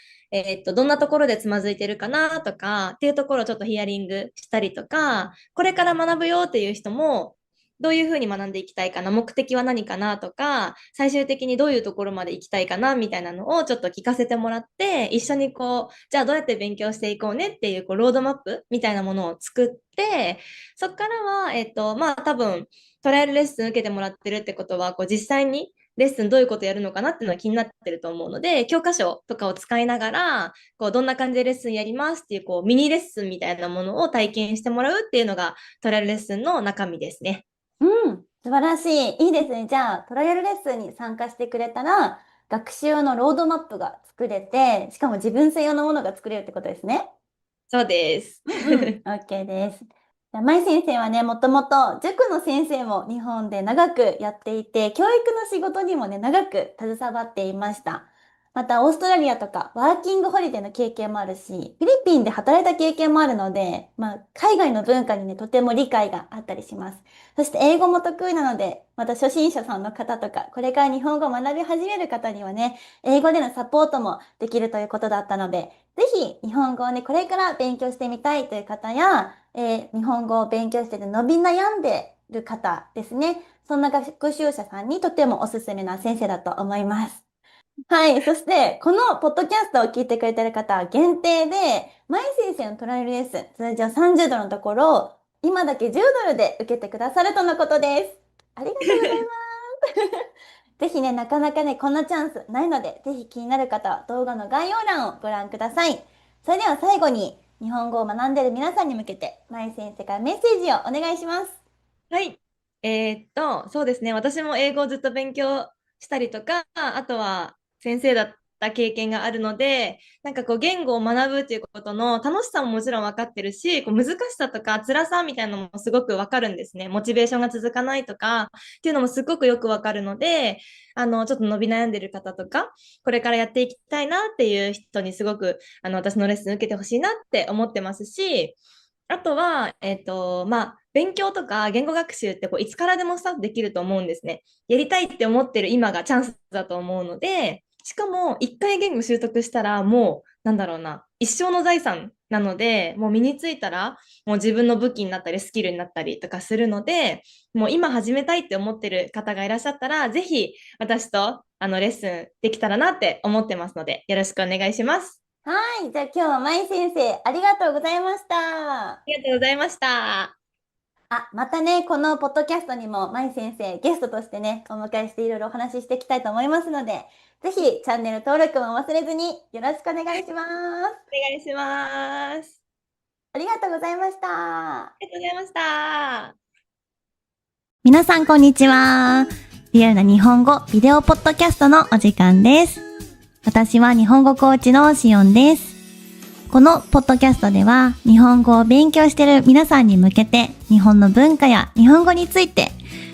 どんなところでつまずいてるかなとか、っていうところをちょっとヒアリングしたりとか、これから学ぶよっていう人も、どういうふうに学んでいきたいかな、目的は何かなとか、最終的にどういうところまで行きたいかなみたいなのをちょっと聞かせてもらって、一緒にこう、じゃあどうやって勉強していこうねっていう、こうロードマップみたいなものを作って、そこからは、まあ多分、トライアルレッスン受けてもらってるってことは、こう実際にレッスンどういうことやるのかなっていうのは気になってると思うので、教科書とかを使いながら、こうどんな感じでレッスンやりますっていう、こうミニレッスンみたいなものを体験してもらうっていうのがトライアルレッスンの中身ですね。うん。素晴らしい。いいですね。じゃあ、トライアルレッスンに参加してくれたら、学習のロードマップが作れて、しかも自分専用のものが作れるってことですね。そうです。うんうん。OK です。じゃあ舞先生はね、もともと塾の先生も日本で長くやっていて、教育の仕事にもね、長く携わっていました。また、オーストラリアとかワーキングホリデーの経験もあるし、フィリピンで働いた経験もあるので、海外の文化にね、とても理解があったりします。そして、英語も得意なので、また初心者さんの方とか、これから日本語を学び始める方にはね、英語でのサポートもできるということだったので、ぜひ日本語をね、これから勉強してみたいという方や、日本語を勉強してて伸び悩んでる方ですね。そんな学習者さんにとてもおすすめな先生だと思います。はい。そして、このポッドキャストを聞いてくれてる方は限定で、舞先生のトライアルレッスン、通常30ドルのところ、今だけ10ドルで受けてくださるとのことです。ありがとうございます。ぜひね、なかなかね、こんなチャンスないので、ぜひ気になる方は動画の概要欄をご覧ください。それでは最後に、日本語を学んでいる皆さんに向けて、舞先生からメッセージをお願いします。はい。そうですね。私も英語をずっと勉強したりとか、あとは先生だった経験があるので、なんかこう言語を学ぶっていうことの楽しさももちろん分かってるし、こう難しさとか辛さみたいなのもすごく分かるんですね。モチベーションが続かないとかっていうのもすごくよく分かるので、ちょっと伸び悩んでる方とか、これからやっていきたいなっていう人にすごく、私のレッスン受けてほしいなって思ってますし、あとは、まあ、勉強とか言語学習ってこういつからでもスタートできると思うんですね。やりたいって思ってる今がチャンスだと思うので、しかも一回言語習得したらもう、なんだろうな、一生の財産なので、もう身についたらもう自分の武器になったりスキルになったりとかするので、もう今始めたいって思ってる方がいらっしゃったら、ぜひ私とレッスンできたらなって思ってますので、よろしくお願いします。はい。じゃあ今日はまい先生、ありがとうございました。ありがとうございました。あ、またね、このポッドキャストにもまい先生、ゲストとしてね、お迎えしていろいろお話ししていきたいと思いますので、ぜひチャンネル登録も忘れずによろしくお願いします。お願いします。ありがとうございました。ありがとうございました。皆さんこんにちは。リアルな日本語ビデオポッドキャストのお時間です。私は日本語コーチのしおんです。このポッドキャストでは日本語を勉強している皆さんに向けて日本の文化や日本語について、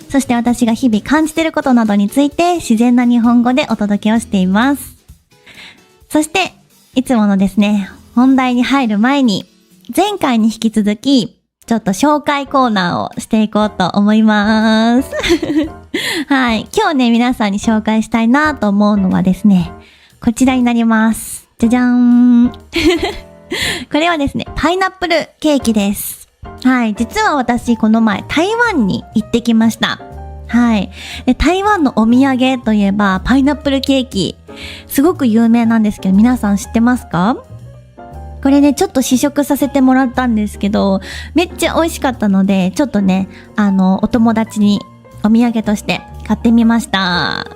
そして私が日々感じていることなどについて自然な日本語でお届けをしています。そしていつものですね、本題に入る前に前回に引き続きちょっと紹介コーナーをしていこうと思います。はい。今日ね、皆さんに紹介したいなと思うのはですね、こちらになります。じゃじゃーん。これはですね、パイナップルケーキです。はい。実は私、この前、台湾に行ってきました。はい。で、台湾のお土産といえば、パイナップルケーキ。すごく有名なんですけど、皆さん知ってますか？これね、ちょっと試食させてもらったんですけど、めっちゃ美味しかったので、ちょっとね、お友達にお土産として買ってみました。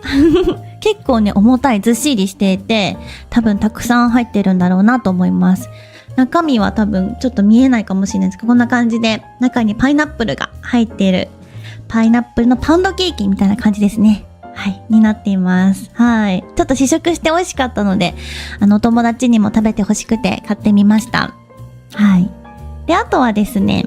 結構ね、重たい、ずっしりしていて、多分たくさん入ってるんだろうなと思います。中身は多分ちょっと見えないかもしれないですけど、こんな感じで中にパイナップルが入っている、パイナップルのパウンドケーキみたいな感じですね。はい、になっています。はい。ちょっと試食して美味しかったので、お友達にも食べてほしくて買ってみました。はい。で、あとはですね、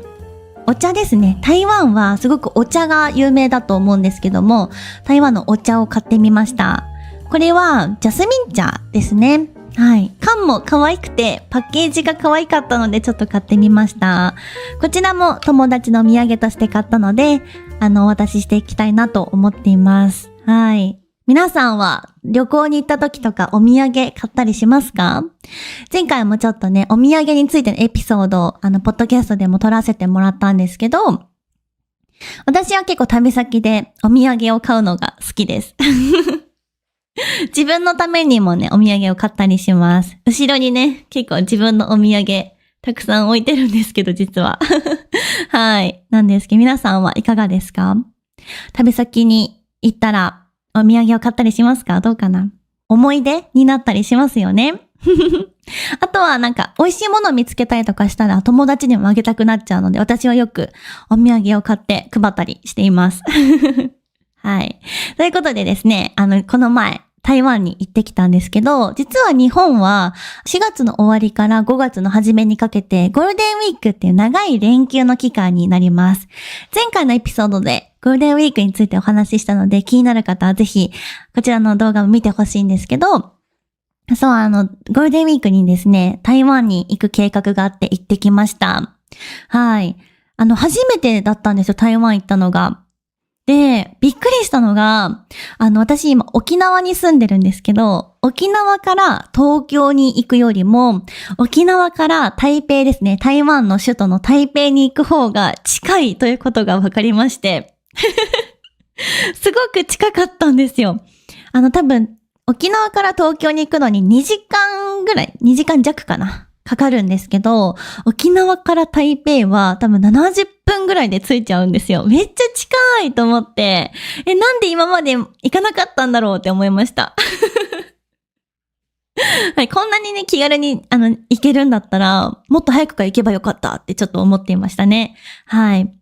お茶ですね。台湾はすごくお茶が有名だと思うんですけども、台湾のお茶を買ってみました。これはジャスミン茶ですね。はい。缶も可愛くて、パッケージが可愛かったのでちょっと買ってみました。こちらも友達のお土産として買ったので、お渡ししていきたいなと思っています。はい。皆さんは旅行に行った時とかお土産買ったりしますか？前回もちょっとね、お土産についてのエピソードをポッドキャストでも撮らせてもらったんですけど、私は結構旅先でお土産を買うのが好きです。自分のためにもね、お土産を買ったりします。後ろにね、結構自分のお土産たくさん置いてるんですけど、実は。はい。なんですけど、皆さんはいかがですか？旅先に行ったらお土産を買ったりしますか？どうかな？思い出になったりしますよね。あとはなんか美味しいものを見つけたりとかしたら友達にもあげたくなっちゃうので、私はよくお土産を買って配ったりしています。はい。ということでですね、この前台湾に行ってきたんですけど、実は日本は4月の終わりから5月の初めにかけてゴールデンウィークっていう長い連休の期間になります。前回のエピソードでゴールデンウィークについてお話ししたので、気になる方はぜひこちらの動画を見てほしいんですけど、そう、ゴールデンウィークにですね、台湾に行く計画があって行ってきました。はい。初めてだったんですよ、台湾行ったのが。で、びっくりしたのが、私今沖縄に住んでるんですけど、沖縄から東京に行くよりも、沖縄から台北ですね、台湾の首都の台北に行く方が近いということが分かりまして、すごく近かったんですよ。多分、沖縄から東京に行くのに2時間ぐらい、2時間弱かな。かかるんですけど、沖縄から台北は多分70分ぐらいで着いちゃうんですよ。めっちゃ近いと思って、なんで今まで行かなかったんだろうって思いました。はい、こんなにね、気軽に、行けるんだったら、もっと早くから行けばよかったってちょっと思っていましたね。はい。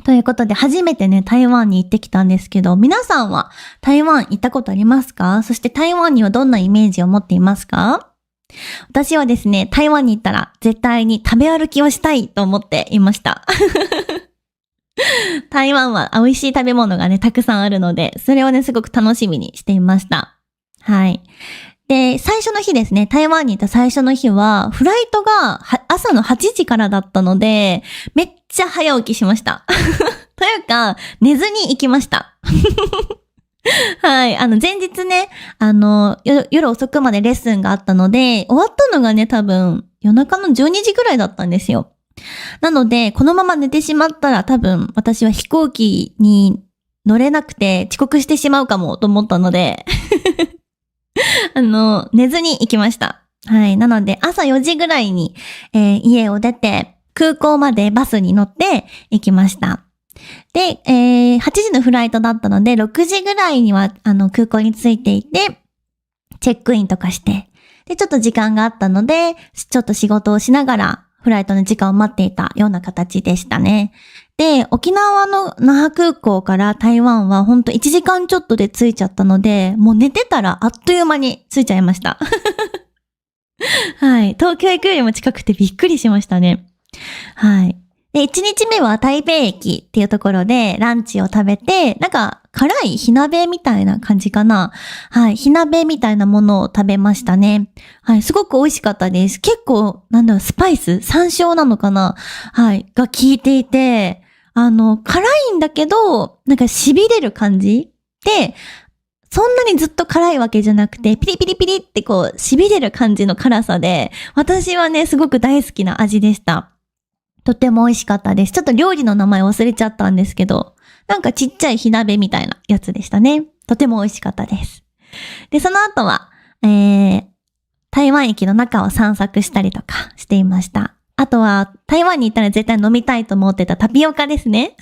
ということで、初めてね、台湾に行ってきたんですけど、皆さんは台湾行ったことありますか？そして台湾にはどんなイメージを持っていますか？私はですね、台湾に行ったら絶対に食べ歩きをしたいと思っていました。台湾は美味しい食べ物がね、たくさんあるので、それをね、すごく楽しみにしていました。はい。で、最初の日ですね、台湾に行った最初の日は、フライトが朝の8時からだったので、めっちゃ早起きしました。というか、寝ずに行きました。はい。前日ね、夜遅くまでレッスンがあったので、終わったのがね、多分、夜中の12時ぐらいだったんですよ。なので、このまま寝てしまったら多分、私は飛行機に乗れなくて遅刻してしまうかもと思ったので、寝ずに行きました。はい。なので、朝4時ぐらいに、家を出て、空港までバスに乗って行きました。で、8時のフライトだったので、6時ぐらいには、空港に着いていて、チェックインとかして、で、ちょっと時間があったので、ちょっと仕事をしながら、フライトの時間を待っていたような形でしたね。で、沖縄の那覇空港から台湾はほんと1時間ちょっとで着いちゃったので、もう寝てたらあっという間に着いちゃいました。はい。東京行くよりも近くてびっくりしましたね。はい。で、1日目は台北駅っていうところでランチを食べて、なんか辛い火鍋みたいな感じかな。はい。火鍋みたいなものを食べましたね。はい。すごく美味しかったです。結構、スパイス山椒なのかなはい。が効いていて、辛いんだけど、なんか痺れる感じで、そんなにずっと辛いわけじゃなくて、ピリピリピリってこう、痺れる感じの辛さで、私はね、すごく大好きな味でした。とても美味しかったです。ちょっと料理の名前忘れちゃったんですけど、なんかちっちゃい火鍋みたいなやつでしたね。とても美味しかったです。で、その後は、台湾駅の中を散策したりとかしていました。あとは、台湾に行ったら絶対飲みたいと思ってたタピオカですね。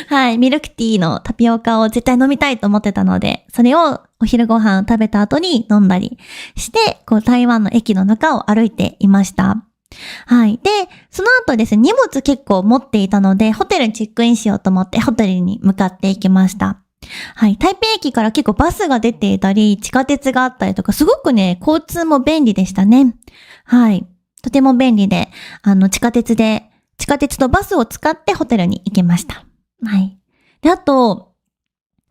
はい、ミルクティーのタピオカを絶対飲みたいと思ってたので、それをお昼ご飯食べた後に飲んだりして、こう台湾の駅の中を歩いていました。はい。で、その後ですね、荷物結構持っていたので、ホテルにチェックインしようと思ってホテルに向かっていきました。はい。台北駅から結構バスが出ていたり、地下鉄があったりとか、すごくね、交通も便利でしたね。はい。とても便利で、地下鉄とバスを使ってホテルに行きました。はい。で、あと、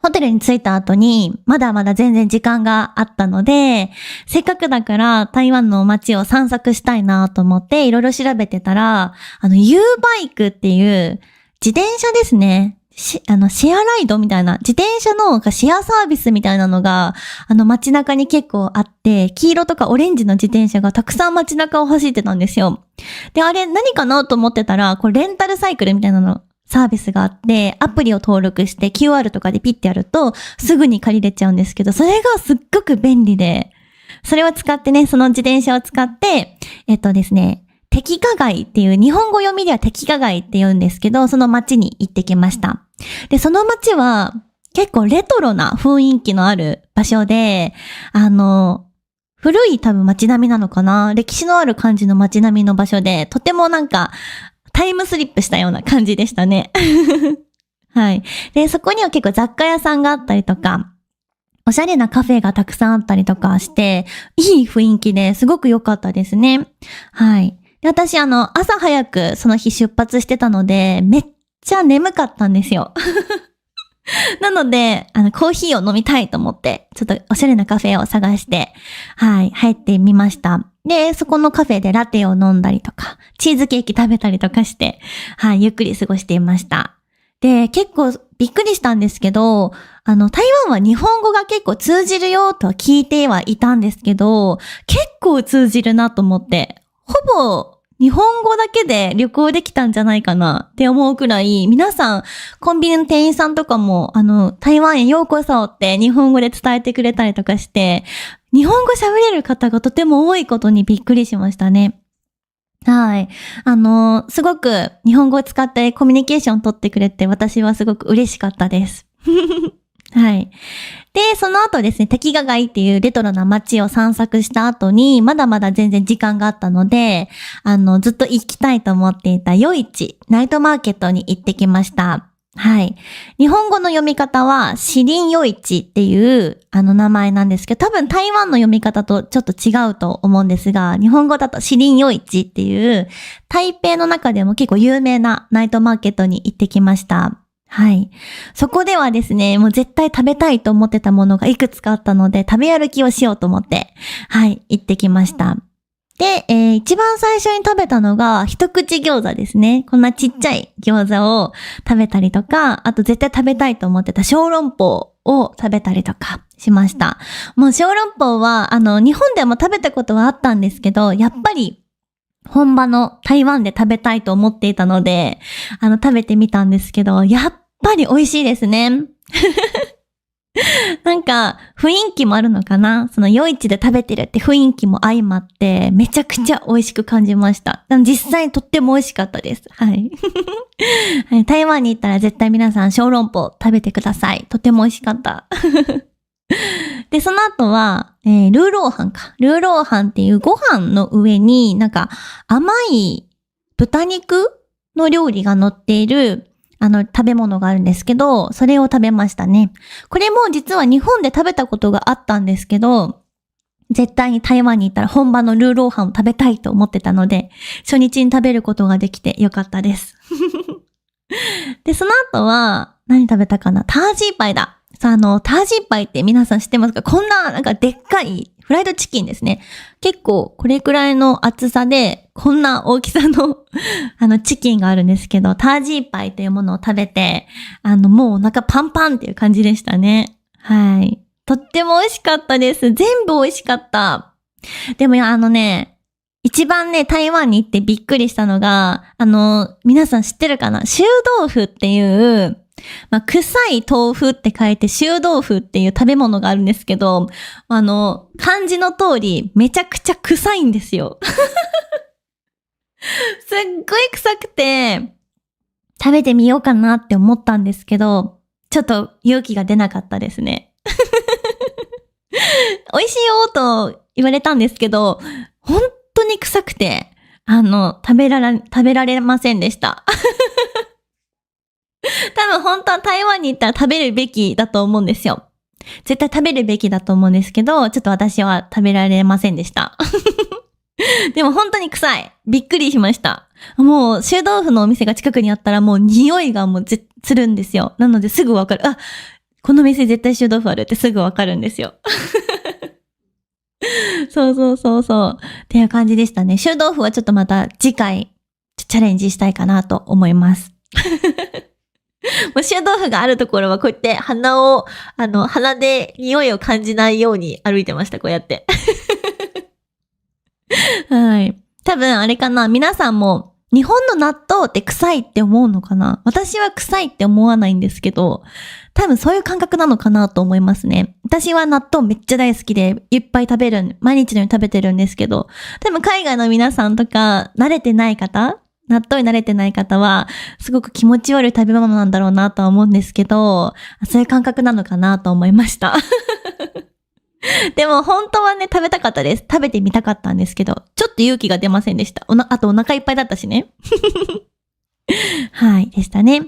ホテルに着いた後に、まだまだ全然時間があったので、せっかくだから台湾の街を散策したいなと思っていろいろ調べてたら、U バイクっていう自転車ですね。シェアライドみたいな、自転車のシェアサービスみたいなのが、街中に結構あって、黄色とかオレンジの自転車がたくさん街中を走ってたんですよ。で、あれ何かなと思ってたら、これレンタルサイクルみたいなの、サービスがあって、アプリを登録して QR とかでピッてやると、すぐに借りれちゃうんですけど、それがすっごく便利で、それを使ってね、その自転車を使って、ですね、適化街っていう、日本語読みでは適化街って言うんですけど、その街に行ってきました。で、その街は結構レトロな雰囲気のある場所で、古い多分街並みなのかな、歴史のある感じの街並みの場所で、とてもなんかタイムスリップしたような感じでしたね。はい。で、そこには結構雑貨屋さんがあったりとか、おしゃれなカフェがたくさんあったりとかして、いい雰囲気ですごく良かったですね。はい。で、私朝早くその日出発してたので、めっちゃ眠かったんですよ。なので、コーヒーを飲みたいと思って、ちょっとおしゃれなカフェを探して、はい、入ってみました。で、そこのカフェでラテを飲んだりとか、チーズケーキ食べたりとかして、はい、ゆっくり過ごしていました。で、結構びっくりしたんですけど、台湾は日本語が結構通じるよとは聞いてはいたんですけど、結構通じるなと思って、ほぼ日本語だけで旅行できたんじゃないかなって思うくらい、皆さん、コンビニの店員さんとかも、台湾へようこそって日本語で伝えてくれたりとかして、日本語喋れる方がとても多いことにびっくりしましたね。はい。すごく日本語を使ってコミュニケーションを取ってくれて、私はすごく嬉しかったです。はい。で、その後ですね、適化街っていうレトロな街を散策した後に、まだまだ全然時間があったので、ずっと行きたいと思っていた夜市、ナイトマーケットに行ってきました。はい。日本語の読み方は、シリン夜市っていう名前なんですけど、多分台湾の読み方とちょっと違うと思うんですが、日本語だとシリン夜市っていう、台北の中でも結構有名なナイトマーケットに行ってきました。はい。そこではですね、もう絶対食べたいと思ってたものがいくつかあったので、食べ歩きをしようと思って、はい、行ってきました。で、一番最初に食べたのが一口餃子ですね。こんなちっちゃい餃子を食べたりとか、あと絶対食べたいと思ってた小籠包を食べたりとかしました。もう小籠包は、日本でも食べたことはあったんですけど、やっぱり本場の台湾で食べたいと思っていたので、食べてみたんですけど、やっぱり美味しいですね。なんか、雰囲気もあるのかな、その夜市で食べてるって雰囲気も相まって、めちゃくちゃ美味しく感じました。実際にとっても美味しかったです。はい。はい、台湾に行ったら絶対皆さん小籠包食べてください。とても美味しかった。で、その後は、ルーローハンか。ルーローハンっていうご飯の上になんか甘い豚肉の料理が乗っている食べ物があるんですけど、それを食べましたね。これも実は日本で食べたことがあったんですけど、絶対に台湾に行ったら本場のルーローハンを食べたいと思ってたので、初日に食べることができてよかったです。で、その後は、何食べたかな、タージーパイだ。タージーパイって皆さん知ってますか？こんな、なんかでっかいフライドチキンですね。結構これくらいの厚さで、こんな大きさのチキンがあるんですけど、タージーパイというものを食べて、もうお腹パンパンっていう感じでしたね。はい。とっても美味しかったです。全部美味しかった。でも一番ね、台湾に行ってびっくりしたのが、皆さん知ってるかな？臭豆腐っていう、臭い豆腐って書いて臭豆腐っていう食べ物があるんですけど、漢字の通りめちゃくちゃ臭いんですよ。すっごい臭くて、食べてみようかなって思ったんですけど、ちょっと勇気が出なかったですね。美味しいよと言われたんですけど、本当に臭くて、食べられませんでした。多分本当は台湾に行ったら食べるべきだと思うんですよ。絶対食べるべきだと思うんですけど、ちょっと私は食べられませんでした。でも本当に臭い。びっくりしました。もう、臭豆腐のお店が近くにあったらもう匂いがもうするんですよ。なのですぐわかる。あ、この店絶対臭豆腐あるってすぐわかるんですよ。そう。っていう感じでしたね。臭豆腐はちょっとまた次回チャレンジしたいかなと思います。もう臭豆腐があるところはこうやって鼻で匂いを感じないように歩いてました、こうやって。はい。多分あれかな、皆さんも日本の納豆って臭いって思うのかな？私は臭いって思わないんですけど、多分そういう感覚なのかなと思いますね。私は納豆めっちゃ大好きでいっぱい毎日のように食べてるんですけど、多分海外の皆さんとか納豆に慣れてない方は、すごく気持ち悪い食べ物なんだろうなとは思うんですけど、そういう感覚なのかなと思いました。でも本当はね、食べたかったです。食べてみたかったんですけど、ちょっと勇気が出ませんでした。あとお腹いっぱいだったしね。はい、でしたね。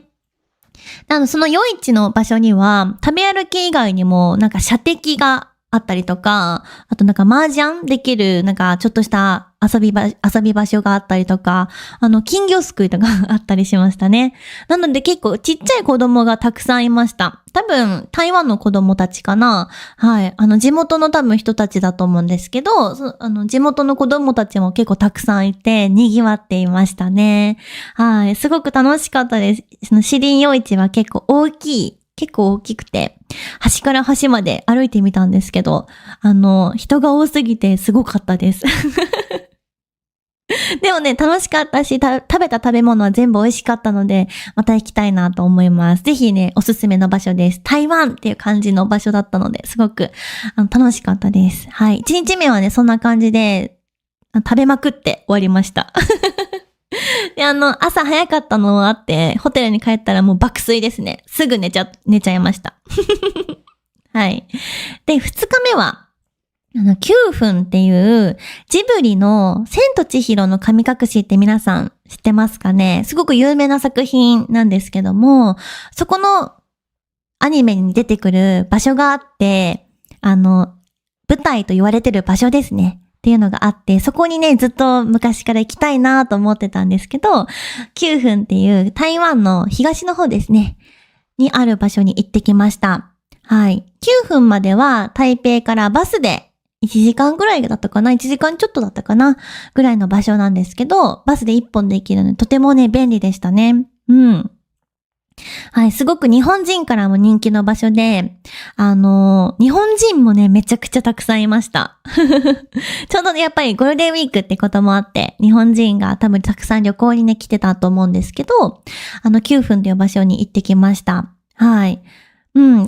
その夜市の場所には、食べ歩き以外にも、なんか射的があったりとか、あとなんか麻雀できる、なんかちょっとした遊び場所があったりとか、金魚すくいとかあったりしましたね。なので結構ちっちゃい子供がたくさんいました。多分台湾の子供たちかな。はい。地元の多分人たちだと思うんですけど、地元の子供たちも結構たくさんいて、賑わっていましたね。はい。すごく楽しかったです。そのシリン夜市は結構大きくて、端から端まで歩いてみたんですけど、人が多すぎてすごかったです。でもね、楽しかったし、食べた食べ物は全部美味しかったので、また行きたいなと思います。ぜひね、おすすめの場所です。台湾っていう感じの場所だったので、すごく楽しかったです。はい。1日目はね、そんな感じで、食べまくって終わりました。で、朝早かったのもあって、ホテルに帰ったらもう爆睡ですね。すぐ寝ちゃいました。はい。で、2日目は、9分っていうジブリの千と千尋の神隠しって皆さん知ってますかね？すごく有名な作品なんですけども、そこのアニメに出てくる場所があって、舞台と言われてる場所ですね。っていうのがあって、そこにね、ずっと昔から行きたいなと思ってたんですけど、9分っていう台湾の東の方ですね、にある場所に行ってきました。はい。9分までは台北からバスで1時間ぐらいだったかな ?1 時間ちょっとだったかなぐらいの場所なんですけど、バスで1本で行けるので、とてもね、便利でしたね。うん。はい、すごく日本人からも人気の場所で、日本人もね、めちゃくちゃたくさんいました。ちょうどね、やっぱりゴールデンウィークってこともあって、日本人が多分たくさん旅行にね、来てたと思うんですけど、9分という場所に行ってきました。はい。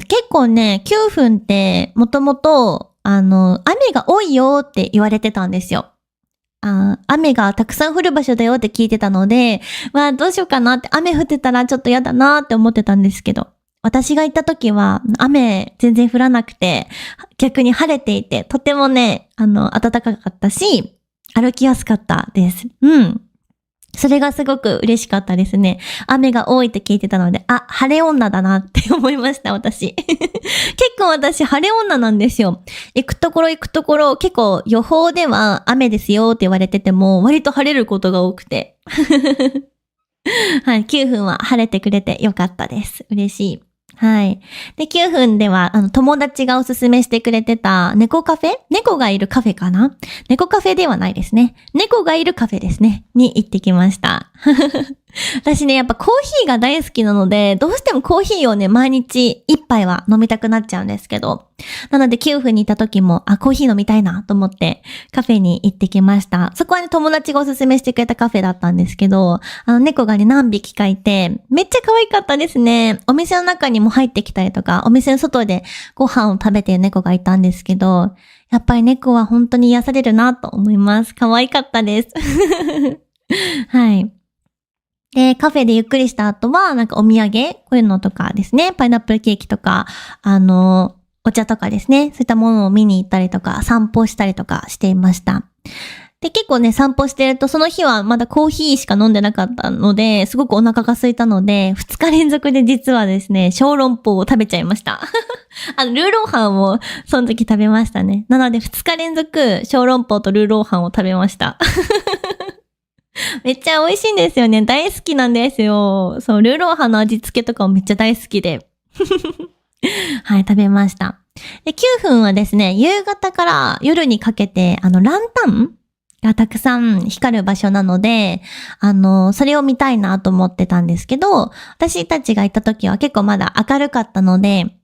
結構ね、9分ってもともと、雨が多いよって言われてたんですよ。雨がたくさん降る場所だよって聞いてたので、どうしようかなって、雨降ってたらちょっと嫌だなって思ってたんですけど、私が行った時は雨全然降らなくて、逆に晴れていて、とてもね、暖かかったし、歩きやすかったです。それがすごく嬉しかったですね。雨が多いって聞いてたので、晴れ女だなって思いました、私。結構私、晴れ女なんですよ。行くところ、結構予報では雨ですよって言われてても、割と晴れることが多くて。はい、9分は晴れてくれてよかったです。嬉しい。はい。で、9分では、友達がおすすめしてくれてた猫カフェ？猫がいるカフェかな？猫カフェではないですね。猫がいるカフェですね。に行ってきました。私ね、やっぱコーヒーが大好きなので、どうしてもコーヒーをね、毎日一杯は飲みたくなっちゃうんですけど。なので9分に行った時も、コーヒー飲みたいなと思ってカフェに行ってきました。そこはね、友達がおすすめしてくれたカフェだったんですけど、猫がね、何匹かいて、めっちゃ可愛かったですね。お店の中にも入ってきたりとか、お店の外でご飯を食べてる猫がいたんですけど、やっぱり猫は本当に癒されるなと思います。可愛かったです。はい。で、カフェでゆっくりした後は、なんかお土産、こういうのとかですね、パイナップルケーキとか、お茶とかですね、そういったものを見に行ったりとか、散歩したりとかしていました。で、結構ね、散歩してると、その日はまだコーヒーしか飲んでなかったので、すごくお腹が空いたので、2日連続で実はですね、小籠包を食べちゃいました。ルーローハンをその時食べましたね。なので2日連続、小籠包とルーローハンを食べました。めっちゃ美味しいんですよね。大好きなんですよ。そう、ルーローハンの味付けとかもめっちゃ大好きで。はい、食べました。で、9分はですね、夕方から夜にかけて、ランタンがたくさん光る場所なので、それを見たいなと思ってたんですけど、私たちが行った時は結構まだ明るかったので、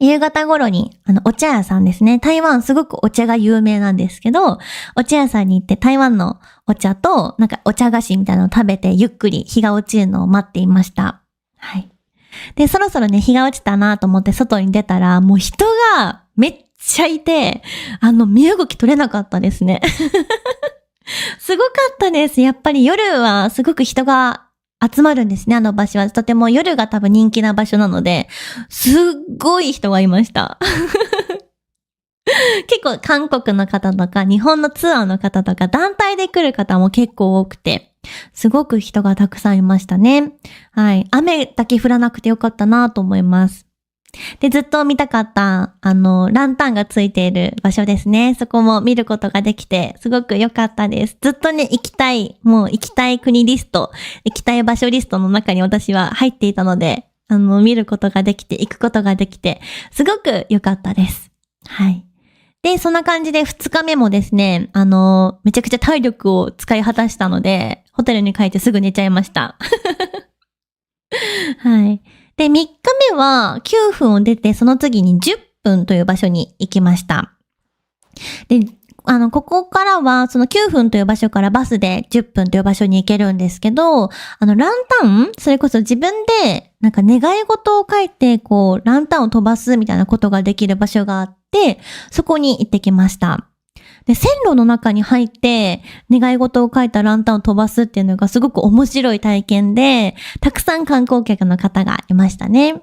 夕方頃に、お茶屋さんですね。台湾すごくお茶が有名なんですけど、お茶屋さんに行って台湾のお茶と、なんかお茶菓子みたいなのを食べてゆっくり日が落ちるのを待っていました。はい。で、そろそろね、日が落ちたなと思って外に出たら、もう人がめっちゃいて、身動き取れなかったですね。すごかったです。やっぱり夜はすごく人が集まるんですね、あの場所は。とても夜が多分人気な場所なので、すっごい人がいました。結構韓国の方とか日本のツアーの方とか団体で来る方も結構多くて、すごく人がたくさんいましたね。はい。雨だけ降らなくてよかったなと思います。で、ずっと見たかった、ランタンがついている場所ですね。そこも見ることができて、すごく良かったです。ずっとね、もう行きたい国リスト、行きたい場所リストの中に私は入っていたので、見ることができて、行くことができて、すごく良かったです。はい。で、そんな感じで2日目もですね、めちゃくちゃ体力を使い果たしたので、ホテルに帰ってすぐ寝ちゃいました。はい。で、3日目は9分を出て、その次に10分という場所に行きました。で、ここからは、その9分という場所からバスで10分という場所に行けるんですけど、ランタンそれこそ自分で、なんか願い事を書いて、こう、ランタンを飛ばすみたいなことができる場所があって、そこに行ってきました。で、線路の中に入って、願い事を書いたランタンを飛ばすっていうのがすごく面白い体験で、たくさん観光客の方がいましたね。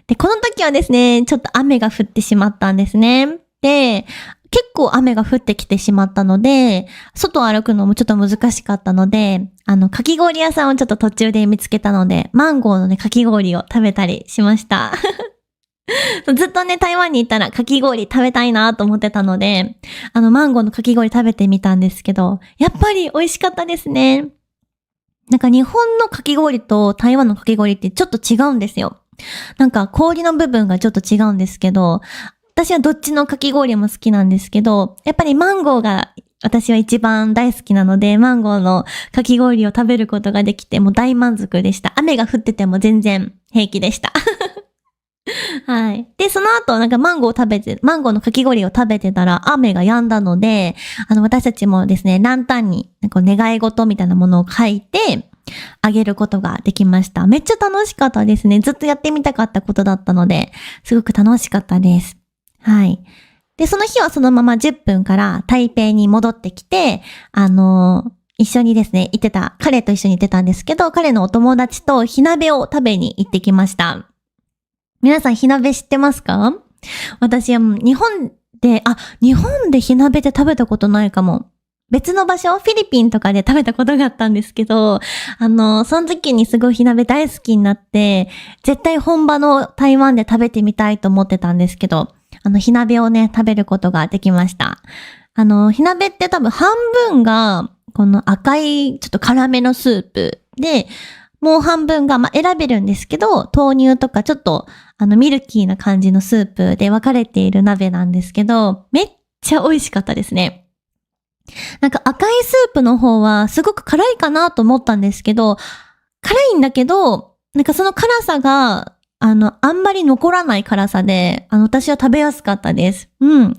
で、この時はですね、ちょっと雨が降ってしまったんですね。で、結構雨が降ってきてしまったので、外を歩くのもちょっと難しかったので、かき氷屋さんをちょっと途中で見つけたので、マンゴーのね、かき氷を食べたりしました。ずっとね、台湾に行ったらかき氷食べたいなと思ってたので、マンゴーのかき氷食べてみたんですけど、やっぱり美味しかったですね。なんか日本のかき氷と台湾のかき氷ってちょっと違うんですよ。なんか氷の部分がちょっと違うんですけど、私はどっちのかき氷も好きなんですけど、やっぱりマンゴーが私は一番大好きなので、マンゴーのかき氷を食べることができて、もう大満足でした。雨が降ってても全然平気でした。はい。で、その後、なんかマンゴーのかき氷を食べてたら雨が止んだので、私たちもですね、ランタンに、なんか願い事みたいなものを書いて、あげることができました。めっちゃ楽しかったですね。ずっとやってみたかったことだったので、すごく楽しかったです。はい。で、その日はそのまま10分から台北に戻ってきて、一緒にですね、彼と一緒に行ってたんですけど、彼のお友達と火鍋を食べに行ってきました。皆さん火鍋知ってますか？私は日本で火鍋って食べたことないかも。別の場所、フィリピンとかで食べたことがあったんですけど、その時にすごい火鍋大好きになって、絶対本場の台湾で食べてみたいと思ってたんですけど、火鍋をね、食べることができました。火鍋って多分半分が、この赤いちょっと辛めのスープで、もう半分が、選べるんですけど、豆乳とかちょっとミルキーな感じのスープで分かれている鍋なんですけど、めっちゃ美味しかったですね。なんか赤いスープの方はすごく辛いかなと思ったんですけど、辛いんだけど、なんかその辛さが、あんまり残らない辛さで、私は食べやすかったです。うん。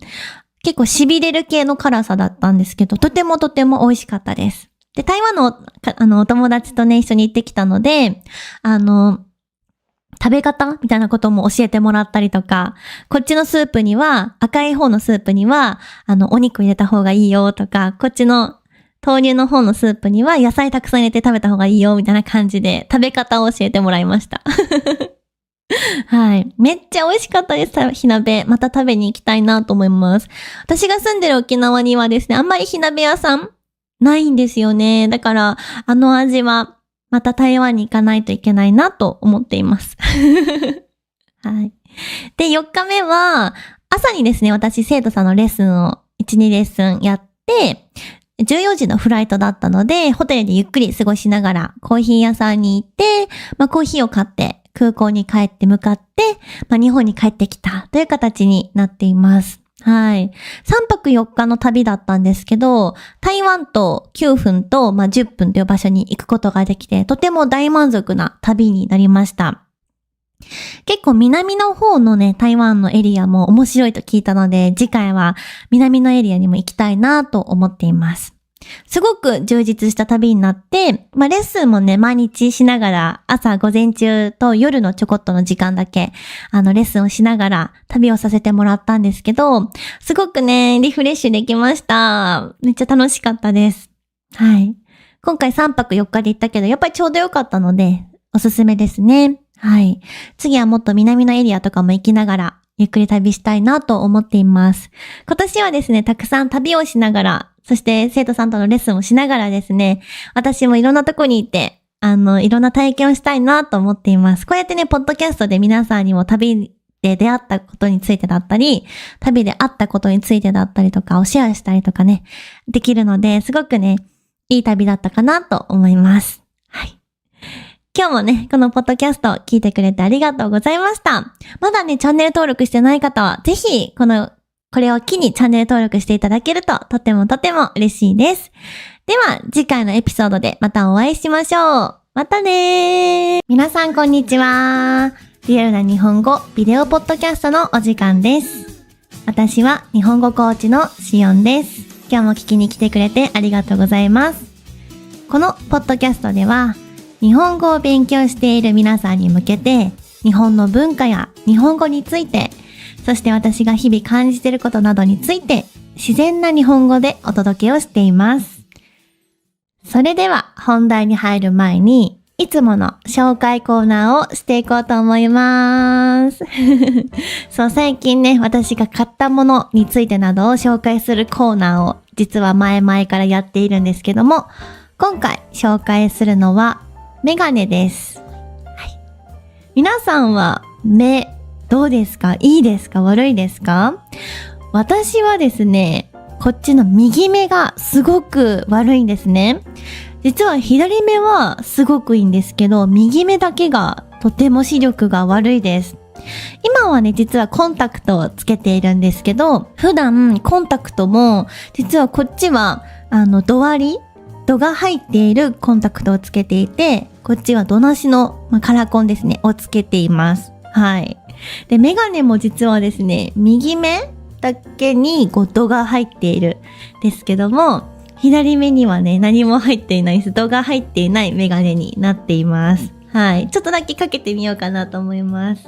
結構痺れる系の辛さだったんですけど、とても美味しかったです。で、台湾のお友達とね、一緒に行ってきたので、食べ方みたいなことも教えてもらったりとか、こっちのスープには、赤い方のスープには、お肉入れた方がいいよとか、こっちの豆乳の方のスープには野菜たくさん入れて食べた方がいいよみたいな感じで、食べ方を教えてもらいました。はい。めっちゃ美味しかったです、火鍋。また食べに行きたいなと思います。私が住んでる沖縄にはですね、あんまり火鍋屋さんないんですよね。だから、味は、また台湾に行かないといけないなと思っています。はい。で、4日目は、朝にですね、私生徒さんのレッスンを1、2レッスンやってて、14時のフライトだったので、ホテルでゆっくり過ごしながら、コーヒー屋さんに行って、コーヒーを買って、空港に帰って向かって、日本に帰ってきたという形になっています。はい。3泊4日の旅だったんですけど、台湾と9分と、10分という場所に行くことができて、とても大満足な旅になりました。結構南の方のね、台湾のエリアも面白いと聞いたので、次回は南のエリアにも行きたいなと思っています。すごく充実した旅になって、レッスンもね、毎日しながら、朝午前中と夜のちょこっとの時間だけ、レッスンをしながら旅をさせてもらったんですけど、すごくね、リフレッシュできました。めっちゃ楽しかったです。はい。今回3泊4日で行ったけど、やっぱりちょうどよかったので、おすすめですね。はい。次はもっと南のエリアとかも行きながら、ゆっくり旅したいなと思っています。今年はですね、たくさん旅をしながら、そして生徒さんとのレッスンをしながらですね、私もいろんなとこに行って、いろんな体験をしたいなと思っています。こうやってね、ポッドキャストで皆さんにも旅で出会ったことについてだったり、旅で会ったことについてだったりとかをシェアしたりとかね、できるので、すごくね、いい旅だったかなと思います。はい。今日もね、このポッドキャストを聞いてくれてありがとうございました。まだね、チャンネル登録してない方は、ぜひ、これを機にチャンネル登録していただけるととても嬉しいです。では次回のエピソードでまたお会いしましょう。またねー。皆さんこんにちは。リアルな日本語ビデオポッドキャストのお時間です。私は日本語コーチのしおんです。今日も聞きに来てくれてありがとうございます。このポッドキャストでは日本語を勉強している皆さんに向けて日本の文化や日本語についてそして私が日々感じていることなどについて自然な日本語でお届けをしています。それでは本題に入る前にいつもの紹介コーナーをしていこうと思います。そう、最近ね、私が買ったものについてなどを紹介するコーナーを実は前々からやっているんですけども、今回紹介するのはメガネです。はい。皆さんは目どうですか？いいですか？悪いですか？私はですね、こっちの右目がすごく悪いんですね。実は左目はすごくいいんですけど、右目だけがとても視力が悪いです。今はね、実はコンタクトをつけているんですけど、普段コンタクトも実はこっちは度が入っているコンタクトをつけていて、こっちは度なしの、カラコンですね、をつけています。はい。で、メガネも実はですね、右目だけに度が入っているですけども、左目にはね、何も入っていない、人が入っていないメガネになっています。はい。ちょっとだけかけてみようかなと思います。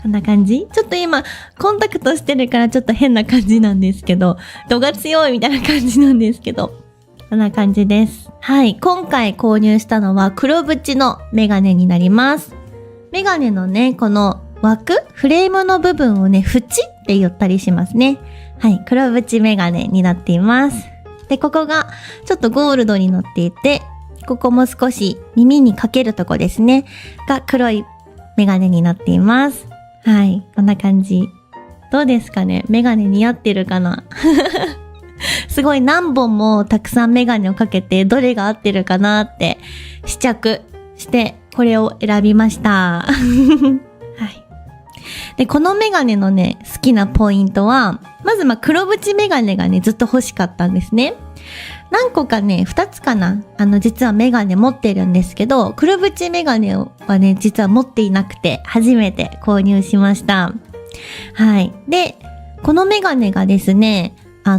こんな感じ？ちょっと今、コンタクトしてるからちょっと変な感じなんですけど、度が強いみたいな感じなんですけど、こんな感じです。はい。今回購入したのは黒縁のメガネになります。メガネのね、このフレームの部分をね、縁って言ったりしますね。はい。黒縁メガネになっています。で、ここがちょっとゴールドになっていて、ここも少し耳にかけるとこですね。が黒いメガネになっています。はい。こんな感じ。どうですかね？メガネ似合ってるかな？すごい何本もたくさんメガネをかけてどれが合ってるかなって試着してこれを選びました。はい。で、このメガネのね、好きなポイントは、まず黒縁メガネがね、ずっと欲しかったんですね。何個かね、2つかな。実はメガネ持ってるんですけど、黒縁メガネはね、実は持っていなくて、初めて購入しました。はい。で、このメガネがですね、こ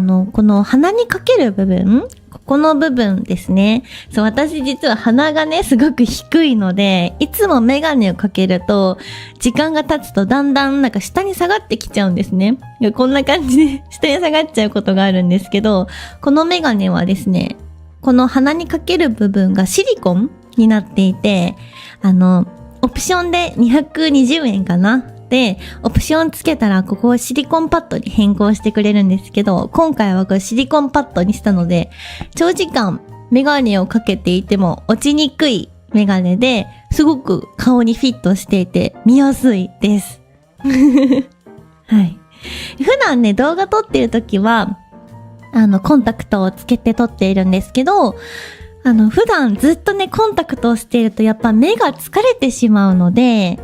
の鼻にかける部分、ここの部分ですね。そう、私実は鼻がね、すごく低いので、いつもメガネをかけると、時間が経つとだんだん下に下がってきちゃうんですね。こんな感じで下に下がっちゃうことがあるんですけど、このメガネはですね、この鼻にかける部分がシリコンになっていて、オプションで220円かな。で、オプションつけたらここをシリコンパッドに変更してくれるんですけど、今回はこれシリコンパッドにしたので、長時間メガネをかけていても落ちにくいメガネで、すごく顔にフィットしていて見やすいです。はい。普段ね、動画撮ってる時は、コンタクトをつけて撮っているんですけど、普段ずっとね、コンタクトをしているとやっぱ目が疲れてしまうので、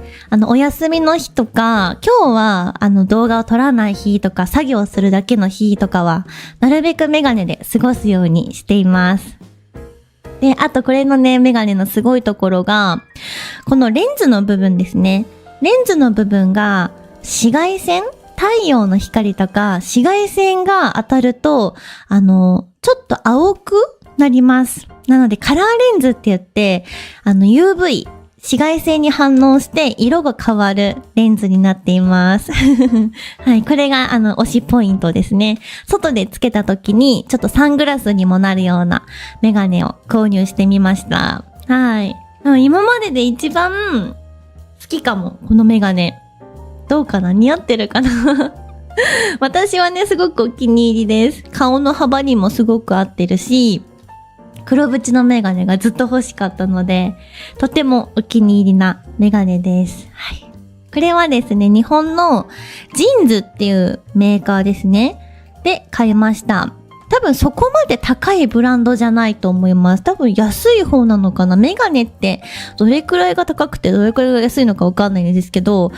お休みの日とか、今日は動画を撮らない日とか、作業するだけの日とかは、なるべくメガネで過ごすようにしています。で、あとこれのね、メガネのすごいところが、このレンズの部分ですね。レンズの部分が紫外線？太陽の光とか紫外線が当たると、ちょっと青くなります。なのでカラーレンズって言って、UV、紫外線に反応して色が変わるレンズになっています。はい、これが推しポイントですね。外でつけた時にちょっとサングラスにもなるようなメガネを購入してみました。はい。今までで一番好きかも、このメガネ。どうかな？似合ってるかな？私はね、すごくお気に入りです。顔の幅にもすごく合ってるし、黒縁のメガネがずっと欲しかったので、とてもお気に入りなメガネです。はい。これはですね、日本のジンズっていうメーカーですね。で、買いました。多分そこまで高いブランドじゃないと思います。多分安い方なのかな。メガネってどれくらいが高くてどれくらいが安いのかわかんないんですけど、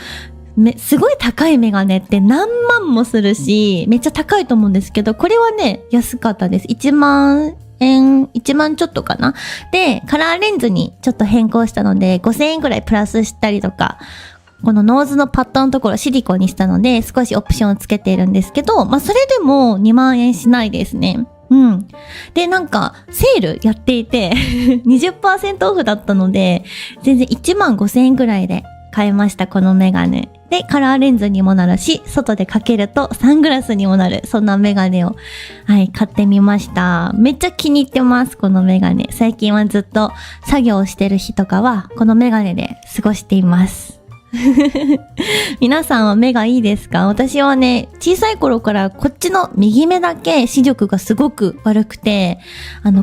すごい高いメガネって何万もするし、めっちゃ高いと思うんですけど、これはね、安かったです。1万ちょっとかな。で、カラーレンズにちょっと変更したので、5000円くらいプラスしたりとか、このノーズのパッドのところシリコンにしたので、少しオプションをつけているんですけど、それでも2万円しないですね。うん。で、セールやっていて、20% オフだったので、全然1万5000円くらいで買いました、このメガネ。で、カラーレンズにもなるし、外でかけるとサングラスにもなる、そんなメガネを、はい、買ってみました。めっちゃ気に入ってます、このメガネ。最近はずっと作業してる日とかは、このメガネで過ごしています。皆さんは目がいいですか？私はね、小さい頃からこっちの右目だけ視力がすごく悪くて、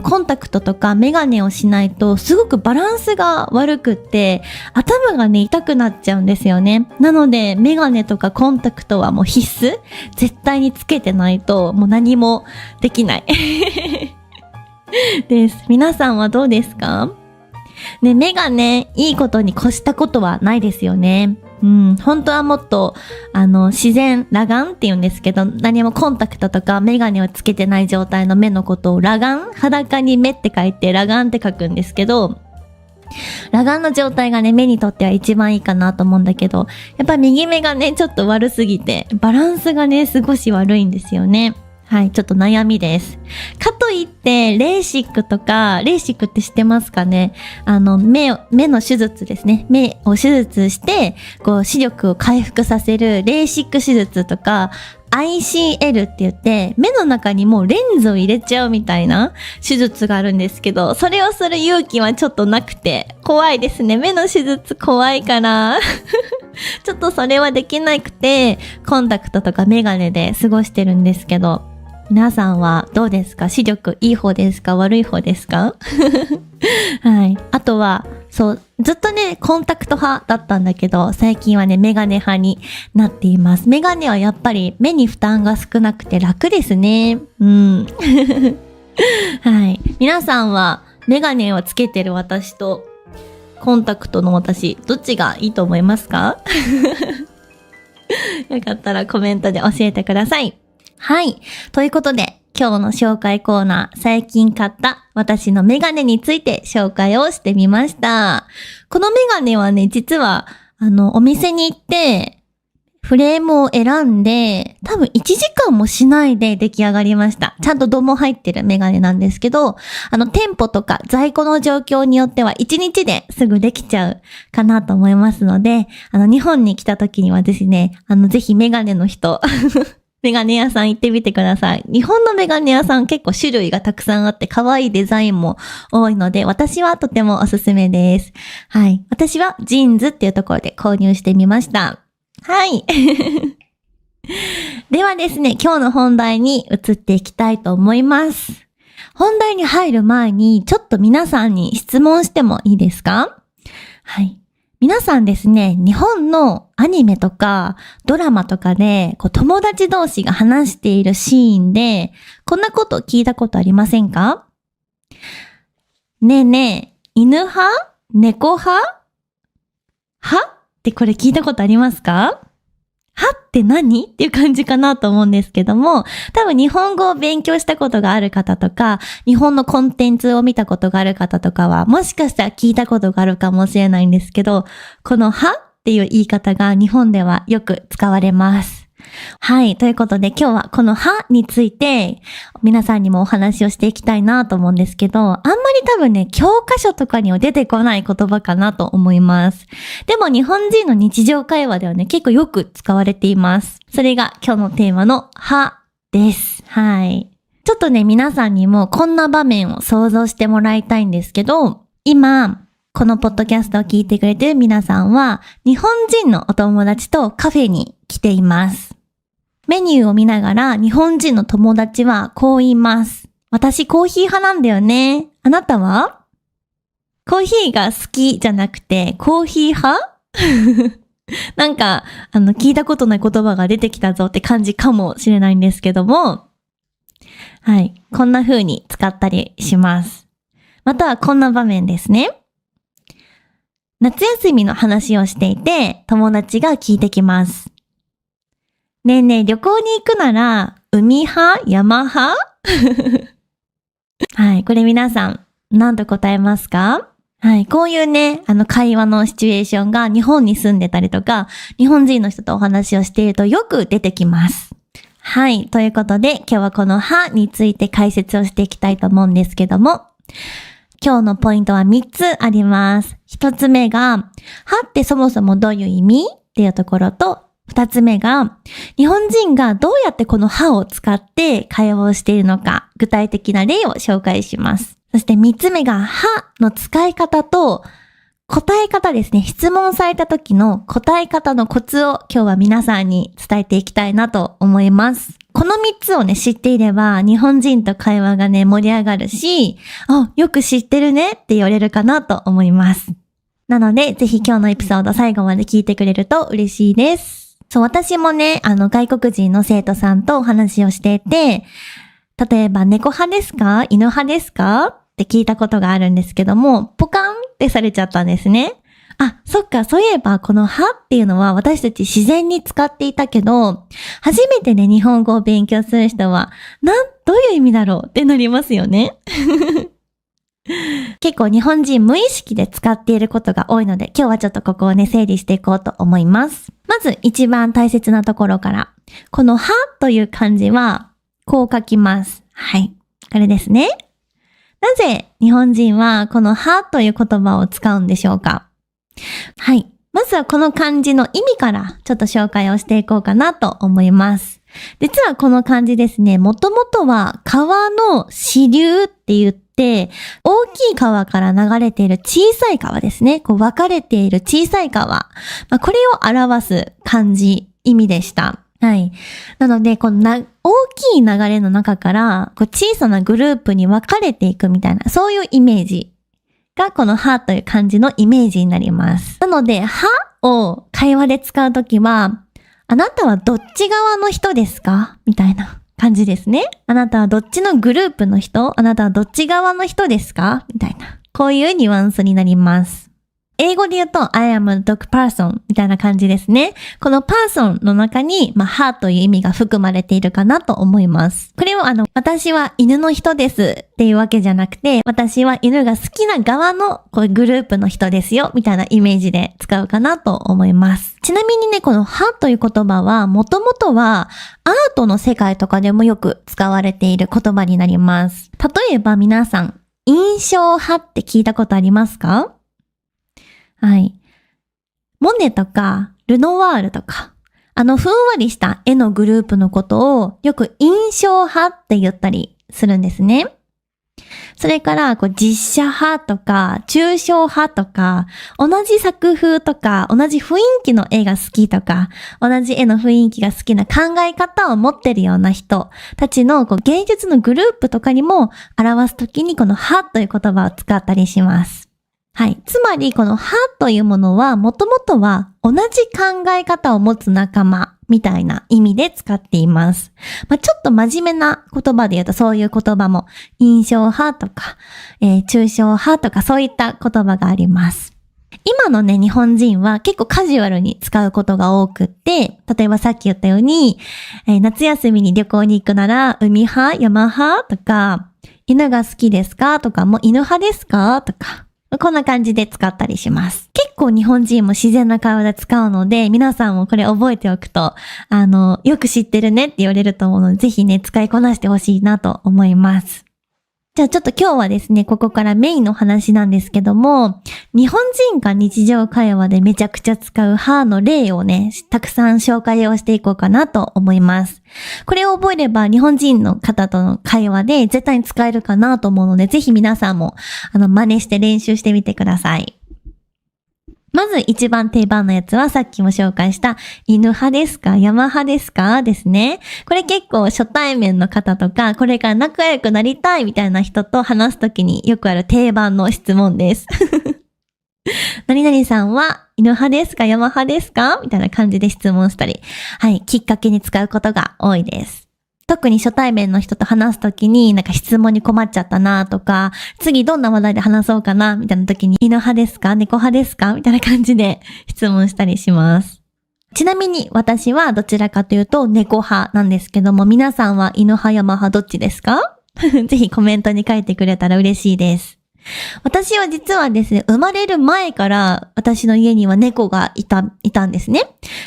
コンタクトとかメガネをしないとすごくバランスが悪くって、頭がね、痛くなっちゃうんですよね。なので、メガネとかコンタクトはもう必須？絶対につけてないともう何もできない。です。皆さんはどうですか？ね、目がね、いいことに越したことはないですよね。うん、本当はもっと、自然、裸眼って言うんですけど、何もコンタクトとかメガネをつけてない状態の目のことを裸眼？裸に目って書いて裸眼って書くんですけど、裸眼の状態がね、目にとっては一番いいかなと思うんだけど、やっぱ右目がね、ちょっと悪すぎて、バランスがね、少し悪いんですよね。はい、ちょっと悩みです。かといって、レーシックとか、レーシックって知ってますかね？目の手術ですね。目を手術して、こう、視力を回復させるレーシック手術とか、ICL って言って、目の中にもうレンズを入れちゃうみたいな手術があるんですけど、それをする勇気はちょっとなくて、怖いですね。目の手術怖いから。ちょっとそれはできなくて、コンタクトとかメガネで過ごしてるんですけど、皆さんはどうですか？視力いい方ですか？悪い方ですか？はい。あとは、そう、ずっとね、コンタクト派だったんだけど、最近はね、メガネ派になっています。メガネはやっぱり目に負担が少なくて楽ですね。うん。はい。皆さんはメガネをつけてる私とコンタクトの私、どっちがいいと思いますか？よかったらコメントで教えてください。はい。ということで、今日の紹介コーナー、最近買った私のメガネについて紹介をしてみました。このメガネはね、実は、お店に行って、フレームを選んで、多分1時間もしないで出来上がりました。ちゃんと度も入ってるメガネなんですけど、店舗とか在庫の状況によっては1日ですぐできちゃうかなと思いますので、日本に来た時にはですね、ぜひメガネの人、メガネ屋さん行ってみてください。日本のメガネ屋さん結構種類がたくさんあって可愛いデザインも多いので、私はとてもおすすめです。はい。私はジーンズっていうところで購入してみました。はい。ではですね、今日の本題に移っていきたいと思います。本題に入る前に、ちょっと皆さんに質問してもいいですか？はい。皆さんですね、日本のアニメとかドラマとかで友達同士が話しているシーンでこんなこと聞いたことありませんか？ねえねえ、犬派？猫派？は？ってこれ聞いたことありますか？はって何？っていう感じかなと思うんですけども、多分日本語を勉強したことがある方とか、日本のコンテンツを見たことがある方とかは、もしかしたら聞いたことがあるかもしれないんですけど、このはっていう言い方が日本ではよく使われます。はい。ということで今日はこのはについて皆さんにもお話をしていきたいなと思うんですけど、あんまり多分ね、教科書とかには出てこない言葉かなと思います。でも日本人の日常会話ではね、結構よく使われています。それが今日のテーマのはです。はい。ちょっとね、皆さんにもこんな場面を想像してもらいたいんですけど、今、このポッドキャストを聞いてくれてる皆さんは、日本人のお友達とカフェに来ています。メニューを見ながら日本人の友達はこう言います。私コーヒー派なんだよね。あなたは？コーヒーが好きじゃなくてコーヒー派？なんか、聞いたことない言葉が出てきたぞって感じかもしれないんですけども、はい。こんな風に使ったりします。またはこんな場面ですね。夏休みの話をしていて、友達が聞いてきます。ねえねえ、旅行に行くなら、海派？山派？はい。これ皆さん、何と答えますか？はい。こういうね、会話のシチュエーションが日本に住んでたりとか、日本人の人とお話をしているとよく出てきます。はい。ということで、今日はこのはについて解説をしていきたいと思うんですけども、今日のポイントは3つあります。1つ目が、はってそもそもどういう意味っていうところと、2つ目が、日本人がどうやってこのはを使って会話をしているのか、具体的な例を紹介します。そして3つ目が、はの使い方と、答え方ですね。質問された時の答え方のコツを今日は皆さんに伝えていきたいなと思います。この3つをね、知っていれば、日本人と会話がね、盛り上がるし、よく知ってるねって言われるかなと思います。なので、ぜひ今日のエピソード最後まで聞いてくれると嬉しいです。そう、私もね、外国人の生徒さんとお話をしていて、例えば、猫派ですか？犬派ですか？って聞いたことがあるんですけども、ポカンってされちゃったんですね。あ、そっか、そういえば、このはっていうのは私たち自然に使っていたけど、初めてね、日本語を勉強する人は、どういう意味だろうってなりますよね。結構日本人無意識で使っていることが多いので、今日はちょっとここをね、整理していこうと思います。まず一番大切なところから、このはという漢字は、こう書きます。はい。これですね。なぜ日本人はこのはという言葉を使うんでしょうか？はい。まずはこの漢字の意味からちょっと紹介をしていこうかなと思います。実はこの漢字ですね、もともとは川の支流って言って、大きい川から流れている小さい川ですね。こう分かれている小さい川。これを表す漢字、意味でした。はい。なので、この大きい流れの中から、こう小さなグループに分かれていくみたいな、そういうイメージがこのはという漢字のイメージになります。なので、はを会話で使うときは、あなたはどっち側の人ですか？みたいな感じですね。あなたはどっちのグループの人？あなたはどっち側の人ですか？みたいな。こういうニュアンスになります。英語で言うと I am a dog person みたいな感じですね。このパーソンの中に、はという意味が含まれているかなと思います。これを私は犬の人ですっていうわけじゃなくて、私は犬が好きな側のこうグループの人ですよみたいなイメージで使うかなと思います。ちなみにね、このはという言葉はもともとはアートの世界とかでもよく使われている言葉になります。例えば皆さん、印象派って聞いたことありますか？はい。モネとか、ルノワールとか、ふんわりした絵のグループのことをよく印象派って言ったりするんですね。それから、実写派とか、抽象派とか、同じ作風とか、同じ雰囲気の絵が好きとか、同じ絵の雰囲気が好きな考え方を持ってるような人たちの芸術のグループとかにも表すときにこの派という言葉を使ったりします。はい。つまり、このはというものは、もともとは同じ考え方を持つ仲間みたいな意味で使っています。ちょっと真面目な言葉で言うとそういう言葉も、印象派とか、抽象派とかそういった言葉があります。今のね、日本人は結構カジュアルに使うことが多くって、例えばさっき言ったように、夏休みに旅行に行くなら、海派、山派とか、犬が好きですかとか、もう犬派ですかとか、こんな感じで使ったりします。結構日本人も自然な会話で使うので、皆さんもこれ覚えておくと、よく知ってるねって言われると思うので、ぜひね、使いこなしてほしいなと思います。じゃあちょっと今日はですね、ここからメインの話なんですけども、日本人が日常会話でめちゃくちゃ使うはの例をね、たくさん紹介をしていこうかなと思います。これを覚えれば日本人の方との会話で絶対に使えるかなと思うので、ぜひ皆さんも真似して練習してみてください。まず一番定番のやつはさっきも紹介した犬派ですか山派ですかですね。これ結構初対面の方とかこれから仲良くなりたいみたいな人と話すときによくある定番の質問です。何々さんは犬派ですか山派ですかみたいな感じで質問したり、はい、きっかけに使うことが多いです。特に初対面の人と話すときになんか質問に困っちゃったなとか、次どんな話題で話そうかなみたいなときに犬派ですか猫派ですかみたいな感じで質問したりします。ちなみに私はどちらかというと猫派なんですけども、皆さんは犬派山派どっちですか？ぜひコメントに書いてくれたら嬉しいです。私は実はですね、生まれる前から私の家には猫がいたんですね。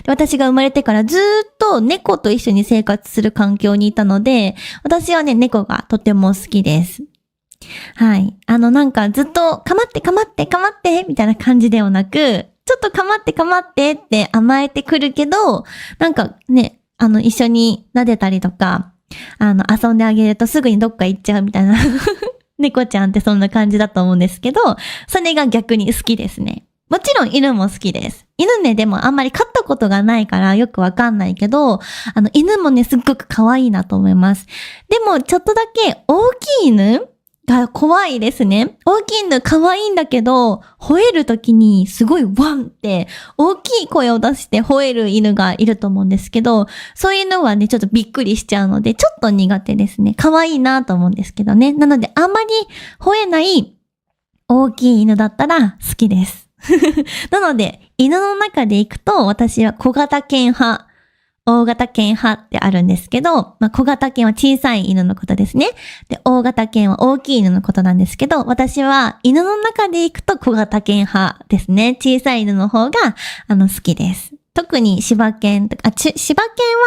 で、私が生まれてからずーっと猫と一緒に生活する環境にいたので、私はね、猫がとても好きです。はい。なんかずっとかまってみたいな感じではなく、ちょっとかまってって甘えてくるけど、なんかね、一緒に撫でたりとか、遊んであげるとすぐにどっか行っちゃうみたいな。猫ちゃんってそんな感じだと思うんですけど、それが逆に好きですね。もちろん犬も好きです。犬ね、でもあんまり飼ったことがないからよくわかんないけど、犬もね、すっごく可愛いなと思います。でも、ちょっとだけ大きい犬が怖いですね。大きい犬可愛いんだけど、吠えるときにすごいワンって大きい声を出して吠える犬がいると思うんですけど、そういうのはね、ちょっとびっくりしちゃうので、ちょっと苦手ですね。可愛いなと思うんですけどね。なので、あんまり吠えない大きい犬だったら好きです。なので、犬の中で行くと、私は小型犬派、大型犬派ってあるんですけど、小型犬は小さい犬のことですね。で、大型犬は大きい犬のことなんですけど、私は犬の中で行くと小型犬派ですね。小さい犬の方が、好きです。特に柴犬とか、柴犬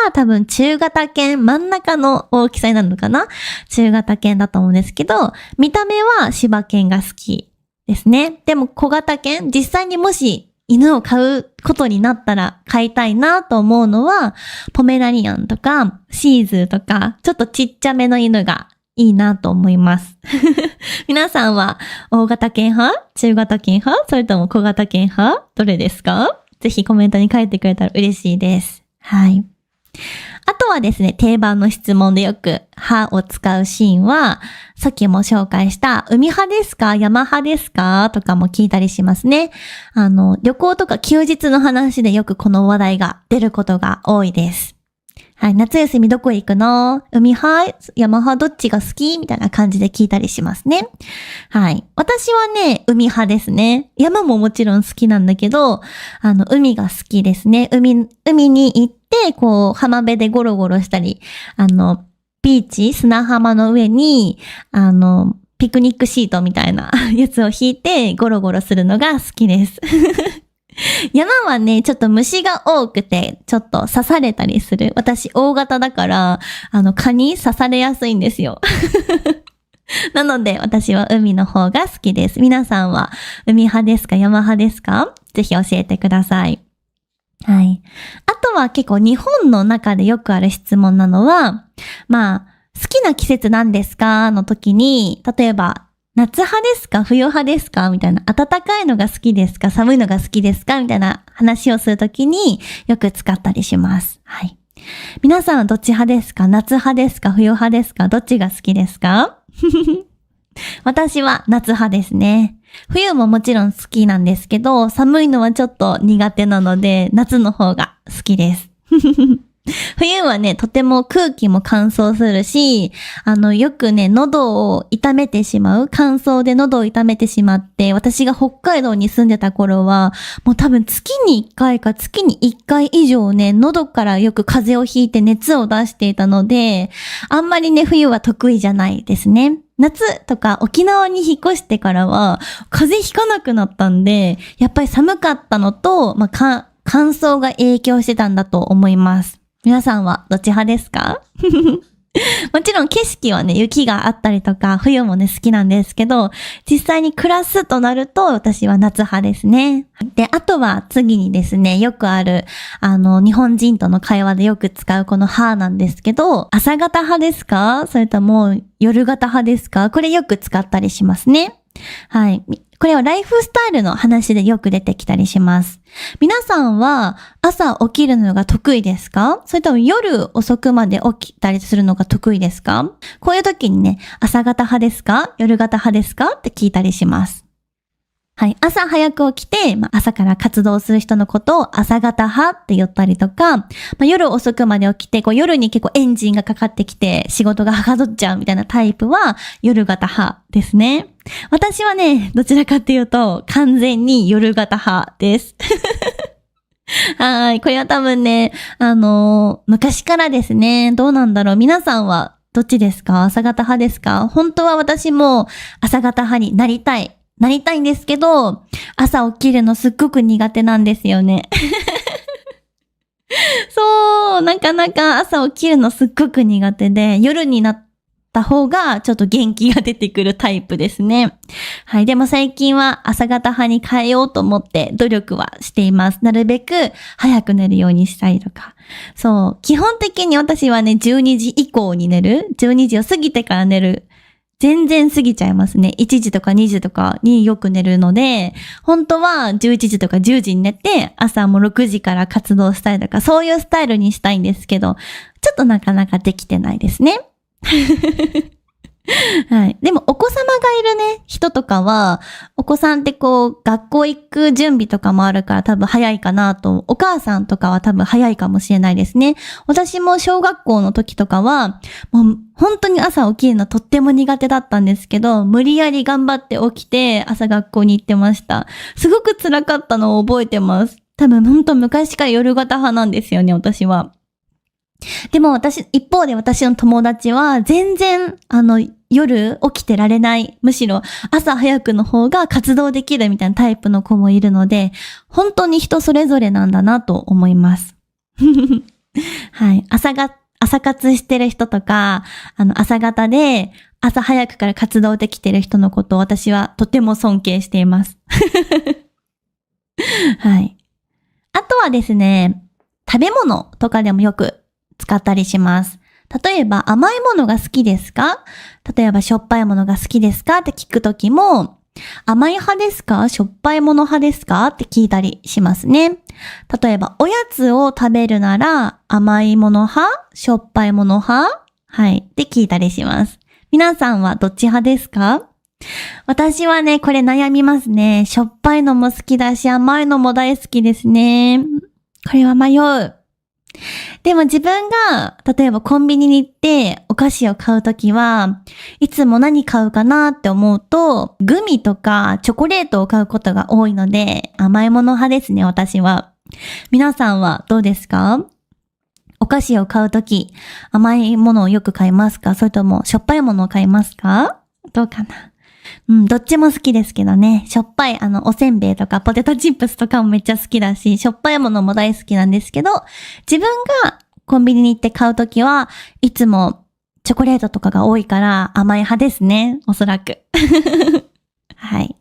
は多分中型犬、真ん中の大きさになるのかな？中型犬だと思うんですけど、見た目は柴犬が好きですね。でも小型犬、実際にもし犬を飼うことになったら飼いたいなと思うのは、ポメラニアンとかシーズーとか、ちょっとちっちゃめの犬がいいなと思います。皆さんは大型犬派？中型犬派？それとも小型犬派？どれですか？ぜひコメントに書いてくれたら嬉しいです。はい。あとはですね、定番の質問でよく歯を使うシーンは、さっきも紹介した海派ですか？山派ですか？とかも聞いたりしますね。旅行とか休日の話でよくこの話題が出ることが多いです。はい。夏休みどこ行くの？海派？山派？どっちが好き？みたいな感じで聞いたりしますね。はい。私はね、海派ですね。山ももちろん好きなんだけど、海が好きですね。海に行って、こう、浜辺でゴロゴロしたり、ビーチ、砂浜の上に、ピクニックシートみたいなやつを引いてゴロゴロするのが好きです。山はね、ちょっと虫が多くて、ちょっと刺されたりする。私、大型だから、蚊に刺されやすいんですよ。なので、私は海の方が好きです。皆さんは海派ですか？山派ですか？ぜひ教えてください。はい。あとは結構日本の中でよくある質問なのは、好きな季節なんですか？の時に、例えば、夏派ですか？冬派ですか？みたいな。暖かいのが好きですか？寒いのが好きですか？みたいな話をするときによく使ったりします。はい。皆さんはどっち派ですか？夏派ですか？冬派ですか？どっちが好きですか？私は夏派ですね。冬ももちろん好きなんですけど、寒いのはちょっと苦手なので、夏の方が好きです。冬はね、とても空気も乾燥するし、よくね、喉を痛めてしまう、乾燥で喉を痛めてしまって、私が北海道に住んでた頃は、もう多分月に1回か月に1回以上ね、喉からよく風邪をひいて熱を出していたので、あんまりね、冬は得意じゃないですね。夏とか沖縄に引っ越してからは、風邪ひかなくなったんで、やっぱり寒かったのと、乾燥が影響してたんだと思います。皆さんはどっち派ですか？もちろん景色はね、雪があったりとか、冬もね、好きなんですけど、実際に暮らすとなると、私は夏派ですね。で、あとは次にですね、よくある、日本人との会話でよく使うこの派なんですけど、朝型派ですか？それとも夜型派ですか？これよく使ったりしますね。はい。これはライフスタイルの話でよく出てきたりします。皆さんは朝起きるのが得意ですか？それとも夜遅くまで起きたりするのが得意ですか？こういう時にね、朝型派ですか？夜型派ですか？って聞いたりします。はい。朝早く起きて、朝から活動する人のことを朝型派って言ったりとか、夜遅くまで起きて、夜に結構エンジンがかかってきて仕事がはかどっちゃうみたいなタイプは夜型派ですね。私はね、どちらかっていうと完全に夜型派です。はい。これは多分ね、昔からですね、どうなんだろう。皆さんはどっちですか？朝型派ですか？本当は私も朝型派になりたいんですけど、朝起きるのすっごく苦手なんですよね。そう、なかなか朝起きるのすっごく苦手で、夜になった方がちょっと元気が出てくるタイプですね。はい。でも最近は朝型派に変えようと思って努力はしています。なるべく早く寝るようにしたりとか。そう。基本的に私はね、12時以降に寝る。12時を過ぎてから寝る。全然過ぎちゃいますね。1時とか2時とかによく寝るので、本当は11時とか10時に寝て、朝も6時から活動したりとか、そういうスタイルにしたいんですけど、ちょっとなかなかできてないですね。はい。でもお子様がいるね、人とかは、お子さんって学校行く準備とかもあるから多分早いかなと、お母さんとかは多分早いかもしれないですね。私も小学校の時とかは、もう本当に朝起きるのとっても苦手だったんですけど、無理やり頑張って起きて朝学校に行ってました。すごく辛かったのを覚えてます。多分本当昔から夜型派なんですよね、私は。でも一方で私の友達は全然、夜起きてられない、むしろ朝早くの方が活動できるみたいなタイプの子もいるので、本当に人それぞれなんだなと思います。はい。朝活してる人とか、朝方で朝早くから活動できてる人のことを私はとても尊敬しています。はい。あとはですね、食べ物とかでもよく使ったりします。例えば甘いものが好きですか？例えばしょっぱいものが好きですかって聞くときも、甘い派ですか？しょっぱいもの派ですかって聞いたりしますね。例えばおやつを食べるなら甘いもの派？しょっぱいもの派？はい。って聞いたりします。皆さんはどっち派ですか？私はね、これ悩みますね。しょっぱいのも好きだし甘いのも大好きですね。これは迷う。でも自分が、例えばコンビニに行ってお菓子を買うときは、いつも何買うかなって思うと、グミとかチョコレートを買うことが多いので、甘いもの派ですね、私は。皆さんはどうですか？お菓子を買うとき、甘いものをよく買いますか？それともしょっぱいものを買いますか？どうかな？どっちも好きですけどね。しょっぱい、おせんべいとかポテトチップスとかもめっちゃ好きだし、しょっぱいものも大好きなんですけど、自分がコンビニに行って買うときはいつもチョコレートとかが多いから甘い派ですね。おそらく。はい。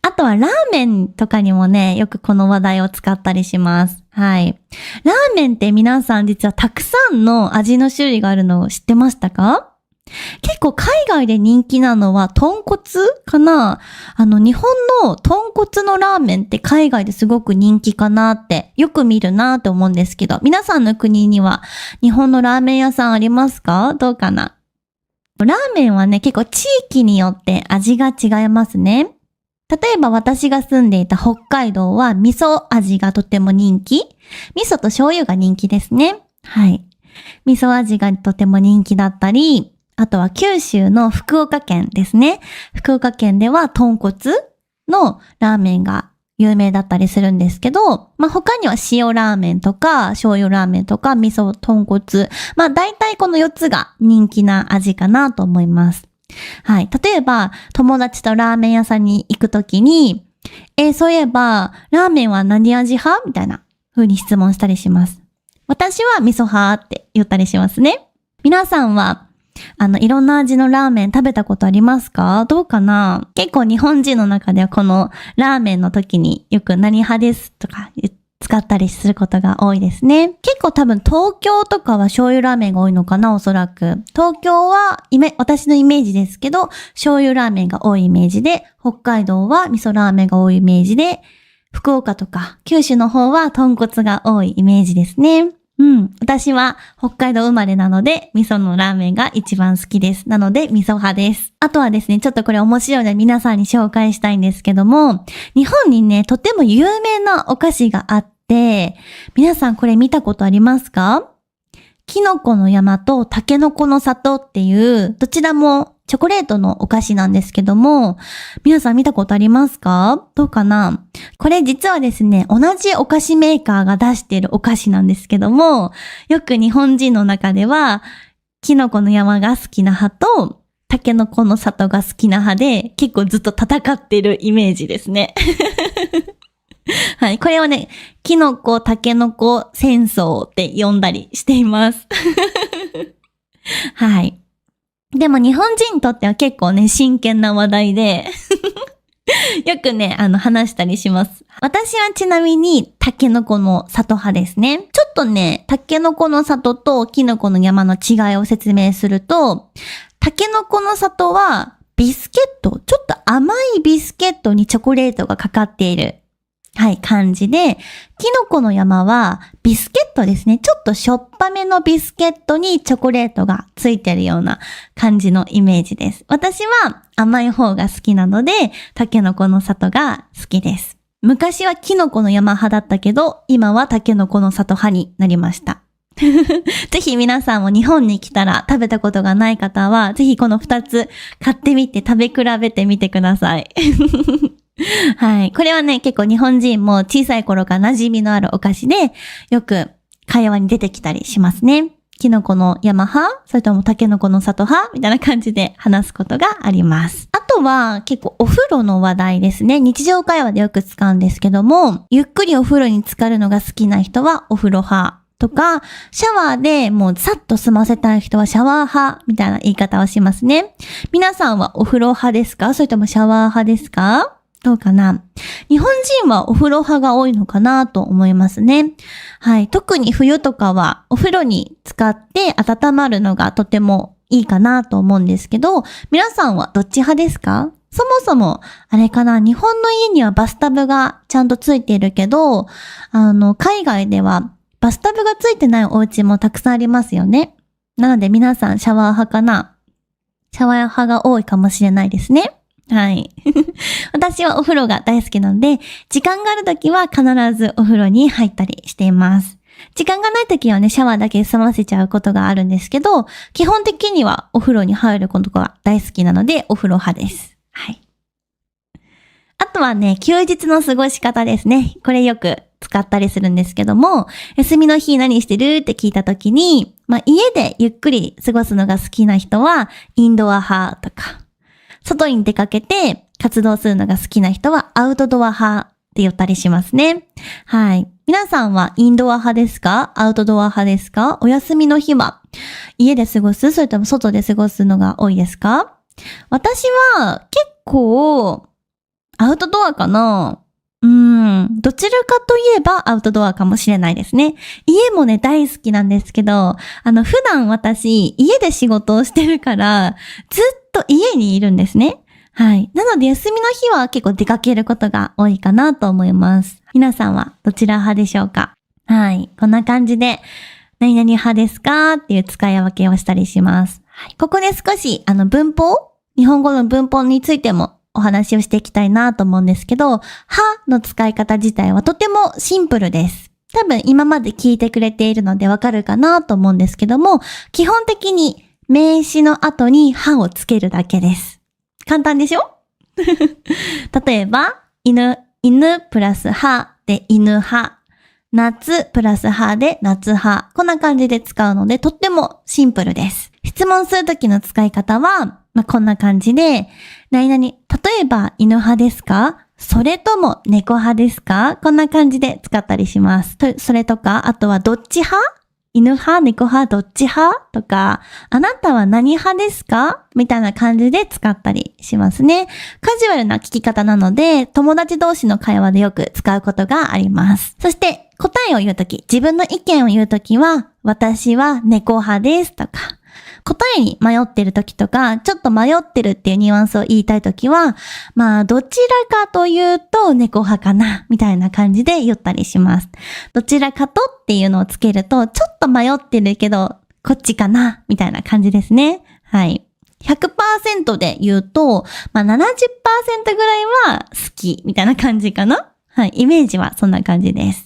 あとはラーメンとかにもね、よくこの話題を使ったりします。はい。ラーメンって皆さん実はたくさんの味の種類があるのを知ってましたか？結構海外で人気なのは豚骨かな？日本の豚骨のラーメンって海外ですごく人気かなってよく見るなって思うんですけど、皆さんの国には日本のラーメン屋さんありますか？どうかな？ラーメンはね、結構地域によって味が違いますね。例えば私が住んでいた北海道は味噌味がとても人気。味噌と醤油が人気ですね。はい。味噌味がとても人気だったり、あとは九州の福岡県ですね。福岡県では豚骨のラーメンが有名だったりするんですけど、他には塩ラーメンとか醤油ラーメンとか味噌豚骨。大体この4つが人気な味かなと思います。はい。例えば友達とラーメン屋さんに行くときに、そういえばラーメンは何味派？みたいな風に質問したりします。私は味噌派って言ったりしますね。皆さんはいろんな味のラーメン食べたことありますか？どうかな？結構日本人の中ではこのラーメンの時によく何派ですとか使ったりすることが多いですね。結構多分東京とかは醤油ラーメンが多いのかな？おそらく。東京は私のイメージですけど、醤油ラーメンが多いイメージで、北海道は味噌ラーメンが多いイメージで、福岡とか九州の方は豚骨が多いイメージですね。私は北海道生まれなので、味噌のラーメンが一番好きです。なので、味噌派です。あとはですね、ちょっとこれ面白いので皆さんに紹介したいんですけども、日本にね、とても有名なお菓子があって、皆さんこれ見たことありますか？きのこの山とたけのこの里っていう、どちらもチョコレートのお菓子なんですけども、皆さん見たことありますか？どうかな？これ実はですね、同じお菓子メーカーが出しているお菓子なんですけども、よく日本人の中では、きのこの山が好きな派と、たけのこの里が好きな派で、結構ずっと戦ってるイメージですね。はい。これをね、きのこ、たけのこ戦争って呼んだりしています。はい。でも日本人にとっては結構ね、真剣な話題で、よくね、話したりします。私はちなみに、たけのこの里派ですね。ちょっとね、たけのこの里ときのこの山の違いを説明すると、たけのこの里は、ビスケット、ちょっと甘いビスケットにチョコレートがかかっている。はい、感じで、きのこの山はビスケットですね。ちょっとしょっぱめのビスケットにチョコレートがついてるような感じのイメージです。私は甘い方が好きなので、たけのこの里が好きです。昔はきのこの山派だったけど、今はたけのこの里派になりました。ぜひ皆さんも日本に来たら食べたことがない方は、ぜひこの2つ買ってみて食べ比べてみてください。はい。これはね、結構日本人も小さい頃から馴染みのあるお菓子で、よく会話に出てきたりしますね。キノコの山派それともタケノコの里派みたいな感じで話すことがあります。あとは結構お風呂の話題ですね。日常会話でよく使うんですけども、ゆっくりお風呂に浸かるのが好きな人はお風呂派とか、シャワーでもうさっと済ませたい人はシャワー派みたいな言い方をしますね。皆さんはお風呂派ですか？それともシャワー派ですか？どうかな？日本人はお風呂派が多いのかなと思いますね。はい。特に冬とかはお風呂に浸かって温まるのがとてもいいかなと思うんですけど、皆さんはどっち派ですか？そもそも、あれかな、日本の家にはバスタブがちゃんとついているけど、海外ではバスタブがついてないお家もたくさんありますよね。なので皆さんシャワー派かな？シャワー派が多いかもしれないですね。はい。私はお風呂が大好きなので、時間があるときは必ずお風呂に入ったりしています。時間がないときはね、シャワーだけ済ませちゃうことがあるんですけど、基本的にはお風呂に入ることが大好きなので、お風呂派です。はい。あとはね、休日の過ごし方ですね。これよく使ったりするんですけども、休みの日何してるって聞いたときに、家でゆっくり過ごすのが好きな人は、インドア派とか、外に出かけて活動するのが好きな人はアウトドア派って言ったりしますね。はい。皆さんはインドア派ですか？アウトドア派ですか？お休みの日は家で過ごす？それとも外で過ごすのが多いですか？私は結構アウトドアかな？どちらかといえばアウトドアかもしれないですね。家もね、大好きなんですけど、普段私、家で仕事をしてるから、ずっと家にいるんですね。はい。なので、休みの日は結構出かけることが多いかなと思います。皆さんはどちら派でしょうか？はい。こんな感じで、何々派ですかっていう使い分けをしたりします。はい。ここで少し、文法？日本語の文法についてもお話をしていきたいなと思うんですけど、はの使い方自体はとてもシンプルです。多分今まで聞いてくれているのでわかるかなと思うんですけども、基本的に名詞の後にはをつけるだけです。簡単でしょ？例えば、犬プラスはで犬派。夏プラスはで夏派。こんな感じで使うのでとってもシンプルです。質問するときの使い方は、こんな感じで、例えば犬派ですか？それとも猫派ですか？こんな感じで使ったりします。それとか、あとはどっち派？犬派、猫派、どっち派？とか、あなたは何派ですか？みたいな感じで使ったりしますね。カジュアルな聞き方なので、友達同士の会話でよく使うことがあります。そして、答えを言うとき、自分の意見を言うときは、私は猫派ですとか、答えに迷ってる時とか、ちょっと迷ってるっていうニュアンスを言いたい時は、どちらかというと猫派かな、みたいな感じで言ったりします。どちらかとっていうのをつけると、ちょっと迷ってるけど、こっちかな、みたいな感じですね。はい。100% で言うと、70% ぐらいは好き、みたいな感じかな。はい。イメージはそんな感じです。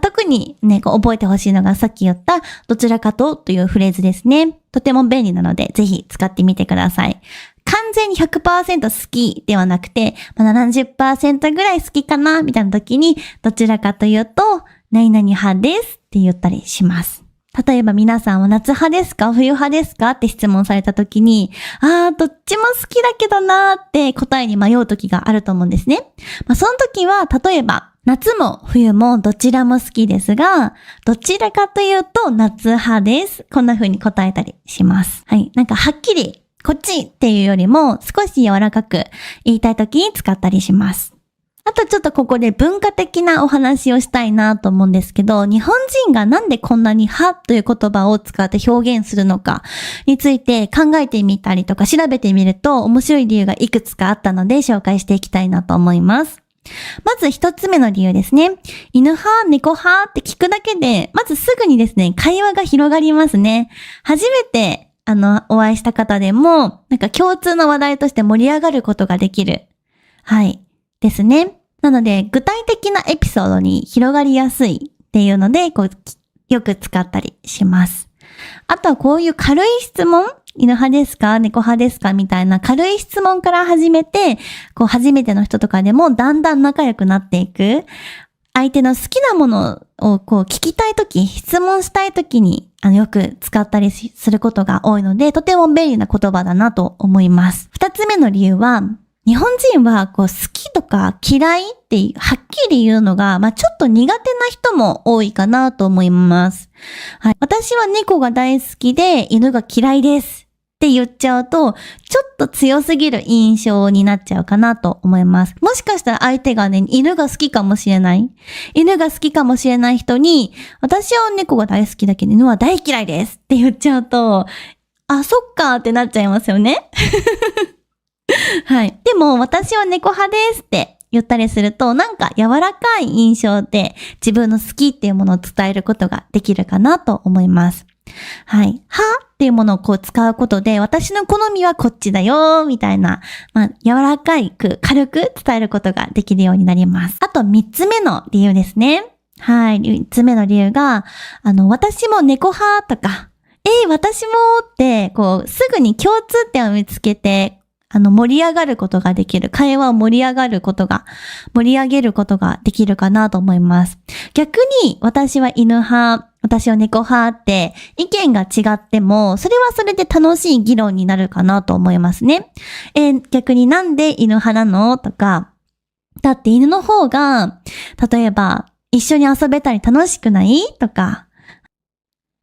特にね、覚えてほしいのがさっき言ったどちらかというフレーズですね。とても便利なのでぜひ使ってみてください。完全に 100% 好きではなくて、70% ぐらい好きかなみたいな時にどちらかというと何々派ですって言ったりします。例えば皆さんは夏派ですか？冬派ですか？って質問された時に、どっちも好きだけどなーって答えに迷う時があると思うんですね。その時は例えば夏も冬もどちらも好きですが、どちらかというと夏派です。こんな風に答えたりします。はい。はっきりこっちっていうよりも少し柔らかく言いたい時に使ったりします。あとちょっとここで文化的なお話をしたいなと思うんですけど、日本人がなんでこんなにはという言葉を使って表現するのかについて考えてみたりとか調べてみると面白い理由がいくつかあったので紹介していきたいなと思います。まず一つ目の理由ですね。犬派、猫派って聞くだけで、まずすぐにですね、会話が広がりますね。初めて、お会いした方でも、共通の話題として盛り上がることができる。はい。ですね。なので、具体的なエピソードに広がりやすいっていうので、よく使ったりします。あとはこういう軽い質問、犬派ですか？猫派ですか？みたいな軽い質問から始めて、初めての人とかでもだんだん仲良くなっていく。相手の好きなものを聞きたいとき、質問したいときによく使ったりすることが多いので、とても便利な言葉だなと思います。二つ目の理由は、日本人は好きとか嫌いってはっきり言うのが、ちょっと苦手な人も多いかなと思います。はい。私は猫が大好きで犬が嫌いですって言っちゃうと、ちょっと強すぎる印象になっちゃうかなと思います。もしかしたら相手がね、犬が好きかもしれない。犬が好きかもしれない人に、私は猫が大好きだけど犬は大嫌いですって言っちゃうと、あ、そっかってなっちゃいますよね。はい。でも、私は猫派ですって言ったりすると、なんか柔らかい印象で自分の好きっていうものを伝えることができるかなと思います。はい。はっていうものを使うことで、私の好みはこっちだよ、みたいな、柔らかく、軽く伝えることができるようになります。あと、3つ目の理由ですね。はい。3つ目の理由が、私も猫派とか、私もって、すぐに共通点を見つけて、盛り上がることができる。会話を盛り上げることができるかなと思います。逆に、私は犬派、私は猫派って意見が違っても、それはそれで楽しい議論になるかなと思いますね。逆になんで犬派なのとか、だって犬の方が、例えば一緒に遊べたり楽しくないとか、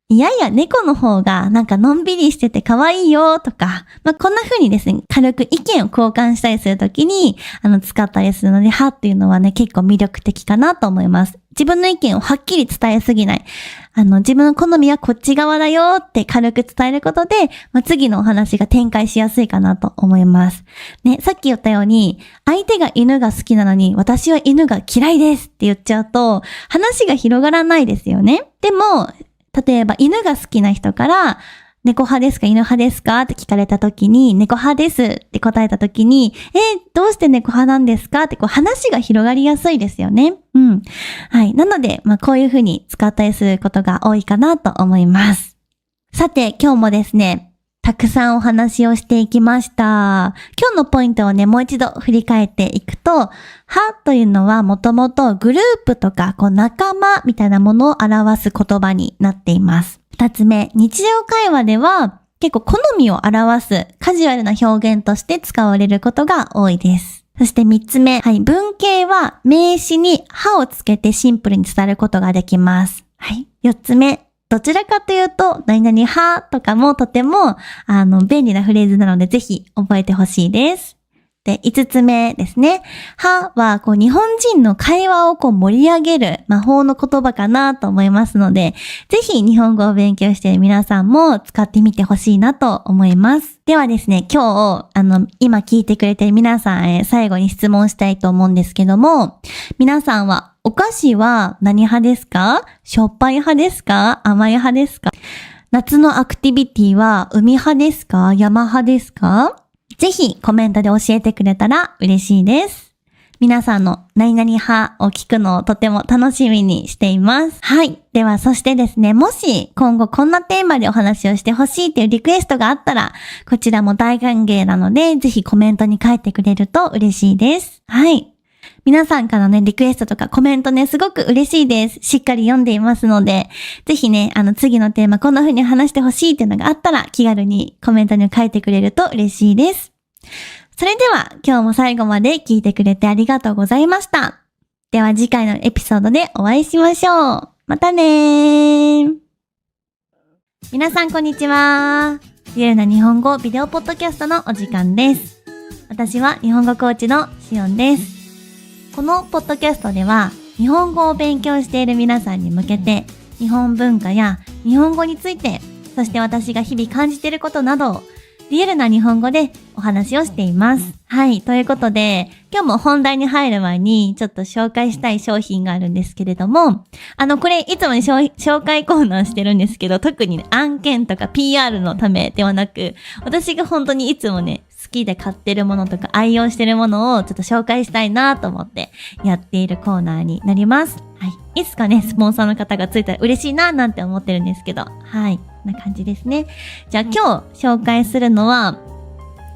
いやいや、猫の方がなんかのんびりしてて可愛いよとか、こんな風にですね、軽く意見を交換したりするときに、使ったりするので、はっていうのはね、結構魅力的かなと思います。自分の意見をはっきり伝えすぎない。自分の好みはこっち側だよって軽く伝えることで、次のお話が展開しやすいかなと思います。ね、さっき言ったように、相手が犬が好きなのに、私は犬が嫌いですって言っちゃうと、話が広がらないですよね。でも、例えば犬が好きな人から、猫派ですか犬派ですかって聞かれた時に、猫派ですって答えた時に、どうして猫派なんですかって話が広がりやすいですよね。うん。はい。なので、こういう風に使ったりすることが多いかなと思います。さて、今日もですね、たくさんお話をしていきました。今日のポイントをね、もう一度振り返っていくと、はというのはもともとグループとか仲間みたいなものを表す言葉になっています。二つ目、日常会話では結構好みを表すカジュアルな表現として使われることが多いです。そして三つ目、はい、文型は名詞にはをつけてシンプルに伝えることができます。はい。四つ目、どちらかというと、何々派とかもとても、便利なフレーズなので、ぜひ覚えてほしいです。で、5つ目ですね。はは、日本人の会話を盛り上げる魔法の言葉かなと思いますので、ぜひ日本語を勉強している皆さんも使ってみてほしいなと思います。ではですね、今日、今聞いてくれている皆さんへ最後に質問したいと思うんですけども、皆さんはお菓子は何派ですか？しょっぱい派ですか？甘い派ですか？夏のアクティビティは海派ですか？山派ですか？ぜひコメントで教えてくれたら嬉しいです。皆さんの何々派を聞くのをとても楽しみにしています。はい。ではそしてですね、もし今後こんなテーマでお話をしてほしいというリクエストがあったら、こちらも大歓迎なので、ぜひコメントに書いてくれると嬉しいです。はい。皆さんからのね、リクエストとかコメントね、すごく嬉しいです。しっかり読んでいますので、ぜひね、次のテーマこんな風に話してほしいっていうのがあったら、気軽にコメントに書いてくれると嬉しいです。それでは、今日も最後まで聞いてくれてありがとうございました。では次回のエピソードでお会いしましょう。またねー。皆さんこんにちは。リアルな日本語ビデオポッドキャストのお時間です。私は日本語コーチのしおんです。このポッドキャストでは日本語を勉強している皆さんに向けて日本文化や日本語について、そして私が日々感じていることなどをリアルな日本語でお話をしています。はい。ということで、今日も本題に入る前にちょっと紹介したい商品があるんですけれども、これいつもに紹介コーナーしてるんですけど、特に、案件とか PR のためではなく、私が本当にいつもね、好きで買ってるものとか愛用してるものをちょっと紹介したいなと思ってやっているコーナーになります。はい。いつかね、スポンサーの方がついたら嬉しいななんて思ってるんですけど、はい。こんな感じですね。じゃあ今日紹介するのは、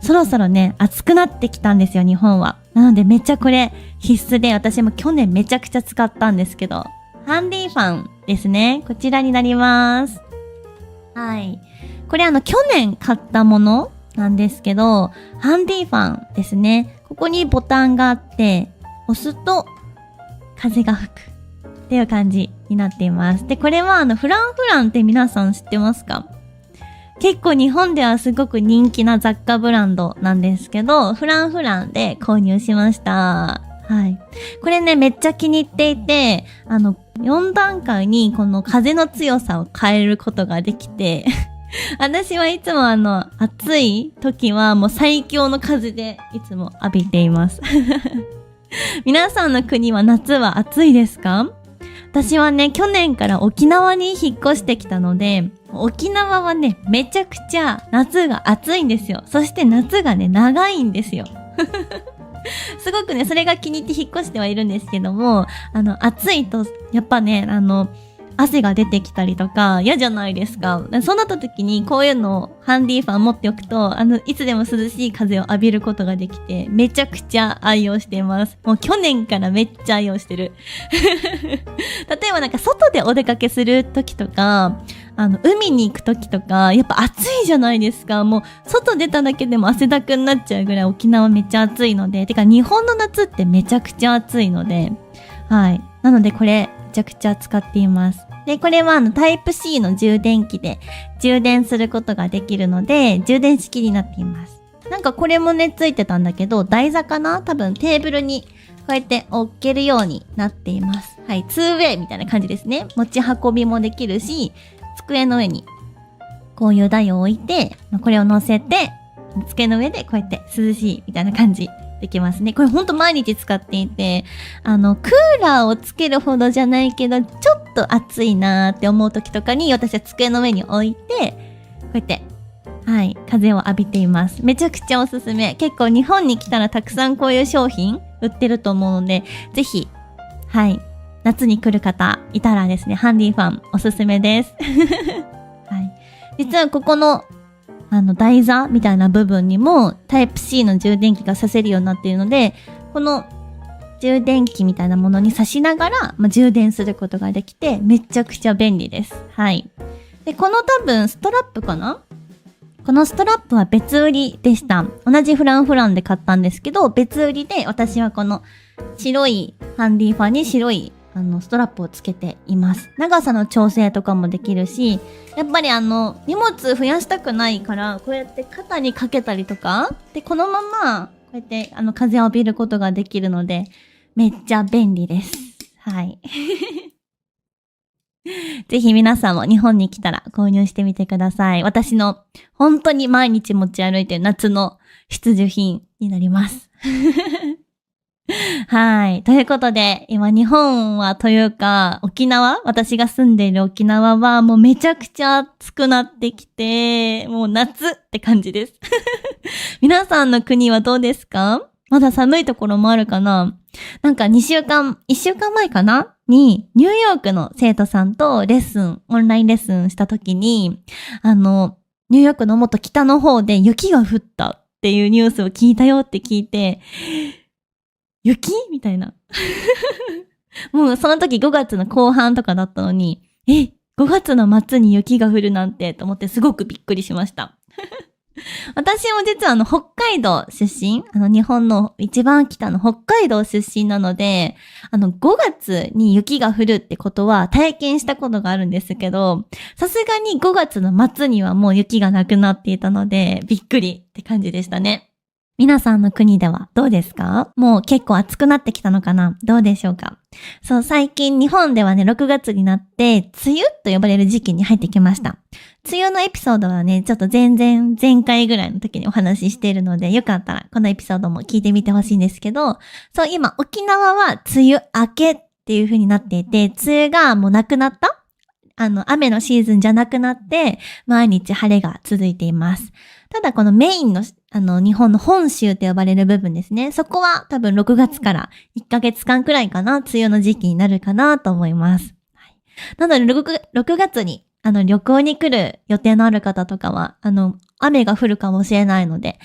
そろそろね、暑くなってきたんですよ、日本は。なのでめっちゃこれ必須で、私も去年めちゃくちゃ使ったんですけど、ハンディファンですね。こちらになります。はい。これ去年買ったものなんですけど、ハンディファンですね。ここにボタンがあって、押すと風が吹くっていう感じになっています。で、これはフランフランって皆さん知ってますか？結構日本ではすごく人気な雑貨ブランドなんですけど、フランフランで購入しました。はい。これね、めっちゃ気に入っていて、4段階にこの風の強さを変えることができて、私はいつも暑い時はもう最強の風でいつも浴びています。皆さんの国は夏は暑いですか？私はね、去年から沖縄に引っ越してきたので、沖縄はね、めちゃくちゃ夏が暑いんですよ。そして夏がね、長いんですよ。すごくね、それが気に入って引っ越してはいるんですけども、暑いと、やっぱね、汗が出てきたりとか嫌じゃないですか。そうなった時にこういうのをハンディファン持っておくと、いつでも涼しい風を浴びることができて、めちゃくちゃ愛用しています。もう去年からめっちゃ愛用してる。例えばなんか外でお出かけする時とか、海に行く時とか、やっぱ暑いじゃないですか。もう外出ただけでも汗だくになっちゃうぐらい沖縄めっちゃ暑いので、てか日本の夏ってめちゃくちゃ暑いので、はい。なのでこれめちゃくちゃ使っています。で、これはタイプ C の充電器で充電することができるので、充電式になっています。なんかこれもね、ついてたんだけど、台座かな？多分テーブルにこうやって置けるようになっています。はい、2ウェイみたいな感じですね。持ち運びもできるし、机の上にこういう台を置いて、これを乗せて、机の上でこうやって涼しいみたいな感じできますね。これほんと毎日使っていて、クーラーをつけるほどじゃないけど、ちょっと暑いなーって思う時とかに、私は机の上に置いて、こうやって、はい、風を浴びています。めちゃくちゃおすすめ。結構日本に来たらたくさんこういう商品売ってると思うので、ぜひ、はい、夏に来る方いたらですね、ハンディファンおすすめです。はい。実はここの台座みたいな部分にもタイプ C の充電器が挿せるようになっているので、この充電器みたいなものに挿しながら、充電することができて、めちゃくちゃ便利です。はい。で、この多分ストラップかな？このストラップは別売りでした。同じフランフランで買ったんですけど、別売りで私はこの白いハンディファンに白いストラップをつけています。長さの調整とかもできるし、やっぱり荷物増やしたくないから、こうやって肩にかけたりとか、で、このまま、こうやって風を浴びることができるので、めっちゃ便利です。はい。ぜひ皆さんも日本に来たら購入してみてください。私の本当に毎日持ち歩いてる夏の必需品になります。はい。ということで、今日本はというか、私が住んでいる沖縄はもうめちゃくちゃ暑くなってきて、もう夏って感じです。皆さんの国はどうですか？まだ寒いところもあるかな？なんか1週間前かなに、ニューヨークの生徒さんとオンラインレッスンした時に、ニューヨークのもっと北の方で雪が降ったっていうニュースを聞いたよって聞いて、雪？みたいな。もうその時5月の後半とかだったのに、5月の末に雪が降るなんてと思ってすごくびっくりしました。私も実は北海道出身、日本の一番北の北海道出身なので、5月に雪が降るってことは体験したことがあるんですけど、さすがに5月の末にはもう雪がなくなっていたので、びっくりって感じでしたね。皆さんの国ではどうですか？もう結構暑くなってきたのかな？どうでしょうか？そう、最近日本ではね、6月になって、梅雨と呼ばれる時期に入ってきました。梅雨のエピソードはね、ちょっと前回ぐらいの時にお話ししているので、よかったらこのエピソードも聞いてみてほしいんですけど、そう、今沖縄は梅雨明けっていう風になっていて、梅雨がもうなくなった？雨のシーズンじゃなくなって、毎日晴れが続いています。ただこのメインの、日本の本州と呼ばれる部分ですね。そこは多分6月から1ヶ月間くらいかな、梅雨の時期になるかなと思います。はい、なので6月に、旅行に来る予定のある方とかは、雨が降るかもしれないので、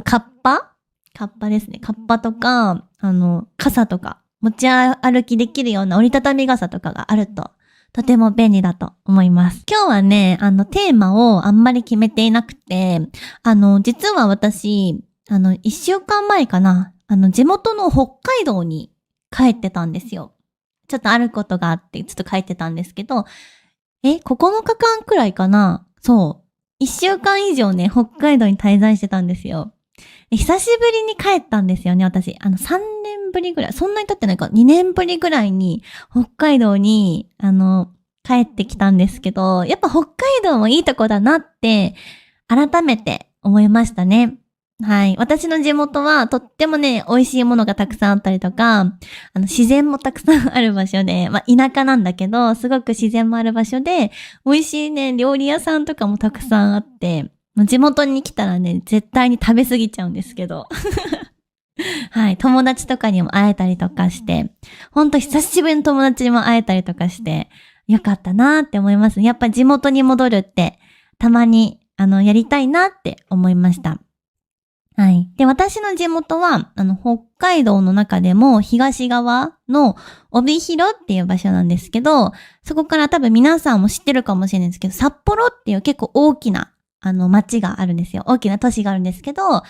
カッパですね。カッパとか、傘とか、持ち歩きできるような折りたたみ傘とかがあると、とても便利だと思います。今日はね、テーマをあんまり決めていなくて、実は私、1週間前かな、地元の北海道に帰ってたんですよ。ちょっとあることがあって、ちょっと帰ってたんですけど、9日間くらいかな、そう。1週間以上ね、北海道に滞在してたんですよ。久しぶりに帰ったんですよね、私。3年ぶりぐらい、そんなに経ってないか、2年ぶりぐらいに北海道に、帰ってきたんですけど、やっぱ北海道もいいとこだなって、改めて思いましたね。はい。私の地元はとってもね、美味しいものがたくさんあったりとか、自然もたくさんある場所で、まあ田舎なんだけど、すごく自然もある場所で、美味しいね、料理屋さんとかもたくさんあって、地元に来たらね、絶対に食べ過ぎちゃうんですけど。はい。友達とかにも会えたりとかして、ほんと久しぶりに友達にも会えたりとかして、よかったなーって思います。やっぱ地元に戻るって、たまに、やりたいなって思いました。はい。で、私の地元は、北海道の中でも東側の帯広っていう場所なんですけど、そこから多分皆さんも知ってるかもしれないんですけど、札幌っていう結構大きな、町があるんですよ。大きな都市があるんですけど、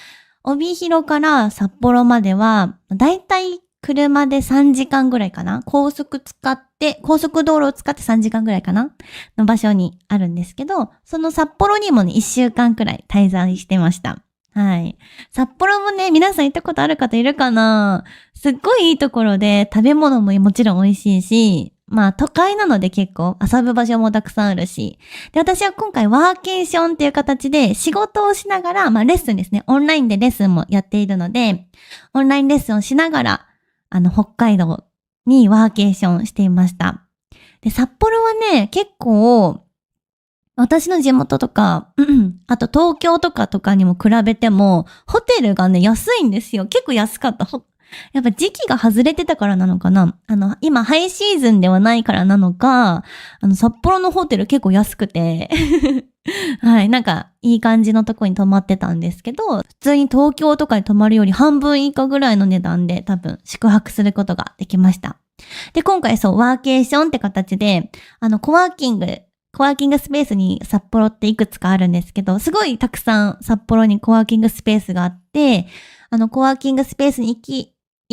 帯広から札幌までは、だいたい車で3時間ぐらいかな、高速道路を使って3時間ぐらいかなの場所にあるんですけど、その札幌にもね、1週間くらい滞在してました。はい。札幌もね、皆さん行ったことある方いるかな？すっごいいいところで、食べ物ももちろん美味しいし、まあ都会なので結構遊ぶ場所もたくさんあるし。で、私は今回ワーケーションっていう形で仕事をしながら、まあレッスンですね。オンラインでレッスンもやっているので、オンラインレッスンをしながら、北海道にワーケーションしていました。で、札幌はね、結構、私の地元とか、あと東京とかにも比べても、ホテルがね、安いんですよ。結構安かった。やっぱ時期が外れてたからなのかな。今ハイシーズンではないからなのか、札幌のホテル結構安くて、はい、なんかいい感じのとこに泊まってたんですけど、普通に東京とかに泊まるより半分以下ぐらいの値段で多分宿泊することができました。で、今回そう、ワーケーションって形で、コワーキングスペースに札幌っていくつかあるんですけど、すごいたくさん札幌にコワーキングスペースがあって、コワーキングスペースに行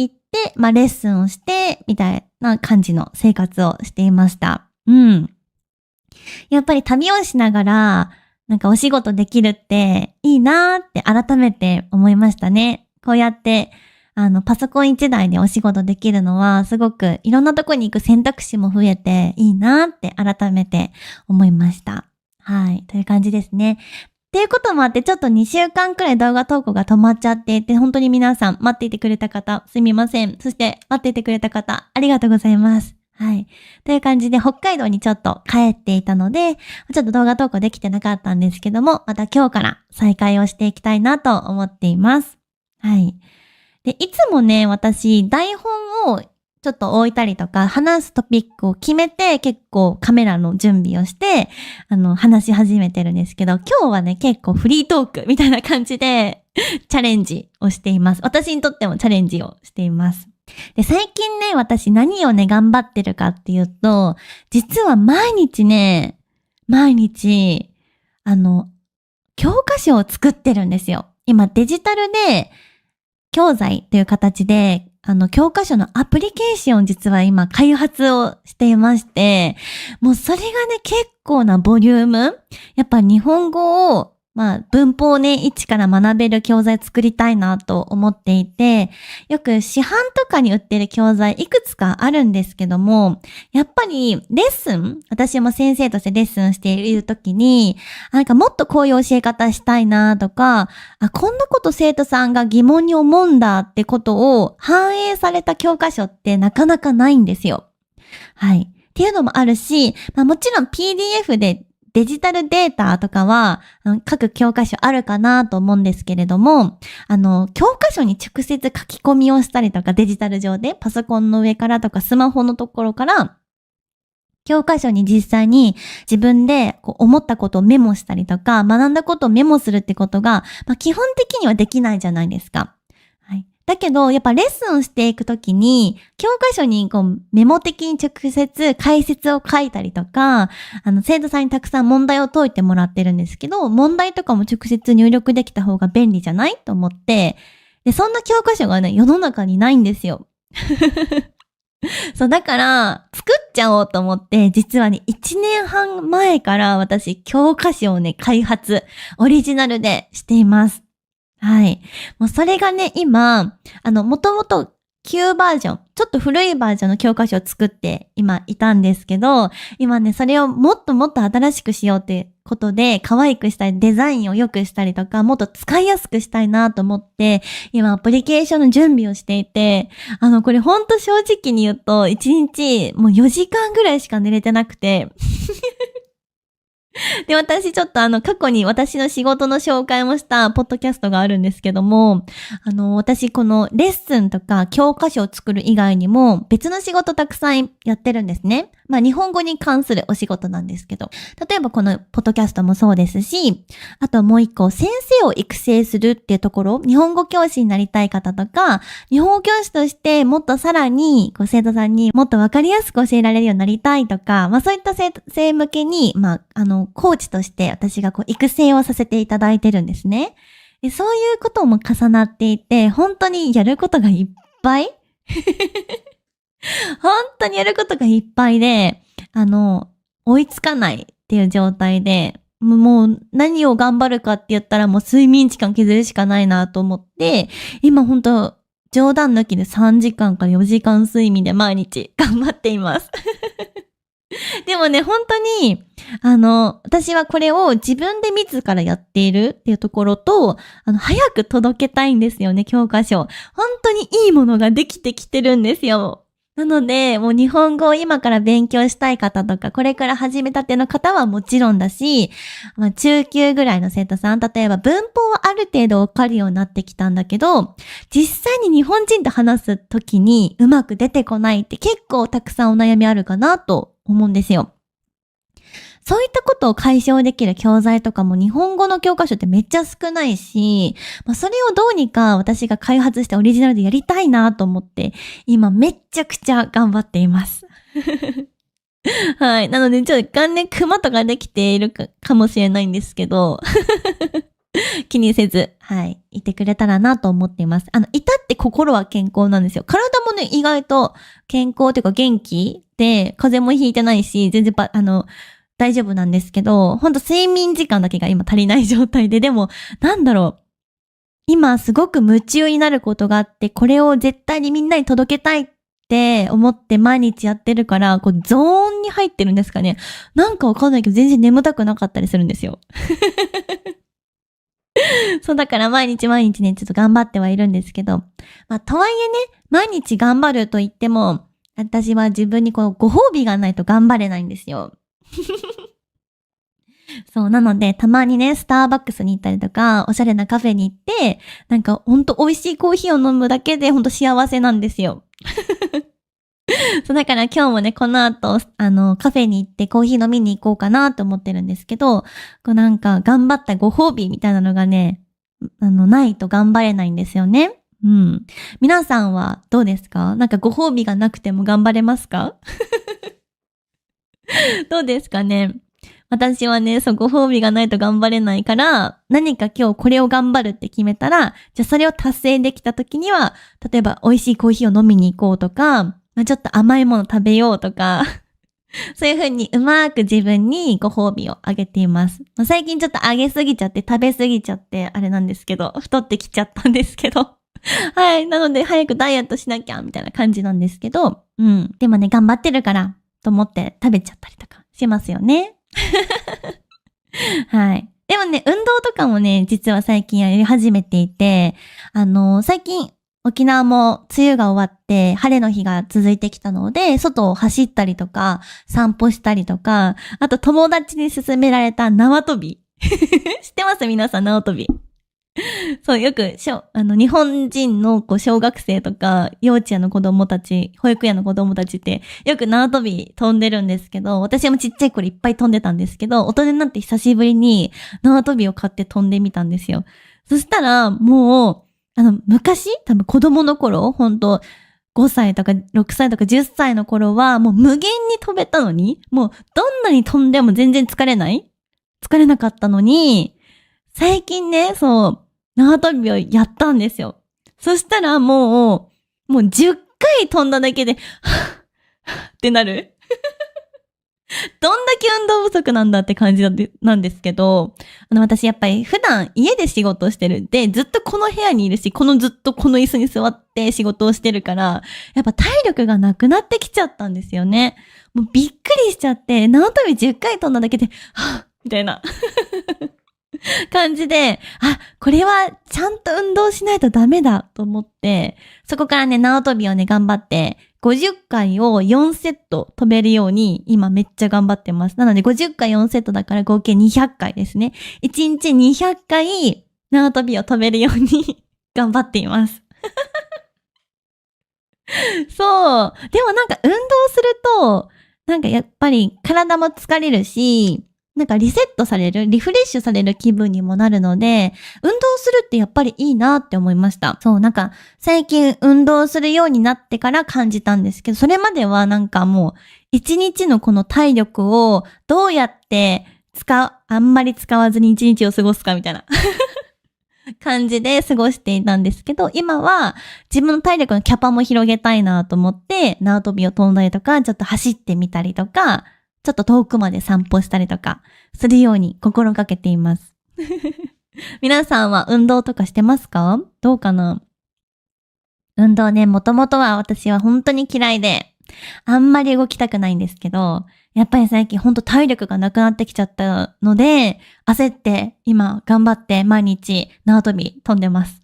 って、まあ、レッスンをして、みたいな感じの生活をしていました。うん。やっぱり旅をしながら、なんかお仕事できるっていいなーって改めて思いましたね。こうやって、パソコン一台でお仕事できるのはすごくいろんなとこに行く選択肢も増えていいなって改めて思いました。はい。という感じですね。っていうこともあってちょっと2週間くらい動画投稿が止まっちゃっていて本当に皆さん待っていてくれた方すみません。そして待っていてくれた方ありがとうございます。はい。という感じで北海道にちょっと帰っていたのでちょっと動画投稿できてなかったんですけどもまた今日から再開をしていきたいなと思っています。はい。で、いつもね、私、台本をちょっと置いたりとか、話すトピックを決めて、結構カメラの準備をして、話し始めてるんですけど、今日はね、結構フリートークみたいな感じで、チャレンジをしています。私にとってもチャレンジをしています。で、最近ね、私何をね、頑張ってるかっていうと、実は毎日、教科書を作ってるんですよ。今、デジタルで、教材という形で、教科書のアプリケーションを実は今開発をしていまして、もうそれがね、結構なボリューム。やっぱ日本語を、文法をね、一から学べる教材作りたいなと思っていて、よく市販とかに売ってる教材いくつかあるんですけども、やっぱり私も先生としてレッスンしているときに、なんかもっとこういう教え方したいなとか、こんなこと生徒さんが疑問に思うんだってことを反映された教科書ってなかなかないんですよ。はい。っていうのもあるし、もちろん PDF でデジタルデータとかは各教科書あるかなと思うんですけれども、教科書に直接書き込みをしたりとかデジタル上でパソコンの上からとかスマホのところから教科書に実際に自分で思ったことをメモしたりとか学んだことをメモするってことが、基本的にはできないじゃないですか。はい。だけど、やっぱレッスンをしていくときに、教科書にメモ的に直接解説を書いたりとか、生徒さんにたくさん問題を解いてもらってるんですけど、問題とかも直接入力できた方が便利じゃないと思って、で、そんな教科書がね、世の中にないんですよ。そう、だから、作っちゃおうと思って、実はね、1年半前から私、教科書をね、開発、オリジナルでしています。はい。もうそれがね、今、もともと旧バージョン、ちょっと古いバージョンの教科書を作って今いたんですけど、今ね、それをもっともっと新しくしようってことで、可愛くしたり、デザインを良くしたりとか、もっと使いやすくしたいなと思って、今アプリケーションの準備をしていて、これほんと正直に言うと、1日もう4時間ぐらいしか寝れてなくて、で、私ちょっと過去に私の仕事の紹介もしたポッドキャストがあるんですけども、私このレッスンとか教科書を作る以外にも別の仕事たくさんやってるんですね。まあ日本語に関するお仕事なんですけど、例えばこのポッドキャストもそうですし、あともう一個先生を育成するっていうところ、日本語教師になりたい方とか、日本語教師としてもっとさらに生徒さんにもっとわかりやすく教えられるようになりたいとか、まあそういった生向けに、コーチとして私が育成をさせていただいてるんですね。でそういうことも重なっていて、本当にやることがいっぱい本当にやることがいっぱいで、追いつかないっていう状態で、もう何を頑張るかって言ったらもう睡眠時間削るしかないなと思って、今本当冗談抜きで3時間から4時間睡眠で毎日頑張っています。でもね、本当に、私はこれを自分で自らやっているっていうところと、早く届けたいんですよね、教科書。本当にいいものができてきてるんですよ。なので、もう日本語を今から勉強したい方とか、これから始めたての方はもちろんだし、中級ぐらいの生徒さん、例えば文法はある程度わかるようになってきたんだけど、実際に日本人と話すときにうまく出てこないって結構たくさんお悩みあるかなと思うんですよ。そういったことを解消できる教材とかも日本語の教科書ってめっちゃ少ないし、それをどうにか私が開発してオリジナルでやりたいなと思って、今めっちゃくちゃ頑張っています。はい。なのでちょっと元年クマとかできているかもしれないんですけど、気にせず、はい、いてくれたらなと思っています。至って心は健康なんですよ。体もね、意外と健康というか元気で、風邪もひいてないし、全然大丈夫なんですけど、ほんと睡眠時間だけが今足りない状態で、でも、今すごく夢中になることがあって、これを絶対にみんなに届けたいって思って毎日やってるから、ゾーンに入ってるんですかね。なんかわかんないけど全然眠たくなかったりするんですよ。そうだから毎日ね、ちょっと頑張ってはいるんですけど、とはいえね、毎日頑張ると言っても、私は自分にご褒美がないと頑張れないんですよ。そう、なので、たまにね、スターバックスに行ったりとか、おしゃれなカフェに行って、ほんと美味しいコーヒーを飲むだけでほんと幸せなんですよ。そう、だから今日もね、この後、カフェに行ってコーヒー飲みに行こうかなと思ってるんですけど、頑張ったご褒美みたいなのがね、ないと頑張れないんですよね。うん。皆さんはどうですか？ご褒美がなくても頑張れますか？どうですかね。私はね、ご褒美がないと頑張れないから、何か今日これを頑張るって決めたら、じゃあそれを達成できた時には、例えば美味しいコーヒーを飲みに行こうとか、ちょっと甘いもの食べようとか、そういう風にうまく自分にご褒美をあげています。最近ちょっとあげすぎちゃって食べすぎちゃってあれなんですけど、太ってきちゃったんですけど。はい。なので早くダイエットしなきゃみたいな感じなんですけど、うん。でもね、頑張ってるからと思って食べちゃったりとかしますよね。はい。でもね、運動とかもね、実は最近やり始めていて、最近沖縄も梅雨が終わって晴れの日が続いてきたので、外を走ったりとか、散歩したりとか、あと友達に勧められた縄跳び。知ってます？皆さん縄跳び。そう、よく、日本人の小学生とか、幼稚園の子供たち、保育園の子供たちって、よく縄跳び飛んでるんですけど、私もちっちゃい頃いっぱい飛んでたんですけど、大人になって久しぶりに縄跳びを買って飛んでみたんですよ。そしたら、も昔、多分子供の頃、ほんと、5歳とか6歳とか10歳の頃は、もう無限に飛べたのに、もうどんなに飛んでも全然疲れなかったのに、最近ね、縄跳びをやったんですよ。そしたらもう10回飛んだだけで、はぁってなる。どんだけ運動不足なんだって感じなんですけど、私やっぱり普段家で仕事をしてる。で、ずっとこの部屋にいるし、ずっとこの椅子に座って仕事をしてるから、やっぱ体力がなくなってきちゃったんですよね。もうびっくりしちゃって、縄跳び10回飛んだだけで、はぁみたいな感じで、これはちゃんと運動しないとダメだと思って、そこからね、縄跳びをね、頑張って、50回を4セット飛べるように今めっちゃ頑張ってます。なので50回4セットだから合計200回ですね。1日200回縄跳びを飛べるように頑張っています。そう。でもなんか運動すると、なんかやっぱり体も疲れるし、なんかリセットされる、リフレッシュされる気分にもなるので、運動するってやっぱりいいなって思いました。そう、なんか最近運動するようになってから感じたんですけど、それまではなんかもう一日のこの体力をどうやってあんまり使わずに一日を過ごすかみたいな感じで過ごしていたんですけど、今は自分の体力のキャパも広げたいなと思って、縄跳びを飛んだりとか、ちょっと走ってみたりとか、ちょっと遠くまで散歩したりとかするように心がけています。皆さんは運動とかしてますか？どうかな？運動ね、もともとは私は本当に嫌いで、あんまり動きたくないんですけど、やっぱり最近本当体力がなくなってきちゃったので、焦って今頑張って毎日縄跳び飛んでます。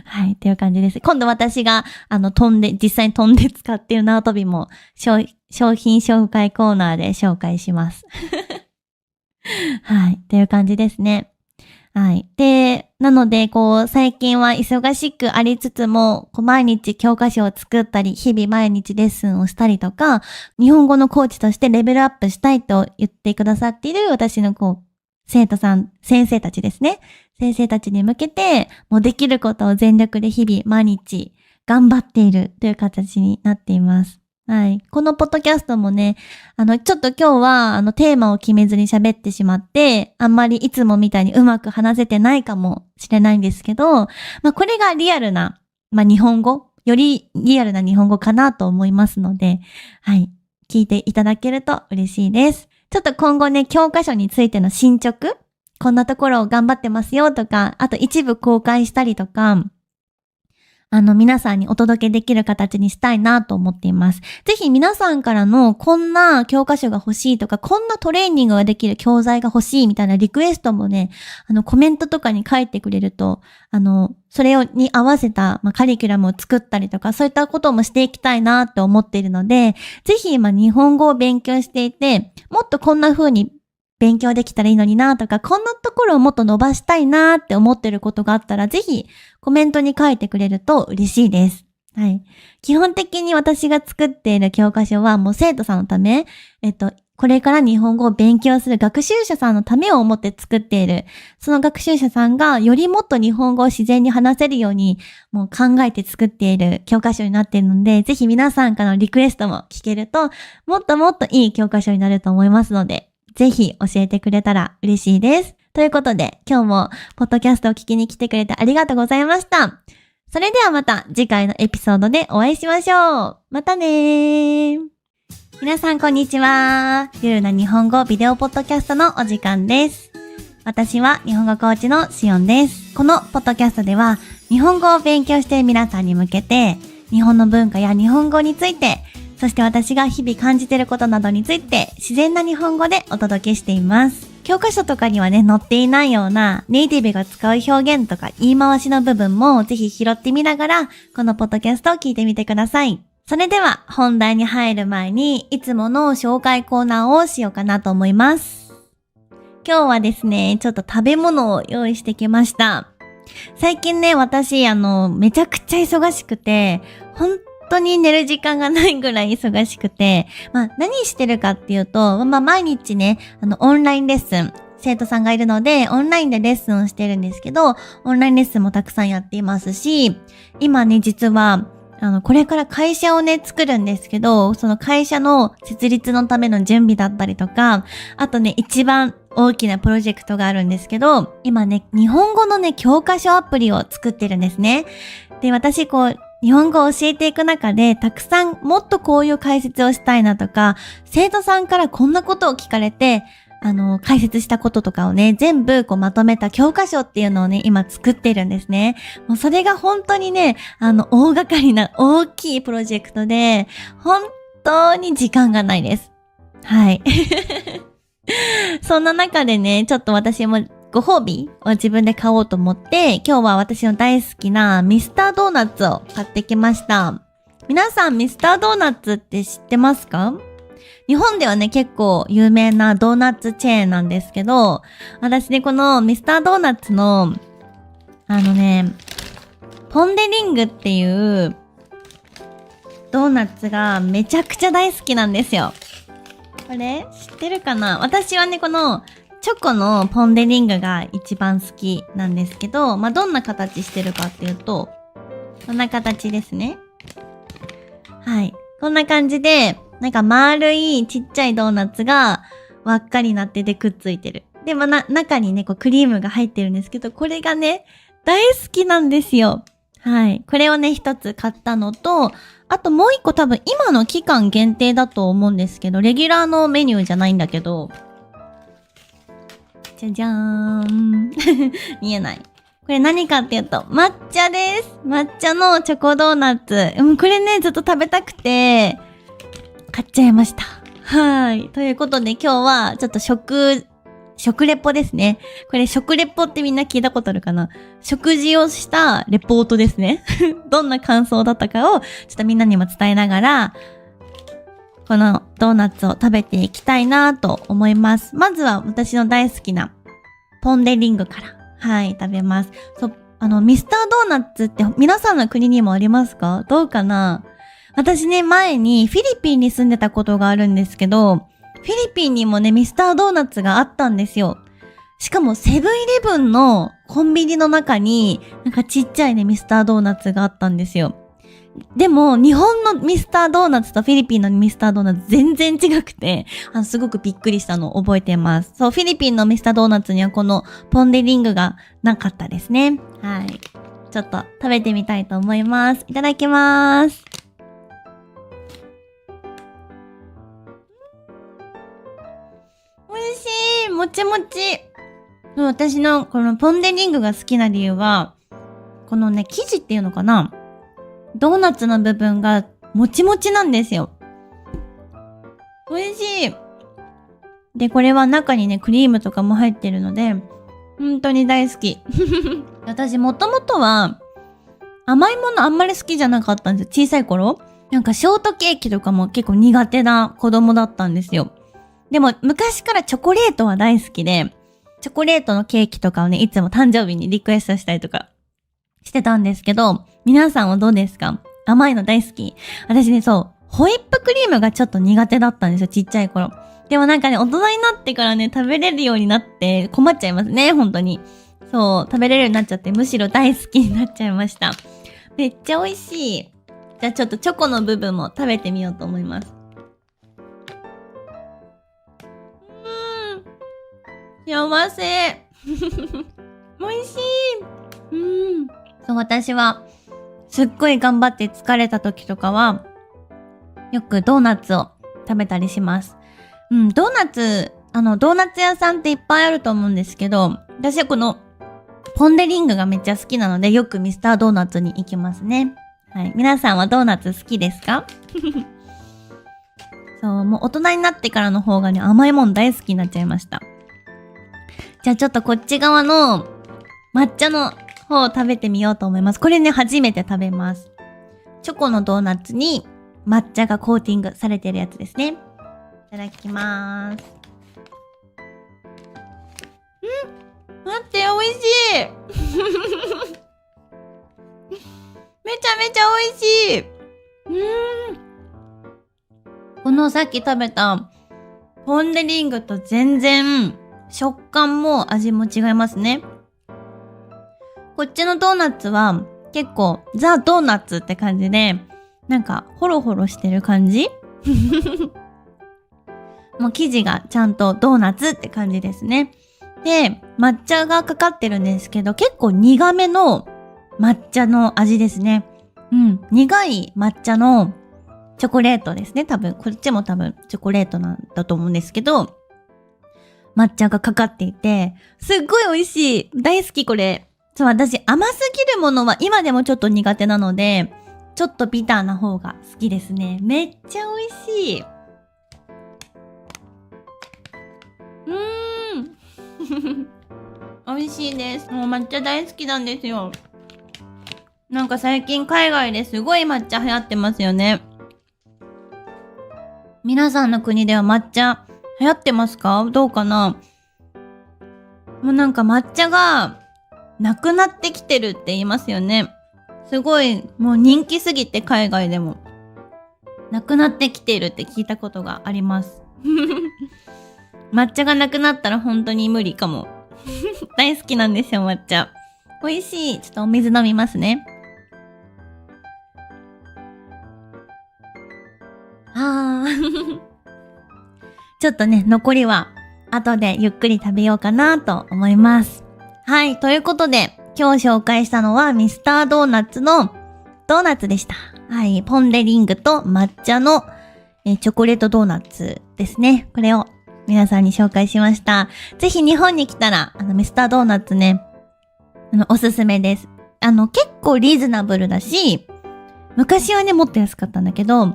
はい、っていう感じです。今度私が、実際に飛んで使っている縄跳びも、商品紹介コーナーで紹介します。はい、っていう感じですね。はい。で、なので、最近は忙しくありつつも、毎日教科書を作ったり、日々毎日レッスンをしたりとか、日本語のコーチとしてレベルアップしたいと言ってくださっている私の先生たちですね。先生たちに向けて、もうできることを全力で日々毎日頑張っているという形になっています。はい。このポッドキャストもね、ちょっと今日はテーマを決めずに喋ってしまって、あんまりいつもみたいにうまく話せてないかもしれないんですけど、これがリアルな、日本語、よりリアルな日本語かなと思いますので、はい。聞いていただけると嬉しいです。ちょっと今後ね、教科書についての進捗、こんなところを頑張ってますよとか、あと一部公開したりとか、皆さんにお届けできる形にしたいなと思っています。ぜひ皆さんからのこんな教科書が欲しいとか、こんなトレーニングができる教材が欲しいみたいなリクエストもね、コメントとかに書いてくれると、それに合わせた、カリキュラムを作ったりとか、そういったこともしていきたいなって思っているので、ぜひ日本語を勉強していて、もっとこんな風に勉強できたらいいのになとか、こんなところをもっと伸ばしたいなって思ってることがあったら、ぜひコメントに書いてくれると嬉しいです。はい。基本的に私が作っている教科書はもう生徒さんのため、これから日本語を勉強する学習者さんのためを思って作っている。その学習者さんがよりもっと日本語を自然に話せるようにもう考えて作っている教科書になっているので、ぜひ皆さんからのリクエストも聞けると、もっともっといい教科書になると思いますので、ぜひ教えてくれたら嬉しいです。ということで、今日もポッドキャストを聞きに来てくれてありがとうございました。それではまた次回のエピソードでお会いしましょう。またねー。皆さんこんにちは。ゆるな日本語ビデオポッドキャストのお時間です。私は日本語コーチのしおんです。このポッドキャストでは日本語を勉強している皆さんに向けて、日本の文化や日本語について、そして私が日々感じていることなどについて自然な日本語でお届けしています。教科書とかにはね、載っていないようなネイティブが使う表現とか言い回しの部分もぜひ拾ってみながら、このポッドキャストを聞いてみてください。それでは本題に入る前にいつもの紹介コーナーをしようかなと思います。今日はですね、ちょっと食べ物を用意してきました。最近ね、私めちゃくちゃ忙しくて、本当に寝る時間がないぐらい忙しくて、何してるかっていうと、毎日ね、オンラインレッスン、生徒さんがいるので、オンラインでレッスンをしてるんですけど、オンラインレッスンもたくさんやっていますし、今ね、実は、これから会社をね、作るんですけど、その会社の設立のための準備だったりとか、あとね、一番大きなプロジェクトがあるんですけど、今ね、日本語のね、教科書アプリを作ってるんですね。で、私日本語を教えていく中で、たくさんもっとこういう解説をしたいなとか、生徒さんからこんなことを聞かれて、解説したこととかをね、全部まとめた教科書っていうのをね、今作ってるんですね。もうそれが本当にね、大掛かりな大きいプロジェクトで、本当に時間がないです。はい。そんな中でね、ちょっと私もご褒美を自分で買おうと思って、今日は私の大好きなミスタードーナツを買ってきました。皆さんミスタードーナツって知ってますか？日本ではね、結構有名なドーナツチェーンなんですけど、私ね、このミスタードーナツの、ポン・デ・リングっていうドーナツがめちゃくちゃ大好きなんですよ。これ知ってるかな？私はね、このチョコのポン・デ・リングが一番好きなんですけど、どんな形してるかっていうと、こんな形ですね。はい。こんな感じで、なんか丸いちっちゃいドーナツが輪っかになっててくっついてる。で、中にね、クリームが入ってるんですけど、これがね、大好きなんですよ。はい。これをね、一つ買ったのと、あともう一個多分今の期間限定だと思うんですけど、レギュラーのメニューじゃないんだけど、じゃじゃーん。見えない。これ何かっていうと、抹茶です。抹茶のチョコドーナツ。これね、ずっと食べたくて、買っちゃいました。はい。ということで今日はちょっと食レポですね。これ食レポってみんな聞いたことあるかな？食事をしたレポートですね。どんな感想だったかをちょっとみんなにも伝えながら、このドーナツを食べていきたいなと思います。まずは私の大好きなポン・デ・リングから、はい、食べます。ミスタードーナツって皆さんの国にもありますか？どうかな？私ね、前にフィリピンに住んでたことがあるんですけど、フィリピンにもね、ミスタードーナツがあったんですよ。しかもセブンイレブンのコンビニの中に、なんかちっちゃいね、ミスタードーナツがあったんですよ。でも、日本のミスタードーナツとフィリピンのミスタードーナツ全然違くて、すごくびっくりしたのを覚えてます。そう、フィリピンのミスタードーナツにはこのポン・デ・リングがなかったですね。はい。ちょっと食べてみたいと思います。いただきます。もちもち。私のこのポン・デ・リングが好きな理由は、このね、生地っていうのかな？ドーナツの部分がもちもちなんですよ。美味しい。で、これは中にね、クリームとかも入ってるので、本当に大好き。私もともとは甘いものあんまり好きじゃなかったんですよ。小さい頃。なんかショートケーキとかも結構苦手な子供だったんですよ。でも昔からチョコレートは大好きで、チョコレートのケーキとかをね、いつも誕生日にリクエストしたりとかしてたんですけど、皆さんはどうですか？甘いの大好き？私ね、ホイップクリームがちょっと苦手だったんですよ、ちっちゃい頃。でもなんかね、大人になってからね、食べれるようになって困っちゃいますね、本当に。食べれるようになっちゃって、むしろ大好きになっちゃいました。めっちゃ美味しい。じゃあちょっとチョコの部分も食べてみようと思います。幸せ。美味しい。私は、すっごい頑張って疲れた時とかは、よくドーナツを食べたりします。ドーナツ屋さんっていっぱいあると思うんですけど、私はこの、ポン・デ・リングがめっちゃ好きなので、よくミスタードーナツに行きますね。はい。皆さんはドーナツ好きですか？もう大人になってからの方がね、甘いもん大好きになっちゃいました。じゃあちょっとこっち側の抹茶の方を食べてみようと思います。これね、初めて食べます。チョコのドーナツに抹茶がコーティングされてるやつですね。いただきまーす。待って、美味しいめちゃめちゃ美味しい。このさっき食べたポン・デ・リングと全然食感も味も違いますね。こっちのドーナツは結構ザ・ドーナツって感じで、なんかホロホロしてる感じもう生地がちゃんとドーナツって感じですね。で、抹茶がかかってるんですけど、結構苦めの抹茶の味ですね。苦い抹茶のチョコレートですね。多分、こっちも多分チョコレートなんだと思うんですけど、抹茶がかかっていて、すっごい美味しい。大好きこれ。そう、私甘すぎるものは今でもちょっと苦手なので、ちょっとビターな方が好きですね。めっちゃ美味しい。美味しいです。もう抹茶大好きなんですよ。なんか最近海外ですごい抹茶流行ってますよね。皆さんの国では抹茶流行ってますか？どうかな？もうなんか抹茶がなくなってきてるって言いますよね。すごいもう人気すぎて海外でもなくなってきてるって聞いたことがあります。抹茶がなくなったら本当に無理かも。大好きなんですよ、抹茶。美味しい。ちょっとお水飲みますね。ちょっとね、残りは後でゆっくり食べようかなと思います。はい、ということで今日紹介したのはミスタードーナツのドーナツでした。はい、ポン・デ・リングと抹茶のチョコレートドーナツですね。これを皆さんに紹介しました。ぜひ日本に来たらミスタードーナツね、おすすめです。結構リーズナブルだし、昔はねもっと安かったんだけど、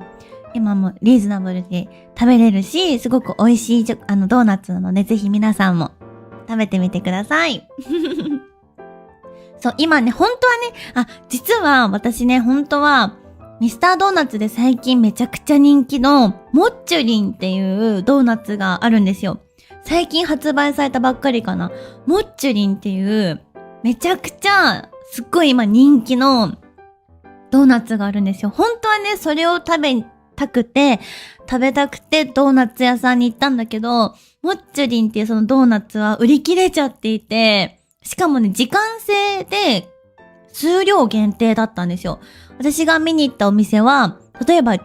今もリーズナブルで食べれるし、すごく美味しいドーナツなので、ぜひ皆さんも食べてみてください。そう、今ね、本当はね、実は私ね、本当は、ミスタードーナツで最近めちゃくちゃ人気の、モッチュリンっていうドーナツがあるんですよ。最近発売されたばっかりかな。モッチュリンっていう、めちゃくちゃ、すっごい今人気のドーナツがあるんですよ。本当はね、それを食べたくてドーナツ屋さんに行ったんだけど、モッチュリンっていうそのドーナツは売り切れちゃっていて、しかもね、時間制で数量限定だったんですよ。私が見に行ったお店は、例えば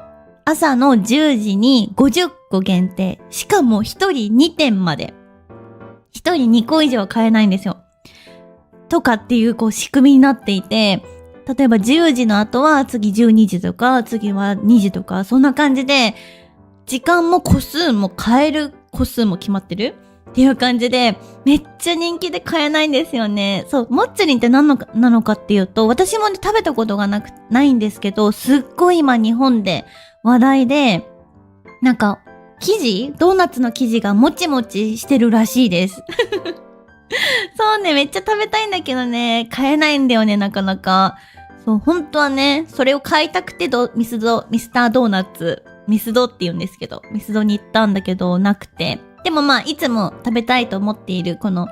朝の10時に50個限定。しかも1人2点まで。1人2個以上買えないんですよ。とかっていう仕組みになっていて、例えば10時の後は次12時とか、次は2時とか、そんな感じで、時間も個数も買える個数も決まってるっていう感じで、めっちゃ人気で買えないんですよね。そう、モッチュリンって何なのかっていうと、私もね、食べたことがないんですけど、すっごい今日本で話題で、なんか、ドーナツの生地がもちもちしてるらしいです。そうね、めっちゃ食べたいんだけどね、買えないんだよね、なかなか。そう、本当はね、それを買いたくてミスタードーナツ、ミスドって言うんですけど、ミスドに行ったんだけど、なくて。でもいつも食べたいと思っている、この、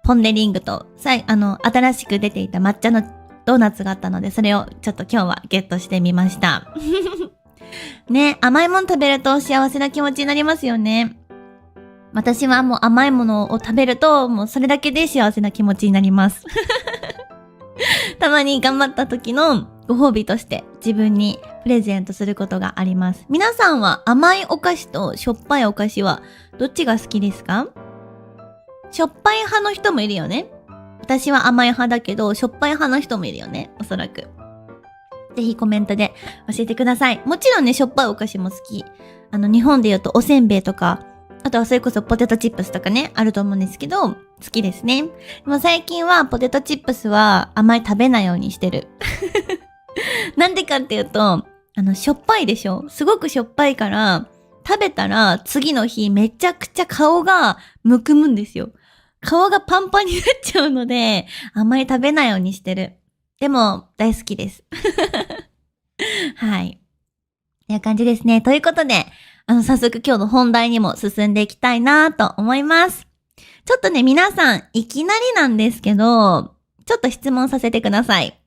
ポン・デ・リングと、新しく出ていた抹茶のドーナツがあったので、それをちょっと今日はゲットしてみました。ね、甘いもの食べると幸せな気持ちになりますよね。私はもう甘いものを食べると、もうそれだけで幸せな気持ちになります。たまに頑張った時のご褒美として自分にプレゼントすることがあります。皆さんは甘いお菓子としょっぱいお菓子はどっちが好きですか？しょっぱい派の人もいるよね。私は甘い派だけど、しょっぱい派の人もいるよね。おそらく。ぜひコメントで教えてください。もちろんね、しょっぱいお菓子も好き。日本で言うとおせんべいとか、あとはそれこそポテトチップスとかね、あると思うんですけど、好きですね。でも最近はポテトチップスはあまり食べないようにしてる。なんでかっていうと、しょっぱいでしょ？すごくしょっぱいから、食べたら次の日めちゃくちゃ顔がむくむんですよ。顔がパンパンになっちゃうので、あんまり食べないようにしてる。でも、大好きです。はい。という感じですね。ということで、早速今日の本題にも進んでいきたいなと思います。ちょっとね、皆さん、いきなりなんですけど、ちょっと質問させてください。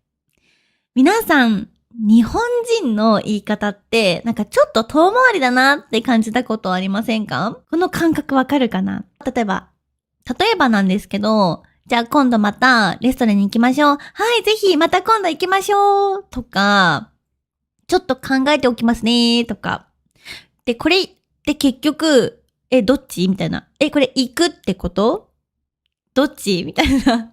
皆さん、日本人の言い方って、なんかちょっと遠回りだなって感じたことありませんか？この感覚わかるかな？例えば、例えばなんですけど、じゃあ今度またレストランに行きましょう。はい、ぜひまた今度行きましょう。とか、ちょっと考えておきますね。とか。で、これって結局、どっちみたいな。これ行くってことどっちみたいな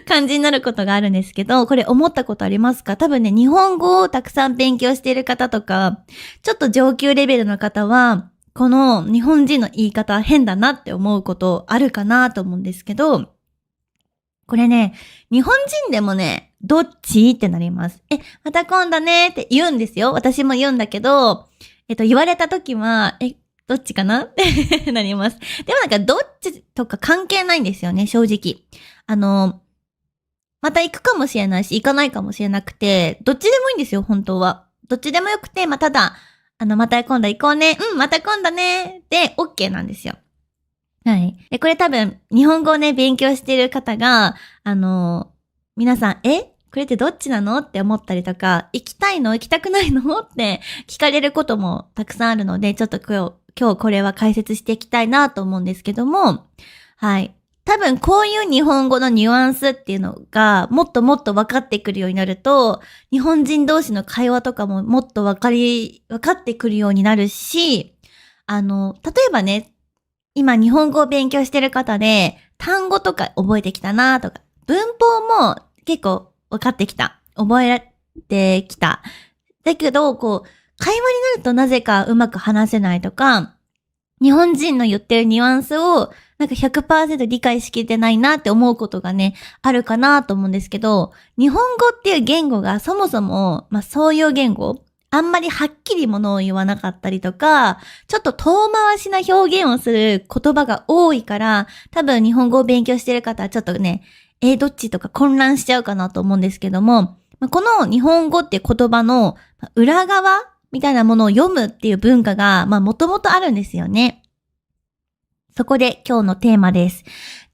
感じになることがあるんですけど、これ思ったことありますか？多分ね、日本語をたくさん勉強している方とか、ちょっと上級レベルの方は、この日本人の言い方変だなって思うことあるかなと思うんですけど、これね、日本人でもね、どっちってなります。また今度ねって言うんですよ。私も言うんだけど、言われた時は、どっちかなってなります。でもなんかどっちとか関係ないんですよね、正直。また行くかもしれないし、行かないかもしれなくて、どっちでもいいんですよ、本当は。どっちでもよくて、ただ、また今度行こうね。また今度ね。で、OK なんですよ。はい。これ多分、日本語をね、勉強している方が、皆さん、これってどっちなのって思ったりとか、行きたいの行きたくないのって聞かれることもたくさんあるので、ちょっと今日これは解説していきたいなと思うんですけども、はい。多分こういう日本語のニュアンスっていうのがもっともっと分かってくるようになると、日本人同士の会話とかももっと分かってくるようになるし、例えばね、今日本語を勉強してる方で単語とか覚えてきたなとか、文法も結構分かってきた。覚えられてきた。だけど、会話になるとなぜかうまく話せないとか、日本人の言ってるニュアンスをなんか 100% 理解しきれてないなって思うことがね、あるかなと思うんですけど、日本語っていう言語がそもそも、そういう言語、あんまりはっきりものを言わなかったりとか、ちょっと遠回しな表現をする言葉が多いから、多分日本語を勉強してる方はちょっとね、どっちとか混乱しちゃうかなと思うんですけども、この日本語っていう言葉の裏側みたいなものを読むっていう文化が、もともとあるんですよね。そこで今日のテーマです。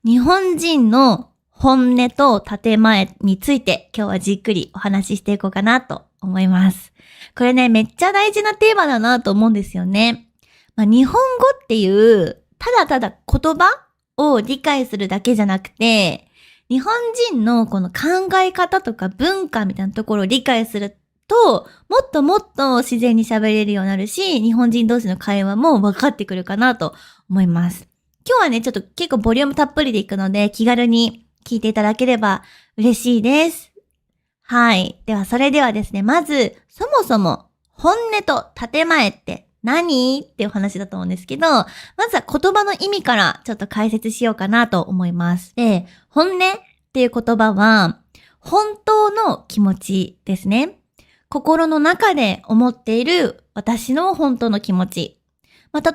日本人の本音と建前について今日はじっくりお話ししていこうかなと思います。これね、めっちゃ大事なテーマだなと思うんですよね。日本語っていう、ただただ言葉を理解するだけじゃなくて、日本人のこの考え方とか文化みたいなところを理解すると、もっともっと自然に喋れるようになるし、日本人同士の会話も分かってくるかなと思います。今日はね、ちょっと結構ボリュームたっぷりでいくので、気軽に聞いていただければ嬉しいです。はい。それではですね、まず、そもそも本音と建前って何っていう話だと思うんですけど、まずは言葉の意味からちょっと解説しようかなと思います。で、本音っていう言葉は、本当の気持ちですね。心の中で思っている私の本当の気持ち。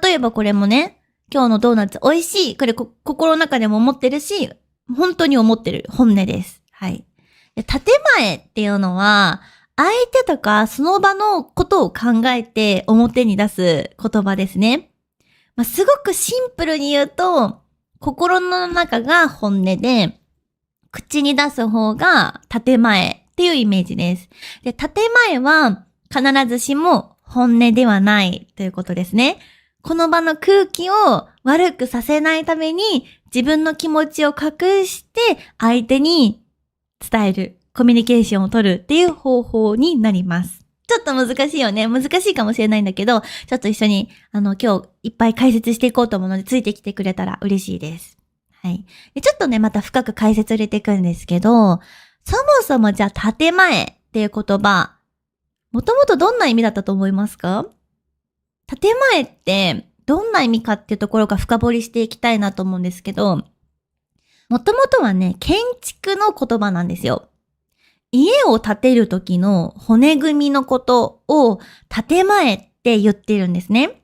例えばこれもね、今日のドーナツ美味しい。これ心の中でも思ってるし、本当に思ってる本音です。はい。で、建前っていうのは、相手とかその場のことを考えて表に出す言葉ですね。すごくシンプルに言うと、心の中が本音で、口に出す方が建前っていうイメージです。で、建前は必ずしも本音ではないということですね。この場の空気を悪くさせないために自分の気持ちを隠して相手に伝える、コミュニケーションを取るっていう方法になります。ちょっと難しいよね。難しいかもしれないんだけど、ちょっと一緒に今日いっぱい解説していこうと思うのでついてきてくれたら嬉しいです。はい。でちょっとね、また深く解説入れていくんですけど、そもそもじゃあ建前っていう言葉、もともとどんな意味だったと思いますか？建前ってどんな意味かっていうところが深掘りしていきたいなと思うんですけど、もともとはね、建築の言葉なんですよ。家を建てる時の骨組みのことを建前って言ってるんですね。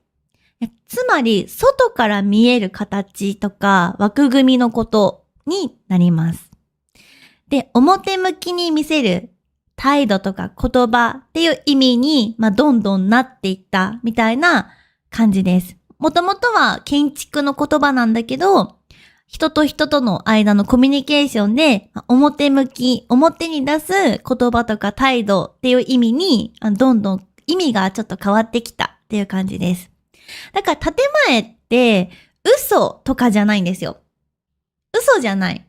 つまり、外から見える形とか枠組みのことになります。で、表向きに見せる態度とか言葉っていう意味に、どんどんなっていったみたいな感じです。もともとは建築の言葉なんだけど、人と人との間のコミュニケーションで、表に出す言葉とか態度っていう意味に、どんどん意味がちょっと変わってきたっていう感じです。だから建前って嘘とかじゃないんですよ。嘘じゃない。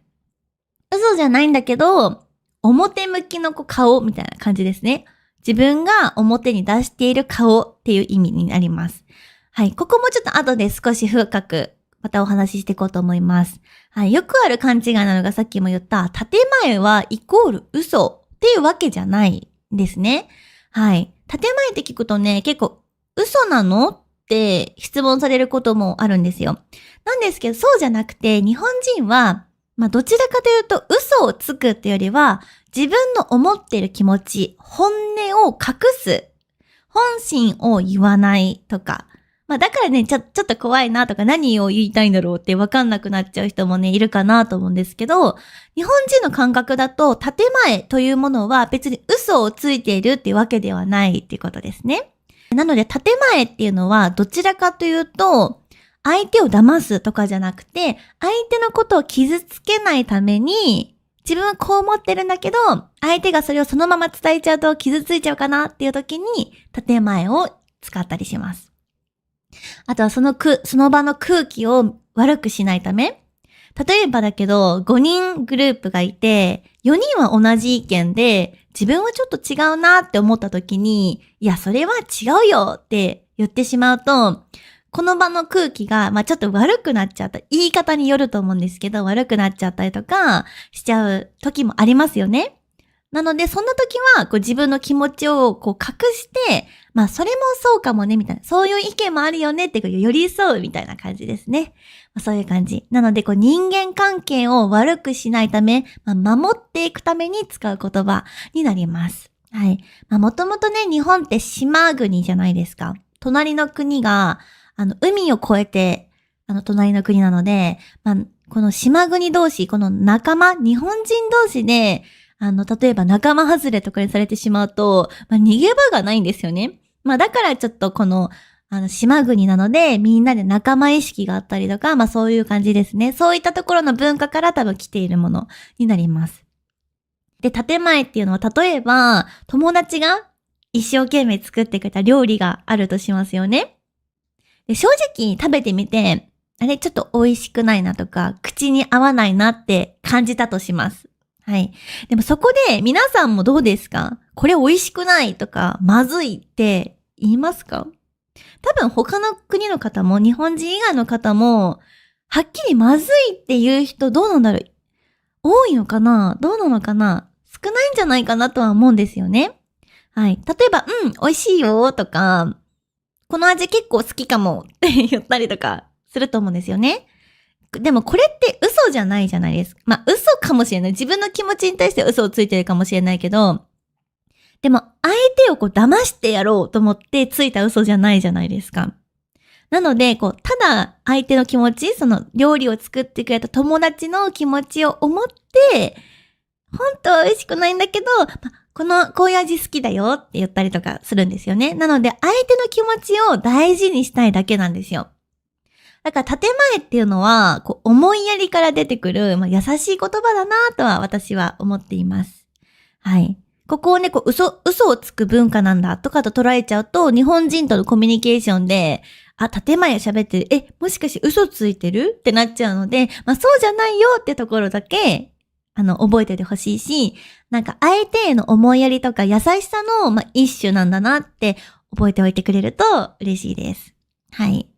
嘘じゃないんだけど、表向きの顔みたいな感じですね。自分が表に出している顔っていう意味になります。はい。ここもちょっと後で少し深くまたお話ししていこうと思います。はい。よくある勘違いなのがさっきも言った建前はイコール嘘っていうわけじゃないんですね。はい。建前って聞くとね、結構嘘なのって質問されることもあるんですよ。なんですけどそうじゃなくて日本人はどちらかというと嘘をつくってよりは自分の思っている気持ち、本音を隠す。本心を言わないとか。だからね、ちょっと怖いなとか何を言いたいんだろうって分かんなくなっちゃう人もね、いるかなと思うんですけど、日本人の感覚だと、建前というものは別に嘘をついているっていうわけではないっていうことですね。なので、建前っていうのはどちらかというと、相手を騙すとかじゃなくて、相手のことを傷つけないために、自分はこう思ってるんだけど、相手がそれをそのまま伝えちゃうと傷ついちゃうかなっていう時に、建前を使ったりします。あとはその場の空気を悪くしないため。例えばだけど、5人グループがいて、4人は同じ意見で、自分はちょっと違うなって思った時に、いや、それは違うよって言ってしまうと、この場の空気が、ちょっと悪くなっちゃった。言い方によると思うんですけど、悪くなっちゃったりとかしちゃう時もありますよね。なので、そんな時は、自分の気持ちを隠して、それもそうかもね、みたいな。そういう意見もあるよねって、寄り添うみたいな感じですね。そういう感じ。なので、人間関係を悪くしないため、守っていくために使う言葉になります。はい。もともとね、日本って島国じゃないですか。隣の国が、海を越えて、隣の国なので、この島国同士、この仲間、日本人同士で、例えば仲間外れとかにされてしまうと、逃げ場がないんですよね。だからちょっと島国なので、みんなで仲間意識があったりとか、そういう感じですね。そういったところの文化から多分来ているものになります。で、建前っていうのは、例えば、友達が一生懸命作ってくれた料理があるとしますよね。で、正直食べてみて、あれちょっと美味しくないなとか、口に合わないなって感じたとします。はい。でもそこで皆さんもどうですか？これ美味しくないとか、まずいって言いますか？多分他の国の方も、日本人以外の方も、はっきりまずいっていう人どうなんだろう？多いのかな？どうなのかな？少ないんじゃないかなとは思うんですよね。はい。例えば、美味しいよとか、この味結構好きかもって言ったりとかすると思うんですよね。でもこれって嘘じゃないじゃないですか。嘘かもしれない。自分の気持ちに対して嘘をついてるかもしれないけど、でも相手を騙してやろうと思ってついた嘘じゃないじゃないですか。なので、ただ相手の気持ち、その料理を作ってくれた友達の気持ちを思って、本当は美味しくないんだけど、こういう味好きだよって言ったりとかするんですよね。なので、相手の気持ちを大事にしたいだけなんですよ。だから、建前っていうのは、思いやりから出てくる、優しい言葉だなとは私は思っています。はい。ここをね、嘘をつく文化なんだとかと捉えちゃうと、日本人とのコミュニケーションで、建前を喋ってる、もしかして嘘ついてるってなっちゃうので、そうじゃないよってところだけ、覚えててほしいし、相手への思いやりとか優しさの、一種なんだなって覚えておいてくれると嬉しいです。はい。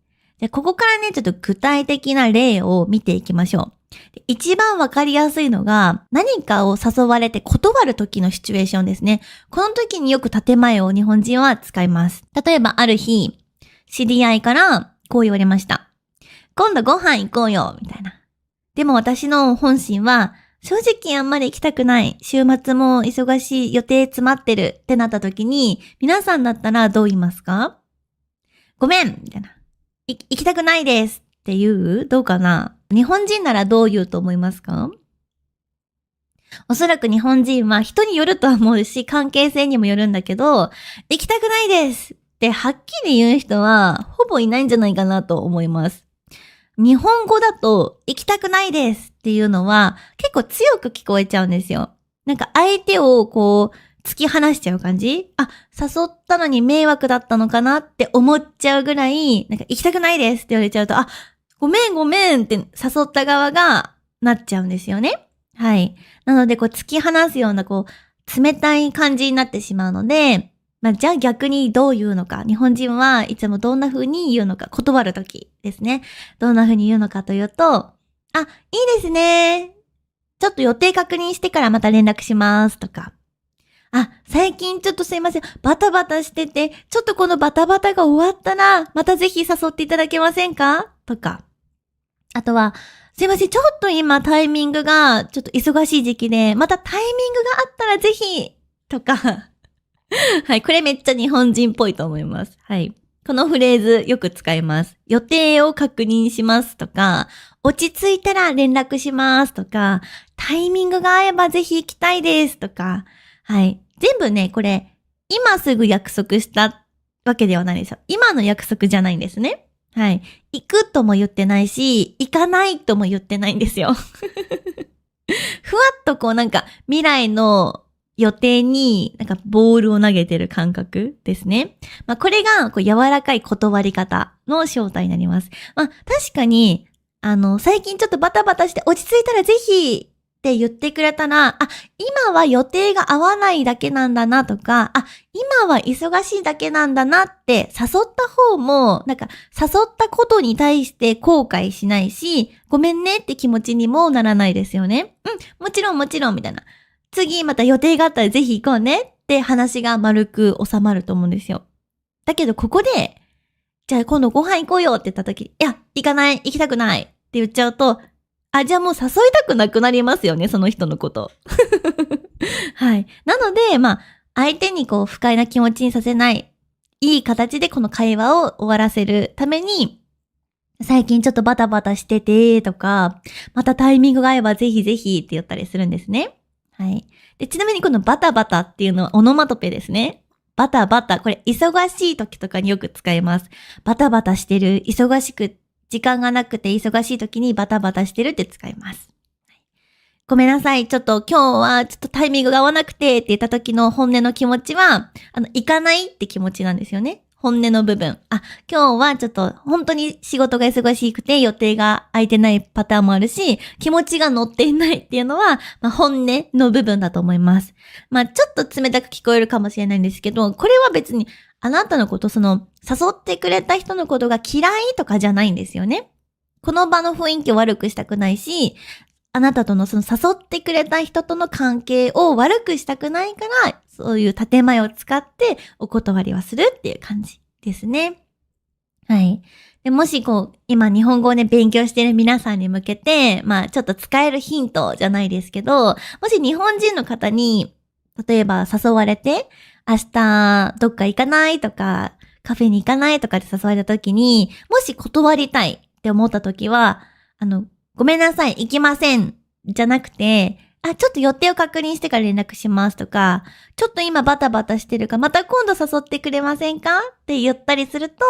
で、ここからね、ちょっと具体的な例を見ていきましょう。一番わかりやすいのが、何かを誘われて断る時のシチュエーションですね。この時によく建前を日本人は使います。例えば、ある日、知り合いからこう言われました。今度ご飯行こうよ、みたいな。でも私の本心は、正直あんまり行きたくない。週末も忙しい、予定詰まってるってなった時に、皆さんだったらどう言いますか？ごめんみたいな。行きたくないですって言う？どうかな？日本人ならどう言うと思いますか？おそらく日本人は人によるとは思うし、関係性にもよるんだけど、行きたくないですってはっきり言う人はほぼいないんじゃないかなと思います。日本語だと行きたくないですっていうのは結構強く聞こえちゃうんですよ。相手を突き放しちゃう感じ？誘ったのに迷惑だったのかなって思っちゃうぐらい、行きたくないですって言われちゃうと、ごめんって誘った側がなっちゃうんですよね。はい。なので、突き放すような、冷たい感じになってしまうので、じゃあ逆にどう言うのか。日本人はいつもどんな風に言うのか。断るときですね。どんな風に言うのかというと、いいですね。ちょっと予定確認してからまた連絡しますとか。最近ちょっとすいません。バタバタしてて、ちょっとこのバタバタが終わったら、またぜひ誘っていただけませんかとか。あとは、すいません。ちょっと今タイミングがちょっと忙しい時期で、またタイミングがあったらぜひ、とか。はい。これめっちゃ日本人っぽいと思います。はい。このフレーズよく使います。予定を確認しますとか、落ち着いたら連絡しますとか、タイミングが合えばぜひ行きたいですとか、はい。全部ね、これ、今すぐ約束したわけではないですよ。今の約束じゃないんですね。はい。行くとも言ってないし、行かないとも言ってないんですよ。ふわっと未来の予定にボールを投げてる感覚ですね。これが柔らかい断り方の正体になります。確かに、最近ちょっとバタバタして落ち着いたらぜひって言ってくれたら、今は予定が合わないだけなんだなとか、今は忙しいだけなんだなって誘った方も、誘ったことに対して後悔しないし、ごめんねって気持ちにもならないですよね。もちろん、みたいな。次また予定があったらぜひ行こうねって話が丸く収まると思うんですよ。だけどここで、じゃあ今度ご飯行こうよって言った時、いや、行かない、行きたくないって言っちゃうと、じゃあもう誘いたくなくなりますよね、その人のこと。はい。なので、相手に不快な気持ちにさせない、いい形でこの会話を終わらせるために、最近ちょっとバタバタしてて、とか、またタイミングが合えばぜひぜひって言ったりするんですね。はい。で、ちなみにこのバタバタっていうのはオノマトペですね。バタバタ。これ忙しい時とかによく使います。バタバタしてる。時間がなくて忙しい時にバタバタしてるって使います。ごめんなさい。ちょっと今日はちょっとタイミングが合わなくてって言った時の本音の気持ちは、行かないって気持ちなんですよね。本音の部分。今日はちょっと本当に仕事が忙しくて予定が空いてないパターンもあるし、気持ちが乗っていないっていうのは、本音の部分だと思います。ちょっと冷たく聞こえるかもしれないんですけど、これは別にあなたのこと、誘ってくれた人のことが嫌いとかじゃないんですよね。この場の雰囲気を悪くしたくないし、あなたとの誘ってくれた人との関係を悪くしたくないから、そういう建前を使ってお断りはするっていう感じですね。はい。でもし今日本語をね、勉強している皆さんに向けて、ちょっと使えるヒントじゃないですけど、もし日本人の方に、例えば誘われて、明日どっか行かないとか、カフェに行かないとかで誘われた時に、もし断りたいって思った時は、ごめんなさい、行きません。じゃなくて、ちょっと予定を確認してから連絡しますとか、ちょっと今バタバタしてるから、また今度誘ってくれませんかって言ったりすると、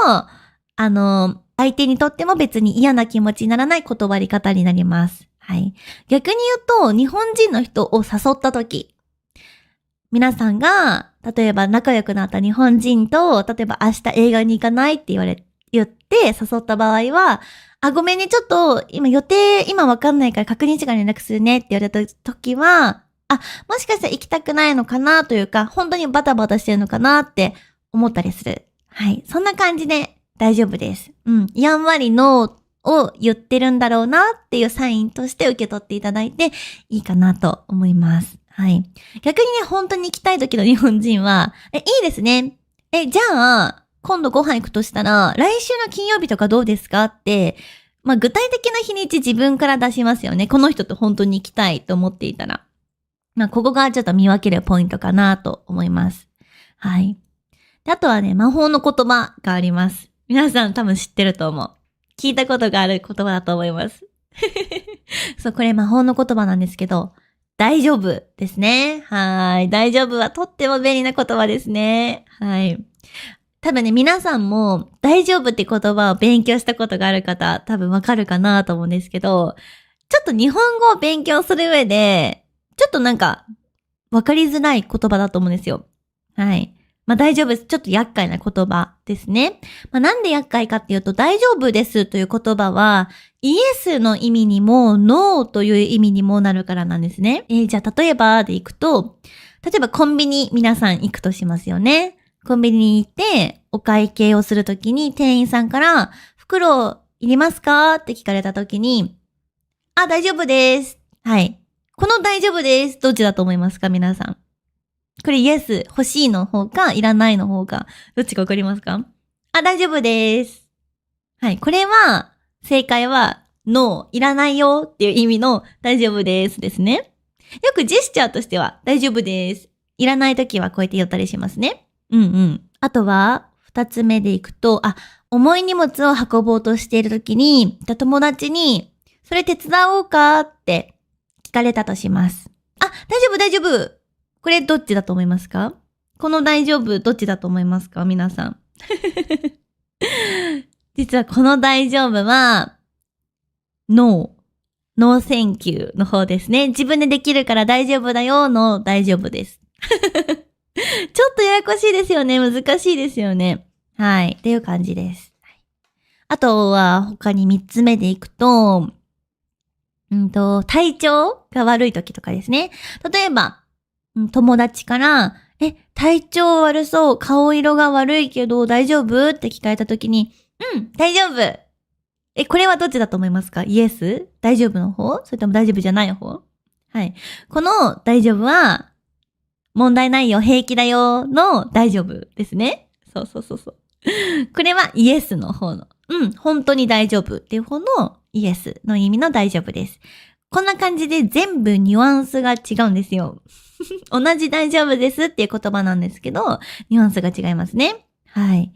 相手にとっても別に嫌な気持ちにならない断り方になります。はい。逆に言うと、日本人の人を誘ったとき、皆さんが、例えば仲良くなった日本人と、例えば明日映画に行かないって言って誘った場合は、ごめんね、ちょっと予定わかんないから確認してから連絡するねって言われた時は、もしかしたら行きたくないのかなというか、本当にバタバタしてるのかなって思ったりする。はい。そんな感じで大丈夫です。やんわりノーを言ってるんだろうなっていうサインとして受け取っていただいていいかなと思います。はい。逆にね、本当に行きたい時の日本人は、いいですね。じゃあ、今度ご飯行くとしたら、来週の金曜日とかどうですかって、具体的な日にち自分から出しますよね。この人と本当に行きたいと思っていたら。ここがちょっと見分けるポイントかなと思います。はい。で、あとはね、魔法の言葉があります。皆さん多分知ってると思う。聞いたことがある言葉だと思います。そう、これ魔法の言葉なんですけど、大丈夫ですね。はい。大丈夫はとっても便利な言葉ですね。はい。多分ね、皆さんも大丈夫って言葉を勉強したことがある方、多分わかるかなと思うんですけど、ちょっと日本語を勉強する上で、ちょっとわかりづらい言葉だと思うんですよ。はい。大丈夫です。ちょっと厄介な言葉ですね。なんで厄介かっていうと、大丈夫ですという言葉は、イエスの意味にも、ノーという意味にもなるからなんですね。じゃあ、例えばでいくと、例えばコンビニ皆さん行くとしますよね。コンビニに行って、お会計をするときに店員さんから、袋いりますかって聞かれたときに、大丈夫です。はい。この大丈夫です。どっちだと思いますか皆さん。これイエス、欲しいの方か、いらないの方か、どっちかわかりますか？大丈夫です。はい。これは、正解は、ノー、いらないよっていう意味の大丈夫ですですね。よくジェスチャーとしては、大丈夫です。いらないときはこうやって言ったりしますね。あとは、二つ目でいくと、重い荷物を運ぼうとしているときに、友達に、それ手伝おうかって聞かれたとします。大丈夫大丈夫。これどっちだと思いますか？この大丈夫どっちだと思いますか皆さん。実はこの大丈夫は、ノーセンキューの方ですね。自分でできるから大丈夫だよの大丈夫です。ちょっとややこしいですよね。難しいですよね。はい。っていう感じです。あとは他に3つ目でいくと、体調が悪い時とかですね。例えば、友達から、体調悪そう、顔色が悪いけど大丈夫って聞かれた時に、大丈夫。これはどっちだと思いますか？イエス？大丈夫の方？それとも大丈夫じゃない方？はい。この大丈夫は、問題ないよ、平気だよの大丈夫ですね。そう。これはイエスの方の、本当に大丈夫っていう方のイエスの意味の大丈夫です。こんな感じで全部ニュアンスが違うんですよ。同じ大丈夫ですっていう言葉なんですけど、ニュアンスが違いますね。はい。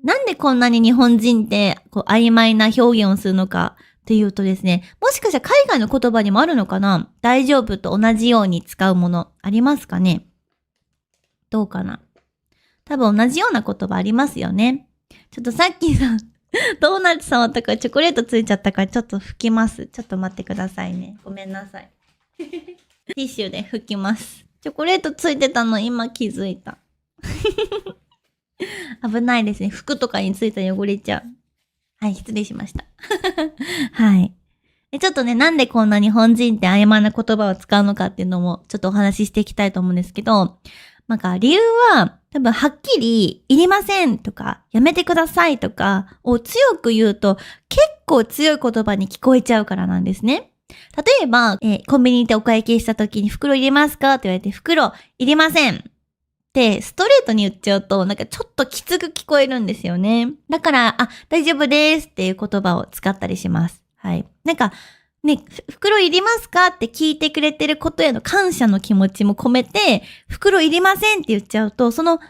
なんでこんなに日本人って曖昧な表現をするのかっていうとですね、もしかしたら海外の言葉にもあるのかな？大丈夫と同じように使うものありますかね？どうかな？多分同じような言葉ありますよね。ちょっとさっきさ、ドーナツ触ったからチョコレートついちゃったからちょっと拭きます。ちょっと待ってくださいね。ごめんなさい。ティッシュで拭きます。チョコレートついてたの今気づいた。危ないですね。服とかについたら汚れちゃう。はい、失礼しました。はい。ちょっとね、なんでこんな日本人って曖昧な言葉を使うのかっていうのもちょっとお話ししていきたいと思うんですけど、理由は多分はっきりいりませんとかやめてくださいとかを強く言うと結構強い言葉に聞こえちゃうからなんですね。例えば、コンビニ行ってお会計した時に袋入れますかって言われて袋入れませんってストレートに言っちゃうとちょっときつく聞こえるんですよね。だから大丈夫ですっていう言葉を使ったりします。はい。袋いりますかって聞いてくれてることへの感謝の気持ちも込めて、袋いりませんって言っちゃうと、その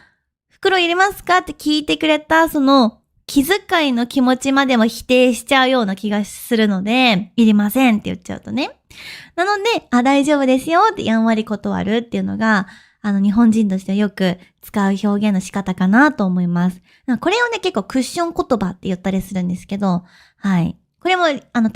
袋いりますかって聞いてくれたその気遣いの気持ちまでも否定しちゃうような気がするので、いりませんって言っちゃうとね。なので、大丈夫ですよってやんわり断るっていうのが、日本人としてよく使う表現の仕方かなと思います。これをね、結構クッション言葉って言ったりするんですけど、はい。これも、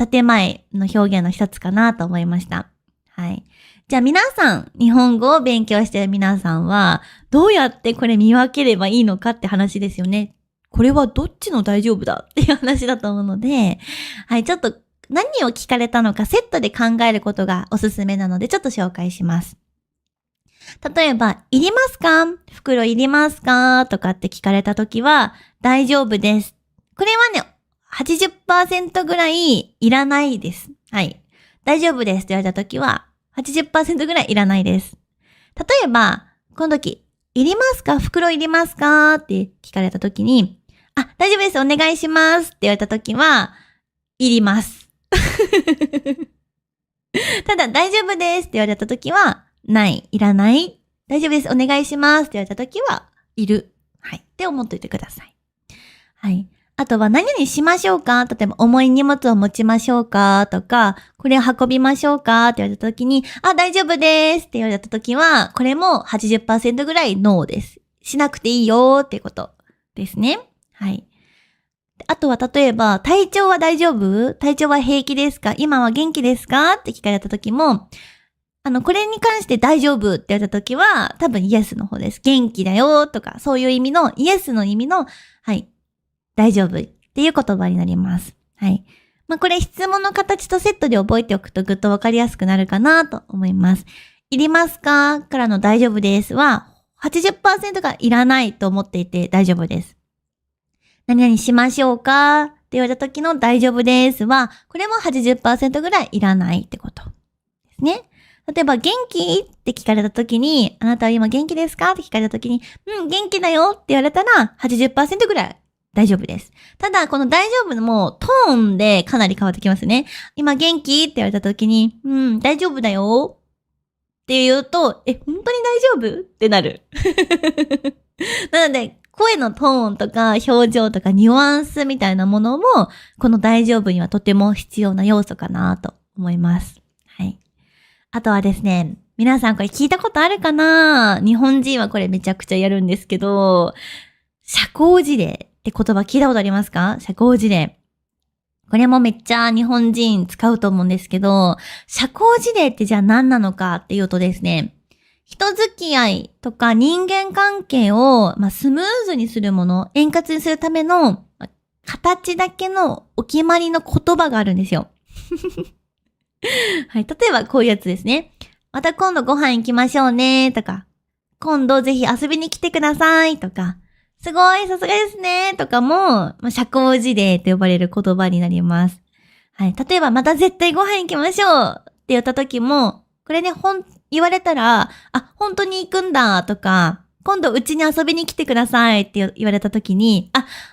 建前の表現の一つかなと思いました。はい。じゃあ皆さん、日本語を勉強している皆さんは、どうやってこれ見分ければいいのかって話ですよね。これはどっちの大丈夫だっていう話だと思うので、はい、ちょっと何を聞かれたのかセットで考えることがおすすめなので、ちょっと紹介します。例えば、いりますか？袋いりますか？とかって聞かれたときは、大丈夫です。これはね、80% ぐらいいらないです。はい。大丈夫ですって言われたときは、80% ぐらいいらないです。例えば、この時、いりますか？袋いりますか？って聞かれたときに、大丈夫です。お願いしますって言われたときは、いります。ただ、大丈夫ですって言われたときは、ない、いらない。大丈夫です。お願いしますって言われたときは、いる。はい。って思っといてください。はい。あとは何々しましょうか？例えば重い荷物を持ちましょうか？とか、これを運びましょうか？って言われたときに、大丈夫ですって言われたときは、これも 80% ぐらいノーです。しなくていいよっていうことですね。はい。あとは例えば、体調は大丈夫？体調は平気ですか？今は元気ですか？って聞かれたときも、これに関して大丈夫って言われたときは、多分イエスの方です。元気だよとか、そういう意味の、イエスの意味の、はい、大丈夫っていう言葉になります。はい。これ質問の形とセットで覚えておくとぐっとわかりやすくなるかなと思います。いりますかからの大丈夫ですは、80% がいらないと思っていて大丈夫です。何々しましょうかって言われた時の大丈夫ですは、これも 80% ぐらいいらないってことですね。例えば、元気って聞かれた時に、あなたは今元気ですかって聞かれた時に、元気だよって言われたら 80% ぐらい大丈夫です。ただ、この大丈夫もトーンでかなり変わってきますね。今元気って言われた時に、大丈夫だよって言うと、本当に大丈夫ってなる。なので、声のトーンとか表情とかニュアンスみたいなものも、この大丈夫にはとても必要な要素かなと思います。はい。あとはですね、皆さんこれ聞いたことあるかな？日本人はこれめちゃくちゃやるんですけど、社交辞令って言葉聞いたことありますか？社交辞令。これもめっちゃ日本人使うと思うんですけど、社交辞令ってじゃあ何なのかっていうとですね、人付き合いとか人間関係を、スムーズにするもの、円滑にするための、形だけのお決まりの言葉があるんですよ。はい。例えばこういうやつですね。また今度ご飯行きましょうねとか、今度ぜひ遊びに来てくださいとか、すごいさすがですねとかも、社交辞令と呼ばれる言葉になります。はい。例えばまた絶対ご飯行きましょうって言った時も、これね、言われたら、本当に行くんだとか、今度うちに遊びに来てくださいって言われた時に、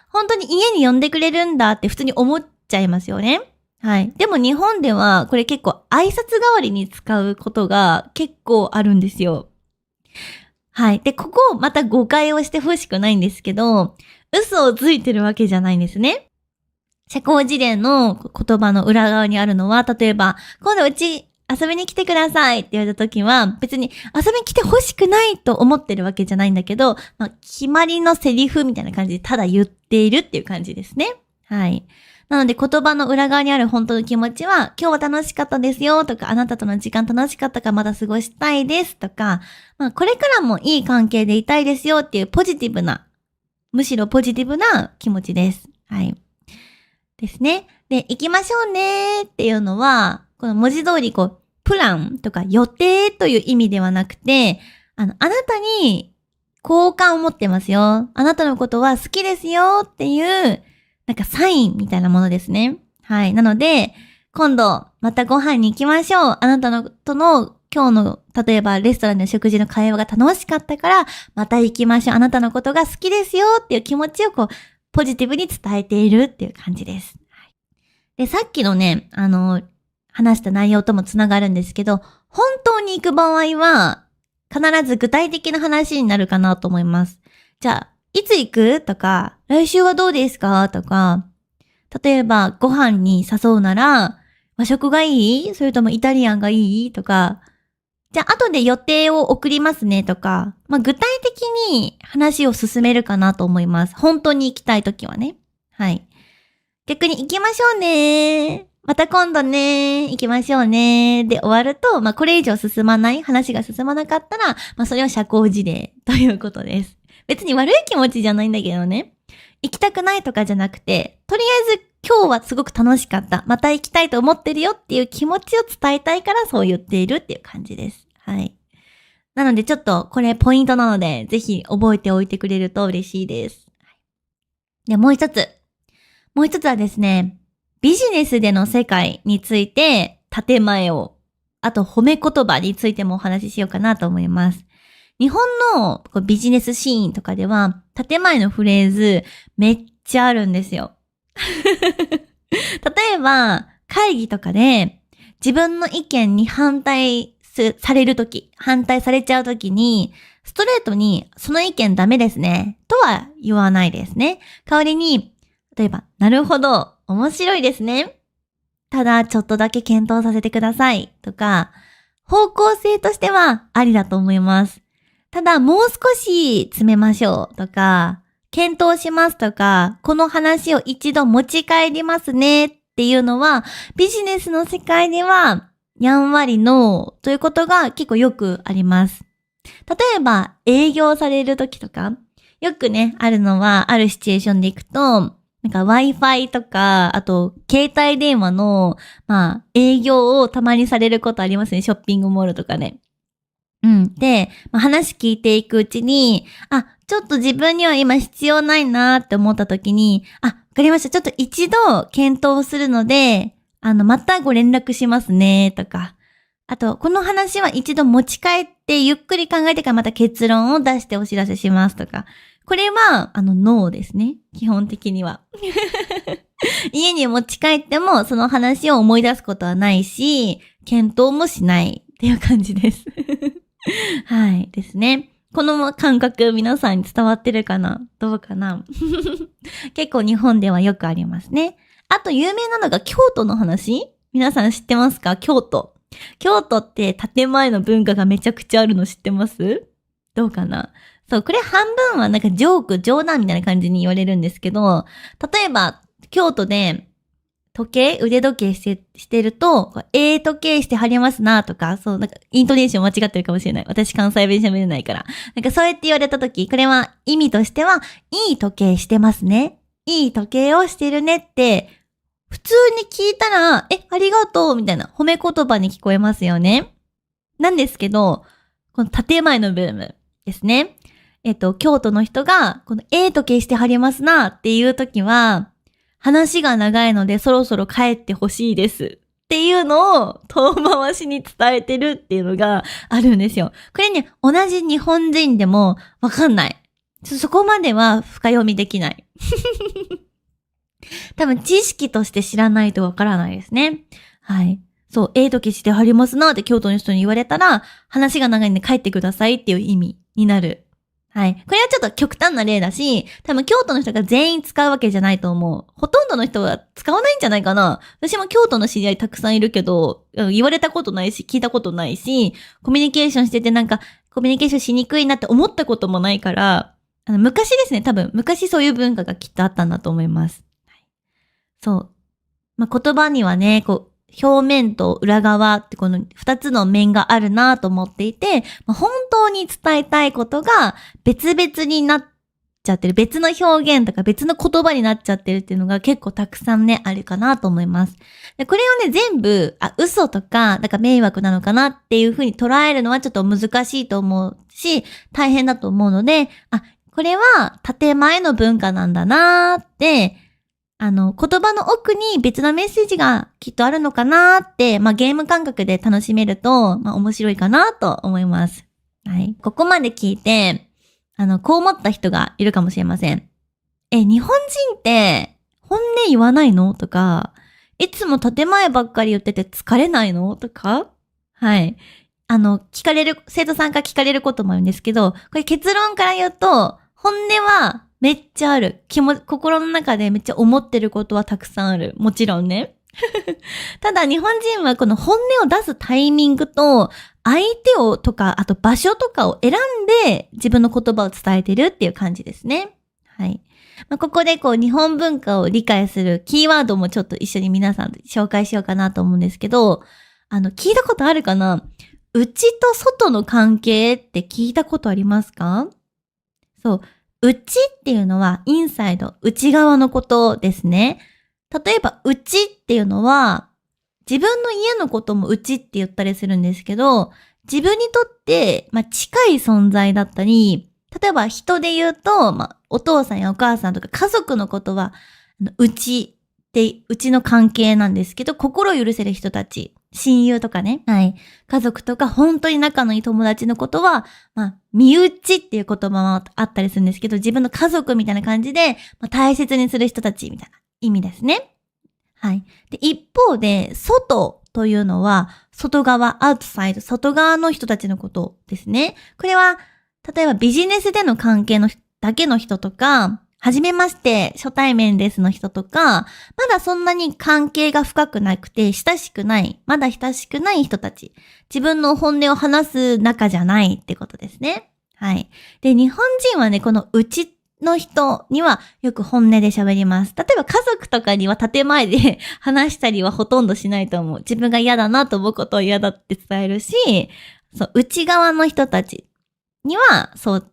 本当に家に呼んでくれるんだって普通に思っちゃいますよね。はい。でも日本ではこれ結構挨拶代わりに使うことが結構あるんですよ。はい。で、ここまた誤解をしてほしくないんですけど、嘘をついてるわけじゃないんですね。社交辞令の言葉の裏側にあるのは、例えば、今度うち遊びに来てくださいって言われた時は、別に遊びに来てほしくないと思ってるわけじゃないんだけど、決まりのセリフみたいな感じでただ言っているっていう感じですね。はい。なので言葉の裏側にある本当の気持ちは、今日は楽しかったですよとか、あなたとの時間楽しかったからまだ過ごしたいですとか、これからもいい関係でいたいですよっていうポジティブな、むしろポジティブな気持ちです。はい。ですね。で、行きましょうねっていうのは、この文字通りプランとか予定という意味ではなくて、あなたに好感を持ってますよ。あなたのことは好きですよっていう、サインみたいなものですね。はい。なので、今度またご飯に行きましょう。あなたのとの今日の、例えばレストランでの食事の会話が楽しかったから、また行きましょう。あなたのことが好きですよっていう気持ちをポジティブに伝えているっていう感じです。で、さっきのね、話した内容ともつながるんですけど、本当に行く場合は、必ず具体的な話になるかなと思います。じゃあ、いつ行くとか、来週はどうですかとか、例えばご飯に誘うなら、和食がいい？それともイタリアンがいい？とか、じゃあ後で予定を送りますねとか、具体的に話を進めるかなと思います。本当に行きたいときはね。はい。逆に行きましょうね。また今度ね。行きましょうね。で終わると、これ以上進まない、話が進まなかったら、それは社交辞令ということです。別に悪い気持ちじゃないんだけどね。行きたくないとかじゃなくて、とりあえず今日はすごく楽しかった。また行きたいと思ってるよっていう気持ちを伝えたいからそう言っているっていう感じです。はい。なのでちょっとこれポイントなので、ぜひ覚えておいてくれると嬉しいです。で、もう一つはですね、ビジネスでの世界について建前を、あと褒め言葉についてもお話ししようかなと思います。日本のビジネスシーンとかでは、建前のフレーズめっちゃあるんですよ。例えば、会議とかで自分の意見に反対されちゃうときに、ストレートにその意見ダメですね、とは言わないですね。代わりに、例えば、なるほど、面白いですね。ただ、ちょっとだけ検討させてください。とか、方向性としてはありだと思います。ただ、もう少し詰めましょう。とか、検討しますとか、この話を一度持ち帰りますね。っていうのは、ビジネスの世界ではやんわりノーということが結構よくあります。例えば、営業される時とか、よくね、あるのは、あるシチュエーションで行くと、なんか Wi-Fi とか、あと、携帯電話の、営業をたまにされることありますね。ショッピングモールとかね。で、話聞いていくうちに、ちょっと自分には今必要ないなって思った時に、わかりました。ちょっと一度検討するので、またご連絡しますね、とか。あと、この話は一度持ち帰ってゆっくり考えてからまた結論を出してお知らせしますとか。これは、ノーですね。基本的には。家に持ち帰ってもその話を思い出すことはないし、検討もしないっていう感じです。はいですね。この感覚皆さんに伝わってるかな？どうかな？結構日本ではよくありますね。あと有名なのが京都の話？皆さん知ってますか？京都。京都って建前の文化がめちゃくちゃあるの知ってます？どうかな？そう、これ半分はなんか冗談みたいな感じに言われるんですけど、例えば京都で腕時計してると、時計してはりますなとか、そう、なんかイントネーション間違ってるかもしれない。私関西弁喋れないから。なんかそうやって言われたとき、これは意味としては、いい時計してますね。いい時計をしてるねって、普通に聞いたら、ありがとうみたいな褒め言葉に聞こえますよね。なんですけど、この建前のブームですね。京都の人が、この時計してはりますなっていうときは、話が長いのでそろそろ帰ってほしいですっていうのを遠回しに伝えてるっていうのがあるんですよ。これね、同じ日本人でもわかんない。そこまでは深読みできない。多分知識として知らないとわからないですね。はい。そう、時計してはりますなって京都の人に言われたら、話が長いんで帰ってくださいっていう意味になる。はい。これはちょっと極端な例だし、多分京都の人が全員使うわけじゃないと思う。ほとんどの人は使わないんじゃないかな。私も京都の知り合いたくさんいるけど、言われたことないし、聞いたことないし、コミュニケーションしててなんか、コミュニケーションしにくいなって思ったこともないから、昔ですね、多分、昔そういう文化がきっとあったんだと思います。そう。言葉にはね、表面と裏側ってこの二つの面があるなと思っていて、本当に伝えたいことが別々になっちゃってる。別の表現とか別の言葉になっちゃってるっていうのが結構たくさんね、あるかなと思います。で、これをね、全部、嘘とか、なんか迷惑なのかなっていう風に捉えるのはちょっと難しいと思うし、大変だと思うので、これは建前の文化なんだなーって、言葉の奥に別のメッセージがきっとあるのかなーって、ゲーム感覚で楽しめると、面白いかなと思います。はい。ここまで聞いて、こう思った人がいるかもしれません。日本人って本音言わないのとか、いつも建前ばっかり言ってて疲れないのとか、はい。生徒さんから聞かれることもあるんですけど、これ結論から言うと、本音はめっちゃある。心の中でめっちゃ思ってることはたくさんある。もちろんね。ただ日本人はこの本音を出すタイミングと、相手をとか、あと場所とかを選んで自分の言葉を伝えてるっていう感じですね。はい。ここで日本文化を理解するキーワードもちょっと一緒に皆さんと紹介しようかなと思うんですけど、聞いたことあるかな？内と外の関係って聞いたことありますか？そう。内っていうのはインサイド、内側のことですね。例えば内っていうのは自分の家のことも内って言ったりするんですけど、自分にとって近い存在だったり、例えば人で言うと、お父さんやお母さんとか家族のことは内の関係なんですけど、心許せる人たち、親友とかね、はい、家族とか本当に仲のいい友達のことは、身内っていう言葉もあったりするんですけど、自分の家族みたいな感じで、大切にする人たちみたいな意味ですね。はい。で、一方で、外というのは、外側、アウトサイド、外側の人たちのことですね。これは、例えばビジネスでの関係のだけの人とか、はじめまして、初対面ですの人とか、まだそんなに関係が深くなくて、まだ親しくない人たち。自分の本音を話す仲じゃないってことですね。はい。で、日本人はね、この内っの人にはよく本音で喋ります。例えば家族とかには建前で話したりはほとんどしないと思う。自分が嫌だなと思うことを嫌だって伝えるし、そう、内側の人たちには、そう、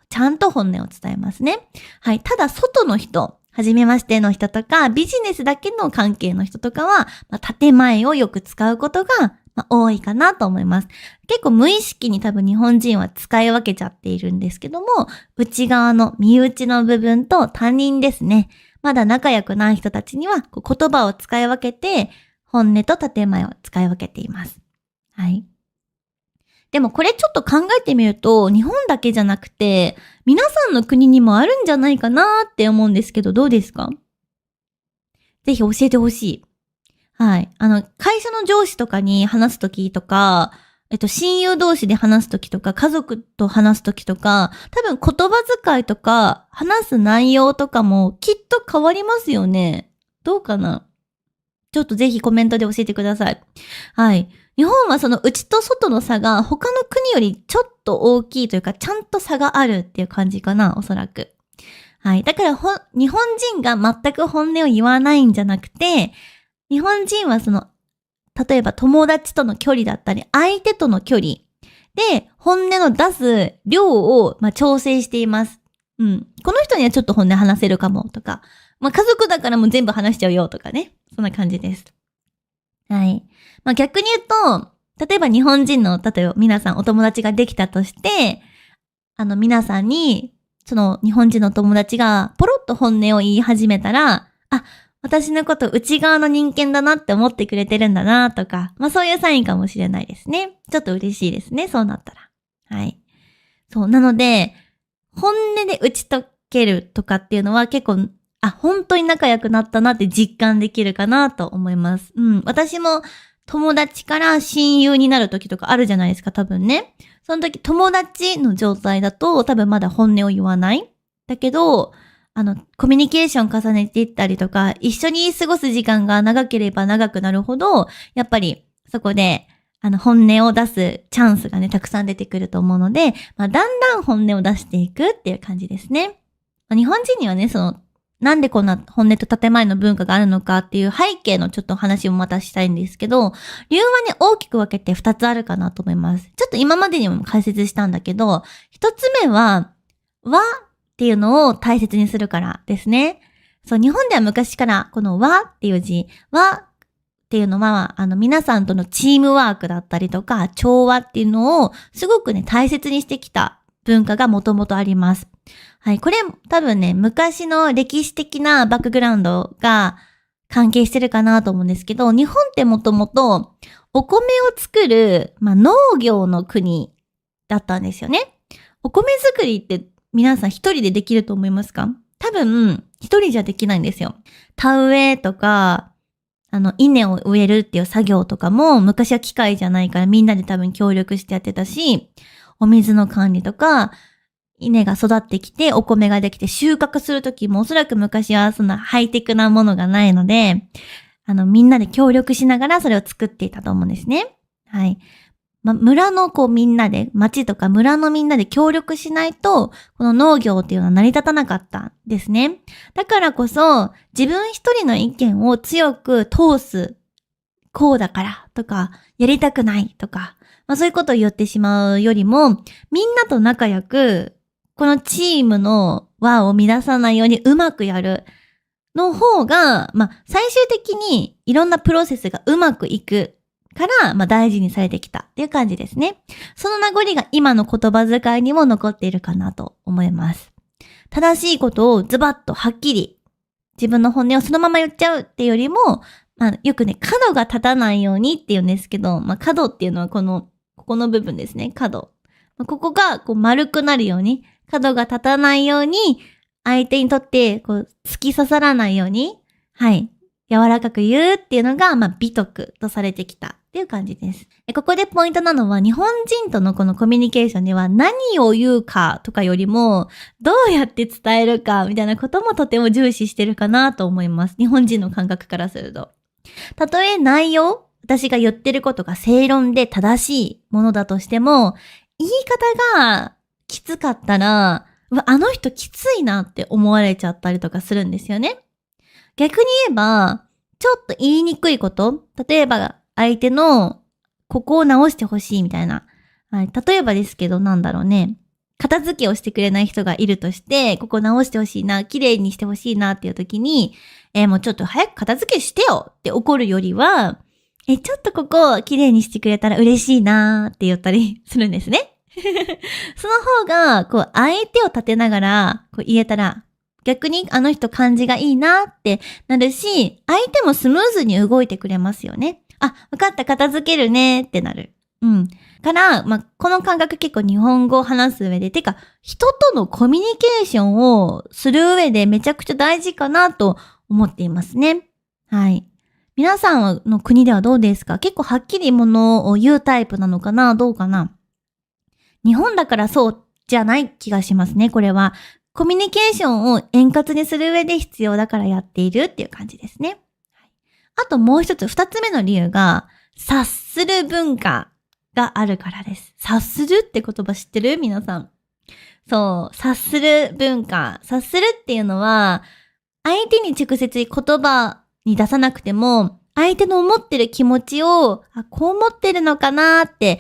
ちゃんと本音を伝えますね。はい。ただ、外の人、初めましての人とか、ビジネスだけの関係の人とかは、建前をよく使うことが、多いかなと思います。結構無意識に多分日本人は使い分けちゃっているんですけども、内側の身内の部分と他人ですね。まだ仲良くない人たちには言葉を使い分けて、本音と建前を使い分けています。はい。でもこれちょっと考えてみると、日本だけじゃなくて、皆さんの国にもあるんじゃないかなって思うんですけど、どうですか？ぜひ教えてほしい。はい。会社の上司とかに話すときとか、親友同士で話すときとか、家族と話すときとか、多分言葉遣いとか、話す内容とかもきっと変わりますよね。どうかな？ちょっとぜひコメントで教えてください。はい。日本はその内と外の差が他の国よりちょっと大きいというか、ちゃんと差があるっていう感じかな、おそらく。はい。だから日本人が全く本音を言わないんじゃなくて、日本人は例えば友達との距離だったり、相手との距離で本音の出す量を、調整しています。うん。この人にはちょっと本音話せるかもとか、家族だからもう全部話しちゃうよとかね。そんな感じです。はい。逆に言うと、例えば日本人の、例えば皆さんお友達ができたとして、皆さんに、その日本人の友達がポロッと本音を言い始めたら、私のこと内側の人間だなって思ってくれてるんだなとか、そういうサインかもしれないですね。ちょっと嬉しいですね、そうなったら。はい。そう、なので、本音で打ち解けるとかっていうのは結構、本当に仲良くなったなって実感できるかなと思います。うん。私も友達から親友になる時とかあるじゃないですか、多分ね。その時友達の状態だと多分まだ本音を言わない。だけど、コミュニケーション重ねていったりとか、一緒に過ごす時間が長ければ長くなるほど、やっぱりそこで、本音を出すチャンスがね、たくさん出てくると思うので、だんだん本音を出していくっていう感じですね。日本人にはね、なんでこんな本音と建前の文化があるのかっていう背景のちょっと話をまたしたいんですけど、理由はね、大きく分けて2つあるかなと思います。ちょっと今までにも解説したんだけど、1つ目は、っていうのを大切にするからですね。そう、日本では昔からこの和っていう字、和っていうのは、皆さんとのチームワークだったりとか、調和っていうのをすごくね、大切にしてきた文化がもともとあります。はい、これ多分ね、昔の歴史的なバックグラウンドが関係してるかなと思うんですけど、日本ってもともとお米を作る、農業の国だったんですよね。お米作りって皆さん一人でできると思いますか？多分、一人じゃできないんですよ。田植えとか、稲を植えるっていう作業とかも、昔は機械じゃないからみんなで多分協力してやってたし、お水の管理とか、稲が育ってきて、お米ができて収穫するときも、おそらく昔はそんなハイテクなものがないので、みんなで協力しながらそれを作っていたと思うんですね。はい。村のみんなで、町とか村のみんなで協力しないと、この農業っていうのは成り立たなかったんですね。だからこそ、自分一人の意見を強く通す、こうだからとか、やりたくないとか、そういうことを言ってしまうよりも、みんなと仲良く、このチームの輪を乱さないようにうまくやるの方が、最終的にいろんなプロセスがうまくいくから、大事にされてきたっていう感じですね。その名残が今の言葉遣いにも残っているかなと思います。正しいことをズバッとはっきり自分の本音をそのまま言っちゃうっていうよりも、よくね、角が立たないようにって言うんですけど、角っていうのはここの部分ですね、角。ここが丸くなるように、角が立たないように、相手にとって突き刺さらないように、はい、柔らかく言うっていうのが、美徳とされてきたっていう感じです。ここでポイントなのは、日本人とのこのコミュニケーションでは何を言うかとかよりも、どうやって伝えるかみたいなこともとても重視してるかなと思います。日本人の感覚からすると。たとえ内容、私が言ってることが正論で正しいものだとしても、言い方がきつかったら、うわ、あの人きついなって思われちゃったりとかするんですよね。逆に言えば、ちょっと言いにくいこと、例えば相手のここを直してほしいみたいな。はい、例えばですけど、なんだろうね。片付けをしてくれない人がいるとして、ここ直してほしいな、綺麗にしてほしいなっていう時に、もうちょっと早く片付けしてよって怒るよりは、ちょっとここを綺麗にしてくれたら嬉しいなって言ったりするんですね。その方が、こう、相手を立てながら、こう言えたら、逆にあの人感じがいいなってなるし、相手もスムーズに動いてくれますよね。あ、わかった、片付けるねってなる。うん。から、この感覚結構日本語を話す上で、てか、人とのコミュニケーションをする上でめちゃくちゃ大事かなと思っていますね。はい。皆さんの国ではどうですか？結構はっきりものを言うタイプなのかな？どうかな？日本だからそうじゃない気がしますね、これは。コミュニケーションを円滑にする上で必要だからやっているっていう感じですね。あともう一つ、二つ目の理由が、察する文化があるからです。察するって言葉知ってる？皆さん。そう、察する文化。察するっていうのは、相手に直接言葉に出さなくても、相手の思ってる気持ちを、こう思ってるのかなって、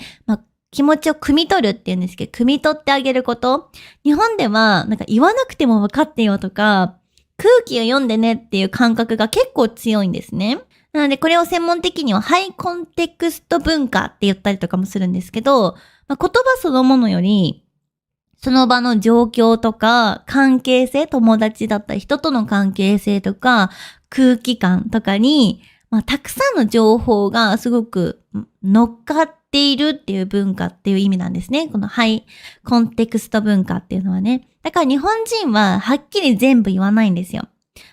気持ちを汲み取るっていうんですけど、汲み取ってあげること。日本では、なんか言わなくても分かってよとか、空気を読んでねっていう感覚が結構強いんですね。なのでこれを専門的にはハイコンテクスト文化って言ったりとかもするんですけど、言葉そのものより、その場の状況とか、関係性、友達だったり人との関係性とか、空気感とかに、たくさんの情報がすごく乗っかっているっていう文化っていう意味なんですね。このハイコンテクスト文化っていうのはね。だから日本人ははっきり全部言わないんですよ。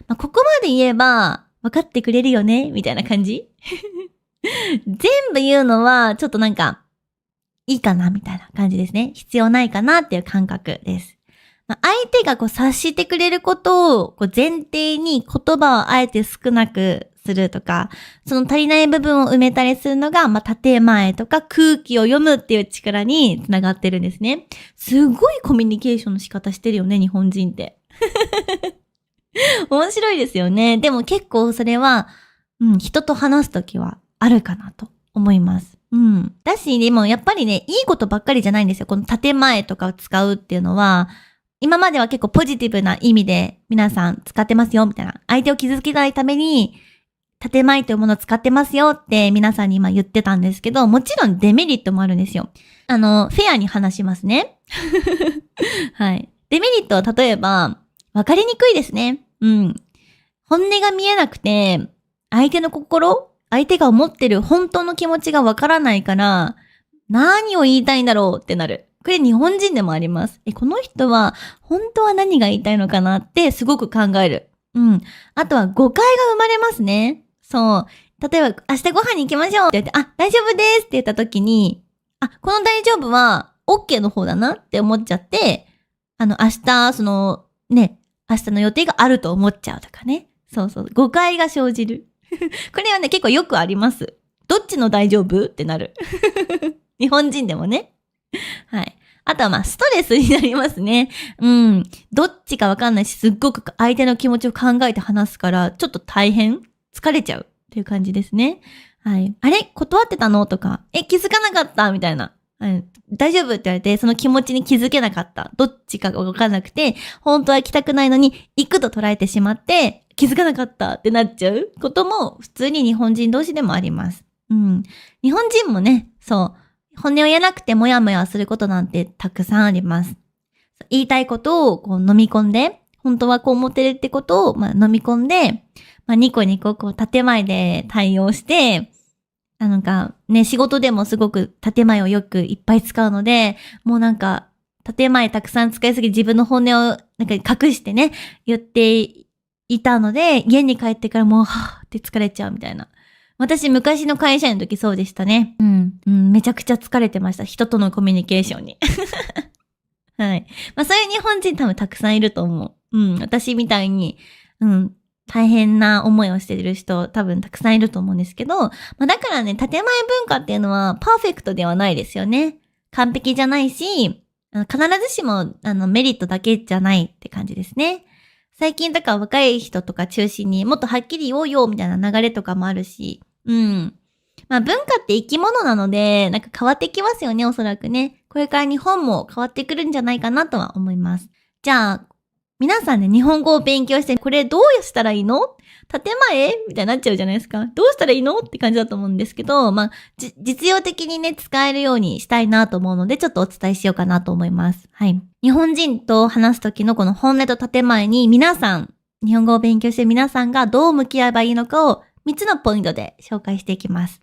ここまで言えば分かってくれるよねみたいな感じ全部言うのはちょっとなんかいいかなみたいな感じですね。必要ないかなっていう感覚です。相手が察してくれることを前提に言葉をあえて少なくするとか、その足りない部分を埋めたりするのが、建前とか空気を読むっていう力につながってるんですね。すごいコミュニケーションの仕方してるよね、日本人って。面白いですよね。でも結構それは、人と話すときはあるかなと思います。だし、でもやっぱりね、いいことばっかりじゃないんですよ。この建前とかを使うっていうのは、今までは結構ポジティブな意味で皆さん使ってますよ、みたいな。相手を傷つけないために、建前というものを使ってますよって皆さんに今言ってたんですけど、もちろんデメリットもあるんですよ。フェアに話しますね。はい。デメリットは例えば、わかりにくいですね。本音が見えなくて、相手の心、相手が思ってる本当の気持ちがわからないから、何を言いたいんだろうってなる。これ日本人でもあります。この人は本当は何が言いたいのかなってすごく考える。あとは誤解が生まれますね。そう。例えば、明日ご飯に行きましょうって言って、大丈夫ですって言った時に、この大丈夫は OK の方だなって思っちゃって、明日、明日の予定があると思っちゃうとかね。そうそう。誤解が生じる。これはね、結構よくあります。どっちの大丈夫ってなる。日本人でもね。はい。あとはストレスになりますね。どっちかわかんないし、すっごく相手の気持ちを考えて話すから、ちょっと大変疲れちゃうっていう感じですね。はい。あれ断ってたのとか、気づかなかったみたいな。大丈夫って言われて、その気持ちに気づけなかった。どっちかがわかんなくて、本当は行きたくないのに、行くと捉えてしまって、気づかなかったってなっちゃうことも、普通に日本人同士でもあります。日本人もね、そう、本音を言えなくてもやもやすることなんてたくさんあります。言いたいことを飲み込んで、本当はこう思ってるってことを飲み込んで、ニコニコ建前で対応して、仕事でもすごく建前をよくいっぱい使うので、もう建前たくさん使いすぎ自分の本音を隠してね、言っていたので、家に帰ってからもう、はぁって疲れちゃうみたいな。私、昔の会社員の時そうでしたね。めちゃくちゃ疲れてました。人とのコミュニケーションに。はい。そういう日本人多分たくさんいると思う。私みたいに、大変な思いをしている人多分たくさんいると思うんですけど、だからね、建前文化っていうのはパーフェクトではないですよね。完璧じゃないし、必ずしも、メリットだけじゃないって感じですね。最近とか若い人とか中心にもっとはっきり言おうよみたいな流れとかもあるし、まあ文化って生き物なので、なんか変わってきますよね、おそらくね。これから日本も変わってくるんじゃないかなとは思います。じゃあ、皆さんね、日本語を勉強して、これどうしたらいいの？建前みたいになっちゃうじゃないですか。どうしたらいいのって感じだと思うんですけど、まあ、実用的にね、使えるようにしたいなと思うので、ちょっとお伝えしようかなと思います。はい。日本人と話すときのこの本音と建前に皆さん、日本語を勉強して皆さんがどう向き合えばいいのかを3つのポイントで紹介していきます。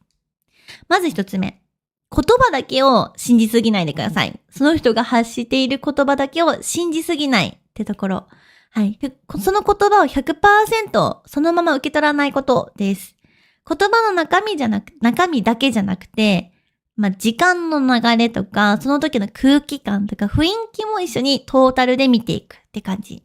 まず1つ目。言葉だけを信じすぎないでください。その人が発している言葉だけを信じすぎないってところ。はい。その言葉を 100% そのまま受け取らないことです。言葉の中身だけじゃなくて、まあ、時間の流れとか、その時の空気感とか雰囲気も一緒にトータルで見ていくって感じ。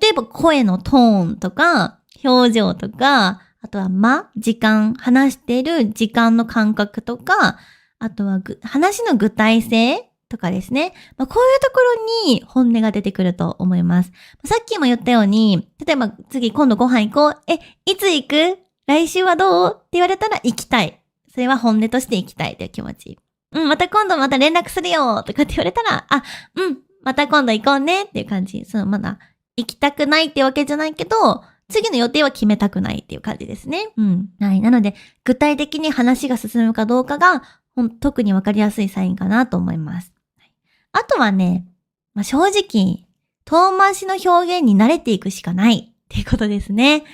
例えば声のトーンとか、表情とか、あとは時間、話している時間の感覚とか、あとは話の具体性とかですね。まあ、こういうところに本音が出てくると思います。さっきも言ったように、例えば今度ご飯行こう。いつ行く？来週はどう？って言われたら行きたい。それは本音として行きたいという気持ち。また今度また連絡するよとかって言われたら、また今度行こうねっていう感じ。まだ行きたくないってわけじゃないけど、次の予定は決めたくないっていう感じですね。はい。なので、具体的に話が進むかどうかが、特にわかりやすいサインかなと思います。あとはね、正直、遠回しの表現に慣れていくしかないっていうことですね。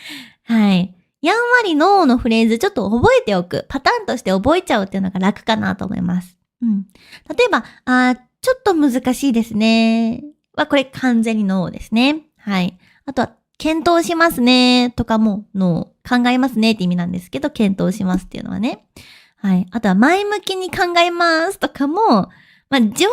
はい。やんわりノーのフレーズちょっと覚えておく。パターンとして覚えちゃうっていうのが楽かなと思います。例えば、ちょっと難しいですね。これ完全にノーですね。はい。あとは、検討しますねとかもノー。考えますねって意味なんですけど、検討しますっていうのはね。はい。あとは、前向きに考えますとかも、状況次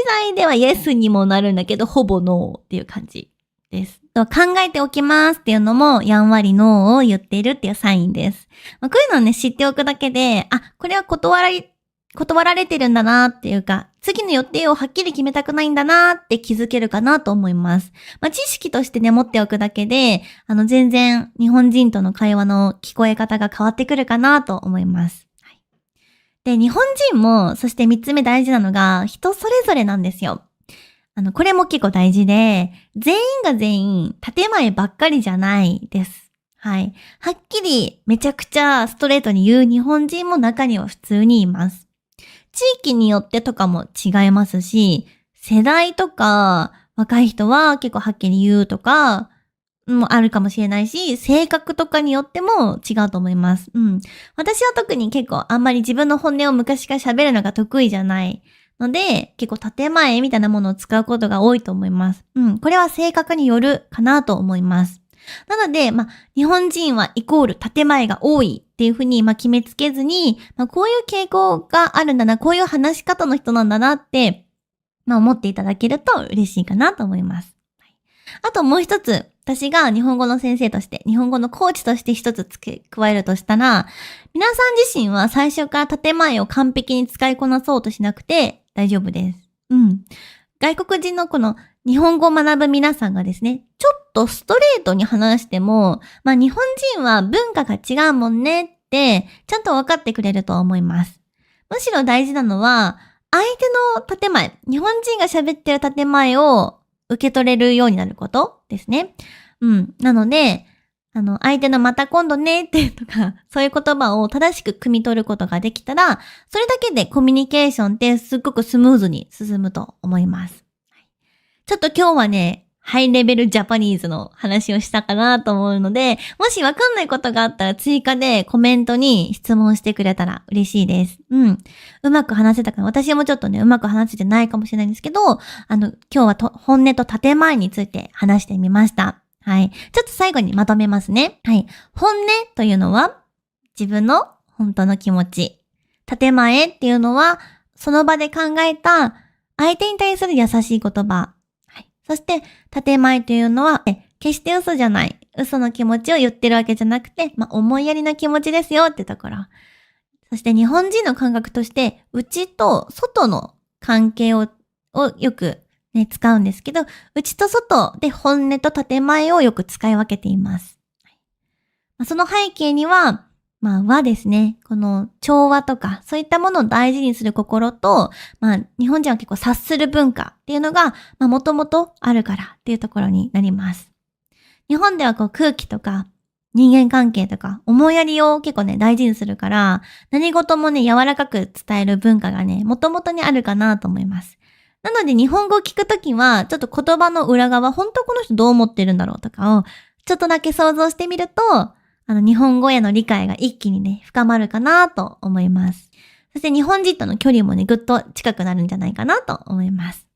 第ではイエスにもなるんだけど、ほぼノーっていう感じです。考えておきますっていうのも、やんわりノーを言っているっていうサインです。こういうのをね、知っておくだけで、これは断られてるんだなっていうか、次の予定をはっきり決めたくないんだなって気づけるかなと思います。知識としてね、持っておくだけで、全然日本人との会話の聞こえ方が変わってくるかなと思います。で、日本人も、そして3つ目大事なのが、人それぞれなんですよ。これも結構大事で、全員が全員、建前ばっかりじゃないです。はい。はっきり、めちゃくちゃストレートに言う日本人も中には普通にいます。地域によってとかも違いますし、世代とか、若い人は結構はっきり言うとか、もあるかもしれないし、性格とかによっても違うと思います。私は特に結構あんまり自分の本音を昔から喋るのが得意じゃないので、結構建前みたいなものを使うことが多いと思います。これは性格によるかなと思います。なので、日本人はイコール建前が多いっていうふうに決めつけずに、こういう傾向があるんだな、こういう話し方の人なんだなって、思っていただけると嬉しいかなと思います。あともう一つ、私が日本語の先生として、日本語のコーチとして一つ加えるとしたら、皆さん自身は最初から建前を完璧に使いこなそうとしなくて大丈夫です。外国人のこの日本語を学ぶ皆さんがですね、ちょっとストレートに話しても、日本人は文化が違うもんねって、ちゃんと分かってくれると思います。むしろ大事なのは、相手の建前、日本人が喋ってる建前を受け取れるようになることですね。なので、相手のまた今度ねってとか、そういう言葉を正しく汲み取ることができたら、それだけでコミュニケーションってすっごくスムーズに進むと思います。ちょっと今日はね、ハイレベルジャパニーズの話をしたかなと思うので、もしわかんないことがあったら追加でコメントに質問してくれたら嬉しいです。うまく話せたかな。私もちょっとね、うまく話せてないかもしれないんですけど、今日は本音と建前について話してみました。はい。ちょっと最後にまとめますね。はい。本音というのは、自分の本当の気持ち。建前っていうのは、その場で考えた相手に対する優しい言葉。はい。そして、建前というのは、決して嘘じゃない。嘘の気持ちを言ってるわけじゃなくて、思いやりの気持ちですよってところ。そして日本人の感覚として、内と外の関係ををよくね、使うんですけど、内と外で本音と建前をよく使い分けています。その背景には、和ですね。この調和とか、そういったものを大事にする心と、日本人は結構察する文化っていうのが、もともとあるからっていうところになります。日本ではこう空気とか、人間関係とか、思いやりを結構ね、大事にするから、何事もね、柔らかく伝える文化がね、もともとにあるかなと思います。なので日本語を聞くときは、ちょっと言葉の裏側、本当この人どう思ってるんだろうとかを、ちょっとだけ想像してみると、日本語への理解が一気にね、深まるかなと思います。そして日本人との距離もね、ぐっと近くなるんじゃないかなと思います。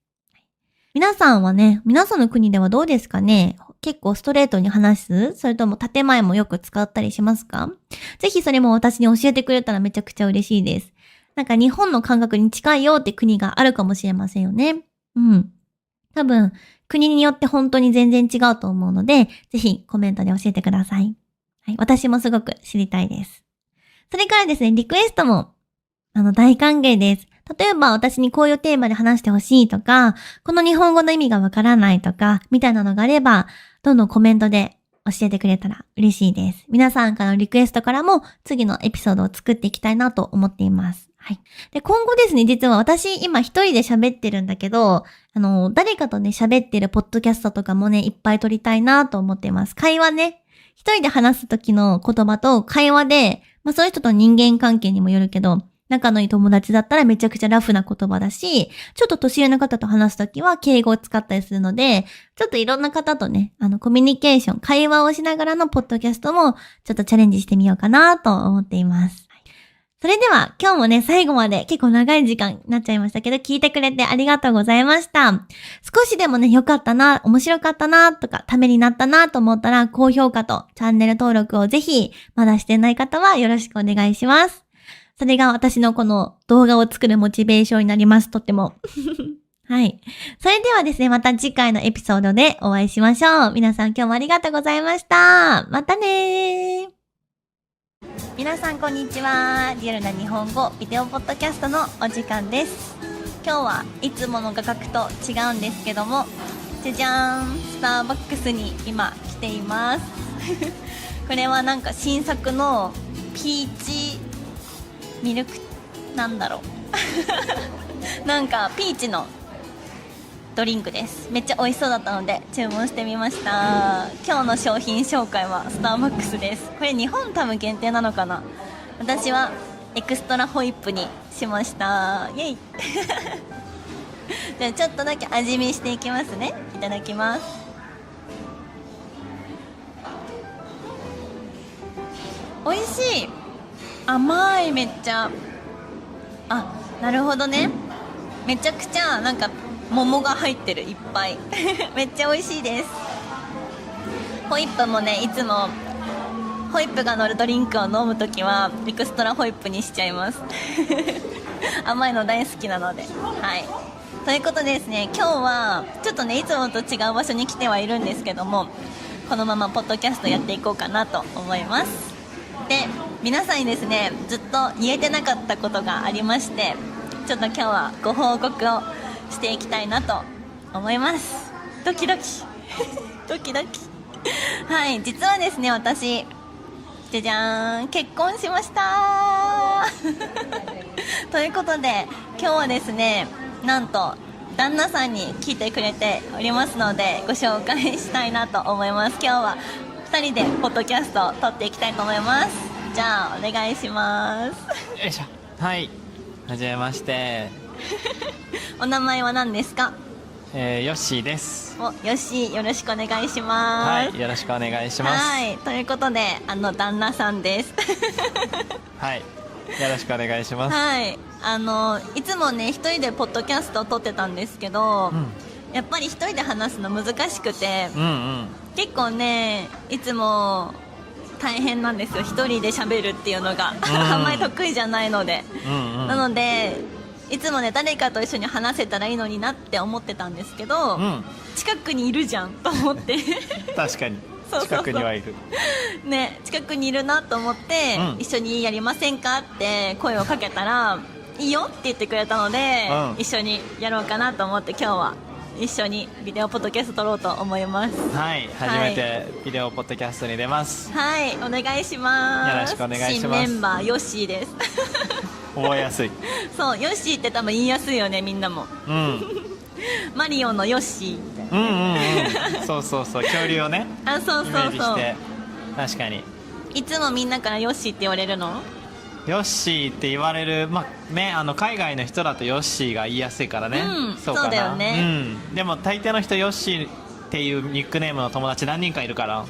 皆さんはね、皆さんの国ではどうですかね？結構ストレートに話す？それとも建前もよく使ったりしますか？ぜひそれも私に教えてくれたらめちゃくちゃ嬉しいです。なんか日本の感覚に近いよって国があるかもしれませんよね。多分、国によって本当に全然違うと思うので、ぜひコメントで教えてください。はい、私もすごく知りたいです。それからですね、リクエストも、大歓迎です。例えば私にこういうテーマで話してほしいとか、この日本語の意味がわからないとか、みたいなのがあれば、どんどんコメントで教えてくれたら嬉しいです。皆さんからのリクエストからも次のエピソードを作っていきたいなと思っています。はい。で、今後ですね、実は私今一人で喋ってるんだけど、誰かとね、喋ってるポッドキャストとかもね、いっぱい撮りたいなと思っています。会話ね。一人で話す時の言葉と会話で、そういう人と人間関係にもよるけど、仲のいい友達だったらめちゃくちゃラフな言葉だし、ちょっと年上の方と話すときは敬語を使ったりするので、ちょっといろんな方とね、コミュニケーション、会話をしながらのポッドキャストもちょっとチャレンジしてみようかなと思っています。それでは今日もね、最後まで結構長い時間になっちゃいましたけど、聞いてくれてありがとうございました。少しでもね、良かったな、面白かったな、とか、ためになったなと思ったら、高評価とチャンネル登録をぜひ、まだしてない方はよろしくお願いします。それが私のこの動画を作るモチベーションになります。とっても。はい。それではですね、また次回のエピソードでお会いしましょう。皆さん今日もありがとうございました。またねー。皆さんこんにちは。リアルな日本語ビデオポッドキャストのお時間です。今日はいつもの画角と違うんですけども、じゃじゃーん、スターバックスに今来ています。これはなんか新作のピーチミルクなんだろうなんかピーチのドリンクです。めっちゃ美味しそうだったので注文してみました。今日の商品紹介はスターバックスです。これ日本多分限定なのかな。私はエクストラホイップにしました。イェイじゃあちょっとだけ味見していきますね。いただきます。美味しい。甘い。めっちゃ。あ、なるほどね。めちゃくちゃなんか桃が入ってる。いっぱいめっちゃ美味しいです。ホイップもね、いつもホイップが乗るドリンクを飲むときはエクストラホイップにしちゃいます甘いの大好きなので。はい、ということでですね、今日はちょっとね、いつもと違う場所に来てはいるんですけども、このままポッドキャストやっていこうかなと思います。で、皆さんにですね、ずっと言えてなかったことがありまして、ちょっと今日はご報告をしていきたいなと思います。ドキドキドキドキはい、実はですね、私じゃじゃーん、結婚しましたということで今日はですね、なんと旦那さんに来てくれておりますので、ご紹介したいなと思います。今日は2人でポッドキャストを撮っていきたいと思います。じゃあお願いしますよいしょ。はい、はじめましてお名前は何ですか？ヨッシーです。よし、よろしくお願いします。はい、よろしくお願いします。はい、ということで旦那さんですはい、よろしくお願いします。はい、いつもね、一人でポッドキャストを撮ってたんですけど、やっぱり一人で話すの難しくて、結構ね、いつも大変なんですよ、一人で喋るっていうのがあんまり得意じゃないので、なのでいつもね、誰かと一緒に話せたらいいのになって思ってたんですけど、近くにいるじゃんと思って確かにそう近くにはいるね、近くにいるなと思って、一緒にやりませんかって声をかけたら、いいよって言ってくれたので、うん一緒にやろうかなと思って今日は一緒にビデオポッドキャスト撮ろうと思います。はい、初めてビデオポッドキャストに出ます。はい、お願いします。よろしくお願いします新メンバーヨッシーです。覚えやすい。そう、ヨッシーって多分言いやすいよね、みんなも。うん。マリオのヨッシーみたいな。うんうんうん。そうそうそう、恐竜をね、あ、そうイメそうそう。ージして。確かに。いつもみんなからヨッシーって言われるの？ヨッシーって言われる、まあね、海外の人だとヨッシーが言いやすいからね。うんそうかな。そうだよねうん。でも大抵の人ヨッシーっていうニックネームの友達何人かいるから、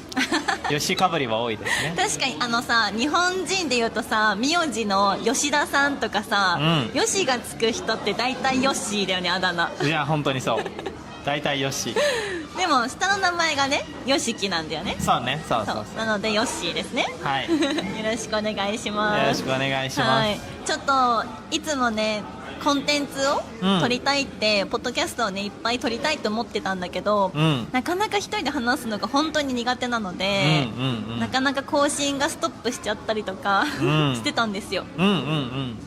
ヨッシーかぶりは多いですね。確かにさ、日本人で言うとさ、名字の吉田さんとかさ、うんヨシがつく人って大体ヨッシーだよね、あだ名。いや本当にそう。大体ヨッシー。でも下の名前がね、ヨシキなんだよね。そうね。そうそうそうそう。なのでヨッシーですね。はい。よろしくお願いします。よろしくお願いします。はい、ちょっといつもねコンテンツをうん撮りたいって、ポッドキャストをねいっぱい撮りたいと思ってたんだけど、うんなかなか一人で話すのが本当に苦手なので、うんうんうんなかなか更新がストップしちゃったりとか、うんしてたんですよ。うんうんうん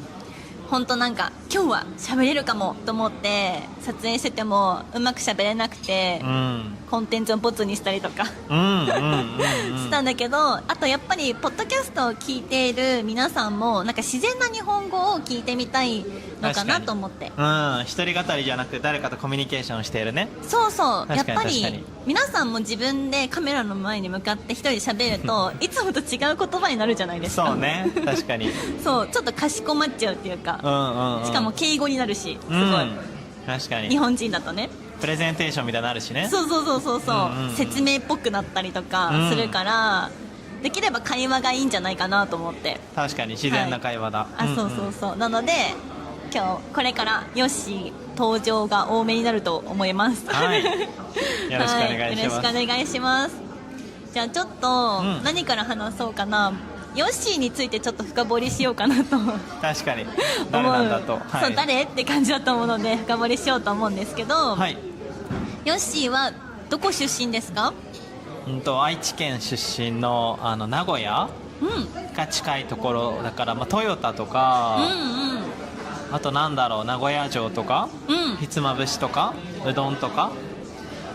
本当なんか今日は喋れるかもと思って撮影しててもうまく喋れなくて、うんコンテンツをボツにしたりとかうんうんうんうんしたんだけど、あとやっぱりポッドキャストを聞いている皆さんもなんか自然な日本語を聞いてみたいのかなと思って。うん一人語りじゃなくて誰かとコミュニケーションしているね。そうそう、やっ確かにぱり確かに皆さんも自分でカメラの前に向かって一人で喋るといつもと違う言葉になるじゃないですか。そうね確かに。そうちょっとかしこまっちゃうっていうか、うんうんうんしかも敬語になるし、すごい、うん確かに日本人だとね。プレゼンテーションみたいになるしね。そうそうそうそうそう、うんうんうん説明っぽくなったりとかするから、できれば会話がいいんじゃないかなと思って。確かに自然な会話だ。あ、そうそうそう、なので今日これからヨッシー登場が多めになると思います。はいよろしくお願いします。はい、よろしくお願いします。じゃあちょっと、うん何から話そうかな。ヨッシーについてちょっと深掘りしようかなと思う。確かに誰なんだと。そう、誰って感じだと思うので深掘りしようと思うんですけど、はい。ヨッシーはどこ出身ですか？愛知県出身の名古屋うんが近いところだから、まあ、トヨタとうか、んあとなんだろう名古屋城とか、うんひつまぶしとかうどんとか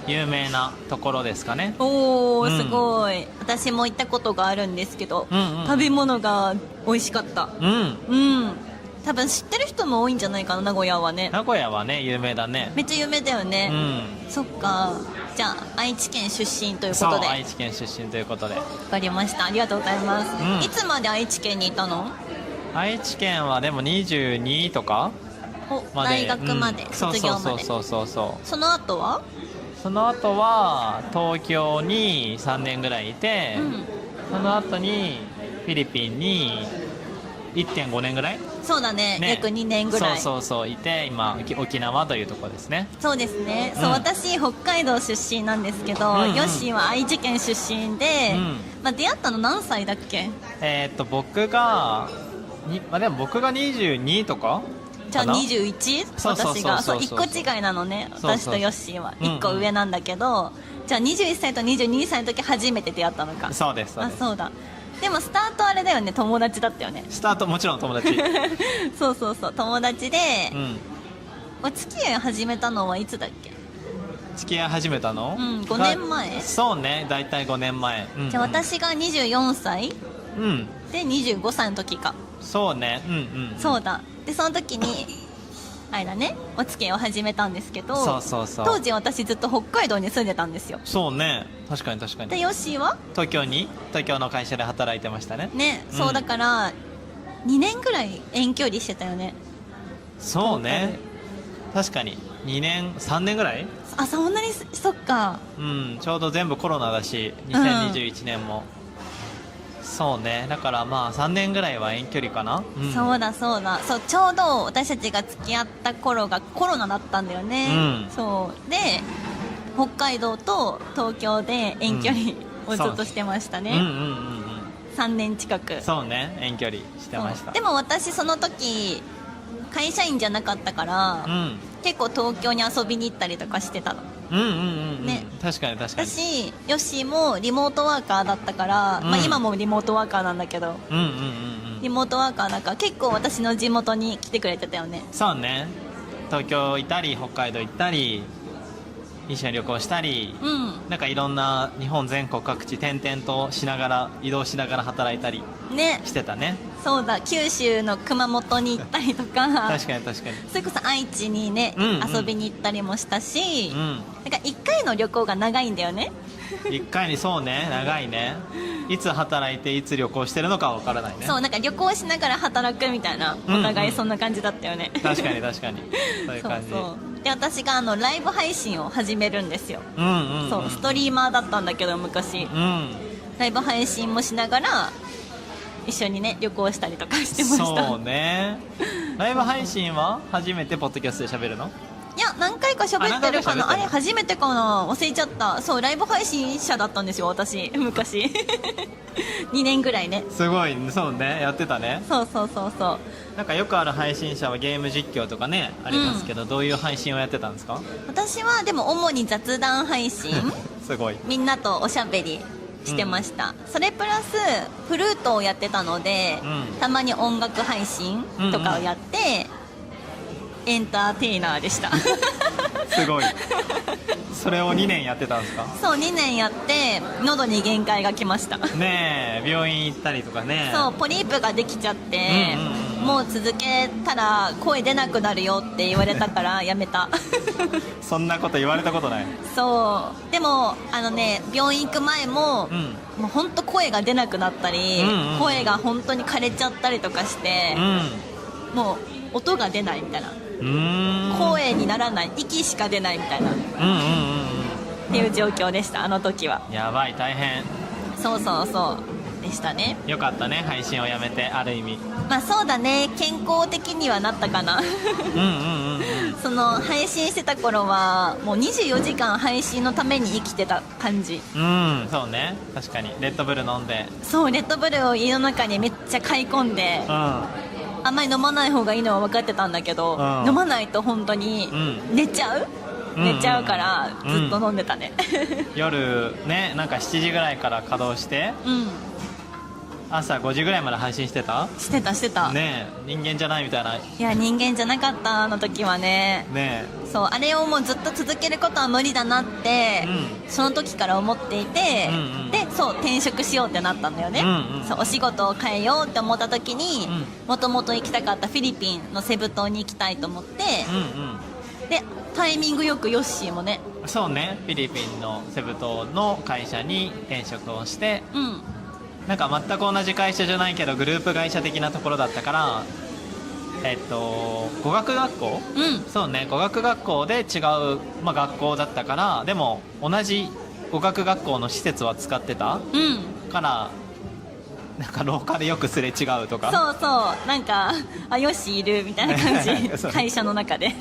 有名なところですかね。おー、うんすごい。私も行ったことがあるんですけど、うんうん食べ物が美味しかった。うんうん、多分知ってる人も多いんじゃないかな、名古屋はね。名古屋はね有名だね。めっちゃ有名だようね、んそっか。じゃあ愛知県出身というこそうとで愛知県出身ということで。わかりました。ありがとうございます、うんいつまで愛知県にいたの？愛知県はでも22とかおまで大学まで、うん卒業まで。そうそうそうその後は？その後は東京に3年ぐらいいて、うんその後にフィリピンに 1.5 年ぐらい、そうだね、ね、約2年ぐらい。そうそうそういて今沖縄というところですね。そうですね、そううん私北海道出身なんですけど、うんうんヨッシーは愛知県出身で、うんまあ、出会ったの何歳だっけ？僕がまあでも僕が22とかじゃあかな 21？ そうそうそうそう私がそうそう1個違いなのね。そうそう私とヨッシーはうんうん1個上なんだけど、じゃあ21歳と22歳の時初めて出会ったのか。そうですそうです。あ、そうだ。でもスタートあれだよね、友達だったよね。スタートもちろん友達そうそうそう、友達で、うんお付き合い始めたのはいつだっけ？付き合い始めたの、うん5年前そうね大体5年前、うんうん、じゃあ私が24歳うんで25歳の時か。そうねうんうん、そうだ。でその時にあれだね、お付き合いを始めたんですけど、そうそうそう当時私ずっと北海道に住んでたんですよ。そうね確かに確かにでヨッシーは東京の会社で働いてましたね。ね、うんそうだから2年ぐらい遠距離してたよね。そうね確かに2年3年ぐらい、あ、そんなに。そっか。うん、ちょうど全部コロナだし2021年も、そうねだからまあ3年ぐらいは遠距離かな、うん、そうだそうだ、そうちょうど私たちが付き合った頃がコロナだったんだよね、うんそうで北海道と東京で遠距離をずっとしてましたね、うんうんうんうん3年近く。そうね遠距離してました。そうでも私その時会社員じゃなかったから、うん結構東京に遊びに行ったりとかしてたの。うんうんうんうん、ね確かに確かに。私ヨッシーもリモートワーカーだったから、うんまあ、今もリモートワーカーなんだけど、うんうんうんうんリモートワーカーなんか結構私の地元に来てくれてたよね。そうね、東京いたり北海道行ったり一緒に旅行したり、なんかいろんな日本全国各地転々としながら移動しながら働いたりね、してたね。そうだ、九州の熊本に行ったりとか確かに確かに。それこそ愛知にね、遊びに行ったりもしたし、うんなんか1回の旅行が長いんだよね。1回にそうね、長いね。いつ働いていつ旅行してるのかわからないね。そう、なんか旅行しながら働くみたいな、お互いそんな感じだったよね。確かに確かに、そういう感じ。で、私がライブ配信を始めるんですよ。そう、ストリーマーだったんだけど昔、ライブ配信もしながら一緒にね旅行したりとかしてました。そうね。ライブ配信は初めてポッドキャストで喋るの？いや、何回か喋ってるかな。あ、れ初めてかな、忘れちゃった。そう、ライブ配信者だったんですよ私、昔2年ぐらいね。すごい、そうね、やってたね。そうそうそうそう。なんかよくある配信者はゲーム実況とかねありますけど、どういう配信をやってたんですか？私はでも主に雑談配信すごい。みんなとおしゃべりしてました、それプラスフルートをやってたので、たまに音楽配信とかをやって、エンターテイナーでしたすごい。それを2年やってたんですか？そう、2年やって喉に限界が来ましたねえ、病院行ったりとかね。そう、ポリープができちゃって、もう続けたら声出なくなるよって言われたからやめたそんなこと言われたことない。そうでも病院行く前も、もう本当声が出なくなったり、声が本当に枯れちゃったりとかして、もう音が出ないみたいな、声にならない、息しか出ないみたいな、っていう状況でした、あの時は。やばい、大変。そうそうそうでしたね。よかったね、配信をやめて。ある意味まあそうだね、健康的にはなったかなその配信してた頃はもう24時間配信のために生きてた感じ。そうね、確かに。レッドブル飲んで。そう、レッドブルを家の中にめっちゃ買い込んで、あんまり飲まない方がいいのは分かってたんだけど、飲まないと本当に寝ちゃうからずっと飲んでたね夜ね、なんか7時ぐらいから稼働して、朝5時ぐらいまで配信してた。してたねえ、人間じゃないみたいな。いや、人間じゃなかった、あの時はね。ねそう、あれをもうずっと続けることは無理だなって、その時から思っていて、で、そう、転職しようってなったんだよね。そう、お仕事を変えようって思った時に、もともと行きたかったフィリピンのセブ島に行きたいと思って、でタイミングよくヨッシーもね。そうね、フィリピンのセブ島の会社に転職をして、なんか全く同じ会社じゃないけどグループ会社的なところだったから、語学学校、そうね、語学学校で違う、学校だったから、でも同じ語学学校の施設は使ってた、から、なんか廊下でよくすれ違うとか。そうそう、なんかヨッシーいるみたいな感じ会社の中で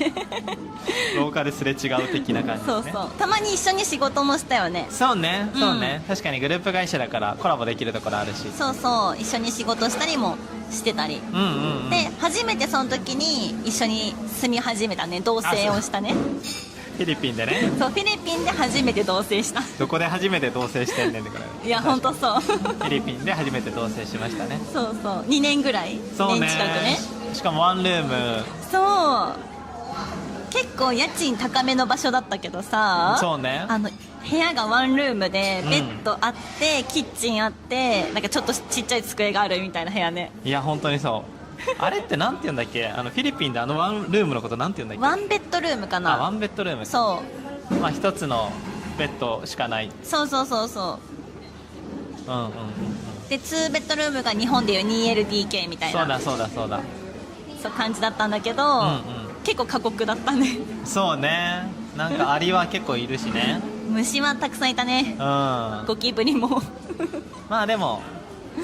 廊下ですれ違う的な感じですね。そうそう、たまに一緒に仕事もしたよね。そうね、そうね、確かにグループ会社だからコラボできるところあるし。そうそう、一緒に仕事したりもしてたり、で初めてその時に一緒に住み始めたね、同棲をしたね。フィリピンでね。そう、フィリピンで初めて同棲した。どこで初めて同棲してんねんってくらい。いや、ほんとそうフィリピンで初めて同棲しましたね。そうそう、2年ぐらい、そうね、年近くね。しかもワンルーム。そう、結構家賃高めの場所だったけどさ、そうね、部屋がワンルームでベッドあって、キッチンあって、なんかちょっとちっちゃい机があるみたいな部屋ね。いや本当にそう。あれってなんて言うんだっけ、フィリピンでワンルームのことなんて言うんだっけ。ワンベッドルームかな。ワンベッドルーム。そう、一つのベッドしかない。そうそうそうそう、で2ベッドルームが日本でいう 2LDK みたいな、そう感じだったんだけど、結構過酷だったね。そうね、なんかアリは結構いるしね虫はたくさんいたね、ゴキブリもでも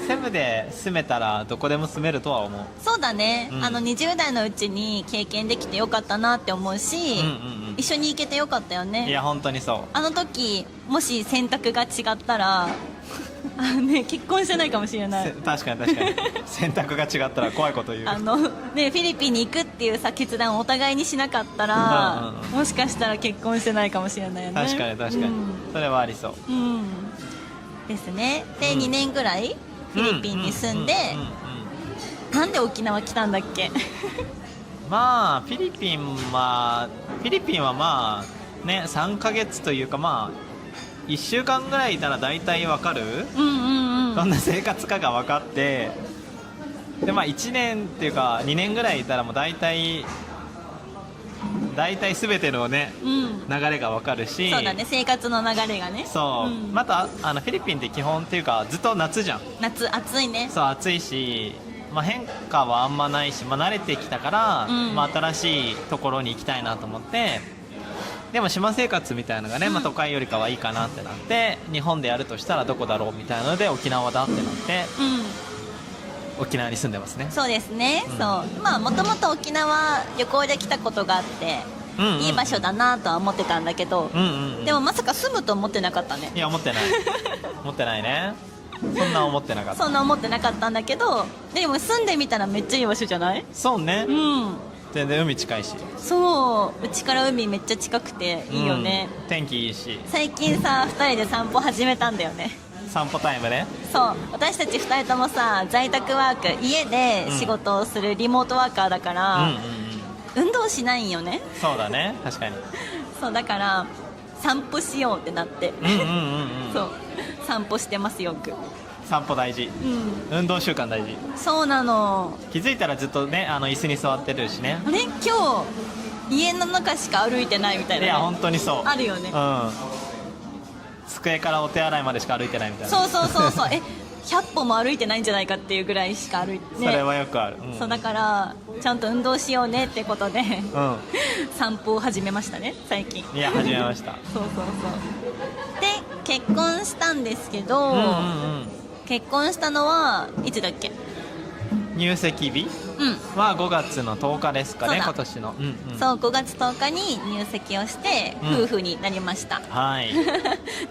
セブで住めたらどこでも住めるとは思う。そうだね、20代のうちに経験できてよかったなって思うし、一緒に行けてよかったよね。いや本当にそう。あの時もし選択が違ったら結婚してないかもしれない。確かに選択が違ったら怖いこと言う。フィリピンに行くっていうさ決断をお互いにしなかったら、もしかしたら結婚してないかもしれないよね。確かに、それはありそう。ですね。で、2年ぐらいフィリピンに住んで、なんで沖縄来たんだっけ？まあフィリピンはまあね3ヶ月というかまあ1週間ぐらいいたら大体わかる、うんうんうん。どんな生活かが分かって、でまあ1年っていうか2年ぐらいいたらもう大体全てのねうん。流れが分かるし、そうだね、生活の流れがね。そう、んまたフィリピンって基本っていうかずっと夏じゃん。夏暑いね。そう暑いし、まあ、変化はあんまないし、まあ、慣れてきたから、うんまあ、新しいところに行きたいなと思って、でも島生活みたいなのがね、まあ、都会よりかはいいかなってなって、日本でやるとしたらどこだろうみたいなので沖縄だってなってうん。沖縄に住んでますね。そうですね。うんそう。まあもともと沖縄旅行で来たことがあって、うんうんいい場所だなとは思ってたんだけど、うんうんうん、でもまさか住むと思ってなかったね。いや思ってない思ってないね、そんな思ってなかった。そんな思ってなかったんだけど、でも住んでみたらめっちゃいい場所じゃない？そうね、うん。全然海近いしそう。うちから海めっちゃ近くていいよね。うん、天気いいし最近さ、2人で散歩始めたんだよね。散歩タイムね。そう。私たち2人ともさ、在宅ワーク、家で仕事をするリモートワーカーだかうんら、うんうん、運動しないんよね。そうだね、確かに。そうだから散歩しようってなって、うんうんうんうんそう散歩してますよく。散歩大事、うん。運動習慣大事。そうなの。気づいたらずっとね椅子に座ってるしね。あれ今日家の中しか歩いてないみたいな、ね。いや本当にそうあるよね。うん机からお手洗いまでしか歩いてないみたいな。そうそうそうそう。100歩も歩いてないんじゃないかっていうぐらいしか歩いて、ね、それはよくある、うん、そうだからちゃんと運動しようねってことで、う散歩を始めましたね最近。んいや始めましたそうそうそう。で結婚したんですけど、うんうんうん結婚したのはいつだっけ？入籍日うん。は5月の10日ですかね、そうだ今年の、うんうん、そう5月10日に入籍をしてうん夫婦になりました、はい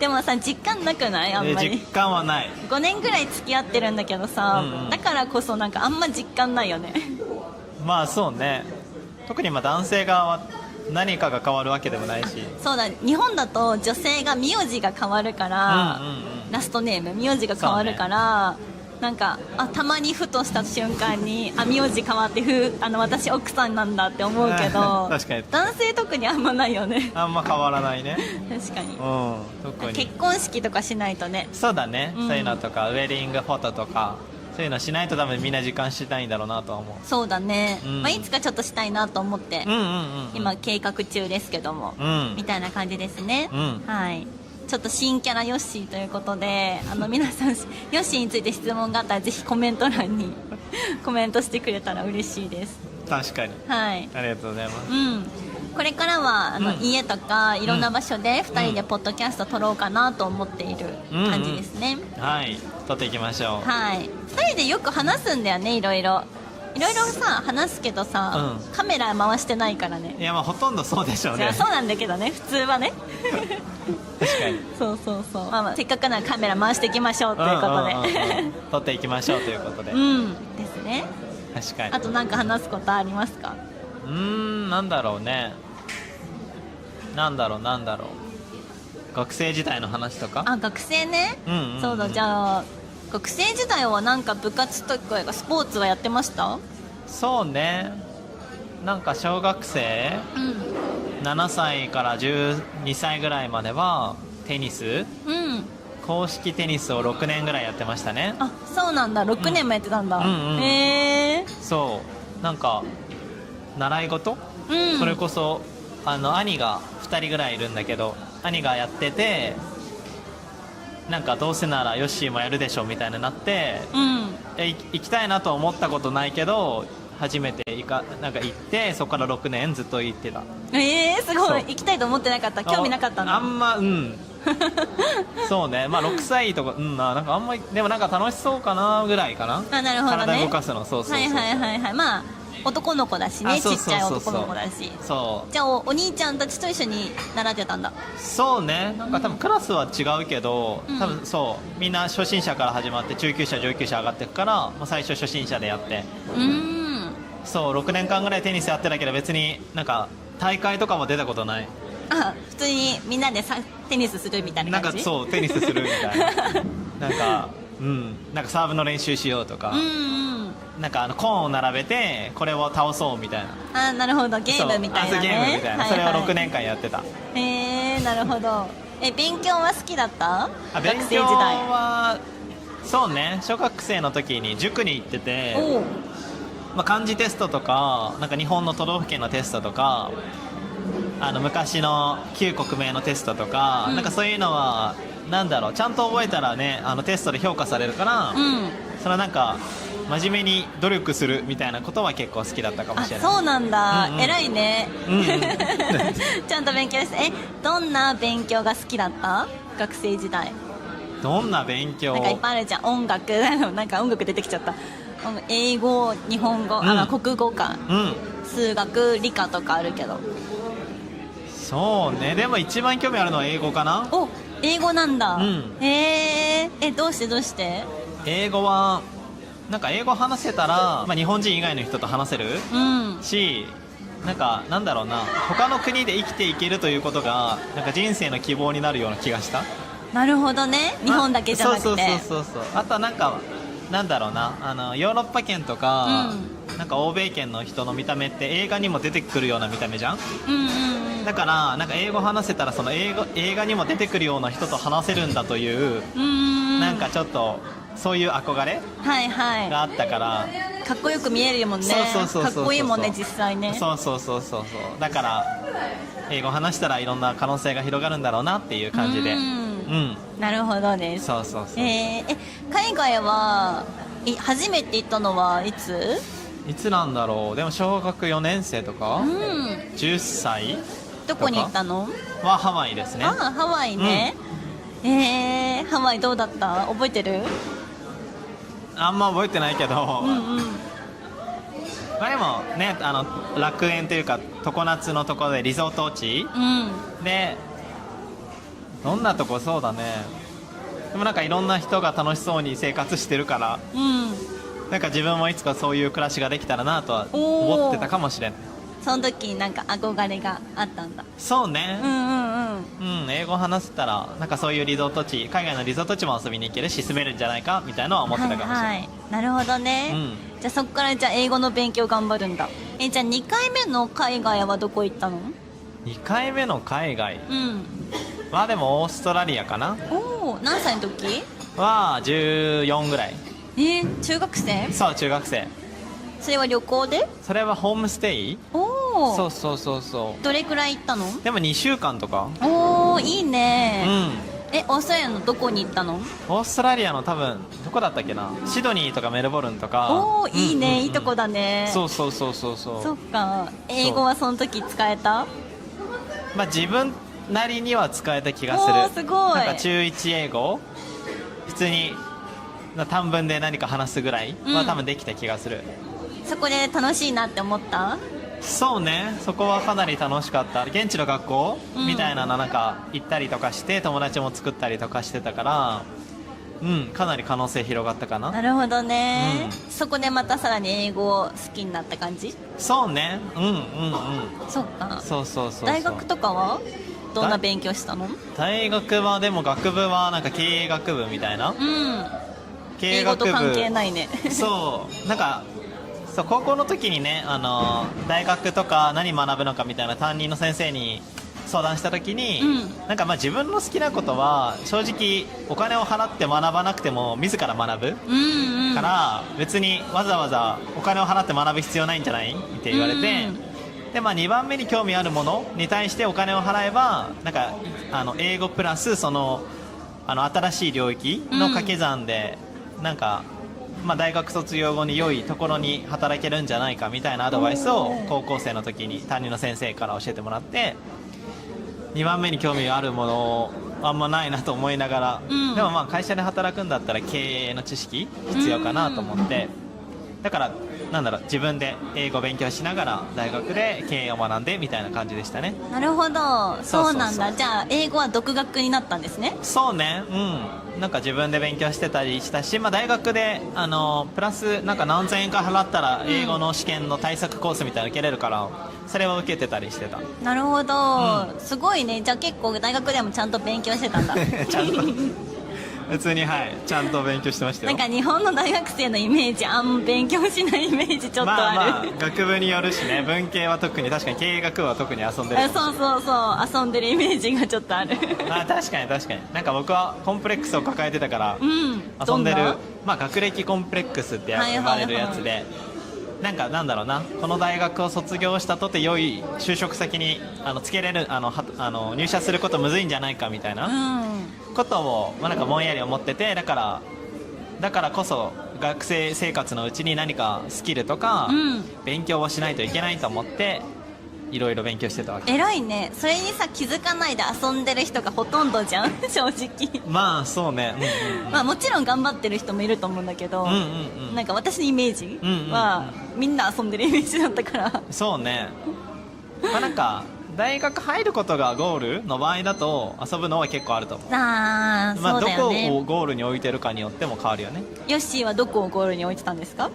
でもさ実感なくない？あんまり実感はない。5年ぐらい付き合ってるんだけどさ、うんうんだからこそなんかあんま実感ないよね。まあそうね、特にまあ男性側は何かが変わるわけでもないし、そうだ、日本だと女性が名字が変わるから、うんうんうんラストネーム名字が変わるから、なんかたまにふとした瞬間に名字変わって私奥さんなんだって思うけど確かに男性特にあんまないよね。あんま変わらないね。確かにうん特に結婚式とかしないとね。そうだね、うんそういうのとかウェディングフォトとかそういうのしないと多分みんな時間したいんだろうなとは思う。そうだね、うんまあ、いつかちょっとしたいなと思って、うんうんうん今計画中ですけども、うんみたいな感じですね、うんはい。ちょっと新キャラヨッシーということで皆さんヨッシーについて質問があったらぜひコメント欄にコメントしてくれたら嬉しいです。確かにはい。ありがとうございます。うん、これからはうん家とかいろんな場所で2人でポッドキャスト撮ろうかなと思っている感じですね、はい撮っていきましょう。はい。2人でよく話すんだよね、いろいろさ話すけどさ、うんカメラ回してないからね。いやまあほとんどそうでしょうね。いやそうなんだけどね、普通はね。確かにそうそうそう、まあせっかくならカメラ回していきましょうということで、うんうんうんうん撮っていきましょうということで、うんですね。確かに。あとなんか話すことありますか？なんだろうね、なんだろう学生時代の話とか。学生ね、うんうんうんそうだ。じゃあ学生時代はなんか部活とかスポーツはやってました？そうね、なんか小学生うん7歳から12歳ぐらいまではテニス、うん。公式テニスを6年ぐらいやってましたね。あ、そうなんだ。6年もやってたんだ。うんうんへえ。そうなんか習い事、うん。それこそ兄が2人ぐらいいるんだけど、兄がやっててなんかどうせならヨッシーもやるでしょみたいになって、うん。行きたいなとは思ったことないけど初めてなんか行って、そこから6年ずっと行ってた。すごそうい。行きたいと思ってなかった。興味なかったの。あんまそうね、まあ6歳とかなんかあんまりでもなんか楽しそうかなぐらいかな。あ、なるほどね。体動かすの。そうそうそう、はいはいはいはい。まあ男の子だしね、ちあそうそうそうそうっちゃい男の子だし。そうじゃあお兄ちゃんたちと一緒に習ってたんだ。そうね、なんか多分クラスは違うけど、うん多分そうみんな初心者から始まって中級者上級者上がっていくから、まあ、最初初心者でやって、そう6年間ぐらいテニスやってたけど別になんか大会とかも出たことない。あ、普通にみんなでテニスするみたいななん感じ。かそうテニスするみたいななんかなんかサーブの練習しようとか、うんうん。なんかコーンを並べてこれを倒そうみたいな。あ、なるほど、ゲームみたいなね。そうゲームみたいな、はいはい、それを6年間やってた。なるほど。勉強は好きだった？あ、勉学生強時代。はそうね、小学生の時に塾に行ってて、おう。まあ、漢字テストとか、なんか日本の都道府県のテストとか、昔の旧国名のテストとか、なんかそういうのはなんだろう、ちゃんと覚えたらね、テストで評価されるから、それはなんか真面目に努力するみたいなことは結構好きだったかもしれない。あ、そうなんだ、偉いね、うんうんちゃんと勉強して。どんな勉強が好きだった？学生時代。どんな勉強？なんかいっぱいあるじゃん。音楽なんか音楽出てきちゃった。英語、日本語、国語か、数学、理科とかあるけど。そうね、でも一番興味あるのは英語かな。お、英語なんだ。どうして英語はなんか英語話せたら、まあ、日本人以外の人と話せる、し、なんだろうな、他の国で生きていけるということがなんか人生の希望になるような気がした。なるほどね、日本だけじゃなくて。そうあとはなんだろうな、ヨーロッパ圏とか、なんか欧米圏の人の見た目って映画にも出てくるような見た目じゃん。だからなんか英語話せたらその映画にも出てくるような人と話せるんだという、なんかちょっとそういう憧れがあったから、かっこよく見えるもんね。かっこいいもんね、実際ね。そうだから英語話したらいろんな可能性が広がるんだろうなっていう感じで。なるほどです。そう海外は初めて行ったのはいつなんだろう。でも小学4年生とか、10歳どこに行ったの？はハワイですね。ハワイね。ハワイどうだった？覚えてる？あんま覚えてないけど、まあでもね、楽園というか常夏のところでリゾート地、でどんなとこ、そうだね、でもなんかいろんな人が楽しそうに生活してるから、なんか自分もいつかそういう暮らしができたらなとは思ってたかもしれない。その時になんか憧れがあったんだ。そうね、英語話せたらなんかそういうリゾート地、海外のリゾート地も遊びに行けるし住めるんじゃないかみたいなのは思ってたかもしれない。なるほどね、じゃあそこから英語の勉強頑張るんだ。じゃあ2回目の海外はどこ行ったの？2回目の海外はでもオーストラリアかな。何歳の時は14ぐらい。中学生？そう、中学生。それは旅行で？それはホームステイ。そうどれくらい行ったの？でも2週間とか。いいね。オーストラリアのどこに行ったの？オーストラリアの多分どこだったっけな、シドニーとかメルボルンとか。いいね、いいとこだね。そうそっか。英語はその時使えた？まあ自分なりには使えた気がする。すごい。なんか中1英語普通に短文で何か話すぐらいは多分できた気がする。そこで楽しいなって思った？そうね、そこはかなり楽しかった。現地の学校みたいなのなんか行ったりとかして友達も作ったりとかしてたから、かなり可能性広がったかな。なるほどね、そこでまたさらに英語を好きになった感じ？そうね、そっか。そう大学とかはどんな勉強したの？大学はでも学部はなんか経営学部みたいな、経営学部。英語と関係ないね。そうなんか高校の時にね、大学とか何学ぶのかみたいな担任の先生に相談した時に、なんかまあ自分の好きなことは正直お金を払って学ばなくても自ら学ぶ、から別にわざわざお金を払って学ぶ必要ないんじゃないって言われて、でまあ2番目に興味あるものに対してお金を払えばなんか英語プラスその新しい領域の掛け算で、なんかまあ、大学卒業後に良いところに働けるんじゃないかみたいなアドバイスを高校生の時に担任の先生から教えてもらって、2番目に興味あるものあんまないなと思いながら、でもまあ会社で働くんだったら経営の知識必要かなと思って、だからなんだろう、自分で英語を勉強しながら大学で経営を学んでみたいな感じでしたね。なるほど、そうなんだ。じゃあ英語は独学になったんですね。そうね、なんか自分で勉強してたりしたし、まあ、大学でプラスなんか何千円か払ったら英語の試験の対策コースみたいなの受けれるから、それを受けてたりしてた。なるほど、すごいね。じゃあ結構大学でもちゃんと勉強してたんだ。ちゃんと普通にはいちゃんと勉強してましたよ。なんか日本の大学生のイメージあんま勉強しないイメージちょっとある、まあ学部によるしね。文系は特に、確かに経営学部は特に遊んでるそうそうそう遊んでるイメージがちょっとあるまあ確かに確かに。なんか僕はコンプレックスを抱えてたから、うん遊んでるどなまあ学歴コンプレックスって呼ばれるやつで、なんかなんだろうな、この大学を卒業したとて良い就職先につけれる入社することむずいんじゃないかみたいなことを、まあ、なんかぼんやり思ってて、だからこそ学生生活のうちに何かスキルとか勉強をしないといけないと思っていろいろ勉強してたわけ。偉いね。それにさ気づかないで遊んでる人がほとんどじゃん正直まあそうね、まあもちろん頑張ってる人もいると思うんだけど、なんか私のイメージは、みんな遊んでるイメージだったからそうね。まあなんか大学入ることがゴールの場合だと遊ぶのは結構あると思う。ああ、まあ、そうだよね。どこをゴールに置いてるかによっても変わるよね。ヨッシーはどこをゴールに置いてたんですか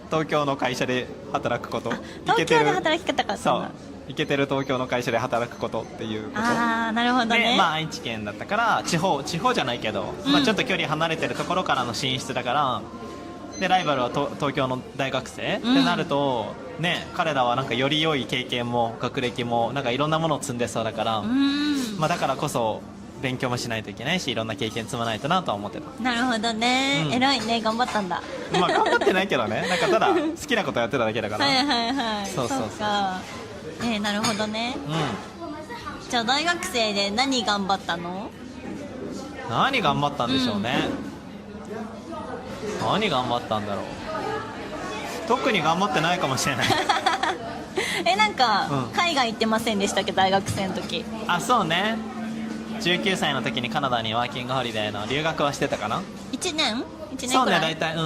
東京の会社で働くこと。東京で働き方かったんそうだ。イケてる東京の会社で働くことっていうことああ、なるほどね。で、まあ愛知県だったから地方じゃないけど、まあ、ちょっと距離離れてるところからの進出だから、でライバルは東京の大学生、ってなるとね、彼らはなんかより良い経験も学歴もなんかいろんなものを積んでそうだから、まあ、だからこそ勉強もしないといけないし、いろんな経験積まないとなとは思ってた。なるほどね、偉いね、頑張ったんだ。まあ頑張ってないけどね、なんかただ好きなことやってただけだからはいはいはい、そうそうそうか。なるほどね。じゃあ大学生で何頑張ったの？何頑張ったんでしょうね、何頑張ったんだろう。特に頑張ってないかもしれないなんか、海外行ってませんでしたっけ、大学生の時。あ、そうね、19歳の時にカナダにワーキングホリデーの留学はしてたかな。1年そうね、くらい。大体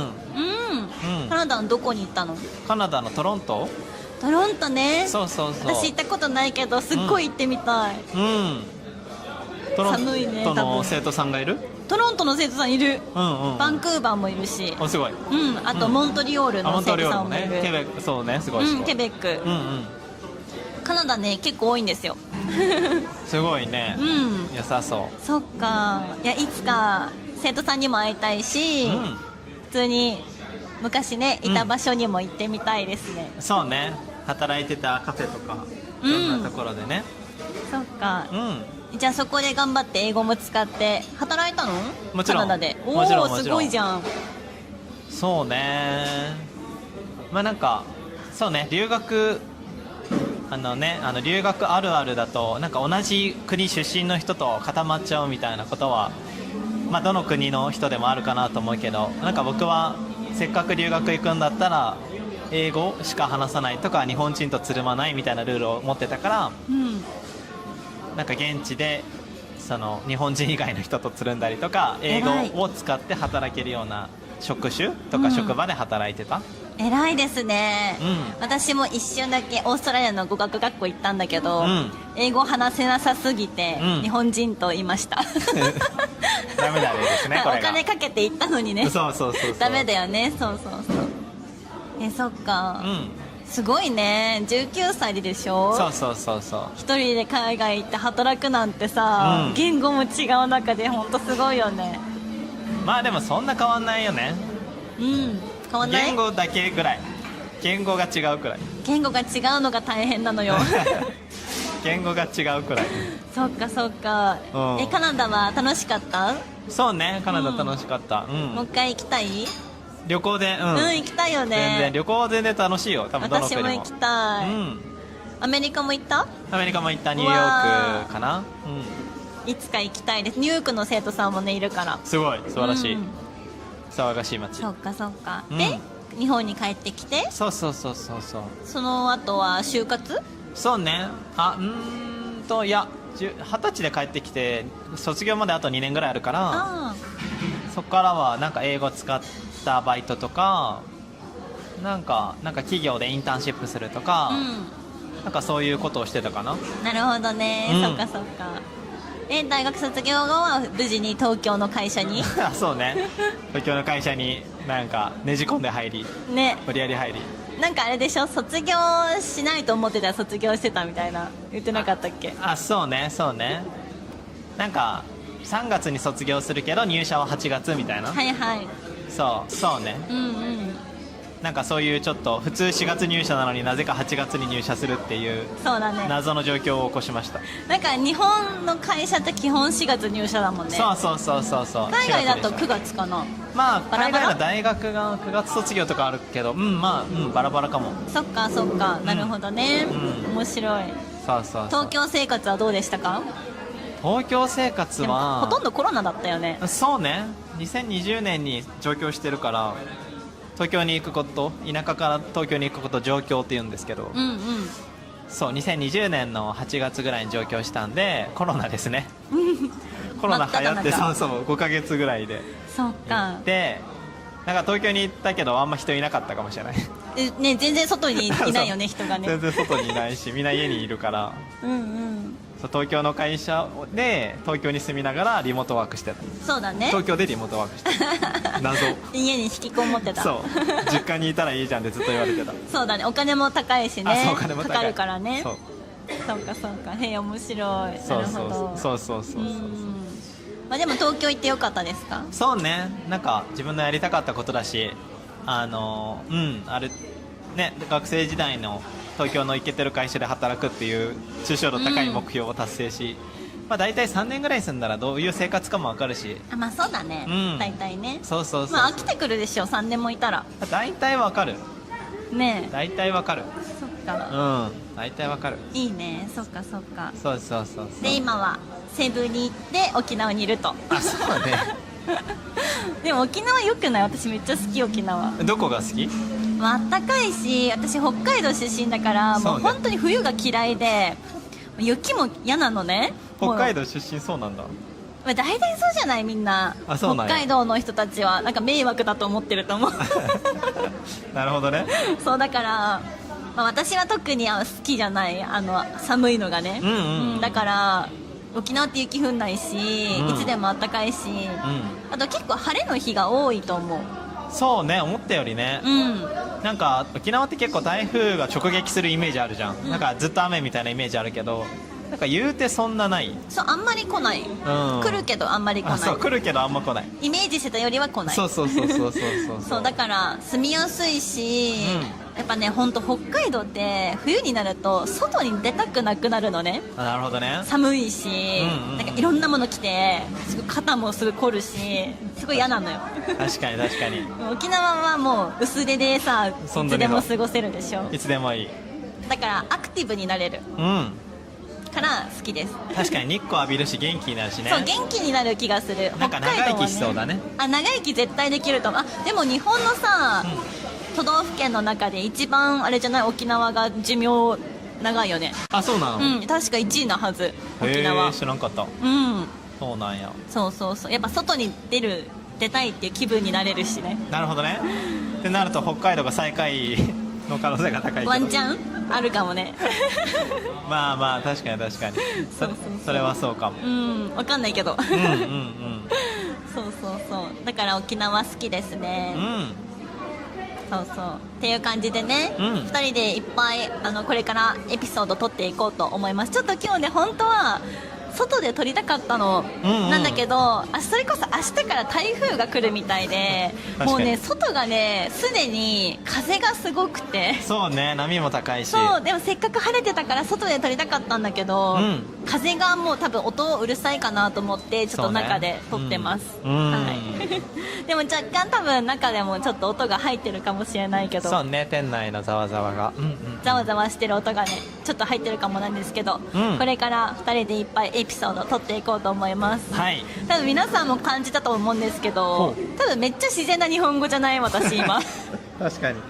カナダのどこに行ったの？カナダのトロント。トロントね。そうそうそう。私行ったことないけどすっごい行ってみたい。トロン寒いね、トの生徒さんがいる。トロントの生徒さんいる。バンクーバーもいるし、お、すごい。あとモントリオールの生徒さんもいる。ケベック、そうね、すごいすごい。ケベック。カナダね、結構多いんですよすごいね、良さそう。そっか。いや、いつか生徒さんにも会いたいし、普通に昔ねいた場所にも行ってみたいですね。そうね、働いてたカフェとかいろんなところでね。そっか。じゃあそこで頑張って英語も使って働いたの？もちろん。カナダで。もちろんおお、すごいじゃん。そうね、まあなんかそうね、留学留学あるあるだと、なんか同じ国出身の人と固まっちゃうみたいなことは、まあどの国の人でもあるかなと思うけど、なんか僕はせっかく留学行くんだったら英語しか話さないとか、日本人とつるまないみたいなルールを持ってたから、なんか現地でその日本人以外の人とつるんだりとか、英語を使って働けるような職種とか職場で働いてた。偉いですね、私も一瞬だけオーストラリアの語学学校行ったんだけど、英語話せなさすぎて、日本人といましたダメだですね、これが。お金かけて行ったのにね。そうそうそうそう、ダメだよね。そうそうそう。そっか、すごいね。19歳でしょ。そうそうそうそう。一人で海外行って働くなんてさ、言語も違う中で本当すごいよね。まあでもそんな変わんないよね。変わんない。言語だけぐらい、言語が違うくらい。言語が違うのが大変なのよ言語が違うくらい。そっかそっか。カナダは楽しかった？そうね、カナダ楽しかった。もう一回行きたい？旅行で、行きたいよね。全然旅行は全然楽しいよ、多分どの国も。私も行きたい。アメリカも行った？アメリカも行った。ニューヨークかな。いつか行きたいです。ニューヨークの生徒さんもねいるから。すごい素晴らしい、騒がしい街。そっかそっか。で日本に帰ってきて、そうそうそうそうそう。その後は就活？そうね。いや20歳で帰ってきて卒業まであと2年ぐらいあるから、そこからはなんか英語使ったバイトとか、なんか企業でインターンシップするとか、なんかそういうことをしてたかな。なるほどね、そっかそっか。大学卒業後は無事に東京の会社にそうね、東京の会社になんかねじ込んで入りね、無理やり入り。なんかあれでしょ、卒業しないと思ってたら卒業してたみたいな言ってなかったっけ？そうねそうね。なんか3月に卒業するけど入社は8月みたいな、はいはい。そうね、うんうん。なんかそういうちょっと普通4月入社なのになぜか8月に入社するっていうそうだね。謎の状況を起こしました。なんか日本の会社って基本4月入社だもんね。そう海外だと4 9月かな。まあバラバラ海外の大学が9月卒業とかあるけど、バラバラかも。そっかそっか、なるほどね、うん面白い。そう東京生活はどうでしたか？東京生活でもはほとんどコロナだったよね。そうね、2020年に上京してるから東京に行くこと、田舎から東京に行くこと上京って言うんですけど、うんうん。そう2020年の8月ぐらいに上京したんでコロナですねコロナ流行って真っ只中そう5ヶ月ぐらいでそっか。でなんか東京に行ったけどあんま人いなかったかもしれないね、全然外にいないよね人がね。全然外にいないしみんな家にいるからうんうん。そう東京の会社で東京に住みながらリモートワークしてた。そうだね。東京でリモートワークしてた謎家に引きこもってた。そう実家にいたらいいじゃんってずっと言われてたそうだね、お金も高いしね。そうお金も高いかかるからね。そうそうかそうか。へえ、面白い。そうなるほど。そうまあでも東京行ってよかったですか？そうね、なんか自分のやりたかったことだしあれね、学生時代の東京のイケてる会社で働くっていう抽象度高い目標を達成し、まあ大体3年ぐらい住んだらどういう生活かも分かるし、あ、まあそうだね、うん大体ね。そうまあ飽きてくるでしょ、3年もいたら大体分かるね。大体分かるそっか、大体分かる。いいね。そっかそっか。そうで今はセブに行って沖縄にいると。あ、そうねでも沖縄よくない？私めっちゃ好き、沖縄。どこが好き？まあったかいし、私北海道出身だからそうねもう本当に冬が嫌いで雪も嫌なのね。北海道、道出身そうなんだ。まあ、大体そうじゃないみんな。あ、そうなんや北海道の人たちはなんか迷惑だと思ってると思うなるほどね。そうだから、まあ、私は特に好きじゃない、寒いのがね、だから沖縄って雪降んないし、いつでも暖かいし、あと結構晴れの日が多いと思う。そうね、思ったよりね、なんか沖縄って結構台風が直撃するイメージあるじゃん、なんかずっと雨みたいなイメージあるけど、なんか言うてそんなない。そう、あんまり来ない、来るけどあんまり来ない。そう来るけどあんま来ない。イメージしてたよりは来ない。そうそうだから住みやすいし、やっぱね、ほんと北海道って冬になると外に出たくなくなるのね。あ、なるほどね。寒いし、なんかいろんなもの着てすごい肩もすごい凝るし、すごい嫌なのよ確かに沖縄はもう薄手でさ、いつでも過ごせるでしょ。いつでもいい。だからアクティブになれるから好きです。確かに日光浴びるし元気になるしね。そう、元気になる気がする。なんか長生きしそうだね。あ、長生き絶対できると思う。あ、でも日本のさ、都道府県の中で一番あれじゃない？沖縄が寿命長いよね。あ、そうなの？確か1位なはず、沖縄。知らんかった。そうなんや。そうやっぱ外に出たいっていう気分になれるしね。なるほどね。ってなると北海道が最下位の可能性が高いけど。ワンチャンあるかもねまあ確かにそれはそうかも。わかんないけどそうだから沖縄好きですね。そうっていう感じでね、2人でいっぱいこれからエピソード撮っていこうと思います。ちょっと今日ね、本当は外で撮りたかったの、なんだけど、それこそ明日から台風が来るみたいで、もうね、外がね、すでに風がすごくて。そうね、波も高いし。そう、でもせっかく晴れてたから外で撮りたかったんだけど、風がもう多分音うるさいかなと思ってちょっと中で撮ってます、でも若干多分中でもちょっと音が入ってるかもしれないけど。そうね、店内のざわざわが、ざわざわしてる音がねちょっと入ってるかもなんですけど、これから2人でいっぱいエピソード撮っていこうと思います。多分皆さんも感じたと思うんですけど、多分めっちゃ自然な日本語じゃない？私今確かに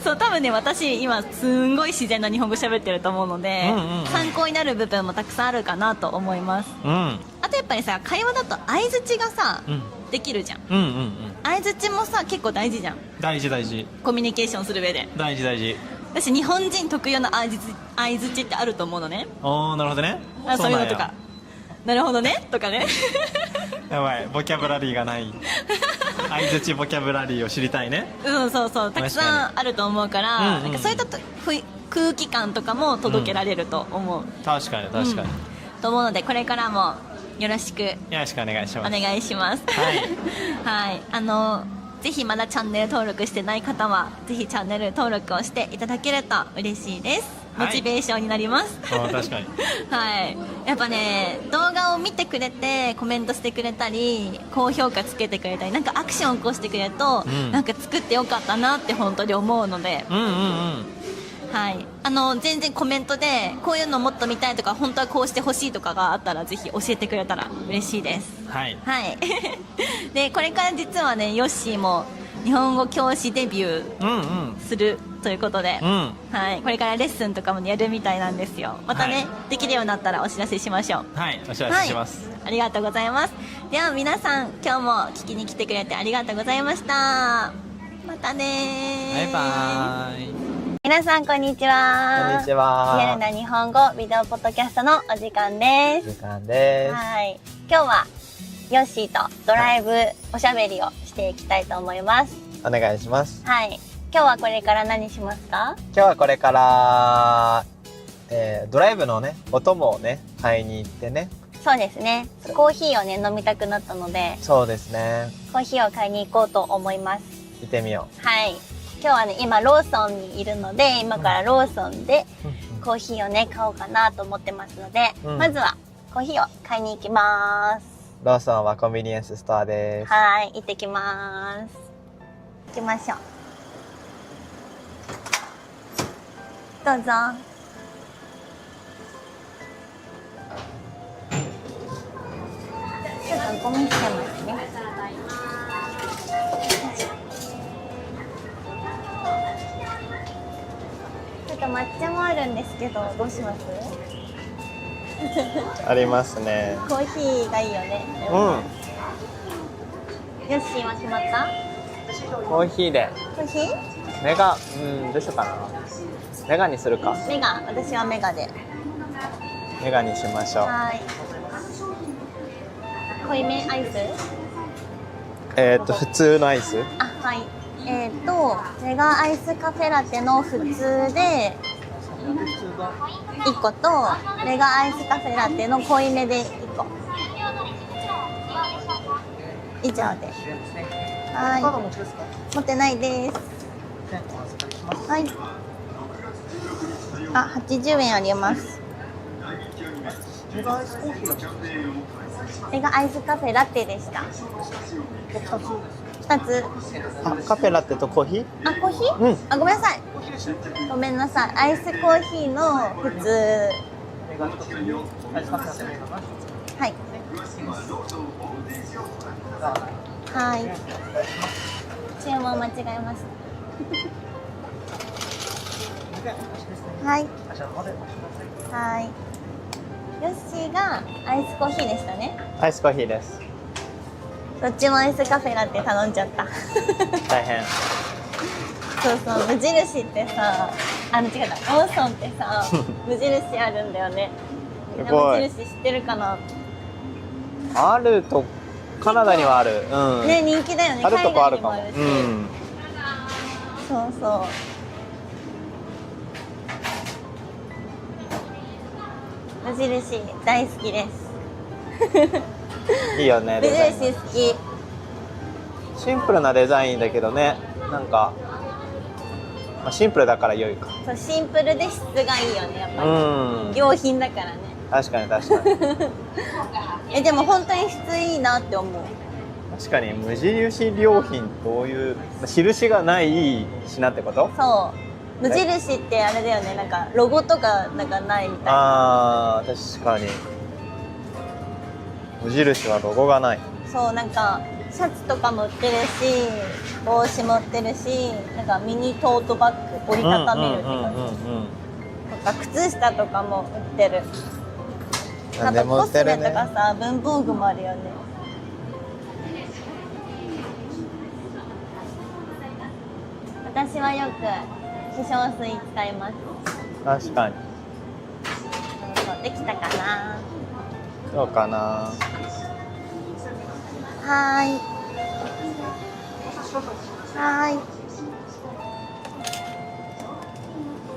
そう多分ね、私今すんごい自然な日本語喋ってると思うので、参考になる部分もたくさんあるかなと思います。あとやっぱりさ、会話だと相づちがさ、できるじゃん。相づちもさ結構大事じゃん。大事コミュニケーションする上で大事。私日本人特有の相づちってあると思うのね。なるほどね。そういうのとか、なるほどねとかねやばい、ボキャブラリーがない相づちボキャブラリーを知りたいね。そうたくさんあると思うから、なんかそういった空気感とかも届けられると思う。確かにと思うので、これからもよろしくよろしくお願いしおます。願いします。はい。はい、ぜひまだチャンネル登録してない方はぜひチャンネル登録をしていただけると嬉しいです。モチベーションになります。確かに。はい、やっぱね、動画を見てくれてコメントしてくれたり高評価つけてくれたりなんかアクションを起こしてくれると、なんか作ってよかったなって本当に思うので、はい、全然コメントでこういうのもっと見たいとか本当はこうしてほしいとかがあったらぜひ教えてくれたら嬉しいです。はい。はいでこれから実はねヨッシーも日本語教師デビューするということで、はい、これからレッスンとかもやるみたいなんですよ。またね、はい、できるようになったらお知らせしましょう。はい、お知らせします、はい、ありがとうございます。では皆さん今日も聞きに来てくれてありがとうございました。またね。バイバーイ。皆さんこんにちは。こんにちは。リアルな日本語ビデオポッドキャストのお時間です。時間です。はい。今日はヨッシーとドライブおしゃべりをしていきたいと思います。お願いします。はい。今日はこれから何しますか？今日はこれから、ドライブのね、お供をね、買いに行ってね。そうですね。コーヒーをね、飲みたくなったので。そうですね。コーヒーを買いに行こうと思います。行ってみよう。はい。今日はね、今ローソンにいるので、今からローソンでコーヒーをね、買おうかなと思ってますので、まずはコーヒーを買いに行きます。ローソンはコンビニエンスストアです。はい、行ってきます。行きましょう。どうぞ。ちょっとゴミ捨てますね。ちょっと抹茶もあるんですけど、どうします？ありますね。コーヒーがいいよね。ヨッシーは決まった？コーヒーで。コーヒー？メガ、どうしようかな。メガにするか。メガ、私はメガで。メガにしましょう。はい。濃いめアイス？普通のアイス？あ、はい。メガアイスカフェラテの普通で1個と、メガアイスカフェラテの濃いめで1個。以上で。はい。持ってないです。はい。あ、80円あります。メガアイスカフェラテでした。2つ。あ、カフェラテとコーヒー？あ、コーヒー？あ、ごめんなさい。ごめんなさい。アイスコーヒーの普通。はい。はい。注文間違えました。はい。はい。ヨッシーがアイスコーヒーでしたね。アイスコーヒーです。どっちもアイスカフェラテ頼んじゃった。大変。そうそう、無印ってさ、違う、ローソンってさ、無印あるんだよね。みんな無印知ってるかな？あると、カナダにはある。ね、人気だよね。あるとこあるかも。そうそう。無印大好きです。いいよね。無印好き。シンプルなデザインだけどね、なんか、シンプルだから良いか。そう、シンプルで質がいいよね、やっぱり。良品だからね。確かに確かに。でも本当に質いいなって思う。確かに無印良品どういう印がない品ってこと？そう。無印ってあれだよね、なんかロゴとかなんかないみたいな。ああ、確かに。無印はロゴがない。そう、なんかシャツとかも売ってるし、帽子も売ってるし、なんかミニトートバッグ折りたためるって感じ。とか靴下とかも売ってる。あとコスメとかさ、文房具もあるよね。私はよく化粧水使います。確かに。そうできたかな。そうかな。はーい。はーい。よ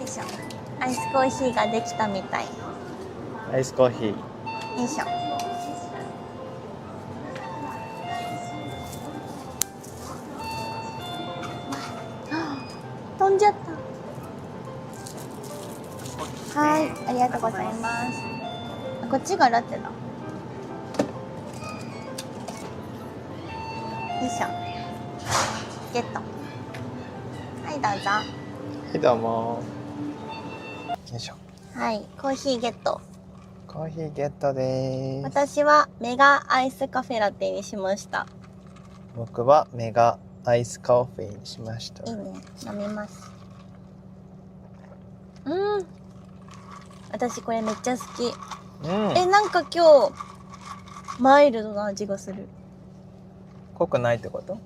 いしょ。アイスコーヒーができたみたい。アイスコーヒー。よいしょ。飛んじゃった。はい、ありがとうございます。あ、こっちがラテだ。よいしょ。ゲット。はい、どうぞ。はいどうも。よいしょ。はい、コーヒーゲット。コーヒーゲットです。私はメガアイスカフェラテにしました。僕はメガアイスコーヒーにしました。いいね、飲みます。私これめっちゃ好き。なんか今日マイルドな味がする。濃くないってこと？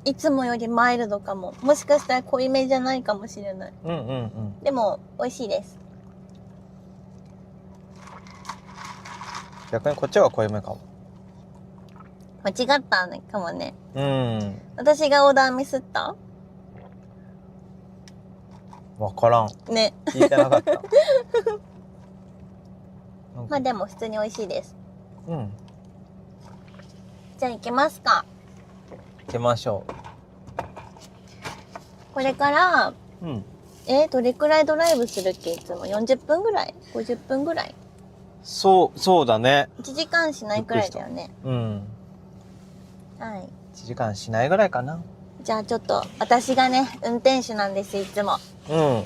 いつもよりマイルドかも。もしかしたら濃いめじゃないかもしれない。でも美味しいです。逆にこっちが濃いめかも。間違ったのかもね。私がオーダーミスった？わからん。ね。聞いてなかった。まあでも普通に美味しいです。うん。じゃあ行きますか。行きましょこれから、う。うん。どれくらいドライブするっけいつも40分ぐらい ?50 分ぐらいそうだね。1時間しないくらいだよね。うん。はい。1時間しないぐらいかな。じゃあちょっと、私がね、運転手なんです、いつも。うん。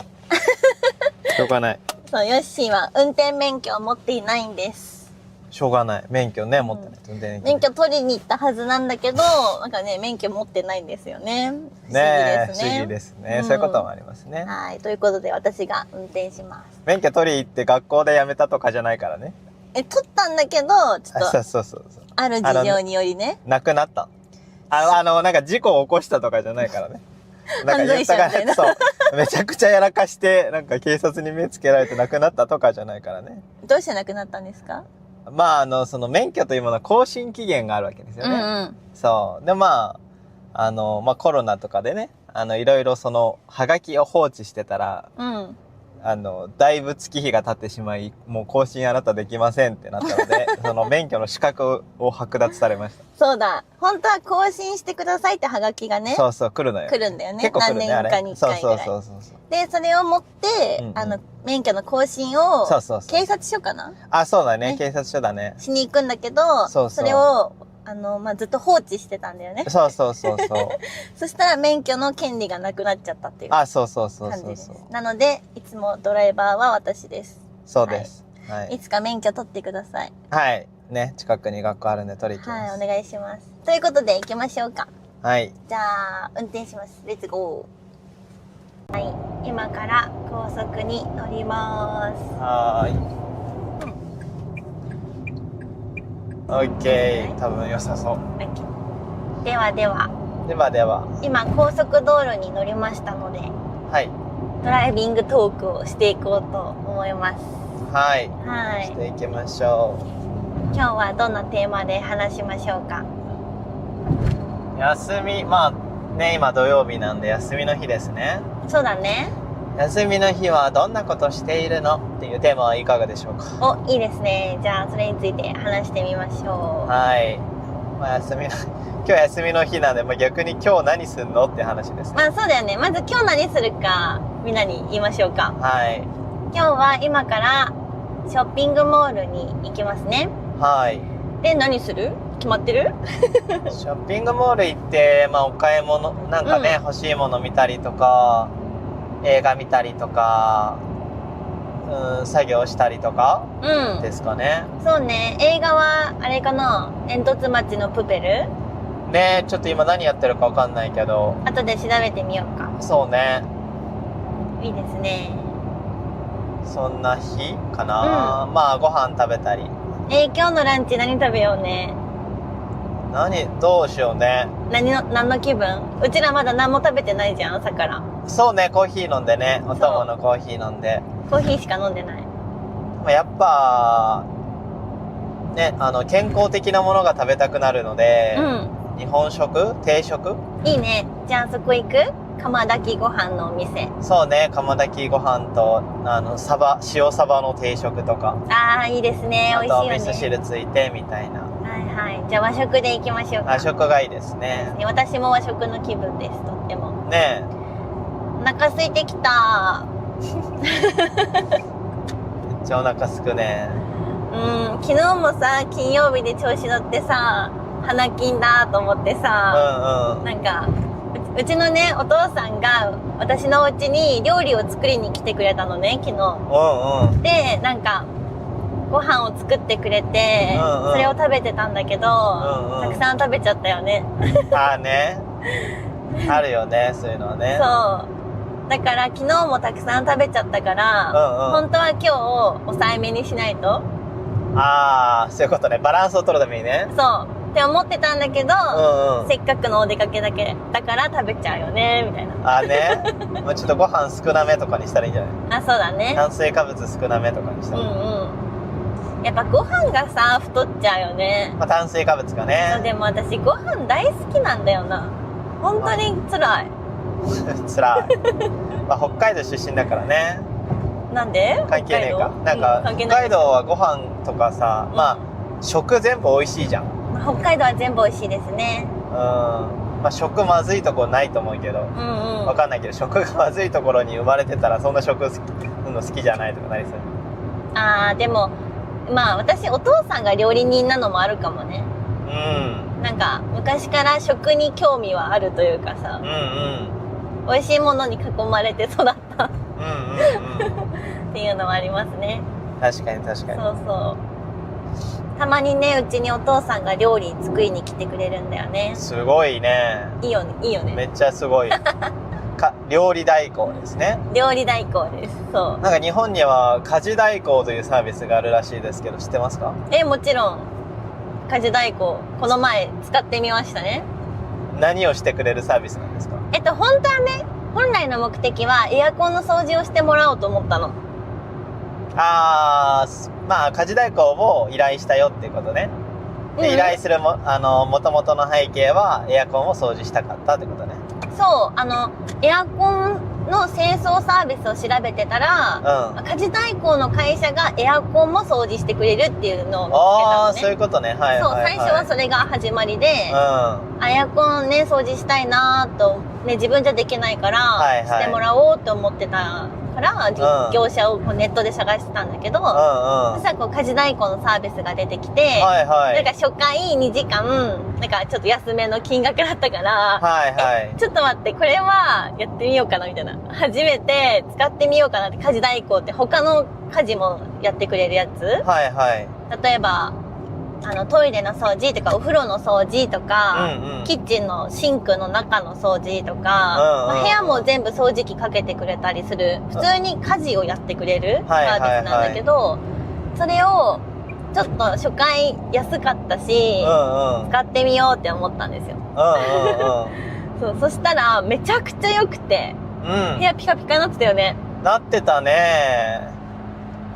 しょうがない。そう、ヨッシーは運転免許を持っていないんです。しょうがない。免許ね、持ってないと運転できない。免許取りに行ったはずなんだけど、なんかね、免許持ってないんですよね。不思議ですね。不思議ですね。そういうこともありますね。はい。ということで私が運転します。免許取り行って学校で辞めたとかじゃないからね。取ったんだけど、ちょっと、そう。ある事情によりね。なくなった。なんか事故を起こしたとかじゃないからね。なんか言ったからね。そう。めちゃくちゃやらかして、なんか警察に目つけられて亡くなったとかじゃないからね。どうして亡くなったんですか？まあ、その免許というものは更新期限があるわけですよね。そう。で、まあ、コロナとかでね、いろいろはがきを放置してたら、だいぶ月日が経ってしまい、もう更新あなたできませんってなったので、その免許の資格を剥奪されました。そうだ。本当は更新してくださいってハガキがね。そう、来るのよ。来るんだよね。結構来るね。何年かに1回ぐらい。そう。で、それを持って、免許の更新を、警察署かな？あ、そうだね。警察署だね。しに行くんだけど、それを、ずっと放置してたんだよね。そう。そしたら免許の権利がなくなっちゃったっていう感じです。なので、いつもドライバーは私です。そうです。はい。いつか免許取ってください。はい。ね、近くに学校あるんで取り行きます。はい、お願いします。ということで行きましょうか。はい。じゃあ、運転します。レッツゴー。はい、今から高速に乗ります。はーい。オッケー、多分良さそう。では。今高速道路に乗りましたので、はい。ドライビングトークをしていこうと思います。はい。はい。していきましょう。今日はどんなテーマで話しましょうか。休み、まあね、今土曜日なんで休みの日ですね。そうだね。休みの日はどんなことしているのっていうテーマはいかがでしょうか。いいですね。じゃあそれについて話してみましょう。はい。まあ今日休みの日なんで、まあ、逆に今日何すんのって話ですね。まあそうだよね。まず今日何するかみんなに言いましょうか。はい。今日は今からショッピングモールに行きますね。はい。で、何する？決まってる？ショッピングモール行って、まあお買い物、なんかね、欲しいもの見たりとか、映画見たりとか、作業したりとかですかね。そうね。映画はあれかな、煙突町のプペルね。ちょっと今何やってるかわかんないけど、後で調べてみようか。そうね。いいですね。そんな日かな。まあご飯食べたり。今日のランチ何食べようね。どうしようね。何の気分？うちらまだ何も食べてないじゃん、朝から。そうね、コーヒー飲んでね。お供のコーヒー飲んで。コーヒーしか飲んでない。やっぱね、健康的なものが食べたくなるので、日本食？定食？いいね。じゃあそこ行く？釜炊きご飯のお店。そうね、釜炊きご飯と塩サバの定食とか。ああ、いいですね。美味しいよね。あと味噌汁ついてみたいな。はいはい。じゃあ和食で行きましょうか。和食がいいですね。私も和食の気分です。とっても。ねお腹空いてきた。めっちゃお腹すくね。昨日もさ、金曜日で調子乗ってさ、花金だと思ってうさ、んうん。なんか、うちのね、お父さんが私のお家に料理を作りに来てくれたのね、昨日。うんうん。で、なんか、ご飯を作ってくれて、うんうんそれを食べてたんだけど、うんうんたくさん食べちゃったよね。ああね。あるよね、そういうのはね。そう。だから昨日もたくさん食べちゃったから、うんうん本当は今日抑えめにしないと。ああ、そういうことね。バランスを取るためにね。そう。って思ってたんだけど、うんうん。せっかくのお出かけだから食べちゃうよね、みたいな。ああね。もうちょっとご飯少なめとかにしたらいいんじゃない？あ、そうだね。炭水化物少なめとかにしたら。やっぱご飯がさ、太っちゃうよね。まあ、炭水化物がそうね。でも私ご飯大好きなんだよな。本当に辛い。つらい。まあ、北海道出身だからね。なんで？関係ねえか。なんか、北関係ない海道はご飯とかさ、まあ、食全部美味しいじゃん。北海道は全部美味しいですね。まあ、食まずいとこないと思うけど、わかんないけど、食がまずいところに生まれてたら、そんな食好きじゃないとかなりそう。あー、でも、まあ私お父さんが料理人なのもあるかもね。なんか昔から食に興味はあるというかさ、美味しいものに囲まれて育ったっていうのはありますね。確かに確かに。そうそう。たまにね、うちにお父さんが料理作りに来てくれるんだよね。すごいね。いいよね、いいよね。めっちゃすごい。料理代行ですね。料理代行です。そう。なんか日本には家事代行というサービスがあるらしいですけど、知ってますか？もちろん、家事代行、この前使ってみましたね。何をしてくれるサービスなんですか？本当はね、本来の目的はエアコンの掃除をしてもらおうと思ったの。まあ、家事代行を依頼したよっていうことね。で、依頼するもともとの背景はエアコンを掃除したかったってことね。そう、エアコンの清掃サービスを調べてたら、家事代行の会社がエアコンも掃除してくれるっていうのを見つけたのね。そういうことね。はいそう、はいはい。最初はそれが始まりで、エアコンね、掃除したいなと、ね、自分じゃできないから、してもらおうと思ってたから、業者をこうネットで探してたんだけど、そしたらこう家事代行のサービスが出てきて、なんか初回2時間、なんかちょっと安めの金額だったから、ちょっと待って、これはやってみようかなみたいな。初めて使ってみようかなって。家事代行って他の家事もやってくれるやつ、例えば、トイレの掃除とか、お風呂の掃除とか、キッチンのシンクの中の掃除とか、部屋も全部掃除機かけてくれたりする、普通に家事をやってくれるサービスなんだけど、それを、ちょっと初回安かったし、使ってみようって思ったんですよ。そう、そしたらめちゃくちゃ良くて、部屋ピカピカになってたよね。なってたね。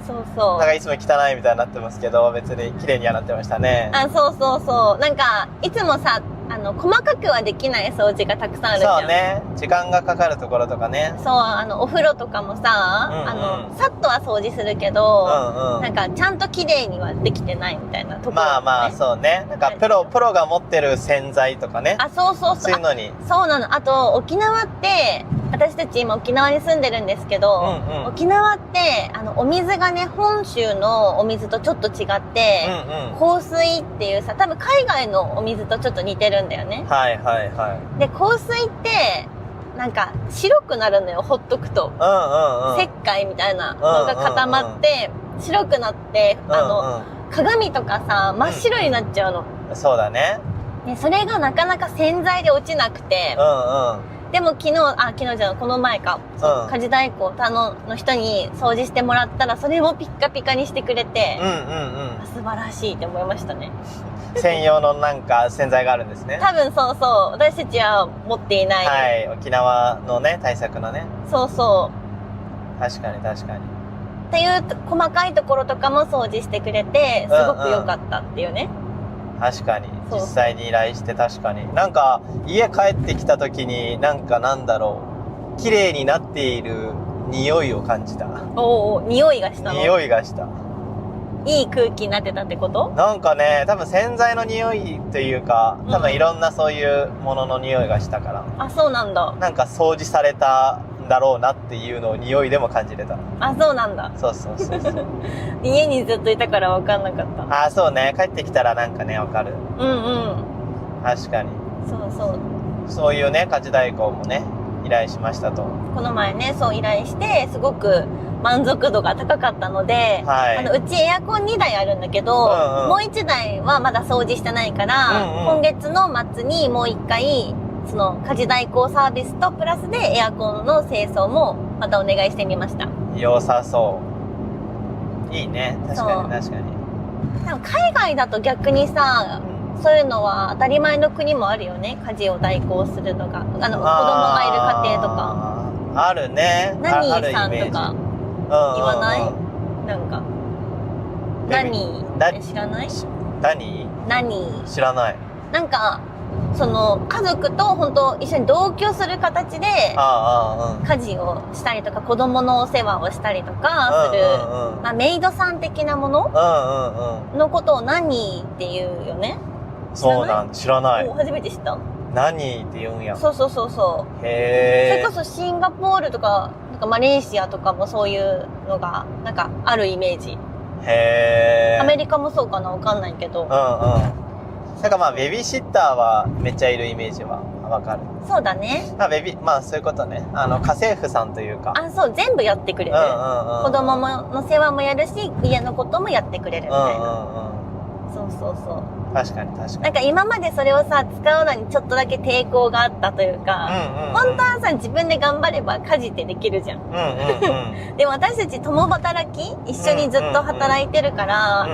そうそう。なんかいつも汚いみたいになってますけど、別に綺麗にはなってましたね。そうそうそう。なんか、いつもさ、細かくはできない掃除がたくさんあるじゃん。そうね。時間がかかるところとかね。そう、お風呂とかもさ、さっとは掃除するけど、なんか、ちゃんと綺麗にはできてないみたいなところ、ね。まあまあ、そうね。なんか、プロが持ってる洗剤とかね。そうそうそう。そういうのに。そうなの。あと、沖縄って、私たち今沖縄に住んでるんですけど、沖縄って、お水がね、本州のお水とちょっと違って、香水っていうさ、多分海外のお水とちょっと似てるんだよね。で、香水って、なんか白くなるのよ、ほっとくと。石灰みたいなのが固まって、白くなって、鏡とかさ、真っ白になっちゃうの。そうだね。それがなかなか洗剤で落ちなくて、でも昨日じゃん、この前か、家事代行の人に掃除してもらったら、それもピッカピカにしてくれて、素晴らしいって思いましたね。専用のなんか洗剤があるんですね。多分そうそう。私たちは持っていない。はい。沖縄のね、対策のね。そうそう。確かに確かに。っていう細かいところとかも掃除してくれて、すごく良かったっていうね。確かに。実際に依頼して確かに。なんか、家帰ってきた時に、なんかなんだろう。綺麗になっている匂いを感じた。匂いがしたの？匂いがした。いい空気になってたってこと？なんかね、多分洗剤の匂いというか、多分いろんなそういうものの匂いがしたから、あ、そうなんだ。なんか掃除されたんだろうなっていうのを匂いでも感じれた。あ、そうなんだ。そうそうそうそう。家にずっといたから分かんなかった。あ、そうね。帰ってきたらなんかね、わかる。うんうん。確かに。そうそう。そういうね、家事代行もね、依頼しましたと。この前ね、そう依頼して、すごく満足度が高かったので、はい。うちエアコン2台あるんだけど、うんうん、もう1台はまだ掃除してないから、うんうん、今月の末にもう1回、その家事代行サービスとプラスでエアコンの清掃もまたお願いしてみました。良さそう。いいね。確かに確かに。でも海外だと逆にさ、そういうのは当たり前の国もあるよね。家事を代行するのが。子供がいる家庭とか。あるね。何さんとか言わない？なんか。何って知らない？何知らない。なんか、その家族と本当一緒に同居する形で家事をしたりとか子供のお世話をしたりとかする、まあ、メイドさん的なもののことを何って言うよね。そうなん、知らない。初めて知った。何って言うんや。そうそうそうそう。へー。それこそシンガポールとか、なんかマレーシアとかもそういうのがなんかあるイメージ。へー。アメリカもそうかな、わかんないけど。なんかまあベビーシッターはめっちゃいるイメージはわかる。そうだね。まあそういうことね。家政婦さんというか。あ、そう、全部やってくれる。子供の世話もやるし、家のこともやってくれるみたいな。そうそうそう。確かに確かに。なんか今までそれをさ、使うのにちょっとだけ抵抗があったというか、本当はさ、自分で頑張れば家事ってできるじゃん。でも私たち共働き一緒にずっと働いてるから、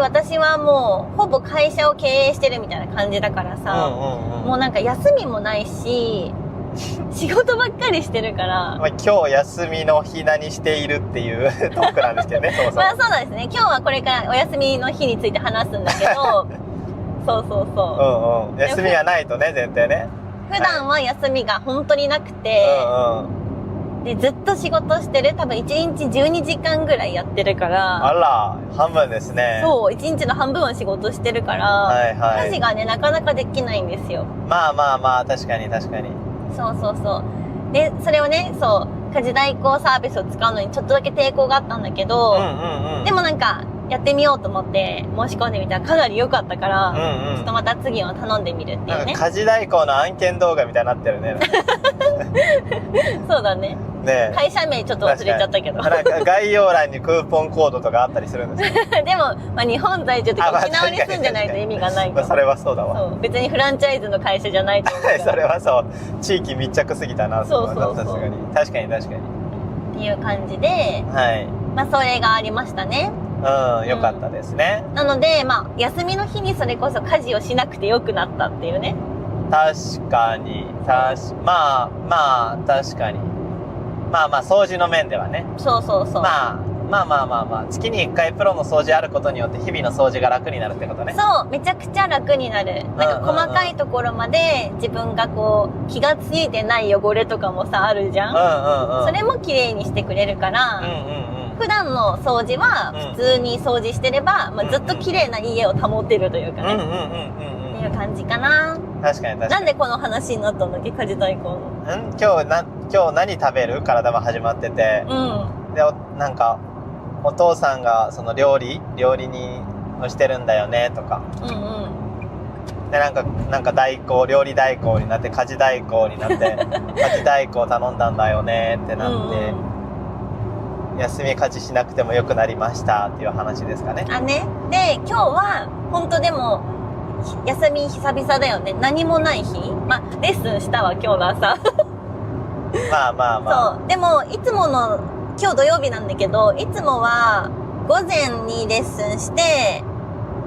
私はもうほぼ会社を経営してるみたいな感じだからさ、もうなんか休みもないし、仕事ばっかりしてるから。まあ、今日休みの日何しているっていうトークなんですけどね、そうそう。まあそうなんですね。今日はこれからお休みの日について話すんだけど、そうそうそう。休みがないとね、全然ね。普段は休みが本当になくて、で、ずっと仕事してる。多分1日12時間ぐらいやってるから。あら、半分ですね。そう、1日の半分は仕事してるから、家事がね、なかなかできないんですよ。まあまあまあ、確かに確かに。そうそうそう。で、それをね、そう、家事代行サービスを使うのにちょっとだけ抵抗があったんだけど、でもなんか、やってみようと思って申し込んでみたらかなり良かったから、ちょっとまた次は頼んでみるっていうね。家事代行の案件動画みたいになってるね。そうだね。ね、会社名ちょっと忘れちゃったけど。なんか概要欄にクーポンコードとかあったりするんですよ。でも、まあ、日本在住って沖縄に住んでないと意味がないと。それはそうだわ。そう別にフランチャイズの会社じゃないと思う。それはそう。地域密着すぎたな。そうそうそう。確かに。確かに確かに。っていう感じで、はい。まあそれがありましたね。良かったですね。なので、まあ、休みの日にそれこそ家事をしなくてよくなったっていうね。確かに。まあ、確かに。まあまあ、掃除の面ではね。そうそうそう。まあ、月に1回プロの掃除あることによって日々の掃除が楽になるってことね。そう、めちゃくちゃ楽になる。なんか細かいところまで自分がこう、気がついてない汚れとかもさ、あるじゃん。それも綺麗にしてくれるから、普段の掃除は普通に掃除してれば、まあ、ずっと綺麗な家を保てるというかね。っていう感じかな。確かに確かに。なんでこの話になったんだっけ、家事代行の。今日何食べるから多分始まってて。で、なんか、お父さんがその料理にしてるんだよねとか。で、なんか料理代行になって家事代行になって、家事代行頼んだんだよねってなって、休み家事しなくてもよくなりましたっていう話ですかね。で、今日は本当でも休み久々だよね。何もない日。まあレッスンしたわ今日の朝。まあ。そう。でもいつもの今日土曜日なんだけど、いつもは午前にレッスンして、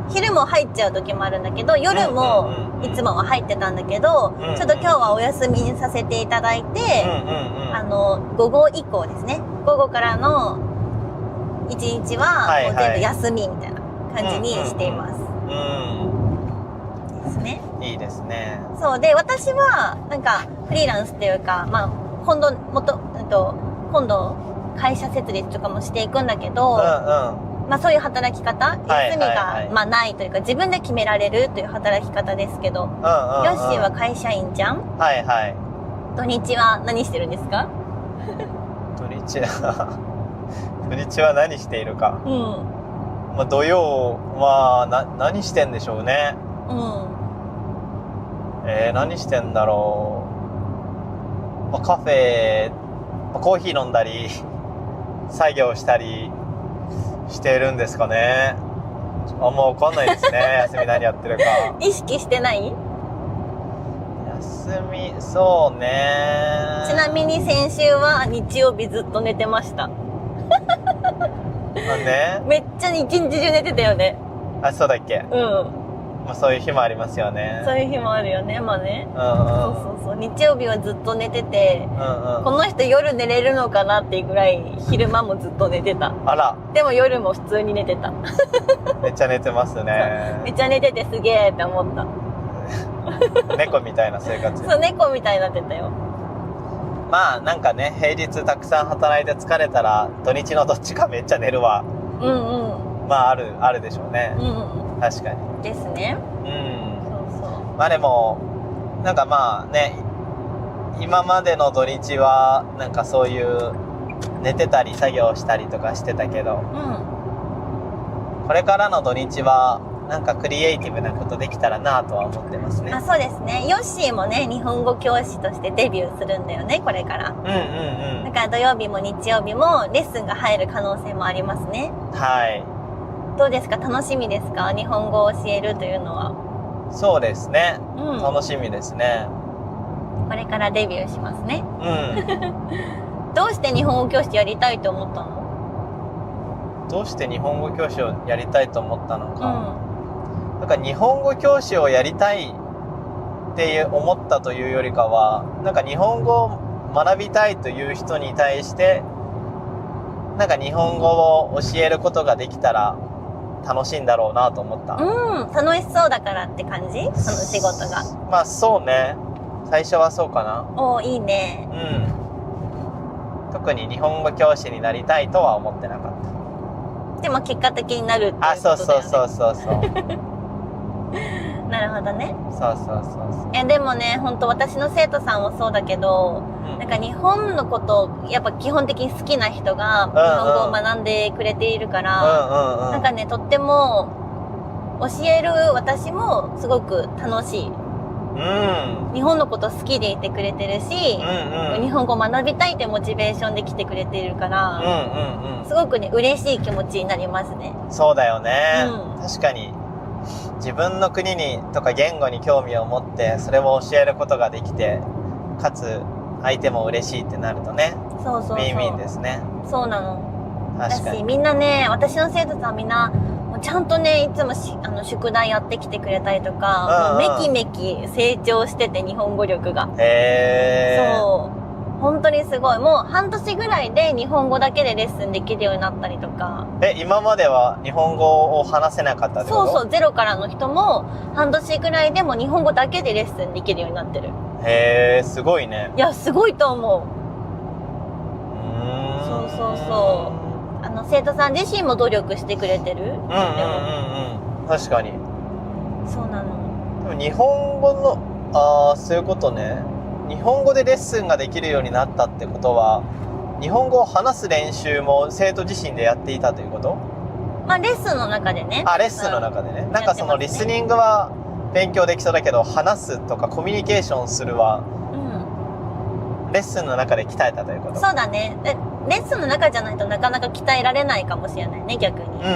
昼も入っちゃう時もあるんだけど、夜もいつもは入ってたんだけど、ちょっと今日はお休みにさせていただいて、午後以降ですね。午後からの1日はもう全部休みみたいな感じにしています。ですね。いいですね。そうで、私はなんかフリーランスっていうか、まあ今度会社設立とかもしていくんだけど、まあそういう働き方、はい休みが、はいはいまあないというか自分で決められるという働き方ですけど、うんうんうん。ヨッシーは会社員じゃん。はいはい。土日は何してるんですか？土日は土日は何しているか。うん。まあ土曜は何してんでしょうね。うん。何してんだろう。まあ、カフェ、まあコーヒー飲んだり作業したりしてるんですかね。あんま分かんないですね。休み何やってるか。意識してない？休み、そうね。ちなみに先週は日曜日ずっと寝てました。まあね。めっちゃ一日中寝てたよね。あ、そうだっけ。うん。まあそういう日もありますよね。そういう日もあるよね、まあね。うんうん。そうそうそう。日曜日はずっと寝てて、うんうん。この人夜寝れるのかなっていうぐらい昼間もずっと寝てた。あら、でも夜も普通に寝てた。めっちゃ寝てますめねっ。ちゃ寝ててすげーって思った。猫みたいな生活。そう、猫みたいになってたよ。まあなんかね、平日たくさん働いて疲れたら土日のどっちかめっちゃ寝るわ。うんうん。まああるでしょうね。うんう確かに。ん。ですね。うん。そうそう。まあでも、なんかまあね、今までの土日はなんかそういう寝てたり作業したりとかしてたけど、うん。これからの土日はなんかクリエイティブなことできたらなとは思ってますね。あ、そうですね。ヨッシーもね、日本語教師としてデビューするんだよね、これから。うんうんだから土曜日も日曜日もレッスンが入る可能性もありますね。うん。はい。どうですか？楽しみですか？日本語を教えるというのは。そうですね。うん。楽しみですね。これからデビューしますね。うん。どうして日本語教師やりたいと思ったの？どうして日本語教師をやりたいと思ったのか。うん。なんか日本語教師をやりたいっていう思ったというよりかは、なんか日本語を学びたいという人に対して、なんか日本語を教えることができたら楽しいんだろうなと思った。うん、楽しそうだからって感じ？その仕事が。まあそうね。最初はそうかな。おー、いいね。うん。特に日本語教師になりたいとは思ってなかっでも結果的になるっていうこた。あ、とだよね。そうそうそうそうそう。なるほどね。そうそうそうそう。でもね、本当私の生徒さんもそうだけど、うんなんか日本のことをやっぱ基本的に好きな人が日本語を学んでくれているから、うんうんうん。なんかね、とっても教える私もすごく楽しい。うん。日本のこと好きでいてくれてるし、うんうん。日本語を学びたいってモチベーションで来てくれているから、うんうんうん。すごくね、嬉しい気持ちになりますね。そうだよね、うん確かに自分の国にとか言語に興味を持ってそれを教えることができてかつ相手も嬉しいってなるとねそうそうそう。ウィンウィンですね。そうなの。確かに。だし、みんなね、私の生徒さんみんな、もうちゃんとね、いつも宿題やってきてくれたりとか、うんうんもうめきめき成長してて、日本語力が。へー。そう。本当にすごい。もう半年ぐらいで日本語だけでレッスンできるようになったりとか。今までは日本語を話せなかったってこと？そうそう、ゼロからの人も半年ぐらいでも日本語だけでレッスンできるようになってる。へー、すごいね。いや、すごいと思う。そうそうそう生徒さん自身も努力してくれてる。うんうんうんうん。確かに。そうなの。でも日本語の、そういうことね。日本語でレッスンができるようになったってことは、日本語を話す練習も生徒自身でやっていたということ？まあ、レッスンの中でね。あ、レッスンの中でね。なんかそのリスンニングは勉強できそうだけど、話すとかコミュニケーションするは、うん。レッスンの中で鍛えたということ？そうだね。レッスンの中じゃないとなかなか鍛えられないかもしれないね、逆に。うんうんうん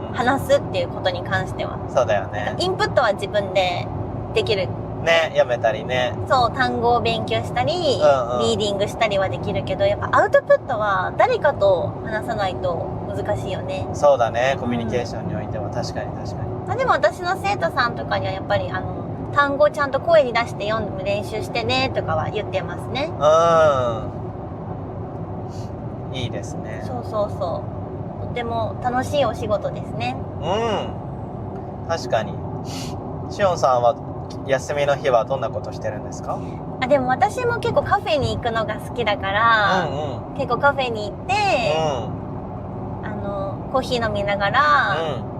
うん。話すっていうことに関しては。そうだよね。インプットは自分でできる。ね、読めたりね。そう、単語を勉強したり、うんうんリーディングしたりはできるけど、やっぱアウトプットは誰かと話さないと難しいよね。そうだね、コミュニケーションにおいては確かに確かに。まあ、でも私の生徒さんとかにはやっぱり単語をちゃんと声に出して読む練習してねとかは言ってますね。いいですね。そうそうそう。とても楽しいお仕事ですね。うん。確かに。しおんさんは休みの日はどんなことしてるんですか？あ、でも私も結構カフェに行くのが好きだから、うんうん。結構カフェに行って、コーヒー飲みながら、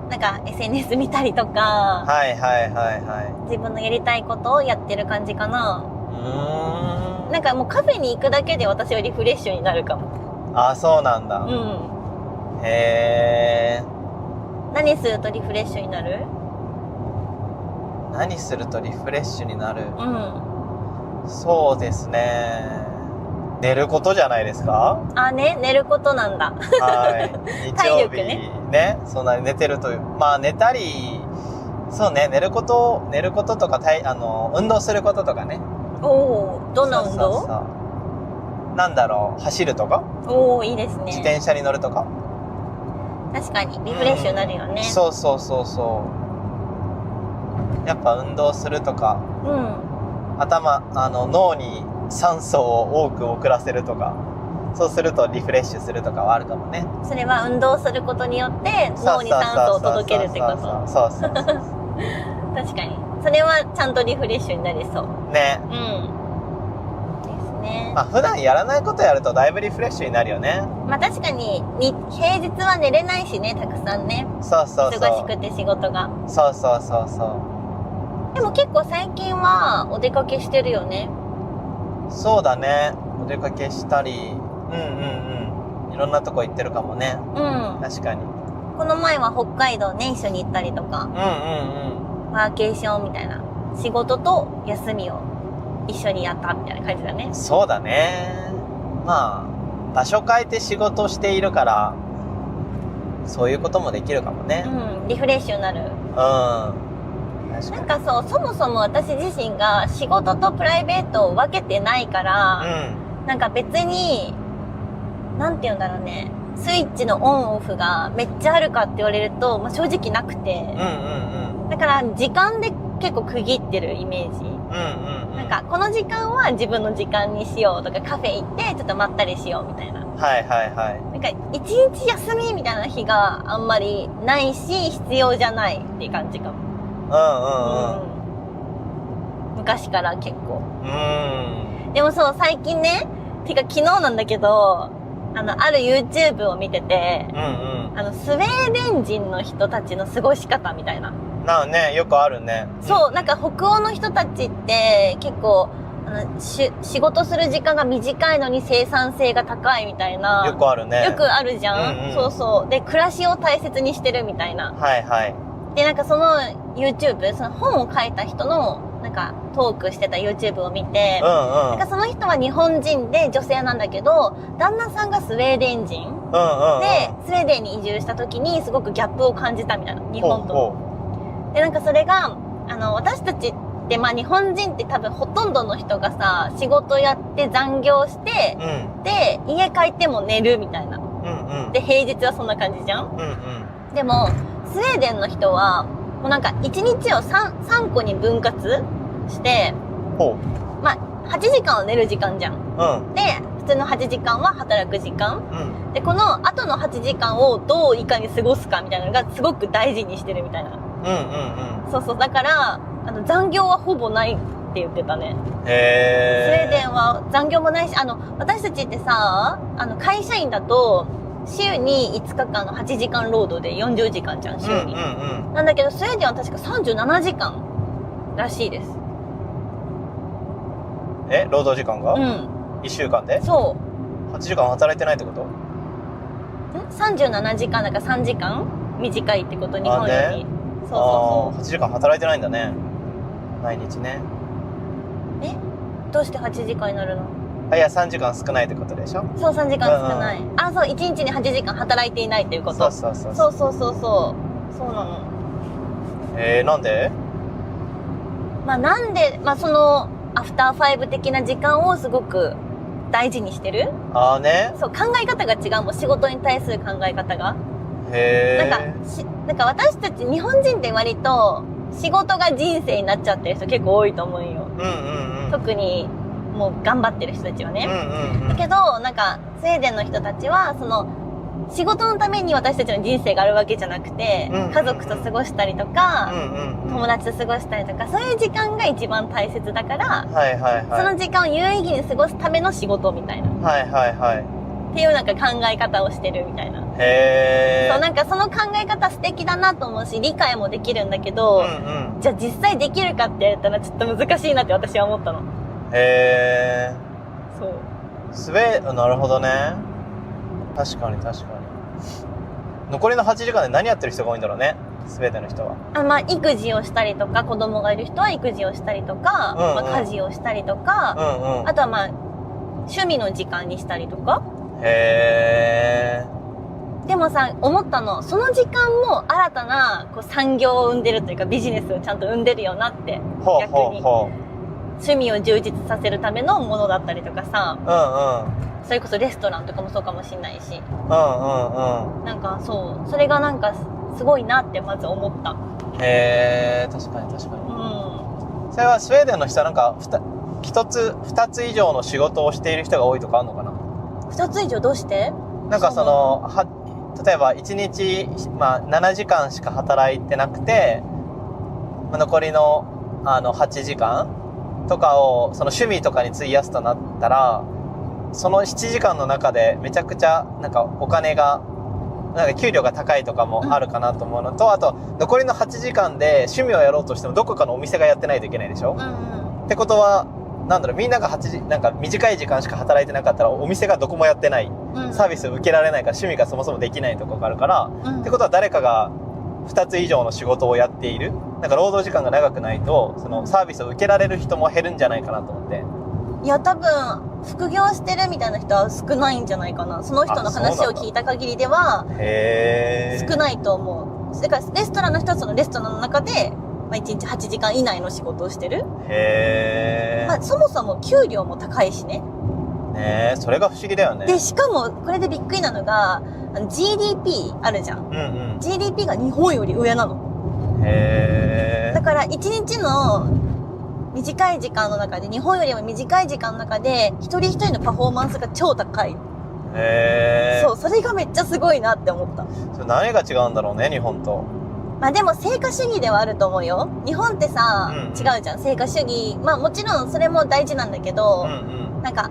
なんか SNS 見たりとか、はいはいはいは自分のやりたいことをやってる感じかな。い。なんかもうカフェに行くだけで私はリフレッシュになるかも。あ、そうなんだ。へえ。何するとリフレッシュになる？何するとリフレッシュになる？そうですね。寝ることじゃないですか？あ、ね、寝ることなんだ。はい。日体曜日力ねね、そんなに寝てると、まあ寝たり、そうね、寝ることとか、運動することとかね。おお、どんな運動？そうそうそう。なんだろう、走るとか、おお、いいですね。自転車に乗るとか。確かにリフレッシュになるよね。そうそうそうそう。やっぱ運動するとか、脳に酸素を多く送らせるとか、そうするとリフレッシュするとかはあるかもね。それは運動することによって脳に酸素を届けるってこと。そうそうそう。確かに。それはちゃんとリフレッシュになりそう。ね。ですね。まあ普段やらないことやるとだいぶリフレッシュになるよね。まあ確かに平日は寝れないしね、たくさんね。そうそうそう。忙しくて仕事が。そうそうそうそう。でも結構最近はお出かけしてるよね。そうだね。お出かけしたり、いろんなとこ行ってるかもね。確かに。この前は北海道ね、一緒に行ったりとか。ワーケーションみたいな。仕事と休みを一緒にやったみたいな感じだね。そうだね。まあ、場所変えて仕事をしているから、そういうこともできるかもね。リフレッシュになる。なんかそう、そもそも私自身が仕事とプライベートを分けてないから、なんか別に、なんて言うんだろうね、スイッチのオンオフがめっちゃあるかって言われると、まあ、正直なくて、だから時間で結構区切ってるイメージ。なんかこの時間は自分の時間にしようとか、カフェ行ってちょっとまったりしようみたいな。はいはいはい。なんか一日休みみたいな日があんまりないし、必要じゃないっていう感じかも。昔から結構。でもそう、最近ね、てか昨日なんだけど、ある YouTube を見てて、スウェーデン人の人たちの過ごし方みたいな。なんかね、よくあるね。そう、なんか北欧の人たちって結構、仕事する時間が短いのに生産性が高いみたいな。よくあるね。よくあるじゃん。そうそう。で、暮らしを大切にしてるみたいな。はいはい。で、なんかその YouTube、その本を書いた人の、なんかトークしてた YouTube を見て、なんかその人は日本人で女性なんだけど、旦那さんがスウェーデン人、で、スウェーデンに移住した時にすごくギャップを感じたみたいな、日本と。で、なんかそれが、私たちって、まあ日本人って多分ほとんどの人がさ、仕事やって残業して、で、家帰っても寝るみたいな。で、平日はそんな感じじゃん。でも、スウェーデンの人は、もうなんか1日を 3個に分割して、まあ、8時間は寝る時間じゃん。で、普通の8時間は働く時間。で、この後の8時間をどういかに過ごすかみたいなのがすごく大事にしてるみたいな。そうそう。だから、残業はほぼないって言ってたね。スウェーデンは残業もないし、私たちってさ、会社員だと、週に5日間の8時間労働で40時間じゃん、週に。なんだけど、スウェーデンは確か37時間らしいです。労働時間が1週間でそう。8時間働いてないってこと？ 37時間だから3時間短いってこと、日本より。そうそう。8時間働いてないんだね。毎日ね。どうして8時間になるの？いや、3時間少ないってことでしょ？そう、3時間少ない。そう、1日に8時間働いていないっていうこと。そうなの。なんで？まあなんで、まあその、アフター5的な時間をすごく大事にしてる？そう、考え方が違うもん、仕事に対する考え方が。なんか私たち日本人って割と仕事が人生になっちゃってる人結構多いと思うよ。特にもう頑張ってる人たちはね。だけど、なんかスウェーデンの人たちはその仕事のために私たちの人生があるわけじゃなくて、家族と過ごしたりとか、友達と過ごしたりとか、そういう時間が一番大切だから、その時間を有意義に過ごすための仕事みたいな。っていうなんか考え方をしてるみたいな。へー。そう、なんかその考え方素敵だなと思うし、理解もできるんだけど、じゃあ実際できるかって言ったらちょっと難しいなって私は思ったの。へそう。ー。なるほどね。確かに確かに。残りの8時間で何やってる人が多いんだろうね。全ての人は。まあ、育児をしたりとか、子供がいる人は育児をしたりとか、まあ、家事をしたりとか、あとはまあ、趣味の時間にしたりとか。へー。でもさ、思ったの、その時間も新たなこう産業を生んでるというか、ビジネスをちゃんと生んでるよなって。逆に。趣味を充実させるためのものだったりとかさ、それこそレストランとかもそうかもしんないし。なんかそう、それがなんかすごいなってまず思った。へー、確かに確かに。それはスウェーデンの人はなんか2つ以上の仕事をしている人が多いとかあるのかな。2つ以上どうして？なんかその例えば1日、まあ、7時間しか働いてなくて、まあ、残りの8時間とかをその趣味とかに費やすとなったら、その7時間の中でめちゃくちゃなんかお金がなんか給料が高いとかもあるかなと思うのと、あと残りの8時間で趣味をやろうとしてもどこかのお店がやってないといけないでしょ。ってことはなんだろう、みんながなんか短い時間しか働いてなかったらお店がどこもやってない、サービスを受けられないから趣味がそもそもできないところがあるから、ってことは誰かが2つ以上の仕事をやっている、なんか労働時間が長くないとそのサービスを受けられる人も減るんじゃないかなと思って。いや、多分副業してるみたいな人は少ないんじゃないかな。その人の話を聞いた限りでは少ないと思う。だからレストランの人はそのレストランの中で、まあ、1日8時間以内の仕事をしてる。まあ、そもそも給料も高いしね。ねえ、それが不思議だよね。で、しかもこれでびっくりなのがGDP あるじゃん。GDP が日本より上なの。だから1日の短い時間の中で、日本よりも短い時間の中で一人一人のパフォーマンスが超高い。そう、それがめっちゃすごいなって思った。それ何が違うんだろうね、日本と。まあでも成果主義ではあると思うよ。日本ってさ、違うじゃん、成果主義。まあもちろんそれも大事なんだけど、なんか、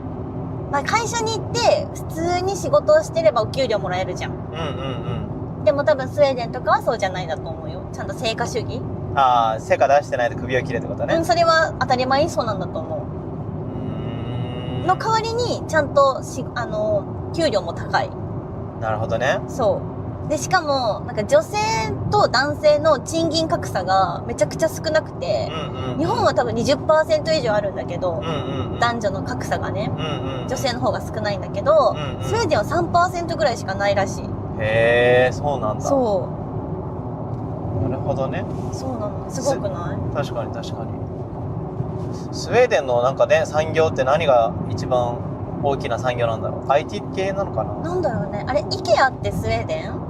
まあ会社に行って普通に仕事をしてればお給料もらえるじゃん。でも多分スウェーデンとかはそうじゃないんだと思うよ。ちゃんと成果主義。ああ、成果出してないと首を切れってことね。それは当たり前にそうなんだと思う。の代わりにちゃんと給料も高い。なるほどね。そう。で、しかも、なんか女性と男性の賃金格差がめちゃくちゃ少なくて、日本は多分 20% 以上あるんだけど、男女の格差がね、女性の方が少ないんだけど、スウェーデンは 3% ぐらいしかないらしい。へー、そうなんだ。そう。なるほどね。そうなの。すごくない？確かに確かに。スウェーデンのなんかね、産業って何が一番大きな産業なんだろう。 IT 系なのかな。なんだろうね。あれ、IKEA ってスウェーデン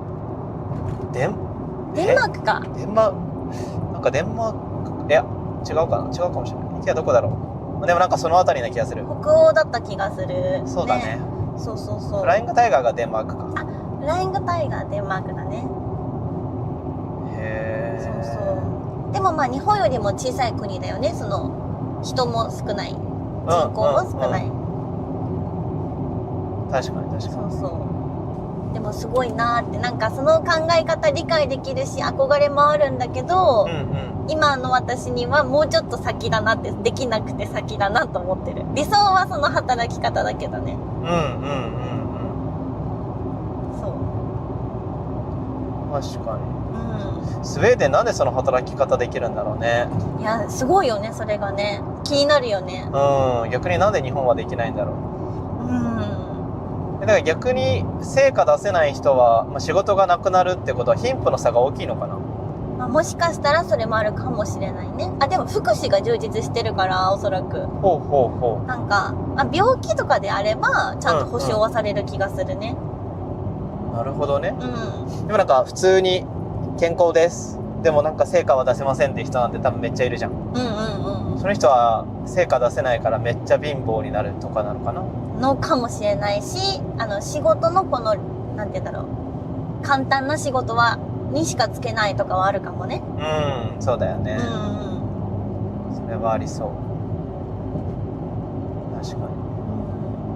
デンマークか。なんかデンマーク、いや違うかな、違うかもしれない。IKEA どこだろう。でもなんかそのあたりな気がする。北欧だった気がする。そうだね。そうそうそう。フライングタイガーがデンマークか。あ、フライングタイガーデンマークだね。へー。そうそう。でもまあ日本よりも小さい国だよね。その人も少ない、人口も少ない。確かに確かに。そうそう。でもすごいなーって、なんかその考え方理解できるし憧れもあるんだけど、今の私にはもうちょっと先だなって、できなくて先だなと思ってる。理想はその働き方だけどね。そう。確かに。スウェーデンなんでその働き方できるんだろうね。いや、すごいよね、それがね。気になるよね。逆になんで日本はできないんだろう。だから逆に成果出せない人は、まあ、仕事がなくなるってことは貧富の差が大きいのかな。まあ、もしかしたらそれもあるかもしれないね。あ、でも福祉が充実してるから、おそらく。なんか、病気とかであれば、ちゃんと保証はされる気がするね。なるほどね。でもなんか普通に健康です。でもなんか成果は出せませんって人なんて多分めっちゃいるじゃん。その人は成果出せないからめっちゃ貧乏になるとかなのかな。のかもしれないし、仕事のこの、なんて言うんだろう。簡単な仕事にしかつけないとかはあるかもね。そうだよね。それはありそう。確か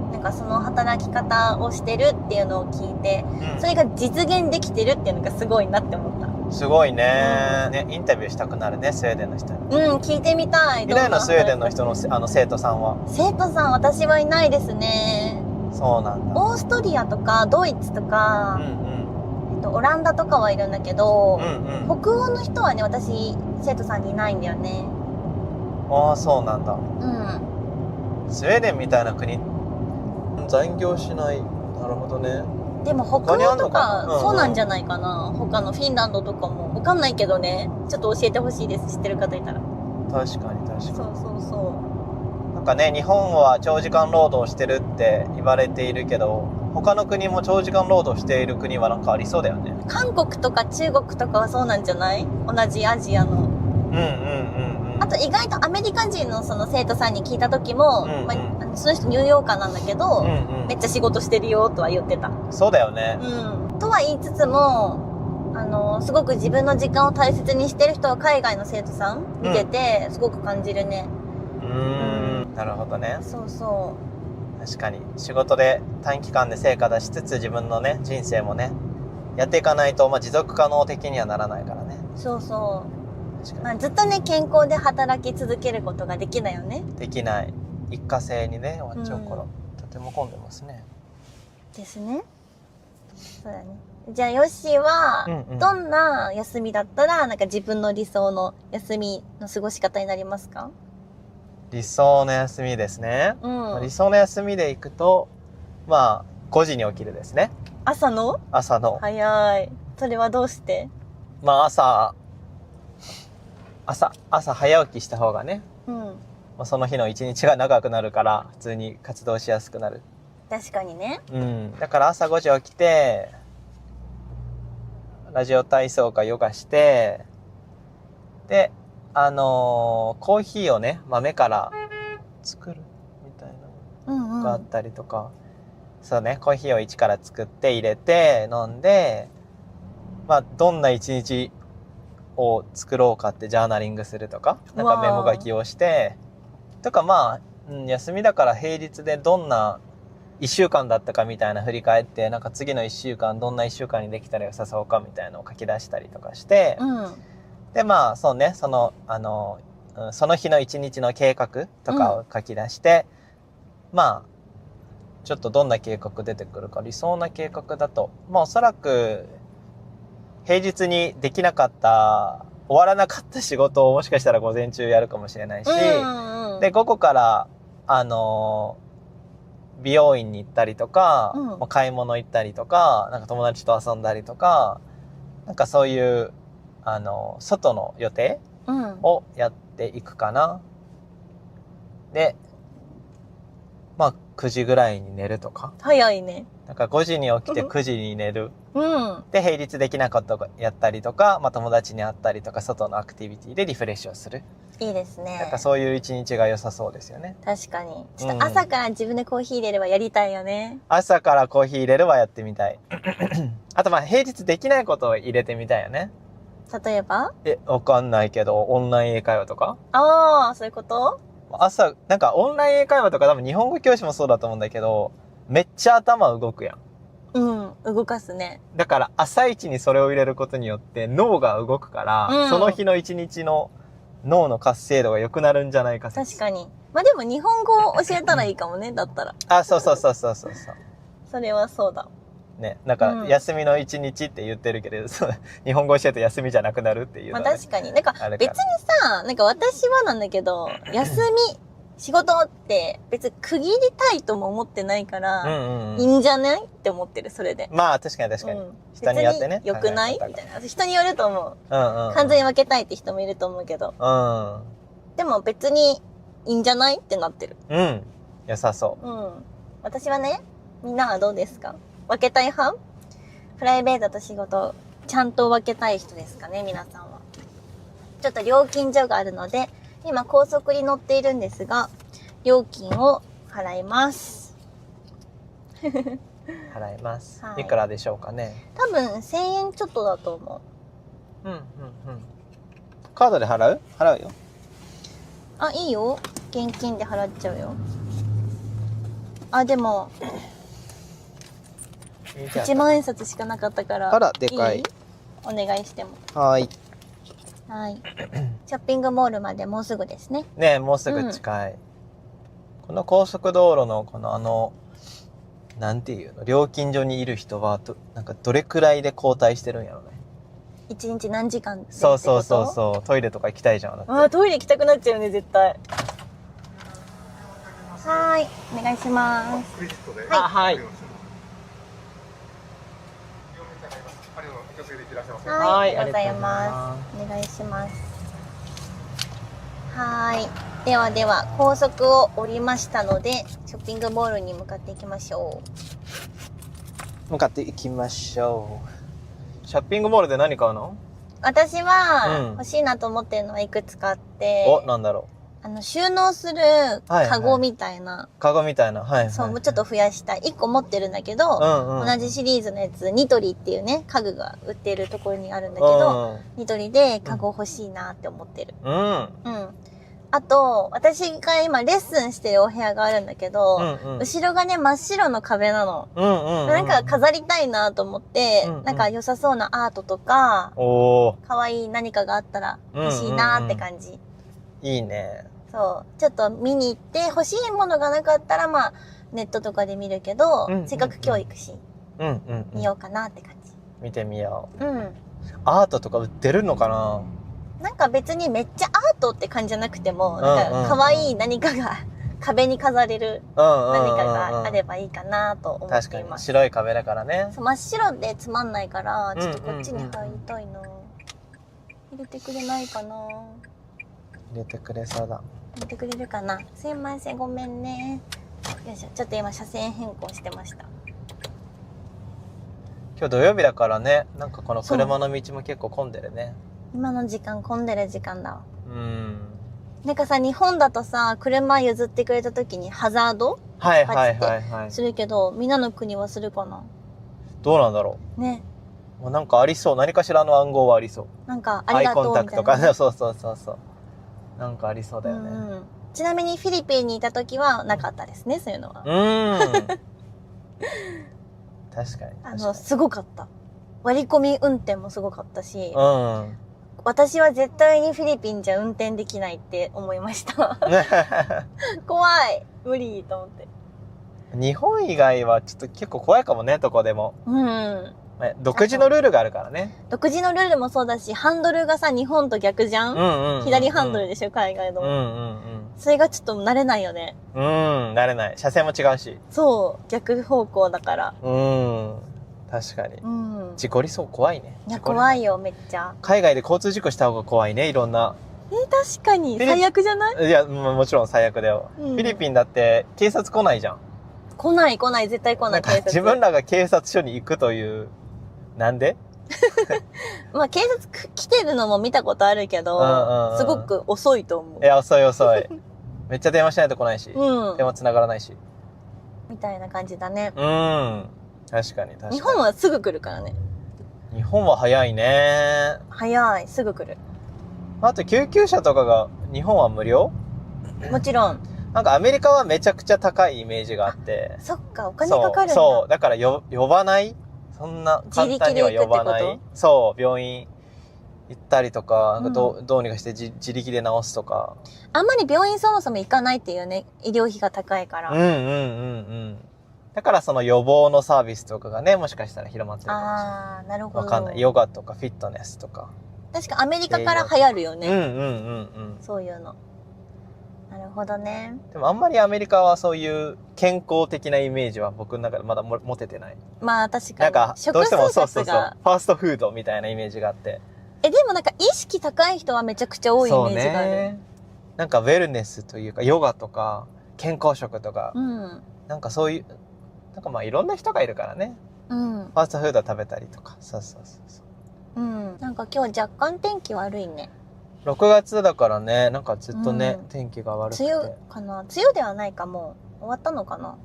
に。なんかその働き方をしてるっていうのを聞いて、それが実現できてるっていうのがすごいなって思った。すごいね。ね、インタビューしたくなるね、スウェーデンの人に。聞いてみたい。いないの、スウェーデンの人の生徒さんは。生徒さん、私はいないですね。そうなんだ。オーストリアとかドイツとか、オランダとかはいるんだけど、北欧の人はね、私生徒さんにいないんだよね。ああ、そうなんだ。スウェーデンみたいな国、残業しない。なるほどね。でも北欧とかそうなんじゃないかな。他のフィンランドとかもわかんないけどね。ちょっと教えてほしいです。知ってる方いたら。確かに確かに。そうそうそう。なんかね、日本は長時間労働してるって言われているけど、他の国も長時間労働している国はなんかありそうだよね。韓国とか中国とかはそうなんじゃない？同じアジアの。あと意外とアメリカ人のその生徒さんに聞いた時も、その人ニューヨーカーなんだけど、めっちゃ仕事してるよとは言ってた。そうだよね。とは言いつつも、すごく自分の時間を大切にしてる人は海外の生徒さん見てて、すごく感じるね。なるほどね。そうそう。確かに仕事で短期間で成果出しつつ自分のね人生もねやっていかないと、持続可能的にはならないからね。そうそう。ずっとね健康で働き続けることができないよね。できない。一過性にね終わっちゃうから、とても混んでますね。ですね。そうだね。じゃあヨッシーは、どんな休みだったらなんか自分の理想の休みの過ごし方になりますか？理想の休みですね。理想の休みで行くと5時に起きるですね。朝の早い。それはどうして？朝早起きした方がね、その日の一日が長くなるから普通に活動しやすくなる。確かにね。だから朝5時起きてラジオ体操かヨガして、でコーヒーをね豆から作るみたいなのがあったりとか、そうね、コーヒーを一から作って入れて飲んで、どんな一日を作ろうかってジャーナリングするとか、なんかメモ書きをしてとか、休みだから平日でどんな1週間だったかみたいな振り返って、なんか次の1週間どんな1週間にできたら良さそうかみたいなのを書き出したりとかして、でそうね、その日の一日の計画とかを書き出して、ちょっとどんな計画出てくるか、理想な計画だとおそらく平日にできなかった終わらなかった仕事をもしかしたら午前中やるかもしれないし、で午後から美容院に行ったりとか、買い物行ったりとか、なんか友達と遊んだりとか、なんかそういう外の予定をやっていくかな。で9時ぐらいに寝るとか。早いね。なんか5時に起きて9時に寝る。で平日できなかったことやったりとか、友達に会ったりとか、外のアクティビティでリフレッシュをする。いいですね。なんかそういう一日が良さそうですよね。確かに。ちょっと朝から自分でコーヒー入れればやりたいよね。朝からコーヒー入れればやってみたい。あと平日できないことを入れてみたいよね。例えば？わかんないけど、オンライン英会話とか？ああ、そういうこと？朝、なんかオンライン英会話とか多分日本語教師もそうだと思うんだけど、めっちゃ頭動くやん。動かすね。だから朝一にそれを入れることによって脳が動くから、その日の一日の脳の活性度が良くなるんじゃないか。確かに。でも日本語を教えたらいいかもね、だったら。そう。それはそうだ。ね、なんか休みの一日って言ってるけど、日本語教えると休みじゃなくなるっていうのは、確かに。なんか別にさ、なんか私はなんだけど、休み、仕事って別に区切りたいとも思ってないから、いいんじゃないって思ってる、それで。確かに。人によってね。良くないみたいな。人によると思う。完全に分けたいって人もいると思うけど。でも別にいいんじゃないってなってる。良さそう。私はね、みんなはどうですか？分けたい派？プライベートと仕事、ちゃんと分けたい人ですかね、皆さんは。ちょっと料金所があるので、今高速に乗っているんですが、料金を払います。払います。いくらでしょうかね。多分1000円ちょっとだと思う。カードで払うよ。いいよ。現金で払っちゃうよ。あ、でも、1万円札しかなかったから。あら、でかい。お願いしても。はい。はい。ショッピングモールまでもうすぐですね。ね、もうすぐ近い。この高速道路の、なんていうの、料金所にいる人は、なんかどれくらいで交代してるんやろね。一日何時間でってそうこと？そう。トイレとか行きたいじゃん。だってあ、トイレ行きたくなっちゃうよね、絶対。はーい、お願いします。あ、はい。はい、ありがとうございます。お願いします。はーい。ではでは、高速を降りましたので、ショッピングモールに向かっていきましょ向かっていきましょう。ショッピングモールで何買うの？う。私は、うん欲しいなと思ってるのはいくつかあって、お、なんだろ収納するカゴみたいな、う。カゴみたいな。はい、はい。そう、もうちょっと増やしたい。1個持ってるんだけど、同じシリーズのやつ、ニトリっていうね、家具が売ってるところにあるんだけど、ニトリでカゴ欲しいなって思ってる。うん。あと、私が今レッスンしてるお部屋があるんだけど、後ろがね、真っ白の壁なの。なんか飾りたいなと思って、なんか良さそうなアートとか、可愛い何かがあったら欲しいなって感じ。いいね。そう。ちょっと見に行って、欲しいものがなかったら、まあ、ネットとかで見るけど、せっかく今日行くし、見ようかなって感じ。見てみよう。アートとか売ってるのかな？なんか別にめっちゃアートって感じじゃなくても、なんか可愛い何かが壁に飾れる何かがあればいいかなと思っています。確かに白い壁だからね。そう真っ白でつまんないから、ちょっとこっちに入りたいな。入れてくれないかな？入れてくれそうだ。入れてくれるかな？すいません、ごめんね。よいしょ、ちょっと今車線変更してました。今日土曜日だからね、なんかこの車の道も結構混んでるね。今の時間混んでる時間だわ。なんかさ、日本だとさ、車譲ってくれた時にハザードするけど、みんなの国はするかな？どうなんだろうね。もうなんかありそう。何かしらの暗号はありそう。なんか、ありがとうみたいな。アイコンタクトとか、そう。なんかありそうだよね。ちなみにフィリピンにいた時はなかったですね、そういうのは。確かに。すごかった。割り込み運転もすごかったし、私は絶対にフィリピンじゃ運転できないって思いました。怖い。無理と思って。日本以外はちょっと結構怖いかもね、どこでも。独自のルールがあるからね。独自のルールもそうだし、ハンドルがさ、日本と逆じゃん？左ハンドルでしょ、海外の。それがちょっと慣れないよね。慣れない。車線も違うし。そう、逆方向だから。確かに。事故りそう、怖いね。いや、怖いよ、めっちゃ。海外で交通事故した方が怖いね、いろんな。確かに。最悪じゃない？いや、もちろん最悪だよ。フィリピンだって警察来ないじゃん。来ない、絶対来ない、警察。自分らが警察署に行くという、なんで？まあ、警察来てるのも見たことあるけど、すごく遅いと思う。いや、遅い。めっちゃ電話しないと来ないし、電話繋がらないし。みたいな感じだね。確かに。日本はすぐ来るからね。日本は早いね。早い、すぐ来る。あと救急車とかが日本は無料？もちろん。なんかアメリカはめちゃくちゃ高いイメージがあって。そっか、お金かかるんだ。そう。だから呼ばない？そんな簡単には呼ばない。そう、病院行ったりとか、どうにかして自力で治すとか。あんまり病院そもそも行かないっていうね、医療費が高いから。だからその予防のサービスとかがね、もしかしたら広まってるかもしれない。ああ、なるほど。わかんない。ヨガとかフィットネスとか。確かアメリカから流行るよね。そういうの。なるほどね。でもあんまりアメリカはそういう健康的なイメージは僕の中でまだ持ててない。まあ確かに。なんかどうしてもそう。フファーストフードみたいなイメージがあって。でもなんか意識高い人はめちゃくちゃ多いイメージがある。なんかウェルネスというかヨガとか健康食とか、なんかそういうなんかまあいろんな人がいるからね。ファーストフード食べたりとか。そう。なんか今日若干天気悪いね。6月だからね、なんかずっとね、天気が悪くて。梅雨かな？梅雨ではないかも。終わったのかな？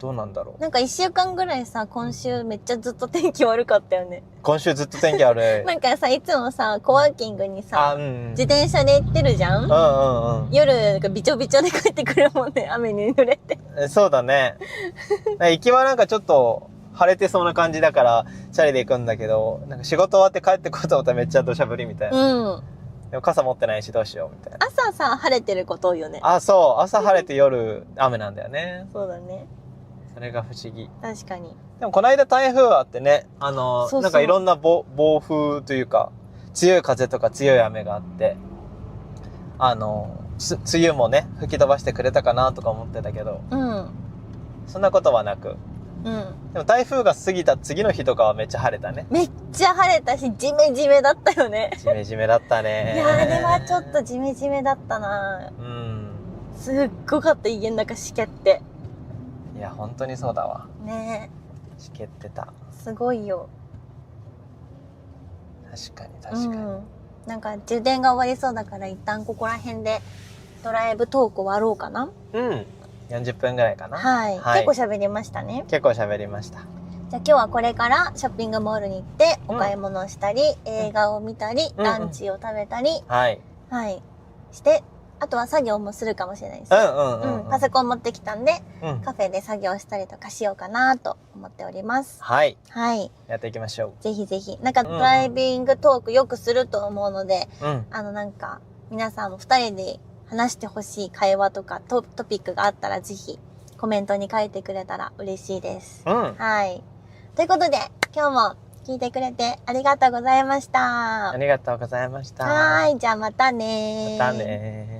どうなんだろう。なんか1週間ぐらいさ、今週めっちゃずっと天気悪かったよね。今週ずっと天気悪い。なんかさ、いつもさ、コワーキングにさ、うん。自転車で行ってるじゃん。うん。夜、なんかびちょびちょで帰ってくるもんね、雨に濡れて。そうだね。行きはなんかちょっと晴れてそうな感じだから、チャリで行くんだけど、なんか仕事終わって帰ってこうと思ったらめっちゃ土砂降りみたいな。うん。でも傘持ってないしどうしようみたいな。朝さ、晴れてること多いよね。そう。朝晴れて夜雨なんだよね。そうだね。それが不思議。確かに。でもこの間台風あってね、そうなんかいろんな暴風というか、強い風とか強い雨があって、梅雨もね、吹き飛ばしてくれたかなとか思ってたけど、うん。そんなことはなく。うん。でも台風が過ぎた次の日とかはめっちゃ晴れたね。めっちゃ晴れたし、ジメジメだったよね。ジメジメだったね。いや、あれはちょっとジメジメだったな。うん。すっごかった、家の中しけって。いや、本当にそうだわ。ねしけってた。すごいよ。確かに確かに。なんか充電が終わりそうだから一旦ここら辺でドライブトーク終わろうかな。40分ぐらいかな。はい。結構喋りましたね。結構喋りました。じゃあ今日はこれからショッピングモールに行ってお買い物をしたり、映画を見たり、ランチを食べたり、はい。して、あとは作業もするかもしれないですね。パソコン持ってきたんで、カフェで作業したりとかしようかなと思っております。はい。はい。やっていきましょう。ぜひぜひ。なんかドライビングトークよくすると思うので、なんか皆さんも2人で話してほしい会話とかトピックがあったらぜひコメントに書いてくれたら嬉しいです。はい。ということで、今日も聞いてくれてありがとうございました。ありがとうございました。はい。じゃあまたね。またね。